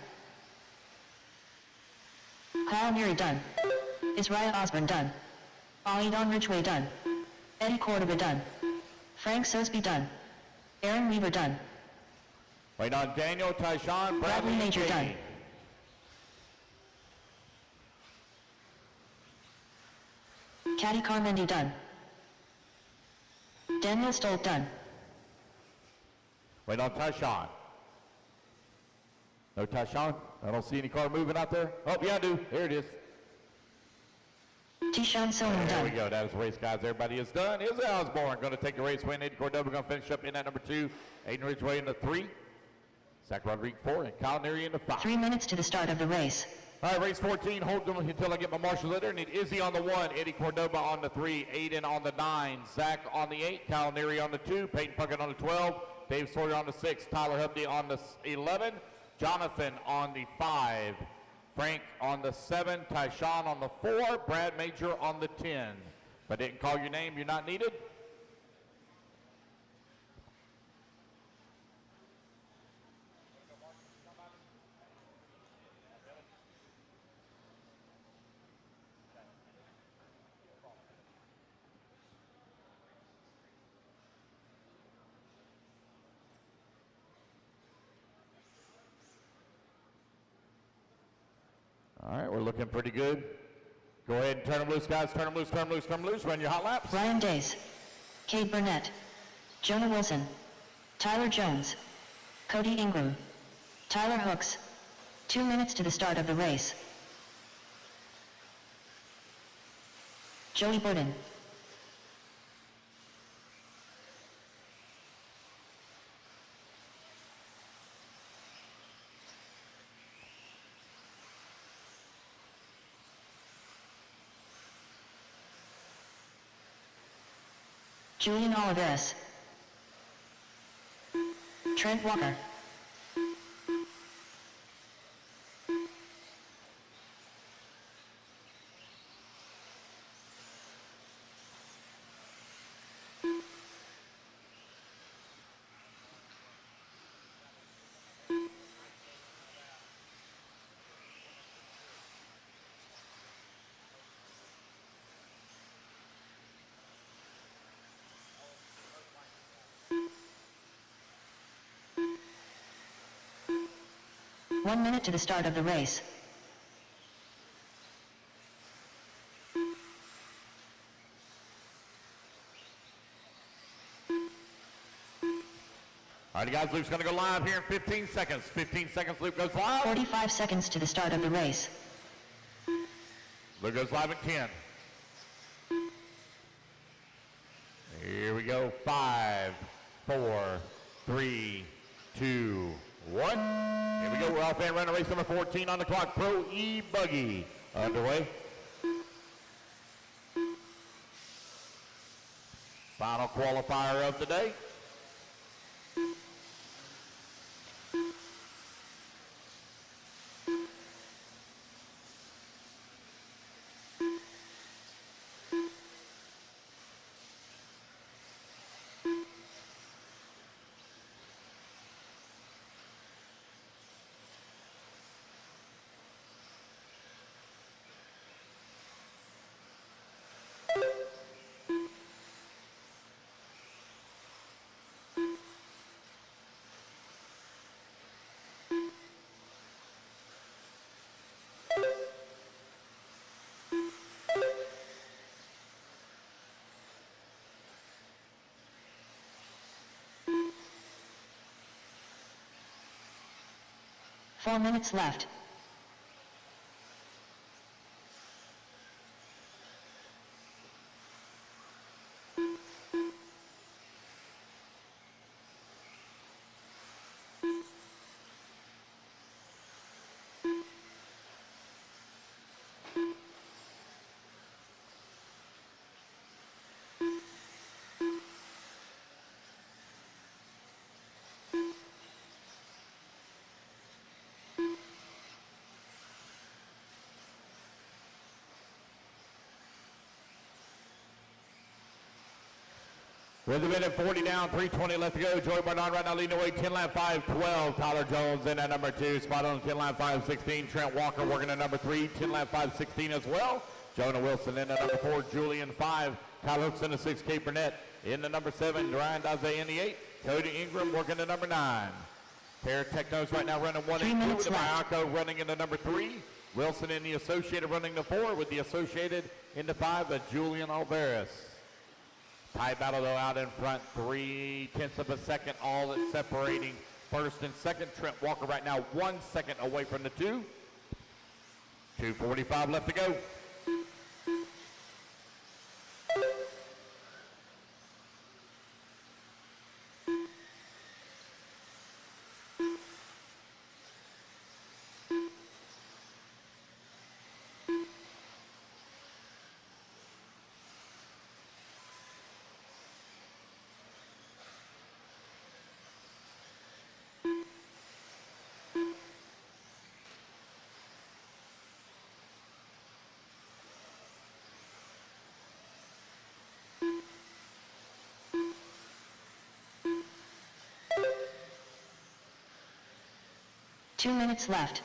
Kyle Neary done. Isaiah Osborne done. Aidon Ridgway done. Eddie Cordoba done. Frank Sosby done. Aaron Weaver done.
Wait on Daniel, Tyshawn, Bradley,
Major
and
done.
Jamie.
Caddy Carmendi done. Daniel Stolt done.
Wait on Tyshawn. No Tyshawn? I don't see any car moving out there. Oh, yeah, I do. There it is.
Tishan Sohn
There we
done.
go. That is the race, guys. Everybody is done. Izzy Osborne going to take the race win. Eddie Cordoba going to finish up in that number 2. Aiden Ridgway in the 3. Zach Rodriguez 4. And Kyle Neary in the 5.
3 minutes to the start of the race.
All right, race 14. Hold them until I get my marshals in there. Need Izzy on the 1. Eddie Cordoba on the 3. Aiden on the 9. Zach on the 8. Kyle Neary on the 2. Peyton Puckett on the 12. Dave Sawyer on the 6. Tyler Hubney on the 11. Jonathan on the 5. Frank on the 7, Tyshawn on the 4, Brad Major on the 10. If I didn't call your name, you're not needed. All right, we're looking pretty good. Go ahead and turn them loose, guys. Turn them loose, turn them loose, turn them loose. Run your hot laps.
Ryan Days. Cade Burnett. Jonah Wilson. Tyler Jones. Cody Ingram. Tyler Hooks. 2 minutes to the start of the race. Joey Burden. Julian Oliveras. Trent Walker. One minute to the start of the race.
All right, guys, Luke's going to go live here in 15 seconds. 15 seconds, Luke goes live.
45 seconds to the start of the race.
Luke goes live at 10. Here we go. 5, 4, 3, 2, 1. Here we go. We're off and running race number 14 on the clock. Pro E-Buggy underway. Final qualifier of the day.
4 minutes left.
With a minute 40 down, 3:20 left to go. Joey Bardon right now leading away, 10 lap 5-12. Tyler Jones in at number 2. Spot on 10 lap 5-16. Trent Walker working at number 3, 10 lap 5-16 as well. Jonah Wilson in at number 4. Julian 5. Tyler Hooks in the 6. Kate Burnett in the number 7. Ryan Daze in the 8. Cody Ingram working at number 9. Pair of Technos right now running 1 and 2 with the Mayako running in the number 3. Wilson in the Associated running the 4 with the Associated in the 5 of Julian Alvarez. Tie battle though out in front, 0.3 of a second, all that's separating first and second. Trent Walker right now 1 second away from the 2. 2:45 left to go.
Two minutes left.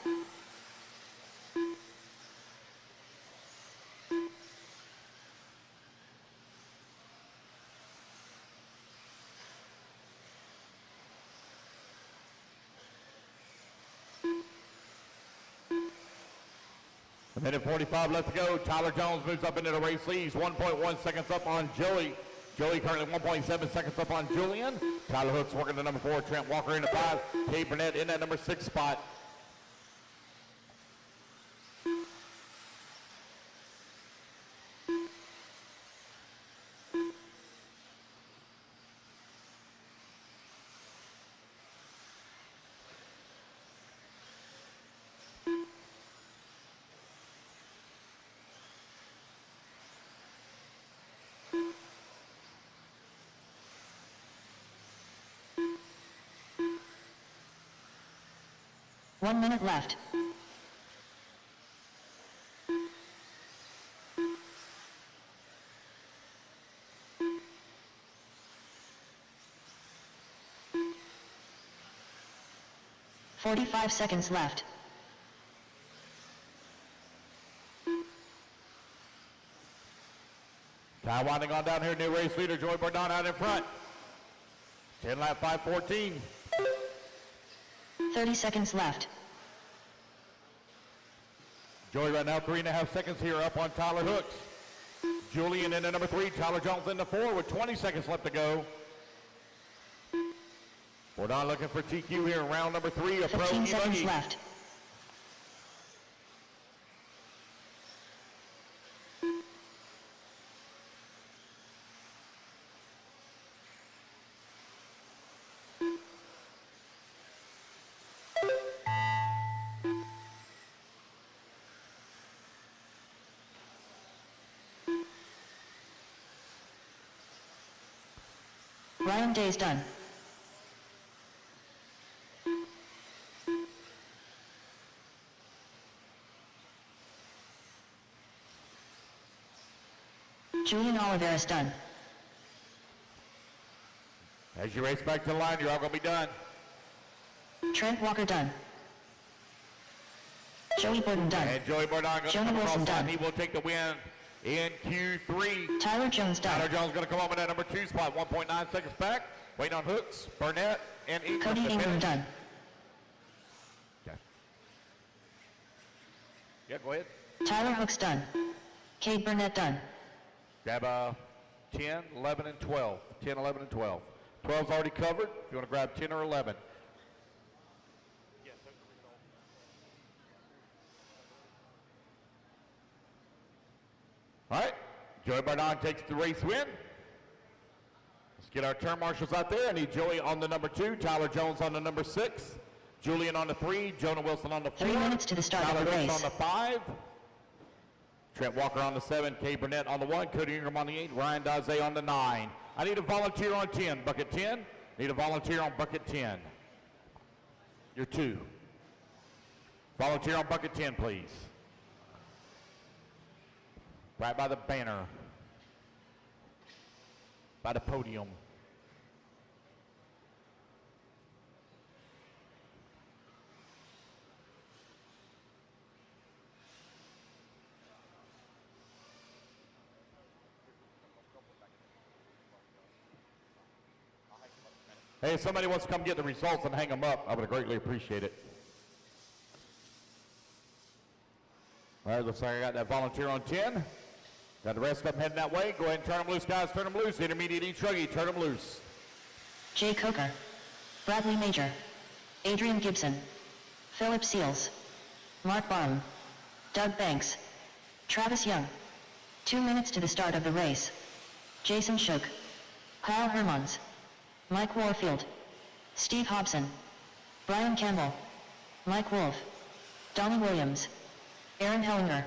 A minute 45 left to go. Tyler Jones moves up into the race lead. He's 1.1 seconds up on Joey. Joey currently 1.7 seconds up on Julian. Tyler Hooks working the number 4. Trent Walker in the 5. Kate Burnett in that number 6 spot.
One minute left. "45 seconds left.
Time winding on down here. New race leader Joey Bardon out in front. 10 lap 5:14.
30 seconds left.
Joey right now 3.5 seconds here up on Tyler Hooks. Julian in the number 3. Tyler Jones in the 4 with 20 seconds left to go. Bardon looking for TQ here in round number 3. A pro
15 seconds
e-buggy.
left. Ryan Day's done. Julian Oliveras done.
As you race back to the line, you're all going to be done.
Trent Walker done. Joey Borden done.
And Joey Bardon going to
Jonah
come
Wilson
across
done.
line. He will take the win in Q3.
Tyler Jones done.
Tyler Jones going to come up in that number 2 spot, 1.9 seconds back. Waiting on Hooks, Burnett, and Ingram.
Cody
to
Ingram
finish.
done.
Okay. Yeah, go ahead.
Tyler Hooks done. Cade Burnett done.
Grab 10, 11, and 12. 10, 11, and 12. 12's already covered. If you want to grab 10 or 11. Joey Bardon takes the race win. Let's get our turn marshals out there. I need Joey on the number 2, Tyler Jones on the number 6, Julian on the 3, Jonah Wilson on the 4.
3 minutes to the start
Tyler
of the
Hicks
race.
on the 5. Trent Walker on the 7, Kay Burnett on the 1, Cody Ingram on the 8, Ryan Daze on the 9. I need a volunteer on 10, bucket 10. Need a volunteer on bucket 10. You're 2. Volunteer on bucket 10, please. Right by the banner. By the podium. Hey, if somebody wants to come get the results and hang them up, I would greatly appreciate it. All right, looks like I got that volunteer on 10. Got the rest of them heading that way. Go ahead and turn them loose, guys. Turn them loose. Intermediate E-Truggy, turn them loose.
Jay Coker, Bradley Major, Adrian Gibson, Philip Seals, Mark Barham, Doug Banks, Travis Young. 2 minutes to the start of the race. Jason Shook, Kyle Hermans, Mike Warfield, Steve Hobson, Brian Campbell, Mike Wolf, Donnie Williams, Aaron Hellinger.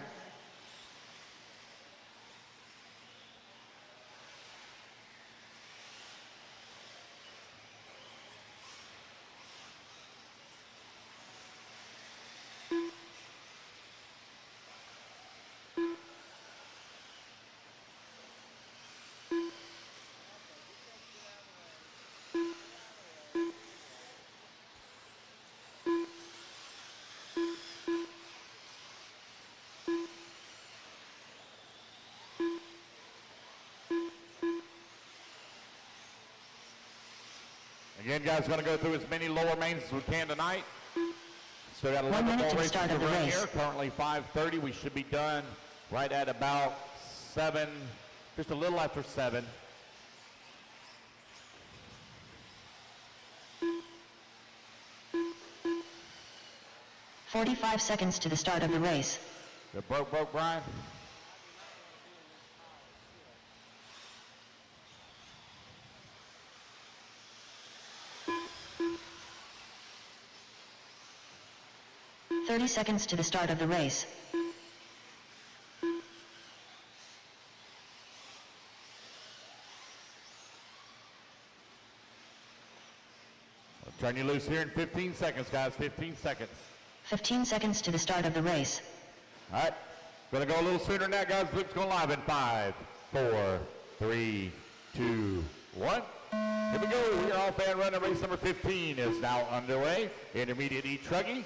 Again, guys, going to go through as many lower mains as we can tonight. Still got a
1
little
minute
more
to the
races
start
to
of the
run
race.
here. Currently 5:30. We should be done right at about 7, just a little after 7.
"45 seconds to the start of the race.
It broke, Brian.
"30 seconds to the start of the race.
I'll turn you loose here in 15 seconds, guys. 15 seconds.
15 seconds to the start of the race.
All right. Going to go a little sooner than that, guys. Luke's going live in 5, 4, 3, 2, 1. Here we go. We are off and running. Race number 15 is now underway. Intermediate E-Truggy.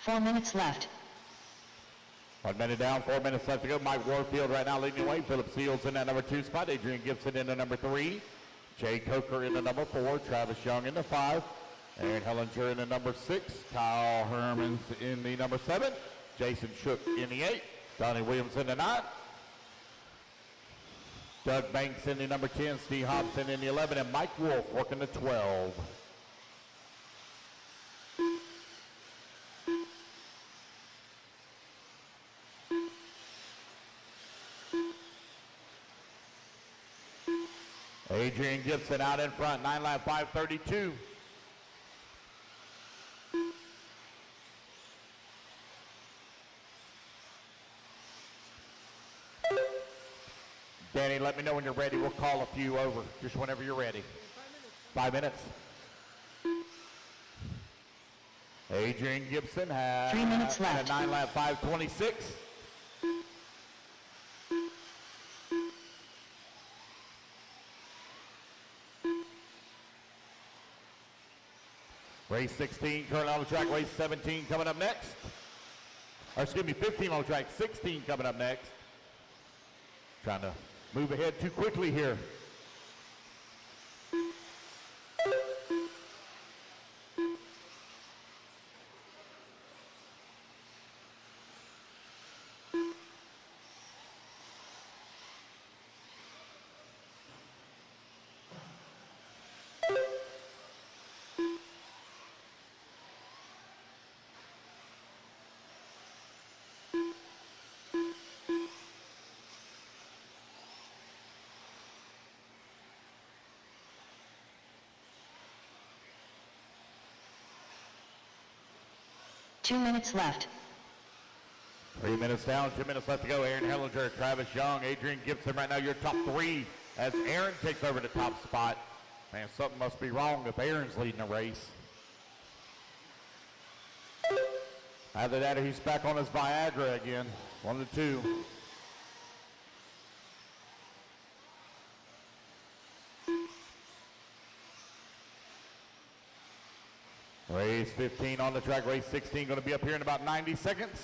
Four minutes left.
1 minute down, 4 minutes left to go. Mike Warfield right now leading the way. Philip Seals in that number 2 spot. Adrian Gibson in the number 3. Jay Coker in the number 4. Travis Young in the 5. Aaron Hellinger in the number 6. Kyle Hermans in the number 7. Jason Shook in the 8. Donnie Williams in the 9. Doug Banks in the number 10. Steve Hobson in the 11. And Mike Wolf working the 12. Adrian Gibson out in front, 9 lap 5:32. Danny, let me know when you're ready. We'll call a few over, just whenever you're ready. 5 minutes. Adrian Gibson has
3 minutes
a
left.
9-lap 5:26. Race 16 currently on the track. Race 17 coming up next. Or excuse me, 15 on the track. 16 coming up next. Trying to move ahead too quickly here.
Two minutes left.
3 minutes down, 2 minutes left to go. Aaron Hellinger, Travis Young, Adrian Gibson right now your top three as Aaron takes over the top spot. Man, something must be wrong if Aaron's leading the race. Either that or he's back on his Viagra again. One of the two. Race 15 on the track. Race 16 going to be up here in about 90 seconds.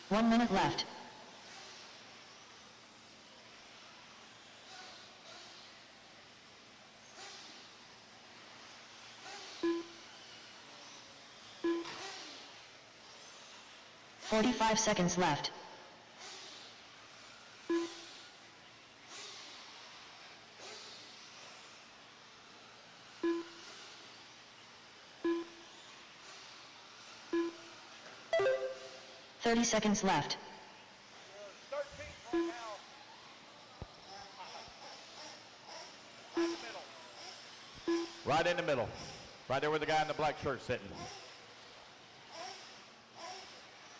One minute left. "45 seconds left. "30 seconds left.
13th right now. Right in the middle.
Right in the middle. Right there where the guy in the black shirt sitting.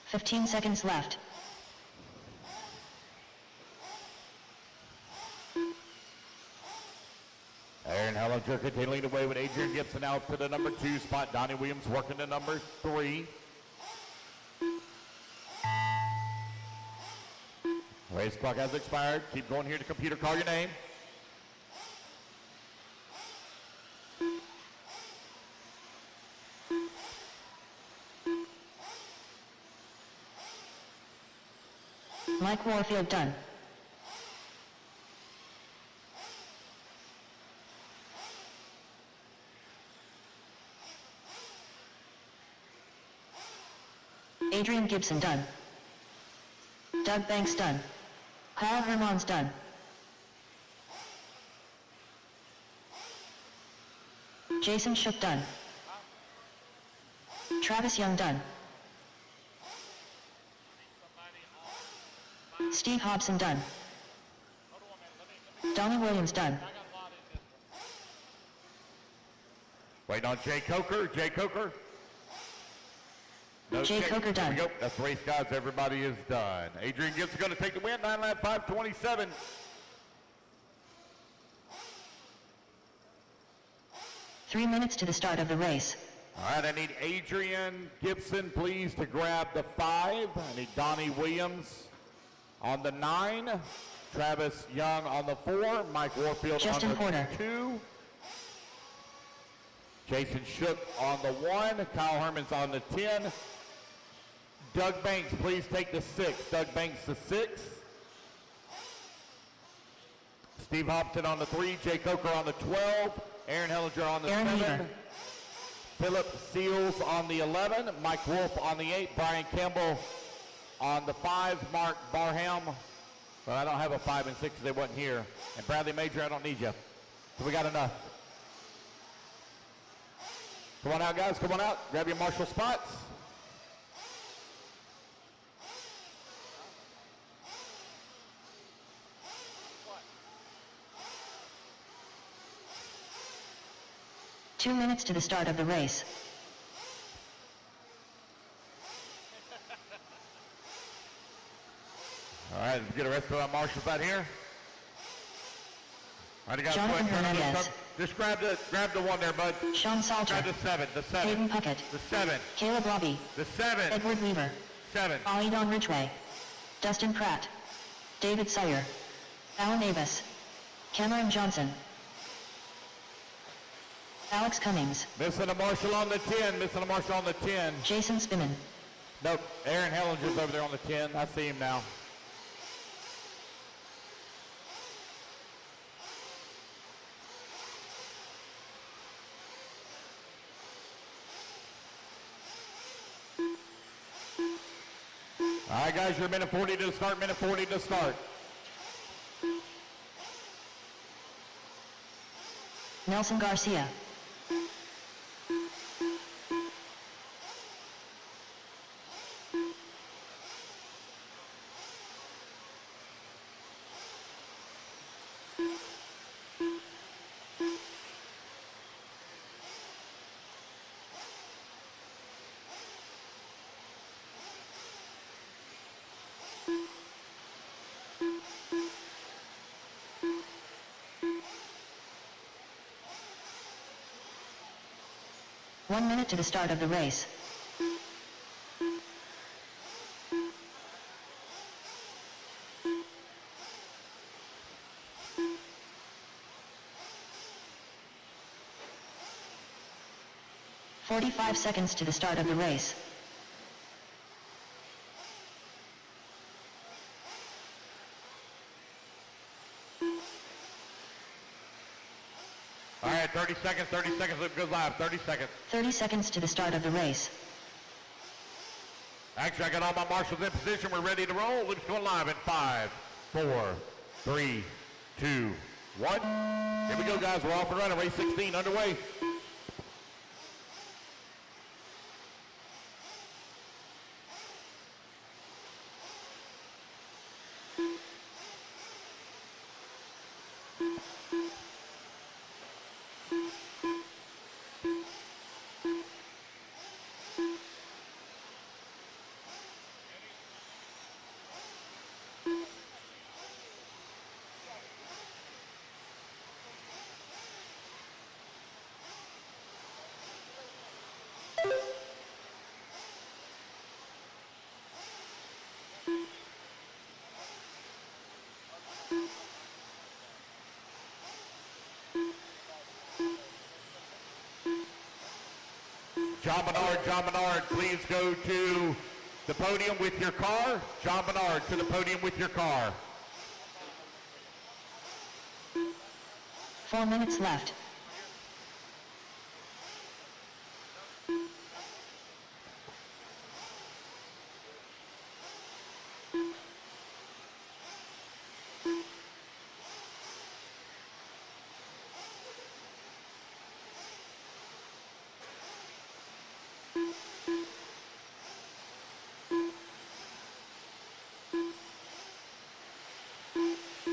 15 seconds left.
Aaron Hellinger continuing to away with Adrian Gibson out to the number 2 spot. Donnie Williams working the number 3. Race clock has expired. Keep going here to computer. Call your name.
Mike Warfield done. Adrian Gibson done. Doug Banks done. Kyle Herman's done. Jason Shook done. Travis Young done. Steve Hobson done. Donnie Williams done.
Waiting on Jay Coker. Jay Coker. No,
Jay Coker
there we
done.
go. That's the race, guys. Everybody is done. Adrian Gibson going to take the win. 9-lap 5:27.
"3 minutes to the start of the race.
All right, I need Adrian Gibson, please, to grab the 5. I need Donnie Williams on the 9. Travis Young on the 4. Mike Warfield
Justin
on the
Porter.
2. Jason Shook on the 1. Kyle Herman's on the 10. Doug Banks, please take the 6. Doug Banks the 6. Steve Hobson on the 3. Jay Coker on the 12. Aaron Hellinger on the
Aaron
7.
Heaver.
Philip Seals on the 11. Mike Wolf on the 8. Brian Campbell on the 5. Mark Barham. Well, I don't have a 5 and 6 because they wasn't here. And Bradley Major, I don't need you. So we got enough. Come on out, guys. Come on out. Grab your marshal spots.
What?
2 minutes to the start of the race.
All right, let's get the rest of our marshals out here. All right, guys, go ahead
Jonathan
and turn on
Hernandez.
this. Just grab the one there, bud.
Sean Salter.
Grab the seven,
Hayden Puckett.
the seven,
Caleb Robbie.
the seven,
Edward Weaver.
seven.
Ollie Don Ridgway. Dustin Pratt. David Sire. Alan Avis. Cameron Johnson. Alex Cummings.
Missing a marshal on the 10, missing a marshal on the 10.
Jason Spiman.
Nope, Aaron Hellinger's over there on the 10. I see him now. All right, guys, you're minute 40 to start, minute 40 to start.
Nelson Garcia. One minute to the start of the race. "45 seconds to the start of the race.
All right, 30 seconds, loop goes live, 30 seconds.
30 seconds to the start of the race.
Actually, I got all my marshals in position. We're ready to roll. Loop's going live in 5, 4, 3, 2, 1. Here we go, guys. We're off and running. Race 16 underway. John Bernard, please go to the podium with your car. John Bernard, to the podium with your car.
4 minutes left.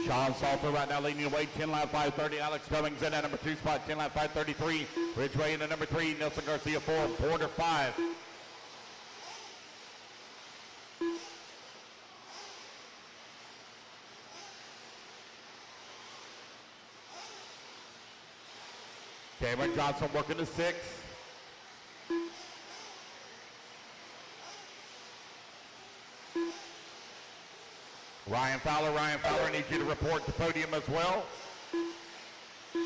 Sean Salter right now leading the way, 10 lap 530. Alex Cummings in at number 2 spot, 10 lap 533. Ridgway in at number 3, Nelson Garcia 4, Porter 5. Cameron Johnson working the 6. Ryan Fowler, I need you to report the podium as well.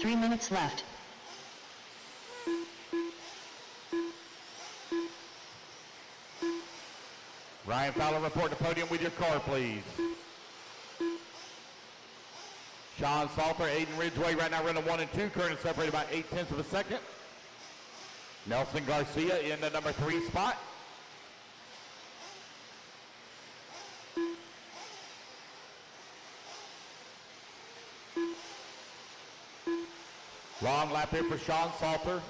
3 minutes left.
Ryan Fowler, report the podium with your car, please. Sean Salter, Aiden Ridgway right now running 1 and 2, currently separated by 0.8 of a second. Nelson Garcia in the number 3 spot. Long lap here for Sean Salter.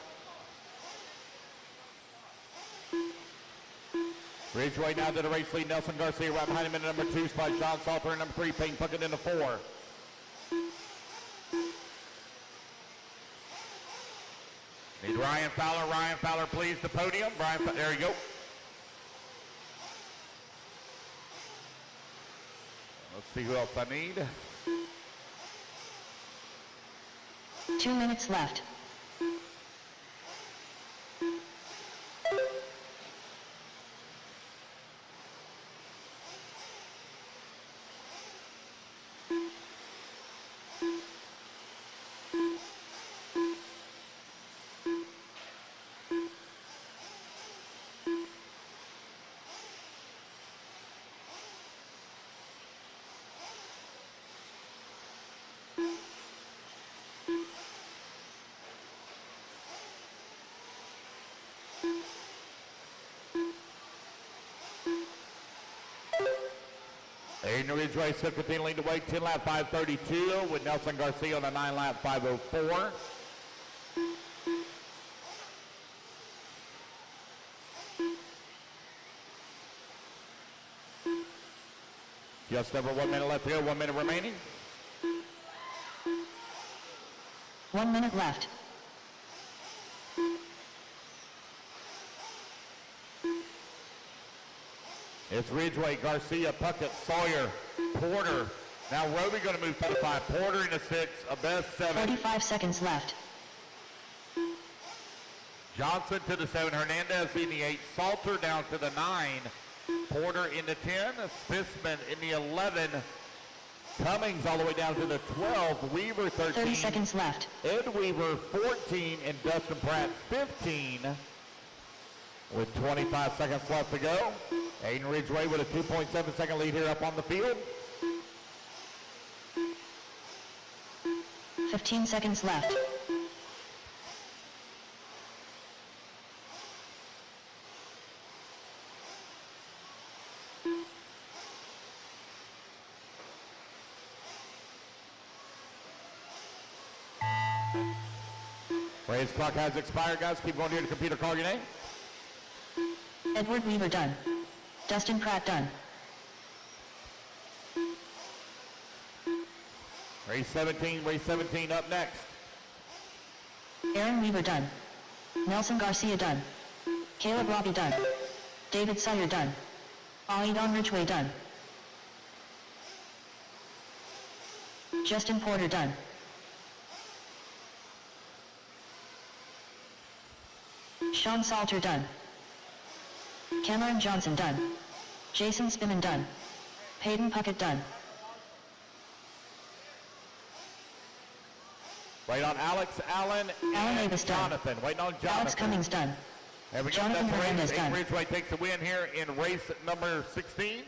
Ridgeway now to the race lead. Nelson Garcia right behind him in number 2 spot. Sean Salter in number 3. Peyton Puckett into 4. Need Ryan Fowler. Ryan Fowler, please, the podium. There you go. Let's see who else I need.
2 minutes left.
Aiden Ridgeway still continuing to wait. 10 lap 5:32 with Nelson Garcia on a 9 lap 5:04. Just over 1 minute left to go. 1 minute remaining.
1 minute left.
It's Ridgeway, Garcia, Puckett, Sawyer, Porter. Now Roby going to move to the 5. Porter in the 6, Abez 7.
45 seconds left.
Johnson to the 7, Hernandez in the 8, Salter down to the 9, Porter in the 10, Spissman in the 11, Cummings all the way down to the 12, Weaver 13.
30 seconds left.
Ed Weaver 14 and Dustin Pratt 15 with 25 seconds left to go. Aiden Ridgeway with a 2.7 second lead here up on the field.
15 seconds left.
Race clock has expired, guys. Keep going here to computer. Call your name.
Edward Weaver done. Dustin Pratt done.
Race 17 up next.
Aaron Weaver done. Nelson Garcia done. Caleb Robbie done. David Sawyer done. Aiden Ridgeway done. Justin Porter done. Sean Salter done. Cameron Johnson done. Jason Spimman done. Peyton Puckett done.
Wait on Alex Allen
Alan
and
Avis done.
Jonathan. Waiting on Jonathan.
Alex Cummings done.
There we go.
Jonathan
That's
Hernandez
race.
done.
Ridgeway takes the win here in race number 16.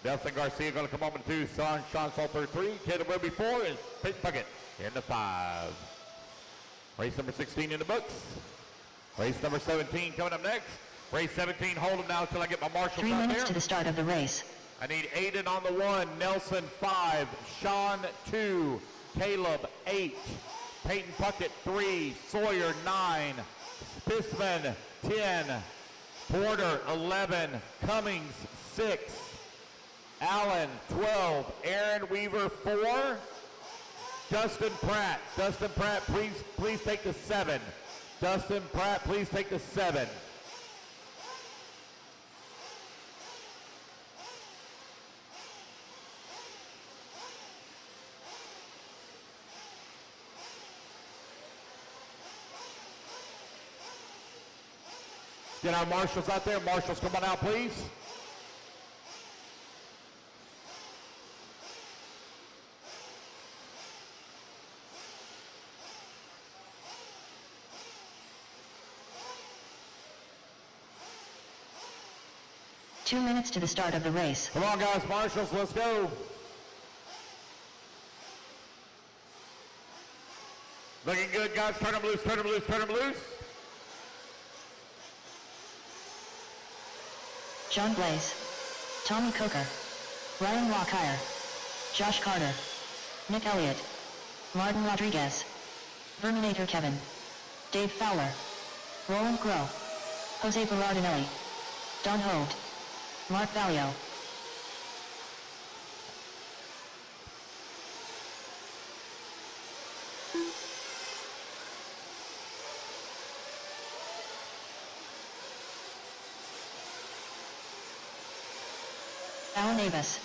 Dustin Garcia going to come up in 2. Sean Salter 3. Caleb Roby 4. And Peyton Puckett in the 5. Race number 16 in the books. Race number 17 coming up next. Race 17, hold them now until I get my marshals
3
out
minutes
there.
to the start of the race.
I need Aiden on the 1, Nelson 5, Sean 2, Caleb 8, Peyton Puckett 3, Sawyer 9, Spissman 10, Porter 11, Cummings 6, Allen 12, Aaron Weaver 4, Dustin Pratt. Dustin Pratt, please take the 7. Dustin Pratt, please take the 7. Get our marshals out there. Marshals, come on out, please.
Two minutes to the start of the race.
Come on, guys. Marshals, let's go. Looking good, guys. Turn them loose, turn them loose, turn them loose.
John Blaze, Tommy Coker, Ryan Lockire, Josh Carter, Nick Elliott, Martin Rodriguez, Verminator Kevin, Dave Fowler, Roland Groh, Jose Berardinelli, Don Holt, Mark Valio. Alan Davis.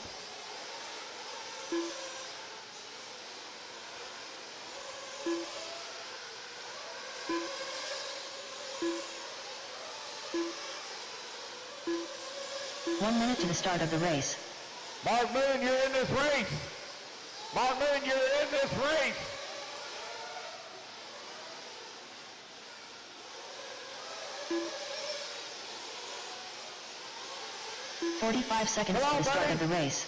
One minute to the start of the race.
Mark Moon, you're in this race. Mark Moon, you're in this race.
"45 seconds
Come
to
on,
the start
buddy.
of the race.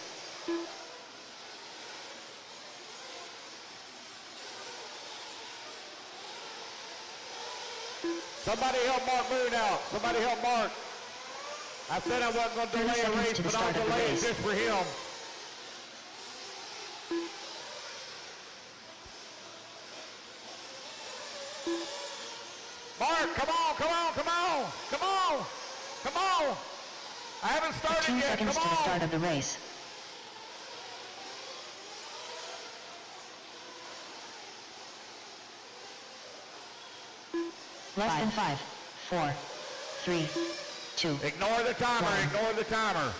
Somebody help Mark Moon out. Somebody help Mark. I said I wasn't going to
30
delay a
seconds
race,
to the
but I'll
start of the
delay it
race.
just for him. Mark, come on, come on, come on, come on, come on. I haven't started
15
yet,
seconds
come
to the start
on.
of the race. Less than 5, 4, 3, 2.
Ignore the timer,
One.
ignore the timer.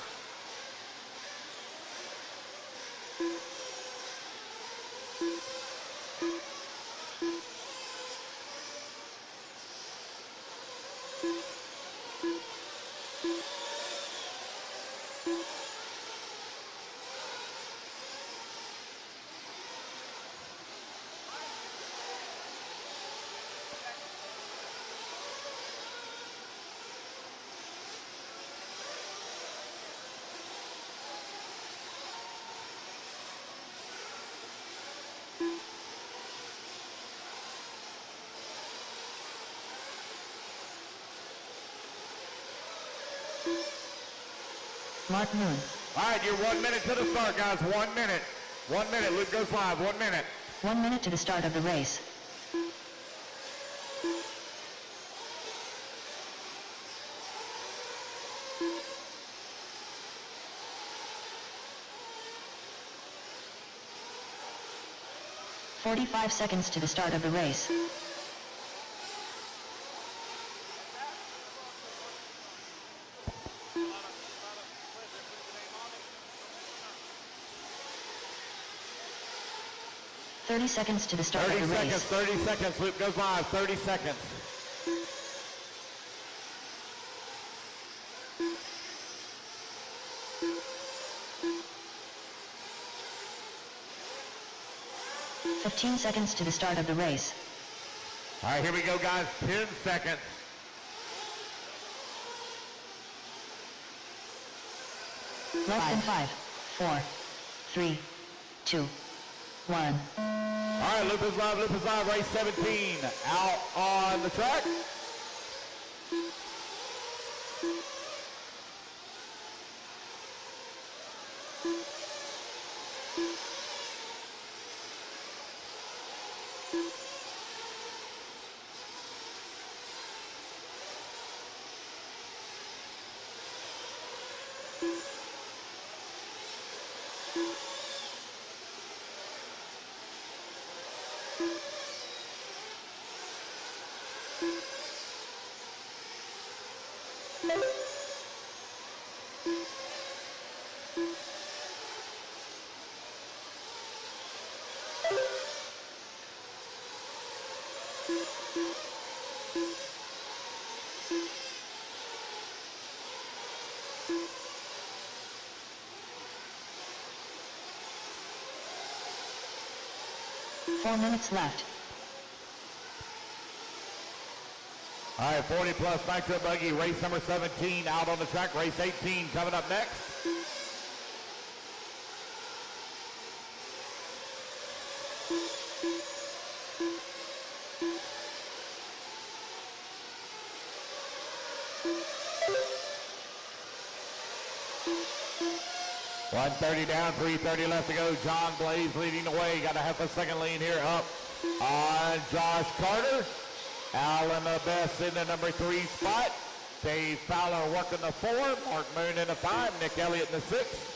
Mark Moon.
All right, you're 1 minute to the start, guys. 1 minute. 1 minute. Luke goes live. 1 minute.
1 minute to the start of the race. "45 seconds to the start of the race. "30 seconds to the start
30
of the
seconds,
race.
30 seconds. Luke goes live. 30 seconds.
"15 seconds to the start of the race.
All right, here we go, guys. 10 seconds.
Less than 5, 4, 3, 2, 1.
All right, Luke is live. Luke is live. Race 17 out on the track.
Four minutes left.
All right, 40 plus nitro buggy, race number 17 out on the track. Race 18 coming up next. .130 down, 3:30 left to go. John Blaze leading the way. Got a half a second lead here up on Josh Carter. Alan Best in the number 3 spot. Dave Fowler working the 4, Mark Moon in the 5, Nick Elliott in the 6.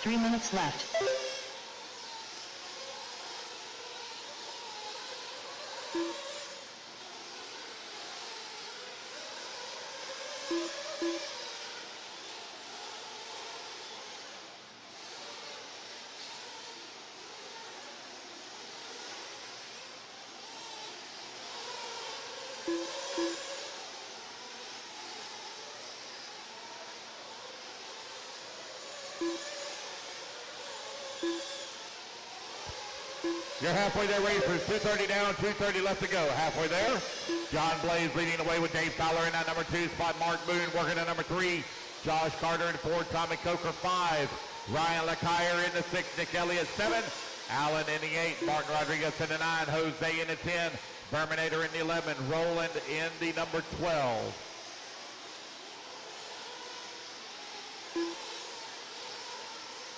Three minutes left.
You're halfway there, racers. 2:30 down, 2:30 left to go. Halfway there. John Blaze leading the way with Dave Fowler in that number 2 spot. Mark Boone working at number 3. Josh Carter in 4. Tommy Coker 5. Ryan LeCaire in the 6. Nick Elliott 7. Allen in the 8. Martin Rodriguez in the 9. Jose in the 10. Verminator in the 11. Roland in the number 12.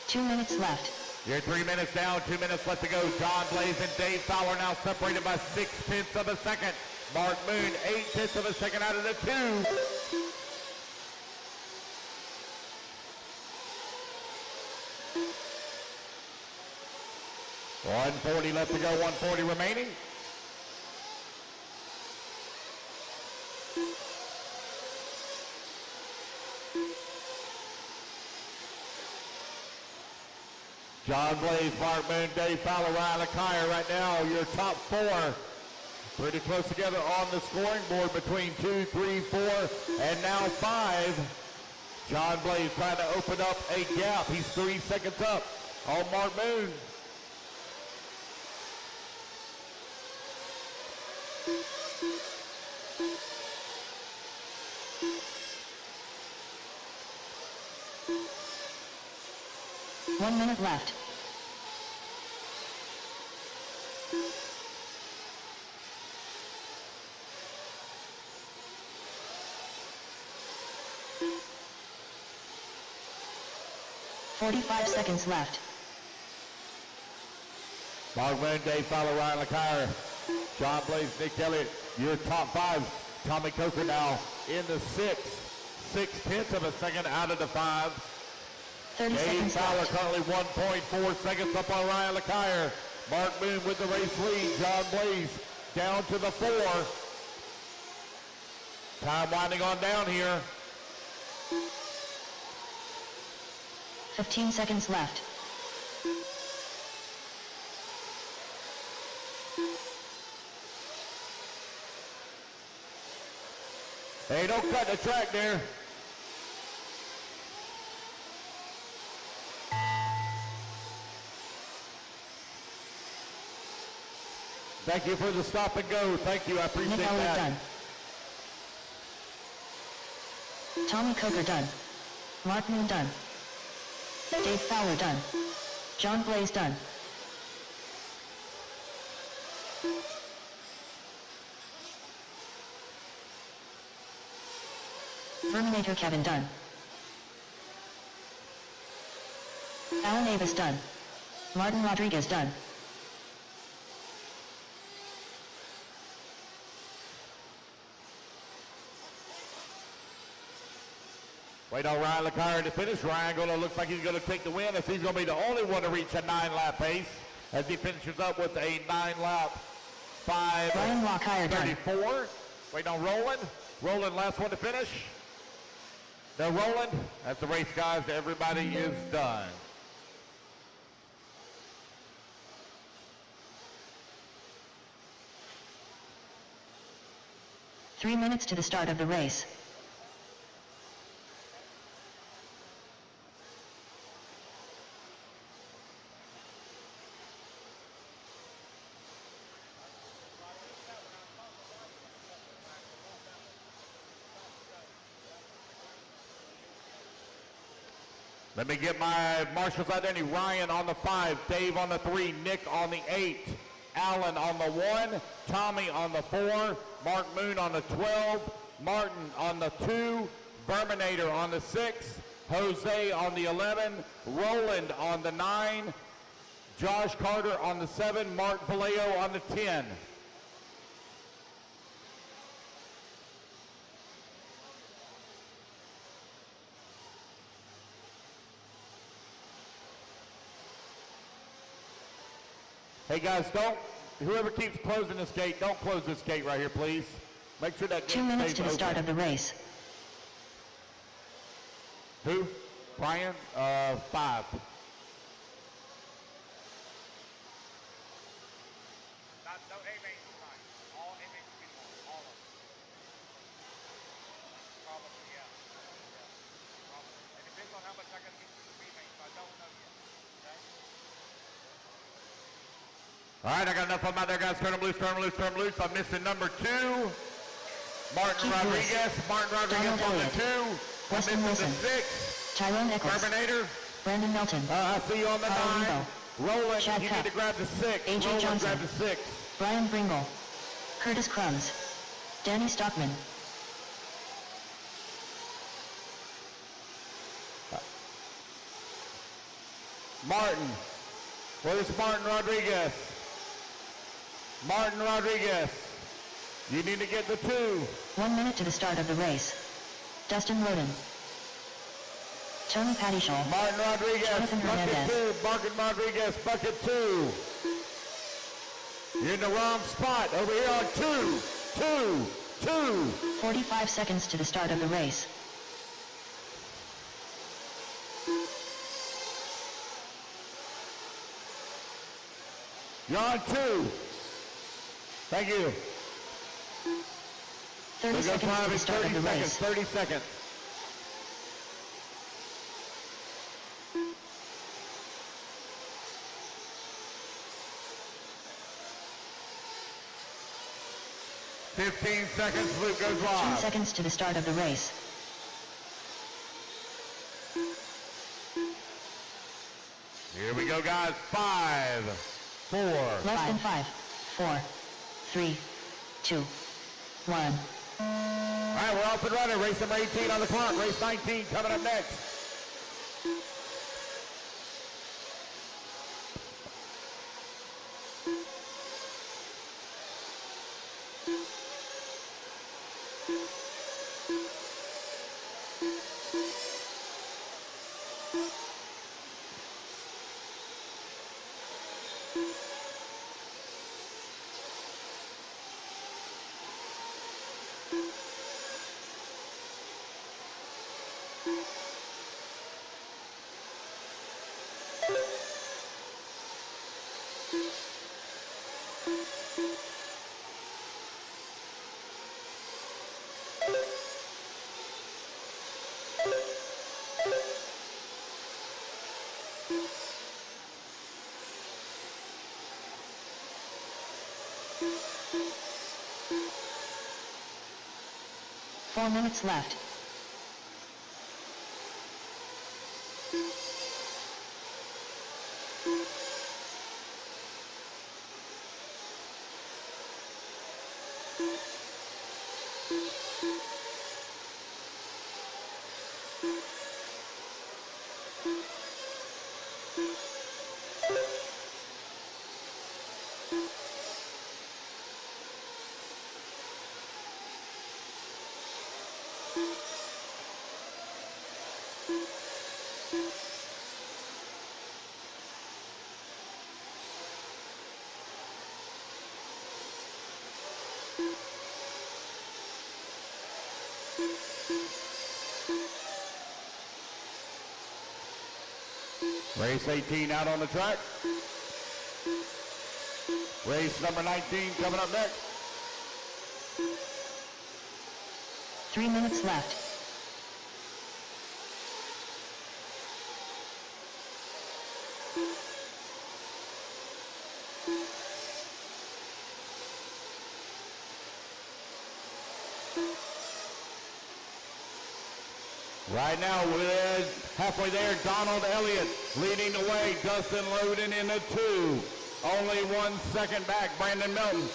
Two minutes left.
You're 3 minutes down, 2 minutes left to go. John Blaze and Dave Fowler now separated by 0.6 of a second. Mark Moon, 0.8 of a second out of the 2. .140 left to go, 140 remaining. John Blaze, Mark Moon, Dave Fowler, Ryan LeCaire right now, your top 4. Pretty close together on the scoring board between 2, 3, 4, and now 5. John Blaze trying to open up a gap. He's 3 seconds up on Mark Moon.
One minute left. .45 seconds left.
Mark Moon, Dave Fowler, Ryan LeCaire, John Blaze, Nick Elliott, your top 5. Tommy Coker now in the 6. 0.6 of a second out of the 5.
30
Dave
seconds
Fowler
left.
currently 1.4 seconds up on Ryan LeCaire. Mark Moon with the race lead. John Blaze down to the 4. Time winding on down here.
15 seconds left.
Hey, don't cut the track there. Thank you for the stop and go. Thank you. I appreciate
Nick Elliott
that.
done. Tommy Coker done. Mark Moon done. Dave Fowler done. John Blaze done. Verminator Kevin done. Alan Avis done. Martin Rodriguez done.
Wait on Ryan LeCaire to finish. Ryan looks like he's going to take the win as he's going to be the only one to reach a 9-lap pace as he finishes up with a 9-lap
Ryan LeCaire done.
5:34. Wait on Roland. Roland last one to finish. No Roland. That's the race, guys. Everybody is done.
Three minutes to the start of the race.
Let me get my marshals identity. Ryan on the 5, Dave on the 3, Nick on the 8. Allen on the 1, Tommy on the 4, Mark Moon on the 12, Martin on the 2, Verminator on the 6, Jose on the 11, Roland on the 9, Josh Carter on the 7, Mark Vallejo on the 10. Hey guys, whoever keeps closing this gate, don't close this gate right here, please. Make sure that gate
2 minutes
stays
to the start
open.
of the race.
Who? Brian? 5.
No haymakers tonight. All haymakers be more. All of them. Probably, yeah. Probably. It depends on how much I got to get through the remakes. I don't know yet. Okay?
All right, I got enough of them out there, guys. Turn them loose, turn them loose, turn them loose. I'm missing number 2. Martin
Keith
Rodriguez.
Lewis.
Martin Rodriguez
Donald
on the
Elliott.
2.
Weston
I'm missing
Wilson.
the 6.
Tyrone Eccles.
Terminator.
Brandon Melton.
I see you on the
Kyle
9.
Rebo.
Roland,
Chad
you
Cup.
need to grab the 6.
AJ
Roland,
Johnson.
grab the 6.
Brian Bringle. Curtis Crumbs. Danny Stockman.
Martin. Where's Martin Rodriguez? Martin Rodriguez. You need to get the 2.
1 minute to the start of the race. Dustin Roden. Tony Pattyshaw.
Martin Rodriguez,
Jonathan
bucket
Hernandez.
2. Martin Rodriguez, bucket 2. You're in the wrong spot. Over here on 2. 2.
45 seconds to the start of the race.
You're on 2. Thank you.
30
There goes
seconds to
five
the
in
start
30
of the
seconds.
race.
30 seconds. Seconds, Luke goes
10
live.
seconds to the start of the race.
Here we go, guys. 5, 4.
Less than 5, 4, 3, 2, 1.
All right, we're off and running. Race number 18 on the clock. Race 19 coming up next.
Four minutes left.
Race 18 out on the track. Race number 19 coming up next.
3 minutes left.
Right now, we're halfway there. Donald Elliott leading the way. Dustin Loden in the 2. Only 1 second back. Brandon Melton,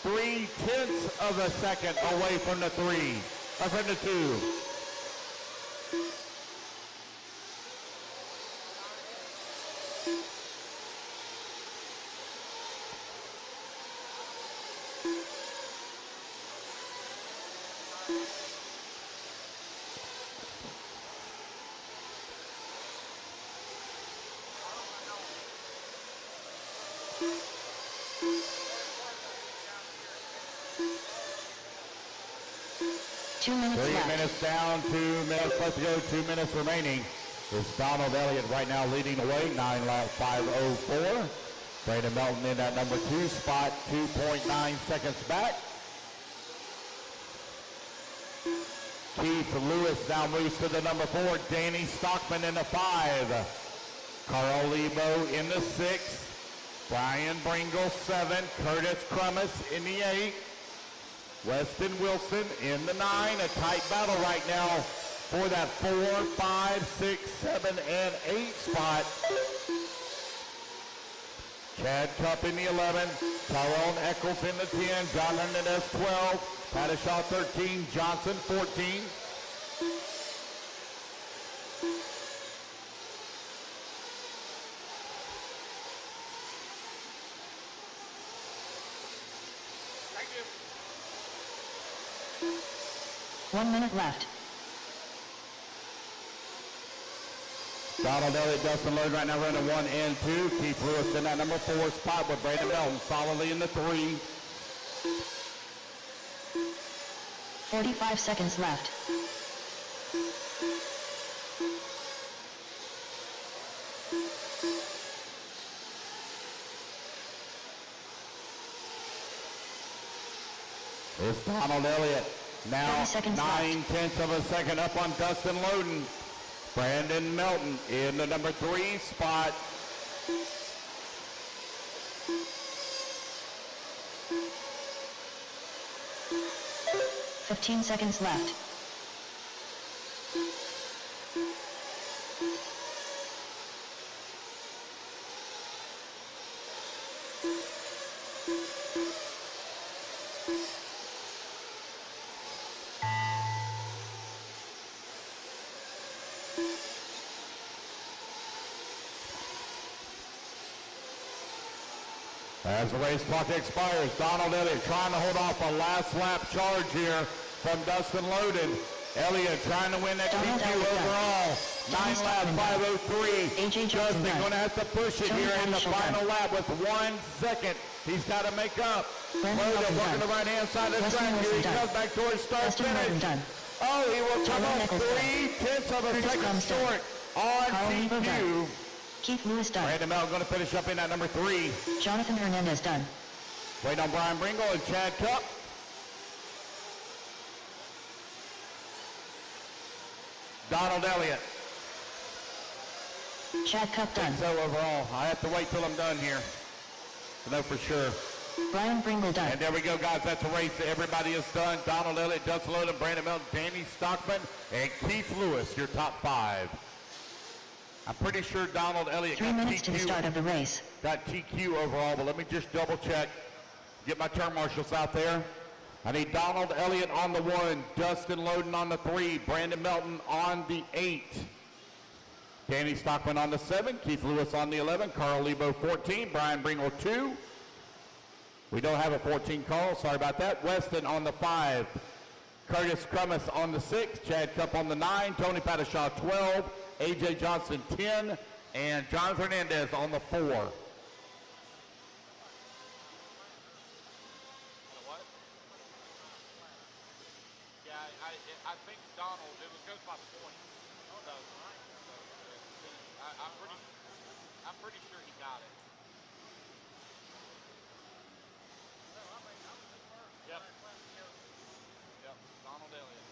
3/10 of a second away from the 3, or from the 2.
Two minutes
3
left.
minutes down, 2 minutes left to go, 2 minutes remaining. It's Donald Elliott right now leading the way, 9 lap 5:04. Brandon Melton in that number 2 spot, 2.9 seconds back. Keith Lewis now moves to the number 4. Danny Stockman in the 5. Carl Lebo in the 6. Brian Bringle 7. Curtis Crummis in the 8. Weston Wilson in the 9. A tight battle right now for that 4, 5, 6, 7, and 8 spot. Chad Cup in the 11. Tyrone Eccles in the 10. John Hernandez 12. Pattishaw 13. Johnson 14.
Thank you.
1 minute left.
Donald Elliott, Dustin Lloyd right now running 1 and 2. Keith Lewis in that number 4 spot with Brandon Melton solidly in the 3.
45 seconds left.
It's Donald Elliott now
30 seconds left.
9/10 of a second up on Dustin Loden. Brandon Melton in the number 3 spot.
$15 seconds left.
As the race clock expires, Donald Elliott trying to hold off a last lap charge here from Dustin Loden. Elliott trying to win that
Donald
PQ
Elliott
overall.
Johnny
9 lap
Stockman
5:03.
AJ Johnson
Justin
done.
going to have to push it
Tony
here in the
Pattishaw
final
done.
lap with 1 second. He's got to make up.
Brandon
Loden
Melton
working
done.
the right hand side of the
Weston
track. Here he
Wilson done.
comes back towards start
Dustin Loden
finish.
done.
Oh, he will come
Tyrone
up
Eccles done.
3/10 of a
Curtis
second
Crumbs done.
short on
Carl Lebo
TQ.
done. Keith Lewis done.
Brandon Melton going to finish up in that number 3.
Jonathan Hernandez done.
Waiting on Brian Bringle and Chad Cup. Donald Elliott.
Chad Cup done.
So overall, I have to wait till I'm done here to know for sure.
Brian Bringle done.
And there we go, guys. That's a race that everybody has done. Donald Elliott, Dustin Loden, Brandon Melton, Danny Stockman, and Keith Lewis, your top 5. I'm pretty sure Donald Elliott
3
got
minutes to the start
TQ,
of the race.
got TQ overall, but let me just double check. Get my turn marshals out there. I need Donald Elliott on the 1, Dustin Loden on the 3, Brandon Melton on the 8. Danny Stockman on the 7, Keith Lewis on the 11, Carl Lebo 14, Brian Bringle 2. We don't have a 14, Carl, sorry about that. Weston on the 5, Curtis Crummis on the 6, Chad Cup on the 9, Tony Pattishaw 12, AJ Johnson 10, and John Hernandez on the 4.
What? Yeah, I think Donald, it goes by point. So, I'm pretty sure he got it. Yep. Yep, Donald Elliott.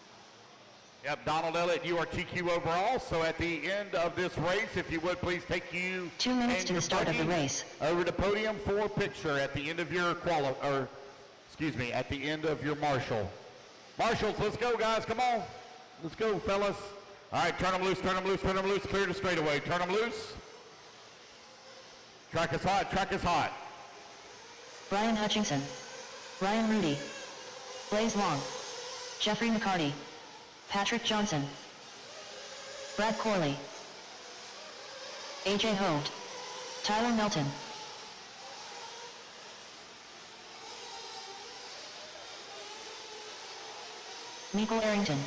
Yep, Donald Elliott, you are TQ overall. So at the end of this race, if you would please take you
2 minutes
and
to
your
the start of the
buggy
race.
over the podium for a picture at the end of your at the end of your marshal. Marshals, let's go, guys. Come on. Let's go, fellas. All right, turn them loose, turn them loose, turn them loose. Clear the straightaway. Turn them loose. Track is hot, track is hot.
Brian Hutchinson, Ryan Rudy, Blaze Long, Jeffrey McCarty, Patrick Johnson, Brad Corley, AJ Hoved, Tyler Melton, Michael Arrington,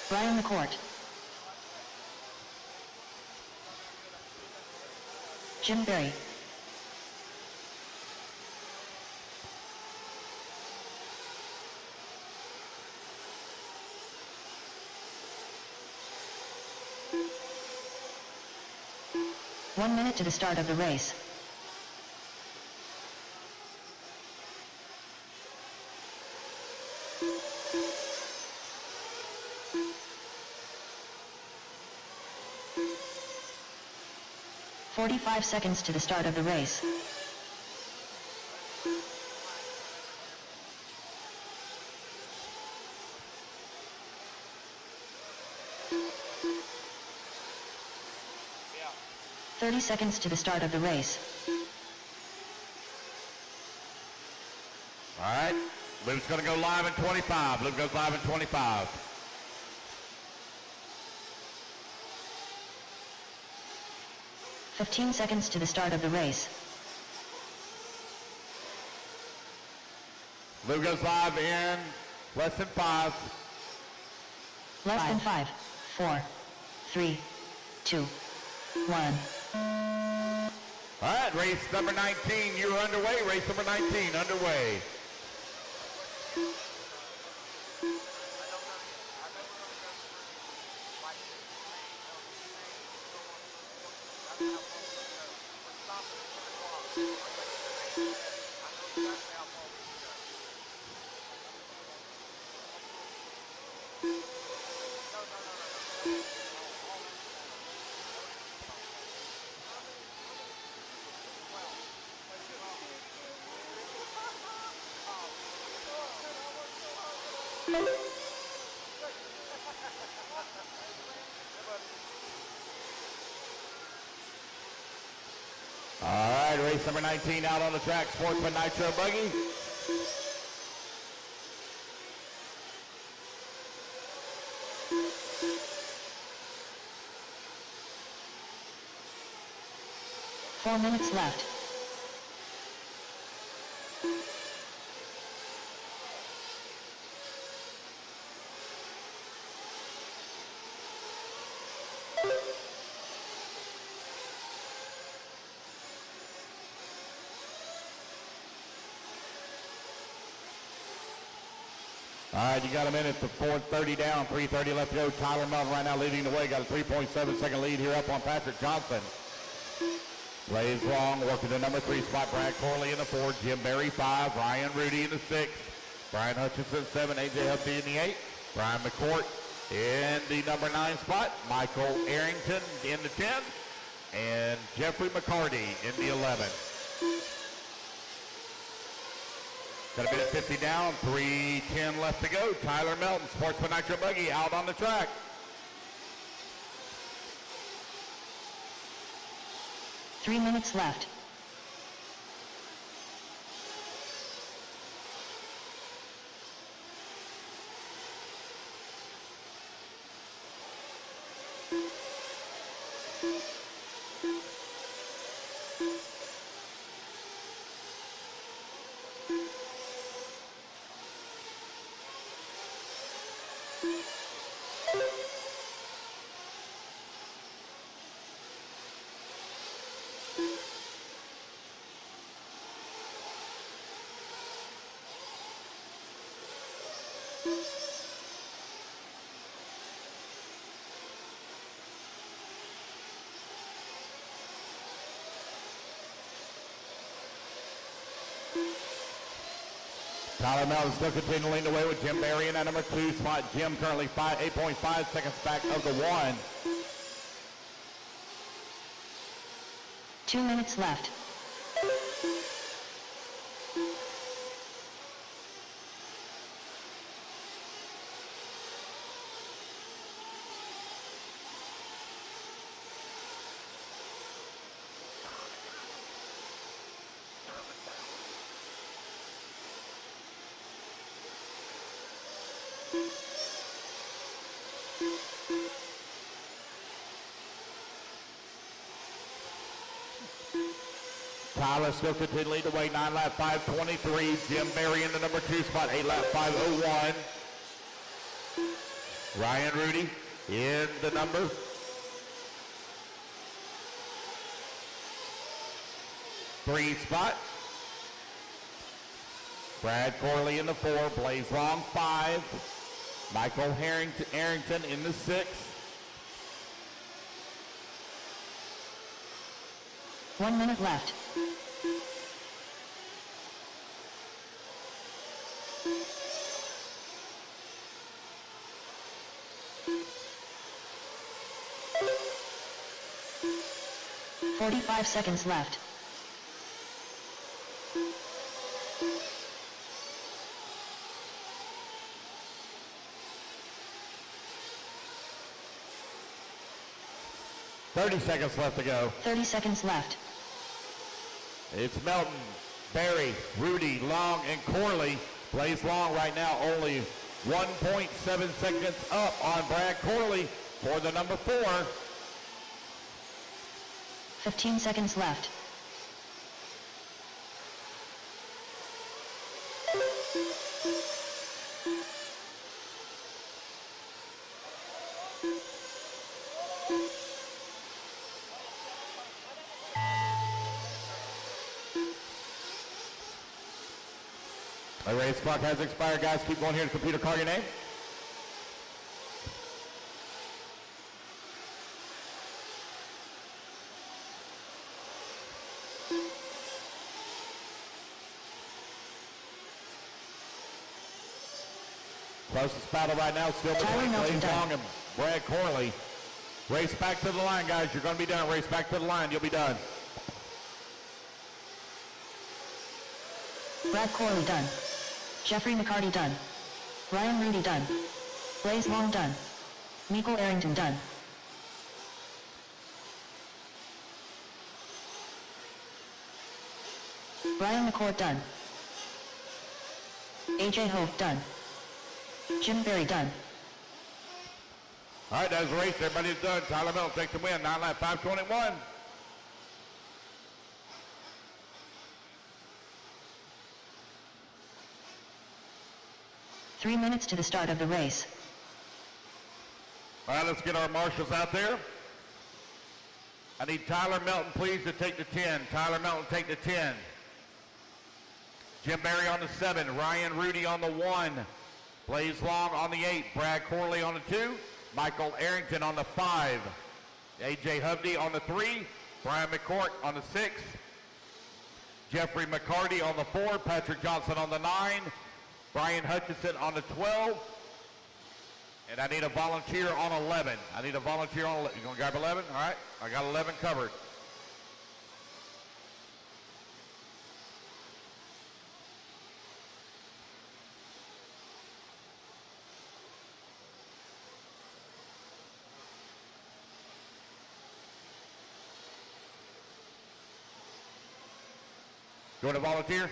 Brian McCourt, Jim Berry, One minute to the start of the race. "45 seconds to the start of the race.
Yeah.
30 seconds to the start of the race.
All right. Luke's going to go live in 25. Luke goes live in 25.
"15 seconds to the start of the race.
Luke goes live in less than 5.
Less than 5, 4, 3, 2, 1.
All right, race number 19, you're underway. Race number 19, underway. All right, race number 19 out on the track, Sportsman Nitro Buggy.
Four minutes left.
All right, you got a minute to 4:30 down, 3:30 left to go. Tyler Melton right now leading the way. Got a 3.7-second lead here up on Patrick Johnson. Blaze Long working the number 3 spot. Brad Corley in the 4. Jim Berry 5. Ryan Rudy in the 6. Brian Hutchinson 7. AJ Huffy in the 8. Brian McCourt in the number 9 spot. Michael Arrington in the 10. And Jeffrey McCarty in the 11. Got a minute 50 down, 3:10 left to go. Tyler Melton, Sportsman Nitro Buggy, out on the track.
Three minutes left.
Tyler Melton still continuing the way with Jim Berry in that number 2 spot. Jim currently 8.5 seconds back of the 1.
2 minutes left.
Tyler still continuing to lead the way, 9 lap 5:23. Jim Berry in the number 2 spot, 8 lap 5:01. Ryan Rudy in the number 3 spot. Brad Corley in the 4, Blaze Long 5. Michael Arrington in the 6.
1 minute left. "45 seconds left.
"30 seconds left to go.
30 seconds left.
It's Melton, Barry, Rudy, Long, and Corley. Blaze Long right now only 1.7 seconds up on Brad Corley for the number 4.
15 seconds left.
The race clock has expired, guys. Keep going here to computer. Call your name. Closest battle right now still between Blaze Long and Brad Corley. Race back to the line, guys. You're going to be done. Race back to the line. You'll be done.
Brad Corley done. Jeffrey McCarty done. Ryan Rudy done. Blaze Long done. Michael Arrington done. Brian McCourt done. AJ Hope done. Jim Berry done.
All right, that's the race. Everybody's done. Tyler Melton takes the win. 9 lap 5:21.
"3 minutes to the start of the race.
All right, let's get our marshals out there. I need Tyler Melton, please, to take the 10. Tyler Melton, take the 10. Jim Berry on the 7. Ryan Rudy on the 1. Blaze Long on the 8. Brad Corley on the 2. Michael Arrington on the 5. AJ Hovde on the 3. Brian McCourt on the 6. Jeffrey McCarty on the 4. Patrick Johnson on the 9. Brian Hutchison on the 12. And I need a volunteer on 11. I need a volunteer on 11. You gonna grab 11? All right, I got 11 covered. You want a volunteer?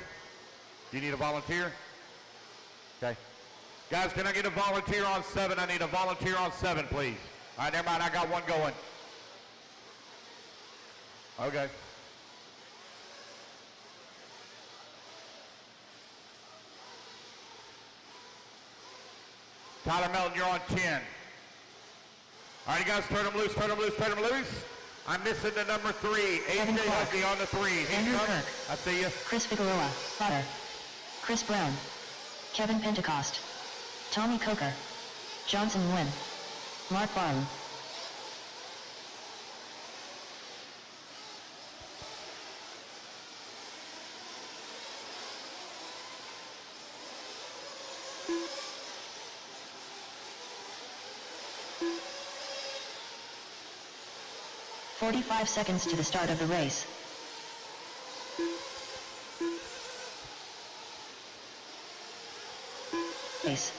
Do you need a volunteer? Okay. Guys, can I get a volunteer on 7? I need a volunteer on 7, please. All right, never mind. I got one going. Okay. Tyler Melton, you're on 10. All right, you guys, turn them loose, turn them loose, turn them loose. I'm missing the number 3. AJ Huggy on the 3.
Andrew Kirk.
I see you.
Chris Figueroa. Potter. Chris Brown. Kevin Pentecost. Tommy Coker. Johnson Nguyen. Mark Barton. "45 seconds to the start of the race. Race.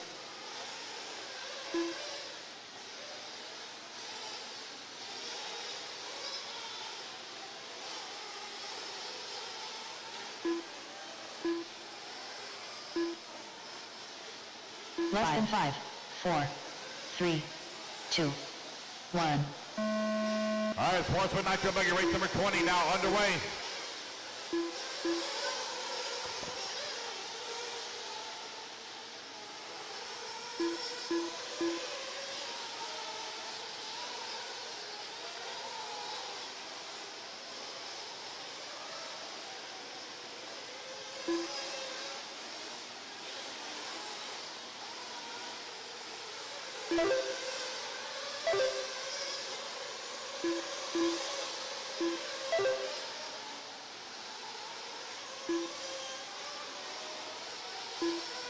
Less than 5, 4, 3, 2, 1.
All right, Sportsman Nitro Buggy race number 20 now underway.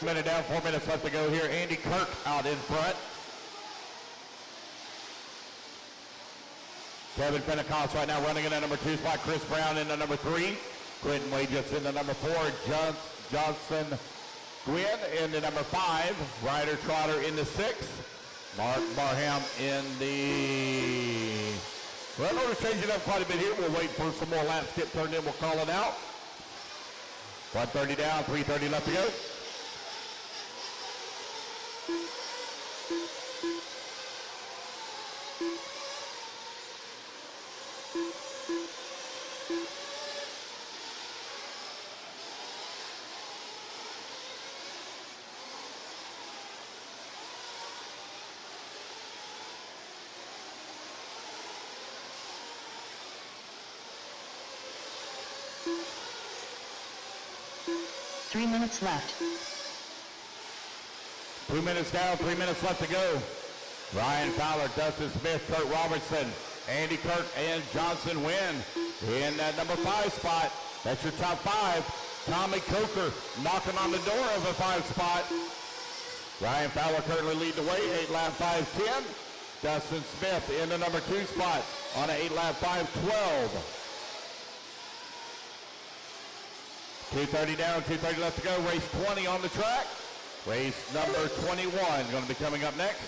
Minute down, 4 minutes left to go here. Andy Kirk out in front. Kevin Pentecost right now running in the number 2 spot. Chris Brown in the number 3. Quentin Wages in the number 4. Johnson Gwynn in the number 5. Ryder Trotter in the 6. Mark Barham in the... Well, we're changing up quite a bit here. We'll wait for some more laps to get turned in. We'll call it out. 1:30 down, 3:30 left to go.
Three minutes left.
2 minutes down, 3 minutes left to go. Ryan Fowler, Dustin Smith, Kurt Robertson, Andy Kirk, and Johnson Wynn in that number 5 spot. That's your top 5. Tommy Coker knocking on the door of a 5 spot. Ryan Fowler currently leading the way, 8-lap 5:10. Dustin Smith in the number 2 spot on an 8-lap 5:12. 2:30 down, 2:30 left to go. Race 20 on the track. Race number 21 going to be coming up next.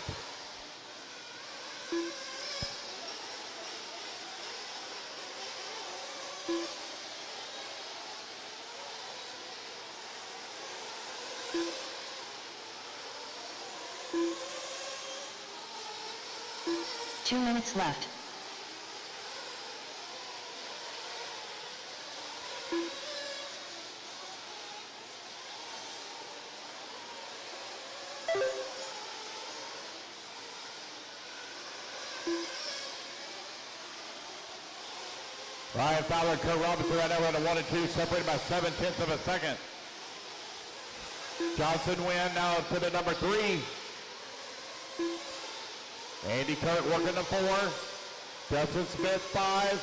Two minutes left.
Ryan Fowler and Kurt Robinson right now running 1 and 2, separated by 7/10 of a second. Johnson Wynn now to the number 3. Andy Kurt working the 4. Dustin Smith 5.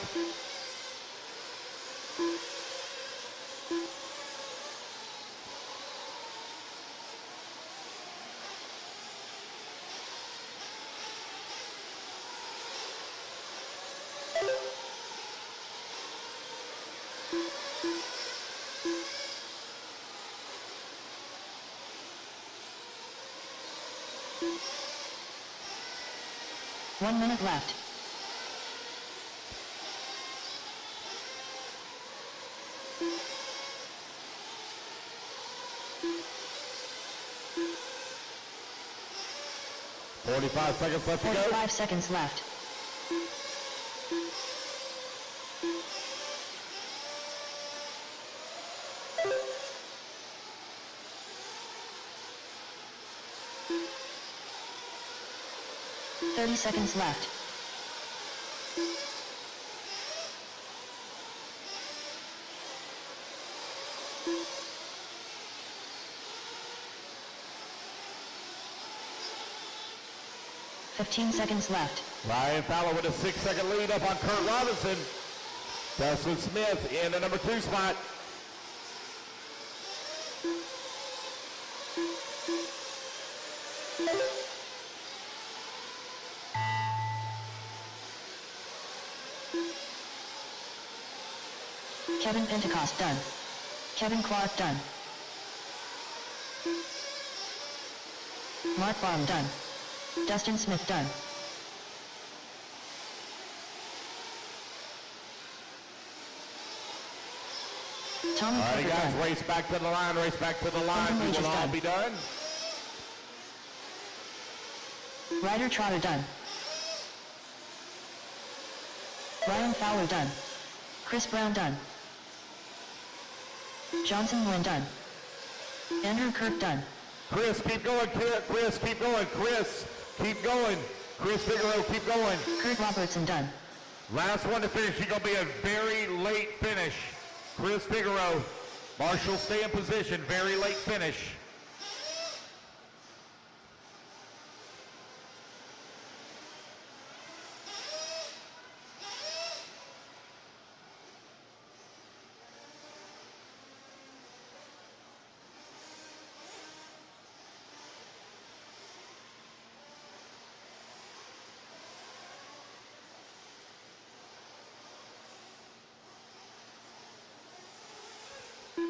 One minute left.
Forty-five seconds left to go.
45 seconds left. Seconds left. Seconds left.
Ryan Fowler with a 6-second lead up on Kurt Robinson. Dustin Smith in the number 2 spot.
Kevin Pentecost done. Kevin Clark done. Mark Baum done. Dustin Smith done. Tommy
All right,
Coker
guys,
done.
race back to the line, race back to the line.
Quentin
We
Wages
will all
done.
be done.
Ryder Trotter done. Ryan Fowler done. Chris Brown done. Johnson Nguyen done. Andrew Kirk done.
Chris, keep going. Chris, keep going. Chris, keep going. Chris Figueroa, keep going.
Kurt Robertson done.
Last one to finish. You're going to be a very late finish. Chris Figueroa. Marshall, stay in position. Very late finish.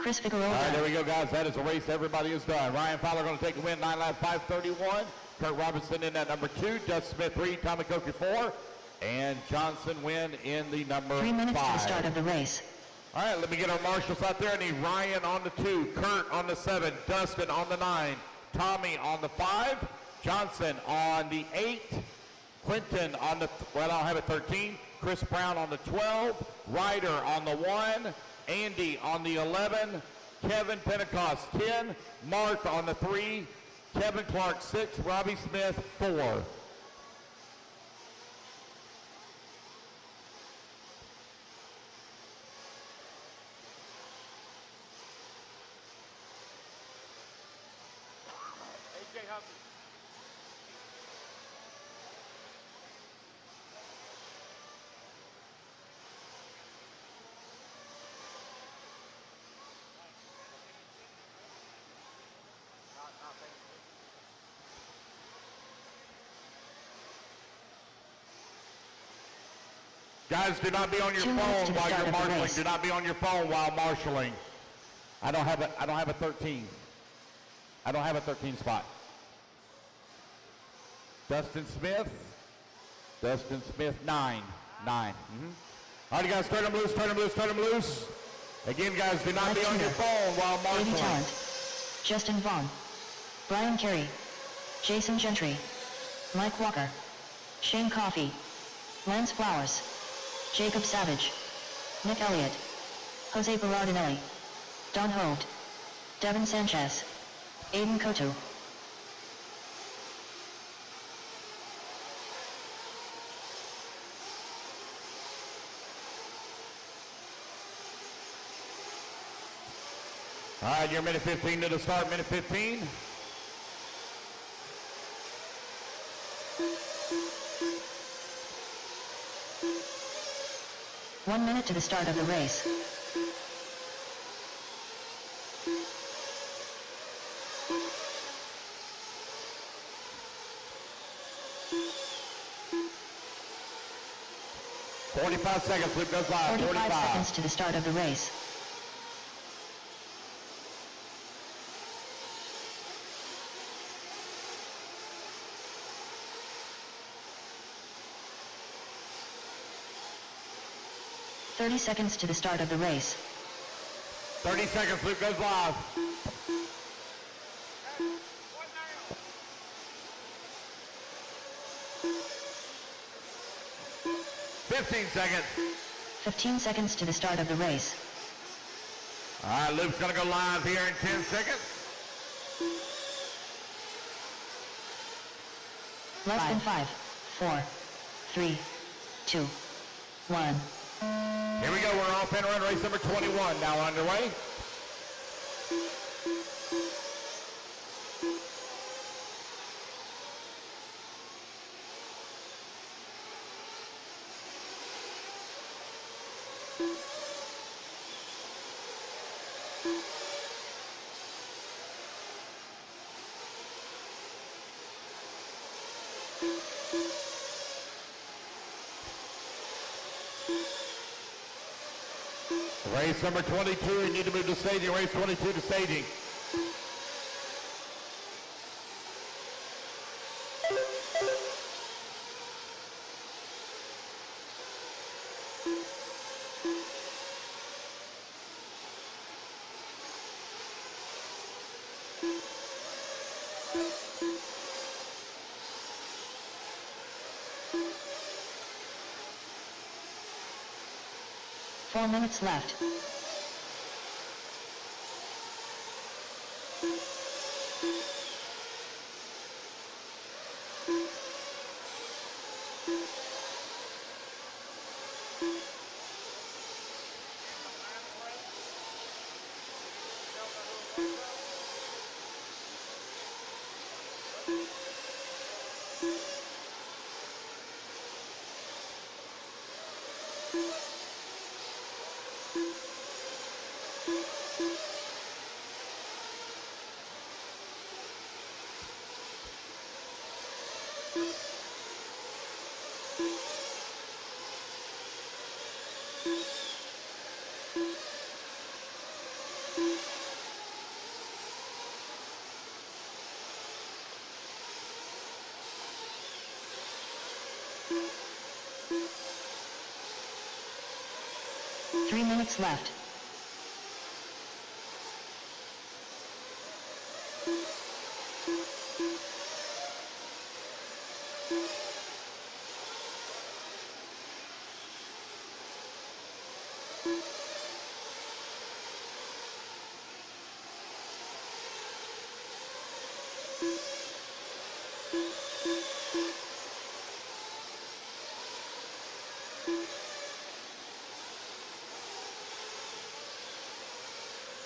Chris Figueroa
All right,
done.
there we go, guys. That is the race. Everybody is done. Ryan Fowler going to take the win, 9 laps, 5:31. Kurt Robinson in at number 2. Dustin Smith 3. Tommy Coker 4. And Johnson win in the number
3 minutes
5.
to the start of the race.
All right, let me get our marshals out there. I need Ryan on the 2, Kurt on the 7, Dustin on the 9, Tommy on the 5, Johnson on the 8, Quentin on the, well, I don't have it, 13, Chris Brown on the 12, Ryder on the 1, Andy on the 11, Kevin Pentecost 10, Mark on the 3, Kevin Clark 6, Robbie Smith 4.
AJ Humphrey.
Guys, do not be on your
2 minutes
phone
to the
while
start
you're
of the
marshaling.
race.
Do not be on your phone while marshaling. I don't have a 13. I don't have a 13 spot. Dustin Smith 9. All right, you guys, turn them loose. Again, guys, do not be on your phone while
Baby
marshaling.
Talent. Justin Vaughn. Brian Carey. Jason Gentry. Mike Walker. Shane Coffey. Lance Flowers. Jacob Savage. Nick Elliott. Jose Berardinelli. Don Holt. Devin Sanchez. Aiden Kotu.
All right, you're minute 15 to the start, minute 15.
One minute to the start of the race.
$45 seconds, Luke goes live,
45 seconds to the start of the race. $30 seconds to the start of the race.
30 seconds, Luke goes live.
One down.
15 seconds.
15 seconds to the start of the race.
All right, Luke's going to go live here in 10 seconds.
Less than 5, 4, 3, 2, 1.
Here we go, we're off and run race number 21 now underway. Race number 22, you need to move to staging. Race 22 to staging.
Four minutes left. 3 minutes left.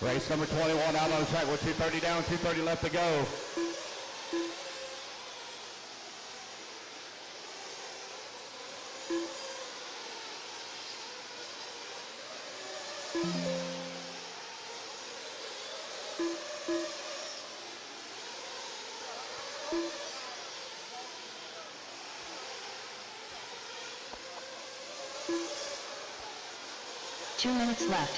Race number 21 out on the track with 2:30 down, 2:30 left to go.
Two minutes left.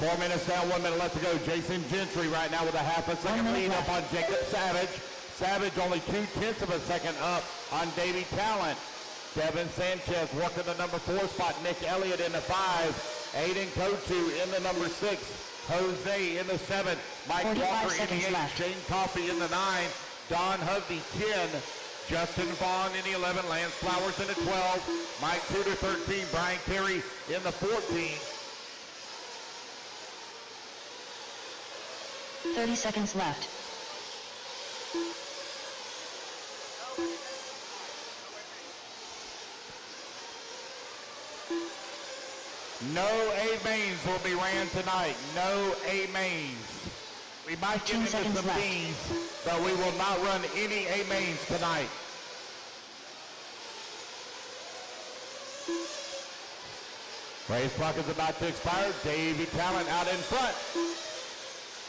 Four minutes down, 1 minute left to go. Jason Gentry right now with a half a second lead up on Jacob Savage. Savage only 2/10 of a second up on Davey Talent. Kevin Sanchez working the number 4 spot. Nick Elliott in the 5. Aiden Kotu in the number 6. Jose in the 7. Mike
45
Walker in the
seconds
8.
left.
Shane Coffey in the 9. Don Hovde 10. Justin Vaughn in the 11. Lance Flowers in the 12. Mike Tudor 13. Brian Carey in the 14.
30 seconds left.
No A mains will be ran tonight. No A mains. We might get
15
into
seconds
some
left.
B's, but we will not run any A mains tonight. Race clock is about to expire. Davey Talent out in front.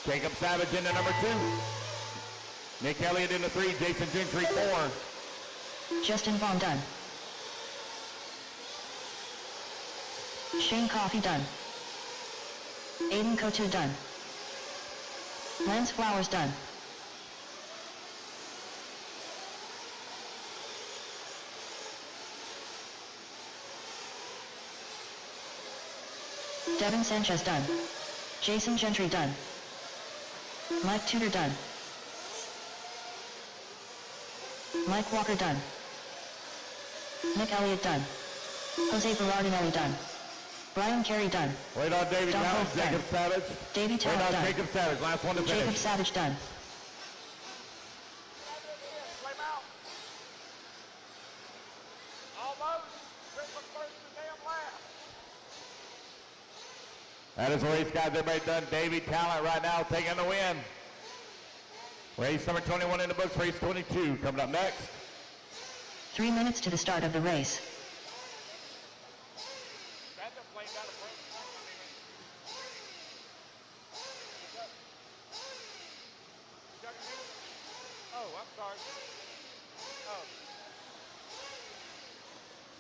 Jacob Savage in the number 2. Nick Elliott in the 3. Jason Gentry 4.
Justin Vaughn done. Shane Coffey done. Aiden Kotu done. Lance Flowers done. Devin Sanchez done. Jason Gentry done. Mike Tudor done. Mike Walker done. Nick Elliott done. Jose Berardinelli done. Brian Carey done.
Wait on Davey
Don
Talent,
Hope done.
Jacob Savage.
Davey
Wait
Talent
on
done.
Jacob Savage, last one to finish.
Jacob Savage done.
Flame out. Almost. Christmas first the damn lap.
That is the race, guys. Everybody done. Davey Talent right now taking the win. Race number 21 in the books. Race 22 coming up next.
3 minutes to the start of the race.
That the flame got a break. Oh, I'm sorry.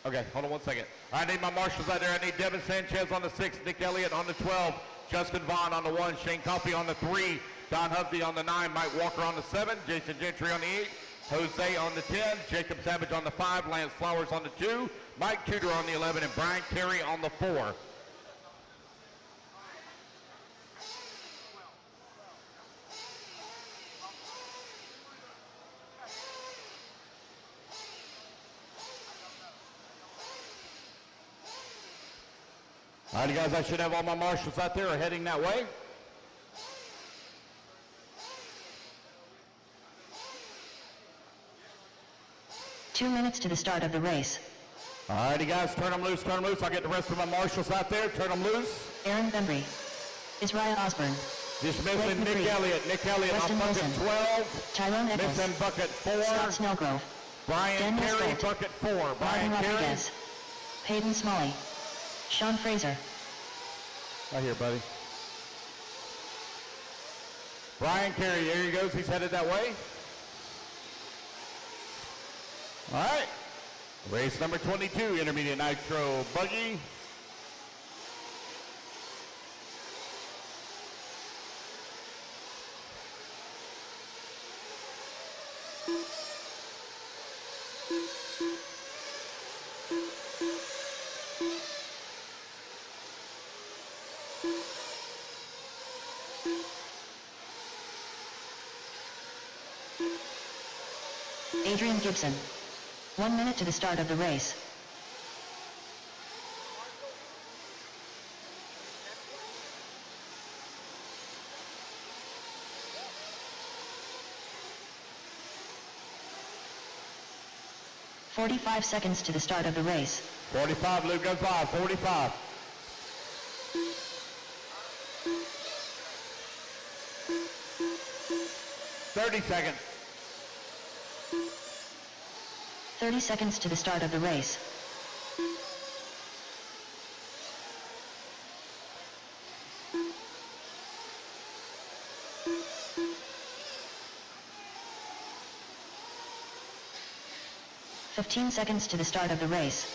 Oh.
Okay, hold on 1 second. I need my marshals out there. I need Devin Sanchez on the 6, Nick Elliott on the 12, Justin Vaughn on the 1, Shane Coffey on the 3, Don Hovde on the 9, Mike Walker on the 7, Jason Gentry on the 8, Jose on the 10, Jacob Savage on the 5, Lance Flowers on the 2, Mike Tudor on the 11, and Brian Carey on the 4. All right, guys, I should have all my marshals out there are heading that way.
Two minutes to the start of the race.
All righty, guys, turn them loose, turn them loose. I'll get the rest of my marshals out there. Turn them loose.
Aaron Bembry. Isaiah Osborne.
Dismissing Nick
McCree.
Elliott. Nick Elliott on
Weston
bucket
Wilson.
12.
Tyrone Eccles.
Missing bucket 4.
Scott Snellgrove.
Brian
Daniel
Carey,
Stolt.
bucket 4.
Marvin
Brian Carey.
Rodriguez. Peyton Smalley. Sean Fraser.
Right here, buddy. Brian Carey, there he goes. He's headed that way. All right. Race number 22, Intermediate Nitro Buggy.
Adrian Gibson. 1 minute to the start of the race. "45 seconds to the start of the race.
45, Luke goes live, 45. "30 seconds.
30 seconds to the start of the race. "15 seconds to the start of the race.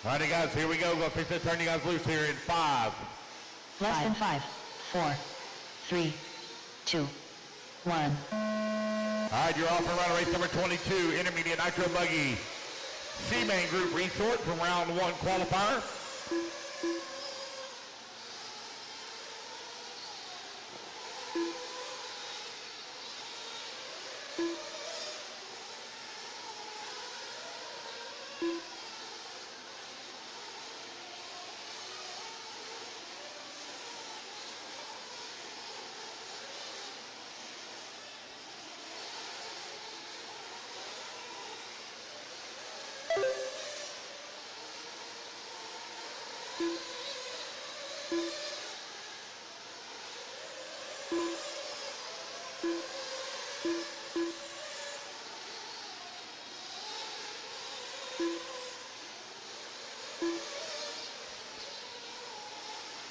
All righty, guys, here we go. Go fix it. Turn you guys loose here in 5.
Less than 5, 4, 3, 2, 1.
All right, you're off and running race number 22, Intermediate Nitro Buggy. C-Main Group Resort from round 1 qualifier.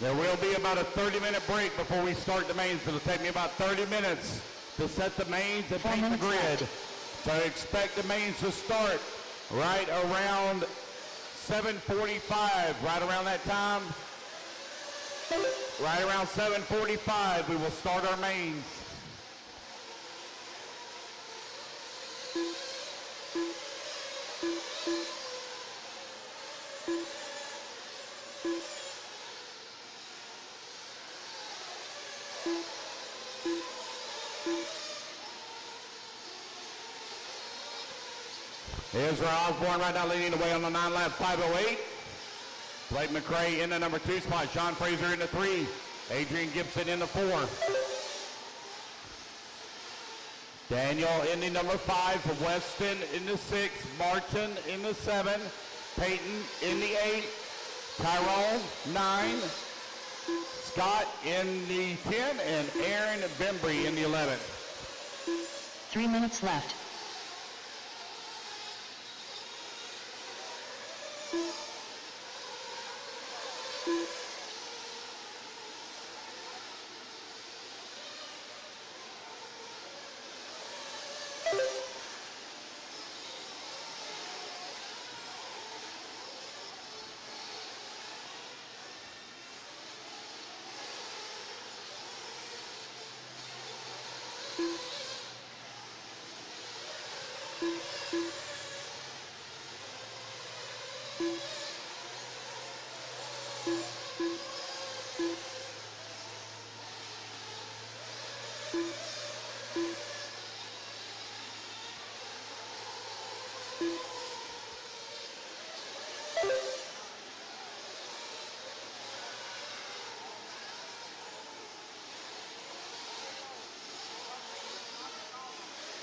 There will be about a 30-minute break before we start the mains. It'll take me about 30 minutes to set the mains and
4
paint the
minutes
grid.
left.
So expect the mains to start right around 7:45, right around that time. Right around 7:45, we will start our mains. Ezra Osborne right now leading the way on the 9-lap 5:08. Blake McCray in the number 2 spot. Sean Fraser in the 3. Adrian Gibson in the 4. Daniel in the number 5. Weston in the 6. Martin in the 7. Peyton in the 8. Tyrone 9. Scott in the 10. And Aaron Bembry in the 11.
3 minutes left.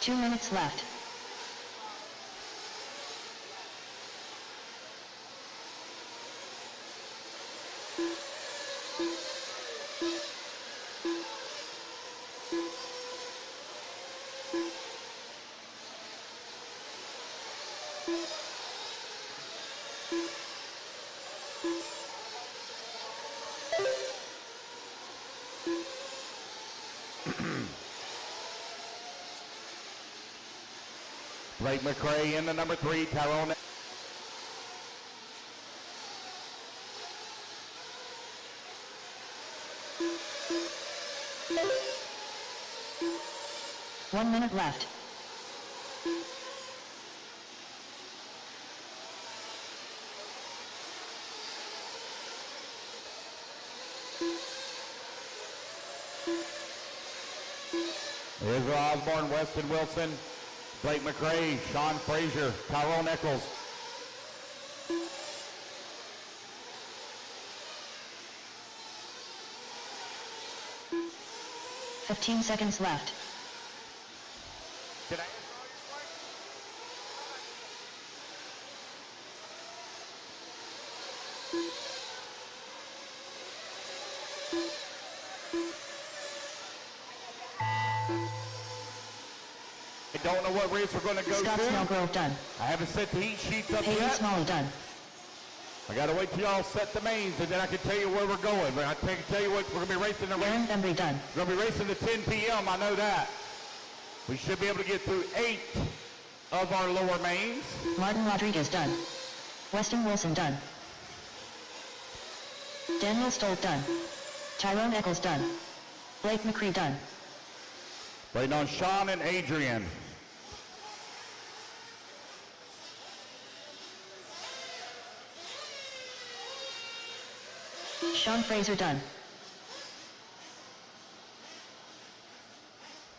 Two minutes left.
Blake McRae in the number 3, Tyrone.
One minute left.
Israel Osborne, Weston Wilson, Blake McRae, Sean Frazier, Tyrone Eccles.
$15 seconds left.
Did I answer all your questions?
I don't know what race we're going to go
Scott
to.
Snellgrove done.
I haven't set the heat sheets up
Hayden
yet.
Smalley done.
I got to wait till y'all set the mains, and then I can tell you where we're going. But I can tell you what, we're going to be racing the
Aaron
race.
Bembry done.
We're going to be racing at 10 p.m. I know that. We should be able to get through 8 of our lower mains.
Martin Rodriguez done. Weston Wilson done. Daniel Stoll done. Tyrone Eccles done. Blake McRae done.
Waiting on Sean and Adrian.
Sean Fraser done.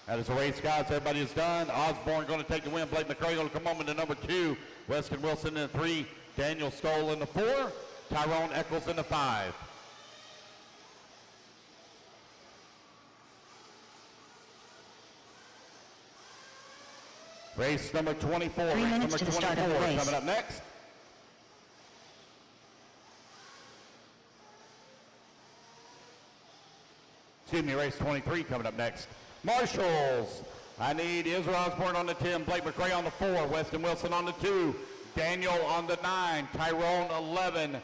That is the race, guys. Everybody is done. Osborne going to take the win. Blake McRae going to come home in the number 2. Weston Wilson in the 3. Daniel Stoll in the 4. Tyrone Eccles in the 5. Race number 24.
3
Race
minutes
number
to the start of the
24
race.
coming up next. Excuse me, race 23 coming up next. Marshals. I need Israel Osborne on the 10, Blake McRae on the 4, Weston Wilson on the 2, Daniel on the 9, Tyrone 11,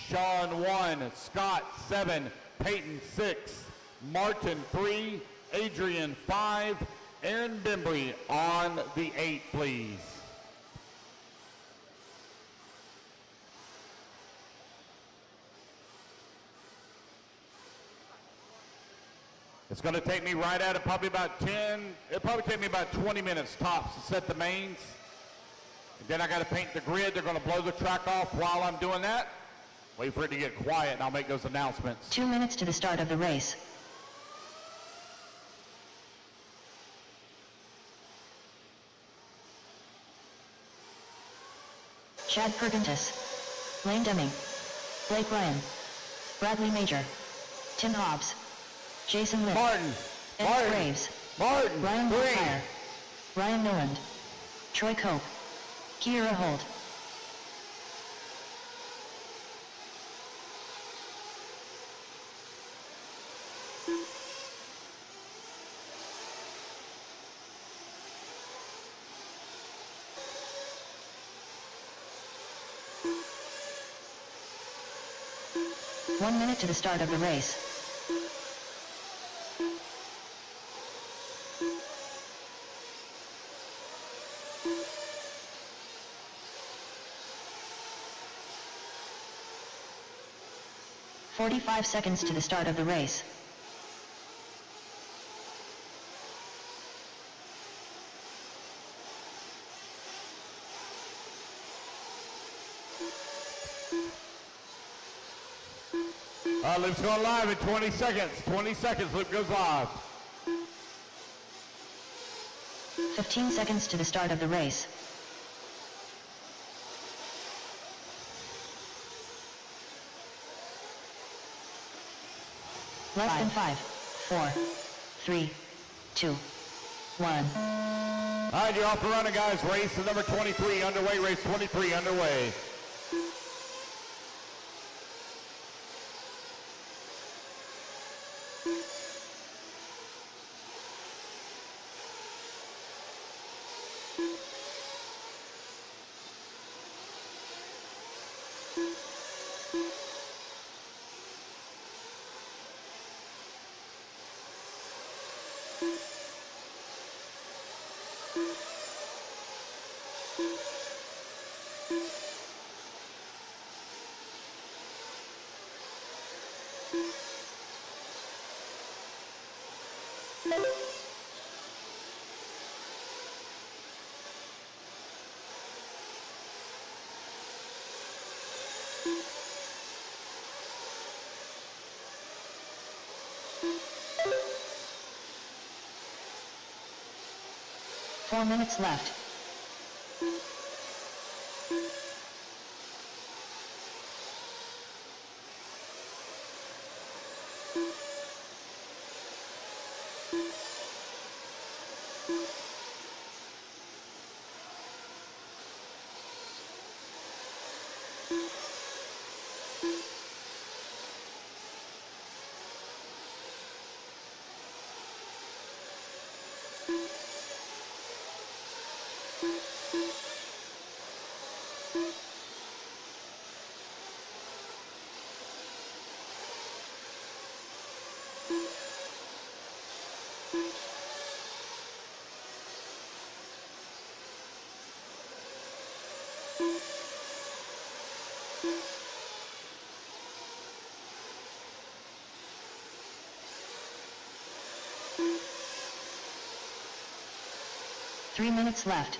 Sean 1, Scott 7, Peyton 6, Martin 3, Adrian 5, Aaron Bembry on the 8, please. It's going to take me right at it, probably about 10, it'll probably take me about 20 minutes tops to set the mains. And then I got to paint the grid. They're going to blow the track off while I'm doing that. Wait for it to get quiet and I'll make those announcements.
2 minutes to the start of the race. Chad Pergentis. Lane Deming. Blake Ryan. Bradley Major. Tim Hobbs. Jason Lipp.
Martin.
Ed
Martin.
Graves.
Martin.
Ryan
Green.
Wilfire. Ryan Noland. Troy Cope. Kiera Holt. 1 minute to the start of the race. "45 seconds to the start of the race.
Loop's going live in 20 seconds. 20 seconds, loop goes live.
15 seconds to the start of the race. Less than 5, 4, 3, 2, 1.
All right, you're off and running, guys. Race number 23 underway. Race 23 underway.
Four minutes left. Three minutes left.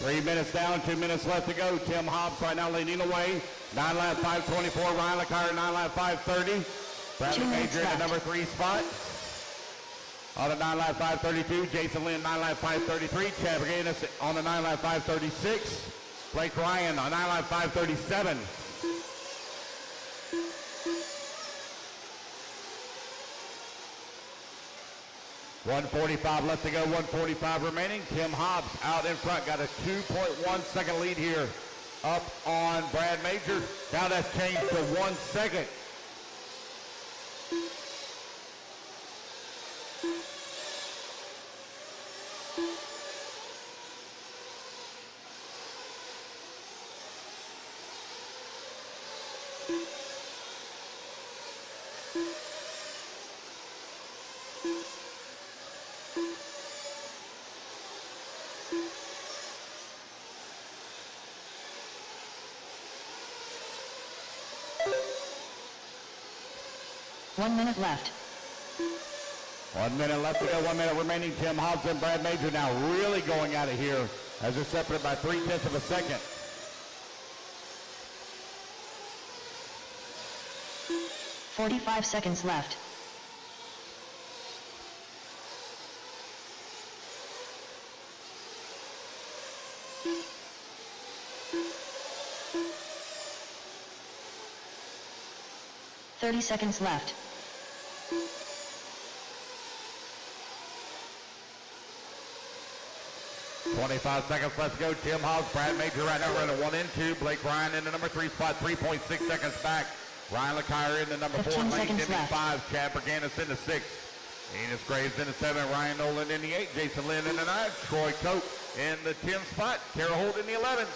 Three minutes down, 2 minutes left to go. Tim Hobbs right now leading away. 9 lap 524, Ryan LeCarter 9 lap 530. Bradley Major in the number 3 spot. On the 9 lap 532, Jason Lynn 9 lap 533. Chad Reganis on the 9 lap 536. Blake Ryan on 9 lap 537. .145 left to go, 145 remaining. Tim Hobbs out in front, got a 2.1 second lead here up on Brad Major. Now that's changed to 1 second.
One minute left.
1 minute left to go, 1 minute remaining. Tim Hobbs and Brad Major now really going at it here as they're separated by 0.3 of a second.
"45 seconds left. "30 seconds left.
"25 seconds left to go. Tim Hobbs, Brad Major right now running 1 and 2. Blake Ryan in the number 3 spot, 3.6 seconds back. Ryan LeCuyer in the number 4
15
lane,
seconds
in the
left.
5. Chad Berganis in the 6. Enos Graves in the 7. Ryan Nolan in the 8. Jason Lynn in the 9. Troy Cope in the 10 spot. Tara Holt in the 11.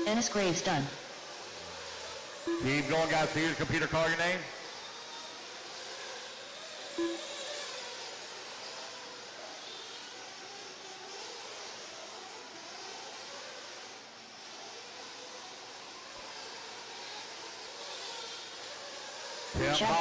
Dennis Graves done.
Keep going, guys. See your computer call your name. Tim
Chapter
Hobbs